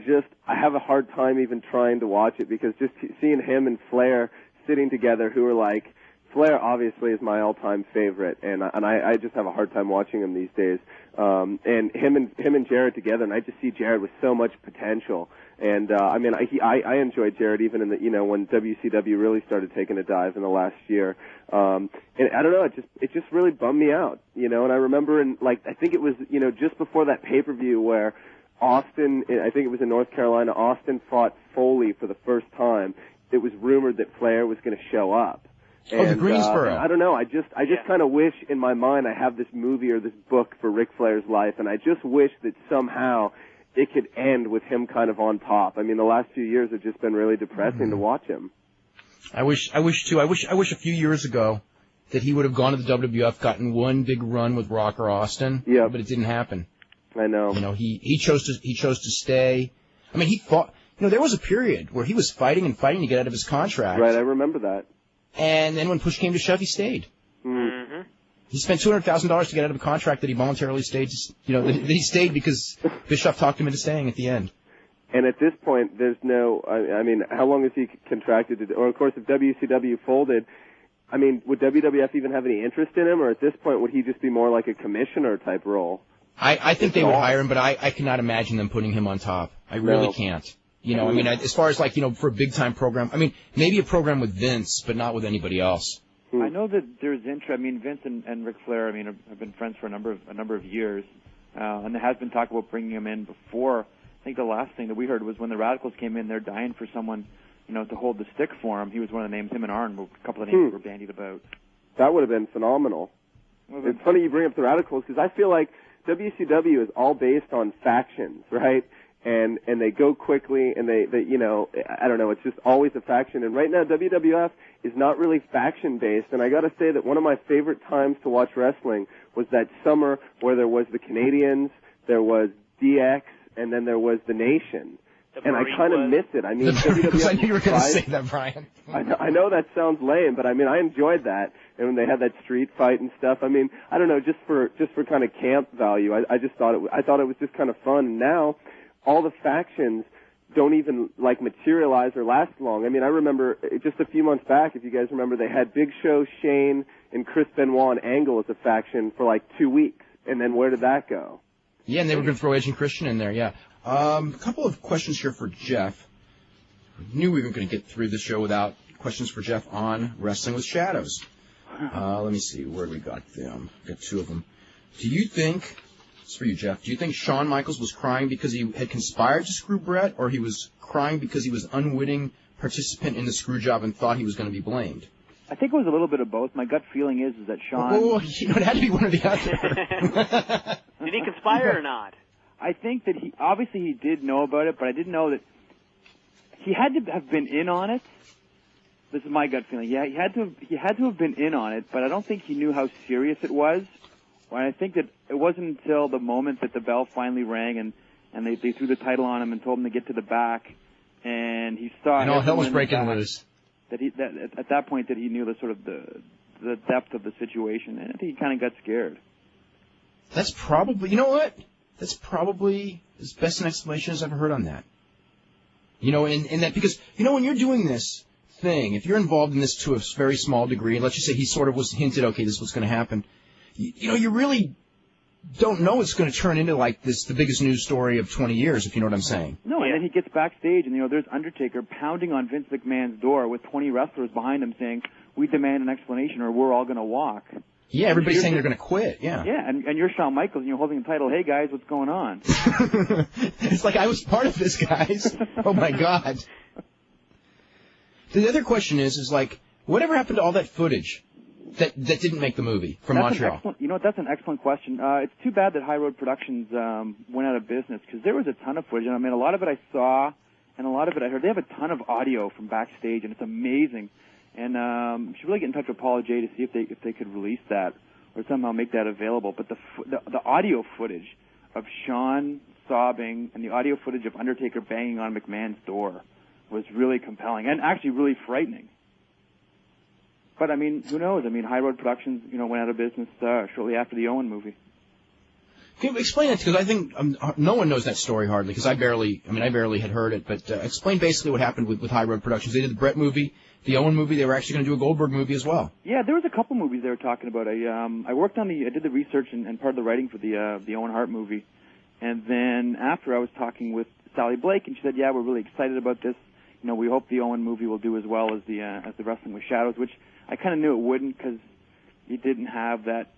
have a hard time even trying to watch it because just seeing him and Flair sitting together, who are like, Flair obviously is my all-time favorite, and I just have a hard time watching him these days. And him and Jarrett together, and I just see Jarrett with so much potential. And I mean, I enjoyed Jarrett even in the, you know, when WCW really started taking a dive in the last year. And I don't know, it just really bummed me out, you know. And I remember I think it was, you know, just before that pay-per-view where Austin, I think it was in North Carolina, Austin fought Foley for the first time. It was rumored that Flair was going to show up. And, the Greensboro. I don't know. I just kind of wish in my mind I have this movie or this book for Ric Flair's life, and I just wish that somehow it could end with him kind of on top. I mean, the last few years have just been really depressing to watch him. I wish too. I wish a few years ago that he would have gone to the WWF, gotten one big run with Rocker Austin. Yeah. But it didn't happen. I know. You know, he chose to stay. I mean, he fought. You know, there was a period where he was fighting to get out of his contract. Right, I remember that. And then when push came to shove, he stayed. Mm-hmm. He spent $200,000 to get out of a contract that he voluntarily stayed. You know, that he stayed because Bischoff talked him into staying at the end. And at this point, there's no. I mean, how long is he contracted to? Or of course, if WCW folded, I mean, would WWF even have any interest in him? Or at this point, would he just be more like a commissioner type role? I think they would hire him, but I cannot imagine them putting him on top. I really can't. You know, I mean, as far as like, you know, for a big time program, I mean, maybe a program with Vince, but not with anybody else. I know that there's interest. I mean, Vince and Ric Flair, I mean, have been friends for a number of years, and there has been talk about bringing him in before. I think the last thing that we heard was when the Radicals came in, they're dying for someone, you know, to hold the stick for him. He was one of the names. Him and Arn were a couple of names were bandied about. That would have been phenomenal. It's funny you bring up the Radicals because I feel like WCW is all based on factions, right? And they go quickly, and they you know, I don't know, it's just always a faction. And right now, WWF is not really faction based. And I got to say that one of my favorite times to watch wrestling was that summer where there was the Canadians, there was DX, and then there was the Nation. And I kind of miss it. I mean, WWF I knew you were going to say that, Brian. I know that sounds lame, but I mean, I enjoyed that. And when they had that street fight and stuff, I mean, I don't know, just for kind of camp value, I just thought I thought it was just kind of fun. And now, all the factions don't even like materialize or last long. I mean, I remember just a few months back, if you guys remember, they had Big Show, Shane, and Chris Benoit and Angle as a faction for like 2 weeks. And then where did that go? Yeah, and they were going to throw Edge and Christian in there, yeah. A couple of questions here for Jeff. We knew we weren't going to get through the show without questions for Jeff on Wrestling with Shadows. Let me see, where we got them? Got two of them. Do you think, it's for you, Jeff, do you think Shawn Michaels was crying because he had conspired to screw Bret, or he was crying because he was an unwitting participant in the screw job and thought he was going to be blamed? I think it was a little bit of both. My gut feeling is that Shawn... Well, you know, it had to be one or the other. Did he conspire or not? I think that he did know about it, but I didn't know that he had to have been in on it. This is my gut feeling. Yeah, he had to have been in on it, but I don't think he knew how serious it was. And I think that it wasn't until the moment that the bell finally rang and they threw the title on him and told him to get to the back, and he saw and all hell was breaking loose. That at that point that he knew the sort of the depth of the situation, and I think he kind of got scared. That's probably, you know what? That's probably as best an explanation as I've ever heard on that. You know, in that, because, you know, when you're doing this thing, if you're involved in this to a very small degree, and let's just say he sort of was hinted, okay, this is what's going to happen, you know, you really don't know it's going to turn into like this, the biggest news story of 20 years, if you know what I'm saying. No, and then he gets backstage, and, you know, there's Undertaker pounding on Vince McMahon's door with 20 wrestlers behind him saying, we demand an explanation or we're all going to walk. Yeah, everybody's saying they're going to quit, yeah. Yeah, and you're Shawn Michaels, and you're holding the title, hey, guys, what's going on? It's like, I was part of this, guys. Oh, my God. The other question is like, whatever happened to all that footage that didn't make the movie from Montreal? You know what, that's an excellent question. It's too bad that High Road Productions went out of business, because there was a ton of footage, and I mean, a lot of it I saw, and a lot of it I heard. They have a ton of audio from backstage, and it's amazing. And should really get in touch with Paula J to see if they could release that or somehow make that available. But the audio footage of Shawn sobbing and the audio footage of Undertaker banging on McMahon's door was really compelling and actually really frightening. But I mean, who knows? I mean, High Road Productions, you know, went out of business shortly after the Owen movie. Can you explain it? Because I think no one knows that story hardly, because I barely had heard it. But explain basically what happened with High Road Productions. They did the Bret movie, the Owen movie. They were actually going to do a Goldberg movie as well. Yeah, there was a couple movies they were talking about. I worked on I did the research and part of the writing for the Owen Hart movie. And then after I was talking with Sally Blake, and she said, yeah, we're really excited about this. You know, we hope the Owen movie will do as well as the Wrestling with Shadows, which I kind of knew it wouldn't, because you didn't have that.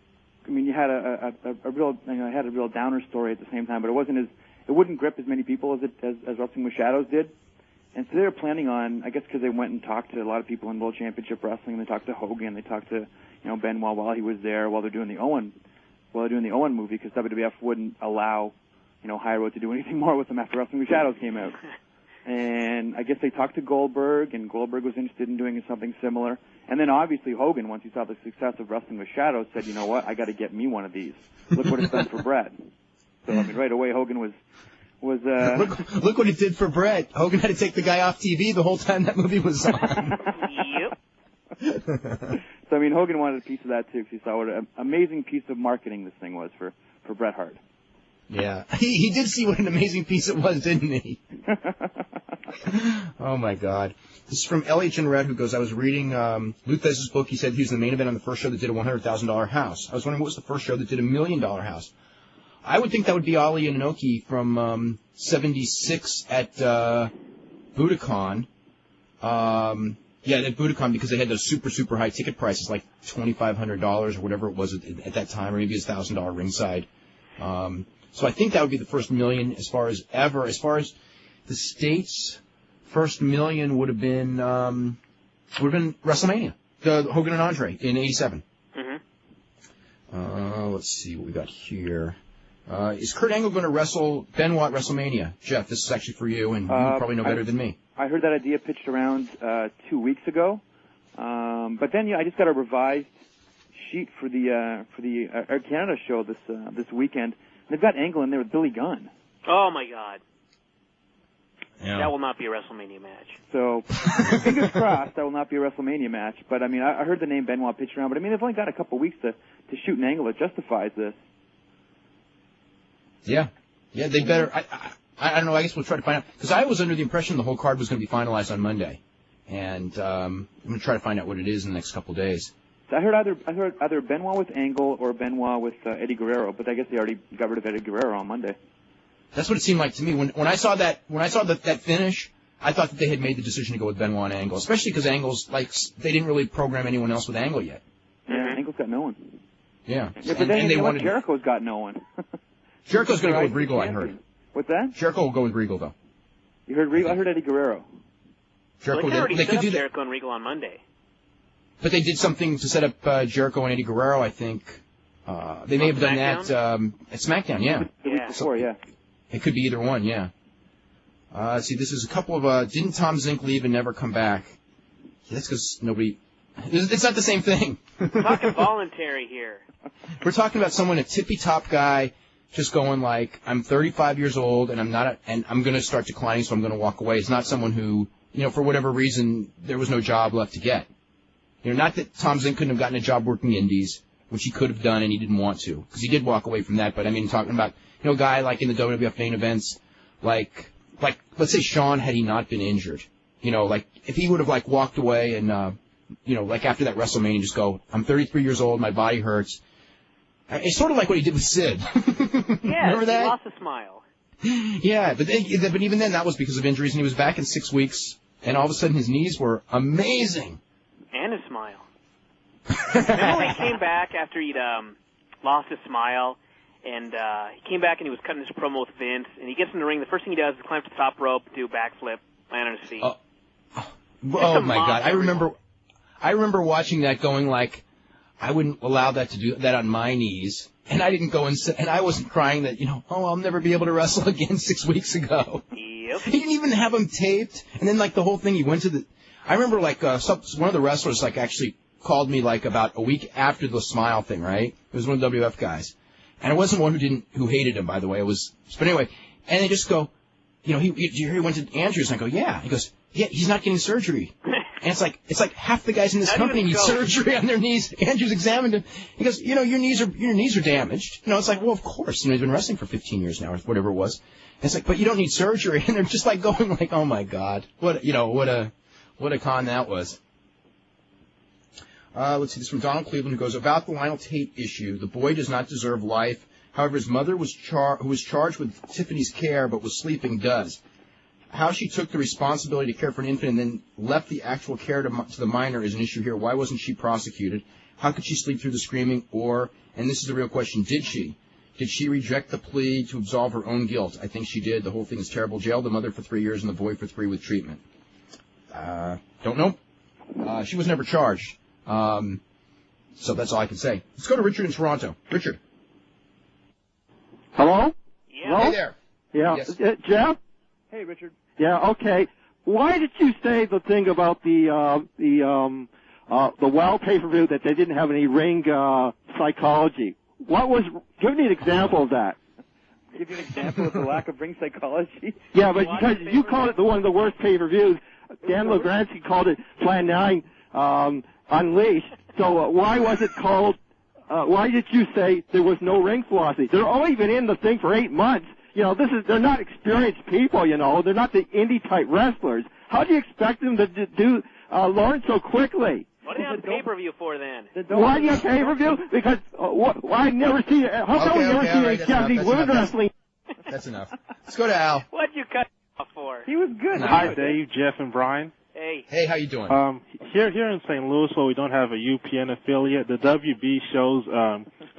I mean, you had a real, you know, it had a real downer story at the same time, but it wouldn't grip as many people as Wrestling with Shadows did. And so they were planning on, I guess, because they went and talked to a lot of people in World Championship Wrestling. They talked to Hogan, they talked to, you know, Benoit while he was there, while they're doing the Owen movie, because WWF wouldn't allow, you know, High Road to do anything more with them after Wrestling with Shadows came out. And I guess they talked to Goldberg, and Goldberg was interested in doing something similar. And then obviously Hogan, once he saw the success of Wrestling with Shadows, said, you know what, I got to get me one of these. Look what it's done for Bret. So I mean, right away Hogan was look what it did for Bret. Hogan had to take the guy off TV the whole time that movie was on. Yep. So I mean, Hogan wanted a piece of that too, because he saw what an amazing piece of marketing this thing was for Bret Hart. Yeah, he did see what an amazing piece it was, didn't he? Oh, my God. This is from Elliot in Red, who goes, I was reading Lou Thesz's book. He said he was the main event on the first show that did a $100,000 house. I was wondering what was the first show that did $1 million house. I would think that would be Ali and Inoki from 76 at Budokan. Yeah, at Budokan, because they had those super, super high ticket prices, like $2,500 or whatever it was at that time, or maybe $1,000 ringside. So I think that would be the first million as far as ever. As far as the States, first million would have been WrestleMania, the Hogan and Andre in '87. Mm-hmm. Let's see what we got here. Is Kurt Angle going to wrestle Benoit at WrestleMania? Jeff, this is actually for you, and you probably know better than me. I heard that idea pitched around 2 weeks ago, but then I just got a revised sheet for the Air Canada show this weekend. They've got Angle in there with Billy Gunn. Oh my God. Yeah. That will not be a WrestleMania match. So, fingers crossed, that will not be a WrestleMania match. But, I mean, I heard the name Benoit pitched around, but, I mean, they've only got a couple weeks to shoot an angle that justifies this. Yeah. Yeah, they better. I don't know, I guess we'll try to find out. Because I was under the impression the whole card was going to be finalized on Monday. And I'm going to try to find out what it is in the next couple of days. So I heard either Benoit with Angle or Benoit with Eddie Guerrero, but I guess they already got rid of Eddie Guerrero on Monday. That's what it seemed like to me. When I saw that finish, I thought that they had made the decision to go with Benoit and Angle, especially because Angle's, like, they didn't really program anyone else with Angle yet. Yeah, Angle's got no one. Yeah. But then they wanted Jericho's got no one. Jericho's going to go with Regal, I heard. What's that? Jericho will go with Regal, though. You heard Regal? I heard Eddie Guerrero. Well, they already set up Jericho and Regal on Monday. But they did something to set up Jericho and Eddie Guerrero, I think. They may have done that at SmackDown, yeah. The week before, yeah. It could be either one, yeah. See, this is a couple of, didn't Tom Zink leave and never come back? Yeah, that's because nobody, it's not the same thing. We're talking voluntary here. We're talking about someone, a tippy-top guy, just going like, I'm 35 years old and and I'm going to start declining, so I'm going to walk away. It's not someone who, for whatever reason, there was no job left to get. Not that Tom Zink couldn't have gotten a job working indies, which he could have done and he didn't want to, because he did walk away from that. But I mean, talking about, a guy like in the WWF main events, like let's say Shawn, had he not been injured, like if he would have like walked away and, like after that WrestleMania, just go, I'm 33 years old, my body hurts. It's sort of like what he did with Sid. Yeah, remember that? He lost a smile. Yeah, but even then that was because of injuries, and he was back in 6 weeks, and all of a sudden his knees were amazing. And his smile. Remember when he came back after he'd lost his smile, and he came back and he was cutting his promo with Vince, and he gets in the ring. The first thing he does is climb to the top rope, do a backflip, land on his feet. Oh my God! I remember watching that, going like, I wouldn't allow that to do that on my knees, and I didn't go and I wasn't crying that I'll never be able to wrestle again 6 weeks ago. Yep. He didn't even have him taped, and then like the whole thing, he went to the. I remember like one of the wrestlers like actually called me like about a week after the smile thing, right? It was one of the WF guys, and it wasn't one who hated him, by the way. But anyway, and they just go, he went to Andrews, and I go, yeah. He goes, yeah, he's not getting surgery. And it's like half the guys in this company need surgery on their knees. Andrews examined him. He goes, your knees are damaged. It's like, well, of course. He's been wrestling for 15 years now, or whatever it was. And it's like, but you don't need surgery. And they're just like going like, oh my God, what a con that was. Let's see, this from Donald Cleveland, who goes, about the Lionel Tate issue, the boy does not deserve life. However, his mother, who was charged with Tiffany's care but was sleeping, does. How she took the responsibility to care for an infant and then left the actual care to the minor is an issue here. Why wasn't she prosecuted? How could she sleep through the screaming? And this is the real question, did she? Did she reject the plea to absolve her own guilt? I think she did. The whole thing is terrible. Jailed the mother for 3 years and the boy for 3 with treatment. Don't know. She was never charged. So that's all I can say. Let's go to Richard in Toronto. Richard. Hello? Yeah. Hello? Hey there. Yeah. Yes. Jeff? Hey, Richard. Yeah, okay. Why did you say the thing about the WOW pay-per-view that they didn't have any ring psychology? Give me an example of that. Give you an example of the lack of ring psychology? Yeah, but because you called it one of the worst pay-per-views, Dan Logransky called it Plan 9 Unleashed. So why was it called, why did you say there was no ring philosophy? They're only been in the thing for 8 months. They're not experienced people, They're not the indie-type wrestlers. How do you expect them to learn so quickly? What are you on pay-per-view for then? Why do you have pay-per-view? Because I never see it. How come we never see Japanese women wrestling? That's enough. Let's go to Al. What'd you cut off for? He was good. Hi, Dave, Jeff, and Brian. Hey. Hey, how you doing? Here in St. Louis, where we don't have a UPN affiliate, the WB shows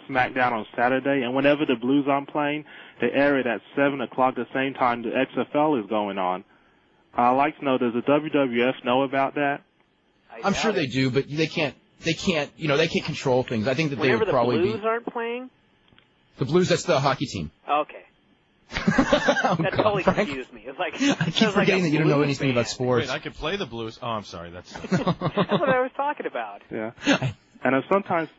SmackDown on Saturday, and whenever the Blues on playing, they air it at 7 o'clock the same time the XFL is going on. I'd like to know, does the WWF know about that? I'm sure they do, but they can't control things. I think that Whenever they would probably the Blues aren't playing? The Blues, that's the hockey team. Okay. That totally confused me. It's like I keep forgetting that you don't know anything about sports. Wait, I could play the Blues. Oh, I'm sorry. That's That's what I was talking about. Yeah. And sometimes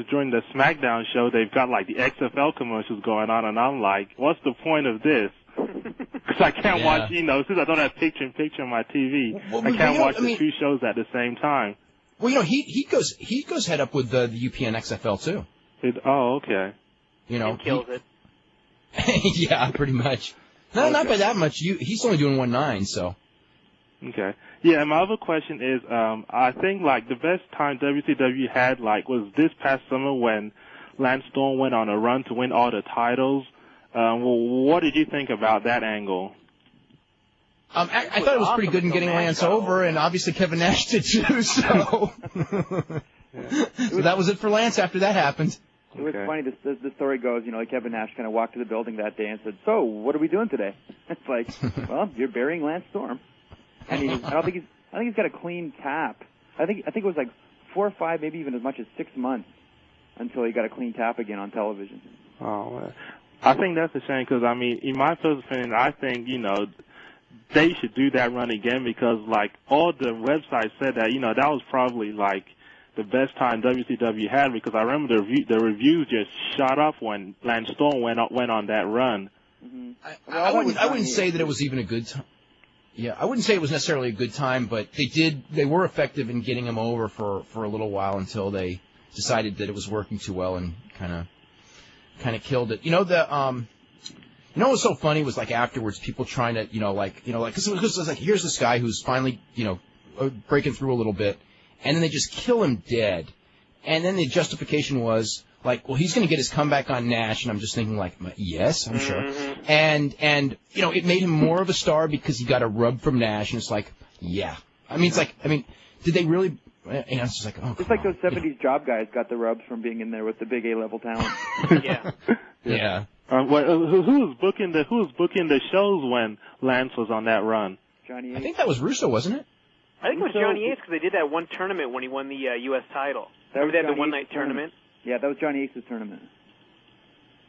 during the SmackDown show, they've got like the XFL commercials going on, and I'm like, what's the point of this? Because I can't watch, since I don't have picture-in-picture on my TV, I can't watch the two shows at the same time. Well, he goes head up with the UPN XFL too. Okay. And kills it. Yeah, pretty much. No, not by that much. He's only doing 1.9, so. Okay. Yeah, and my other question is, I think like the best time WCW had was this past summer when Lance Storm went on a run to win all the titles. What did you think about that angle? I thought it was pretty good in getting Lance over, and obviously Kevin Nash did too. So, so that was it for Lance after that happened. It was funny. The story goes, Kevin Nash kind of walked to the building that day and said, "So, what are we doing today?" It's like, well, you're burying Lance Storm. And I think he's got a clean tap. I think it was like 4 or 5, maybe even as much as 6 months until he got a clean tap again on television. Oh, I think that's a shame because in my personal opinion, I think they should do that run again because all the websites said that that was probably the best time WCW had because I remember the reviews just shot up when Lance Storm went on that run. Mm-hmm. I wouldn't say that it was even a good time. Yeah, I wouldn't say it was necessarily a good time, but they were effective in getting him over for a little while until they decided that it was working too well and kind of killed it. What was so funny was afterwards people trying to because it was here's this guy who's finally breaking through a little bit. And then they just kill him dead. And then the justification was, well, he's going to get his comeback on Nash. And I'm just thinking, yes, I'm sure. And it made him more of a star because he got a rub from Nash. And it's yeah. Did they really? It's just oh, it's like those 70s job guys got the rubs from being in there with the big A-level talent. Yeah. Who was booking the shows when Lance was on that run? Johnny Ace. I think that was Russo, wasn't it? I think it was Johnny Ace because they did that one tournament when he won the U.S. title. Remember they had the one-night tournament? Yeah, that was Johnny Ace's tournament.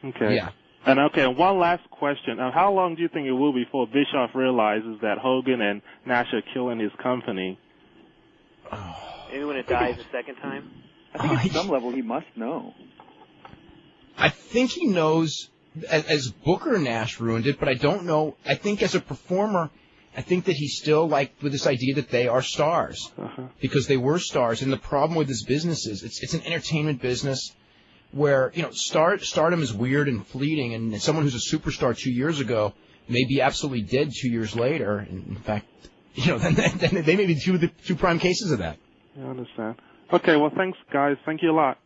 Okay. Yeah. And one last question. How long do you think it will be before Bischoff realizes that Hogan and Nash are killing his company? Maybe when it dies a second time? I think at some level he must know. I think he knows as Booker Nash ruined it, but I don't know. I think as a performer, I think that he's still with this idea that they are stars because they were stars. And the problem with this business is it's an entertainment business where, stardom is weird and fleeting. And someone who's a superstar 2 years ago may be absolutely dead 2 years later. And in fact, then they may be two prime cases of that. I understand. Okay. Well, thanks guys. Thank you a lot.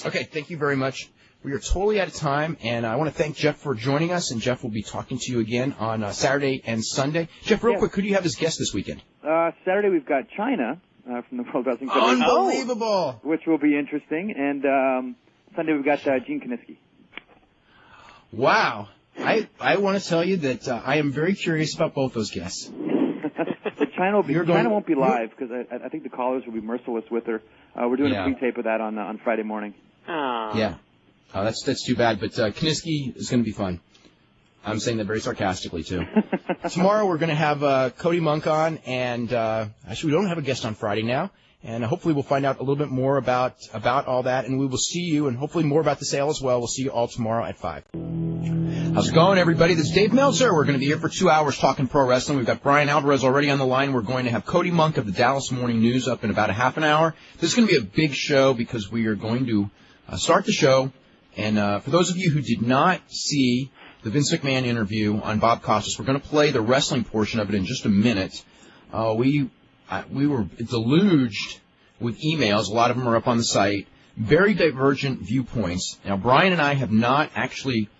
Okay. Thank you very much. We are totally out of time, and I want to thank Jeff for joining us, and Jeff will be talking to you again on Saturday and Sunday. Jeff, real quick, who do you have as guest this weekend? Saturday we've got China from the World Wrestling Federation. Unbelievable! Which will be interesting, and Sunday we've got Gene Kiniski. Wow. I want to tell you that I am very curious about both those guests. China won't be live because I think the callers will be merciless with her. We're doing a pre-tape of that on Friday morning. Yeah. Oh, that's too bad, but Kiniski is going to be fun. I'm saying that very sarcastically, too. Tomorrow we're going to have Cody Monk on, and actually we don't have a guest on Friday now, and hopefully we'll find out a little bit more about all that, and we will see you, and hopefully more about the sale as well. We'll see you all tomorrow at 5. How's it going, everybody? This is Dave Meltzer. We're going to be here for 2 hours talking pro wrestling. We've got Brian Alvarez already on the line. We're going to have Cody Monk of the Dallas Morning News up in about a half an hour. This is going to be a big show because we are going to start the show. And for those of you who did not see the Vince McMahon interview on Bob Costas, we're going to play the wrestling portion of it in just a minute. We were deluged with emails. A lot of them are up on the site. Very divergent viewpoints. Now, Brian and I have not actually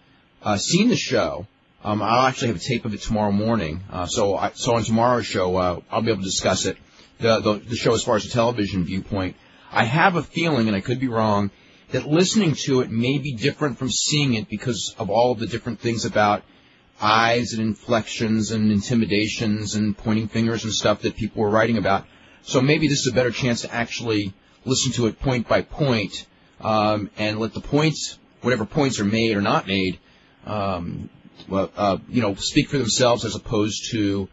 seen the show. I'll actually have a tape of it tomorrow morning. So on tomorrow's show, I'll be able to discuss it. The show as far as the television viewpoint. I have a feeling, and I could be wrong, that listening to it may be different from seeing it because of all of the different things about eyes and inflections and intimidations and pointing fingers and stuff that people were writing about. So maybe this is a better chance to actually listen to it point by point and let the points whatever points are made or not made, speak for themselves as opposed to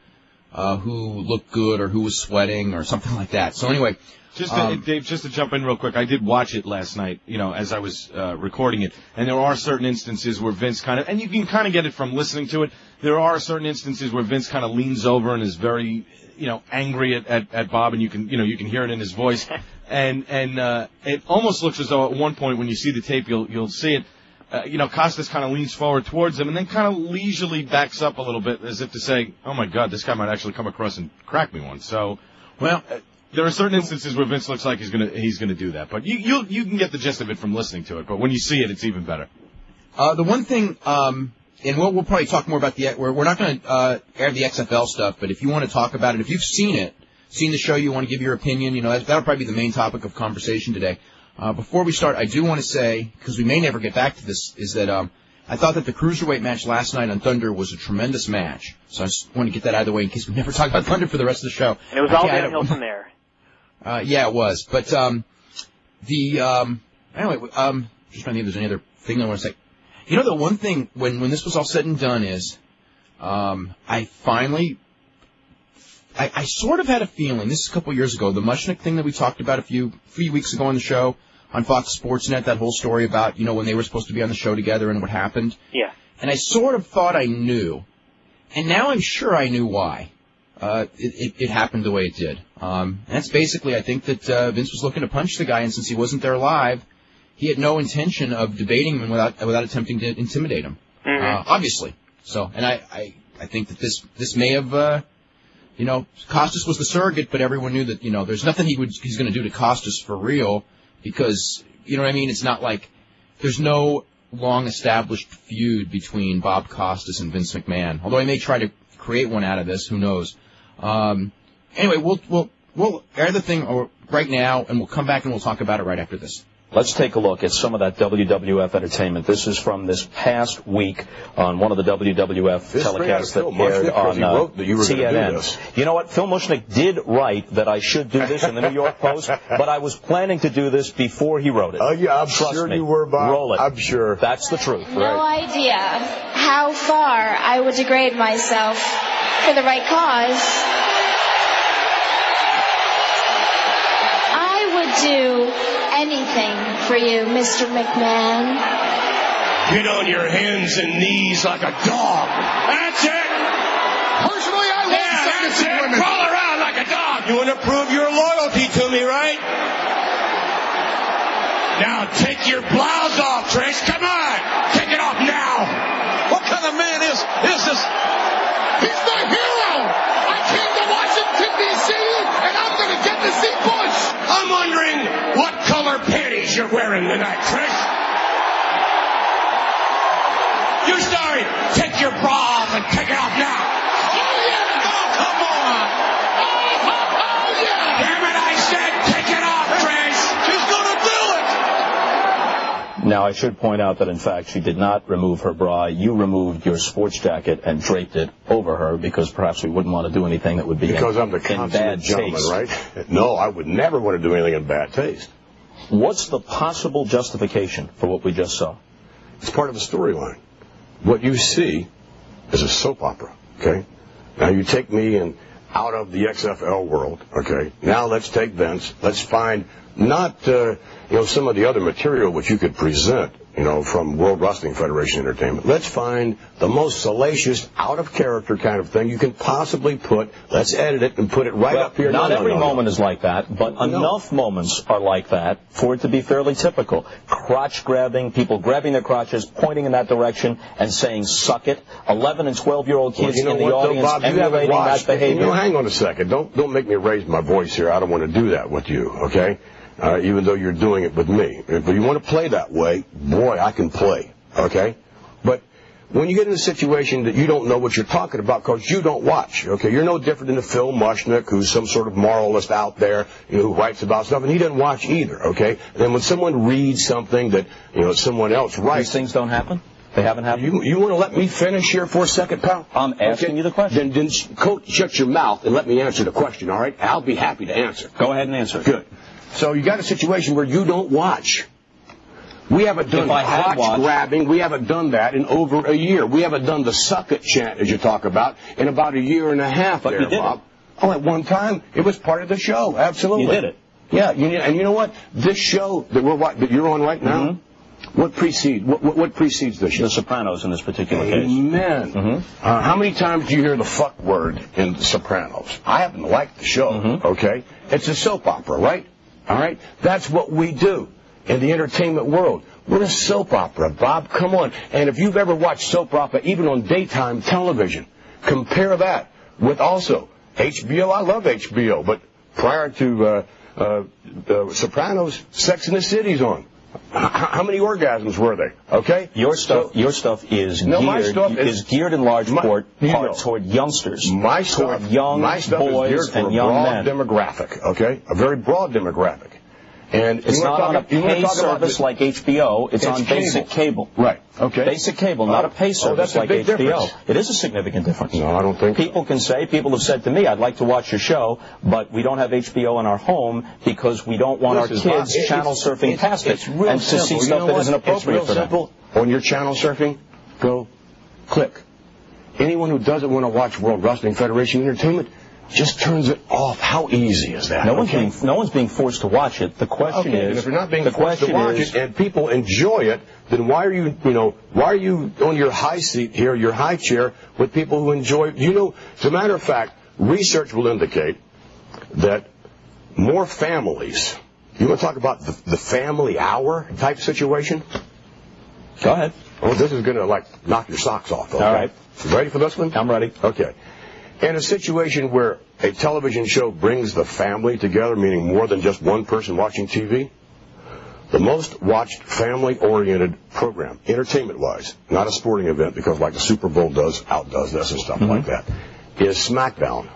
who looked good or who was sweating or something like that. So anyway, Dave, just to jump in real quick, I did watch it last night, as I was recording it, and there are certain instances where Vince kind of, and you can kind of get it from listening to it, there are certain instances where Vince kind of leans over and is very, angry at Bob, and you can hear it in his voice, and it almost looks as though at one point when you see the tape, you'll see it, Costas kind of leans forward towards him and then kind of leisurely backs up a little bit as if to say, oh my God, this guy might actually come across and crack me one. So, there are certain instances where Vince looks like he's gonna do that, but you can get the gist of it from listening to it. But when you see it, it's even better. The one thing, and we'll probably talk more about we're not going to air the XFL stuff, but if you want to talk about it, if you've seen the show, you want to give your opinion, that'll probably be the main topic of conversation today. Before we start, I do want to say, because we may never get back to this, is that I thought that the Cruiserweight match last night on Thunder was a tremendous match. So I just want to get that out of the way in case we never talk about Thunder for the rest of the show. And it was all downhill from there. Yeah, it was. But anyway, just trying to think if there's any other thing I want to say. The one thing when this was all said and done is, I sort of had a feeling, this is a couple years ago, the Mushnick thing that we talked about a few weeks ago on the show, on Fox Sports Net, that whole story about, when they were supposed to be on the show together and what happened. Yeah. And I sort of thought I knew. And now I'm sure I knew why. It happened the way it did. And that's basically, I think that Vince was looking to punch the guy, and since he wasn't there live, he had no intention of debating him without attempting to intimidate him. Mm-hmm. Obviously. So, and I think that this may have, Costas was the surrogate, but everyone knew that, there's nothing he's going to do to Costas for real, because, it's not like there's no long-established feud between Bob Costas and Vince McMahon. Although he may try to create one out of this, who knows? Anyway, we'll air the thing right now, and we'll come back and we'll talk about it right after this. Let's take a look at some of that WWF entertainment. This is from this past week on one of the WWF telecasts that aired on TNN. You know what? Phil Mushnick did write that I should do this in the New York Post, but I was planning to do this before he wrote it. Oh, yeah, I'm Trust sure me. you were, Bob. Roll it. I'm sure. That's the truth. No idea how far I would degrade myself for the right cause. I would do anything for you, Mr. McMahon. Get on your hands and knees like a dog. That's it. Personally, I love submissive women. Crawl around like a dog. You want to prove your loyalty to me, right? Now take your blouse off, Trace. Come on. Take it off now. What kind of man is this? He's my hero. I came to Washington, D.C., and I'm going to get to see Bush. I'm wondering what color panties you're wearing tonight, Trish. You sorry? Take your bra off and take it off now. Oh, yeah. Oh, come on. Oh, yeah. Damn it, I said take it off, Trish. She's going to do it. Now, I should point out that, in fact, she did not remove her bra. You removed your sports jacket and draped it over her because perhaps we wouldn't want to do anything that would be because I'm the in consummate bad gentleman, taste. right? No, I would never want to do anything in bad taste. What's the possible justification for what we just saw? It's part of a storyline. What you see is a soap opera, okay? Now you take me out of the XFL world, okay? Now let's take Vince. Let's find not, some of the other material which you could present, from World Wrestling Federation Entertainment. Let's find the most salacious, out-of-character kind of thing you can possibly put. Let's edit it and put it right up here. Not every moment is like that, but enough moments are like that for it to be fairly typical. Crotch grabbing, people grabbing their crotches, pointing in that direction, and saying, suck it. 11 and 12-year-old kids in the audience emulating that behavior. Hang on a second. Don't make me raise my voice here. I don't want to do that with you, okay? Even though you're doing it with me. If you want to play that way, boy, I can play, okay? But when you get in a situation that you don't know what you're talking about because you don't watch, okay? You're no different than the Phil Mushnick, who's some sort of moralist out there, who writes about stuff, and he doesn't watch either, okay? And then when someone reads something that, someone else writes... These things don't happen? They haven't happened? You want to let me finish here for a second, pal? I'm asking you the question. Then shut your mouth and let me answer the question, all right? I'll be happy to answer. Go ahead and answer. Good. So you got a situation where you don't watch. We haven't done crotch watched, grabbing. We haven't done that in over a year. We haven't done the suck it chant, as you talk about, in about a year and a half. But there, you did Bob. it. Oh, at one time, it was part of the show. Absolutely. You did it. Yeah, and you know what? This show that you're on right now, what precedes this show? The Sopranos in this particular case. Amen. How many times do you hear the fuck word in The Sopranos? I happen to like the show, okay? It's a soap opera, right? All right? That's what we do in the entertainment world. We're a soap opera, Bob. Come on. And if you've ever watched soap opera, even on daytime television, compare that with also HBO. I love HBO, but prior to Sopranos, Sex and the City's on. How many orgasms were they? Okay, your stuff is geared in large part toward youngsters. My stuff is geared for a broad demographic. Okay, a very broad demographic. And it's not on a pay service like HBO. It's on basic cable. Right. Okay. Basic cable, not a pay service like HBO. Difference. It is a significant difference. No, I don't think people have said to me, I'd like to watch your show, but we don't have HBO in our home because we don't want our kids channel surfing past it and to see stuff that isn't appropriate for them. On your channel surfing, go click. Anyone who doesn't want to watch World Wrestling Federation Entertainment just turns it off. How easy is that? No one's being forced to watch it. The question is, and if you're not being forced to watch it and people enjoy it, then why are you on your high seat here, your high chair, with people who enjoy it? As a matter of fact, research will indicate that more families. You want to talk about the family hour type situation? Go ahead. Oh, this is going to knock your socks off. Okay? All right. You ready for this one? I'm ready. Okay. In a situation where a television show brings the family together, meaning more than just one person watching TV, the most watched family-oriented program, entertainment-wise, not a sporting event because like the Super Bowl outdoes this and stuff like that, is SmackDown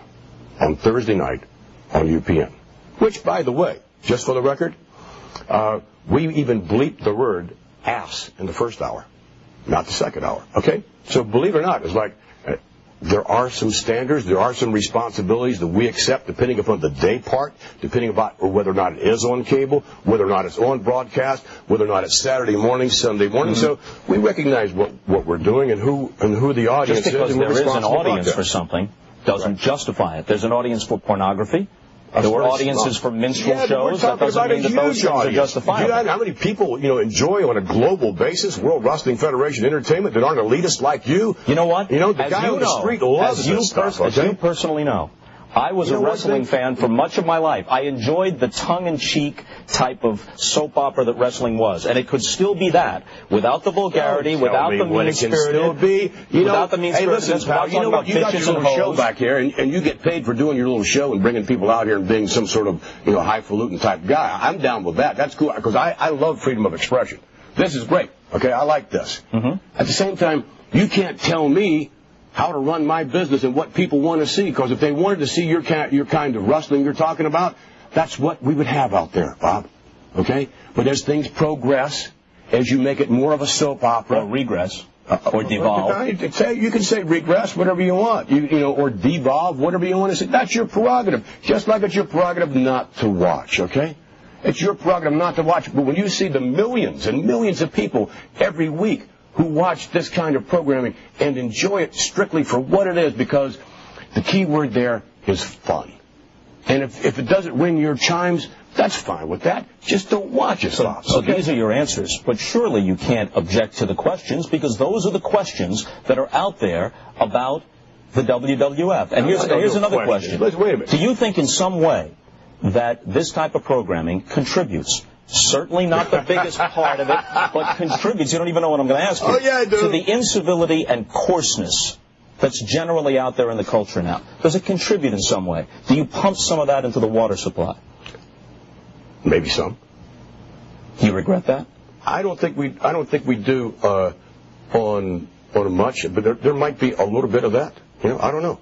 on Thursday night on UPN. Which, by the way, just for the record, we even bleeped the word ass in the first hour, not the second hour. Okay? So believe it or not, it's like there are some standards, there are some responsibilities that we accept depending upon the day part, depending about whether or not it is on cable, whether or not it's on broadcast, whether or not it's Saturday morning, Sunday morning. So we recognize what we're doing and who the audience is. Just because and there is an audience for something doesn't justify it. There's an audience for pornography. There were audiences for minstrel shows. That doesn't mean that those things are justifiable. You know how many people enjoy on a global basis World Wrestling Federation Entertainment that aren't elitists like you? You know what? The guy on the street loves this stuff. As you personally know, I was a wrestling fan for much of my life. I enjoyed the tongue-in-cheek type of soap opera that wrestling was, and it could still be that without the vulgarity, without the mean-spirited. Without the mean-spirited. Hey, listen, pal, you know what? You got your little show back here, and you get paid for doing your little show and bringing people out here and being some sort of highfalutin type guy. I'm down with that. That's cool because I love freedom of expression. This is great. Okay, I like this. At the same time, you can't tell me how to run my business and what people want to see, because if they wanted to see your kind of wrestling you're talking about, that's what we would have out there, Bob. Okay? But as things progress, as you make it more of a soap opera, or regress, or devolve. You can say regress, whatever you want, or devolve, whatever you want to say. That's your prerogative. Just like it's your prerogative not to watch. Okay? It's your prerogative not to watch. But when you see the millions and millions of people every week who watch this kind of programming and enjoy it strictly for what it is, because the key word there is fun. And if it doesn't ring your chimes, that's fine with that. Just don't watch it. So these are your answers. But surely you can't object to the questions, because those are the questions that are out there about the WWF. And here's another question. Wait a minute. Do you think in some way that this type of programming contributes? Certainly not the biggest part of it, but contributes. You don't even know what I'm going to ask you. Oh, yeah, I do. To the incivility and coarseness that's generally out there in the culture now. Does it contribute in some way? Do you pump some of that into the water supply? Maybe some. Do you regret that? I don't think we do on much, but there might be a little bit of that. I don't know.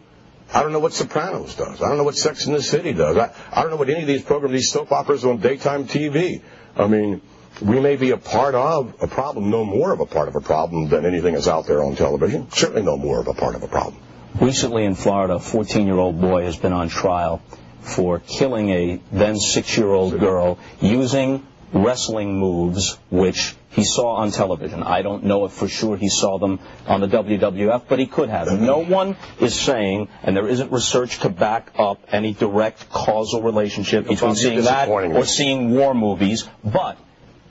I don't know what Sopranos does. I don't know what Sex and the City does. I don't know what any of these programs, these soap operas on daytime TV. I mean, we may be a part of a problem, no more of a part of a problem than anything that's out there on television. Certainly no more of a part of a problem. Recently in Florida, a 14-year-old boy has been on trial for killing a then 6-year-old girl using wrestling moves which he saw on television. I don't know if for sure he saw them on the WWF, but he could have. No one is saying, and there isn't research to back up any direct causal relationship between seeing that or seeing war movies, but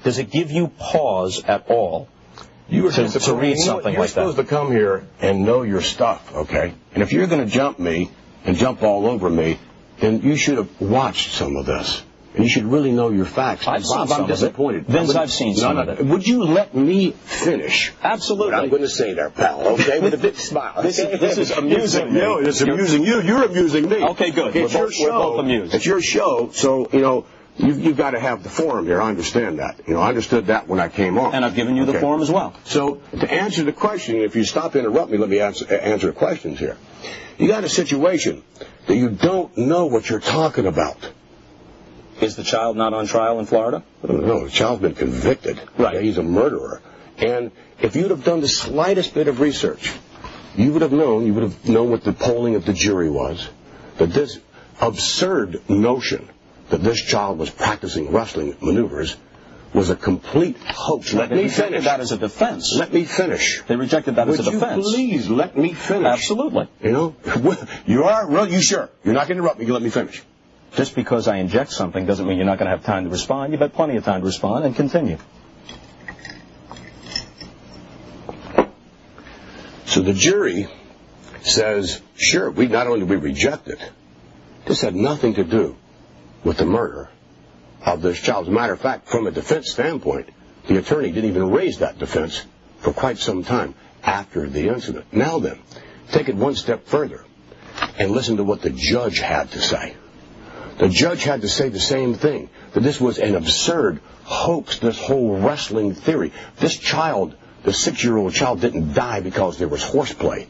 does it give you pause at all to read something like that? You're supposed to come here and know your stuff, okay? And if you're going to jump me and jump all over me, then you should have watched some of this. And you should really know your facts. I've seen some I'm disappointed. Vince, I've seen some of it. Would you let me finish? Absolutely. What I'm going to say there, pal, okay? With a big smile. This is amusing me. It's amusing you. You're amusing me. Okay, good. Okay, we're both amused. It's your show, so, you've got to have the forum here. I understand that. I understood that when I came on. And I've given you the forum as well. So, to answer the question, if you stop to interrupt me, let me answer the questions here. You got a situation that you don't know what you're talking about. Is the child not on trial in Florida? No, the child's been convicted. Right. He's a murderer. And if you'd have done the slightest bit of research, you would have known what the polling of the jury was, that this absurd notion that this child was practicing wrestling maneuvers was a complete hoax. Let me finish. They rejected that as a defense. Let me finish. They rejected that as a defense. Would you please let me finish? Absolutely. You are? Well, you sure? You're not going to interrupt me. You let me finish. Just because I inject something doesn't mean you're not going to have time to respond. You've had plenty of time to respond, and continue. So the jury says, sure, not only did we reject it, this had nothing to do with the murder of this child. As a matter of fact, from a defense standpoint, the attorney didn't even raise that defense for quite some time after the incident. Now then, take it one step further and listen to what the judge had to say. The judge had to say the same thing, that this was an absurd hoax, this whole wrestling theory. This child, the 6-year-old child, didn't die because there was horseplay.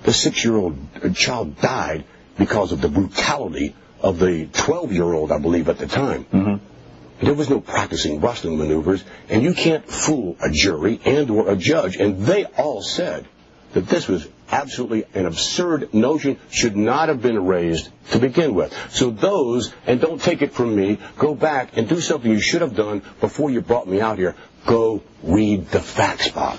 The 6-year-old child died because of the brutality of the 12-year-old, I believe, at the time. Mm-hmm. There was no practicing wrestling maneuvers, and you can't fool a jury and or a judge, and they all said that this was absolutely an absurd notion, should not have been raised to begin with. So and don't take it from me, go back and do something you should have done before you brought me out here. Go read the facts, Bob.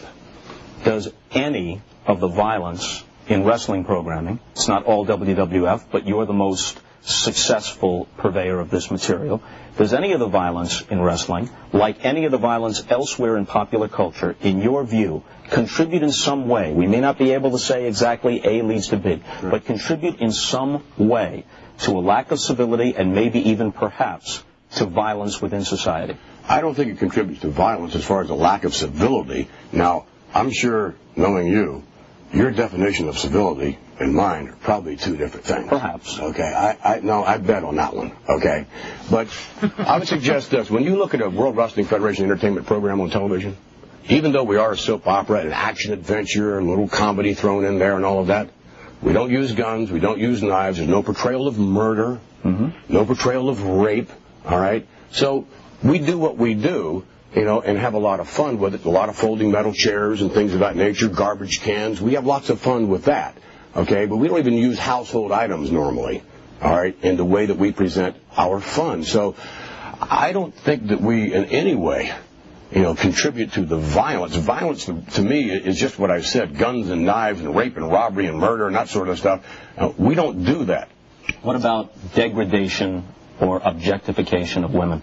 Does any of the violence in wrestling programming, it's not all WWF, but you're the most successful purveyor of this material, does any of the violence in wrestling, like any of the violence elsewhere in popular culture, in your view, contribute in some way, we may not be able to say exactly A leads to B, but contribute in some way to a lack of civility and maybe even perhaps to violence within society? I don't think it contributes to violence as far as a lack of civility. Now, I'm sure, knowing you, your definition of civility and mine are probably two different things. Perhaps. Okay, I bet on that one, okay? But I would suggest this. When you look at a World Wrestling Federation entertainment program on television, even though we are a soap opera, an action adventure, a little comedy thrown in there and all of that, we don't use guns, we don't use knives, there's no portrayal of murder, no portrayal of rape, all right? So we do what we do, and have a lot of fun with it, a lot of folding metal chairs and things of that nature, garbage cans. We have lots of fun with that, okay? But we don't even use household items normally, all right, in the way that we present our fun. So I don't think that we in any way, contribute to the violence. Violence, to me, is just what I've said, guns and knives and rape and robbery and murder and that sort of stuff. We don't do that. What about degradation or objectification of women?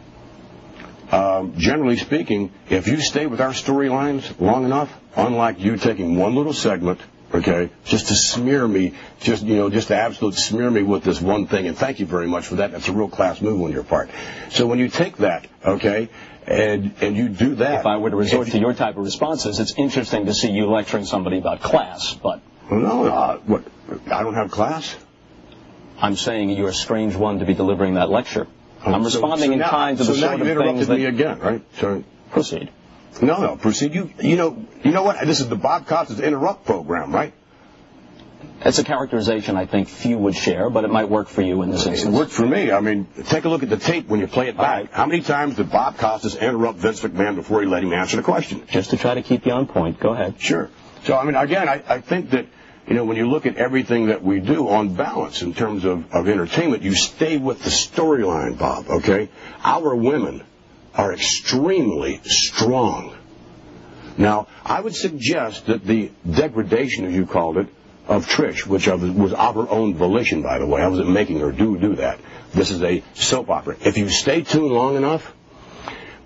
Generally speaking, if you stay with our storylines long enough, unlike you taking one little segment, okay, just to smear me, just to absolutely smear me with this one thing, and thank you very much for that. That's a real class move on your part. So when you take that, okay, and you do that. If I were to resort to your type of responses, it's interesting to see you lecturing somebody about class, but... No, what? I don't have class? I'm saying you're a strange one to be delivering that lecture. I'm responding in kind to the sort of things that... So now you interrupted me again, right? So proceed. No, proceed. You know what? This is the Bob Costas Interrupt program, right? It's a characterization I think few would share, but it might work for you in this instance. It worked for me. I mean, take a look at the tape when you play it back. Right. How many times did Bob Costas interrupt Vince McMahon before he let him answer the question? Just to try to keep you on point. Go ahead. Sure. So, I mean, again, I think that, when you look at everything that we do on balance in terms of entertainment, you stay with the storyline, Bob, okay? Our women are extremely strong. Now, I would suggest that the degradation, as you called it, of Trish, which was of her own volition, by the way. I wasn't making her do that. This is a soap opera. If you stay tuned long enough,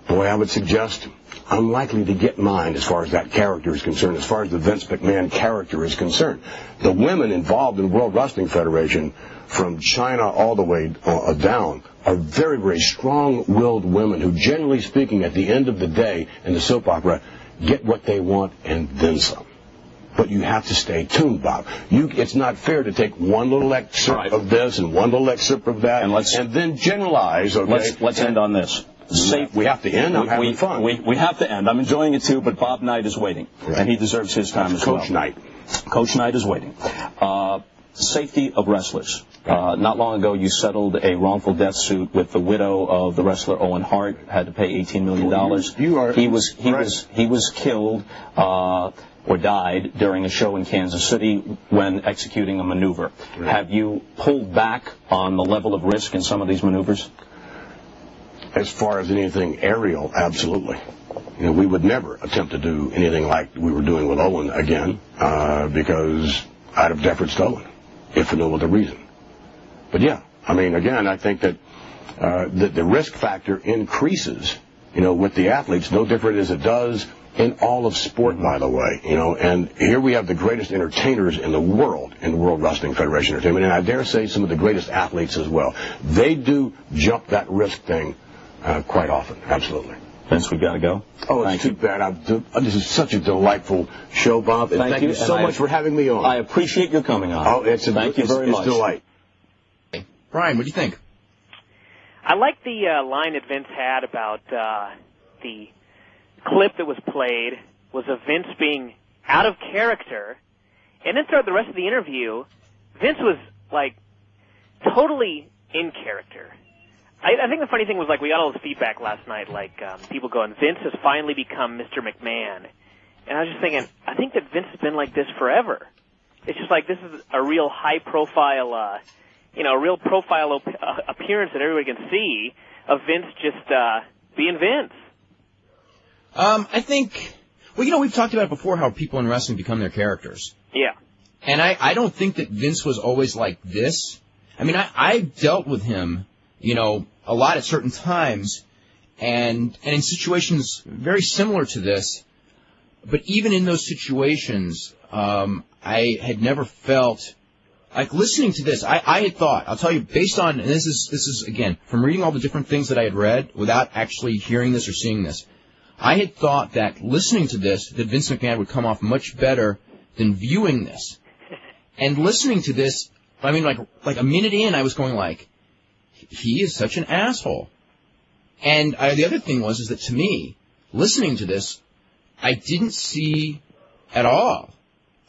boy, I would suggest unlikely to get mine as far as that character is concerned, as far as the Vince McMahon character is concerned. The women involved in the World Wrestling Federation, from China all the way down, are very, very strong-willed women who, generally speaking, at the end of the day in the soap opera, get what they want and then some. But you have to stay tuned, Bob. It's not fair to take one little excerpt of this and one little excerpt of that and then generalize. Okay? Let's end on this. We have to end. I'm having fun. We have to end. I'm enjoying it too, but Bob Knight is waiting, and he deserves his time as well. Coach Knight. Coach Knight is waiting. Safety of wrestlers. Not long ago, you settled a wrongful death suit with the widow of the wrestler Owen Hart. Had to pay $18 million. He was killed or died during a show in Kansas City when executing a maneuver. Right. Have you pulled back on the level of risk in some of these maneuvers? As far as anything aerial, absolutely. You know, we would never attempt to do anything like we were doing with Owen again, because out of deference to Owen, if for no other reason. But yeah, I mean, again, I think that the risk factor increases, with the athletes, no different as it does in all of sport, by the way. And here we have the greatest entertainers in the World Wrestling Federation Entertainment, and I dare say some of the greatest athletes as well. They do jump that risk thing quite often, absolutely. Vince, we got to go. Oh, it's too bad. This is such a delightful show, Bob. And thank you so much for having me on. I appreciate your coming on. Oh, thank you very much. It's a delight. Hey, Brian, what do you think? I like the line that Vince had about the clip that was played was of Vince being out of character, and then throughout the rest of the interview, Vince was, totally in character. I think the funny thing was, we got all this feedback last night, people going, Vince has finally become Mr. McMahon. And I was just thinking, I think that Vince has been like this forever. It's just this is a real high-profile, a real profile appearance that everybody can see of Vince just being Vince. I think, we've talked about before how people in wrestling become their characters. Yeah. And I don't think that Vince was always like this. I mean, I dealt with him, a lot at certain times, and in situations very similar to this. But even in those situations, I had never felt listening to this. I had thought, I'll tell you, based on, and this is again from reading all the different things that I had read without actually hearing this or seeing this, I had thought that listening to this, that Vince McMahon would come off much better than viewing this. And listening to this, I mean, like a minute in, I was going he is such an asshole. And the other thing is that to me, listening to this, I didn't see at all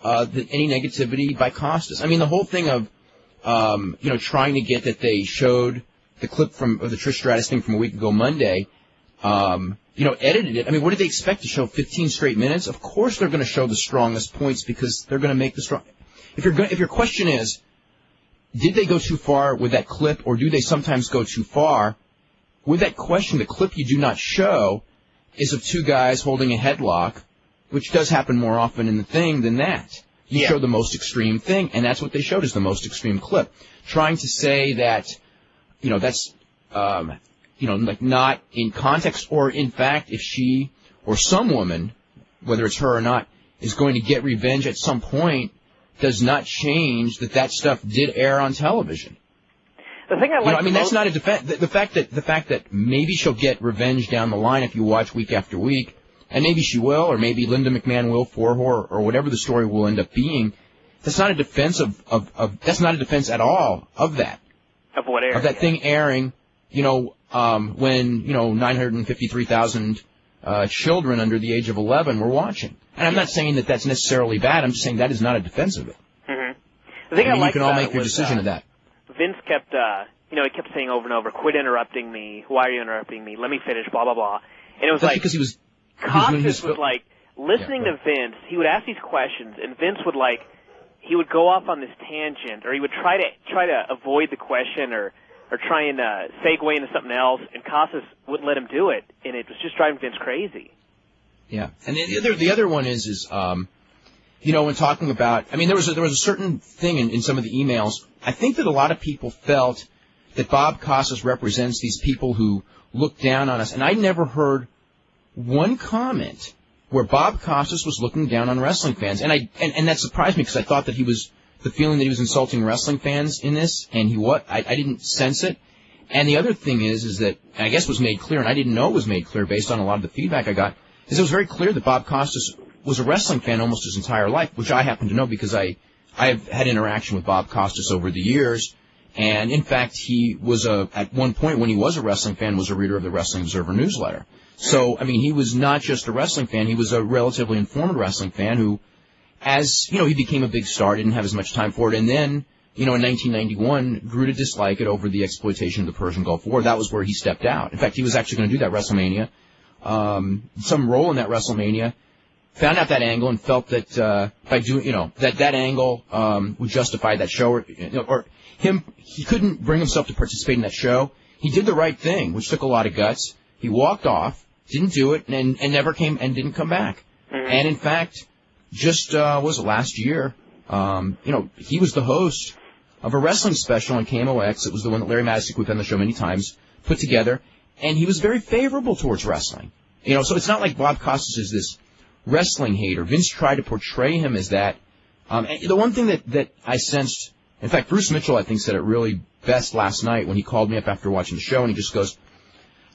any negativity by Costas. I mean, the whole thing of, trying to get that they showed the clip of the Trish Stratus thing from a week ago Monday, edited it. I mean, what did they expect to show 15 straight minutes? Of course they're going to show the strongest points because they're going to make the strong. If your question is, did they go too far with that clip, or do they sometimes go too far? With that question, the clip you do not show is of two guys holding a headlock, which does happen more often in the thing than that. You show the most extreme thing, and that's what they showed as the most extreme clip. Trying to say that, that's, not in context, or in fact, if she or some woman, whether it's her or not, is going to get revenge at some point, does not change that stuff did air on television. The thing I like, that's not a defense. The fact that maybe she'll get revenge down the line if you watch week after week, and maybe she will, or maybe Linda McMahon will for her, or whatever the story will end up being. That's not a defense that's not a defense at all of that. Of what aired? Of that thing airing, when 953,000 children under the age of 11 were watching. And I'm not saying that that's necessarily bad. I'm just saying that is not a defense of it. Mm-hmm. The thing I like you can all make your decision of that. Vince kept, he kept saying over and over, "Quit interrupting me. Why are you interrupting me? Let me finish. Blah blah blah." And it was because he was. Costas was listening to Vince. He would ask these questions, and Vince would he would go off on this tangent, or he would try to avoid the question, or or try and segue into something else, and Costas wouldn't let him do it, and it was just driving Vince crazy. Yeah, and the other one is when talking about, I mean, there was a certain thing in some of the emails. I think that a lot of people felt that Bob Costas represents these people who look down on us, and I never heard one comment where Bob Costas was looking down on wrestling fans, and that surprised me because I thought that he was the feeling that he was insulting wrestling fans in this, and I didn't sense it. And the other thing is that I guess was made clear, and I didn't know it was made clear based on a lot of the feedback I got, is it was very clear that Bob Costas was a wrestling fan almost his entire life, which I happen to know because I've had interaction with Bob Costas over the years, and in fact he was at one point when he was a wrestling fan was a reader of the Wrestling Observer newsletter. So I mean he was not just a wrestling fan, he was a relatively informed wrestling fan who, as he became a big star, didn't have as much time for it, and then in 1991 grew to dislike it over the exploitation of the Persian Gulf War. That was where he stepped out. In fact, he was actually going to do that WrestleMania, some role in that WrestleMania. Found out that angle and felt that by doing, that angle would justify that show, or him, he couldn't bring himself to participate in that show. He did the right thing, which took a lot of guts. He walked off, didn't do it, and never came and didn't come back. Mm-hmm. And in fact, just was it last year? He was the host of a wrestling special on KMOX. It was the one that Larry Madison, we've done the show many times, put together, and he was very favorable towards wrestling. So it's not like Bob Costas is this wrestling hater. Vince tried to portray him as that. And the one thing that I sensed, in fact, Bruce Mitchell, I think, said it really best last night when he called me up after watching the show, and he just goes,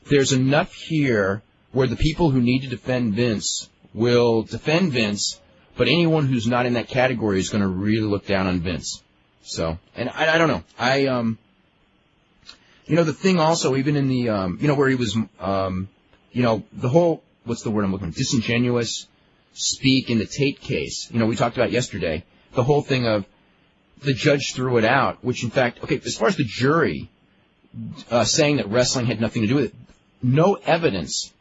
there's enough here where the people who need to defend Vince will defend Vince, but anyone who's not in that category is going to really look down on Vince. So, and I don't know. The thing also, even in the, where he was, the whole, what's the word I'm looking for, disingenuous speak in the Tate case, we talked about yesterday, the whole thing of the judge threw it out, which in fact, okay, as far as the jury saying that wrestling had nothing to do with it, no evidence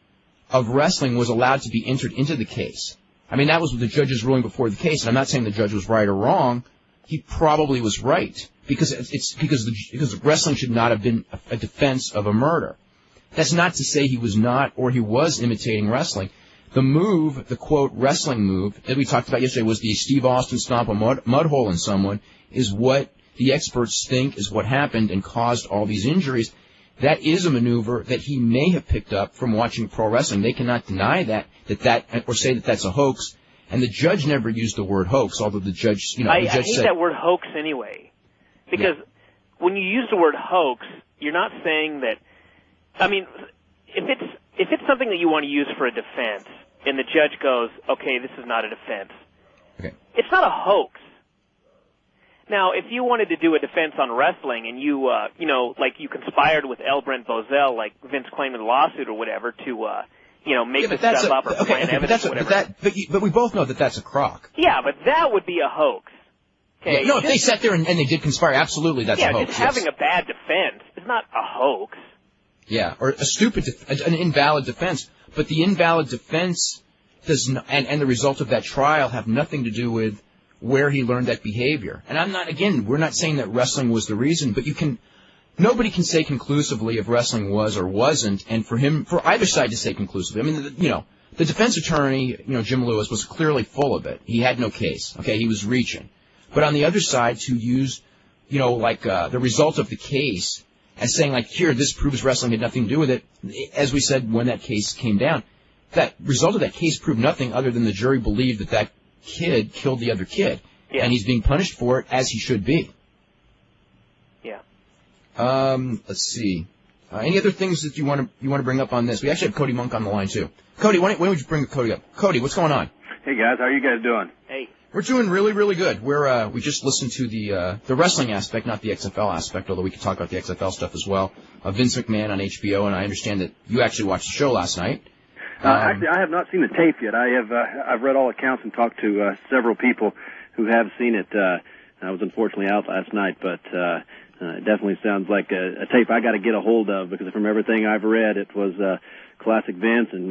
of wrestling was allowed to be entered into the case. I mean, that was the judge's ruling before the case, and I'm not saying the judge was right or wrong. He probably was right, because because wrestling should not have been a defense of a murder. That's not to say he was not, or he was imitating wrestling. The move, the quote, wrestling move that we talked about yesterday was the Steve Austin stomp a mud hole in someone, is what the experts think is what happened and caused all these injuries. That is a maneuver that he may have picked up from watching pro wrestling. They cannot deny that or say that that's a hoax. And the judge never used the word hoax, although the judge, I hate that word hoax anyway, because when you use the word hoax, you're not saying that. I mean, if it's something that you want to use for a defense, and the judge goes, okay, this is not a defense, it's not a hoax. Now, if you wanted to do a defense on wrestling and you, like you conspired with L. Brent Bozell, like Vince claimed in the lawsuit or whatever, to, make this stuff up or plant evidence or whatever. But we both know that that's a crock. Yeah, but that would be a hox. Okay. Yeah, no, if they sat there and they did conspire, absolutely, that's a hoax. Yeah, just having a bad defense is not a hoax. Yeah, or a stupid, an invalid defense. But the invalid defense does not, and the result of that trial have nothing to do with where he learned that behavior. And we're not saying that wrestling was the reason, but nobody can say conclusively if wrestling was or wasn't, and for either side to say conclusively. I mean, the defense attorney, Jim Lewis, was clearly full of it. He had no case. Okay, he was reaching. But on the other side, to use, the result of the case as saying, like, here, this proves wrestling had nothing to do with it, as we said when that case came down, that result of that case proved nothing other than the jury believed that kid killed the other kid. Yeah. And he's being punished for it, as he should be. Yeah. Let's see. Any other things that you want to bring up on this? We actually have Cody Monk on the line, too. Cody, why don't you bring Cody up? Cody, what's going on? Hey, guys. How are you guys doing? Hey. We're doing really, really good. We just listened to the wrestling aspect, not the XFL aspect, although we could talk about the XFL stuff as well. Vince McMahon on HBO, and I understand that you actually watched the show last night. Actually, I have not seen the tape yet. I've read all accounts and talked to several people who have seen it. I was unfortunately out last night, but it definitely sounds like a tape I got to get a hold of, because from everything I've read, it was classic Vince, and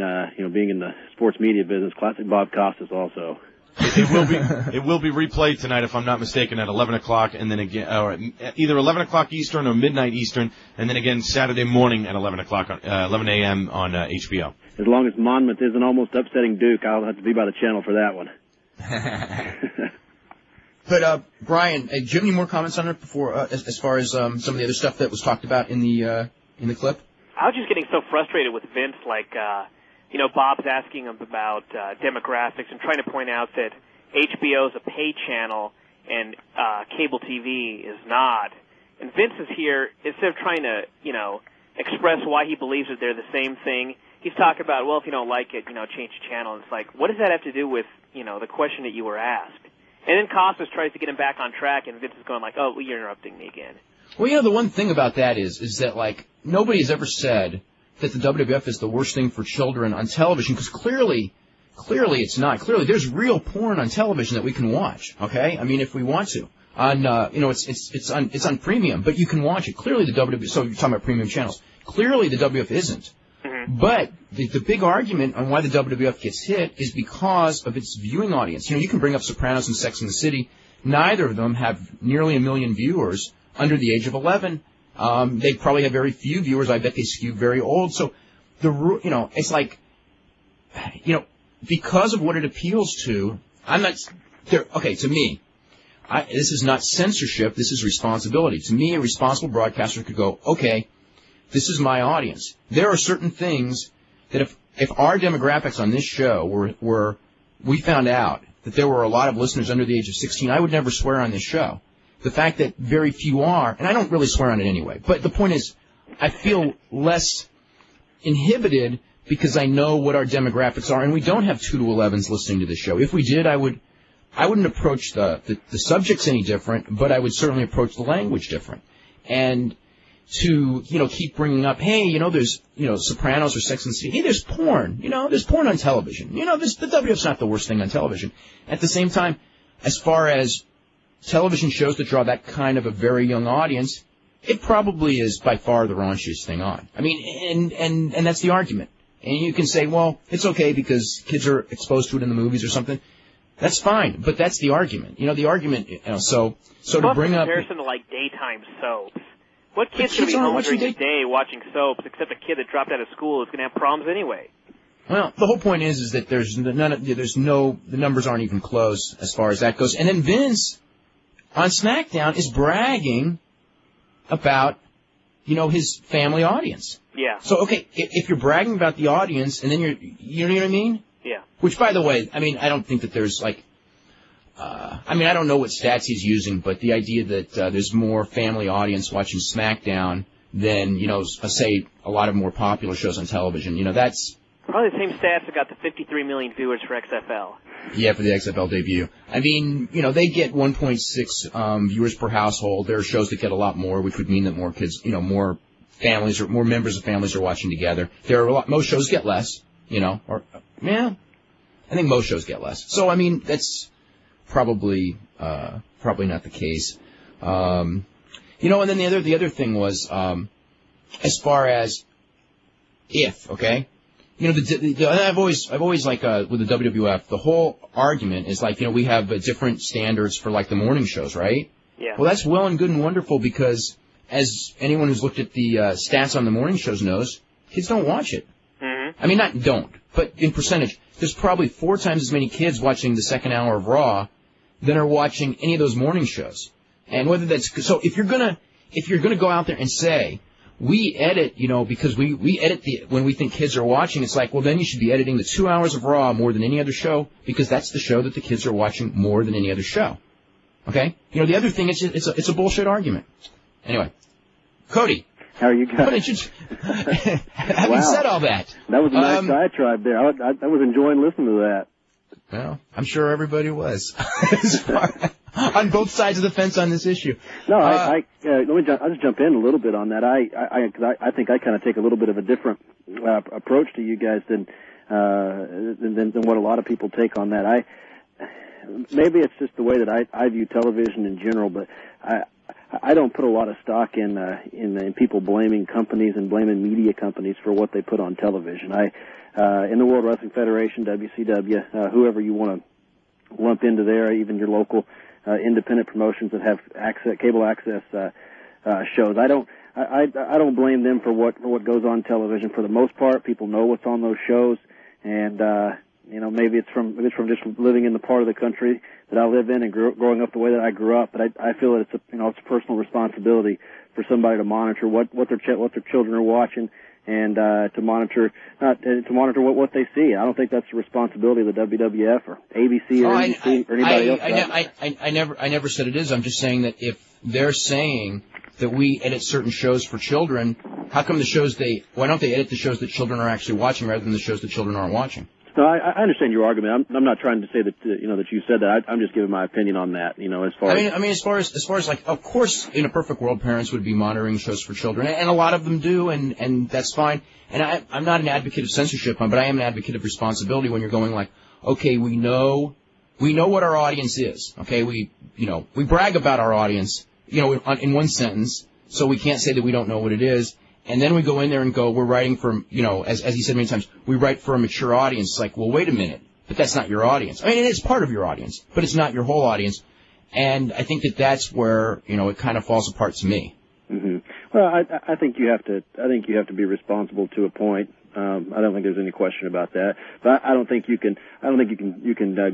being in the sports media business, classic Bob Costas also. It will be replayed tonight, if I'm not mistaken, at 11 o'clock, and then again, or either 11 o'clock Eastern or midnight Eastern, and then again Saturday morning at 11 a.m. on HBO. As long as Monmouth isn't almost upsetting Duke, I'll have to be by the channel for that one. But Brian, do you have any more comments on it before, as far as some of the other stuff that was talked about in the clip? I was just getting so frustrated with Vince, like, Bob's asking him about demographics and trying to point out that HBO is a pay channel and cable TV is not. And Vince is here, instead of trying to, express why he believes that they're the same thing, he's talking about, well, if you don't like it, change the channel. And it's like, what does that have to do with, the question that you were asked? And then Costas tries to get him back on track, and Vince is going like, oh, well, you're interrupting me again. Well, the one thing about that is that, like, nobody has ever said that the WWF is the worst thing for children on television, because clearly it's not. Clearly there's real porn on television that we can watch, okay? I mean, if we want to. On, it's on premium, but you can watch it. Clearly the WWF, so you're talking about premium channels. Clearly the WWF isn't. Mm-hmm. But the big argument on why the WWF gets hit is because of its viewing audience. You can bring up Sopranos and Sex and the City. Neither of them have nearly 1 million viewers under the age of 11. They probably have very few viewers. I bet they skew very old. So it's like, because of what it appeals to, I'm not there. Okay, to me, this is not censorship. This is responsibility. To me, a responsible broadcaster could go, okay, this is my audience. There are certain things that if our demographics on this show were we found out that there were a lot of listeners under the age of 16, I would never swear on this show. The fact that very few are, and I don't really swear on it anyway, but the point is, I feel less inhibited because I know what our demographics are, and we don't have 2 to 11s listening to this show. If we did, I wouldn't approach the subjects any different, but I would certainly approach the language different. And to, keep bringing up, hey, there's, Sopranos or Sex and the City. Hey, there's porn. There's porn on television. The WWF's not the worst thing on television. At the same time, as far as television shows that draw that kind of a very young audience, it probably is by far the raunchiest thing on. I mean, and that's the argument. And you can say, well, it's okay because kids are exposed to it in the movies or something. That's fine, but that's the argument. The argument, so to bring up... comparison to, like, daytime soaps. What kid's going to be home during the day watching soaps, except a kid that dropped out of school is going to have problems anyway? Well, the whole point is that the numbers aren't even close as far as that goes. And then Vince on SmackDown is bragging about, his family audience. Yeah. So, okay, if you're bragging about the audience, and then you know what I mean? Yeah. Which, by the way, I mean, I don't think that there's, like, I don't know what stats he's using, but the idea that there's more family audience watching SmackDown than, say, a lot of more popular shows on television, that's... Probably the same stats that got the 53 million viewers for XFL. Yeah, for the XFL debut. I mean, they get 1.6 viewers per household. There are shows that get a lot more, which would mean that more kids, more families or more members of families are watching together. Most shows get less, I think most shows get less. So, I mean, that's probably not the case. And then the other thing was, as far as okay? I've always like, with the WWF, the whole argument is like, we have different standards for like the morning shows, right? Yeah. Well, that's well and good and wonderful because as anyone who's looked at the stats on the morning shows knows, kids don't watch it. Mm-hmm. I mean, not don't, but in percentage, there's probably 4 times as many kids watching the second hour of Raw than are watching any of those morning shows. And whether that's, so if you're gonna go out there and say, we edit, because we edit when we think kids are watching, it's like, well, then you should be editing the 2 hours of Raw more than any other show, because that's the show that the kids are watching more than any other show. Okay? The other thing is, it's a bullshit argument. Anyway. Cody. How are you guys? Having said all that. That was a nice diatribe there. I was enjoying listening to that. Well, I'm sure everybody was. On both sides of the fence on this issue. No, I'll just jump in a little bit on that. I think I kind of take a little bit of a different approach to you guys than what a lot of people take on that. Maybe it's just the way that I view television in general, but I don't put a lot of stock in people blaming companies and blaming media companies for what they put on television. In the World Wrestling Federation, WCW, whoever you want lump into there, even your local independent promotions that have cable access shows. I don't blame them for what goes on television. For the most part, people know what's on those shows, and maybe it's from just living in the part of the country that I live in and growing up the way that I grew up. But I feel that it's a personal responsibility for somebody to monitor what their children are watching, and to monitor what they see. I don't think that's the responsibility of the WWF or ABC or NBC or anybody else. I never said it is. I'm just saying that if they're saying that we edit certain shows for children, how come why don't they edit the shows that children are actually watching rather than the shows that children aren't watching? No, I understand your argument. I'm not trying to say that that you said that. I'm just giving my opinion on that. As far as like, of course, in a perfect world, parents would be monitoring shows for children, and a lot of them do, and that's fine. And I'm not an advocate of censorship, but I am an advocate of responsibility when you're going like, okay, we know what our audience is. Okay, we brag about our audience, in one sentence, so we can't say that we don't know what it is. And then we go in there and go, we're writing for, as he said many times, we write for a mature audience. It's like, well, wait a minute, but that's not your audience. I mean, it's part of your audience, but it's not your whole audience. And I think that's where, it kind of falls apart to me. Mm-hmm. Well, I think you have to be responsible to a point. I don't think there's any question about that. But I don't think you can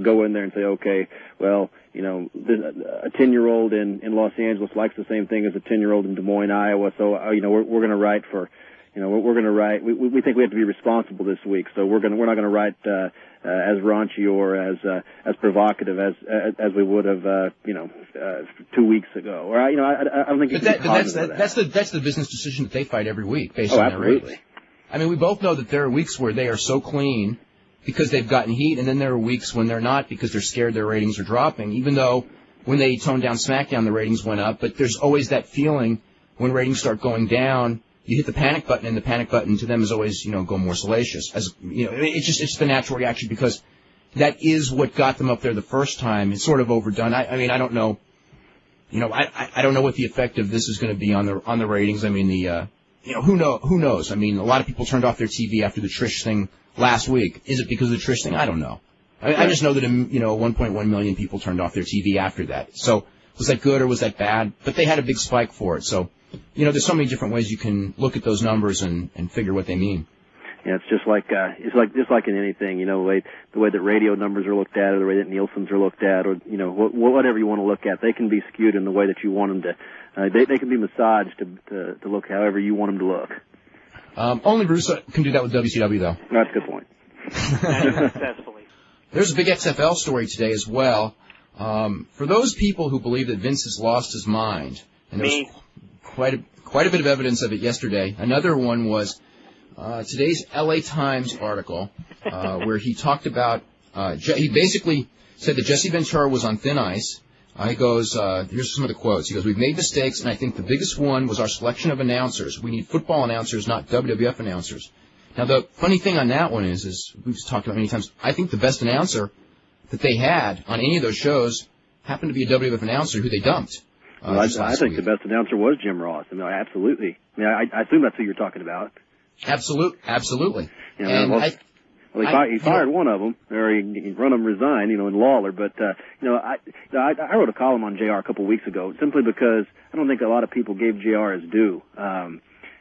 go in there and say, okay, well, a 10-year-old in Los Angeles likes the same thing as a 10-year-old in Des Moines, Iowa. So, we're going to write for, we're going to write. We think we have to be responsible this week. So we're not going to write as raunchy or as provocative as we would have, 2 weeks ago. Or I don't think. But that's the business decision that they fight every week based on their ratings. I mean, we both know that there are weeks where they are so clean because they've gotten heat, and then there are weeks when they're not because they're scared their ratings are dropping, even though when they toned down SmackDown, the ratings went up. But there's always that feeling when ratings start going down, you hit the panic button, and the panic button to them is always, go more salacious. It's just the natural reaction because that is what got them up there the first time. It's sort of overdone. I mean, I don't know. I don't know what the effect of this is going to be on the ratings. I mean, who knows? I mean, a lot of people turned off their TV after the Trish thing last week. Is it because of the Trish thing? I don't know. I just know that, 1.1 million people turned off their TV after that. So was that good or was that bad? But they had a big spike for it. So, there's so many different ways you can look at those numbers and figure what they mean. Yeah, it's just like in anything, the way that radio numbers are looked at, or the way that Nielsen's are looked at, or whatever you want to look at, they can be skewed in the way that you want them to. They can be massaged to look however you want them to look. Only Bruce can do that with WCW, though. That's a good point. Successfully. There's a big XFL story today as well. For those people who believe that Vince has lost his mind, and there was quite a bit of evidence of it yesterday. Another one was today's LA Times article where he talked about, he basically said that Jesse Ventura was on thin ice. He goes, here's some of the quotes. He goes, we've made mistakes, and I think the biggest one was our selection of announcers. We need football announcers, not WWF announcers. Now, the funny thing on that one is we've talked about many times, I think the best announcer that they had on any of those shows happened to be a WWF announcer who they dumped. I think the best announcer was Jim Ross. I mean, absolutely. I mean, I assume that's who you're talking about. Absolutely. He fired one of them, or he run them resign, in Lawler. But I wrote a column on JR a couple of weeks ago simply because I don't think a lot of people gave JR his due.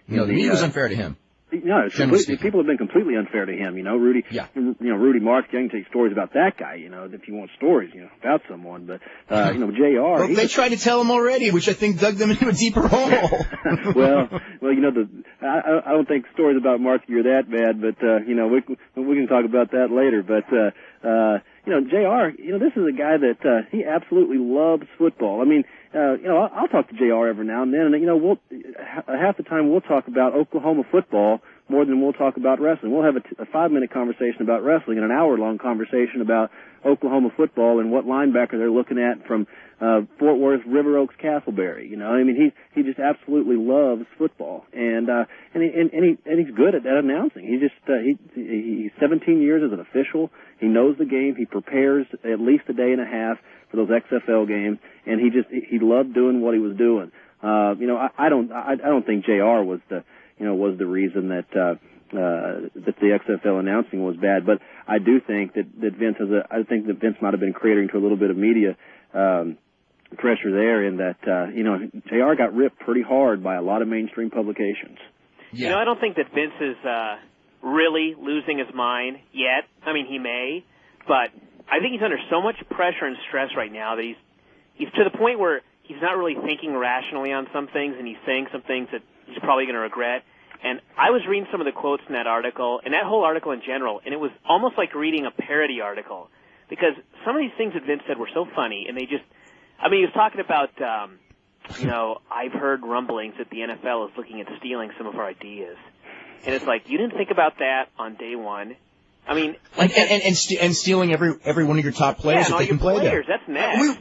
He was unfair to him. No, people have been completely unfair to him. Rudy. Yeah. Rudy Mark. You can take stories about that guy. If you want stories, about someone. But JR. Well, they tried to tell him already, which I think dug them into a deeper hole. well, I don't think stories about Mark are that bad. But we can talk about that later. But JR. This is a guy that he absolutely loves football. I mean. I'll talk to JR every now and then, and we'll half the time we'll talk about Oklahoma football more than we'll talk about wrestling. We'll have a 5-minute conversation about wrestling and an hour-long conversation about Oklahoma football and what linebacker they're looking at from Fort Worth, River Oaks, Castleberry. He just absolutely loves football, and he's good at announcing. He's 17 years as an official. He knows the game. He prepares at least a day and a half for those XFL games, and he loved doing what he was doing. I don't think JR was the reason that that the XFL announcing was bad. But I do think that Vince I think that Vince might have been catering to a little bit of media pressure there, in that JR got ripped pretty hard by a lot of mainstream publications. Yeah. You know, I don't think that Vince is really losing his mind yet. I mean, he may, but I think he's under so much pressure and stress right now that he's to the point where he's not really thinking rationally on some things, and he's saying some things that he's probably going to regret. And I was reading some of the quotes in that article, and that whole article in general, and it was almost like reading a parody article, because some of these things that Vince said were so funny, and they just, I mean, he was talking about, I've heard rumblings that the NFL is looking at stealing some of our ideas. And it's like, you didn't think about that on day one. I mean, like, and stealing every one of your top players if they can play there. That's next.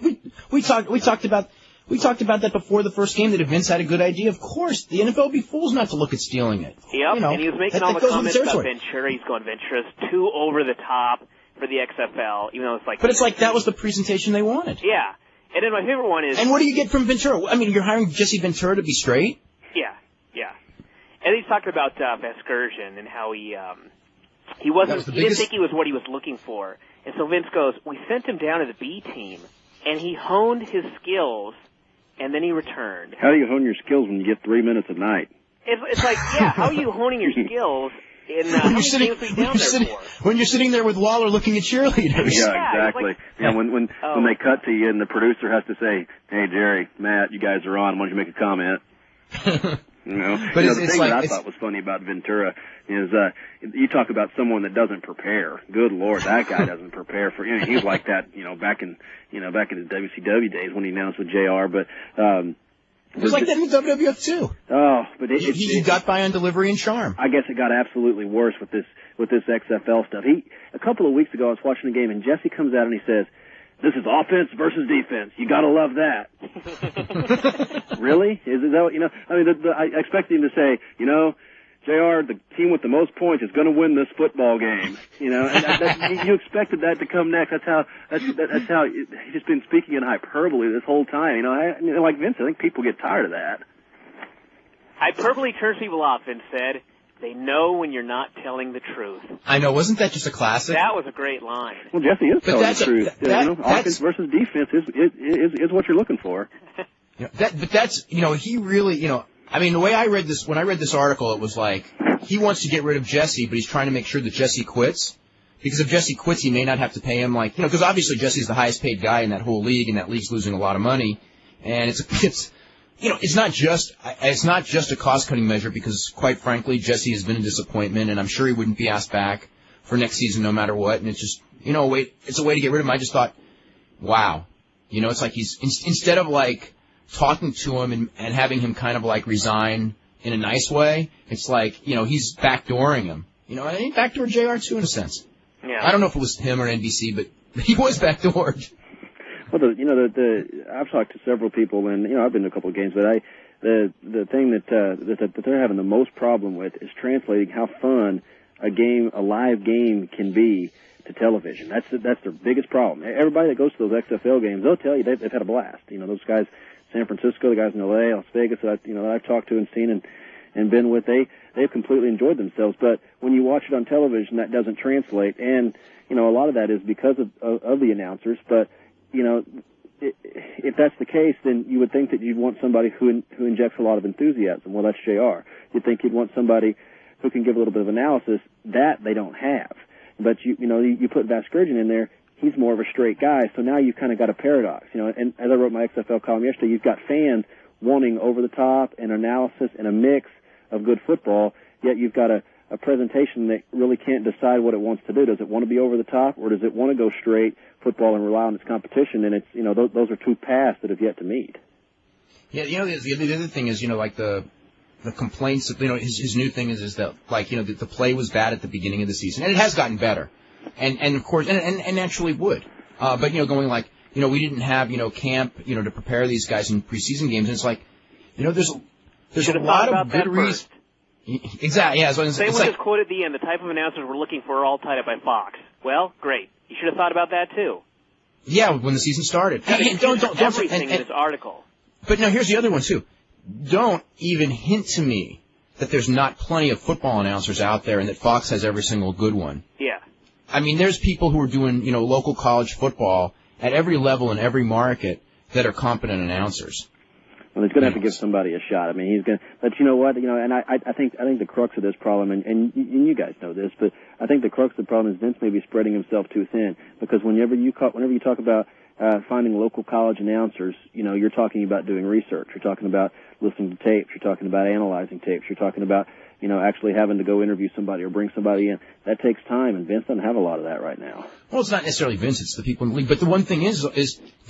We talked about that before the first game, that if Vince had a good idea, of course, the NFL would be fools not to look at stealing it. Yep, and he was making all the comments about Ventura. He's going Ventura's too over the top for the XFL, even though it's like... But it's like that was the presentation they wanted. Yeah. And then my favorite one is... And what do you get from Ventura? I mean, you're hiring Jesse Ventura to be straight? Yeah. And he's talking about Vescursion and how he didn't think he was what he was looking for. And so Vince goes, we sent him down to the B team, and he honed his skills, and then he returned. How do you hone your skills when you get 3 minutes a night? It's like, yeah, how are you honing your skills in when you're sitting there with Lawler looking at cheerleaders? Yeah, exactly. When they cut to you and the producer has to say, hey, Jerry, Matt, you guys are on. Why don't you make a comment? The thing that I thought was funny about Ventura is you talk about someone that doesn't prepare. Good Lord, that guy doesn't prepare for. He's like that. Back in his WCW days when he announced with JR. But it was like that in the WWF too. Oh, but he got by on delivery and charm. I guess it got absolutely worse with this XFL stuff. A couple of weeks ago, I was watching a game and Jesse comes out and he says, "This is offense versus defense. You gotta love that." Really? Is that what, I mean, I expected him to say, JR, the team with the most points is going to win this football game. And you expected that to come next. That's how he's just been speaking in hyperbole this whole time. Like Vince, I think people get tired of that. Hyperbole turns people off, Vince said. They know when you're not telling the truth. I know. Wasn't that just a classic? That was a great line. Well, Jesse is telling the truth. Offense versus defense is what you're looking for. But that's, he really, I mean, the way I read this, when I read this article, it was like, he wants to get rid of Jesse, but he's trying to make sure that Jesse quits. Because if Jesse quits, he may not have to pay him because obviously Jesse's the highest paid guy in that whole league, and that league's losing a lot of money. And it's not just a cost-cutting measure, because quite frankly, Jesse has been a disappointment, and I'm sure he wouldn't be asked back for next season no matter what. And it's just, it's a way to get rid of him. I just thought, wow. It's like he's, instead of talking to him and having him kind of resign in a nice way, it's like, he's backdooring him. And he backdoored JR too in a sense. Yeah. I don't know if it was him or NBC, but he was backdoored. Well, I've talked to several people, and I've been to a couple of games, but the thing that they're having the most problem with is translating how fun a live game can be to television. That's their biggest problem. Everybody that goes to those XFL games, they'll tell you they've had a blast. Those guys, San Francisco, the guys in LA, Las Vegas that I've talked to and seen and been with, they've completely enjoyed themselves. But when you watch it on television, that doesn't translate, and a lot of that is because of the announcers. But if that's the case, then you would think that you'd want somebody who injects a lot of enthusiasm. Well, that's JR. You'd think you'd want somebody who can give a little bit of analysis. That they don't have. But you put Vescursion in there. He's more of a straight guy. So now you've kind of got a paradox. And as I wrote my XFL column yesterday, you've got fans wanting over the top and analysis and a mix of good football. Yet you've got a presentation that really can't decide what it wants to do. Does it want to be over the top, or does it want to go straight football and rely on its competition? And it's those are two paths that have yet to meet. Yeah, the other thing is the complaints of, his new thing is that the play was bad at the beginning of the season, and it has gotten better, and of course and naturally would, but going we didn't have camp to prepare these guys in preseason games, and it's like there's a lot of good reasons. Exactly. Yeah. So Same one just quoted at the end. The type of announcers we're looking for are all tied up by Fox. Well, great. You should have thought about that too. Yeah, when the season started. Don't everything in this article. But no, here's the other one too. Don't even hint to me that there's not plenty of football announcers out there and that Fox has every single good one. Yeah. I mean, there's people who are doing, local college football at every level in every market that are competent announcers. Well, he's going to have to give somebody a shot. I mean, he's going to, but you know what, and I think the crux of this problem, and you guys know this, but I think the crux of the problem is Vince may be spreading himself too thin, because whenever you talk about finding local college announcers, you're talking about doing research, you're talking about listening to tapes, you're talking about analyzing tapes, you're talking about, actually having to go interview somebody or bring somebody in. That takes time, and Vince doesn't have a lot of that right now. Well, it's not necessarily Vince, it's the people in the league. But the one thing is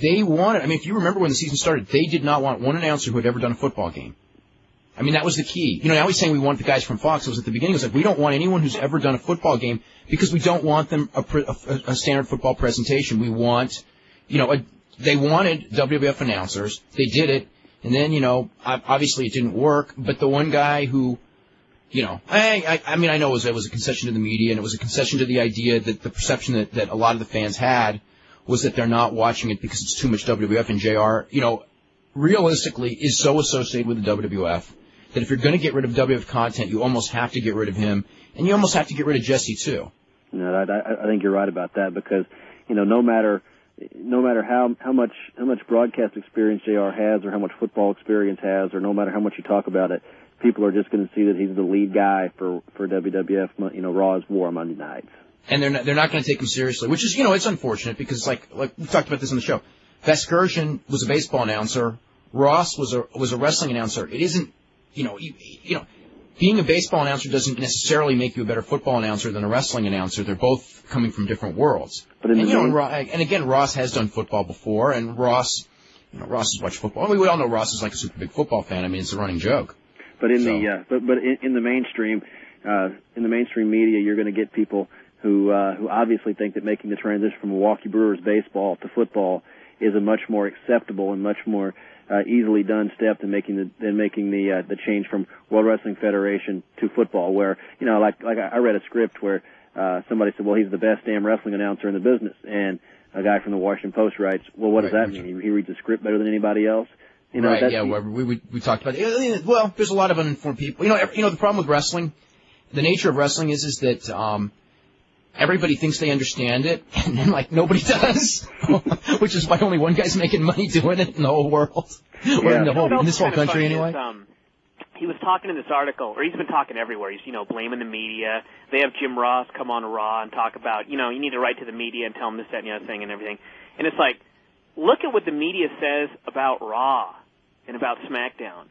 they wanted, I mean, if you remember when the season started, they did not want one announcer who had ever done a football game. I mean, that was the key. Now he's saying we want the guys from Fox. It was at the beginning. It was like, we don't want anyone who's ever done a football game because we don't want them a standard football presentation. We want, they wanted WWF announcers. They did it. And then, obviously it didn't work. But the one guy who, I mean, I know it was a concession to the media, and it was a concession to the idea that the perception that a lot of the fans had was that they're not watching it because it's too much WWF, and JR, realistically is so associated with the WWF that if you're going to get rid of WWF content, you almost have to get rid of him, and you almost have to get rid of Jesse too. No, I think you're right about that, because, no matter how much broadcast experience JR has, or how much football experience has, or no matter how much you talk about it, people are just going to see that he's the lead guy for WWF, Raw's War on Monday nights. And they're not going to take him seriously, which is, it's unfortunate, because like we talked about this on the show. Vasgersian was a baseball announcer. Ross was a wrestling announcer. It isn't, being a baseball announcer doesn't necessarily make you a better football announcer than a wrestling announcer. They're both coming from different worlds. But and again, Ross has done football before, and Ross has watched football. I mean, we all know Ross is like a super big football fan. I mean, it's a running joke. But in the mainstream media, you're going to get people who obviously think that making the transition from Milwaukee Brewers baseball to football is a much more acceptable and much more easily done step than making the change from World Wrestling Federation to football. Where like I read a script where somebody said, well, he's the best damn wrestling announcer in the business, and a guy from the Washington Post writes, well, what does that mean? He reads the script better than anybody else. Right, yeah, we talked about it. Well, there's a lot of uninformed people. The problem with wrestling, the nature of wrestling is that everybody thinks they understand it, and then, nobody does, which is why only one guy's making money doing it in the whole world, or in this whole country anyway. He was talking in this article, or he's been talking everywhere. He's, blaming the media. They have Jim Ross come on to Raw and talk about, you need to write to the media and tell them this, that, and the other thing and everything. And it's like, look at what the media says about Raw and about SmackDown.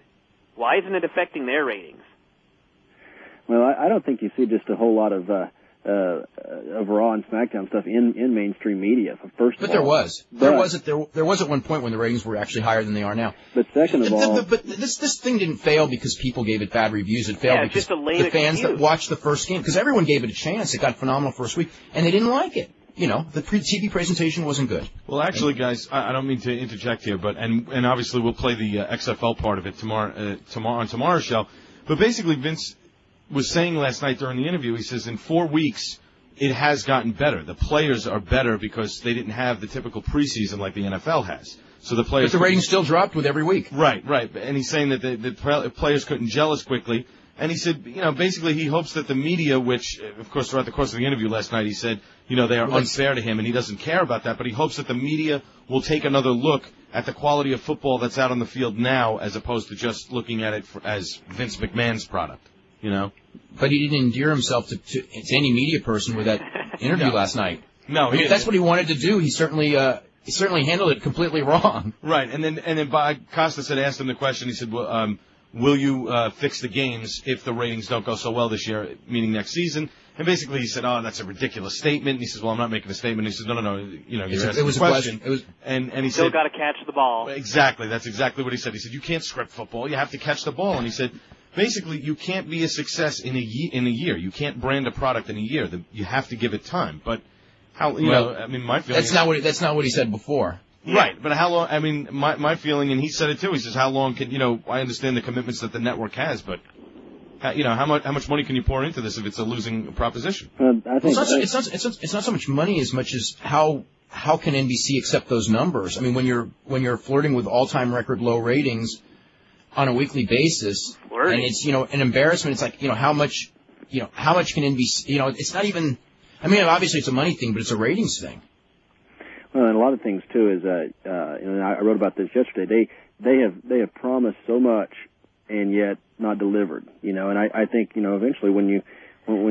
Why isn't it affecting their ratings? Well, I don't think you see just a whole lot of Raw and SmackDown stuff in mainstream media. First of all, there was at one point when the ratings were actually higher than they are now. But second of all, but this thing didn't fail because people gave it bad reviews. It failed because the fans that watched the first game, because everyone gave it a chance. It got phenomenal first week, and they didn't like it. The TV presentation wasn't good. Well, actually, guys, I don't mean to interject here, but and obviously we'll play the XFL part of it tomorrow on tomorrow's show. But basically, Vince was saying last night during the interview, he says in 4 weeks it has gotten better. The players are better because they didn't have the typical preseason like the NFL has. So the players. But the ratings still dropped with every week. Right. And he's saying that the players couldn't gel as quickly. And he said, basically he hopes that the media, which, of course, throughout the course of the interview last night, he said, they are unfair to him, and he doesn't care about that, but he hopes that the media will take another look at the quality of football that's out on the field now, as opposed to just looking at it as Vince McMahon's product, But he didn't endear himself to any media person with that interview last night. No, if that's what he wanted to do, he certainly handled it completely wrong. Right, and then Bob Costas had asked him the question, he said, well, will you fix the games if the ratings don't go so well this year, meaning next season? And basically he said, oh, that's a ridiculous statement. And he says, well, I'm not making a statement. And he says, no, you're asking a question. And he still said, got to catch the ball. Exactly, that's exactly what he said. He said, you can't script football. You have to catch the ball. And he said, basically, you can't be a success in a year. You can't brand a product in a year. You have to give it time. But how, my feeling that's not what he said before. Yeah. Right, but how long, my feeling, and he said it too, he says, how long can, I understand the commitments that the network has, but, how much money can you pour into this if it's a losing proposition? I think it's not so much money as much as how can NBC accept those numbers? I mean, when you're flirting with all-time record low ratings, on a weekly basis, and it's, an embarrassment. It's like, how much can NBC, it's not even, obviously it's a money thing, but it's a ratings thing. Well, and a lot of things too is, I wrote about this yesterday. They have promised so much and yet not delivered. And I think, eventually when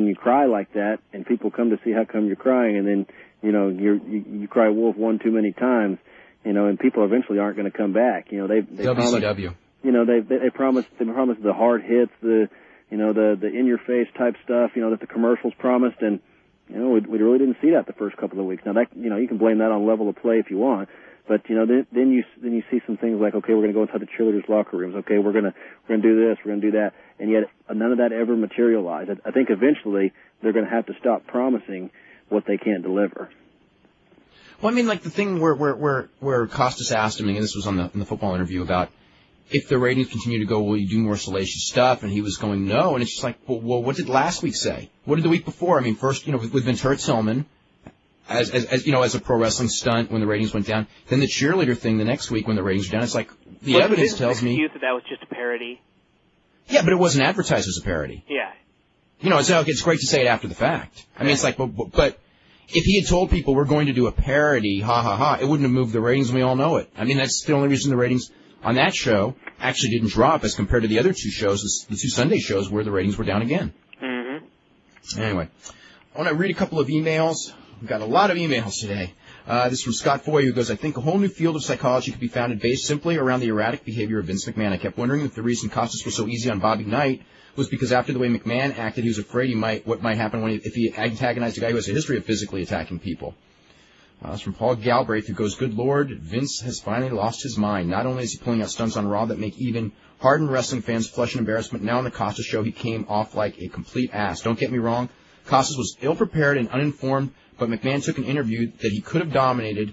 you cry like that and people come to see how come you're crying, and then you cry wolf one too many times, and people eventually aren't going to come back. They WCW. They promised the hard hits, the in your face type stuff, that the commercials promised, and we really didn't see that the first couple of weeks. Now that you can blame that on level of play if you want, but then you see some things like, okay, we're going to go inside the cheerleaders' locker rooms. Okay, we're going to do this, we're going to do that, and yet none of that ever materialized. I think eventually they're going to have to stop promising what they can't deliver. Well, like the thing where Costas asked him, and this was in the football interview, about if the ratings continue to go, will you do more salacious stuff? And he was going, no. And it's just like, well, what did last week say? What did the week before? First, with Ventura Tillman, as a pro wrestling stunt when the ratings went down. Then the cheerleader thing the next week when the ratings were down. It's like, the evidence tells me that was just a parody. Yeah, but it wasn't advertised as a parody. Yeah. It's great to say it after the fact. It's like, but if he had told people we're going to do a parody, ha ha ha, it wouldn't have moved the ratings, and we all know it. That's the only reason the ratings on that show actually didn't drop as compared to the other two shows, the two Sunday shows where the ratings were down again. Mm-hmm. Anyway, I want to read a couple of emails. We've got a lot of emails today. This is from Scott Foy, who goes, I think a whole new field of psychology could be founded based simply around the erratic behavior of Vince McMahon. I kept wondering if the reason Costas was so easy on Bobby Knight was because after the way McMahon acted, he was afraid what might happen if he antagonized a guy who has a history of physically attacking people. It's from Paul Galbraith, who goes, good Lord, Vince has finally lost his mind. Not only is he pulling out stunts on Raw that make even hardened wrestling fans flush in embarrassment, now on the Costas show he came off like a complete ass. Don't get me wrong, Costas was ill-prepared and uninformed, but McMahon took an interview that he could have dominated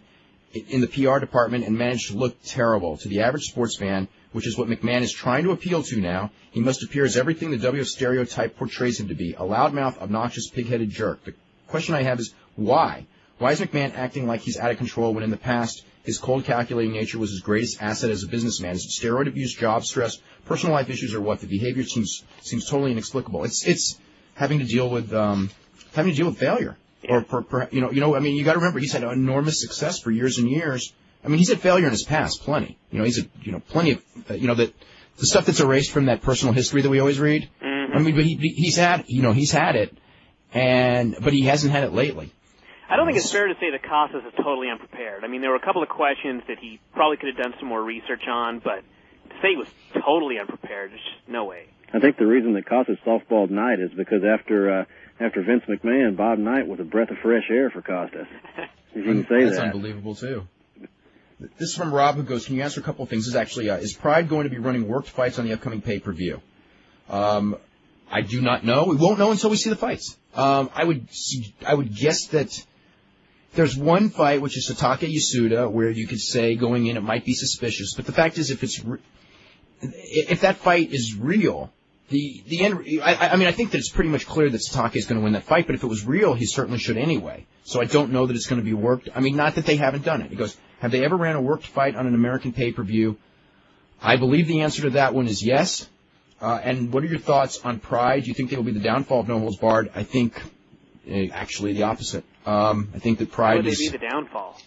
in the PR department and managed to look terrible. To the average sports fan, which is what McMahon is trying to appeal to now, he must appear as everything the WF stereotype portrays him to be, a loudmouth, obnoxious, pig-headed jerk. The question I have is, why? Why is McMahon acting like he's out of control when in the past his cold, calculating nature was his greatest asset as a businessman? Is it steroid abuse, job stress, personal life issues, or what? The behavior seems totally inexplicable. It's having to deal with failure. Yeah. You got to remember he's had enormous success for years and years. He's had failure in his past, plenty. He's had plenty of the stuff that's erased from that personal history that we always read. Mm-hmm. But he's had it, but he hasn't had it lately. I don't think it's fair to say that Costas is totally unprepared. There were a couple of questions that he probably could have done some more research on, but to say he was totally unprepared, there's just no way. I think the reason that Costas softballed Knight is because after Vince McMahon, Bob Knight was a breath of fresh air for Costas. If you can say That's that. That's unbelievable, too. This is from Rob, who goes, can you answer a couple of things? This is actually, is Pride going to be running worked fights on the upcoming pay-per-view? I do not know. We won't know until we see the fights. I would guess that there's one fight, which is Satake Yasuda, where you could say going in it might be suspicious. But the fact is, if that fight is real, the end. I think that it's pretty much clear that Satake is going to win that fight. But if it was real, he certainly should anyway. So I don't know that it's going to be worked. Not that they haven't done it. He goes, have they ever ran a worked fight on an American pay-per-view? I believe the answer to that one is yes. And what are your thoughts on Pride? Do you think they will be the downfall of No Holds Barred? I think actually the opposite. I think that Pride Why would they be the downfall?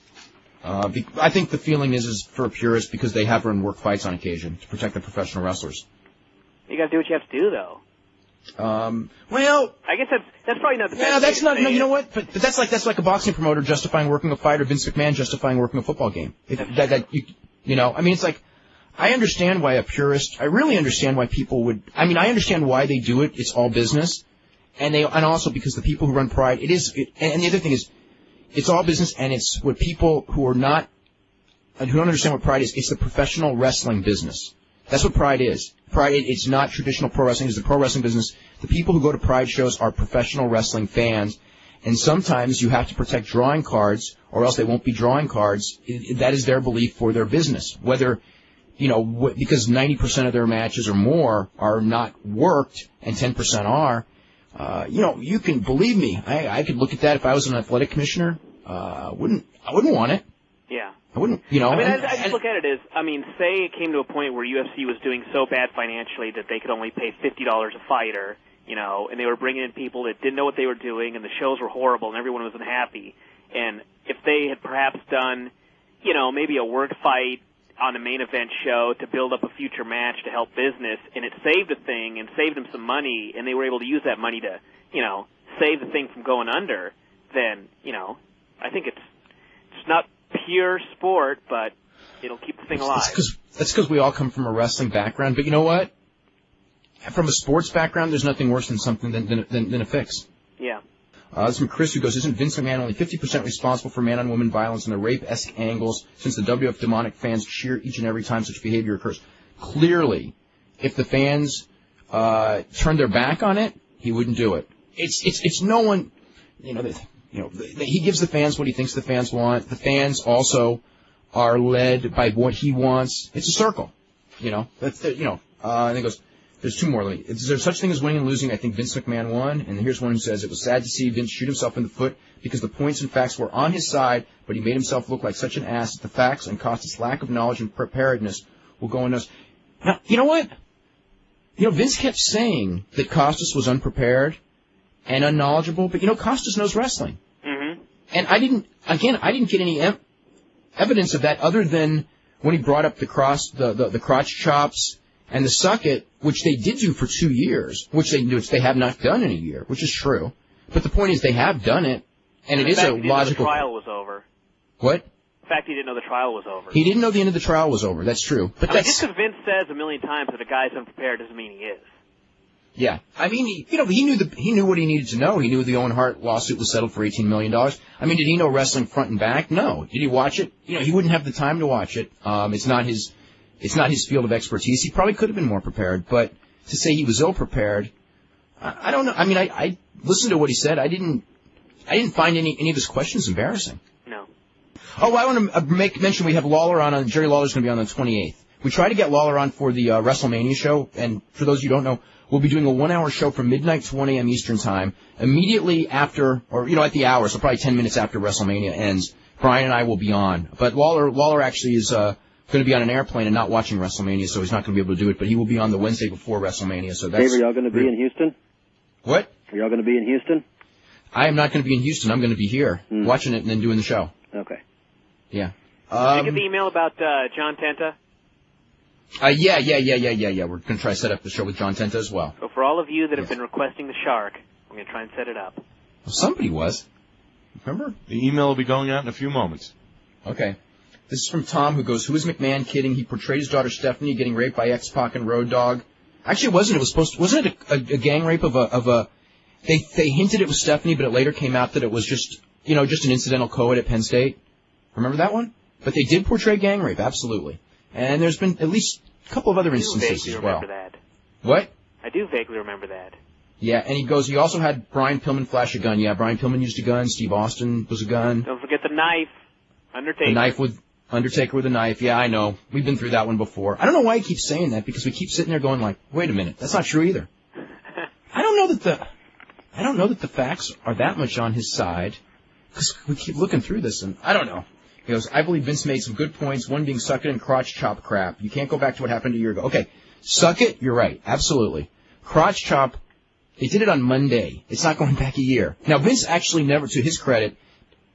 I think the feeling is for purists because they have run work fights on occasion to protect the professional wrestlers. You got to do what you have to do, though. Well, I guess that's probably not the best. Yeah, that's not. No, you know what? But that's like a boxing promoter justifying working a fight, or Vince McMahon justifying working a football game. It's like I understand why a purist. I really understand why people would. I understand why they do it. It's all business. And also because the people who run Pride, and the other thing is, it's all business, and it's what people who don't understand what Pride is. It's the professional wrestling business. That's what Pride is. Pride, it's not traditional pro wrestling. It's the pro wrestling business. The people who go to Pride shows are professional wrestling fans, and sometimes you have to protect drawing cards, or else they won't be drawing cards. That is their belief for their business. Whether, because 90% of their matches or more are not worked, and 10% are. You can believe me. I could look at that if I was an athletic commissioner. I wouldn't want it. Yeah. I wouldn't, you know. I mean, I just look at it as, I mean, say it came to a point where UFC was doing so bad financially that they could only pay $50 a fighter, you know, and they were bringing in people that didn't know what they were doing, and the shows were horrible, and everyone was unhappy. And if they had perhaps done, you know, maybe a work fight on a main event show to build up a future match to help business, and it saved a thing and saved them some money, and they were able to use that money to, you know, save the thing from going under, then, you know, I think it's not pure sport, but it'll keep the thing alive. That's because we all come from a wrestling background. But you know what? From a sports background, there's nothing worse than something than a fix. Yeah. This is from Chris, who goes, isn't Vince McMahon only 50% responsible for man-on-woman violence and the rape-esque angles, since the WF demonic fans cheer each and every time such behavior occurs? Clearly, if the fans turned their back on it, he wouldn't do it. It's no one, you know, he gives the fans what he thinks the fans want. The fans also are led by what he wants. It's a circle, you know. And he goes, there's two more. Is there such thing as winning and losing? I think Vince McMahon won. And here's one who says, it was sad to see Vince shoot himself in the foot because the points and facts were on his side, but he made himself look like such an ass that the facts and Costas' lack of knowledge and preparedness will go unnoticed. Now, you know what? You know, Vince kept saying that Costas was unprepared and unknowledgeable, but, you know, Costas knows wrestling. Mm-hmm. And I didn't get any evidence of that other than when he brought up the crotch chops and the suck it, which they did do for 2 years, which they have not done in a year, which is true. But the point is they have done it, and it is a logical. The trial was over. What? In fact, he didn't know the trial was over. He didn't know the end of the trial was over. That's true. But just because Vince says a million times that a guy's unprepared doesn't mean he is. Yeah, I mean, he knew what he needed to know. He knew the Owen Hart lawsuit was settled for $18 million. I mean, did he know wrestling front and back? No. Did he watch it? You know, he wouldn't have the time to watch it. It's not his field of expertise. He probably could have been more prepared, but to say he was ill prepared, I don't know. I mean, I listened to what he said. I didn't find any of his questions embarrassing. No. Oh, I want to make mention we have Lawler on. Jerry Lawler's going to be on the 28th. We try to get Lawler on for the WrestleMania show, and for those of you who don't know, we'll be doing a 1-hour show from midnight to 1 a.m. Eastern Time, immediately after, or, you know, at the hour, so probably 10 minutes after WrestleMania ends. Brian and I will be on. But Lawler actually is going to be on an airplane and not watching WrestleMania, so he's not going to be able to do it, but he will be on the Wednesday before WrestleMania. So that's. Dave, are y'all going to be in Houston? What? Are y'all going to be in Houston? I am not going to be in Houston. I'm going to be here, watching it and then doing the show. Okay. Yeah. Did you get the email about John Tenta? Yeah. We're going to try to set up the show with John Tenta as well. So for all of you that have been requesting the Shark, we're going to try and set it up. Well, somebody was. Remember? The email will be going out in a few moments. Okay. This is from Tom, who goes, who is McMahon kidding? He portrayed his daughter Stephanie getting raped by X-Pac and Road Dogg. Actually, it wasn't. It was wasn't it a gang rape of a they hinted it was Stephanie, but it later came out that it was just an incidental co-ed at Penn State. Remember that one? But they did portray gang rape, absolutely. And there's been at least a couple of other instances as well. I do vaguely remember that. What? I do vaguely remember that. Yeah, and he goes, he also had Brian Pillman flash a gun. Yeah, Brian Pillman used a gun. Steve Austin was a gun. Don't forget the knife. Undertaker. The knife with Undertaker with a knife. Yeah, I know. We've been through that one before. I don't know why he keeps saying that, because we keep sitting there going like, wait a minute, that's not true either. I don't know that the facts are that much on his side, because we keep looking through this, and I don't know. He goes, I believe Vince made some good points, one being suck it and crotch chop crap. You can't go back to what happened a year ago. Okay, suck it, you're right, absolutely. Crotch chop, they did it on Monday. It's not going back a year. Now, Vince actually never, to his credit,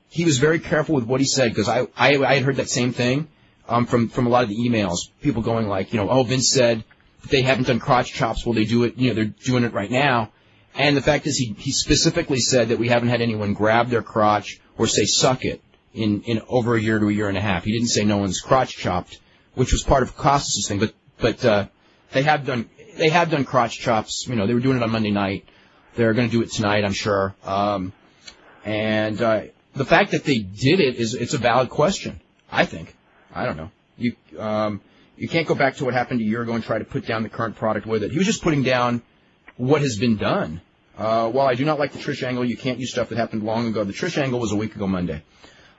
he was very careful with what he said, because I had heard that same thing from a lot of the emails. People going like, Vince said that they haven't done crotch chops. Well, they do it, they're doing it right now. And the fact is he specifically said that we haven't had anyone grab their crotch or say suck it in over a year to a year and a half. He didn't say no one's crotch chopped, which was part of Costas' thing, but they have done crotch chops. They were doing it on Monday night. They're going to do it tonight, I'm sure. And the fact that they did it's a valid question, I think. I don't know. You can't go back to what happened a year ago and try to put down the current product with it. He was just putting down what has been done. While I do not like the Trish angle, you can't use stuff that happened long ago. The Trish angle was a week ago Monday.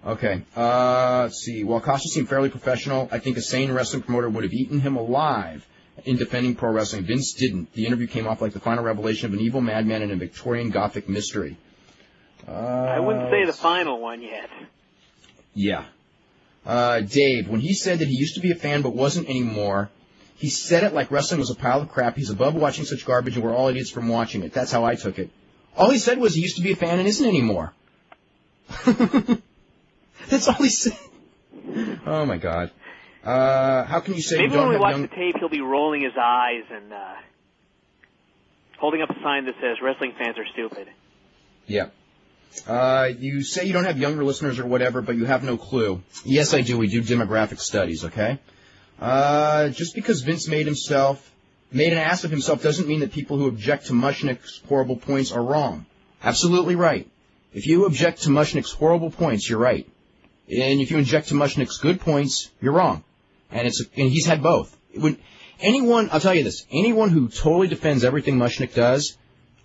Okay. Let's see. While Costa seemed fairly professional, I think a sane wrestling promoter would have eaten him alive in defending pro wrestling. Vince didn't. The interview came off like the final revelation of an evil madman in a Victorian Gothic mystery. I wouldn't say the final one yet. Yeah. Dave, when he said that he used to be a fan but wasn't anymore, he said it like wrestling was a pile of crap. He's above watching such garbage and we're all idiots from watching it. That's how I took it. All he said was he used to be a fan and isn't anymore. That's all he said. Oh, my God. How can you say maybe you don't when we have watch young... the tape, he'll be rolling his eyes and holding up a sign that says wrestling fans are stupid. Yeah. You say you don't have younger listeners or whatever, but you have no clue. Yes, I do. We do demographic studies, okay? Just because Vince made an ass of himself doesn't mean that people who object to Mushnick's horrible points are wrong. Absolutely right. If you object to Mushnick's horrible points, you're right. And if you object to Mushnick's good points, you're wrong. And he's had both. I'll tell you this, anyone who totally defends everything Mushnick does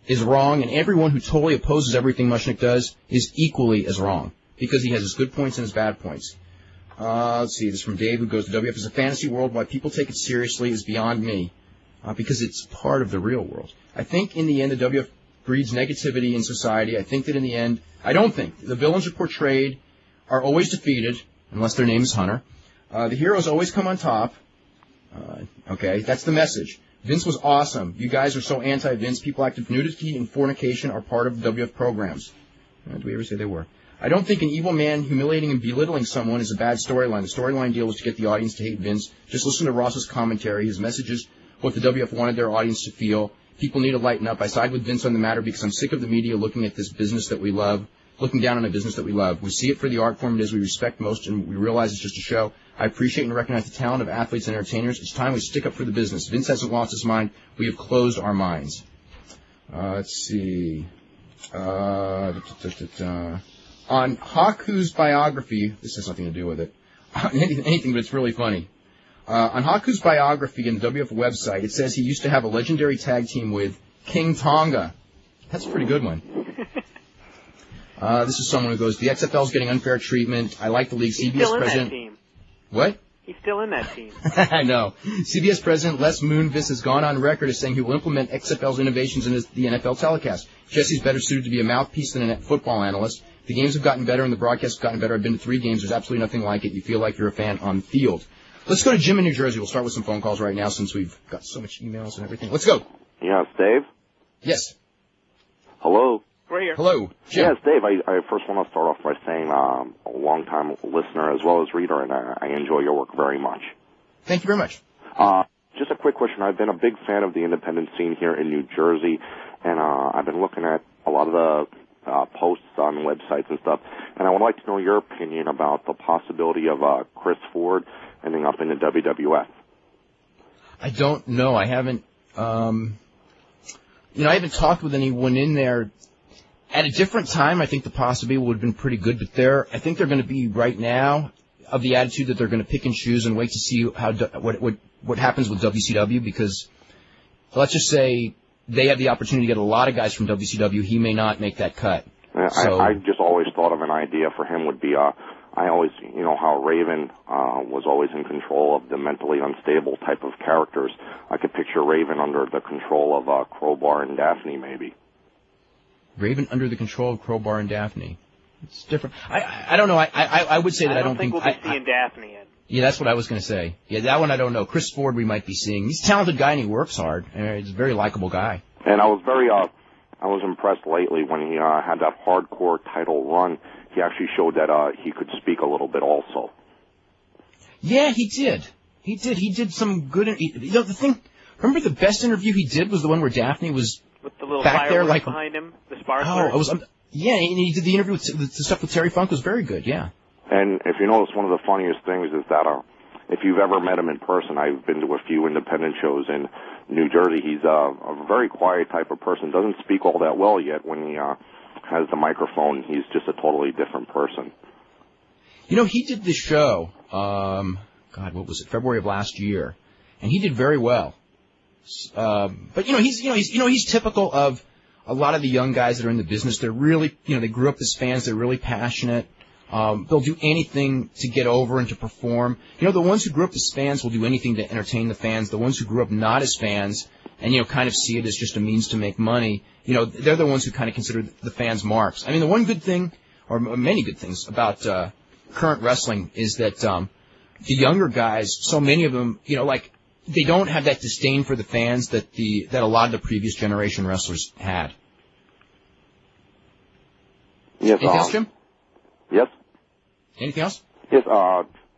is wrong, and everyone who totally opposes everything Mushnick does is equally as wrong, because he has his good points and his bad points. Let's see, this is from Dave, who goes, the WF is a fantasy world. Why people take it seriously is beyond me, because it's part of the real world. I think in the end the WF breeds negativity in society. I think that in the end, I don't think the villains are portrayed are always defeated, unless their name is Hunter. The heroes always come on top. Okay, that's the message. Vince was awesome. You guys are so anti-Vince. People active nudity and fornication are part of WF programs. Do we ever say they were? I don't think an evil man humiliating and belittling someone is a bad storyline. The storyline deal was to get the audience to hate Vince. Just listen to Ross's commentary. His message is what the WF wanted their audience to feel. People need to lighten up. I side with Vince on the matter because I'm sick of the media looking at this business that we love, looking down on a business that we love. We see it for the art form it is we respect most, and we realize it's just a show. I appreciate and recognize the talent of athletes and entertainers. It's time we stick up for the business. Vince hasn't lost his mind. We have closed our minds. Let's see. On Haku's biography, this has nothing to do with it, anything, but it's really funny. On Haku's biography in the WF website, it says he used to have a legendary tag team with King Tonga. That's a pretty good one. This is someone who goes, the XFL's getting unfair treatment. I like the league. He's CBS still in president. that team. What? He's still in that team. I know. CBS president Les Moonves has gone on record as saying he will implement XFL's innovations in the NFL telecast. Jesse's better suited to be a mouthpiece than a football analyst. The games have gotten better and the broadcasts have gotten better. I've been to 3 games. There's absolutely nothing like it. You feel like you're a fan on the field. Let's go to Jim in New Jersey. We'll start with some phone calls right now since we've got so much emails and everything. Let's go. Yes, Dave? Yes. Hello? Right here. Hello, Jim. Yes, Dave. I first want to start off by saying I'm a long-time listener as well as reader, and I enjoy your work very much. Thank you very much. Just a quick question. I've been a big fan of the independent scene here in New Jersey, and I've been looking at a lot of the posts on websites and stuff, and I would like to know your opinion about the possibility of Chris Ford ending up in the WWF. I don't know. I haven't, I haven't talked with anyone in there. At a different time, I think the possibility would have been pretty good, but I think they're going to be right now of the attitude that they're going to pick and choose and wait to see what happens with WCW, because let's just say they have the opportunity to get a lot of guys from WCW. He may not make that cut. I just always thought of an idea for him would be, I always, how Raven was always in control of the mentally unstable type of characters. I could picture Raven under the control of Crowbar and Daphne, maybe. Raven under the control of Crowbar and Daphne. It's different. I don't know. I would say that I don't think we'll be seeing Daphne yet. Yeah, that's what I was going to say. Yeah, that one I don't know. Chris Ford we might be seeing. He's a talented guy and he works hard. He's a very likable guy. And I was impressed lately when he had that hardcore title run. He actually showed that he could speak a little bit also. Yeah, he did. He did some good. The thing. Remember the best interview he did was the one where Daphne was with the little back there, like behind him, the sparkler. Yeah, and he did the interview with the stuff with Terry Funk was very good. Yeah. And if you notice, one of the funniest things is that if you've ever met him in person, I've been to a few independent shows in New Jersey. He's a very quiet type of person. Doesn't speak all that well yet. When he has the microphone, he's just a totally different person. He did this show. What was it? February of last year, and he did very well. But he's typical of a lot of the young guys that are in the business. They're really, they grew up as fans. They're really passionate. They'll do anything to get over and to perform. The ones who grew up as fans will do anything to entertain the fans. The ones who grew up not as fans and, kind of see it as just a means to make money, they're the ones who kind of consider the fans marks. I mean, the one good thing, or many good things about current wrestling is that the younger guys, so many of them, they don't have that disdain for the fans that a lot of the previous generation wrestlers had. Yes. Anything else, Jim? Yes. Anything else? Yes.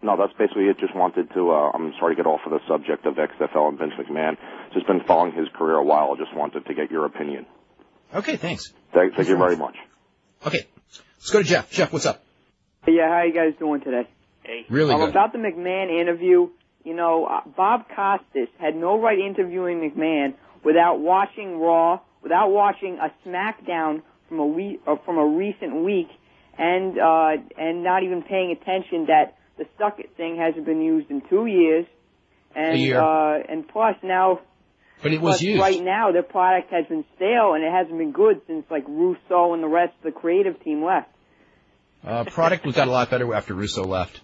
No, that's basically it. Just wanted to. I'm sorry to get off of the subject of XFL and Vince McMahon. Just been following his career a while. Just wanted to get your opinion. Okay, thanks. Thank you very much. Okay, let's go to Jeff. Jeff, what's up? Yeah, how you guys doing today? Hey. Really good. About the McMahon interview, Bob Costas had no right interviewing McMahon without watching Raw, without watching a SmackDown from a recent week, and not even paying attention that the Suck It thing hasn't been used in 2 years, and a year. And plus now. But it was used. Right now, their product has been stale, and it hasn't been good since Russo and the rest of the creative team left. Product got a lot better after Russo left.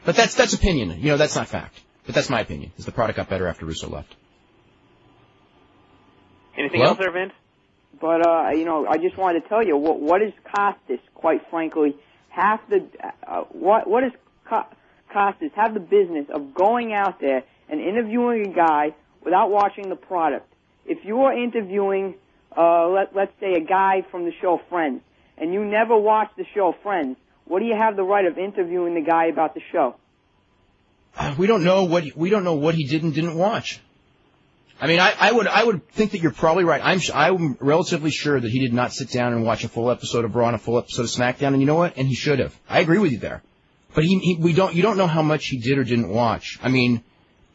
But that's opinion. That's not fact. But that's my opinion, is the product got better after Russo left. Anything else there, Vince? But, I just wanted to tell you, what is Costas, quite frankly, what is Costas have the business of going out there and interviewing a guy without watching the product? If you are interviewing, let's say, a guy from the show Friends, and you never watched the show Friends, what do you have the right of interviewing the guy about the show? We don't know what he did and didn't watch. I mean, I would think that you're probably right. I'm relatively sure that he did not sit down and watch a full episode of Raw and a full episode of SmackDown, and you know what? And he should have. I agree with you there. But you don't know how much he did or didn't watch. I mean,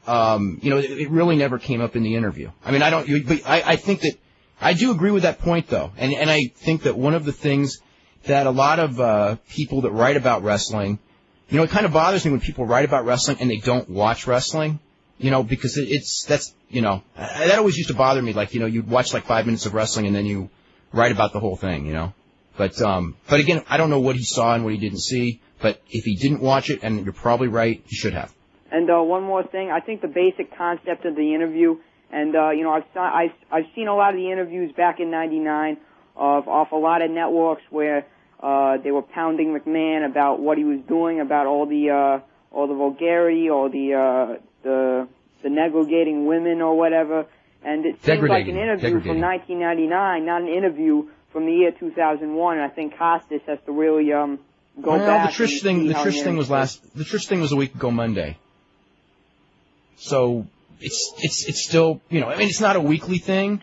it really never came up in the interview. I mean, I think that I do agree with that point though, and I think that one of the things that a lot of people that write about wrestling, it kind of bothers me when people write about wrestling and they don't watch wrestling. Because that always used to bother me. You'd watch 5 minutes of wrestling and then you write about the whole thing, But again, I don't know what he saw and what he didn't see. But if he didn't watch it, and you're probably right, he should have. And one more thing, I think the basic concept of the interview, and I've seen a lot of the interviews back in '99 off a lot of networks where they were pounding McMahon about what he was doing, about all the vulgarity, or the neglegating women or whatever, and it seems like an interview from 1999, not an interview from the year 2001. And I think Costas has to really go back. The Trish thing was a week ago Monday, so it's still it's not a weekly thing.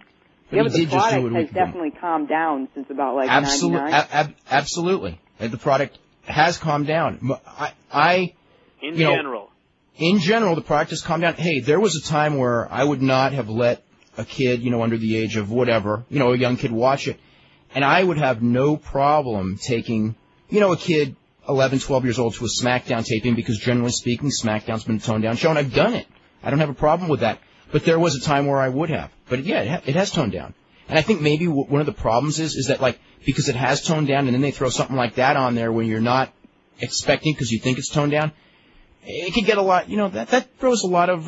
But the product has definitely calmed down since about 99. Absolutely, the product has calmed down. In general, the product has calmed down. Hey, there was a time where I would not have let a kid, under the age of whatever, a young kid watch it. And I would have no problem taking, a kid 11, 12 years old to a SmackDown taping because generally speaking, SmackDown's been a toned down show and I've done it. I don't have a problem with that. But there was a time where I would have. But yeah, it has toned down. And I think maybe one of the problems is that because it has toned down and then they throw something like that on there when you're not expecting because you think it's toned down, it can get a lot, that throws a lot of,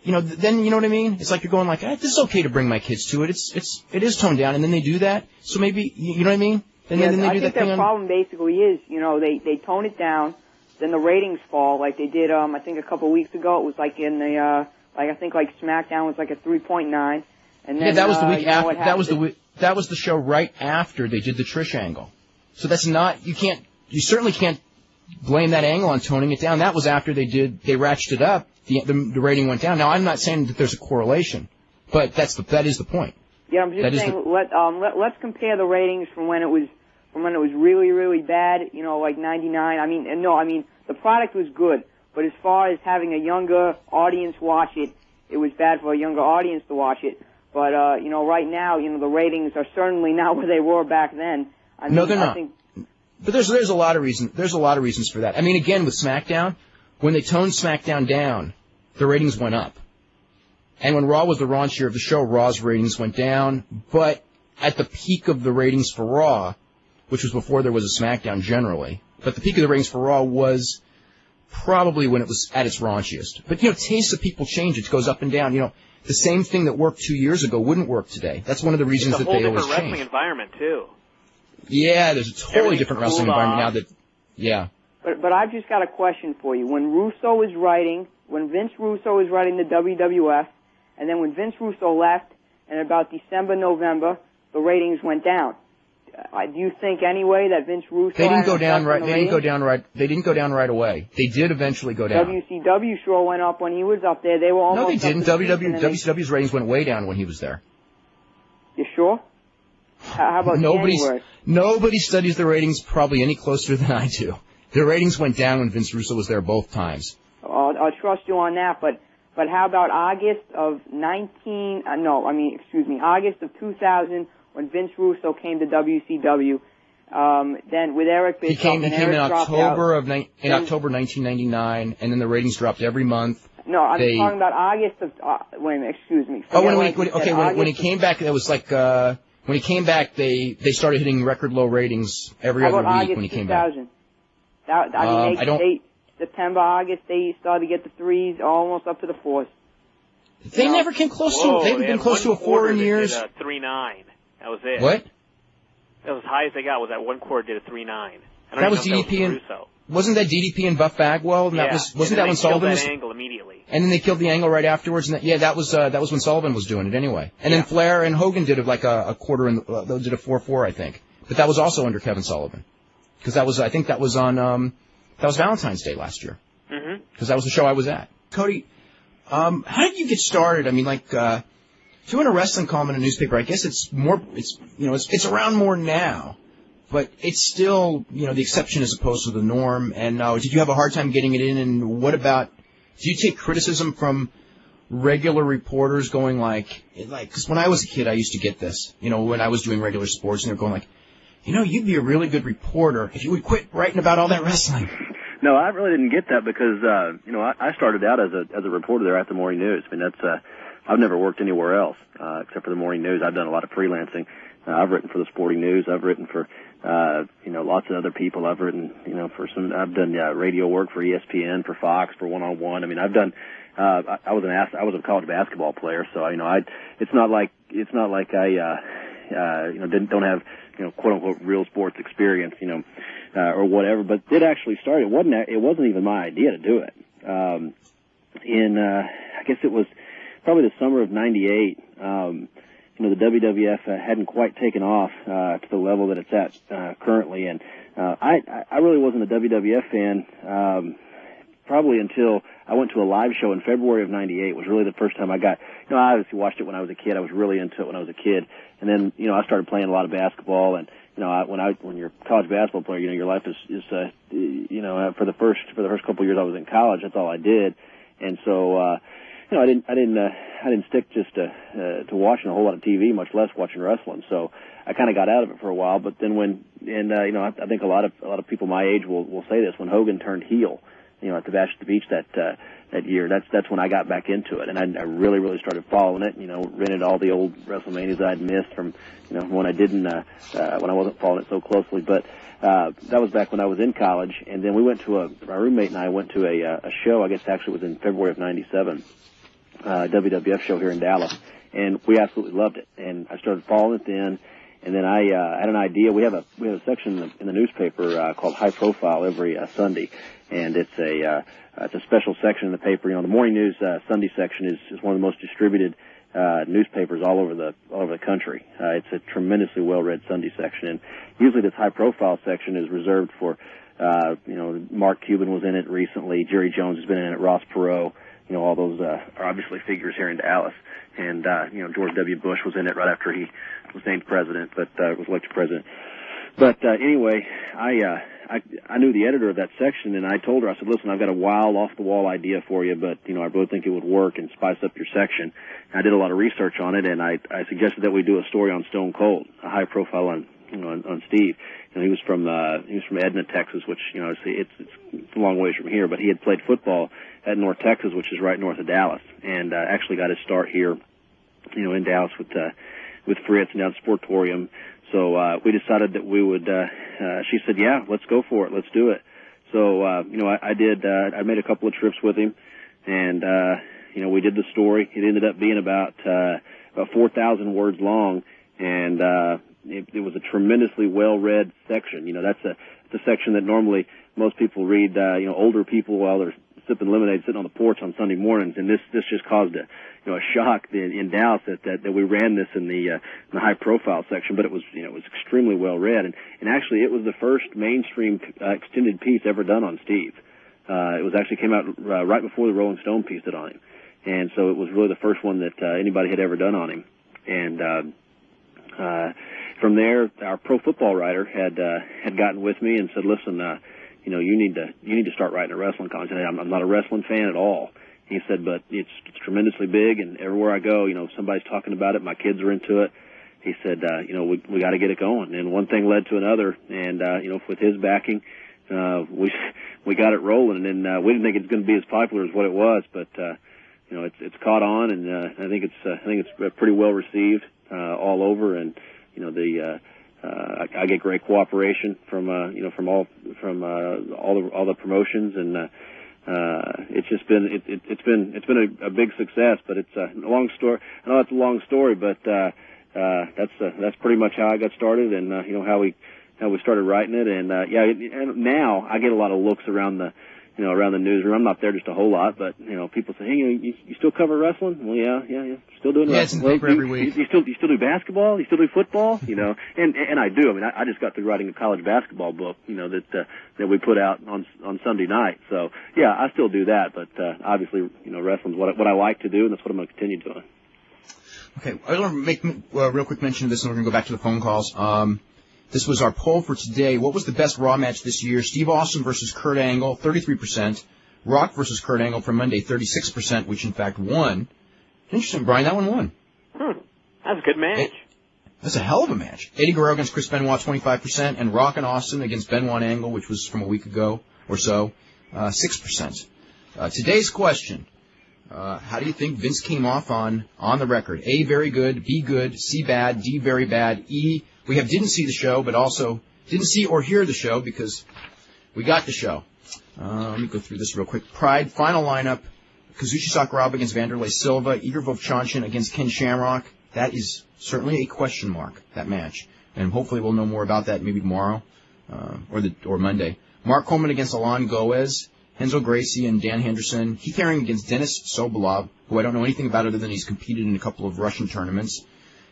then, you know what I mean? It's like you're going this is okay to bring my kids to it. It is toned down, and then they do that. So maybe, you know what I mean? And then they I do think that their problem basically is, they tone it down, then the ratings fall, like they did, I think a couple of weeks ago. It was in the, I think SmackDown was a 3.9. And then, that was the week after, that was the show right after they did the Trish angle. So that's not, you certainly can't blame that angle on toning it down. That was after they ratcheted it up, the rating went down. Now, I'm not saying that there's a correlation, but that is the point. Yeah, I'm just saying, let's compare the ratings from when it was really, really bad, 99. The product was good, but as far as having a younger audience watch it, it was bad for a younger audience to watch it. But, right now, the ratings are certainly not where they were back then. No, they're not. But there's a lot of reasons. There's a lot of reasons for that. I mean, again, with SmackDown, when they toned SmackDown down, the ratings went up. And when Raw was the raunchier of the show, Raw's ratings went down. But at the peak of the ratings for Raw, which was before there was a SmackDown generally, but the peak of the ratings for Raw was probably when it was at its raunchiest. But tastes of people change. It goes up and down. The same thing that worked 2 years ago wouldn't work today. That's one of the reasons that they always change. It's a whole different wrestling environment too. Yeah, there's a totally different wrestling environment now. But I've just got a question for you. When Vince Russo was writing the WWF, and then when Vince Russo left, in about December, November, the ratings went down. Do you think anyway that Vince Russo? They didn't go down right. They didn't go down right. They didn't go down right away. They did eventually go down. WCW sure went up when he was up there. They were almost. No, they didn't. WCW's ratings went way down when he was there. You sure? How about January? Nobody studies the ratings probably any closer than I do. The ratings went down when Vince Russo was there both times. I'll trust you on that, but how about August of August of 2000 when Vince Russo came to WCW? Then with Eric Bischoff, he came in October of October 1999, and then the ratings dropped every month. No, I'm talking about August of. Wait a minute, excuse me. When he came back, it was like when he came back, they started hitting record low ratings every other week when he came back. September, August, they started to get the threes, almost up to the fours. They never came close to. They haven't been close to a 4 in years. 3.9. That was it. What? That was as high as they got. Was that one quarter did a 3.9? That was DDP and wasn't that DDP and Buff Bagwell? And wasn't that when Sullivan was? Angle immediately. And then they killed the Angle right afterwards. And that was when Sullivan was doing it anyway. And then Flair and Hogan did it like a quarter, and they did a 4-4, I think. But that was also under Kevin Sullivan, because that was on that was Valentine's Day last year. Because that was the show I was at. Cody, how did you get started? I mean, doing a wrestling column in a newspaper, I guess it's around more now, but it's still, the exception as opposed to the norm. And did you have a hard time getting it in? And what about, do you take criticism from regular reporters going because when I was a kid, I used to get this, when I was doing regular sports, and they're going you'd be a really good reporter if you would quit writing about all that wrestling. No, I really didn't get that because, I started out as a reporter there at the Morning News. I mean, I've never worked anywhere else, except for the Morning News. I've done a lot of freelancing. I've written for the Sporting News. I've written for, lots of other people. I've written, I've done radio work for ESPN, for Fox, for One on One. I mean, I've done, I was a college basketball player, so, it's not like I, don't have, quote unquote real sports experience, or whatever, but did actually start. It wasn't even my idea to do it. I guess it was probably the summer of '98. The WWF hadn't quite taken off to the level that it's at currently, and I really wasn't a WWF fan probably until I went to a live show in February of '98. Was really the first time I got. I obviously watched it when I was a kid. I was really into it when I was a kid, and then I started playing a lot of basketball. And when you're a college basketball player, your life is for the first couple of years I was in college, that's all I did, and so I didn't stick just to watching a whole lot of TV, much less watching wrestling. So I kind of got out of it for a while. But then I think a lot of people my age will say this, when Hogan turned heel, at the Bash at the Beach that year, that's when I got back into it, and I really, really started following it. Rented all the old WrestleManias I'd missed from, when I didn't, when I wasn't following it so closely. But that was back when I was in college, and then we went to my roommate and I went to a show. I guess actually it was in February of '97, WWF show here in Dallas, and we absolutely loved it. And I started following it then. And then I had an idea. We have a section in the newspaper called High Profile every Sunday, and it's a special section in the paper. The Morning News Sunday section is one of the most distributed newspapers all over the country. It's a tremendously well-read Sunday section, and usually this High Profile section is reserved for Mark Cuban was in it recently. Jerry Jones has been in it. Ross Perot. All those are obviously figures here in Dallas. And, George W. Bush was in it right after he was named president, but was elected president. But anyway, I knew the editor of that section, and I told her, I said, listen, I've got a wild, off-the-wall idea for you, but, I really think it would work and spice up your section. And I did a lot of research on it, and I suggested that we do a story on Stone Cold, a high profile on Steve. He was from Edna, Texas, which, it's a long ways from here, but he had played football at North Texas, which is right north of Dallas, and actually got his start here, in Dallas with Fritz and down at Sportorium. So we decided that we would. She said, "Yeah, let's go for it. Let's do it." So I did. I made a couple of trips with him, and we did the story. It ended up being about 4,000 words long, and it was a tremendously well-read section. it's a section that normally most people read, older people while they're sipping lemonade sitting on the porch on Sunday mornings, and this just caused a shock in Dallas that we ran this in the high profile section, but it was extremely well read, and actually it was the first mainstream extended piece ever done on Steve. It was actually came out right before the Rolling Stone piece did on him, and so it was really the first one that anybody had ever done on him. And from there, our pro football writer had gotten with me and said, "Listen, you need to start writing a wrestling column." I said, "I'm not a wrestling fan at all." He said, "But it's tremendously big, and everywhere I go, somebody's talking about it. My kids are into it." He said, "We got to get it going." And one thing led to another, and with his backing, we got it rolling. And then we didn't think it's going to be as popular as what it was, but it's caught on, and I think it's pretty well received all over. And I get great cooperation from all the promotions, and it's been a big success. But it's a long story. I know it's a long story, but that's pretty much how I got started, and how we started writing it. And and now I get a lot of looks around the newsroom. I'm not there just a whole lot, but people say, "Hey, you still cover wrestling?" Well, yeah, still doing wrestling. It's in the paper every week. You still do basketball? You still do football? And I do. I mean, I just got through writing a college basketball book, that we put out on Sunday night. So yeah, I still do that, but obviously, wrestling's what I like to do, and that's what I'm going to continue doing. Okay, I want to make a real quick mention of this, and we're going to go back to the phone calls. This was our poll for today. What was the best Raw match this year? Steve Austin versus Kurt Angle, 33%. Rock versus Kurt Angle from Monday, 36%, which in fact won. Interesting, Brian, that one won. That was a good match. That's a hell of a match. Eddie Guerrero against Chris Benoit, 25%, and Rock and Austin against Benoit and Angle, which was from a week ago or so, 6%. Today's question, how do you think Vince came off on the record? A, very good, B, good, C, bad, D, very bad, E, we didn't see the show, but also didn't see or hear the show because we got the show. Let me go through this real quick. Pride, final lineup, Kazuchi Sakuraba against Vanderlei Silva, Igor Vovchanchin against Ken Shamrock. That is certainly a question mark, that match. And hopefully we'll know more about that maybe tomorrow or Monday. Mark Coleman against Alon Goez, Henzo Gracie and Dan Henderson. Keith Haring against Denis Sobolov, who I don't know anything about other than he's competed in a couple of Russian tournaments.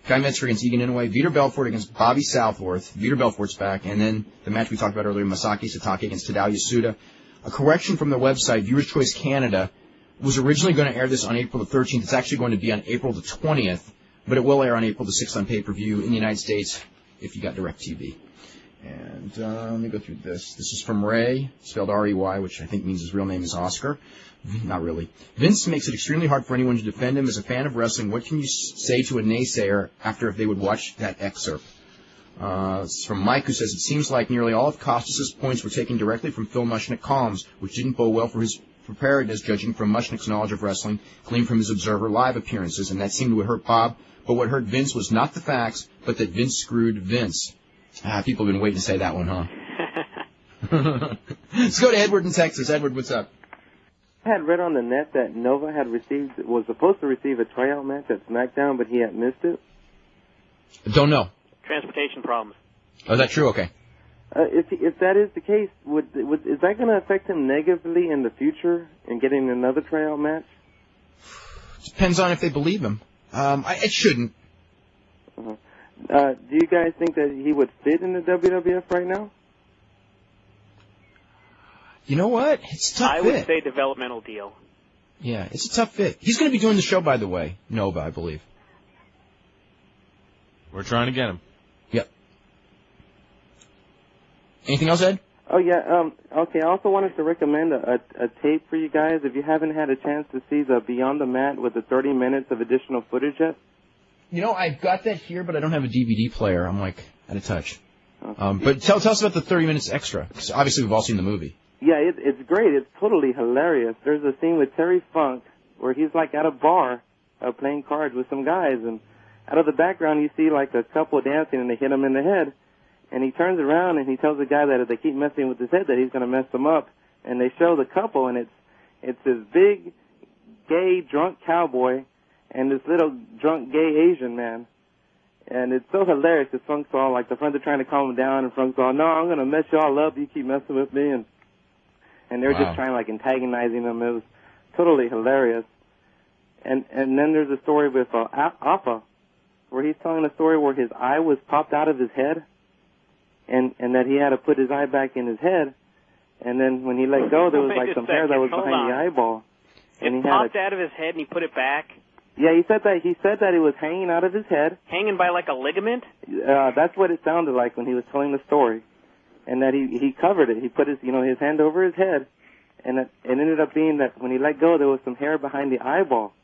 Guy Metzger against Egan Inoue, Vitor Belfort against Bobby Southworth. Vitor Belfort's back. And then the match we talked about earlier, Masaki Satake against Tadao Yasuda. A correction from their website, Viewers' Choice Canada, was originally going to air this on April the 13th. It's actually going to be on April the 20th, but it will air on April the 6th on pay-per-view in the United States if you got DirecTV. And let me go through this. This is from Ray, spelled R-E-Y, which I think means his real name is Oscar. Not really. Vince makes it extremely hard for anyone to defend him. As a fan of wrestling, what can you say to a naysayer after if they would watch that excerpt? This is from Mike, who says, it seems like nearly all of Costas' points were taken directly from Phil Mushnick columns, which didn't bode well for his preparedness, judging from Mushnick's knowledge of wrestling, gleaned from his Observer Live appearances, and that seemed to hurt Bob. But what hurt Vince was not the facts, but that Vince screwed Vince. People have been waiting to say that one, huh? Let's go to Edward in Texas. Edward, what's up? I had read on the net that Nova was supposed to receive a tryout match at SmackDown, but he had missed it. Don't know. Transportation problems. Oh, is that true? Okay. If that is the case, is that going to affect him negatively in the future in getting another tryout match? Depends on if they believe him. It shouldn't. Do you guys think that he would fit in the WWF right now? You know what? It's a tough fit. I would say developmental deal. Yeah, it's a tough fit. He's going to be doing the show, by the way. Nova, I believe. We're trying to get him. Yep. Anything else, Ed? Oh, yeah. Okay, I also wanted to recommend a tape for you guys. If you haven't had a chance to see the Beyond the Mat with the 30 minutes of additional footage yet. You know, I've got that here, but I don't have a DVD player. I'm, out of touch. Okay. But tell us about the 30 minutes extra, because obviously we've all seen the movie. Yeah, it's great. It's totally hilarious. There's a scene with Terry Funk where he's, at a bar playing cards with some guys, and out of the background you see, a couple dancing, and they hit him in the head. And he turns around and he tells the guy that if they keep messing with his head that he's going to mess them up. And they show the couple, and it's this big, gay, drunk cowboy and this little drunk, gay Asian man. And it's so hilarious because Funk's all like, the friends are trying to calm him down, and Funk's all, no, I'm going to mess y'all up. You keep messing with me. And they're just trying, like, antagonizing him. It was totally hilarious. And then there's a story with Appa, where he's telling a story where his eye was popped out of his head, and that he had to put his eye back in his head. And then when he let go, there was, like, some hair that was behind the eyeball. And it popped out of his head, and he put it back. Yeah, he said that it was hanging out of his head. Hanging by like a ligament? That's what it sounded like when he was telling the story. And that he covered it. He put his hand over his head. And it ended up being that when he let go, there was some hair behind the eyeball.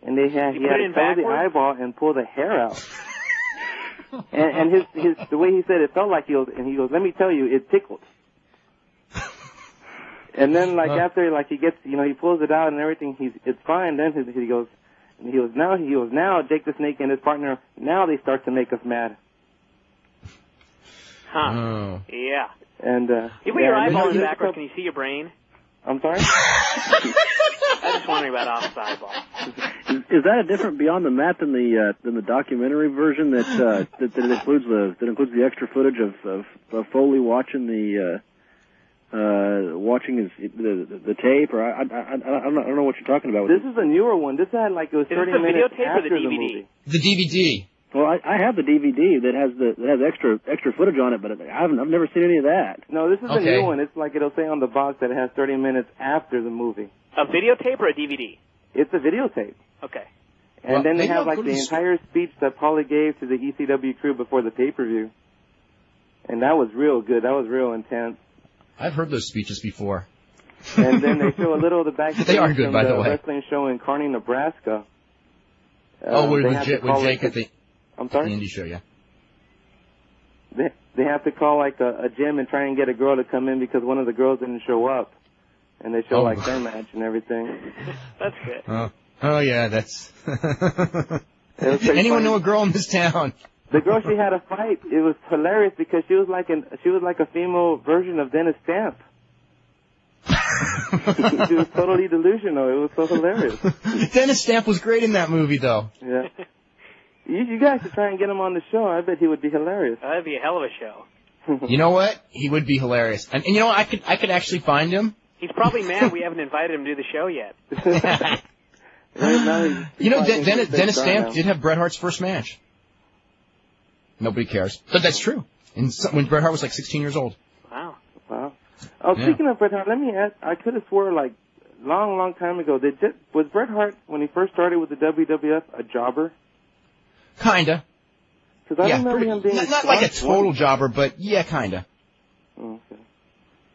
And he had to cover the eyeball and pull the hair out. and the way he said it felt like he goes, let me tell you, it tickled. And then after he gets, he pulls it out and everything, it's fine. Then he goes, now Jake the Snake and his partner, now they start to make us mad. Huh. Oh. Yeah. And you put your eyeball in the backwards, can you see your brain? I'm sorry? I was just wondering about Off's eyeball. Is that a different Beyond the Mat than the documentary version that includes the extra footage of Foley watching watching the tape, or I don't know what you're talking about. This is a newer one. This had it was 30 minutes after the movie. The DVD. Well, I have the DVD that has extra footage on it, but I've never seen any of that. No, this is a new one. It's like it'll say on the box that it has 30 minutes after the movie. A videotape or a DVD? It's a videotape. Okay. And then they have the entire speech that Paulie gave to the ECW crew before the pay-per-view. And that was real good. That was real intense. I've heard those speeches before. And then they show a little of the backstage they are good, from by the the way. wrestling show in Kearney, Nebraska. With Jake at the I'm sorry? indie show, yeah. They have to call a gym and try and get a girl to come in because one of the girls didn't show up. And they show their match and everything. That's good. Oh yeah, that's... Anyone know a girl in this town? The girl she had a fight, it was hilarious because she was like a female version of Dennis Stamp. She was totally delusional. It was so hilarious. Dennis Stamp was great in that movie, though. Yeah. You guys should try and get him on the show. I bet he would be hilarious. That'd be a hell of a show. You know what? He would be hilarious. And you know what? I could actually find him. He's probably mad we haven't invited him to do the show yet. Dennis Stamp did have Bret Hart's first match. Nobody cares. But that's true. When Bret Hart was 16 years old. Wow. Oh, speaking of Bret Hart, let me ask, I could have swore long time ago, was Bret Hart, when he first started with the WWF, a jobber? Kinda. Because I remember him being... Not like a total jobber, but yeah, kinda.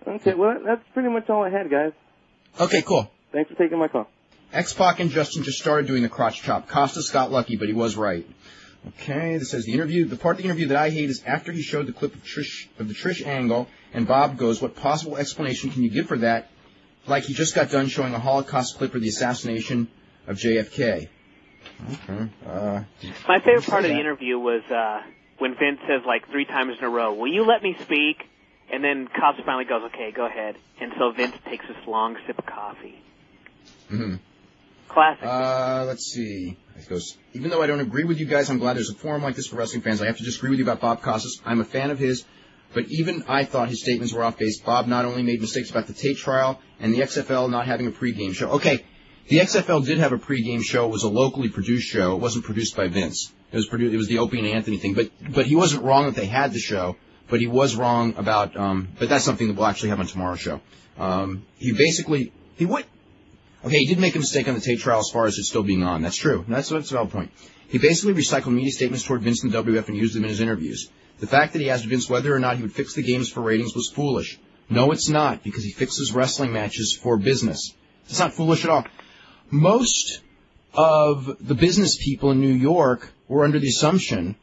Okay, well, that's pretty much all I had, guys. Okay, cool. Thanks for taking my call. X-Pac and Justin just started doing the crotch chop. Costas got lucky, but he was right. Okay, this says the part of the interview that I hate is after he showed the clip of the Trish angle, and Bob goes, what possible explanation can you give for that? Like he just got done showing a Holocaust clip of the assassination of JFK. Okay. My favorite part of the interview was when Vince says 3 times in a row, will you let me speak? And then Costas finally goes, okay, go ahead. And so Vince takes this long sip of coffee. Mm-hmm. Classic. Let's see. It goes, even though I don't agree with you guys, I'm glad there's a forum like this for wrestling fans. I have to disagree with you about Bob Costas. I'm a fan of his, but even I thought his statements were off base. Bob not only made mistakes about the Tate trial and the XFL not having a pregame show. Okay, the XFL did have a pregame show. It was a locally produced show. It wasn't produced by Vince. It was the Opie and Anthony thing. But he wasn't wrong that they had the show. But he was wrong about. But that's something that we'll actually have on tomorrow's show. He did make a mistake on the Tate trial as far as it still being on. That's true. That's a valid point. He basically recycled media statements toward Vince and the WF and used them in his interviews. The fact that he asked Vince whether or not he would fix the games for ratings was foolish. No, it's not, because he fixes wrestling matches for business. It's not foolish at all. Most of the business people in New York were under the assumption,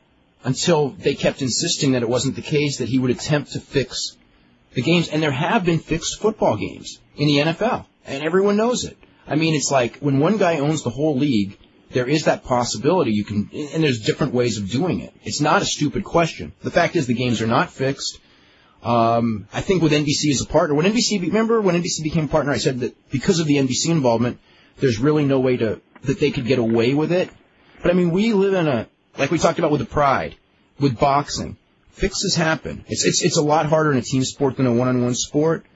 until they kept insisting that it wasn't the case, that he would attempt to fix the games. And there have been fixed football games in the NFL, and everyone knows it. I mean, it's like when one guy owns the whole league, there is that possibility and there's different ways of doing it. It's not a stupid question. The fact is the games are not fixed. I think with NBC as a partner, remember when NBC became a partner, I said that because of the NBC involvement, there's really no way that they could get away with it. But I mean, we live Like we talked about with the Pride, with boxing. Fixes happen. It's a lot harder in a team sport than a one-on-one sport.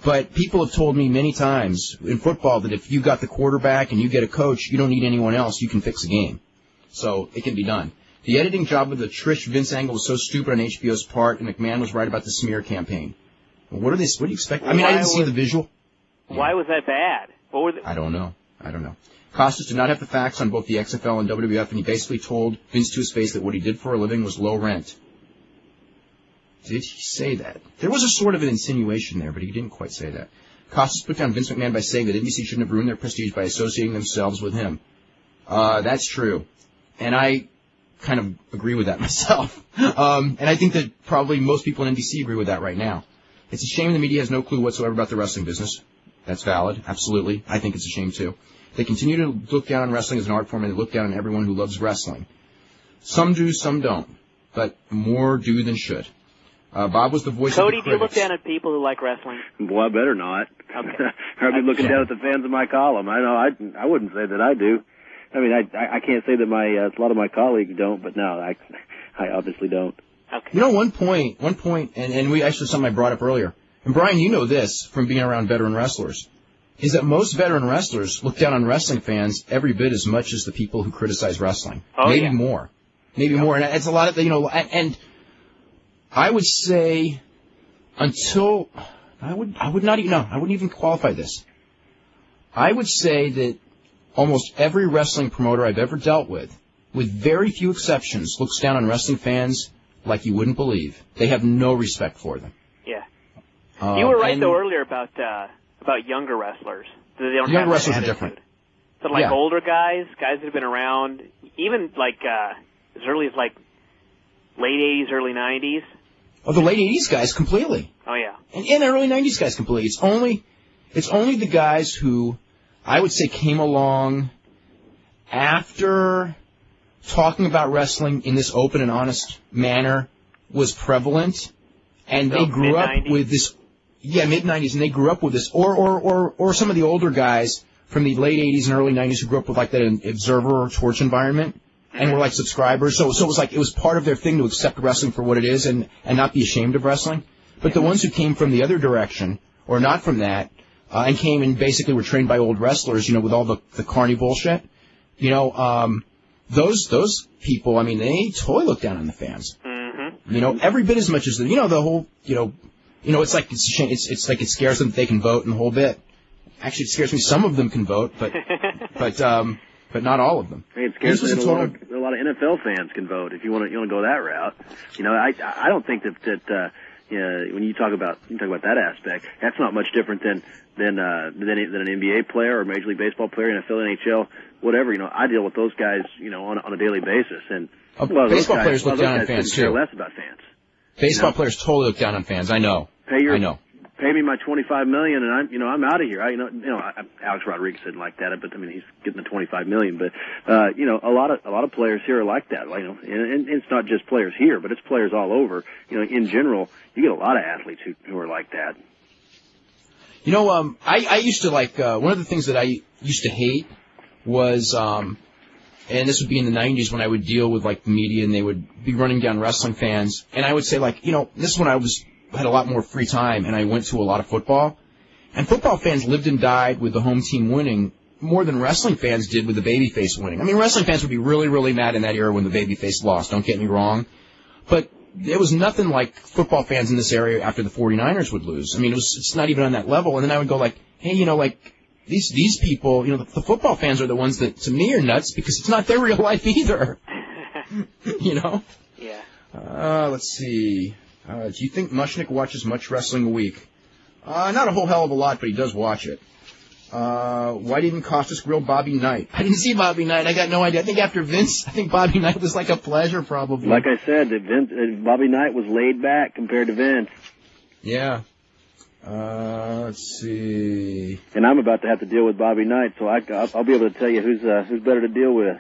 But people have told me many times in football that if you got the quarterback and you get a coach, you don't need anyone else. You can fix a game. So it can be done. The editing job of the Trish-Vince angle was so stupid on HBO's part, and McMahon was right about the smear campaign. What do you expect? I mean, I didn't see the visual. Why was that bad? What were I don't know. Costas did not have the facts on both the XFL and WWF, and he basically told Vince to his face that what he did for a living was low rent. Did he say that? There was a sort of an insinuation there, but he didn't quite say that. Costas put down Vince McMahon by saying that NBC shouldn't have ruined their prestige by associating themselves with him. That's true. And I kind of agree with that myself. And I think that probably most people in NBC agree with that right now. It's a shame the media has no clue whatsoever about the wrestling business. That's valid. Absolutely. I think it's a shame, too. They continue to look down on wrestling as an art form, and they look down on everyone who loves wrestling. Some do, some don't. But more do than should. Bob was the voice Cody, of the critics. do you look down at people who like wrestling? Well, I better not. Okay. I'd be looking down at the fans of my column. I know I wouldn't say that I do. I mean, I can't say that a lot of my colleagues don't, but no, I obviously don't. Okay. You know, one point, and we actually something I brought up earlier, and Brian, you know this from being around veteran wrestlers, is that most veteran wrestlers look down on wrestling fans every bit as much as the people who criticize wrestling. Oh, Maybe yeah. more. Maybe more. And it's a lot of, and I would say until, I wouldn't even qualify this. I would say that almost every wrestling promoter I've ever dealt with very few exceptions, looks down on wrestling fans like you wouldn't believe. They have no respect for them. Yeah. You were right, though, earlier about younger wrestlers. They don't younger have wrestlers that are different. But, older guys that have been around, even, as early as, late 80s, early 90s. Oh, the late 80s guys, completely. Oh, yeah. And the early 90s guys, completely. It's only the guys who, I would say, came along after talking about wrestling in this open and honest manner was prevalent, and they grew up with this, mid-90s, and they grew up with this, or some of the older guys from the late 80s and early 90s who grew up with that Observer or Torch environment, and were subscribers, so it was part of their thing to accept wrestling for what it is and not be ashamed of wrestling. But the ones who came from the other direction, or not from that, and came and basically were trained by old wrestlers, with all the carny bullshit, those people, I mean, they totally look down on the fans. Mm-hmm. Every bit as much as the whole, it's like it's a shame. It's like it scares them that they can vote and the whole bit. Actually, it scares me some of them can vote, but not all of them. Hey, it scares me that a lot of NFL fans can vote if you want to go that route. I don't think that when you talk about that aspect, that's not much different than an NBA player or Major League Baseball player, NFL, NHL, whatever. I deal with those guys, on a daily basis, and baseball players look down on fans too. Less about fans. Baseball players totally look down on fans. I know. I know. Pay me my $25 million, and I'm out of here. Alex Rodriguez didn't like that, but I mean he's getting the $25 million. But a lot of players here are like that. And it's not just players here, but it's players all over. In general, you get a lot of athletes who are like that. I used to one of the things that I used to hate was, and this would be in the 90s when I would deal with the media and they would be running down wrestling fans, and I would say this is when I had a lot more free time and I went to a lot of football, and football fans lived and died with the home team winning more than wrestling fans did with the babyface winning. I mean, wrestling fans would be really, really mad in that era when the babyface lost, don't get me wrong, but there was nothing like football fans in this area after the 49ers would lose. I mean, it's not even on that level. And then I would go hey, these people, the football fans are the ones that, to me, are nuts because it's not their real life either. Yeah. Let's see. Do you think Mushnick watches much wrestling a week? Not a whole hell of a lot, but he does watch it. Why didn't Costas grill Bobby Knight? I didn't see Bobby Knight. I got no idea. I think after Vince, Bobby Knight was like a pleasure, probably. Like I said, Bobby Knight was laid back compared to Vince. Yeah. Let's see. And I'm about to have to deal with Bobby Knight, so I'll be able to tell you who's better to deal with.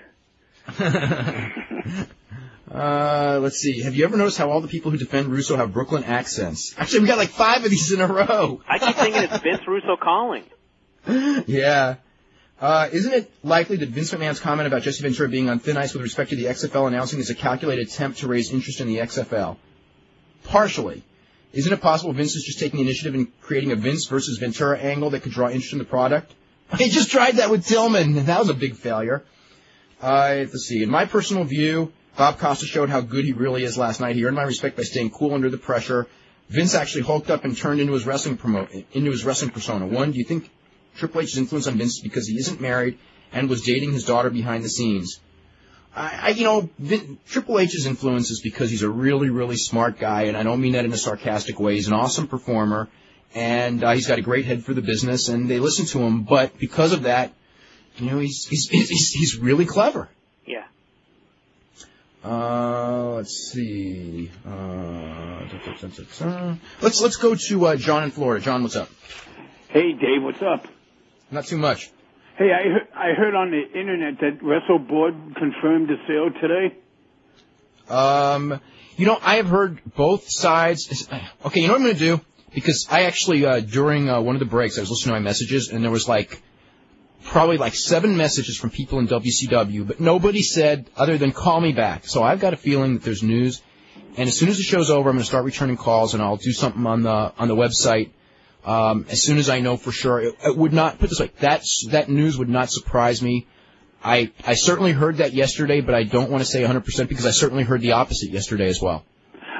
Let's see. Have you ever noticed how all the people who defend Russo have Brooklyn accents? Actually, we got 5 of these in a row. I keep thinking it's Vince Russo calling. Yeah. Isn't it likely that Vince McMahon's comment about Jesse Ventura being on thin ice with respect to the XFL announcing is a calculated attempt to raise interest in the XFL? Partially. Isn't it possible Vince is just taking the initiative in creating a Vince versus Ventura angle that could draw interest in the product? He just tried that with Tillman, and that was a big failure. Let's see. In my personal view, Bob Costa showed how good he really is last night. He earned my respect by staying cool under the pressure. Vince actually hulked up and turned into his wrestling persona. One, do you think Triple H's influence on Vince is because he isn't married and was dating his daughter behind the scenes? Triple H's influence is because he's a really, really smart guy, and I don't mean that in a sarcastic way. He's an awesome performer, and he's got a great head for the business, and they listen to him. But because of that, he's really clever. Yeah. Let's see. Let's go to John in Florida. John, what's up? Hey, Dave, what's up? Not too much. Hey, I heard on the internet that WrestleBoard confirmed the sale today. I have heard both sides. Okay, you know what I'm going to do? Because I actually, during one of the breaks, I was listening to my messages, and there was probably 7 messages from people in WCW, but nobody said other than call me back. So I've got a feeling that there's news, and as soon as the show's over, I'm going to start returning calls, and I'll do something on the website as soon as I know for sure. It would not, put it this way, that news would not surprise me. I certainly heard that yesterday, but I don't want to say 100% because I certainly heard the opposite yesterday as well.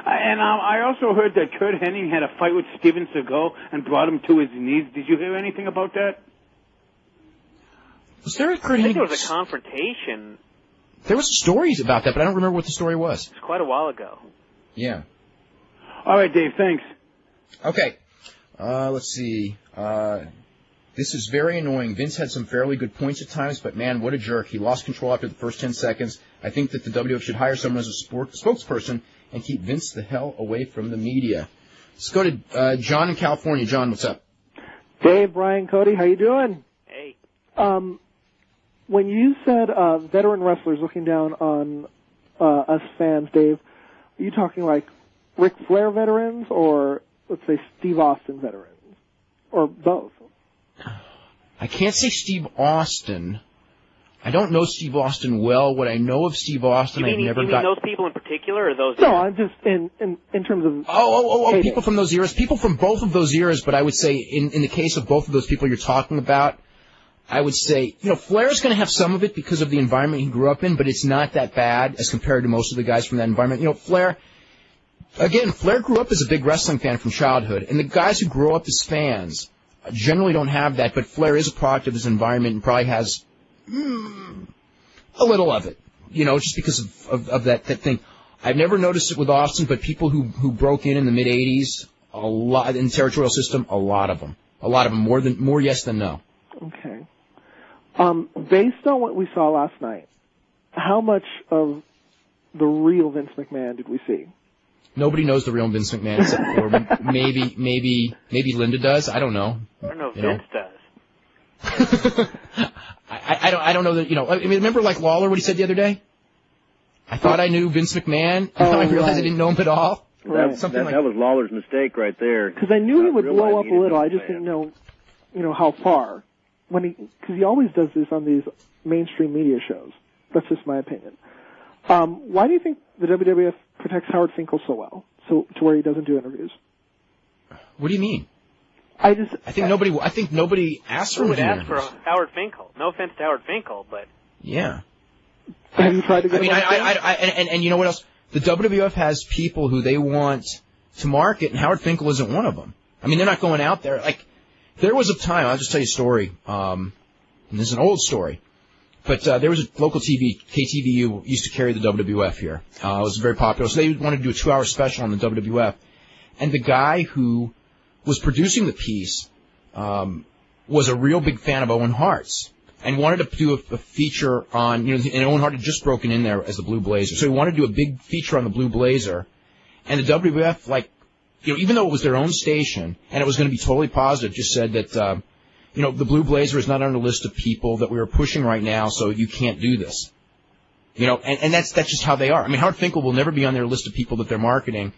And I also heard that Kurt Hennig had a fight with Steven Seagal and brought him to his knees. Did you hear anything about that? Was there a Kurt Hennig? I think there was a confrontation. There was stories about that, but I don't remember what the story was. It was quite a while ago. Yeah. All right, Dave, thanks. Okay. Let's see. This is very annoying. Vince had some fairly good points at times, but man, what a jerk. He lost control after the first 10 seconds. I think that the WWF should hire someone as a spokesperson and keep Vince the hell away from the media. Let's go to John in California. John, what's up? Dave, Brian, Cody, how you doing? Hey. When you said veteran wrestlers looking down on us fans, Dave, are you talking like Ric Flair veterans or, let's say, Steve Austin veterans? Or both? I can't say Steve Austin. I don't know Steve Austin well. What I know of Steve Austin, you mean those people in particular, or those? No, I'm just in terms of. People from those eras, people from both of those eras. But I would say in the case of both of those people you're talking about, I would say Flair's going to have some of it because of the environment he grew up in, but it's not that bad as compared to most of the guys from that environment. Flair grew up as a big wrestling fan from childhood, and the guys who grow up as fans generally don't have that. But Flair is a product of his environment and probably has a little of it, just because of that thing. I've never noticed it with Austin, but people who broke in the mid '80s, a lot in the territorial system, a lot of them, more yes than no. Okay. Based on what we saw last night, how much of the real Vince McMahon did we see? Nobody knows the real Vince McMahon except for maybe Linda does. I don't know. I don't know if Vince does. I don't know that, remember Lawler, what he said the other day? I thought I knew Vince McMahon, and I realized I didn't know him at all. Right. That was Lawler's mistake right there. Because I knew he would blow up a little. I just didn't know, how far. Because he always does this on these mainstream media shows. That's just my opinion. Why do you think the WWF protects Howard Finkel so well, to where he doesn't do interviews? What do you mean? I think nobody asked for him to do interviews. Who would ask for Howard Finkel? No offense to Howard Finkel, but yeah. Have you tried to get him and you know what else? The WWF has people who they want to market, and Howard Finkel isn't one of them. I mean, they're not going out there. There was a time, I'll just tell you a story, and this is an old story, but there was a local TV, KTVU, used to carry the WWF here. It was very popular, so they wanted to do a 2-hour special on the WWF, and the guy who was producing the piece was a real big fan of Owen Hart's and wanted to do a feature on, and Owen Hart had just broken in there as the Blue Blazer, so he wanted to do a big feature on the Blue Blazer, and the WWF, even though it was their own station and it was going to be totally positive, just said that, the Blue Blazer is not on the list of people that we are pushing right now, so you can't do this. And that's just how they are. I mean, Howard Finkel will never be on their list of people that they're marketing.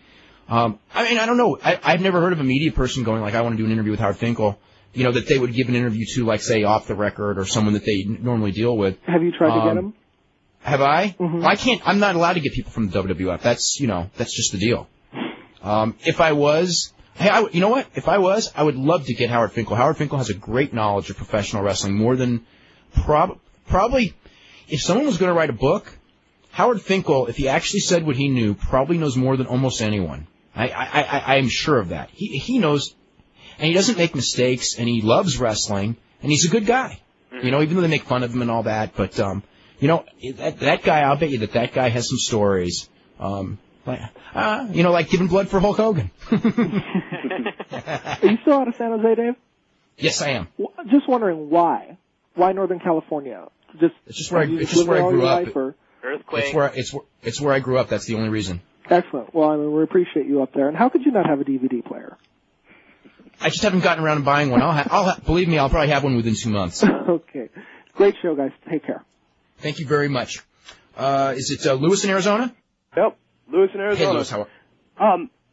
I don't know. I've never heard of a media person going I want to do an interview with Howard Finkel, that they would give an interview to, like, say, Off the Record or someone that they normally deal with. Have you tried to get him? Have I? Mm-hmm. Well, I can't. I'm not allowed to get people from the WWF. That's just the deal. If I was, you know what? If I was, I would love to get Howard Finkel. Howard Finkel has a great knowledge of professional wrestling, more than probably. If someone was going to write a book, Howard Finkel, if he actually said what he knew, probably knows more than almost anyone. I am sure of that. He knows, and he doesn't make mistakes, and he loves wrestling, and he's a good guy. Even though they make fun of him and all that, but that guy, I'll bet you that guy has some stories. Like giving blood for Hulk Hogan. Are you still out of San Jose, Dave? Yes, I am. Just wondering why. Why Northern California? It's just where I grew up. Earthquake. It's where I grew up. That's the only reason. Excellent. Well, I mean, we appreciate you up there. And how could you not have a DVD player? I just haven't gotten around to buying one. Believe me, I'll probably have one within 2 months. Okay. Great show, guys. Take care. Thank you very much. Is it Lewis in Arizona? Yep, Lewis in Arizona. Hey, Lewis, how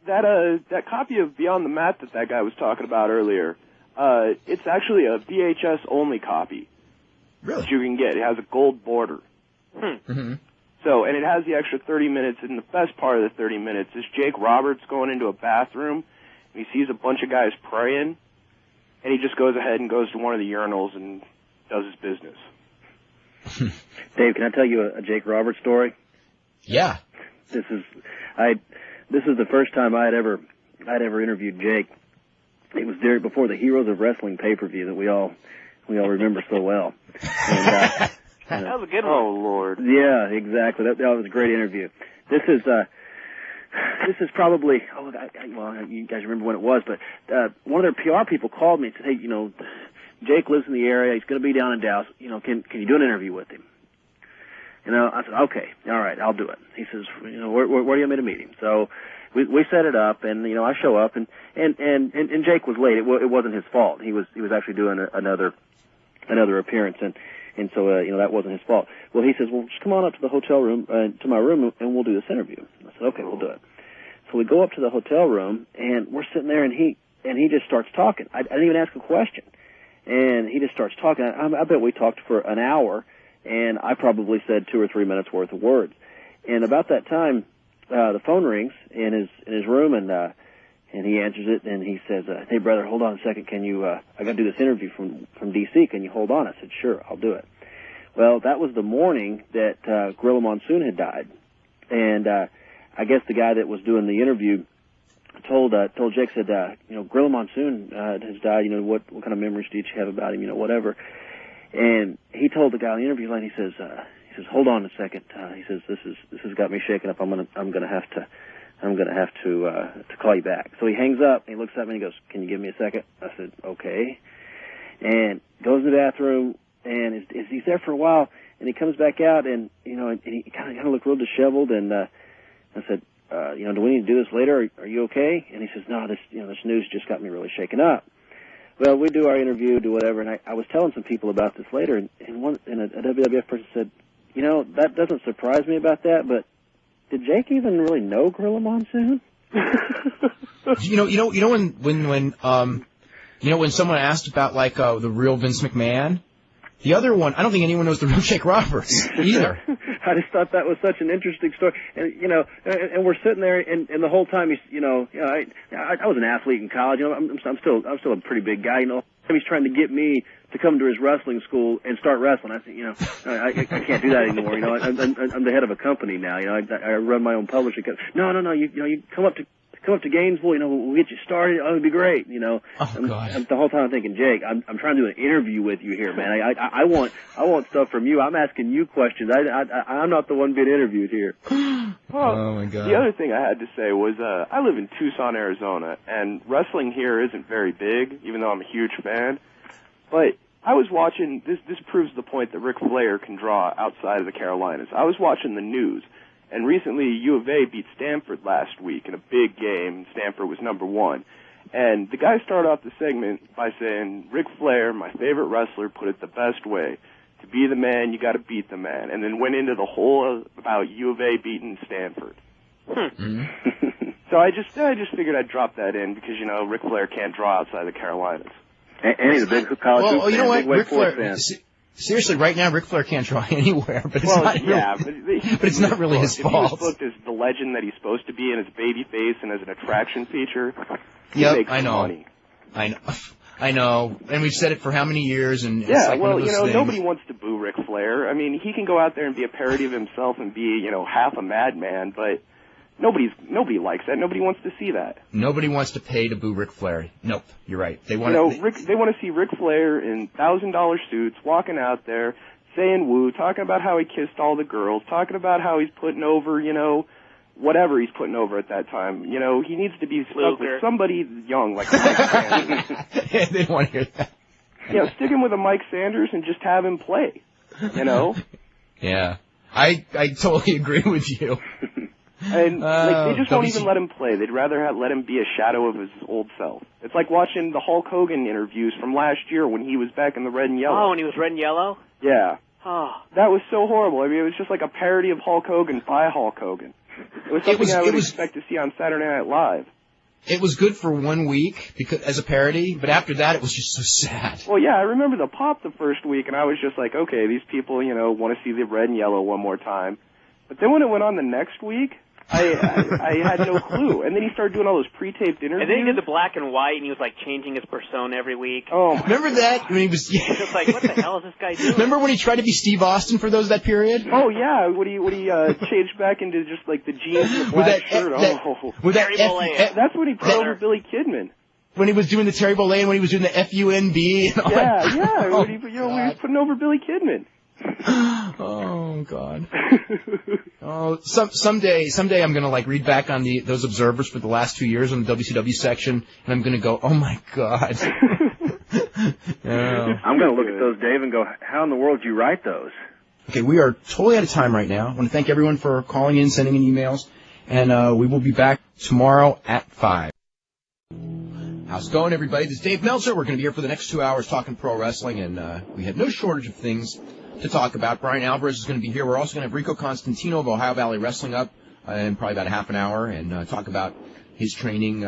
that copy of Beyond the Mat that guy was talking about earlier, it's actually a VHS only copy. Really? That you can get. It has a gold border. Mm-hmm. So, and it has the extra 30 minutes, and the best part of the 30 minutes is Jake Roberts going into a bathroom, and he sees a bunch of guys praying, and he just goes ahead and goes to one of the urinals and does his business. Dave, can I tell you a Jake Roberts story? Yeah. This is the first time I'd ever interviewed Jake. It was before the Heroes of Wrestling pay-per-view that we all remember so well. And, that was a good one. Oh Lord. Yeah, exactly. That was a great interview. This is probably you guys remember when it was, but one of their PR people called me and said, hey, Jake lives in the area. He's going to be down in Dallas. Can you do an interview with him? I said, okay, all right, I'll do it. He says, where do you want me to meet him? So we set it up, and I show up, and Jake was late. It wasn't his fault. He was actually doing another appearance, and so that wasn't his fault. Well, he says, well, just come on up to the hotel room, to my room, and we'll do this interview. I said, okay, we'll do it. So we go up to the hotel room, and we're sitting there, and he just starts talking. I didn't even ask a question. And he just starts talking. I bet we talked for an hour, and I probably said 2 or 3 minutes worth of words. And about that time, the phone rings in his room, and he answers it, and he says, "Hey brother, hold on a second. Can you? I got to do this interview from DC. Can you hold on?" I said, "Sure, I'll do it." Well, that was the morning that Gorilla Monsoon had died, and I guess the guy that was doing the interview told Jake, said, Gorilla Monsoon has died. What kind of memories do you have about him? Whatever. And he told the guy on the interview line, he says, hold on a second. He says, this has got me shaken up. I'm gonna have to call you back. So he hangs up and he looks at me and he goes, "Can you give me a second?" I said, "Okay." And goes to the bathroom, and he's there for a while, and he comes back out, and and he kind of looked real disheveled, and I said, do we need to do this later? Are you okay? And he says, "No, this news just got me really shaken up." Well, we do our interview, do whatever, and I was telling some people about this later, and a WWF person said, that doesn't surprise me about that, but did Jake even really know Gorilla Monsoon? When someone asked about the real Vince McMahon, the other one, I don't think anyone knows the real Jake Roberts either. I just thought that was such an interesting story, and and we're sitting there, and the whole time I was an athlete in college. I'm still a pretty big guy. He's trying to get me to come to his wrestling school and start wrestling. I said, I can't do that anymore. I'm the head of a company now. I run my own publishing company. No. You come up to Gainesville. We'll get you started. It'll be great. Oh, God. The whole time I'm thinking, Jake, I'm trying to do an interview with you here, man. I want stuff from you. I'm asking you questions. I'm not the one being interviewed here. Oh my God. The other thing I had to say was I live in Tucson, Arizona, and wrestling here isn't very big, even though I'm a huge fan. But I was watching. This proves the point that Ric Flair can draw outside of the Carolinas. I was watching the news. And recently, U of A beat Stanford last week in a big game. Stanford was number 1. And the guy started off the segment by saying, "Ric Flair, my favorite wrestler, put it the best way. To be the man, you got to beat the man." And then went into the whole about U of A beating Stanford. So I just figured I'd drop that in because, Ric Flair can't draw outside the Carolinas. And he's a big college hoop fan. You know what? Big Wake Ric Flair, Forest fan. seriously, right now, Ric Flair can't draw anywhere, but it's Well, not yeah, really, but it's not really his If he fault. was booked as the legend that he's supposed to be and as baby face and as an attraction feature, he Yep, makes I know. money. I know, and we've said it for how many years, and it's Yeah, like one well, of those things. nobody wants to boo Ric Flair. I mean, he can go out there and be a parody of himself and be, half a madman, but nobody likes that. Nobody wants to see that. Nobody wants to pay to boo Ric Flair. Nope, you're right. They want They want to see Ric Flair in $1,000 suits walking out there saying woo, talking about how he kissed all the girls, talking about how he's putting over, whatever he's putting over at that time. He needs to be stuck with somebody young, like Mike Sanders. They didn't want to hear that. Stick him with a Mike Sanders and just have him play, Yeah. I totally agree with you. And they just won't even let him play. They'd rather let him be a shadow of his old self. It's like watching the Hulk Hogan interviews from last year when he was back in the red and yellow. Oh, when he was red and yellow? Yeah. Oh. That was so horrible. I mean, it was just like a parody of Hulk Hogan by Hulk Hogan. It was something I would expect to see on Saturday Night Live. It was good for 1 week as a parody, but after that it was just so sad. Well, yeah, I remember the pop the first week, and I was just like, okay, these people, want to see the red and yellow one more time. But then when it went on the next week, I had no clue. And then he started doing all those pre-taped interviews. And then he did the black and white, and he was like changing his persona every week. Oh, remember that when he was? It's just like, what the hell is this guy doing? Remember when he tried to be Steve Austin for that period? Oh yeah, when he changed back into just like the jeans and the black shirt. That's when he put over Billy Kidman. When he was doing the Terry Bollea and when he was doing the FUNB and all that. Yeah. When he was putting over Billy Kidman. Oh God. Oh, someday I'm gonna read back on those observers for the last 2 years on the WCW section, and I'm gonna go, oh my God. I'm gonna look at those, Dave, and go, how in the world did you write those? Okay, we are totally out of time right now. I want to thank everyone for calling in, sending in emails, and we will be back tomorrow at 5. How's it going, everybody? This is Dave Meltzer. We're going to be here for the next 2 hours talking pro wrestling, and we have no shortage of things to talk about. Brian Alvarez is going to be here. We're also going to have Rico Constantino of Ohio Valley Wrestling up in probably about a half an hour and talk about his training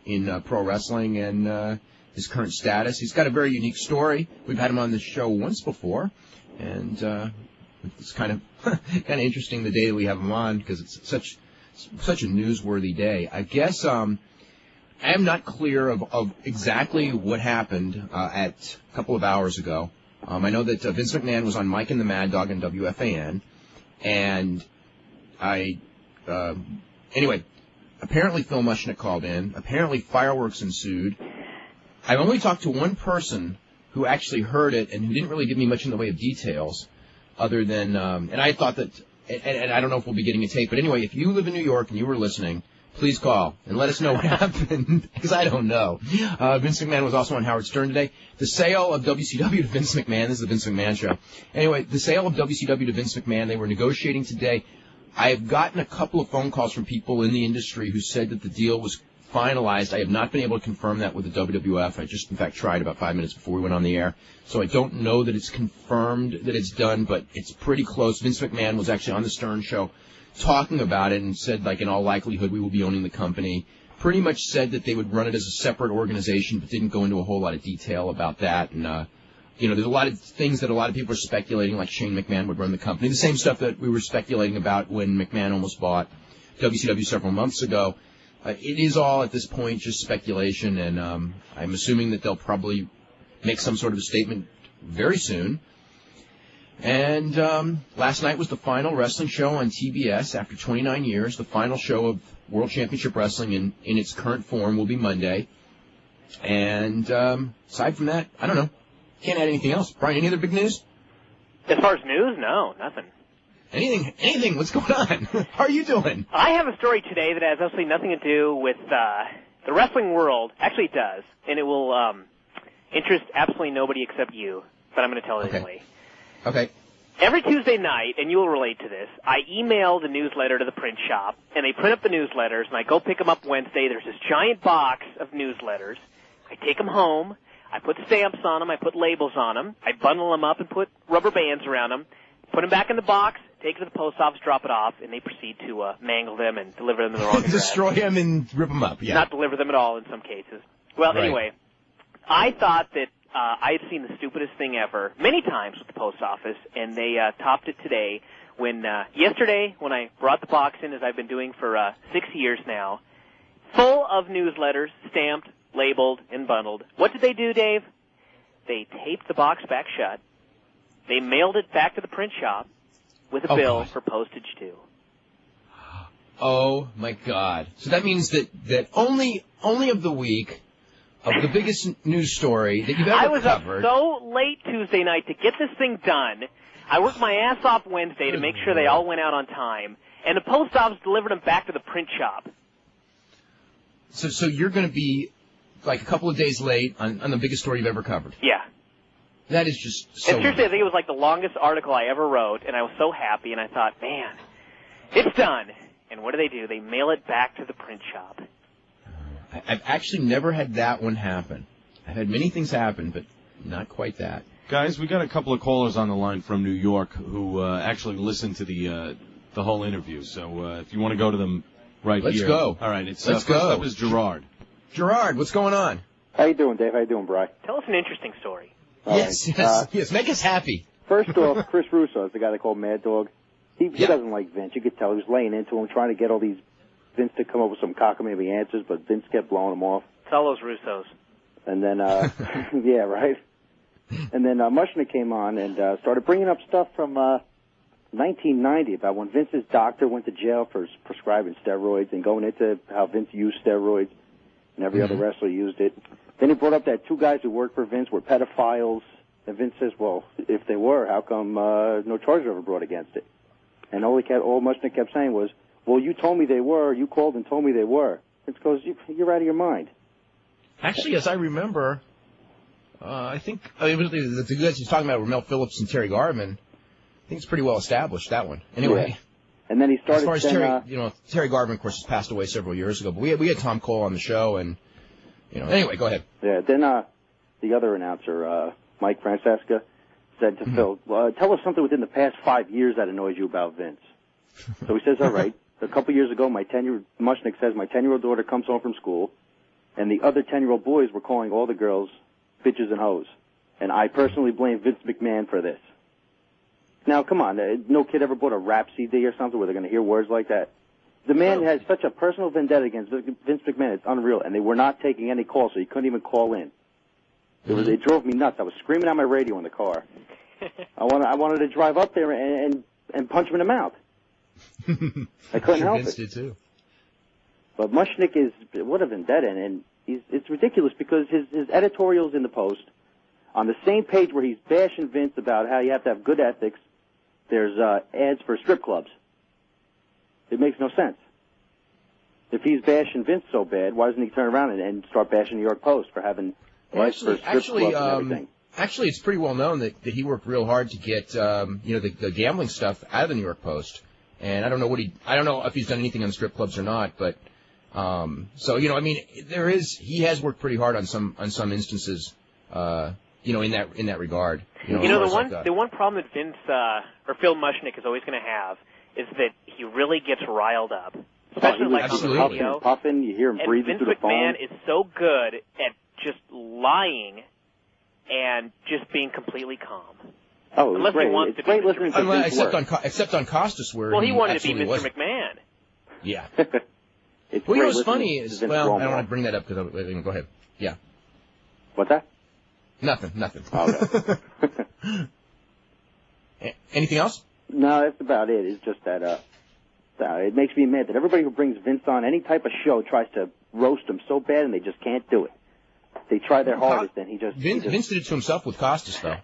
in pro wrestling and his current status. He's got a very unique story. We've had him on the show once before, and it's kind of interesting the day that we have him on because it's such a newsworthy day. I guess I am not clear of exactly what happened at a couple of hours ago. I know that Vince McMahon was on Mike and the Mad Dog on WFAN, and anyway, apparently Phil Mushnick called in. Apparently fireworks ensued. I've only talked to one person who actually heard it and who didn't really give me much in the way of details, other than, and I thought that, and I don't know if we'll be getting a tape, but anyway, if you live in New York and you were listening, please call and let us know what happened, because I don't know. Vince McMahon was also on Howard Stern today. The sale of WCW to Vince McMahon, this is the Vince McMahon show. Anyway, the sale of WCW to Vince McMahon, they were negotiating today. I have gotten a couple of phone calls from people in the industry who said that the deal was finalized. I have not been able to confirm that with the WWF. I just, in fact, tried about 5 minutes before we went on the air. So I don't know that it's confirmed that it's done, but it's pretty close. Vince McMahon was actually on the Stern show talking about it and said, in all likelihood, we will be owning the company. Pretty much said that they would run it as a separate organization, but didn't go into a whole lot of detail about that. And, there's a lot of things that a lot of people are speculating, like Shane McMahon would run the company. The same stuff that we were speculating about when McMahon almost bought WCW several months ago. It is all, at this point, just speculation, and I'm assuming that they'll probably make some sort of a statement very soon. And last night was the final wrestling show on TBS after 29 years. The final show of World Championship Wrestling in its current form will be Monday. And aside from that, I don't know. Can't add anything else. Brian, any other big news? As far as news, no, nothing. Anything? What's going on? How are you doing? I have a story today that has absolutely nothing to do with the wrestling world. Actually, it does. And it will interest absolutely nobody except you. But I'm going to tell it anyway. Okay. Every Tuesday night, and you will relate to this, I email the newsletter to the print shop, and they print up the newsletters, and I go pick them up Wednesday. There's this giant box of newsletters. I take them home. I put stamps on them. I put labels on them. I bundle them up and put rubber bands around them, put them back in the box, take it to the post office, drop it off, and they proceed to mangle them and deliver them in the wrong address. Destroy them and rip them up, yeah. Not deliver them at all in some cases. Well, right. Anyway, I thought that I had seen the stupidest thing ever many times with the post office, and they topped it today when yesterday when I brought the box in, as I've been doing for 6 years now, full of newsletters, stamped, labeled, and bundled. What did they do, Dave? They taped the box back shut. They mailed it back to the print shop with a bill for postage, too. Oh, my God. So that means that only of the week of the biggest news story that you've ever I was covered. up so late Tuesday night to get this thing done. I worked my ass off Wednesday to make sure they all went out on time, and the post office delivered them back to the print shop. So you're going to be like a couple of days late on the biggest story you've ever covered. Yeah. That is just so And seriously, I think it was like the longest article I ever wrote, and I was so happy, and I thought, man, it's done. And what do? They mail it back to the print shop. I've actually never had that one happen. I've had many things happen, but not quite that. Guys, we got a couple of callers on the line from New York who actually listened to the whole interview. So if you want to go to them here. Let's go. All right. Let's go. First up is Gerard. Gerard, what's going on? How you doing, Dave? How you doing, Bri? Tell us an interesting story. Yes. Make us happy. First off, Chris Russo is the guy they call Mad Dog. He doesn't like Vince. You could tell he was laying into him, trying to get all these Vince to come up with some cockamamie answers, but Vince kept blowing him off. It's all those Russos. And then, yeah, right. And then Mushnick came on and started bringing up stuff from 1990 about when Vince's doctor went to jail for prescribing steroids and going into how Vince used steroids and every other wrestler used it. Then he brought up that two guys who worked for Vince were pedophiles. And Vince says, well, if they were, how come no charges were ever brought against it? And all Mushnick kept saying was, well, you told me they were. You called and told me they were. Vince goes, you're out of your mind. Actually, as I remember, I think it was the guys he's talking about were Mel Phillips and Terry Garvin. I think it's pretty well established, that one. Anyway. Yeah. And then he started. As far as Terry Garvin, of course, has passed away several years ago. But we had Tom Cole on the show, and anyway, go ahead. Yeah. Then the other announcer, Mike Francesca, said to Phil, "Tell us something within the past 5 years that annoys you about Vince." So he says, "All right. A couple years ago, Mushnick says my 10-year-old daughter comes home from school, and the other 10-year-old boys were calling all the girls bitches and hoes, and I personally blame Vince McMahon for this." Now, come on, no kid ever bought a rap CD or something where they're going to hear words like that. The man has such a personal vendetta against Vince McMahon, it's unreal, and they were not taking any calls, so he couldn't even call in. It drove me nuts. I was screaming on my radio in the car. I wanted to drive up there and punch him in the mouth. I couldn't help Vince it. did too. But Mushnick is what a vendetta, and it's ridiculous because his editorials in the Post, on the same page where he's bashing Vince about how you have to have good ethics, there's ads for strip clubs. It makes no sense. If he's bashing Vince so bad, why doesn't he turn around and start bashing New York Post for having ads for strip clubs and everything? Actually, it's pretty well known that he worked real hard to get the gambling stuff out of the New York Post. And I don't know if he's done anything on strip clubs or not, but he has worked pretty hard on some instances, in that regard. The one problem that Vince or Phil Mushnick is always going to have is that he really gets riled up, especially like on the radio. Puffing, you hear him breathing through the phone. And Vince McMahon is so good at just lying and just being completely calm. Oh, unless great. he wants it's to be great listening to Vince except on Costas, where he wanted to be Mr. wasn't. McMahon. Yeah. Well, what's funny is, I don't want to bring that up because go ahead. Yeah. What's that? Nothing. Okay. Anything else? No, that's about it. It's just that it makes me mad that everybody who brings Vince on any type of show tries to roast him so bad, and they just can't do it. They try their hardest, and Vince did it to himself with Costas, though.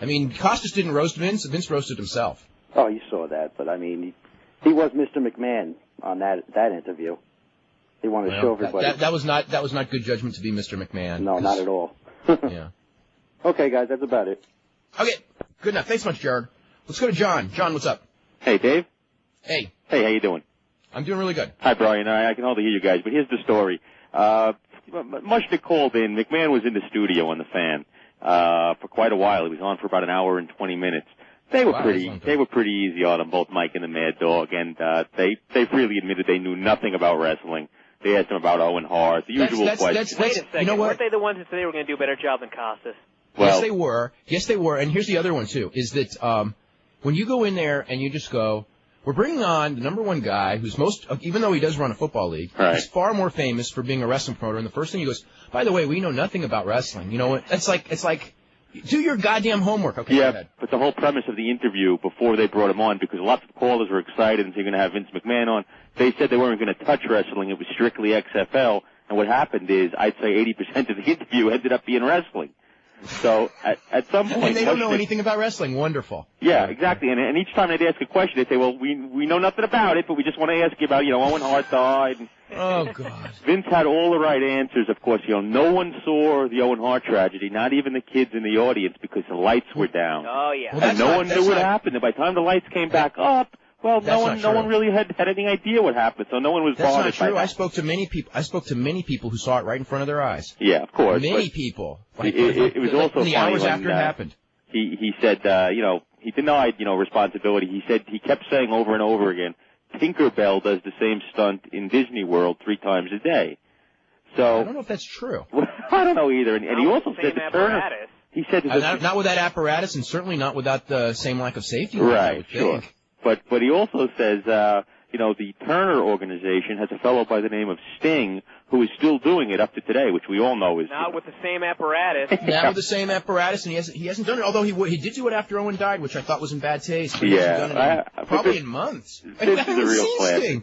I mean, Costas didn't roast Vince. Vince roasted himself. Oh, you saw that, but I mean, he was Mr. McMahon on that interview. He wanted to show everybody. That was not good judgment to be Mr. McMahon. No, not at all. Yeah. Okay, guys, that's about it. Okay, good enough. Thanks much, Jared. Let's go to John. John, what's up? Hey, Dave. Hey. Hey, how you doing? I'm doing really good. Hi, Brian. I can hardly hear you guys, but here's the story. Mushnick called in. McMahon was in the studio on the Fan for quite a while. He was on for about an hour and 20 minutes. They were pretty easy on him, both Mike and the Mad Dog, and they freely admitted they knew nothing about wrestling. They asked him about Owen Hart, the usual question. Wait a second. You know what? Weren't they the ones that said they were going to do a better job than Costas? Well, yes, they were. Yes, they were. And here's the other one, too, is that when you go in there and you just go, we're bringing on the number one guy who's even though he does run a football league, he's far more famous for being a wrestling promoter. And the first thing he goes, by the way, we know nothing about wrestling. You know, it's like, do your goddamn homework. Okay, go ahead. But the whole premise of the interview before they brought him on, because lots of callers were excited and they're going to have Vince McMahon on, they said they weren't going to touch wrestling. It was strictly XFL. And what happened is, I'd say 80% of the interview ended up being wrestling. So at some point, and they don't know anything about wrestling. Wonderful. Yeah, exactly. And each time they'd ask a question, they'd say, "Well, we know nothing about it, but we just want to ask you about, Owen Hart died." Oh God. Vince had all the right answers. Of course, no one saw the Owen Hart tragedy, not even the kids in the audience, because the lights were down. Oh yeah. And no one knew what happened. And by the time the lights came back up, well, no one really had any idea what happened, so no one was bothered. That's not true. I spoke to many people who saw it right in front of their eyes. Yeah, of course. Many people. It was also in the funny hours when, after it happened. He said, he denied, responsibility. He kept saying over and over again, Tinkerbell does the same stunt in Disney World 3 times a day. So I don't know if that's true. I don't know either. And he also said the Turner. He said not with that apparatus, and certainly not without the same lack of safety. Right, sure. But he also says, the Turner organization has a fellow by the name of Sting who is still doing it up to today, which we all know is not with the same apparatus. Not with the same apparatus, and he hasn't done it. Although he did do it after Owen died, which I thought was in bad taste. But he hasn't done it probably in months. This is a real classic. Sting.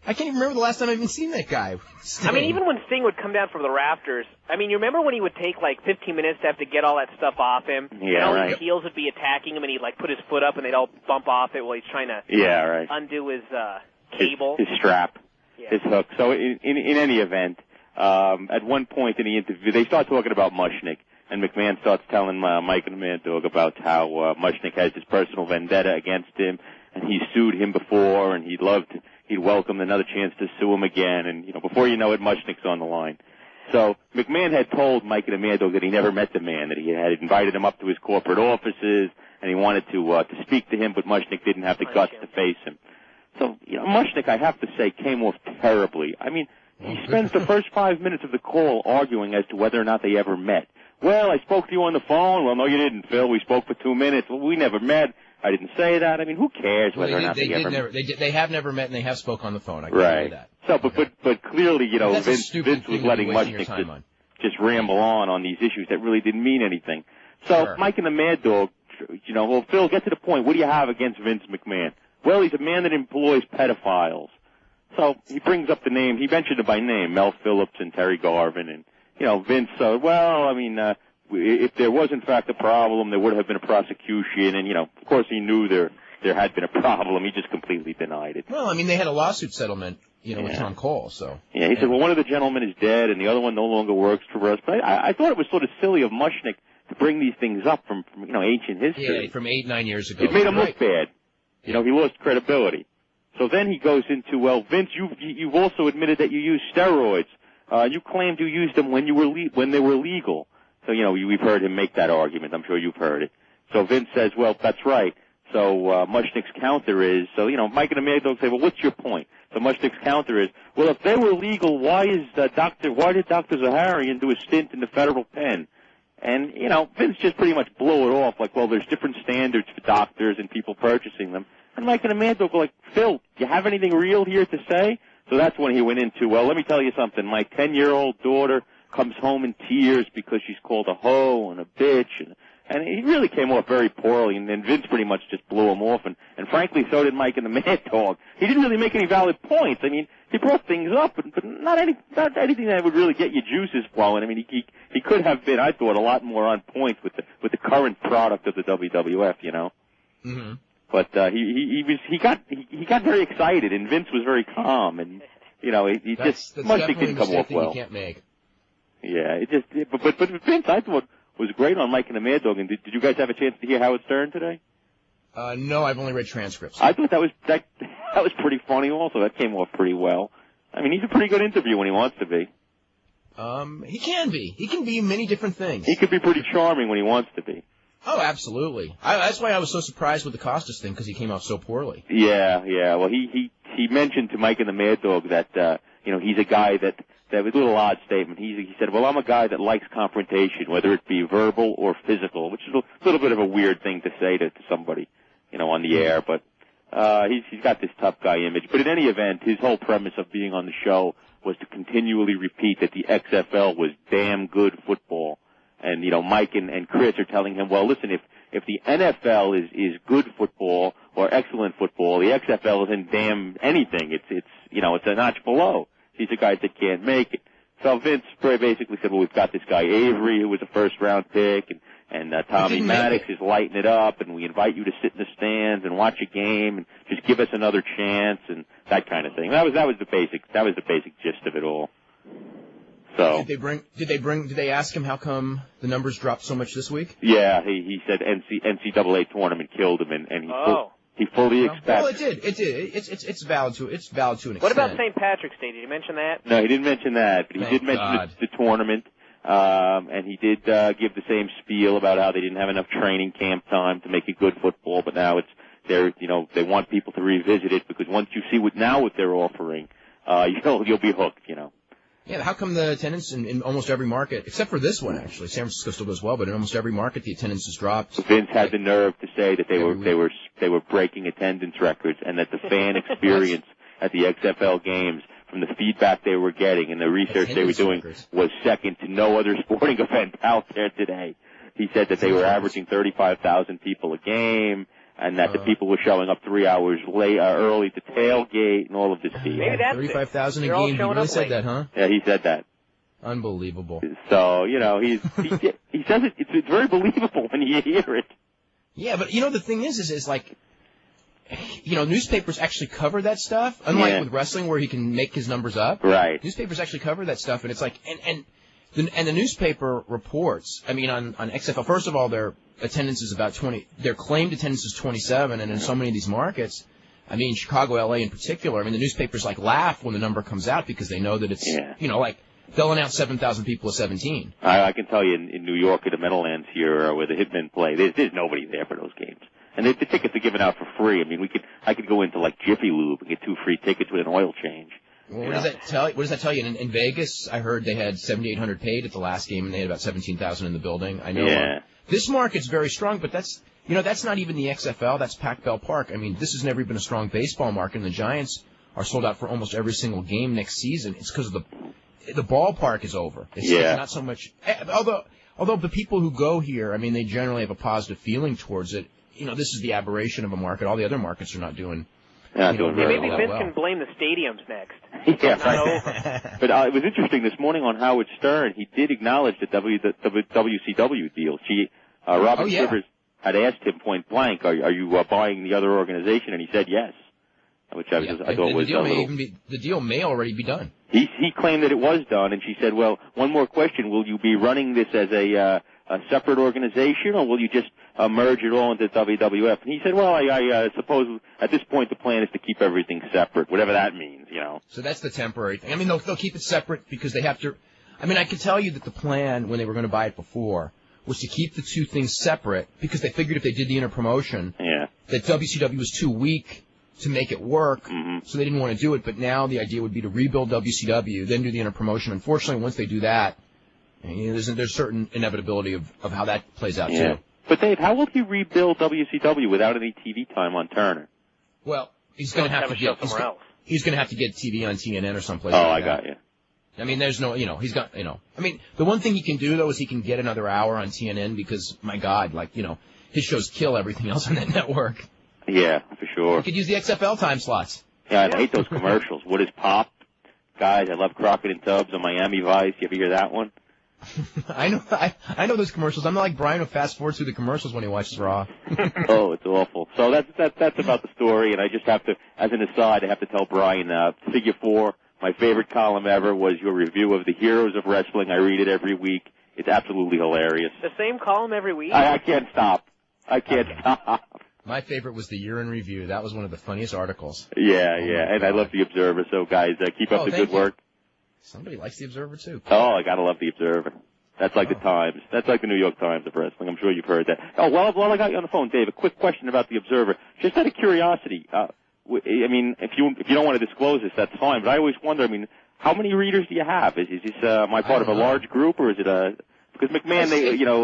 I can't even remember the last time I've even seen that guy. Sting. I mean, even when Sting would come down from the rafters, I mean, you remember when he would take like 15 minutes to have to get all that stuff off him? Yeah, all right. his heels would be attacking him, and he'd like put his foot up, and they'd all bump off it while he's trying to undo his cable, his strap, his hook. So in any event, at one point in the interview, they start talking about Mushnick, and McMahon starts telling Mike and the Mad Dog about how Mushnick has this personal vendetta against him, and he sued him before, and he'd welcome another chance to sue him again, and before you know it, Mushnick's on the line. So McMahon had told Mike and the Mad Dog that he never met the man, that he had invited him up to his corporate offices, and he wanted to speak to him, but Mushnick didn't have the guts to face him. So Mushnick, I have to say, came off terribly. I mean, he spends the first 5 minutes of the call arguing as to whether or not they ever met. Well, I spoke to you on the phone. Well, no, you didn't, Phil. We spoke for 2 minutes. Well, we never met. I didn't say that. I mean, who cares whether or not they ever met? They have never met, and they have spoke on the phone. I can tell you that. So, but clearly, Vince was letting Mushnick just ramble on these issues that really didn't mean anything. So, Mike and the Mad Dog, well, Phil, get to the point. What do you have against Vince McMahon? Well, he's a man that employs pedophiles. So he brings up the name. He mentioned it by name, Mel Phillips and Terry Garvin. And, Vince, if there was, in fact, a problem, there would have been a prosecution. And, of course, he knew there had been a problem. He just completely denied it. Well, I mean, they had a lawsuit settlement, with Tom Cole, so. Yeah, he said, well, one of the gentlemen is dead and the other one no longer works for us. But I thought it was sort of silly of Mushnick to bring these things up from ancient history. Yeah, from 8-9 years ago. It made him look bad. He lost credibility. So then he goes into, well, Vince, you've also admitted that you used steroids. You claimed you used them when they were legal. So, we've heard him make that argument. I'm sure you've heard it. So Vince says, well, that's right. So Mushnick's counter is, Mike and the Mad Dog say, well, what's your point? So Mushnick's counter is, well, if they were legal, why did Dr. Zaharian do a stint in the federal pen? And, Vince just pretty much blew it off like, well, there's different standards for doctors and people purchasing them. And Mike and the Mad Dog were like, Phil, do you have anything real here to say? So that's when he went into, well, let me tell you something. My 10-year-old daughter comes home in tears because she's called a hoe and a bitch. And he really came off very poorly, and then Vince pretty much just blew him off. And frankly, so did Mike and the Mad Dog. He didn't really make any valid points. I mean, he brought things up, but not anything that would really get your juices flowing. I mean, he could have been, I thought, a lot more on point with the current product of the WWF, Mm-hmm. But he got very excited, and Vince was very calm, and that's Mushnick didn't come off well. You can't make. Yeah, but Vince, I thought, was great on Mike and the Mad Dog. And did you guys have a chance to hear Howard Stern today? No, I've only read transcripts. I thought that was pretty funny. Also, that came off pretty well. I mean, he's a pretty good interview when he wants to be. He can be. He can be many different things. He could be pretty charming when he wants to be. Oh, absolutely. That's why I was so surprised with the Costas thing, because he came off so poorly. Yeah. Well, he mentioned to Mike and the Mad Dog that he's a guy that was a little odd statement. He said, well, I'm a guy that likes confrontation, whether it be verbal or physical, which is a little bit of a weird thing to say to somebody, on the air. But he's got this tough guy image. But in any event, his whole premise of being on the show was to continually repeat that the XFL was damn good football. And, Mike and Chris are telling him, well, listen, if the NFL is good football or excellent football, the XFL isn't damn anything. It's a notch below. These are guys that can't make it. So Vince basically said, well, we've got this guy Avery, who was a first-round pick, and Tommy Maddox is lighting it up, and we invite you to sit in the stands and watch a game and just give us another chance and that kind of thing. That was the basic gist of it all. So did they ask him how come the numbers dropped so much this week? Yeah, he said NCAA tournament killed him, and he fully expects. Well, it did. It's valid to an extent. What about St. Patrick's Day? Did you mention that? No, he didn't mention that, but he did mention the tournament, and he did give the same spiel about how they didn't have enough training camp time to make it good football, but now they want people to revisit it because once you see what they're offering, you'll be hooked, Yeah, how come the attendance in almost every market, except for this one actually, San Francisco still does well, but in almost every market the attendance has dropped. Vince had the nerve to say that they were breaking attendance records, and that the fan experience at the XFL games, from the feedback they were getting and the research they were doing, was second to no other sporting event out there today. He said that they were averaging 35,000 people a game, and that the people were showing up 3 hours early to tailgate and all of this. Maybe that's 35,000 a game. He really said that, huh? Yeah, he said that. Unbelievable. So he says it's very believable when you hear it. Yeah, but the thing is like, newspapers actually cover that stuff. Unlike with wrestling, where he can make his numbers up. Right. Newspapers actually cover that stuff, and it's like, and the newspaper reports. I mean, on XFL, first of all, their attendance is about 20. Their claimed attendance is 27, and in so many of these markets, I mean, Chicago, LA in particular, I mean, the newspapers laugh when the number comes out because they know that it's, they'll announce 7,000 people at 17. I can tell you in New York at the Meadowlands here, where the Hitmen play, there's nobody there for those games. And the tickets are given out for free. I mean, I could go into Jiffy Lube and get 2 free tickets with an oil change. Well, what does that tell you? In Vegas, I heard they had 7,800 paid at the last game, and they had about 17,000 in the building. I know this market's very strong, but that's not even the XFL. That's Pac-Bell Park. I mean, this has never been a strong baseball market, and the Giants are sold out for almost every single game next season. It's because of the ballpark is over. It's not so much. Although the people who go here, I mean, they generally have a positive feeling towards it. This is the aberration of a market. All the other markets are not doing. Maybe Vince can blame the stadiums next. But it was interesting this morning on Howard Stern. He did acknowledge the WCW deal. Robert Rivers had asked him point blank, "Are you buying the other organization?" And he said yes, which I thought was the deal may already be done. He claimed that it was done, and she said, "Well, one more question: will you be running this as a separate organization, or will you just merge it all into WWF?" And he said, "Well, I suppose at this point the plan is to keep everything separate, whatever that means, So that's the temporary thing. I mean, they'll keep it separate because they have to. I mean, I can tell you that the plan when they were going to buy it before was to keep the two things separate because they figured if they did the interpromotion, that WCW was too weak to make it work, so they didn't want to do it. But now the idea would be to rebuild WCW, then do the interpromotion. Unfortunately, once they do that, there's certain inevitability of how that plays out too. But Dave, how will he rebuild WCW without any TV time on Turner? Well, he's going to have to get somewhere else. He's going to have to get TV on TNN or someplace. I got you. I mean, there's no, he's got, I mean, the one thing he can do though is he can get another hour on TNN because, my God, his shows kill everything else on that network. Yeah, for sure. He could use the XFL time slots. Yeah, I hate those commercials. What is Pop? Guys, I love Crockett and Tubbs on Miami Vice. You ever hear that one? I know those commercials. I'm not like Brian who fast forwards through the commercials when he watches Raw. Oh, it's awful. So that's about the story, and I just have to, as an aside, I have to tell Brian, Figure 4, my favorite column ever was your review of the Heroes of Wrestling. I read it every week. It's absolutely hilarious. The same column every week? I can't stop. I can't stop. My favorite was the Year in Review. That was one of the funniest articles. Yeah, and I love the Observer. So, guys, keep up the good work. Somebody likes the Observer, too. Oh, I gotta love the Observer. That's like the Times. That's like the New York Times of wrestling. I'm sure you've heard that. Oh, well, while I got you on the phone, Dave, a quick question about the Observer. Just out of curiosity, I mean, if you don't want to disclose this, that's fine, but I always wonder, I mean, How many readers do you have? Is this am I part of a large group, or is it a? Because McMahon,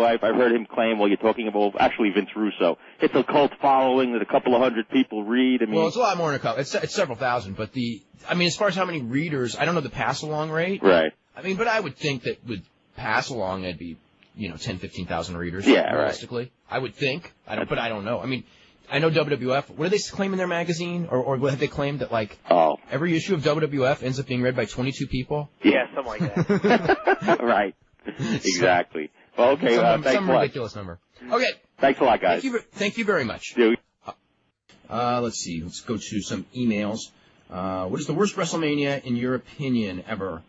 I've heard him claim. Well, you're talking about actually Vince Russo. It's a cult following that a couple of hundred people read. I mean, well, it's a lot more than a couple. It's several thousand. But as far as how many readers, I don't know the pass-along rate. Right. But I would think that with pass-along, it'd be 10, 15,000 readers. Yeah, realistically. Right. I would think. But I don't know. I know WWF. What do they claim in their magazine, or have they claimed that every issue of WWF ends up being read by 22 people? Yeah, something like that. Right. Exactly. Well, okay. Thanks some a lot. ridiculous number. Okay. Thanks a lot, guys. Thank you very much. Dude. Let's see. Let's go to some emails. What is the worst WrestleMania in your opinion ever?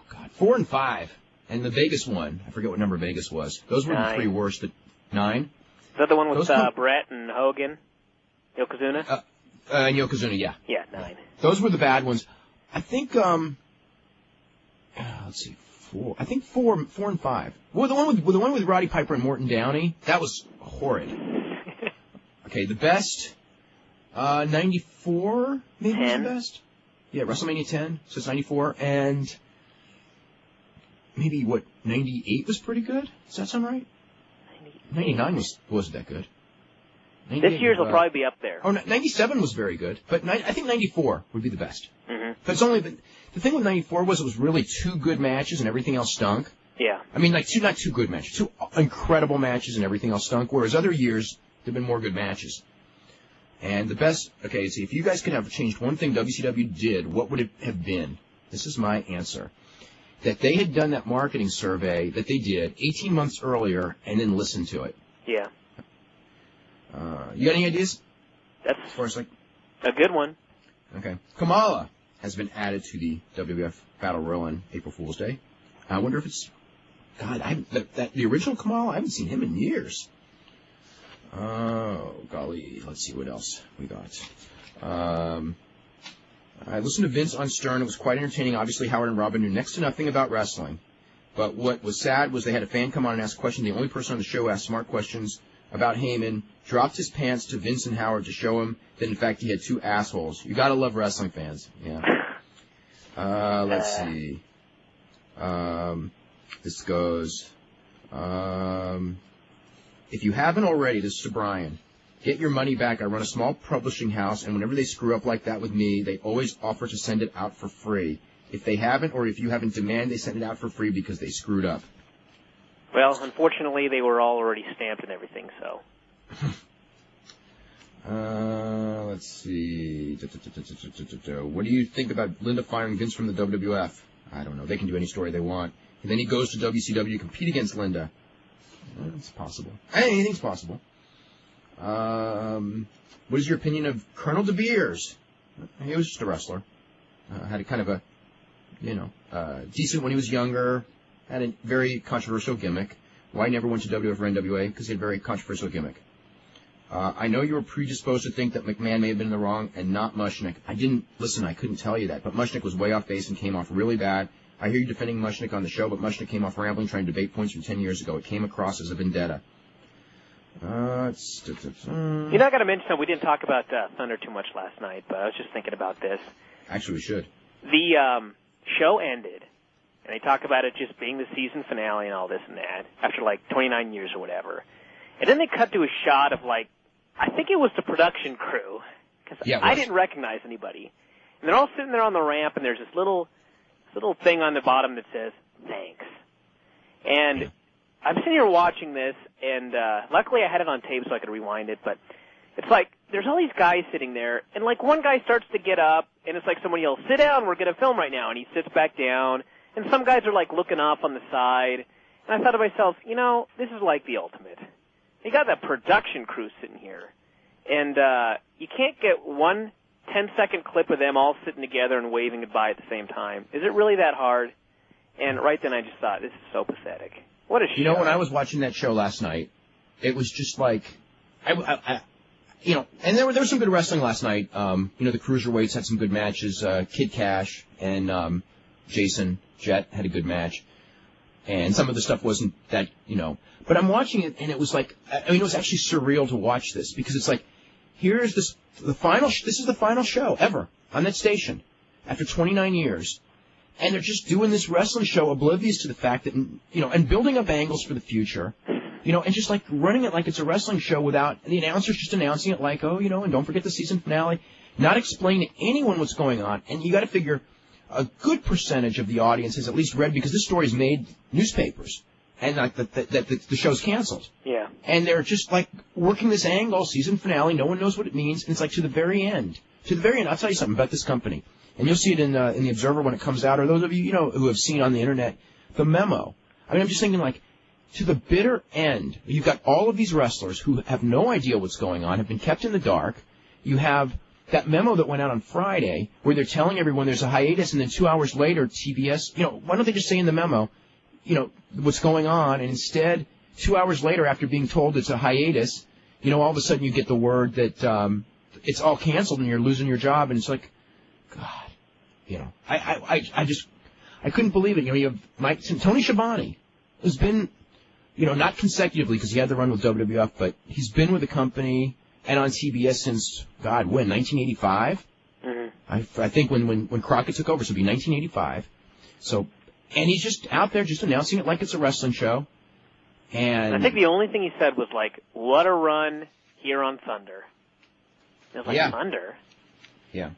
God, 4 and 5, and the Vegas one. I forget what number Vegas was. Those were 9. the 3 worst. 9. Is that the one with Brett and Hogan, Yokozuna? And Yokozuna, yeah. Yeah, 9. Those were the bad ones. I think. Let's see. 4. I think 4 and 5. Well, the one with Roddy Piper and Morton Downey, that was horrid. Okay, the best, 94 maybe was the best. Yeah, WrestleMania 10, so it's 94, and maybe 98 was pretty good. Does that sound right? 99 wasn't that good. This year's will probably be up there. Oh, 97 was very good, but I think 94 would be the best. Mm-hmm. But it's only the thing with 94 was it was really 2 good matches and everything else stunk. Yeah. Not 2 good matches, 2 incredible matches and everything else stunk. Whereas other years there've been more good matches. And the best. Okay, see, if you guys could have changed one thing WCW did, what would it have been? This is my answer. That they had done that marketing survey that they did 18 months earlier and then listened to it. Yeah. You got any ideas? That's as far as a good one. Okay. Kamala has been added to the WWF Battle Royal on April Fool's Day. I wonder if it's... God, the original Kamala, I haven't seen him in years. Oh, golly. Let's see what else we got. I listened to Vince on Stern. It was quite entertaining. Obviously, Howard and Robin knew next to nothing about wrestling. But what was sad was they had a fan come on and ask a question. The only person on the show asked smart questions about Heyman, dropped his pants to Vince and Howard to show him that, in fact, he had 2 assholes. You gotta love wrestling fans. Yeah. Let's see. This goes, if you haven't already, this is to Brian, get your money back. I run a small publishing house, and whenever they screw up like that with me, they always offer to send it out for free. If they haven't, or if you haven't demand, they send it out for free because they screwed up. Well, unfortunately, they were all already stamped and everything, so. Let's see. What do you think about Linda firing Vince from the WWF? I don't know. They can do any story they want. And then he goes to WCW to compete against Linda. It's possible. Anything's possible. What is your opinion of Colonel De Beers? He was just a wrestler. Had a kind of a, decent when he was younger. Had a very controversial gimmick. Why he never went to WWF or NWA? Because he had a very controversial gimmick. I know you were predisposed to think that McMahon may have been in the wrong and not Mushnick. I couldn't tell you that. But Mushnick was way off base and came off really bad. I hear you defending Mushnick on the show, but Mushnick came off rambling trying to debate points from 10 years ago. It came across as a vendetta. You're not going to mention that we didn't talk about Thunder too much last night, but I was just thinking about this. Actually, we should. The show ended, and they talk about it just being the season finale and all this and that, after 29 years or whatever. And then they cut to a shot of I think it was the production crew, because I didn't recognize anybody. And they're all sitting there on the ramp, and there's this little thing on the bottom that says, thanks. And I'm sitting here watching this, and luckily I had it on tape so I could rewind it, but it's there's all these guys sitting there, and one guy starts to get up, and it's someone yells, sit down, we're going to film right now, and he sits back down, and some guys are looking up on the side, and I thought to myself, this is the ultimate. You got that production crew sitting here, and you can't get one 10-second clip of them all sitting together and waving goodbye at the same time. Is it really that hard? And right then I just thought, this is so pathetic. What a show. When I was watching that show last night, it was just and there was some good wrestling last night. The Cruiserweights had some good matches. Kid Cash and Jason Jett had a good match. And some of the stuff wasn't that, But I'm watching it, and it was it was actually surreal to watch this, because it's here's this is the final show ever on that station. after 29 years, and they're just doing this wrestling show oblivious to the fact that, and building up angles for the future, and just like running it like it's a wrestling show without the announcers just announcing it like, and don't forget the season finale, not explaining to anyone what's going on. And you got to figure a good percentage of the audience has at least read, because this story's made newspapers, and like that the show's canceled. Yeah. And they're just like working this angle, season finale, no one knows what it means, and it's like to the very end. To the very end, I'll tell you something about this company. And you'll see it in the Observer when it comes out, or those of you, who have seen on the internet, the memo. I mean, I'm just thinking, like, to the bitter end, you've got all of these wrestlers who have no idea what's going on, have been kept in the dark. You have that memo that went out on Friday where they're telling everyone there's a hiatus, and then 2 hours later, TBS, why don't they just say in the memo, what's going on, and instead, 2 hours later, after being told it's a hiatus, all of a sudden you get the word that it's all canceled and you're losing your job, and it's like, God. I couldn't believe it. You have Tony Schiavone, who's been, not consecutively because he had the run with WWF, but he's been with the company and on TBS since, God, when, 1985? Mm-hmm. I think when Crockett took over, so it'd be 1985. So, and he's just out there just announcing it like it's a wrestling show. And I think the only thing he said was like, what a run here on Thunder. It was like, Thunder? Yeah.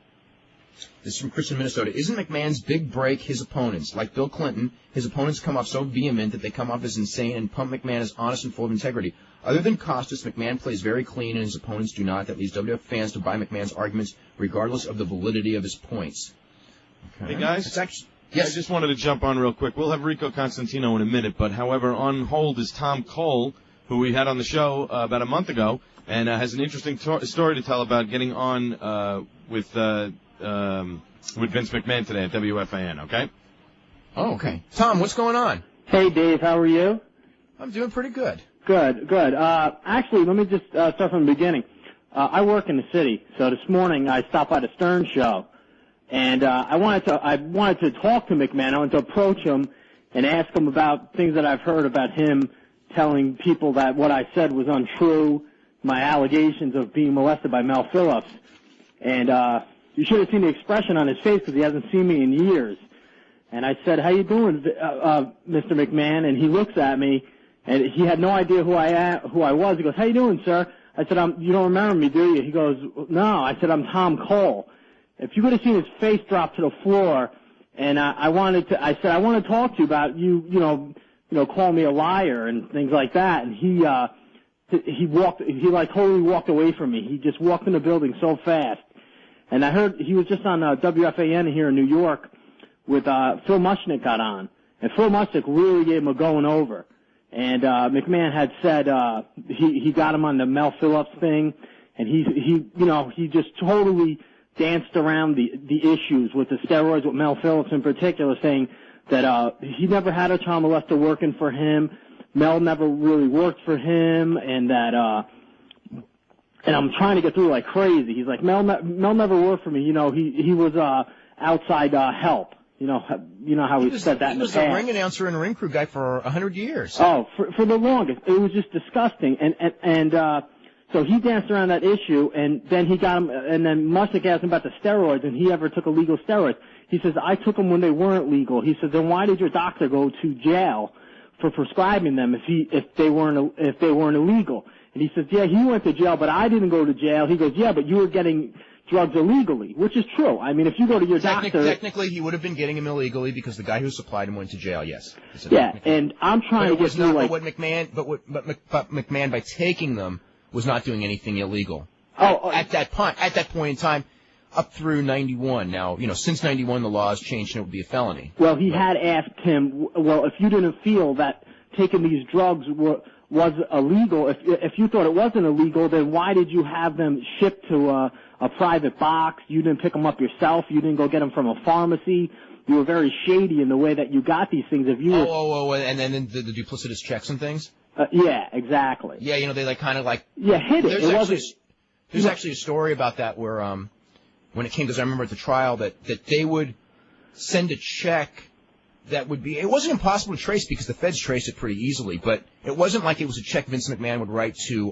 This is from Chris in Minnesota. Isn't McMahon's big break his opponents? Like Bill Clinton, his opponents come off so vehement that they come off as insane and pump McMahon as honest and full of integrity. Other than Costas, McMahon plays very clean and his opponents do not. That leads WWF fans to buy McMahon's arguments regardless of the validity of his points. Okay. Hey, guys. Yes. I just wanted to jump on real quick. We'll have Rico Constantino in a minute, but however, on hold is Tom Cole, who we had on the show about a month ago, and has an interesting story to tell about getting on with Vince McMahon today at WFAN, okay? Oh, okay. Tom, what's going on? Hey, Dave, how are you? I'm doing pretty good. Good. Actually, let me just start from the beginning. I work in the city, so this morning I stopped by the Stern show, and I wanted to talk to McMahon. I wanted to approach him and ask him about things that I've heard about him telling people that what I said was untrue, my allegations of being molested by Mel Phillips, and you should have seen the expression on his face because he hasn't seen me in years. And I said, how you doing, Mr. McMahon? And he looks at me, and he had no idea who I was. He goes, how you doing, sir? I said, you don't remember me, do you? He goes, no. I said, I'm Tom Cole. If you could have seen his face drop to the floor, and I said, I want to talk to you about you call me a liar and things like that. And he totally walked away from me. He just walked in the building so fast. And I heard he was just on WFAN here in New York with Phil Mushnick got on. And Phil Mushnick really gave him a going over. And McMahon had said he got him on the Mel Phillips thing, and he just totally danced around the issues with the steroids, with Mel Phillips in particular, saying that he never had a child molester working for him, Mel never really worked for him, and that and I'm trying to get through like crazy. He's like, Mel never worked for me. He was outside help. You know how he said that in the past. He was a ring announcer and a ring crew guy for 100 years. Oh, for the longest. It was just disgusting. And so he danced around that issue, and then he got him, and then Mushnick asked him about the steroids, and he ever took illegal steroids. He says, I took them when they weren't legal. He says, then why did your doctor go to jail for prescribing them if they weren't illegal? And he says, yeah, he went to jail, but I didn't go to jail. He goes, yeah, but you were getting drugs illegally, which is true. I mean, if you go to your doctor... Technically, he would have been getting them illegally because the guy who supplied him went to jail, yes. Yeah, and I'm trying to get through, But McMahon, by taking them, was not doing anything illegal. At that point in time, up through 91. Now, since 91, the law has changed and it would be a felony. Well, he had asked him, well, if you didn't feel that taking these drugs was illegal, if you thought it wasn't illegal, then why did you have them shipped to a private box? You didn't pick them up yourself. You didn't go get them from a pharmacy. You were very shady in the way that you got these things. If you and then the duplicitous checks and things? Yeah, exactly. Yeah, they hid it. There's actually a story about that where when it came, because I remember at the trial that they would send a check that would be, it wasn't impossible to trace because the feds traced it pretty easily, but it wasn't like it was a check Vince McMahon would write to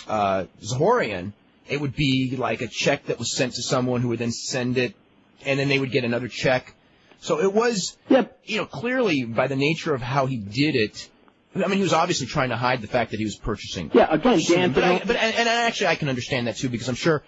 Zahorian. It would be like a check that was sent to someone who would then send it and then they would get another check. So it was, clearly by the nature of how he did it. I mean, he was obviously trying to hide the fact that he was purchasing. Yeah, again, Dan. And actually, I can understand that too, because I'm sure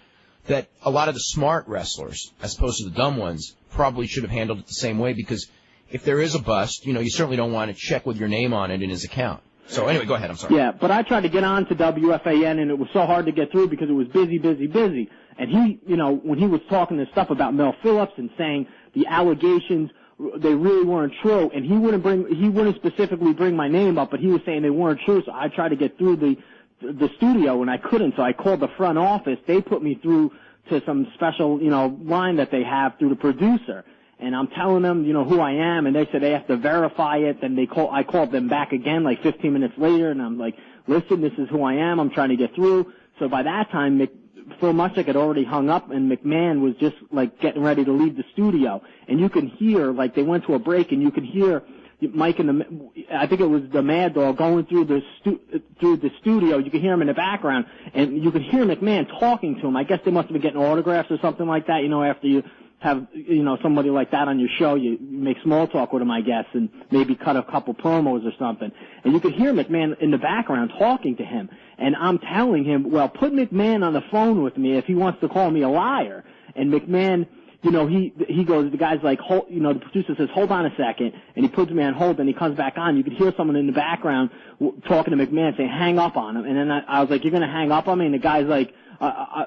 that a lot of the smart wrestlers, as opposed to the dumb ones, probably should have handled it the same way, because if there is a bust, you certainly don't want to check with your name on it in his account. So anyway, go ahead. I'm sorry. Yeah, but I tried to get on to WFAN, and it was so hard to get through because it was busy. And he, when he was talking this stuff about Mel Phillips and saying the allegations, they really weren't true, and he wouldn't specifically bring my name up, but he was saying they weren't true. So I tried to get through the studio, and I couldn't. So I called the front office. They put me through to some special, line that they have through the producer. And I'm telling them, who I am, and they said they have to verify it. Then I called them back again like 15 minutes later, and I'm like, listen, this is who I am. I'm trying to get through. So by that time, Phil Mushnick had already hung up, and McMahon was just like getting ready to leave the studio. And you can hear, like, they went to a break, and you could hear Mike and I think it was the Mad Dog going through the studio. You could hear him in the background, and you could hear McMahon talking to him. I guess they must have been getting autographs or something like that. After you have somebody like that on your show, you make small talk with him, I guess, and maybe cut a couple promos or something. And you could hear McMahon in the background talking to him. And I'm telling him, well, put McMahon on the phone with me if he wants to call me a liar. And McMahon, he goes, the guy's like, the producer says, hold on a second, and he puts me on hold, and he comes back on. You could hear someone in the background talking to McMahon saying, hang up on him. And then I was like, you're going to hang up on me? And the guy's like,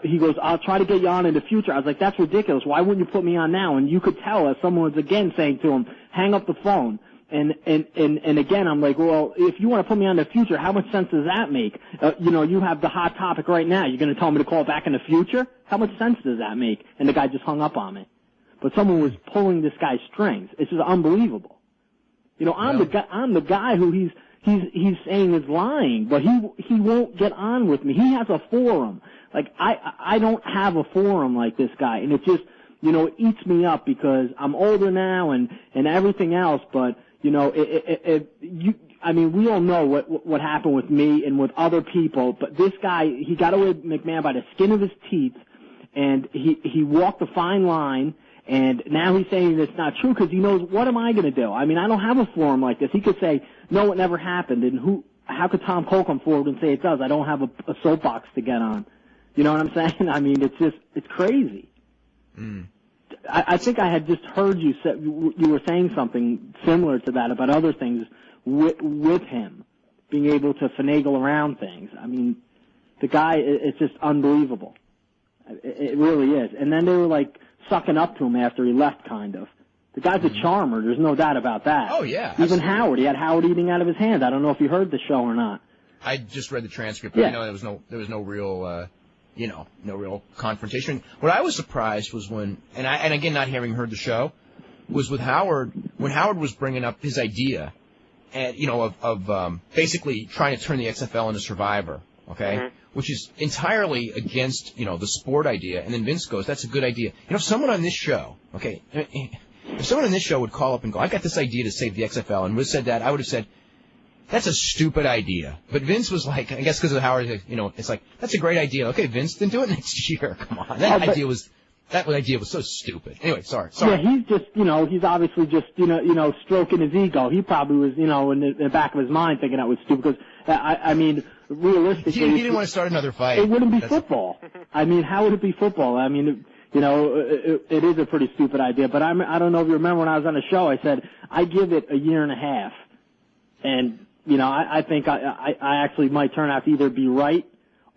he goes, I'll try to get you on in the future. I was like, that's ridiculous. Why wouldn't you put me on now? And you could tell as someone was again saying to him, hang up the phone. And again, I'm like, well, if you want to put me on in the future, how much sense does that make? You have the hot topic right now. You're going to tell me to call back in the future? How much sense does that make? And the guy just hung up on me. But someone was pulling this guy's strings. It's just unbelievable. I'm the guy who he's saying is lying, but he won't get on with me. He has a forum. Like, I don't have a forum like this guy, and it just, it eats me up because I'm older now and everything else, but, we all know what happened with me and with other people, but this guy, he got away with McMahon by the skin of his teeth, and he walked a fine line, and now he's saying it's not true because he knows, what am I going to do? I mean, I don't have a forum like this. He could say, no, it never happened, and how could Tom Cole come forward and say it does? I don't have a soapbox to get on. You know what I'm saying? I mean, it's crazy. Mm. I think I had just heard you were saying something similar to that about other things with him being able to finagle around things. I mean, the guy, it's just unbelievable. It really is. And then they were like sucking up to him after he left, kind of. The guy's a charmer. There's no doubt about that. Oh yeah. Even absolutely. Howard, he had Howard eating out of his hand. I don't know if you heard the show or not. I just read the transcript, but there was no real. No real confrontation. What I was surprised was when, and again, not having heard the show, was with Howard, when Howard was bringing up his idea, and, of basically trying to turn the XFL into Survivor, okay? Mm-hmm. Which is entirely against, the sport idea, and then Vince goes, that's a good idea. If someone on this show, okay, if someone on this show would call up and go, I got this idea to save the XFL, and would have said that, I would have said, that's a stupid idea. But Vince was like, I guess because of Howard, it's like, that's a great idea. Okay, Vince, then do it next year. Come on. That idea was so stupid. Anyway, sorry. Yeah, he's just, he's obviously just, stroking his ego. He probably was, in the back of his mind thinking that was stupid because, realistically. He didn't want to start another fight. It wouldn't be football. I mean, how would it be football? I mean, it is a pretty stupid idea. But I don't know if you remember when I was on the show, I said, I give it a year and a half. And, I think I actually might turn out to either be right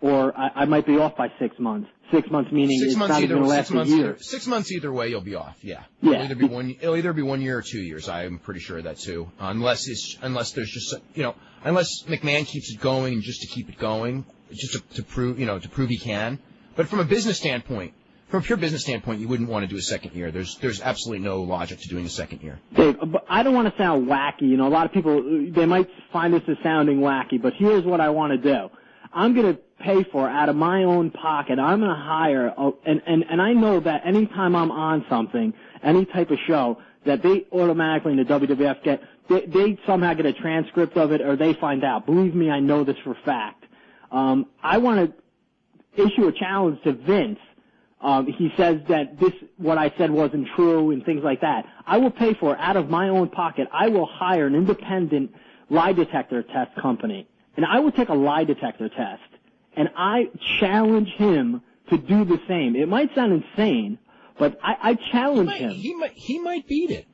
or I might be off by 6 months. 6 months meaning it's not even going to last a year. 6 months either way, you'll be off. Yeah. It'll either be 1 year or 2 years. I'm pretty sure of that too. Unless there's just unless McMahon keeps it going just to keep it going, just to prove he can. But from a business standpoint. From a pure business standpoint, you wouldn't want to do a second year. There's absolutely no logic to doing a second year. Dave, but I don't want to sound wacky. A lot of people, they might find this as sounding wacky, but here's what I want to do. I'm going to pay for, out of my own pocket, I'm going to hire, and I know that anytime I'm on something, any type of show, that they automatically in the WWF they somehow get a transcript of it or they find out. Believe me, I know this for a fact. I want to issue a challenge to Vince he says that what I said wasn't true and things like that. I will pay for it out of my own pocket. I will hire an independent lie detector test company, and I will take a lie detector test, and I challenge him to do the same. It might sound insane, but I challenge him. He might beat it.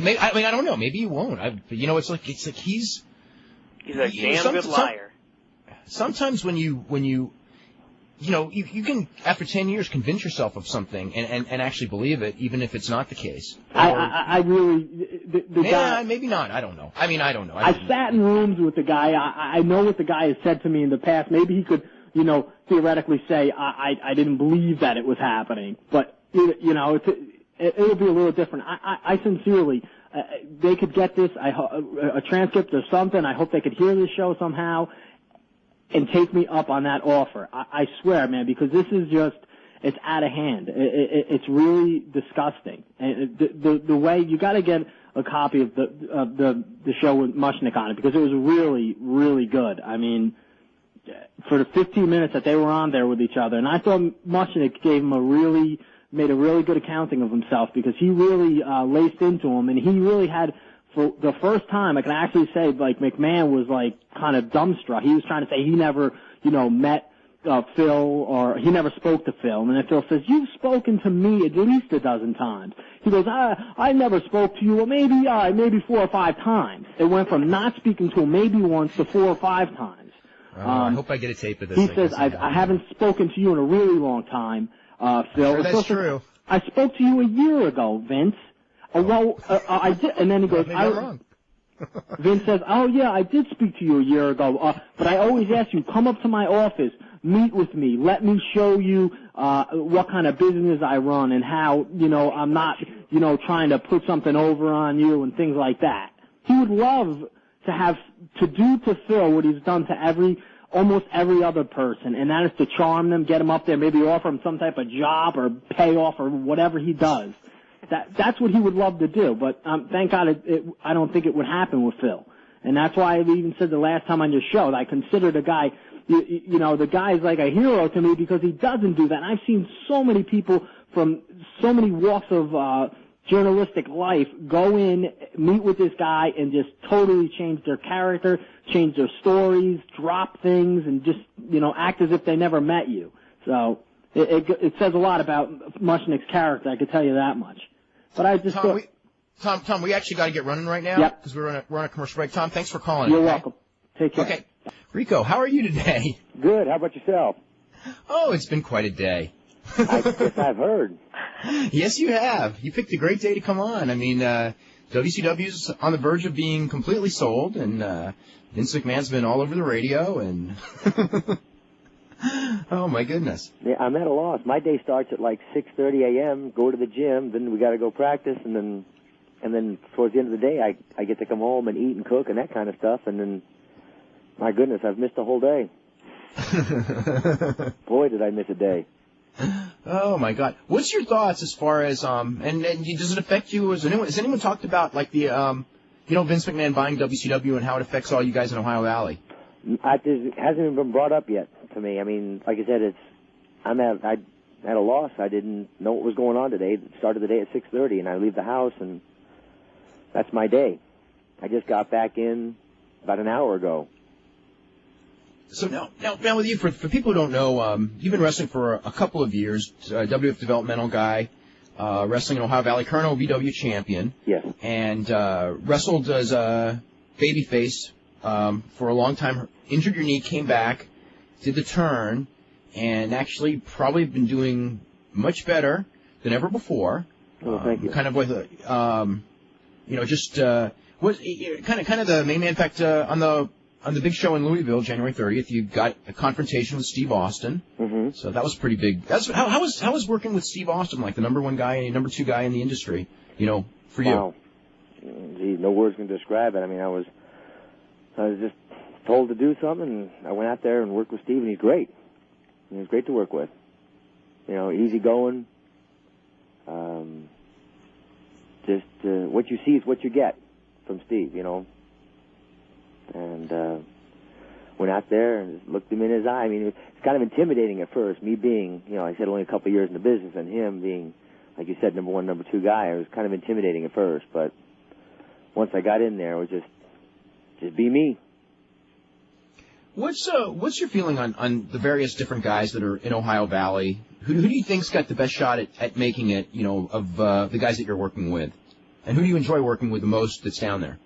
I don't know. Maybe he won't. It's like he's a damn good liar. Sometimes when you can, after 10 years, convince yourself of something and actually believe it, even if it's not the case. I really, the guy. Maybe not. I don't know. I don't know. I sat in rooms with the guy. I know what the guy has said to me in the past. Maybe he could, theoretically say I didn't believe that it was happening. But, it'll be a little different. I sincerely, they could get this, a transcript or something. I hope they could hear this show somehow and take me up on that offer. I swear, man, because this is just, it's out of hand. It's really disgusting. And the way, you gotta get a copy of the show with Mushnick on it, because it was really, really good. I mean, for the 15 minutes that they were on there with each other, and I thought Mushnick made a really good accounting of himself, because he really laced into him, and he really had, for the first time, I can actually say, like, McMahon was, like, kind of dumbstruck. He was trying to say he never, met Phil, or he never spoke to Phil. And then Phil says, you've spoken to me at least a dozen times. He goes, I never spoke to you, well, maybe 4 or 5 times. It went from not speaking to him maybe once to 4 or 5 times. I hope I get a tape of this. He says, I haven't spoken to you in a really long time, Phil. Sure, that's true. I spoke to you a year ago, Vince. I did, and then he goes, maybe I'm wrong. Vince says, oh yeah, I did speak to you a year ago, but I always ask you, come up to my office, meet with me, let me show you, what kind of business I run and how, I'm not, trying to put something over on you and things like that. He would love to do to Phil what he's done to almost every other person, and that is to charm them, get them up there, maybe offer them some type of job or payoff or whatever he does. That's what he would love to do, but thank God I don't think it would happen with Phil. And that's why I even said the last time on your show that I consider the guy, the guy's like a hero to me, because he doesn't do that. And I've seen so many people from so many walks of journalistic life go in, meet with this guy, and just totally change their character, change their stories, drop things, and just, act as if they never met you. So it says a lot about Mushnick's character, I could tell you that much. But I just Tom, we actually got to get running right now. Yep. Because we're on a commercial break. Tom, thanks for calling. You're welcome. Take care. Okay. Rico, how are you today? Good. How about yourself? Oh, it's been quite a day. I guess I've heard. Yes, you have. You picked a great day to come on. I mean, WCW's on the verge of being completely sold, and Vince McMahon's been all over the radio, and oh my goodness. Yeah, I'm at a loss. My day starts at like 6:30 a.m. Go to the gym, then we got to go practice, and then towards the end of the day, I get to come home and eat and cook and that kind of stuff, and then my goodness, I've missed a whole day. Boy, did I miss a day. Oh my God! What's your thoughts as far as and does it affect you? Has anyone talked about like the Vince McMahon buying WCW and how it affects all you guys in Ohio Valley? It hasn't even been brought up yet to me. I mean, like I said, I'm at a loss. I didn't know what was going on today. It started the day at 6:30, and I leave the house, and that's my day. I just got back in about an hour ago. So now with you, for people who don't know, you've been wrestling for a couple of years, WF developmental guy, wrestling in Ohio Valley, current OVW champion. Yes. And wrestled as a babyface for a long time, injured your knee, came back, did the turn, and actually probably been doing much better than ever before. Oh, thank you. Kind of with was kind of the main man. In fact, on the big show in Louisville, January 30th, you got a confrontation with Steve Austin. Mm-hmm. So that was pretty big. How was working with Steve Austin, like the number 1 guy, number 2 guy in the industry, for you? Wow. Gee, no words can describe it. I mean, I was just told to do something, and I went out there and worked with Steve, and he's great. He was great to work with. Easy going. Just what you see is what you get from Steve, And went out there and just looked him in his eye. I mean, it's kind of intimidating at first. Me being, you know, like I said, only a couple of years in the business, and him being, like you said, number one, number two guy. It was kind of intimidating at first, but once I got in there, it was just be me. What's your feeling on the various different guys that are in Ohio Valley? Who do you think's got the best shot at making it, you know, of the guys that you're working with? And who do you enjoy working with the most that's down there?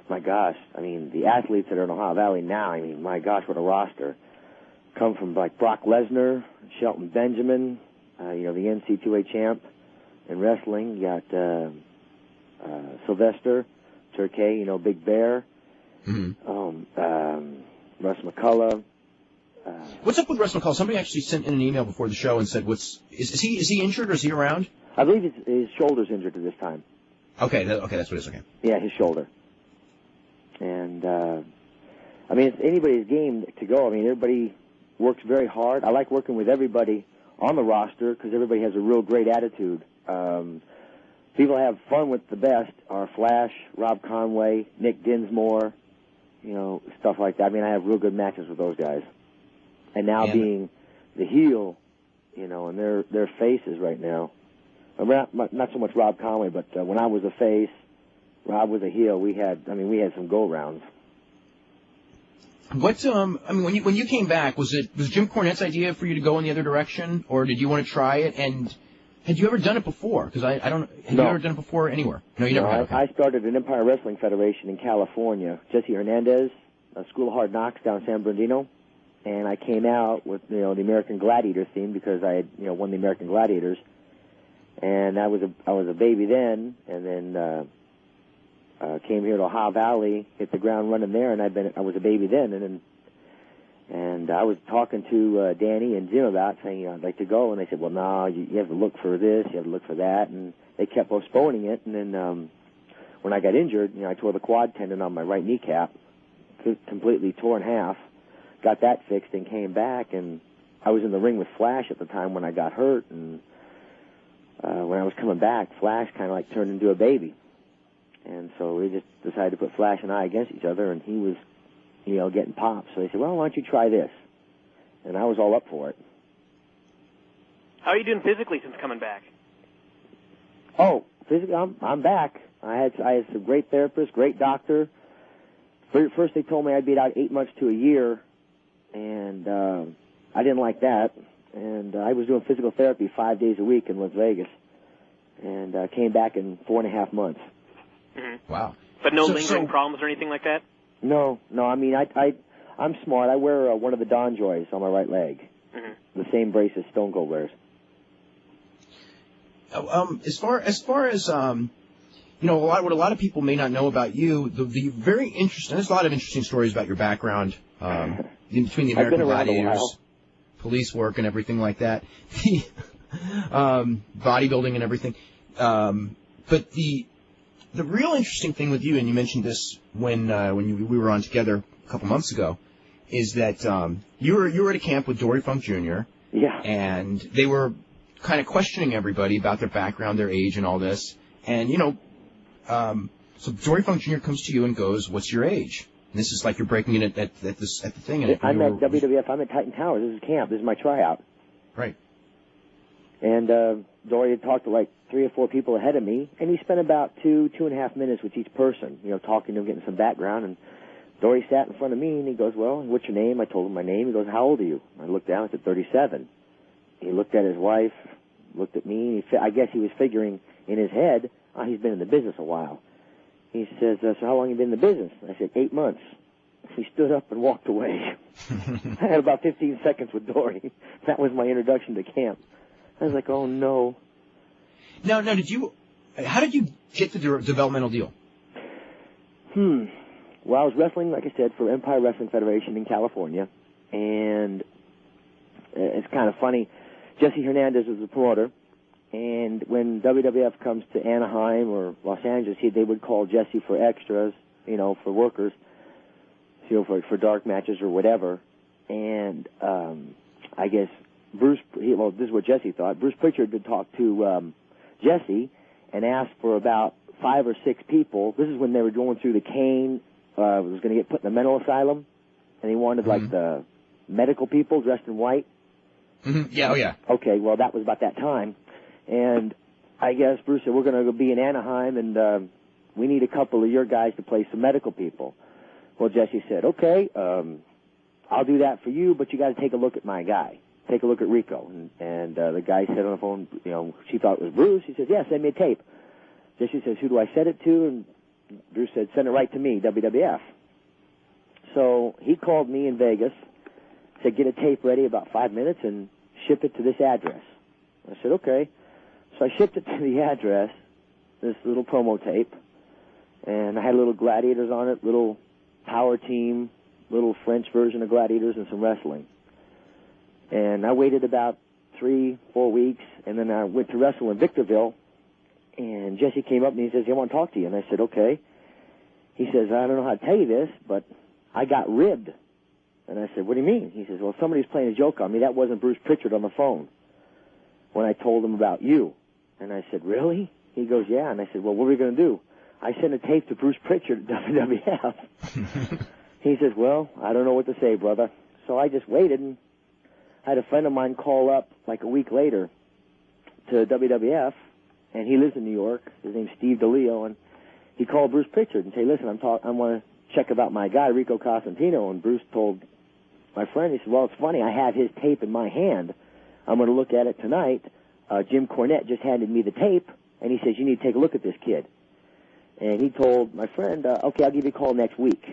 My gosh, I mean, the athletes that are in Ohio Valley now, I mean, my gosh, what a roster. Come from like Brock Lesnar, Shelton Benjamin, you know, the NC2A champ in wrestling. You got Sylvester, Turkey, you know, Big Bear, Russ McCullough. What's up with Russ McCullough? Somebody actually sent in an email before the show and said, is he injured or is he around? I believe his shoulder's injured at this time. Okay, that's what it is. Okay. Yeah, his shoulder. And I mean, it's anybody's game to go. I mean, everybody works very hard. I like working with everybody on the roster because everybody has a real great attitude. People have fun with the best are Flash, Rob Conway, Nick Dinsmore, you know, stuff like that. I mean, I have real good matches with those guys. And now being the heel, you know, and their faces right now. Not so much Rob Conway, but when I was a face, Rob was a heel. We had some go-rounds. What, I mean, when you came back, was Jim Cornette's idea for you to go in the other direction, or did you want to try it? And had you ever done it before? Because I don't. Have you ever done it before anywhere? No, you never have. Okay. I started an Empire Wrestling Federation in California. Jesse Hernandez, a School of Hard Knocks down in San Bernardino, and I came out with, you know, the American Gladiator theme because I had, you know, won the American Gladiators, and I was a baby then, and then came here to Ohio Valley, hit the ground running there, and I was a baby then, and I was talking to Danny and Jim about saying, you know, I'd like to go, and they said, well, no, you have to look for this, you have to look for that, and they kept postponing it, and then when I got injured, you know, I tore the quad tendon on my right kneecap, completely tore in half, got that fixed, and came back, and I was in the ring with Flash at the time when I got hurt, and when I was coming back, Flash kind of like turned into a baby. And so we just decided to put Flash and I against each other, and he was, you know, getting popped. So they said, well, why don't you try this? And I was all up for it. How are you doing physically since coming back? Oh, physically, I'm back. I had some great therapists, great doctor. First they told me I'd be out 8 months to a year, and I didn't like that. And I was doing physical therapy 5 days a week in Las Vegas, and came back in 4.5 months. Mm-hmm. Wow. But no lingering problems or anything like that? No. I mean, I'm smart. I wear one of the Don Joys on my right leg. Mm-hmm. The same brace as Stone Cold wears. As far as you know, what a lot of people may not know about you, the very interesting. There's a lot of interesting stories about your background in between the American Gladiators, police work, and everything like that. The bodybuilding and everything. But the real interesting thing with you, and you mentioned this when we were on together a couple months ago, is that you were at a camp with Dory Funk Jr. Yeah. And they were kind of questioning everybody about their background, their age, and all this. And, you know, so Dory Funk Jr. comes to you and goes, what's your age? And this is like you're breaking in at the thing. And I'm at WWF. I'm at Titan Towers. This is camp. This is my tryout. Right. And Dory had talked to like 3 or 4 people ahead of me, and he spent about 2.5 minutes with each person, you know, talking to them, getting some background. And Dory sat in front of me, and he goes, well, what's your name? I told him my name. He goes, how old are you? I looked down. I said, 37. He looked at his wife, looked at me. I guess he was figuring in his head, he's been in the business a while. He says, so how long have you been in the business? I said, 8 months. He stood up and walked away. I had about 15 seconds with Dory. That was my introduction to camp. I was like, oh, no. Now, how did you get the developmental deal? Well, I was wrestling, like I said, for Empire Wrestling Federation in California, and it's kind of funny. Jesse Hernandez was the promoter, and when WWF comes to Anaheim or Los Angeles, they would call Jesse for extras, you know, for workers, you know, for dark matches or whatever. And I guess this is what Jesse thought. Bruce Pritchard did talk to Jesse and asked for about 5 or 6 people. This is when they were going through the cane, was going to get put in the mental asylum. and he wanted like the medical people dressed in white. Mm-hmm. Yeah, oh yeah. Okay, well, that was about that time. And I guess Bruce said, we're going to be in Anaheim, and we need a couple of your guys to play some medical people. Well, Jesse said, okay, I'll do that for you, but you got to take a look at my guy. Take a look at Rico. And the guy said on the phone, you know, she thought it was Bruce. He said, yeah, send me a tape. Jesse says, who do I send it to? And Bruce said, send it right to me, WWF. So he called me in Vegas, said, get a tape ready about 5 minutes and ship it to this address. I said, okay. So I shipped it to the address, this little promo tape, and I had little gladiators on it, little power team, little French version of gladiators, and some wrestling. And I waited about 3-4 weeks, and then I went to wrestle in Victorville, and Jesse came up and he says, I want to talk to you. And I said, okay. He says, I don't know how to tell you this, but I got ribbed. And I said, what do you mean? He says, well, somebody's playing a joke on me. That wasn't Bruce Pritchard on the phone when I told him about you. And I said, really? He goes, yeah. And I said, well, what are we going to do? I sent a tape to Bruce Pritchard at WWF. He says, well, I don't know what to say, brother. So I just waited, and I had a friend of mine call up like a week later to WWF, and he lives in New York. His name's Steve DeLeo, and he called Bruce Pritchard and said, listen, I want to check about my guy, Rico Constantino. And Bruce told my friend, he said, well, it's funny, I have his tape in my hand. I'm going to look at it tonight. Jim Cornette just handed me the tape, and he says, you need to take a look at this kid. And he told my friend, okay, I'll give you a call next week.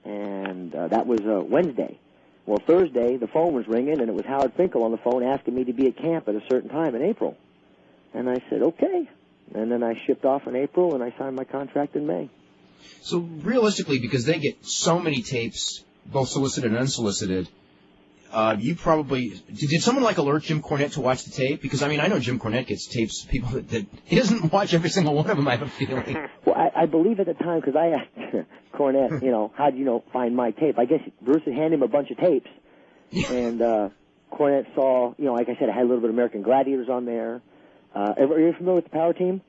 And that was Wednesday. Well, Thursday, the phone was ringing, and it was Howard Finkel on the phone asking me to be at camp at a certain time in April. And I said, okay. And then I shipped off in April, and I signed my contract in May. So realistically, because they get so many tapes, both solicited and unsolicited, you probably... Did someone, like, alert Jim Cornette to watch the tape? Because, I mean, I know Jim Cornette gets tapes, people that he doesn't watch every single one of them, I have a feeling. Well, I believe at the time, because I asked Cornette, you know, how do you know find my tape? I guess Bruce had handed him a bunch of tapes, and Cornette saw, you know, like I said, I had a little bit of American Gladiators on there. Are you familiar with the Power Team?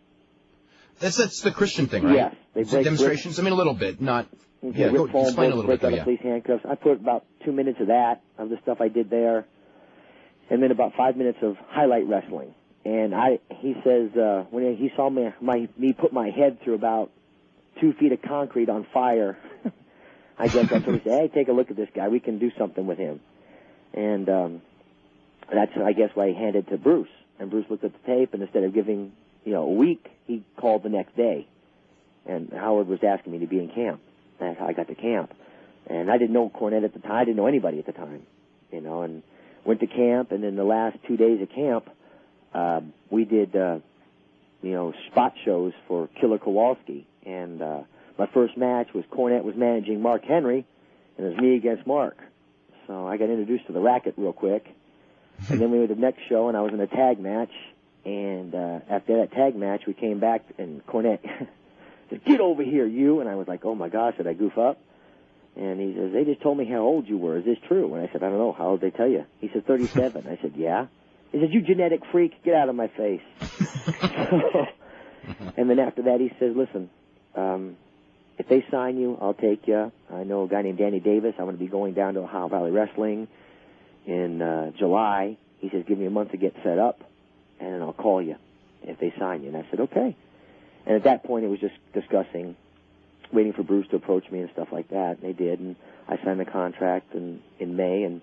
That's the Christian thing, right? Yes. They break demonstrations? I mean, a little bit, not... Okay, yeah, explain a little bit, though, yeah. Police handcuffs. I put about 2 minutes of that, of the stuff I did there, and then about 5 minutes of highlight wrestling. And he says, when he saw me put my head through about 2 feet of concrete on fire, I guess that's when he said, hey, take a look at this guy. We can do something with him. And that's, I guess, why he handed it to Bruce. And Bruce looked at the tape, and instead of giving, you know, a week, he called the next day. And Howard was asking me to be in camp. That's how I got to camp. And I didn't know Cornette at the time. I didn't know anybody at the time, you know, and went to camp. And then the last 2 days of camp, we did, you know, spot shows for Killer Kowalski. And my first match was Cornette was managing Mark Henry, and it was me against Mark. So I got introduced to the racket real quick. And then we went to the next show, and I was in a tag match. And after that tag match, we came back, and Cornette said, get over here, you. And I was like, oh, my gosh, did I goof up? And he says, they just told me how old you were. Is this true? And I said, I don't know. How old did they tell you? He said, 37. I said, yeah. He said, you genetic freak, get out of my face. And then after that, he says, listen, if they sign you, I'll take you. I know a guy named Danny Davis. I'm going to be going down to Ohio Valley Wrestling in July. He says, give me a month to get set up, and then I'll call you if they sign you. And I said, okay. And at that point, it was just discussing, waiting for Bruce to approach me and stuff like that. And they did, and I signed the contract in May, and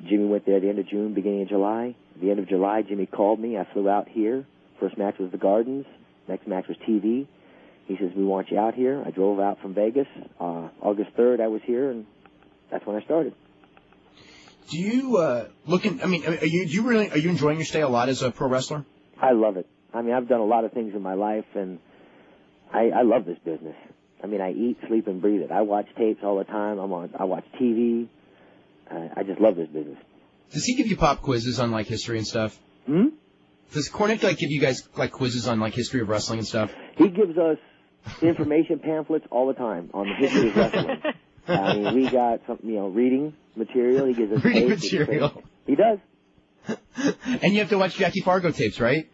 Jimmy went there at the end of June, beginning of July. At the end of July, Jimmy called me. I flew out here. First match was the Gardens. Next match was TV. He says, we want you out here. I drove out from Vegas. August 3rd, I was here, and that's when I started. Do you are you enjoying your stay a lot as a pro wrestler? I love it. I mean, I've done a lot of things in my life, and I love this business. I mean, I eat, sleep, and breathe it. I watch tapes all the time. I watch TV. I just love this business. Does he give you pop quizzes on, like, history and stuff? Hmm? Does Cornette, like, give you guys, like, quizzes on, like, history of wrestling and stuff? He gives us information pamphlets all the time on the history of wrestling. I mean, we got some, you know, reading material. He gives us reading tapes. material. He does. And you have to watch Jackie Fargo tapes, right?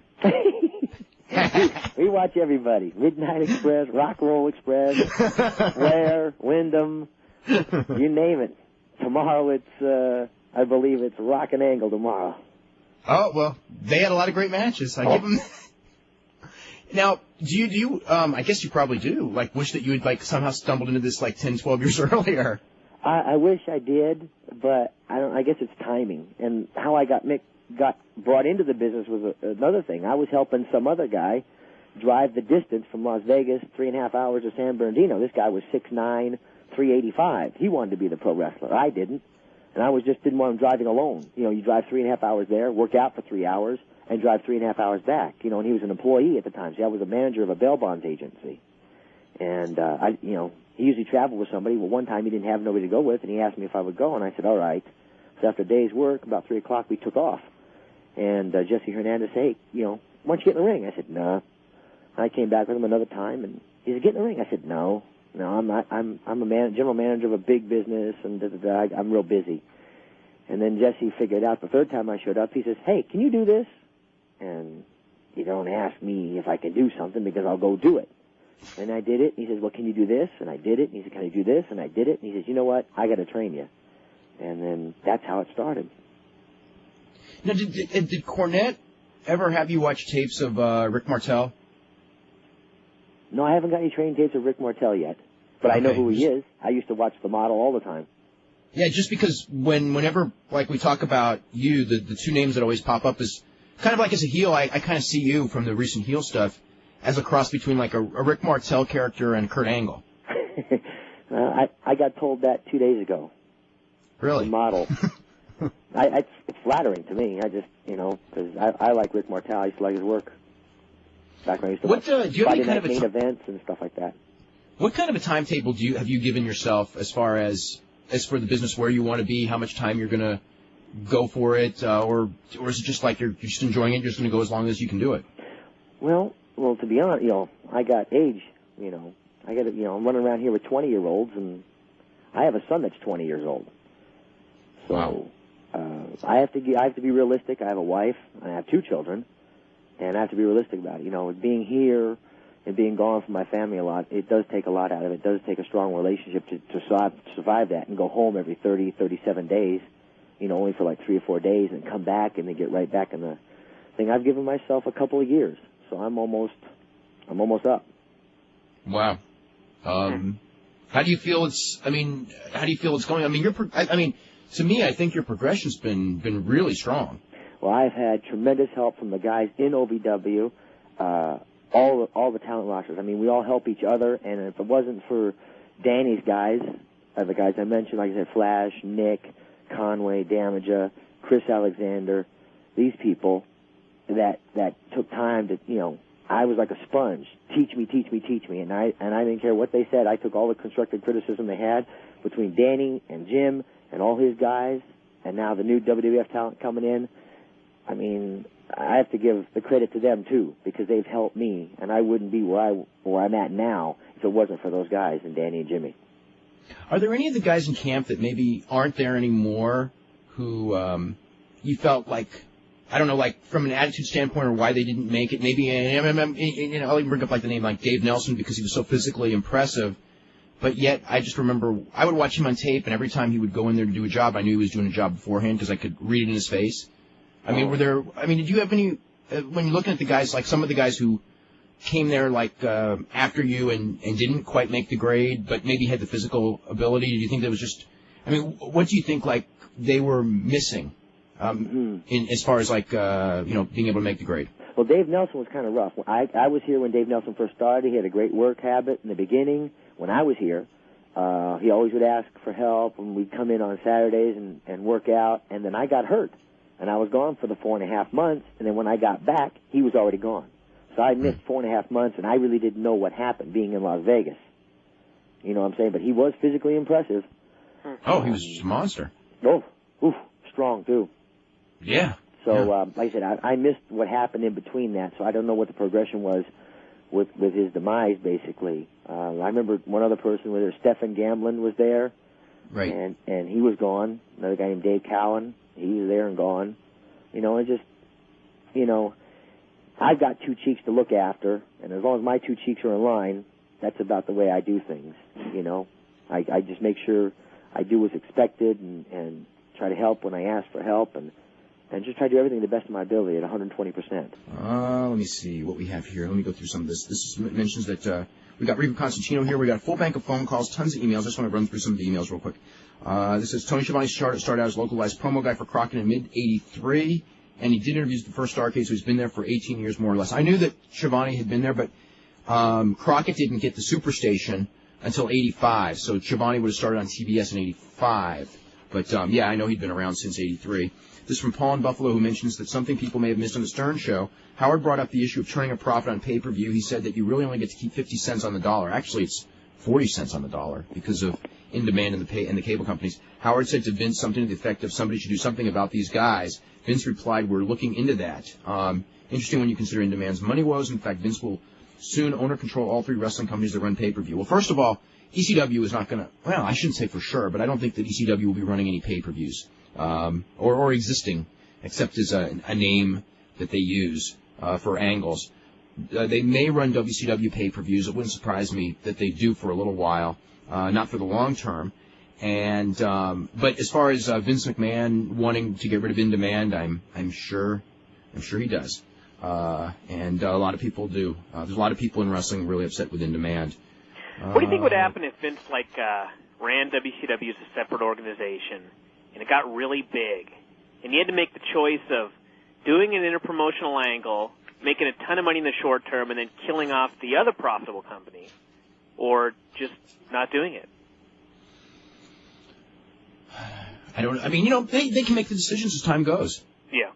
We watch everybody. Midnight Express, Rock Roll Express, Flair, Wyndham, You name it. Tomorrow it's, I believe it's Rock and Angle tomorrow. Oh, well, they had a lot of great matches. I give them. Now, do you, I guess you probably do, like, wish that you had, like, somehow stumbled into this, like, 10, 12 years earlier? I wish I did, but I guess it's timing. And how I got brought into the business was another thing. I was helping some other guy drive the distance from Las Vegas, 3.5 hours to San Bernardino. This guy was 6'9", 385. He wanted to be the pro wrestler. I didn't. And I didn't want him driving alone. You know, you drive 3.5 hours there, work out for 3 hours, and drive 3.5 hours back. You know, and he was an employee at the time. See, I was a manager of a bail bonds agency. And, he usually traveled with somebody. Well, one time he didn't have nobody to go with, and he asked me if I would go, and I said, all right. So after a day's work, about 3 o'clock, we took off. And Jesse Hernandez said, hey, why don't you get in the ring? I said, nah. I came back with him another time, and he said, get in the ring. I said, no, I'm not. I'm a general manager of a big business, and I'm real busy. And then Jesse figured out the third time I showed up, he says, hey, can you do this? And you don't ask me if I can do something because I'll go do it. And I did it. And he says, well, can you do this? And I did it. And he said, can I do this? And I did it. And he says, you know what? I got to train you. And then that's how it started. Now, did Cornette ever have you watch tapes of Rick Martel? No, I haven't got any training tapes of Rick Martel yet. But I know who he is. I used to watch the model all the time. Yeah, just because whenever, like, we talk about you, the two names that always pop up is kind of like as a heel, I kind of see you from the recent heel stuff as a cross between, like, a Rick Martel character and Kurt Angle. I got told that 2 days ago. Really? The model. It's flattering to me. I just, because I like Rick Martel. I used to like his work. Back when I used to watch Friday Night Main Events and stuff like that. What kind of a timetable have you given yourself as far as for the business, where you want to be, how much time you're going to go for it, or is it just like you're just enjoying it, you're just going to go as long as you can do it? Well, to be honest, I got age, I'm running around here with 20-year-olds, and I have a son that's 20 years old. So, wow. I have to be realistic. I have a wife, I have 2 children, and I have to be realistic about it. Being here and being gone from my family a lot, it does take a lot out of it. It does take a strong relationship to survive that and go home every 30, 37 days, only for like 3 or 4 days, and come back and then get right back in the thing. I've given myself a couple of years, so I'm almost up. Wow. How do you feel it's going? I mean, to me, I think your progression's been really strong. Well, I've had tremendous help from the guys in OVW, all the talent rosters. I mean, we all help each other, and if it wasn't for Danny's guys, the guys I mentioned, like I said, Flash, Nick, Conway, Damager, Chris Alexander, these people that took time to, I was like a sponge. Teach me. And I didn't care what they said. I took all the constructive criticism they had between Danny and Jim and all his guys, and now the new WWF talent coming in. I mean, I have to give the credit to them, too, because they've helped me, and I wouldn't be where I'm at now if it wasn't for those guys and Danny and Jimmy. Are there any of the guys in camp that maybe aren't there anymore who you felt like, I don't know, like from an attitude standpoint or why they didn't make it? Maybe, I'll even bring up like the name like Dave Nelson because he was so physically impressive. But yet, I just remember I would watch him on tape, and every time he would go in there to do a job, I knew he was doing a job beforehand because I could read it in his face. Did you have any, when you're looking at the guys, like some of the guys who came there like after you and didn't quite make the grade, but maybe had the physical ability, do you think that was just, what do you think like they were missing in as far as like, being able to make the grade? Well, Dave Nelson was kind of rough. I was here when Dave Nelson first started. He had a great work habit in the beginning. When I was here, he always would ask for help, and we'd come in on Saturdays and work out, and then I got hurt. And I was gone for the 4.5 months, and then when I got back, he was already gone. So I missed 4.5 months, and I really didn't know what happened being in Las Vegas. You know what I'm saying? But he was physically impressive. Oh, he was just a monster. Oh, strong, too. Yeah. So, like I said, I missed what happened in between that, so I don't know what the progression was with his demise, basically. I remember one other person was there, Stephen Gamblin was there. Right. And he was gone. Another guy named Dave Cowan. He was there and gone. I've got 2 cheeks to look after, and as long as my 2 cheeks are in line, that's about the way I do things, I just make sure I do what's expected and try to help when I ask for help and just try to do everything to the best of my ability at 120%. Let me see what we have here. Let me go through some of this. This mentions that we got Rico Constantino here. We got a full bank of phone calls, tons of emails. I just want to run through some of the emails real quick. This says Tony Schiavone started out as localized promo guy for Crockett in mid-'83, and he did interviews at the first Starcade, so he's been there for 18 years more or less. I knew that Schiavone had been there, but Crockett didn't get the Superstation until 85, so Schiavone would have started on TBS in 85. But, yeah, I know he'd been around since 83. This is from Paul in Buffalo, who mentions that something people may have missed on the Stern Show. Howard brought up the issue of turning a profit on pay-per-view. He said that you really only get to keep 50 cents on the dollar. Actually, it's 40 cents on the dollar because of in-demand in the cable companies. Howard said to Vince something to the effect of somebody should do something about these guys. Vince replied, we're looking into that. Interesting when you consider in-demand's money woes. In fact, Vince will soon own or control all three wrestling companies that run pay-per-view. Well, first of all, ECW is not going to, well, I shouldn't say for sure, but I don't think that ECW will be running any pay-per-views, or existing, except as a name that they use for angles. They may run WCW pay-per-views. It wouldn't surprise me that they do for a little while, not for the long term. And but as far as Vince McMahon wanting to get rid of In Demand, I'm sure he does. And a lot of people do. There's a lot of people in wrestling really upset with In Demand. What do you think would happen if Vince ran WCW as a separate organization and it got really big and he had to make the choice of doing an interpromotional angle, making a ton of money in the short term, and then killing off the other profitable company, or just not doing it? They can make the decisions as time goes. Yeah.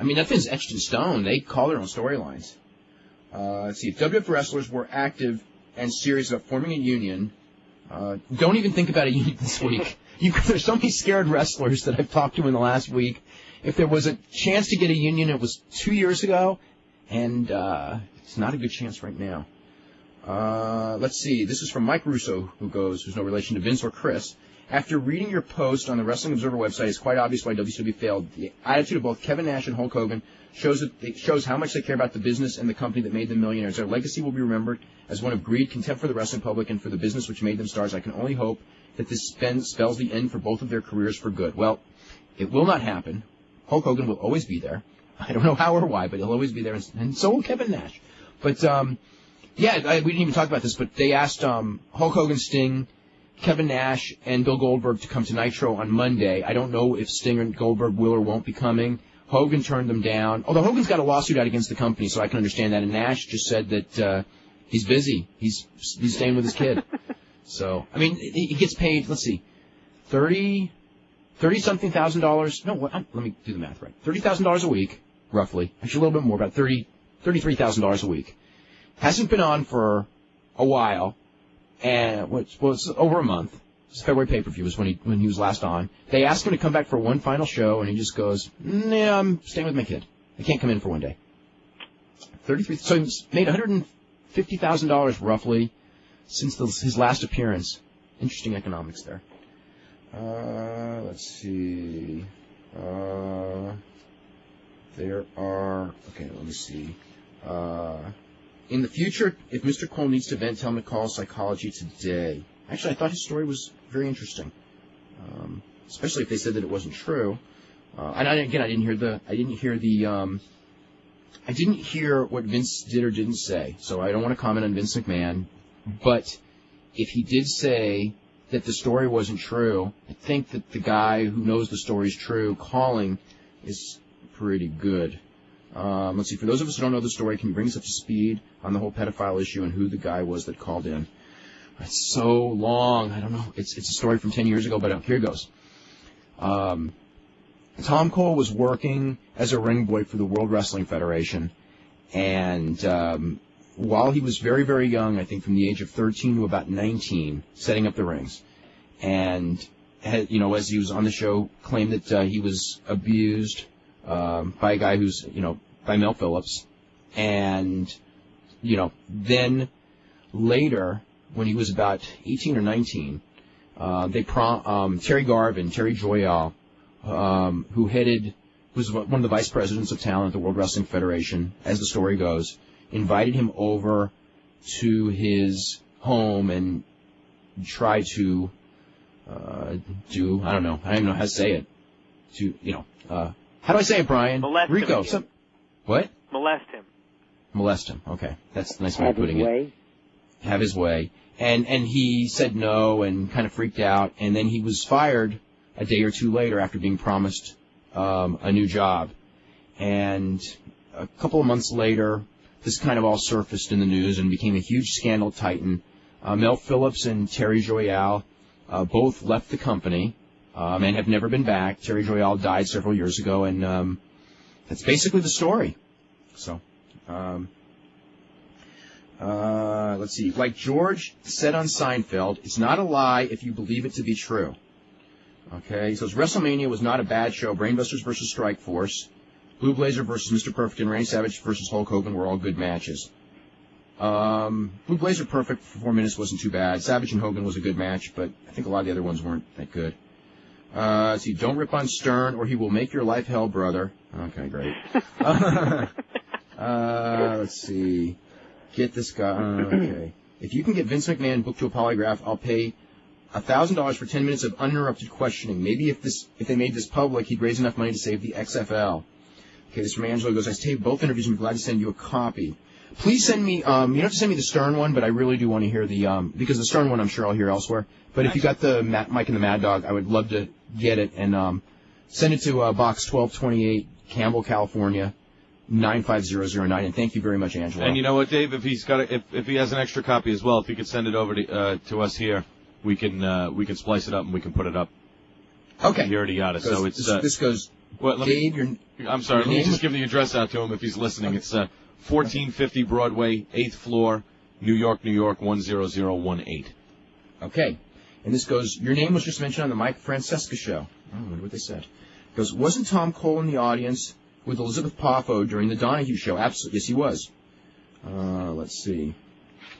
Nothing's etched in stone. They call their own storylines. Let's see. If WWF wrestlers were active and serious about forming a union, don't even think about a union this week. There's so many scared wrestlers that I've talked to in the last week. If there was a chance to get a union, it was 2 years ago, and it's not a good chance right now. Let's see. This is from Mike Russo, who's no relation to Vince or Chris. After reading your post on the Wrestling Observer website, it's quite obvious why WCW failed. The attitude of both Kevin Nash and Hulk Hogan shows how much they care about the business and the company that made them millionaires. Their legacy will be remembered as one of greed, contempt for the wrestling public, and for the business which made them stars. I can only hope that this spells the end for both of their careers for good. Well, it will not happen. Hulk Hogan will always be there. I don't know how or why, but he'll always be there, and so will Kevin Nash. But, we didn't even talk about this, but they asked Hulk Hogan, Sting, Kevin Nash, and Bill Goldberg to come to Nitro on Monday. I don't know if Sting and Goldberg will or won't be coming. Hogan turned them down, although Hogan's got a lawsuit out against the company, so I can understand that. And Nash just said that he's busy. He's staying with his kid. So, he gets paid, let's see, $30-something thousand. No, let me do the math right. $30,000 a week, roughly. Actually, a little bit more, about $33,000 a week. Hasn't been on for a while, and was over a month. February pay-per-view was when he was last on. They asked him to come back for one final show, and he just goes, "Nah, I'm staying with my kid. I can't come in for one day." So he's made $150,000 roughly since his last appearance. Interesting economics there. Let's see. Let me see. In the future, if Mr. Cole needs to vent, tell him to call Psychology Today. Actually, I thought his story was very interesting, especially if they said that it wasn't true. And I didn't hear what Vince did or didn't say, so I don't want to comment on Vince McMahon. But if he did say that the story wasn't true, I think that the guy who knows the story's true calling is pretty good. Let's see. For those of us who don't know the story, can you bring us up to speed on the whole pedophile issue and who the guy was that called in? It's so long. I don't know. It's a story from 10 years ago, but here it goes. Tom Cole was working as a ring boy for the World Wrestling Federation, and while he was very, very young, I think from the age of 13 to about 19, setting up the rings, and as he was on the show, claimed that he was abused by a guy by Mel Phillips, and then later, when he was about 18 or 19, Terry Garvin, Terry Joyal, who was one of the vice presidents of talent at the World Wrestling Federation, as the story goes, invited him over to his home and try to do, I don't even know how to say it. How do I say it, Brian? Molest Rico. him. What? Molest him. Molest him. Okay, that's a nice way of putting it. Have his way. Have his way. And he said no and kind of freaked out, and then he was fired a day or two later after being promised a new job. And a couple of months later, this kind of all surfaced in the news and became a huge scandal at Titan. Mel Phillips and Terry Joyal both left the company and have never been back. Terry Joyal died several years ago, and that's basically the story. So, let's see. Like George said on Seinfeld, it's not a lie if you believe it to be true. Okay, he says WrestleMania was not a bad show. Brainbusters versus Strikeforce, Blue Blazer versus Mr. Perfect, and Randy Savage versus Hulk Hogan were all good matches. Blue Blazer Perfect for 4 minutes wasn't too bad. Savage and Hogan was a good match, but I think a lot of the other ones weren't that good. Let's see, don't rip on Stern or he will make your life hell, brother. Okay, great. Let's see. Get this guy. Okay. If you can get Vince McMahon booked to a polygraph, I'll pay $1,000 for 10 minutes of uninterrupted questioning. Maybe if they made this public, he'd raise enough money to save the XFL. Okay, this from Angelo. He goes, I taped both interviews and I'm glad to send you a copy. Please send me, you don't have to send me the Stern one, but I really do want to hear the, because the Stern one I'm sure I'll hear elsewhere. But if you got the Mike and the Mad Dog, I would love to get it and send it to Box 1228, Campbell, California, 95009. And thank you very much, Angelo. And you know what, Dave? If he's got if he has an extra copy as well, if he could send it over to us here, we can splice it up and we can put it up. Okay. Yada yada. So it's this goes. Well, Dave, I'm sorry. Let me just give the address out to him if he's listening. Okay. It's 1450 Broadway, 8th floor, New York, 10018. Okay. And this goes, your name was just mentioned on the Mike Francesca show. I wonder what they said. It goes, wasn't Tom Cole in the audience with Elizabeth Poffo during the Donahue show? Absolutely. Yes, he was. Let's see.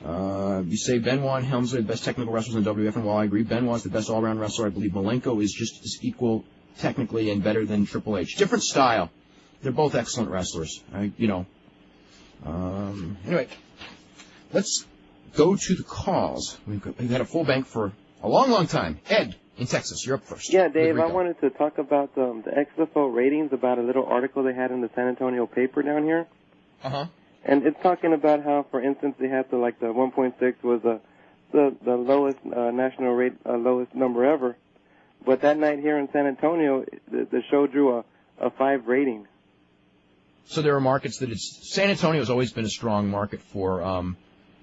You say Benoit and Helmsley are the best technical wrestlers in WWF, and while I agree Benoit's the best all-around wrestler, I believe Malenko is just as equal technically and better than Triple H. Different style. They're both excellent wrestlers. Anyway, let's go to the calls. We've had a full bank for a long, long time. Ed, in Texas, you're up first. Yeah, Dave, I wanted to talk about the XFL ratings, about a little article they had in the San Antonio paper down here. Uh-huh. And it's talking about how, for instance, they had the 1.6 was the lowest national rate, lowest number ever. But that night here in San Antonio, the show drew a 5 rating. So there are markets that San Antonio has always been a strong market for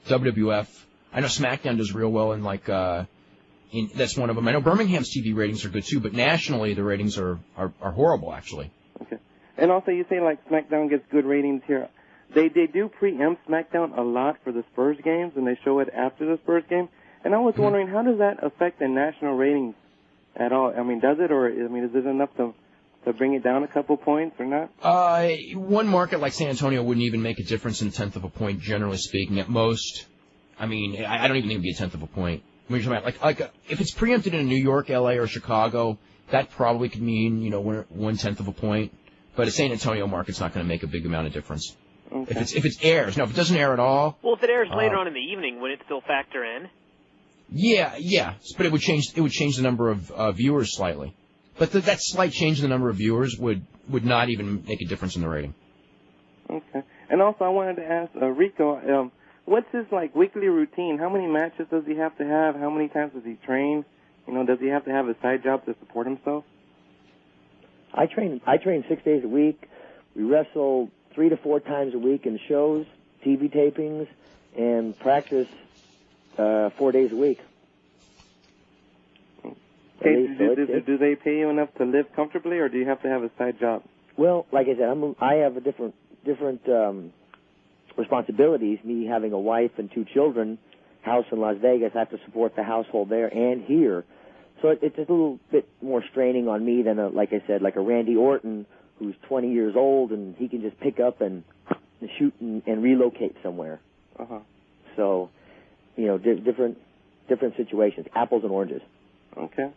WWF. I know SmackDown does real well in that's one of them. I know Birmingham's TV ratings are good too, but nationally the ratings are horrible actually. Okay. And also you say SmackDown gets good ratings here. They do preempt SmackDown a lot for the Spurs games, and they show it after the Spurs game. And I was wondering, how does that affect the national ratings at all? I mean, does it, or is it enough to bring it down a couple points or not? One market like San Antonio wouldn't even make a difference in a tenth of a point, generally speaking. At most, I don't even think it'd be a tenth of a point. I mean, if it's preempted in New York, LA, or Chicago, that probably could mean 1/10 of a point. But a San Antonio market's not going to make a big amount of difference. Okay. If it airs. Now, if it doesn't air at all. Well, if it airs later on in the evening, would it still factor in? Yeah, but it would change the number of viewers slightly. But that slight change in the number of viewers would not even make a difference in the rating. Okay. And also, I wanted to ask Rico, what's his weekly routine? How many matches does he have to have? How many times does he train? Does he have to have a side job to support himself? I train 6 days a week. We wrestle 3 to 4 times a week in shows, TV tapings, and practice 4 days a week. Okay, do they pay you enough to live comfortably, or do you have to have a side job? Well, like I said, I have a different responsibilities. Me having a wife and 2 children, house in Las Vegas, I have to support the household there and here. So it's a little bit more straining on me than, like I said, like a Randy Orton who's 20 years old and he can just pick up and shoot and relocate somewhere. Uh-huh. So, different situations, apples and oranges. Okay.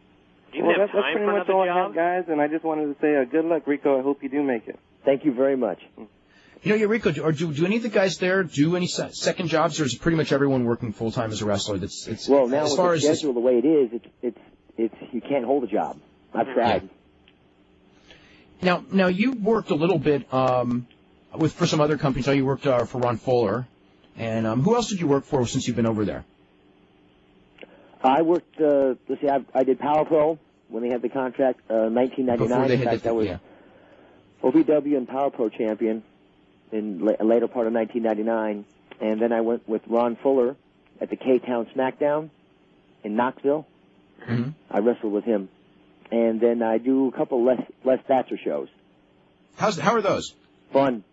Do you have that's pretty much all I have, guys, and I just wanted to say good luck, Rico. I hope you do make it. Thank you very much. Rico, do any of the guys there do any second jobs, or is pretty much everyone working full time as a wrestler? Well, now as with far the as schedule the way it is, it's you can't hold a job. I've tried. Yeah. Now you worked a little bit for some other companies. You worked for Ron Fuller, and who else did you work for since you've been over there? I worked. I did Power Pro when they had the contract. 1999. In fact, I was OVW and Power Pro champion in a later part of 1999, and then I went with Ron Fuller at the K-Town SmackDown in Knoxville. Mm-hmm. I wrestled with him, and then I do a couple Les Thatcher shows. How are those? Fun.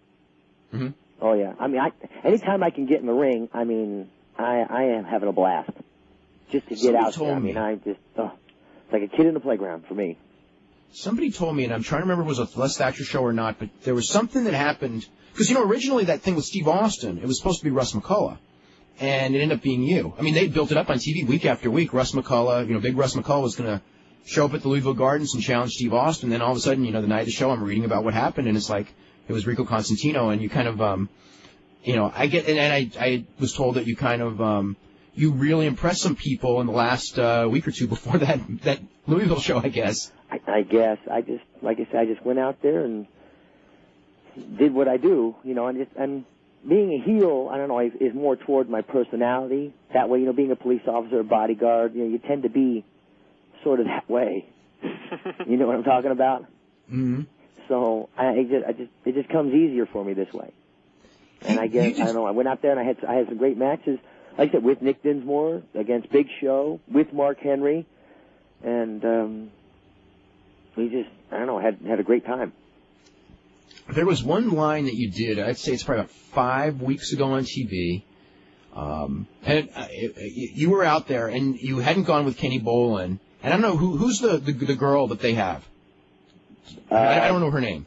Mm-hmm. Oh yeah. I mean, anytime I can get in the ring, I mean, I am having a blast. Just to get out there. I mean, it's like a kid in the playground for me. Somebody told me, and I'm trying to remember if it was a Les Thatcher show or not, but there was something that happened. Because, originally that thing with Steve Austin, it was supposed to be Russ McCullough. And it ended up being you. I mean, they built it up on TV week after week. Russ McCullough, big Russ McCullough was going to show up at the Louisville Gardens and challenge Steve Austin. Then all of a sudden, the night of the show, I'm reading about what happened, and it's like it was Rico Constantino. And you kind of, I was told that you kind of, you really impressed some people in the last week or two before that Louisville show, I guess. I guess. Like I said, I just went out there and did what I do, and being a heel, I don't know, is more toward my personality. That way, being a police officer, a bodyguard, you tend to be sort of that way. You know what I'm talking about? Mm-hmm. So it just comes easier for me this way. And I guess, I don't know, I went out there and I had some great matches. Like I said, with Nick Dinsmore, against Big Show, with Mark Henry, and we just, I don't know, had a great time. There was one line that you did, I'd say it's probably about 5 weeks ago on TV, and you were out there, and you hadn't gone with Kenny Bolin, and I don't know, who's the girl that they have? I don't know her name.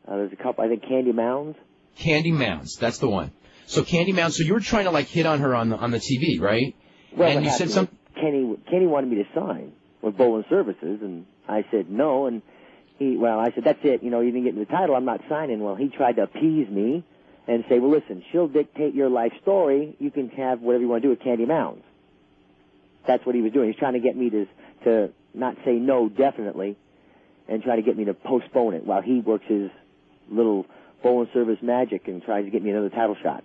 There's a couple, I think Candy Mounds. Candy Mounds, that's the one. So Candy Mounds, so you were trying to hit on her on the TV, right? Well, and you said something. Kenny wanted me to sign with Bolin Services, and I said no, and I said, that's it, you didn't get me the title, I'm not signing. Well, he tried to appease me and say, well, listen, she'll dictate your life story, you can have whatever you want to do with Candy Mounds. That's what he was doing. He's trying to get me to not say no definitely, and try to get me to postpone it while he works his little Bolin Service magic and tries to get me another title shot.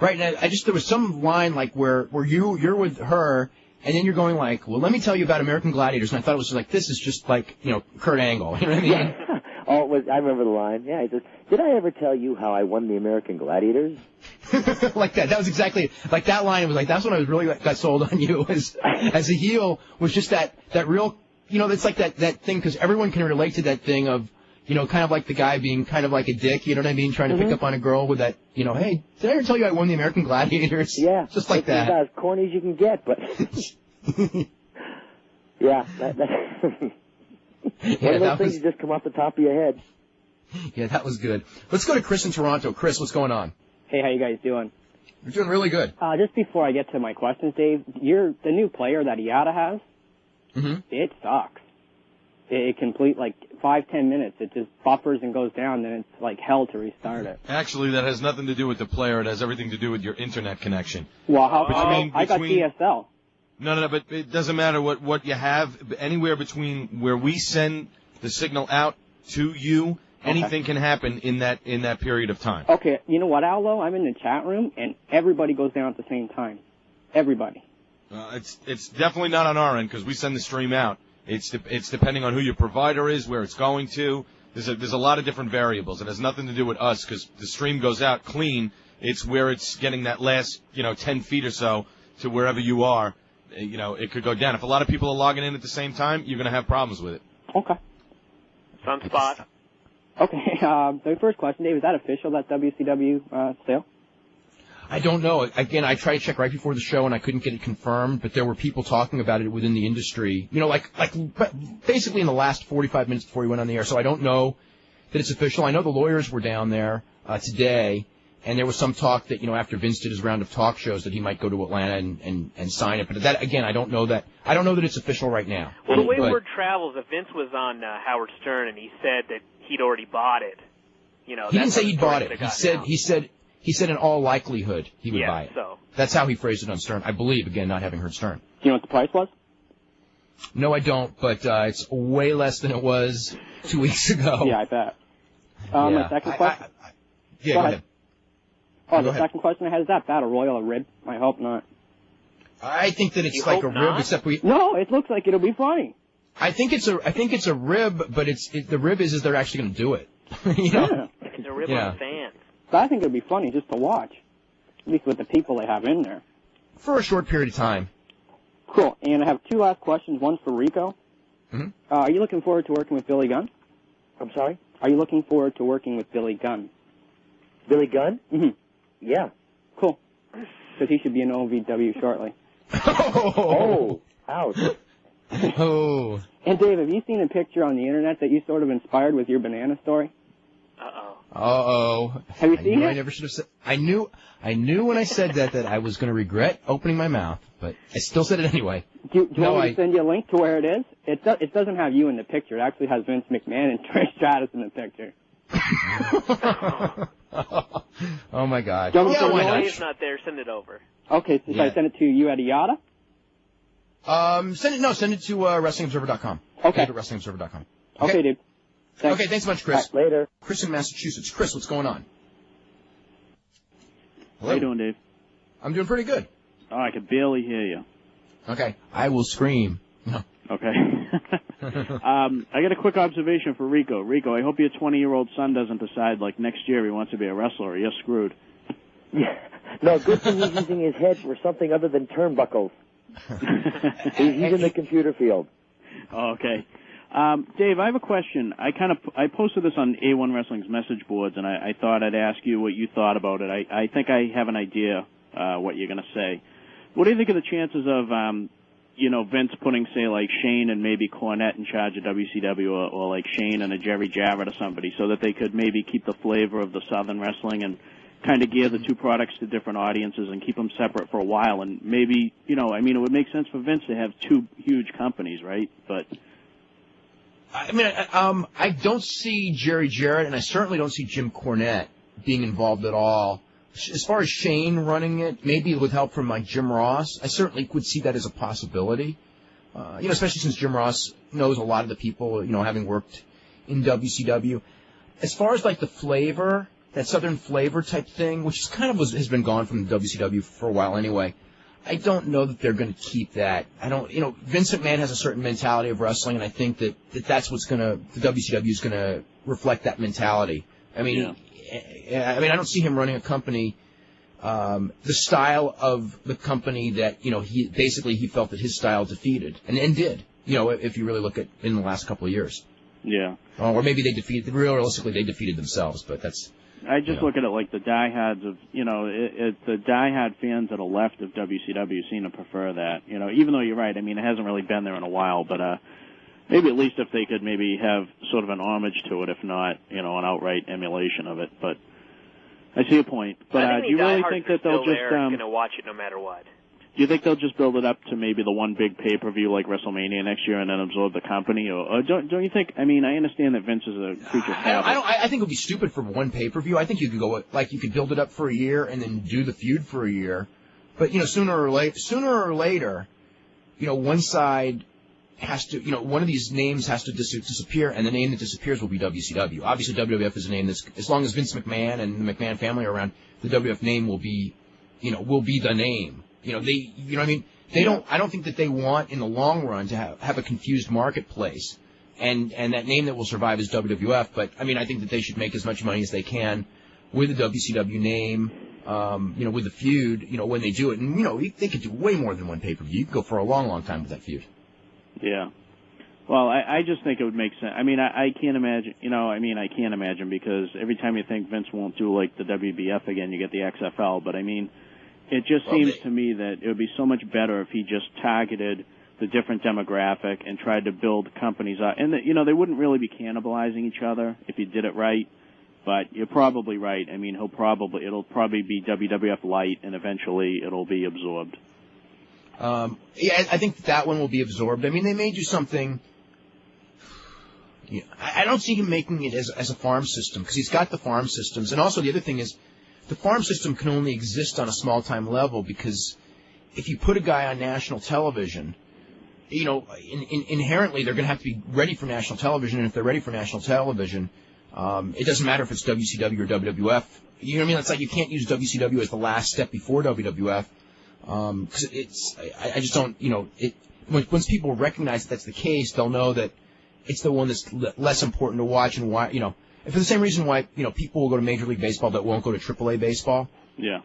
Right, and there was some line where you're with her, and then you're going well, let me tell you about American Gladiators, and I thought it was this is just Kurt Angle, you know what I mean? Yeah. I remember the line. Yeah, he says, did I ever tell you how I won the American Gladiators? Like that. That was exactly it. That line. It was that's when I was really got sold on you as a heel, was just that real, it's like that thing, because everyone can relate to that thing of, kind of like the guy being kind of like a dick, you know what I mean, trying to pick up on a girl with that, hey, did I ever tell you I won the American Gladiators? Yeah. Just like that. It's about as corny as you can get, but... yeah. One of those things that just come off the top of your head. Yeah, that was good. Let's go to Chris in Toronto. Chris, what's going on? Hey, how you guys doing? We're doing really good. Just before I get to my questions, Dave, the new player that IATA has, it sucks. It complete 5-10 minutes. It just buffers and goes down, then it's like hell to restart it. Actually, that has nothing to do with the player. It has everything to do with your internet connection. Well, I got DSL. No, but it doesn't matter what you have. Anywhere between where we send the signal out to you, anything can happen in that period of time. Okay, you know what, Aldo? I'm in the chat room, and everybody goes down at the same time. Everybody. It's definitely not on our end, because we send the stream out. It's depending on who your provider is, where it's going to. There's a lot of different variables. It has nothing to do with us, because the stream goes out clean. It's where it's getting that last 10 feet or so to wherever you are. It could go down. If a lot of people are logging in at the same time, you're going to have problems with it. Okay. Sunspot. Okay. The first question, Dave, is that official, that WCW sale? I don't know. Again, I tried to check right before the show, and I couldn't get it confirmed, but there were people talking about it within the industry, basically in the last 45 minutes before we went on the air. So I don't know that it's official. I know the lawyers were down there today, and there was some talk that, after Vince did his round of talk shows, that he might go to Atlanta and sign it. But that, again, I don't know that it's official right now. Well, the way word travels, if Vince was on Howard Stern and he said that he'd already bought it, You know, He didn't that's say how the he story bought it. could've He gotten said out. he said in all likelihood he would Yeah, buy it. so. That's how he phrased it on Stern. I believe, again, not having heard Stern. Do you know what the price was? No, I don't, but it's way less than it was 2 weeks ago. Yeah, I bet. Yeah. My second question. Go ahead. Oh, Go the ahead. second question I had, is that Battle Royal a rib? I hope not. I think that it's like a rib, except we. No, it looks like it'll be funny. I think it's a rib, but the rib is they're actually going to do it. You know? It's a rib Yeah. on the fans. But I think it'll be funny just to watch, at least with the people they have in there. For a short period of time. Cool. And I have two last questions. One for Rico. Mm-hmm. Are you looking forward to working with Billy Gunn? I'm sorry? Are you looking forward to working with Billy Gunn? Billy Gunn? Mm-hmm. Yeah. Cool. Because he should be in OVW shortly. Oh, ouch. Oh. And Dave, have you seen a picture on the internet that you sort of inspired with your banana story? Uh-oh. Have you seen it? I never should have said. I knew when I said that I was going to regret opening my mouth, but I still said it anyway. Do you want me to send you a link to where it is? It doesn't have you in the picture. It actually has Vince McMahon and Trish Stratus in the picture. Oh my God. Do you want me to Yeah, send you a why link? he's not there, send it over. Okay, so should I send it to you at IATA? Send it to WrestlingObserver.com. Okay. Go to WrestlingObserver.com. Okay, dude. Thanks. Okay, thanks so much, Chris. Right, later. Chris in Massachusetts. Chris, what's going on? How you doing, Dave? I'm doing pretty good. Oh, I could barely hear you. Okay, I will scream. No. Okay. I got a quick observation for Rico. Rico, I hope your 20-year-old son doesn't decide, like, next year he wants to be a wrestler or you're screwed. Yeah. No, good thing he's using his head for something other than turnbuckles. He's in the computer field. Oh, okay. Dave, I have a question. I posted this on A1 Wrestling's message boards, and I thought I'd ask you what you thought about it. I think I have an idea what you're going to say. What do you think of the chances of, Vince putting, say, like Shane and maybe Cornette in charge of WCW, or like Shane and a Jerry Jarrett or somebody, so that they could maybe keep the flavor of the Southern wrestling and kind of gear the two products to different audiences and keep them separate for a while? And maybe, it would make sense for Vince to have two huge companies, right? But I don't see Jerry Jarrett, and I certainly don't see Jim Cornette being involved at all. As far as Shane running it, maybe with help from like Jim Ross, I certainly would see that as a possibility. Especially since Jim Ross knows a lot of the people, having worked in WCW. As far as like the flavor, that Southern flavor type thing, which is kind of has been gone from the WCW for a while anyway, I don't know that they're going to keep that. Vince McMahon has a certain mentality of wrestling, and I think that's what's the WCW is going to reflect that mentality. I don't see him running a company, the style of the company that, he felt that his style defeated, and did, if you really look at in the last couple of years. yeah. Or maybe realistically they defeated themselves, but that's... I just look at it like the diehards of, the diehard fans that are left of WCW seem to prefer that. Even though you're right, it hasn't really been there in a while, but maybe at least if they could maybe have sort of an homage to it, if not, an outright emulation of it. But I see a point. But I think do you really diehards think are that they'll still just there and gonna watch it no matter what? do you think they'll just build it up to maybe the one big pay-per-view like WrestleMania next year and then absorb the company? Or don't you think, I understand that Vince is a creature of habit. I think it would be stupid for one pay-per-view. I think you could go, you could build it up for a year and then do the feud for a year. But, sooner or later, one side has to, one of these names has to disappear, and the name that disappears will be WCW. Obviously, WWF is a name that's, as long as Vince McMahon and the McMahon family are around, the WWF name will be the name. I don't think that they want, in the long run, to have a confused marketplace. And that name that will survive is WWF, but, I think that they should make as much money as they can with the WCW name, with the feud, when they do it. And, they could do way more than one pay-per-view. You could go for a long, long time with that feud. Yeah. Well, I just think it would make sense. I can't imagine, I can't imagine, because every time you think Vince won't do, like, the WBF again, you get the XFL. But, it just seems to me that it would be so much better if he just targeted the different demographic and tried to build companies up. And, they wouldn't really be cannibalizing each other if he did it right. But you're probably right. It'll probably be WWF Light, and eventually it'll be absorbed. I think that one will be absorbed. They may do something, Yeah, I don't see him making it as a farm system because he's got the farm systems. And also the other thing is the farm system can only exist on a small-time level because if you put a guy on national television, you know, inherently they're going to have to be ready for national television. And if they're ready for national television, it doesn't matter if it's WCW or WWF. You know what I mean? It's like you can't use WCW as the last step before WWF. Because I just don't, you know, once people recognize that's the case, they'll know that it's the one that's less important to watch and why, you know, and for the same reason why, you know, people will go to Major League Baseball that won't go to AAA baseball. Yeah.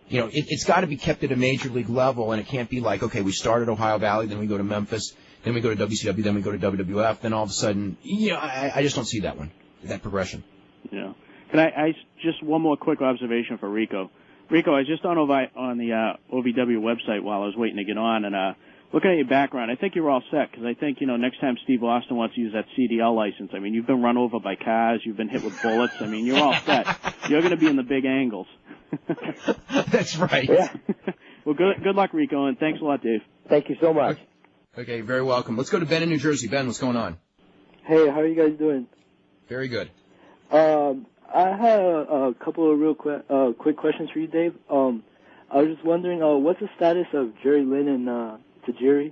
You know, it's got to be kept at a Major League level, and it can't be like, okay, we start at Ohio Valley, then we go to Memphis, then we go to WCW, then we go to WWF, then all of a sudden, you know, I just don't see that progression. Yeah. Can I just one more quick observation for Rico. Rico, I was just on the OVW website while I was waiting to get on, and looking at your background, I think you're all set, because I think, you know, next time Steve Austin wants to use that CDL license, I mean, you've been run over by cars, you've been hit with bullets, I mean, you're all set. You're going to be in the big angles. That's right. Yeah. Well, good luck, Rico, and thanks a lot, Dave. Thank you so much. Okay, very welcome. Let's go to Ben in New Jersey. Ben, what's going on? Hey, how are you guys doing? Very good. I had a couple of real quick questions for you, Dave. I was just wondering, what's the status of Jerry Lynn and Tajiri?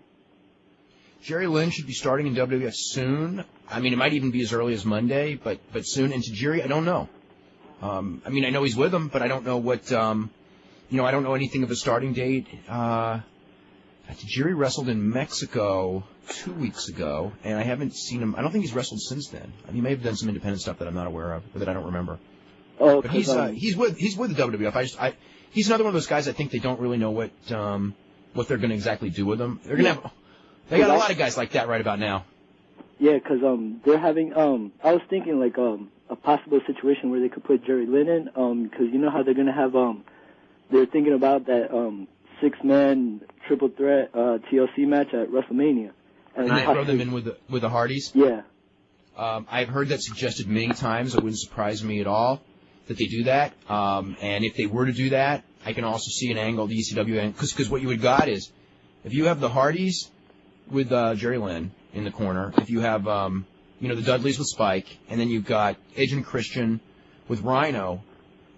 Jerry Lynn should be starting in WWF soon. I mean, it might even be as early as Monday, but soon. And Tajiri, I don't know. I mean, I know he's with him, but I don't know what, you know, I don't know anything of a starting date. Tajiri wrestled in Mexico 2 weeks ago, and I haven't seen him. I don't think he's wrestled since then. I mean, he may have done some independent stuff that I'm not aware of, or that I don't remember. Oh, but he's with the WWF. He's another one of those guys. I think they don't really know what they're going to exactly do with him. They're going to they got a lot of guys like that right about now. Yeah, because they're having. I was thinking like a possible situation where they could put Jerry Lynn in, because you know how they're going to have. They're thinking about that 6-man triple threat TLC match at WrestleMania. And I throw them in with the Hardys? Yeah. I've heard that suggested many times. It wouldn't surprise me at all that they do that. And if they were to do that, I can also see an angle, the ECW, because what you would got is, if you have the Hardys with Jerry Lynn in the corner, if you have, you know, the Dudleys with Spike, and then you've got Edge and Christian with Rhino,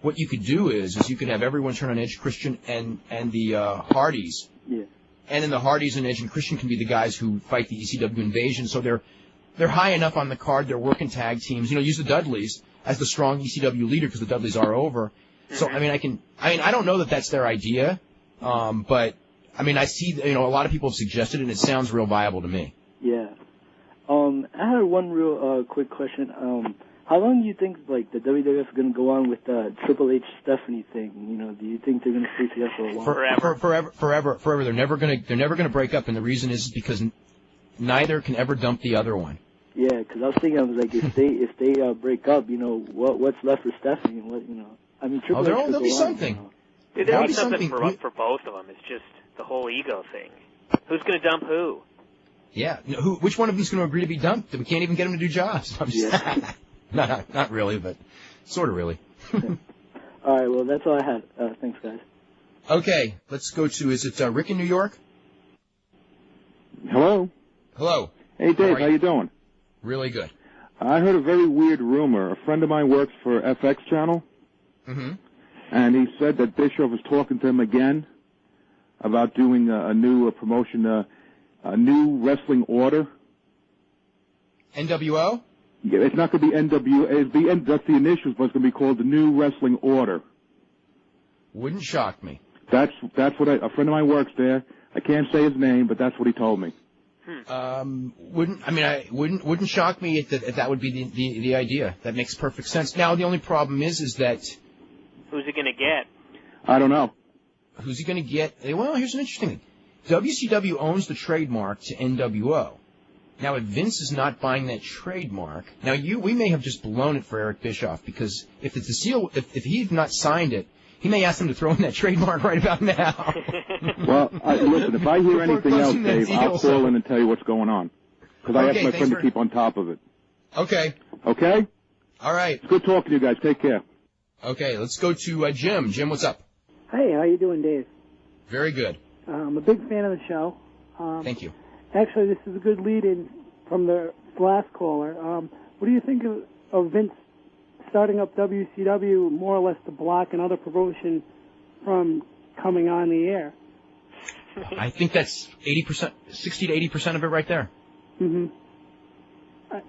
what you could do is you could have everyone turn on Edge, Christian, and the Hardys. Yeah. And then the Hardys and Edge and Christian can be the guys who fight the ECW invasion. So they're high enough on the card. They're working tag teams. You know, use the Dudleys as the strong ECW leader because the Dudleys are over. So I mean, I don't know that that's their idea, but I mean, I see, you know, a lot of people have suggested it, and it sounds real viable to me. Yeah. I had one real quick question. How long do you think like the WWF is going to go on with the Triple H Stephanie thing? You know, do you think they're going to stay together for a while? Forever. They're never gonna break up, and the reason is because neither can ever dump the other one. Yeah, because I was thinking, I was like, if they break up, you know, what's left for Stephanie? And what, you know, I mean, Triple H. There'll be something. You know? There'll be something for both of them. It's just the whole ego thing. Who's going to dump who? Yeah, which one of them is going to agree to be dumped? We can't even get them to do jobs. I'm just, not really, but sort of really. All right, well, that's all I had. Thanks, guys. Okay, let's go to, is it Rick in New York? Hello. Hello. Hey, Dave, how you doing? Really good. I heard a very weird rumor. A friend of mine works for FX Channel, and he said that Bischoff was talking to him again about doing a new promotion, a new wrestling order. NWO? Yeah, it's not going to be NWO. That's the initials, but it's going to be called the New Wrestling Order. Wouldn't shock me. That's what a friend of mine works there. I can't say his name, but that's what he told me. Wouldn't shock me if that would be the idea. That makes perfect sense. Now the only problem is that who's he going to get? I don't know. Who's he going to get? Well, here's an interesting thing. WCW owns the trademark to NWO. Now, if Vince is not buying that trademark, we may have just blown it for Eric Bischoff, because if it's a seal, if he's not signed it, he may ask them to throw in that trademark right about now. Well, listen, if I hear anything else, Dave, I'll call in and tell you what's going on, because I asked my friend to keep on top of it. Okay. Okay? All right. It's good talking to you guys. Take care. Okay, let's go to Jim. Jim, what's up? Hey, how you doing, Dave? Very good. I'm a big fan of the show. Thank you. Actually, this is a good lead-in from the last caller. what do you think of Vince starting up WCW more or less to block another promotion from coming on the air? I think that's 80%, 60 to 80% of it right there. Mm-hmm.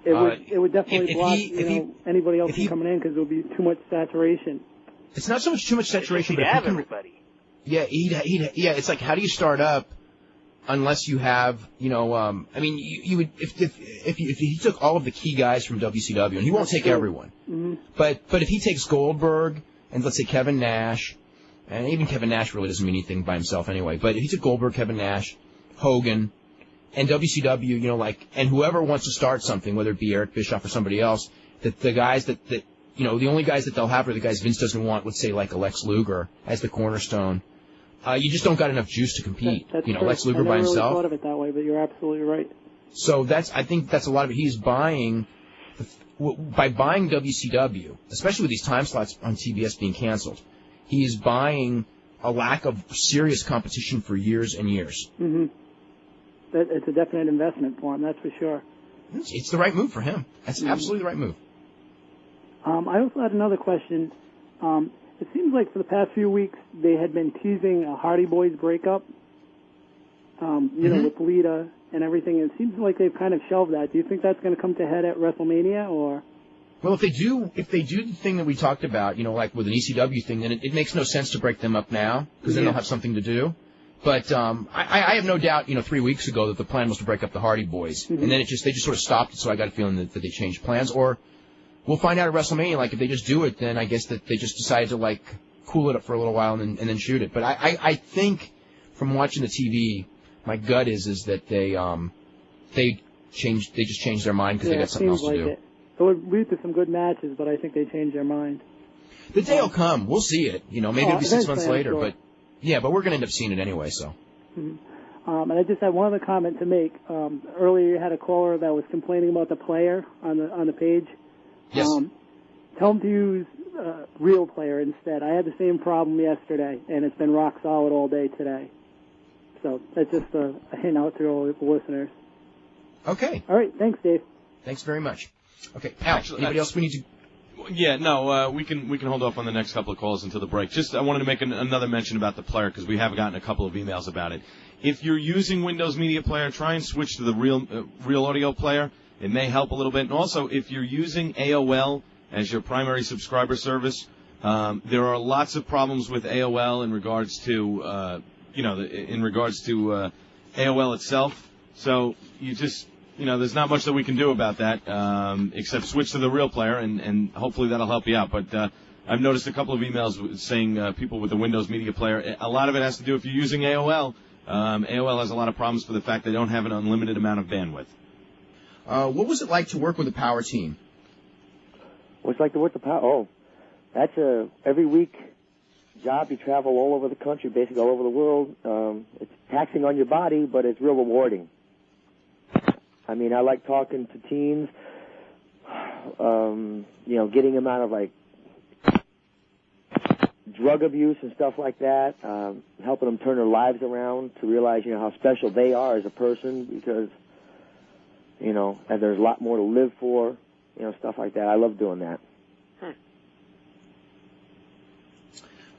It would definitely block anybody else from coming in because there would be too much saturation. It's not so much too much saturation, but have everybody. Yeah, it's like, how do you start up unless you have, you would, if he took all of the key guys from WCW, and he won't take everyone, but if he takes Goldberg and let's say Kevin Nash, and even Kevin Nash really doesn't mean anything by himself anyway, but if he took Goldberg, Kevin Nash, Hogan, and WCW, and whoever wants to start something, whether it be Eric Bischoff or somebody else, that the guys that the only guys that they'll have are the guys Vince doesn't want, let's say like a Lex Luger as the cornerstone. You just don't got enough juice to compete. That's Lex Luger by himself. I never really thought of it that way, but you're absolutely right. So I think that's a lot of it. He's buying, by buying WCW, especially with these time slots on TBS being canceled, he is buying a lack of serious competition for years and years. Mm-hmm. It's a definite investment for him, that's for sure. It's the right move for him. That's absolutely the right move. I also had another question. It seems like for the past few weeks they had been teasing a Hardy Boys breakup, with Lita and everything. It seems like they've kind of shelved that. Do you think that's going to come to head at WrestleMania, or? Well, if they do the thing that we talked about, like with an ECW thing, then it makes no sense to break them up now because then they'll have something to do. But I have no doubt, 3 weeks ago that the plan was to break up the Hardy Boys, and then they just sort of stopped it. So I got a feeling that they changed plans, or we'll find out at WrestleMania. If they just do it, then I guess that they just decided to cool it up for a little while and then shoot it. But I think from watching the TV, my gut is that they just changed their mind because they got something else to do. It would lead to some good matches, but I think they changed their mind. The day will come. We'll see it. Maybe it'll be 6 months later, sure. but we're going to end up seeing it anyway. So. And I just had one other comment to make. Earlier, you had a caller that was complaining about the player on the page. Yes. Tell him to use Real Player instead. I had the same problem yesterday, and it's been rock solid all day today. So that's just a hint out to all the listeners. Okay. All right. Thanks, Dave. Thanks very much. Okay. Al, anybody else we need to? Yeah, no, we can hold off on the next couple of calls until the break. Just I wanted to make another mention about the player because we have gotten a couple of emails about it. If you're using Windows Media Player, try and switch to the Real Audio Player. It may help a little bit. And also, if you're using AOL as your primary subscriber service, there are lots of problems with AOL in regards to AOL itself. So you just, there's not much that we can do about that except switch to the Real Player, and hopefully that'll help you out. But I've noticed a couple of emails saying people with the Windows Media Player, a lot of it has to do if you're using AOL. AOL has a lot of problems for the fact they don't have an unlimited amount of bandwidth. What was it like to work with a power team? What's it like to work the power? Oh, that's every week job. You travel all over the country, basically all over the world. It's taxing on your body, but it's real rewarding. I mean, I like talking to teens, getting them out of drug abuse and stuff like that, helping them turn their lives around to realize, how special they are as a person because, and there's a lot more to live for, stuff like that. I love doing that.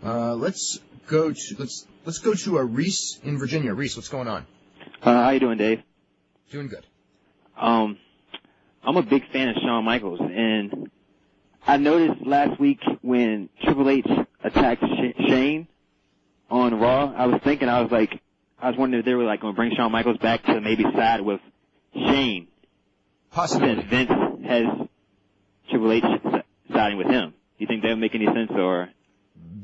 Let's go to Reese in Virginia. Reese, what's going on? How you doing, Dave? Doing good. I'm a big fan of Shawn Michaels, and I noticed last week when Triple H attacked Shane on Raw, I was wondering if they were going to bring Shawn Michaels back to maybe side with Shane. Possibly. Since Vince has Triple H siding with him. Do you think that would make any sense, or?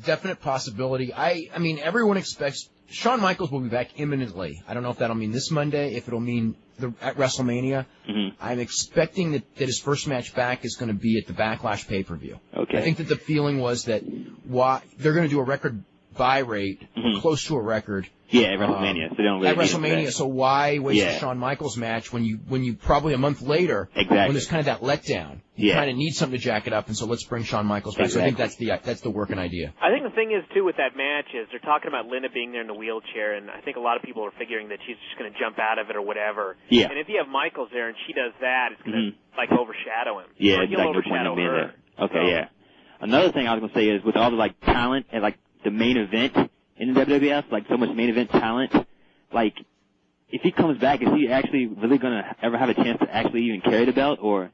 Definite possibility. I mean, everyone expects Shawn Michaels will be back imminently. I don't know if that'll mean this Monday, if it'll mean at WrestleMania. Mm-hmm. I'm expecting that his first match back is going to be at the Backlash pay-per-view. Okay. I think that the feeling was that they're going to do a record buy rate, close to a record. Yeah, at WrestleMania. So they don't really at WrestleMania. So why waste a Shawn Michaels match when you probably a month later, when there's kind of that letdown, you kind of need something to jack it up, and so let's bring Shawn Michaels back. So I think that's the working idea. I think the thing is too with that match is they're talking about Linda being there in the wheelchair, and I think a lot of people are figuring that she's just going to jump out of it or whatever. Yeah. And if you have Michaels there and she does that, it's going to like overshadow him. Yeah, or he'll like overshadow her. Okay, yeah. Another thing I was gonna say is with all the like talent and like the main event in the WWF, like so much main event talent, like if he comes back, is he actually really gonna ever have a chance to actually even carry the belt, or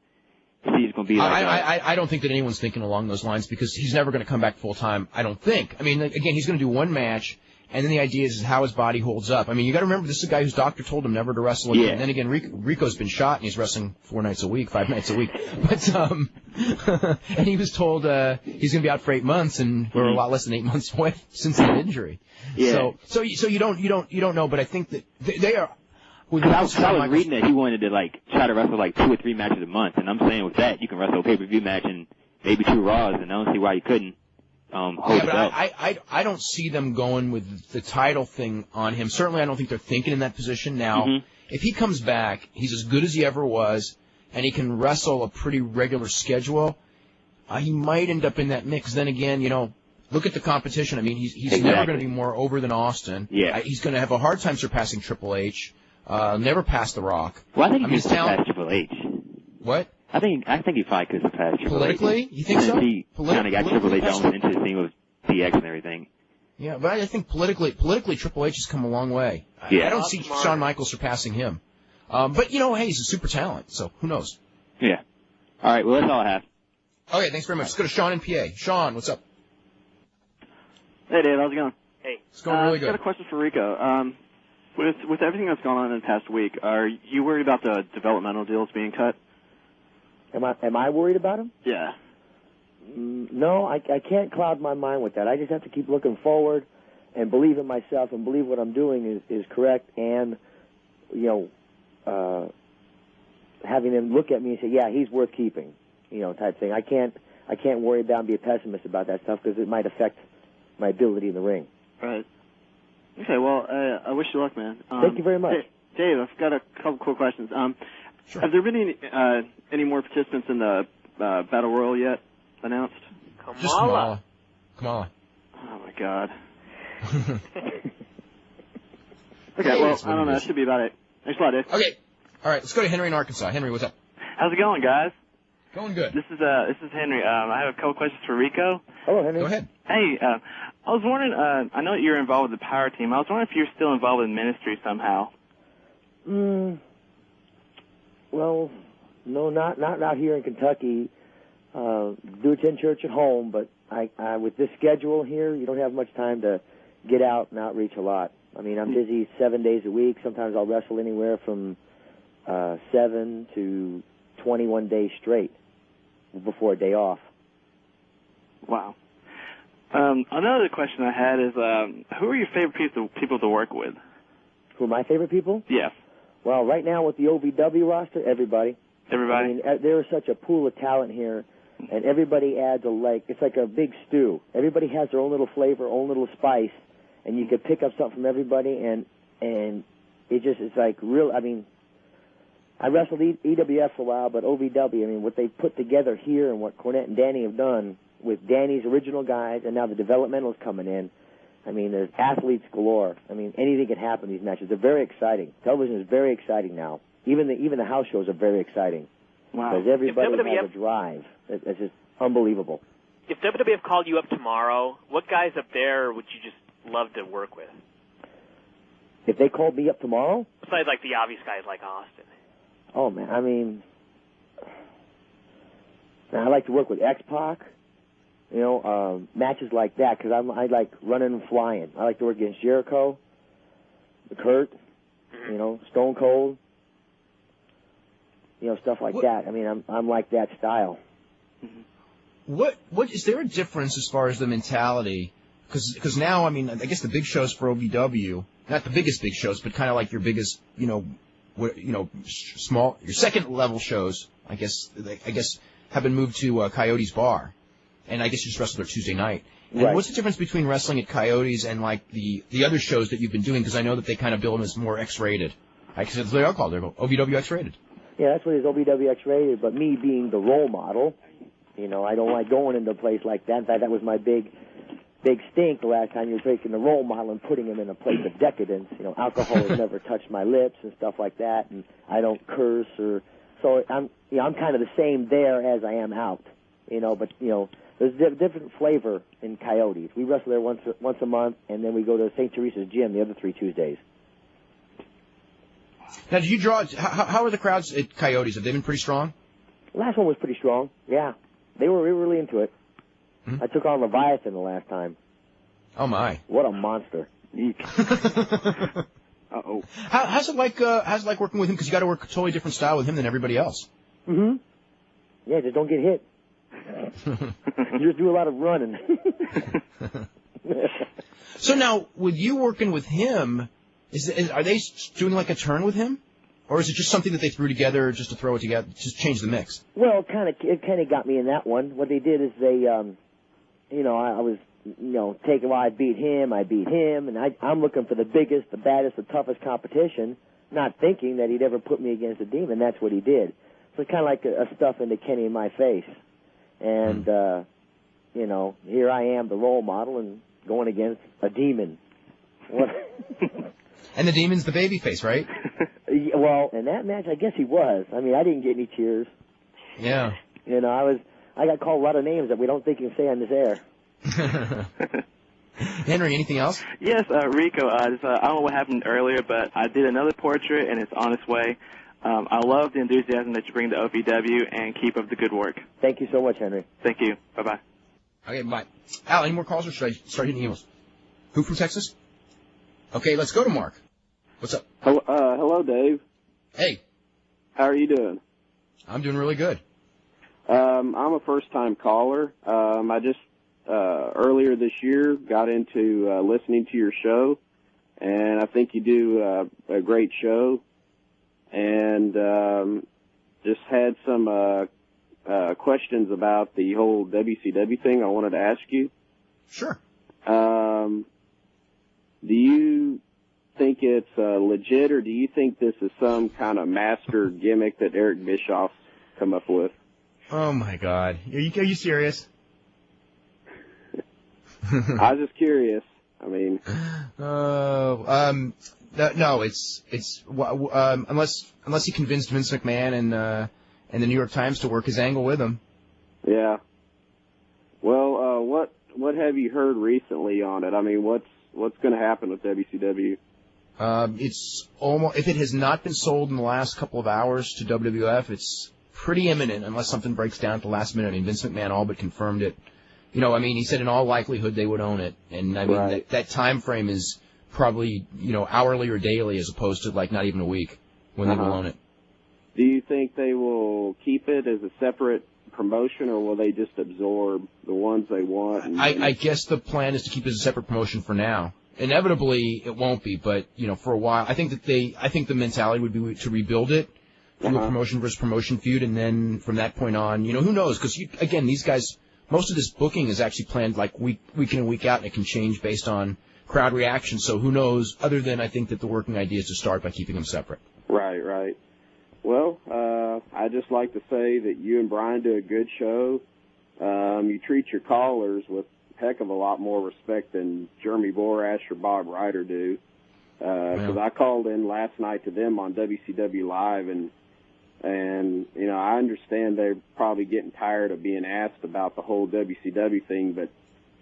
is he just gonna be like? I don't think that anyone's thinking along those lines because he's never gonna come back full time. I don't think. I mean, again, he's gonna do one match. And then the idea is how his body holds up. I mean, you got to remember, this is a guy whose doctor told him never to wrestle again. Yeah. And then again, Rico's been shot, and he's wrestling 5 nights a week. But and he was told he's going to be out for 8 months, and we're a lot less than 8 months away since that injury. Yeah. So you don't know. But I think that they are. I was reading that he wanted to like try to wrestle like 2 or 3 matches a month, and I'm saying with that you can wrestle a pay-per-view match and maybe 2 Raws, and I don't see why you couldn't. But I don't see them going with the title thing on him. Certainly, I don't think they're thinking in that position now. If he comes back, he's as good as he ever was, and he can wrestle a pretty regular schedule. He might end up in that mix. Then again, look at the competition. I mean, he's never going to be more over than Austin. Yeah. He's going to have a hard time surpassing Triple H. Never pass The Rock. Well, I think he could surpass Triple H. What? I think he probably could surpass Triple H. Politically? You think so? He kind of got Triple H almost into the thing with DX and everything. Yeah, but I think politically Triple H has come a long way. Yeah. I don't see Shawn Michaels surpassing him. But, hey, he's a super talent, so who knows? Yeah. All right, well, that's all I have. Okay, thanks very much. Let's go to Sean in PA. Sean, what's up? Hey, Dave, how's it going? Hey. It's going really good. I've got a question for Rico. With everything that's gone on in the past week, are you worried about the developmental deals being cut? Am I worried about him? Yeah. No, I can't cloud my mind with that. I just have to keep looking forward and believe in myself and believe what I'm doing is correct, and having them look at me and say, yeah, he's worth keeping, type thing. I can't worry about and be a pessimist about that stuff because it might affect my ability in the ring. Right. Okay, well, I wish you luck, man. Thank you very much. Dave, I've got a couple quick questions. Sure. Have there been any more participants in the Battle Royal yet announced? Just Kamala. Oh, my God. Okay, well, I don't know. That should be about it. Thanks a lot, Dave. Okay. All right, let's go to Henry in Arkansas. Henry, what's up? How's it going, guys? Going good. This is Henry. I have a couple questions for Rico. Hello, Henry. Go ahead. Hey, I was wondering, I know you're involved with the Power Team. I was wondering if you're still involved in ministry somehow. Well, no, not here in Kentucky. Do attend church at home, but I with this schedule here, you don't have much time to get out and outreach a lot. I mean, I'm busy 7 days a week. Sometimes I'll wrestle anywhere from 7 to 21 days straight before a day off. Wow. Another question I had is, who are your favorite people to work with? Who are my favorite people? Yes. Well, right now with the OVW roster, everybody. Everybody? I mean, there is such a pool of talent here, and everybody adds it's like a big stew. Everybody has their own little flavor, own little spice, and you could pick up something from everybody, and it just is like real. I mean, I wrestled EWF for a while, but OVW, I mean, what they put together here and what Cornette and Danny have done with Danny's original guys and now the developmentals coming in, I mean, there's athletes galore. I mean, anything can happen in these matches. They're very exciting. Television is very exciting now. Even the house shows are very exciting. Wow. Because everybody has a drive. It's just unbelievable. If WWF called you up tomorrow, what guys up there would you just love to work with? If they called me up tomorrow? Besides, like, the obvious guys like Austin. Oh, man, I mean, I like to work with X-Pac, matches like that, because I like running and flying. I like to work against Jericho, Kurt, Stone Cold, stuff like that. I mean, I'm like that style. What is there a difference as far as the mentality? Because now, I mean, I guess the big shows for OVW, not the biggest big shows, but kind of like your biggest, small, your second level shows, I guess have been moved to Coyote's Bar. and I guess you just wrestled there Tuesday night. And Right. what's the difference between wrestling at Coyotes and like the other shows that you've been doing? Because I know that they kind of bill them as more X-rated. Because that's what they are called. They're OVW X-rated. Yeah, that's what it is, OVWX rated, but me being the role model, I don't like going into a place like that. In fact, that was my big stink the last time you were taking the role model and putting him in a place of decadence. Alcohol has never touched my lips and stuff like that, and I don't curse so I'm kind of the same there as I am out, but there's a different flavor in Coyotes. We wrestle there once a month, and then we go to St. Teresa's Gym the other 3 Tuesdays. Now, did you draw? How are the crowds at Coyotes? Have they been pretty strong? Last one was pretty strong. Yeah, they were really into it. I took on Leviathan the last time. Oh my! What a monster! Uh-oh. How's it like working with him? Because you got to work a totally different style with him than everybody else. Mm-hmm. Yeah, just don't get hit. You just do a lot of running. So now, with you working with him, are they doing like a turn with him? Or is it just something that they threw together just to throw it together, just change the mix? Well, it kind of got me in that one. What they did is they, I was, I beat him, and I'm looking for the biggest, the baddest, the toughest competition, not thinking that he'd ever put me against a demon. That's what he did. So it's kind of like a stuff into Kenny in my face. And, here I am, the role model, and going against a demon. What? And the demon's the baby face, right? Well, in that match, I guess he was. I mean, I didn't get any cheers. Yeah. I got called a lot of names that we don't think you can say on this air. Henry, anything else? Yes, Rico. I don't know what happened earlier, but I did another portrait, and it's on its way. I love the enthusiasm that you bring to OVW, and keep up the good work. Thank you so much, Henry. Thank you. Bye-bye. Okay, bye. Al, any more calls, or should I start hitting emails? Who from Texas? Okay, let's go to Mark. What's up? Hello, Dave. Hey. How are you doing? I'm doing really good. I'm a first-time caller. I just earlier this year got into listening to your show, and I think you do a great show. And just had some questions about the whole WCW thing I wanted to ask you. Sure. Do you think it's legit, or do you think this is some kind of master gimmick that Eric Bischoff's come up with? Oh, my God. Are you serious? I was just curious. I mean... No, it's unless he convinced Vince McMahon and the New York Times to work his angle with him. Yeah. Well, what have you heard recently on it? I mean, what's going to happen with WCW? It's almost, if it has not been sold in the last couple of hours to WWF, it's pretty imminent unless something breaks down at the last minute. I mean, Vince McMahon all but confirmed it. He said in all likelihood they would own it, and I mean Right. that time frame is probably hourly or daily as opposed to like not even a week when they will own it. Do you think they will keep it as a separate promotion, or will they just absorb the ones they want? I guess the plan is to keep it as a separate promotion for now. Inevitably, it won't be, but for a while, I think the mentality would be to rebuild it through a promotion versus promotion feud, and then from that point on, who knows? Because again, these guys, most of this booking is actually planned like week in and week out, and it can change based on crowd reaction. So who knows? Other than I think that the working idea is to start by keeping them separate. Right. Well, I'd just like to say that you and Brian do a good show. You treat your callers with a heck of a lot more respect than Jeremy Borash or Bob Ryder do. Because I called in last night to them on WCW Live, and I understand they're probably getting tired of being asked about the whole WCW thing, but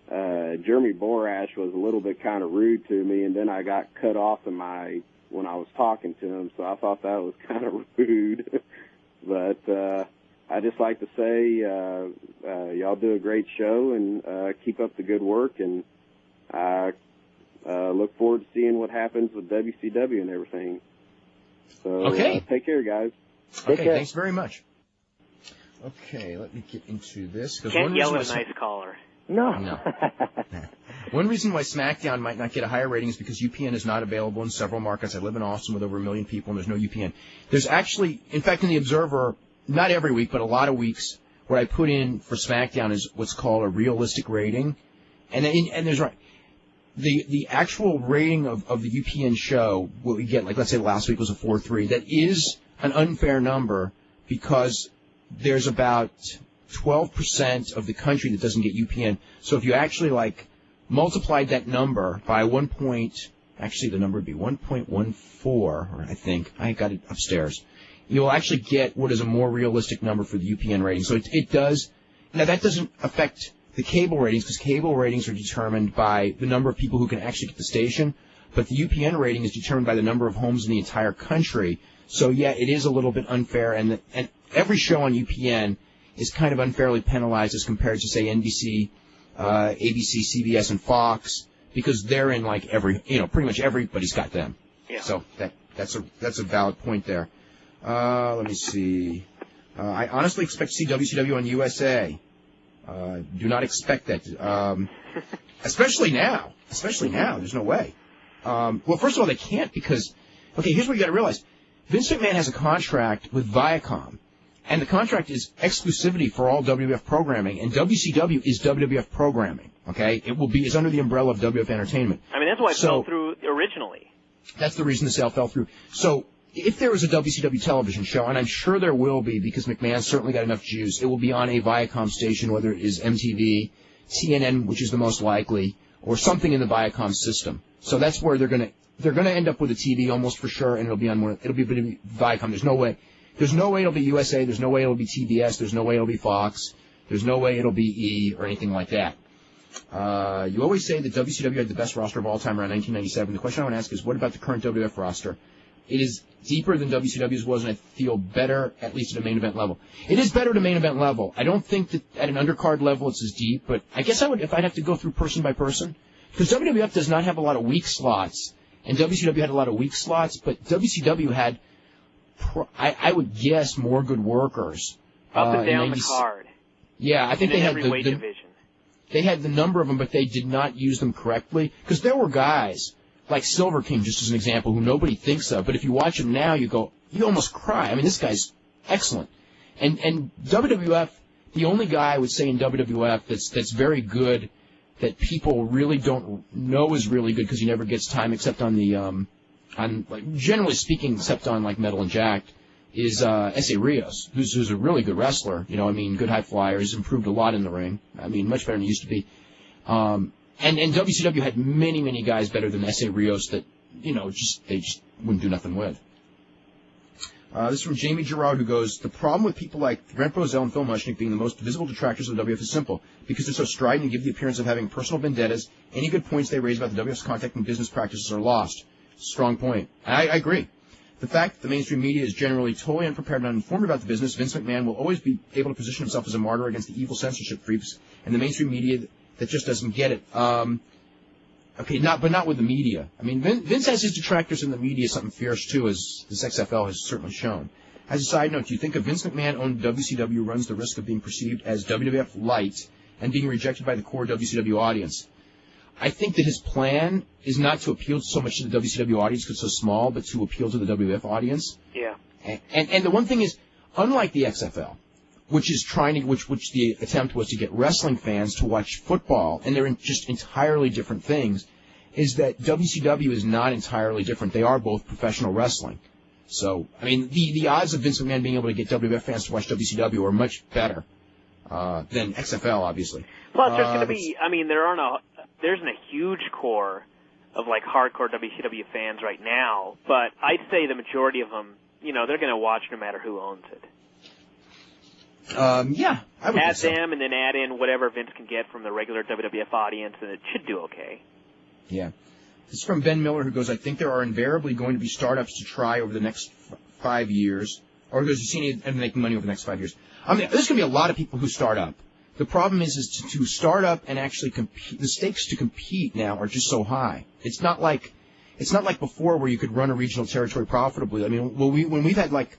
Jeremy Borash was a little bit kind of rude to me, and then I got cut off when I was talking to him, so I thought that was kind of rude. But I just like to say y'all do a great show, and keep up the good work, and I look forward to seeing what happens with WCW and everything. So Okay. Take care, guys. Okay, thanks very much. Okay, let me get into this. Can't yell at a nice caller. No. One reason why SmackDown might not get a higher rating is because UPN is not available in several markets. I live in Austin with over 1 million people, and there's no UPN. There's actually, in fact, in the Observer, not every week, but a lot of weeks, what I put in for SmackDown is what's called a realistic rating, and there's the actual rating of the UPN show, what we get, like let's say last week was a 4.3, that is an unfair number because there's about 12% of the country that doesn't get UPN. So if you actually like multiplied that number by actually the number would be 1.14, or I think I got it upstairs. You'll actually get what is a more realistic number for the UPN rating. So it does. Now that doesn't affect the cable ratings because cable ratings are determined by the number of people who can actually get the station, but the UPN rating is determined by the number of homes in the entire country. So yeah, it is a little bit unfair, and every show on UPN is kind of unfairly penalized as compared to say NBC, ABC, CBS, and Fox because they're in like pretty much everybody's got them. Yeah. So that's a valid point there. Let me see. I honestly expect to see WCW on USA. Do not expect that. Especially now. There's no way. Well, first of all, they can't because, okay, here's what you got to realize. Vince McMahon has a contract with Viacom, and the contract is exclusivity for all WWF programming, and WCW is WWF programming, okay? It's under the umbrella of WWF Entertainment. I mean, that's why it fell through originally. That's the reason the sale fell through. So if there was a WCW television show, and I'm sure there will be because McMahon's certainly got enough juice, it will be on a Viacom station, whether it is MTV, TNN, which is the most likely, or something in the Viacom system. So that's where they're going to end up with a TV almost for sure, and it'll be Viacom. There's no way it'll be USA. There's no way it'll be TBS. There's no way it'll be Fox. There's no way it'll be E or anything like that. You always say that WCW had the best roster of all time around 1997. The question I want to ask is, what about the current WWF roster? It is deeper than WCW's was, and I feel better, at least at a main event level. It is better at a main event level. I don't think that at an undercard level it's as deep, but I guess I would if I'd have to go through person by person. Because WWF does not have a lot of weak slots, and WCW had a lot of weak slots, but WCW had, I would guess, more good workers. Up and down the card. Yeah, I think they had every weight division. They had the number of them, but they did not use them correctly. Because there were guys, like Silver King, just as an example, who nobody thinks of, but if you watch him now, you almost cry. I mean, this guy's excellent. And WWF, the only guy I would say in WWF that's very good, that people really don't know is really good because he never gets time except on the, generally speaking, except on like Metal and Jacked, is S.A. Rios, who's a really good wrestler. Good high flyer. He's improved a lot in the ring. I mean, much better than he used to be. And WCW had many, many guys better than S.A. Rios that, they just wouldn't do nothing with. This is from Jamie Gerard, who goes, the problem with people like Brent Bozell and Phil Mushnick being the most visible detractors of the WWF is simple. Because they're so strident and give the appearance of having personal vendettas, any good points they raise about the WWF's contact and business practices are lost. Strong point. I agree. The fact that the mainstream media is generally totally unprepared and uninformed about the business, Vince McMahon will always be able to position himself as a martyr against the evil censorship freaks and the mainstream media that just doesn't get it. But not with the media. I mean, Vince has his detractors in the media, something fierce too, as this XFL has certainly shown. As a side note, do you think if Vince McMahon-owned WCW runs the risk of being perceived as WWF light and being rejected by the core WCW audience? I think that his plan is not to appeal so much to the WCW audience because it's so small, but to appeal to the WWF audience. Yeah. And the one thing is, unlike the XFL, which is which the attempt was to get wrestling fans to watch football, and they're just entirely different things, is that WCW is not entirely different. They are both professional wrestling. So, I mean, the odds of Vince McMahon being able to get WWF fans to watch WCW are much better than XFL, obviously. Plus, there's going to be, there isn't a huge core of, like, hardcore WCW fans right now, but I'd say the majority of them, they're going to watch no matter who owns it. Yeah, I would add think so. them and then add in whatever Vince can get from the regular WWF audience, and it should do okay. Yeah. This is from Ben Miller, who goes, I think there are invariably going to be startups to try over the next 5 years, or goes, you see them making money over the next 5 years. I mean, there's going to be a lot of people who start up. The problem is to start up and actually compete. The stakes to compete now are just so high. It's not like before where you could run a regional territory profitably. I mean, when we've had like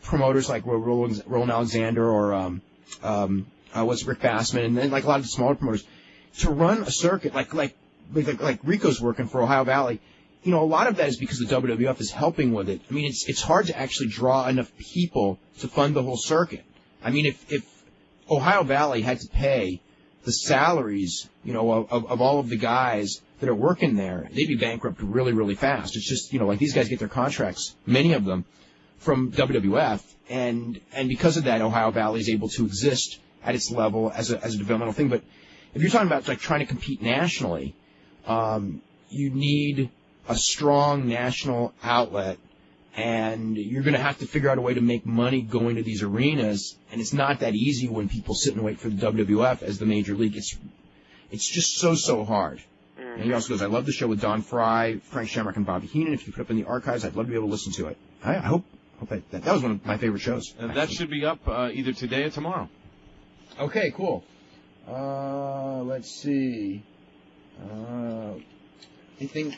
promoters like Roland Alexander or Rick Bassman, and then like a lot of the smaller promoters, to run a circuit like Rico's working for Ohio Valley, a lot of that is because the WWF is helping with it. I mean, it's hard to actually draw enough people to fund the whole circuit. I mean, if Ohio Valley had to pay the salaries, of all of the guys that are working there, they'd be bankrupt really, really fast. It's just, like these guys get their contracts, many of them, from WWF, and because of that, Ohio Valley is able to exist at its level as a developmental thing. But if you're talking about like trying to compete nationally, you need a strong national outlet, and you're going to have to figure out a way to make money going to these arenas, and it's not that easy when people sit and wait for the WWF as the major league. It's just so hard. And he also goes, I love the show with Don Fry, Frank Shamrock, and Bobby Heenan. If you put it up in the archives, I'd love to be able to listen to it. I hope that was one of my favorite shows. And that should be up either today or tomorrow. Okay, cool. Let's see. I think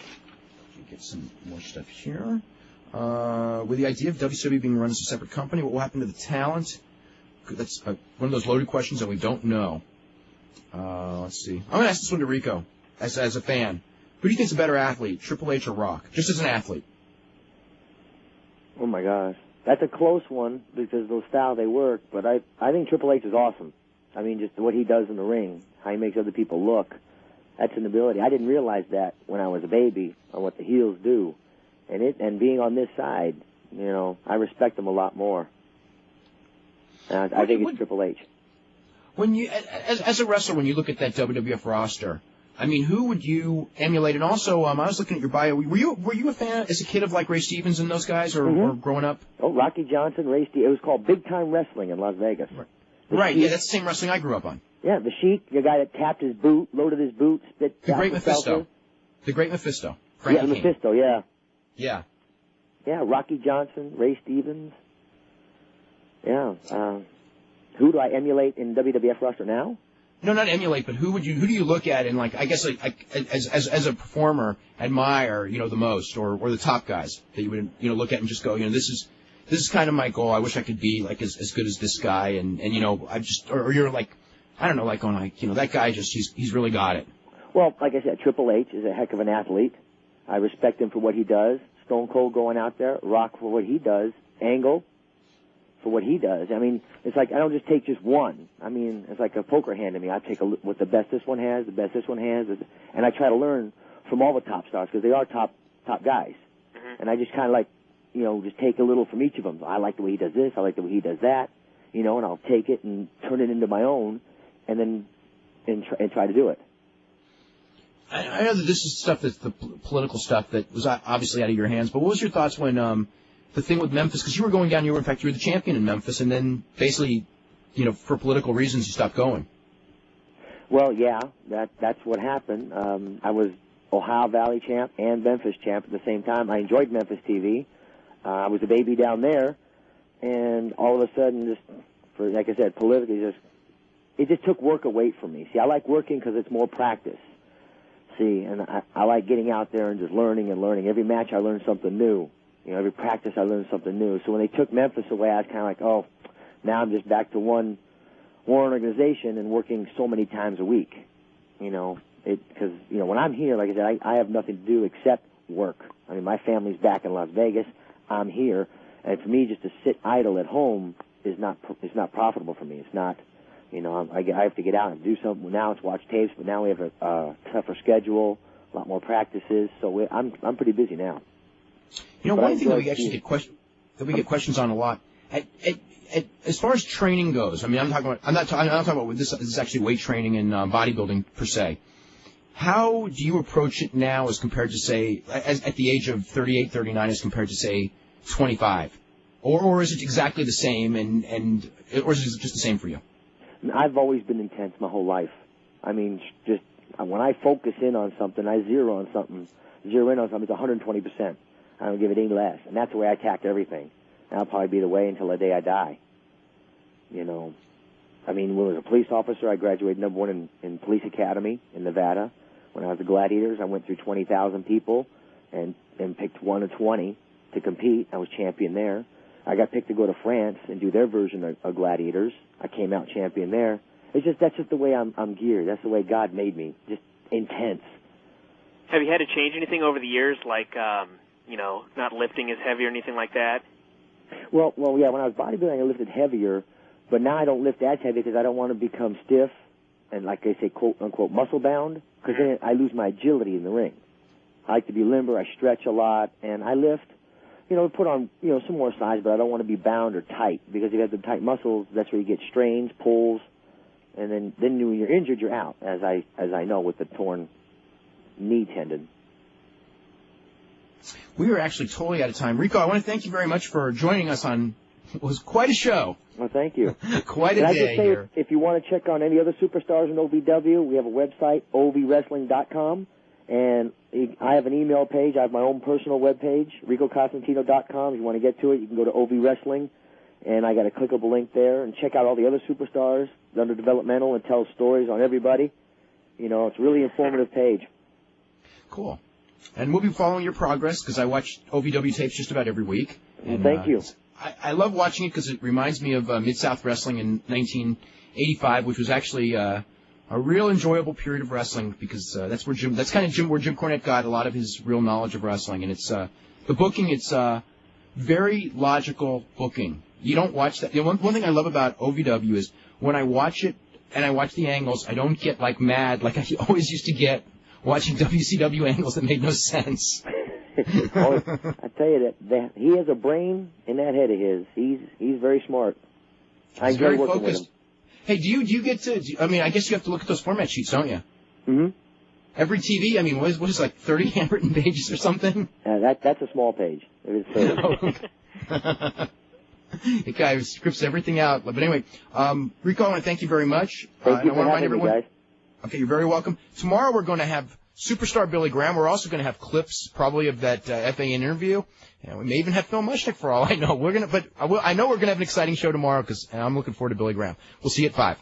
get some more stuff here. With the idea of WCW being run as a separate company, what will happen to the talent? That's one of those loaded questions that we don't know. Let's see. I'm going to ask this one to Rico, as a fan. Who do you think's a better athlete, Triple H or Rock? Just as an athlete. Oh, my gosh. That's a close one because of the style they work, but I think Triple H is awesome. I mean, just what he does in the ring, how he makes other people look, that's an ability. I didn't realize that when I was a baby on what the heels do. And being on this side, I respect him a lot more. And I think it's Triple H. When you, as a wrestler, when you look at that WWF roster, I mean, who would you emulate? And also, I was looking at your bio. Were you a fan as a kid of like Ray Stevens and those guys, or growing up? Oh, Rocky Johnson, Ray Stevens. It was called Big Time Wrestling in Las Vegas. Right. Yeah, that's the same wrestling I grew up on. Yeah, the Sheik, the guy that tapped his boot, loaded his boot, spit. The Great Mephisto. The Great Mephisto. Frankie King. Mephisto. Yeah. Yeah. Yeah, Rocky Johnson, Ray Stevens. Yeah. Who do I emulate in WWF roster now? No, not emulate, but who do you look at and, like, I guess, like as a performer, admire, the most, or the top guys that you would, look at and just go, this is kind of my goal. I wish I could be, like, as good as this guy, and I just, or you're like, I don't know, like, going, like, that guy just, he's really got it. Well, like I said, Triple H is a heck of an athlete. I respect him for what he does. Stone Cold going out there, Rock for what he does, Angle for what he does. I mean, it's like I don't just take just one. I mean, it's like a poker hand to me. I take what the best this one has, the best this one has, and I try to learn from all the top stars because they are top guys. Mm-hmm. And I just kind of like, just take a little from each of them. I like the way he does this. I like the way he does that. And I'll take it and turn it into my own, and then try to do it. I know that this is stuff that's the political stuff that was obviously out of your hands, but what was your thoughts when the thing with Memphis, because you were going down, in fact, you were the champion in Memphis, and then basically, for political reasons, you stopped going. Well, yeah, that's what happened. I was Ohio Valley champ and Memphis champ at the same time. I enjoyed Memphis TV. I was a baby down there, and all of a sudden, like I said, politically, it just took work away from me. See, I like working because it's more practice. See, and I like getting out there and just learning and learning. Every match I learned something new. Every practice I learned something new. So when they took Memphis away, I was kind of like, oh, now I'm just back to one organization and working so many times a week. Because when I'm here, like I said, I have nothing to do except work. I mean, my family's back in Las Vegas. I'm here, and for me just to sit idle at home is not profitable for me. It's not. I have to get out and do something. Now it's watch tapes, but now we have a tougher schedule, a lot more practices. So I'm pretty busy now. One thing that we actually get questions on a lot, as far as training goes. I mean, I'm not talking about this. This is actually weight training and bodybuilding per se. How do you approach it now as compared to, say, at the age of 38, 39, as compared to, say, 25, or is it exactly the same, or is it just the same for you? I've always been intense my whole life. I mean, just when I focus in on something, I zero in on something, it's 120%. I don't give it any less. And that's the way I attack everything. And that'll probably be the way until the day I die. I mean, when I was a police officer, I graduated #1 in Police Academy in Nevada. When I was the Gladiators, I went through 20,000 people and picked 1 of 20 to compete. I was champion there. I got picked to go to France and do their version of Gladiators. I came out champion there. That's just the way I'm geared. That's the way God made me. Just intense. Have you had to change anything over the years, like not lifting as heavy or anything like that? Well, yeah. When I was bodybuilding, I lifted heavier, But now I don't lift as heavy because I don't want to become stiff and, like they say, quote unquote, muscle bound, because then I lose my agility in the ring. I like to be limber. I stretch a lot, and I lift. Put on some more size, but I don't want to be bound or tight, because if you have the tight muscles, that's where you get strains, pulls, and then when you're injured, you're out, as I know with the torn knee tendon. We are actually totally out of time. Rico, I want to thank you very much for joining us on what was quite a show. Well, thank you. Quite a Can day I just say, here. if you want to check on any other superstars in OVW, we have a website, ovwrestling.com, and I have an email page. I have my own personal web page, ricoconstantino.com. If you want to get to it, you can go to OV Wrestling, and I got a clickable link there, and check out all the other superstars under developmental and tell stories on everybody. It's a really informative page. Cool. And we'll be following your progress, because I watch OVW tapes just about every week. And, thank you. I love watching it because it reminds me of Mid-South Wrestling in 1985, which was actually a real enjoyable period of wrestling, because that's kind of where Jim Cornette got a lot of his real knowledge of wrestling. And it's the booking. It's very logical booking. You don't watch that. One thing I love about OVW is when I watch it and I watch the angles, I don't get mad like I always used to get watching WCW angles that made no sense. Oh, I tell you that he has a brain in that head of his. He's very smart. I enjoy very working focused. with him. Hey, do you get to? I guess you have to look at those format sheets, don't you? Mm-hmm. Every TV. what is 30 handwritten pages or something? That's a small page. It is. The guy scripts everything out. But anyway, Rico, I want to thank you very much. Thank you and I want to for remind having me, everyone. guys. Okay, you're very welcome. Tomorrow we're going to have Superstar Billy Graham. We're also going to have clips probably of that FA interview. And we may even have Phil Mushnick for all I know. I know we're going to have an exciting show tomorrow, because I'm looking forward to Billy Graham. We'll see you at 5.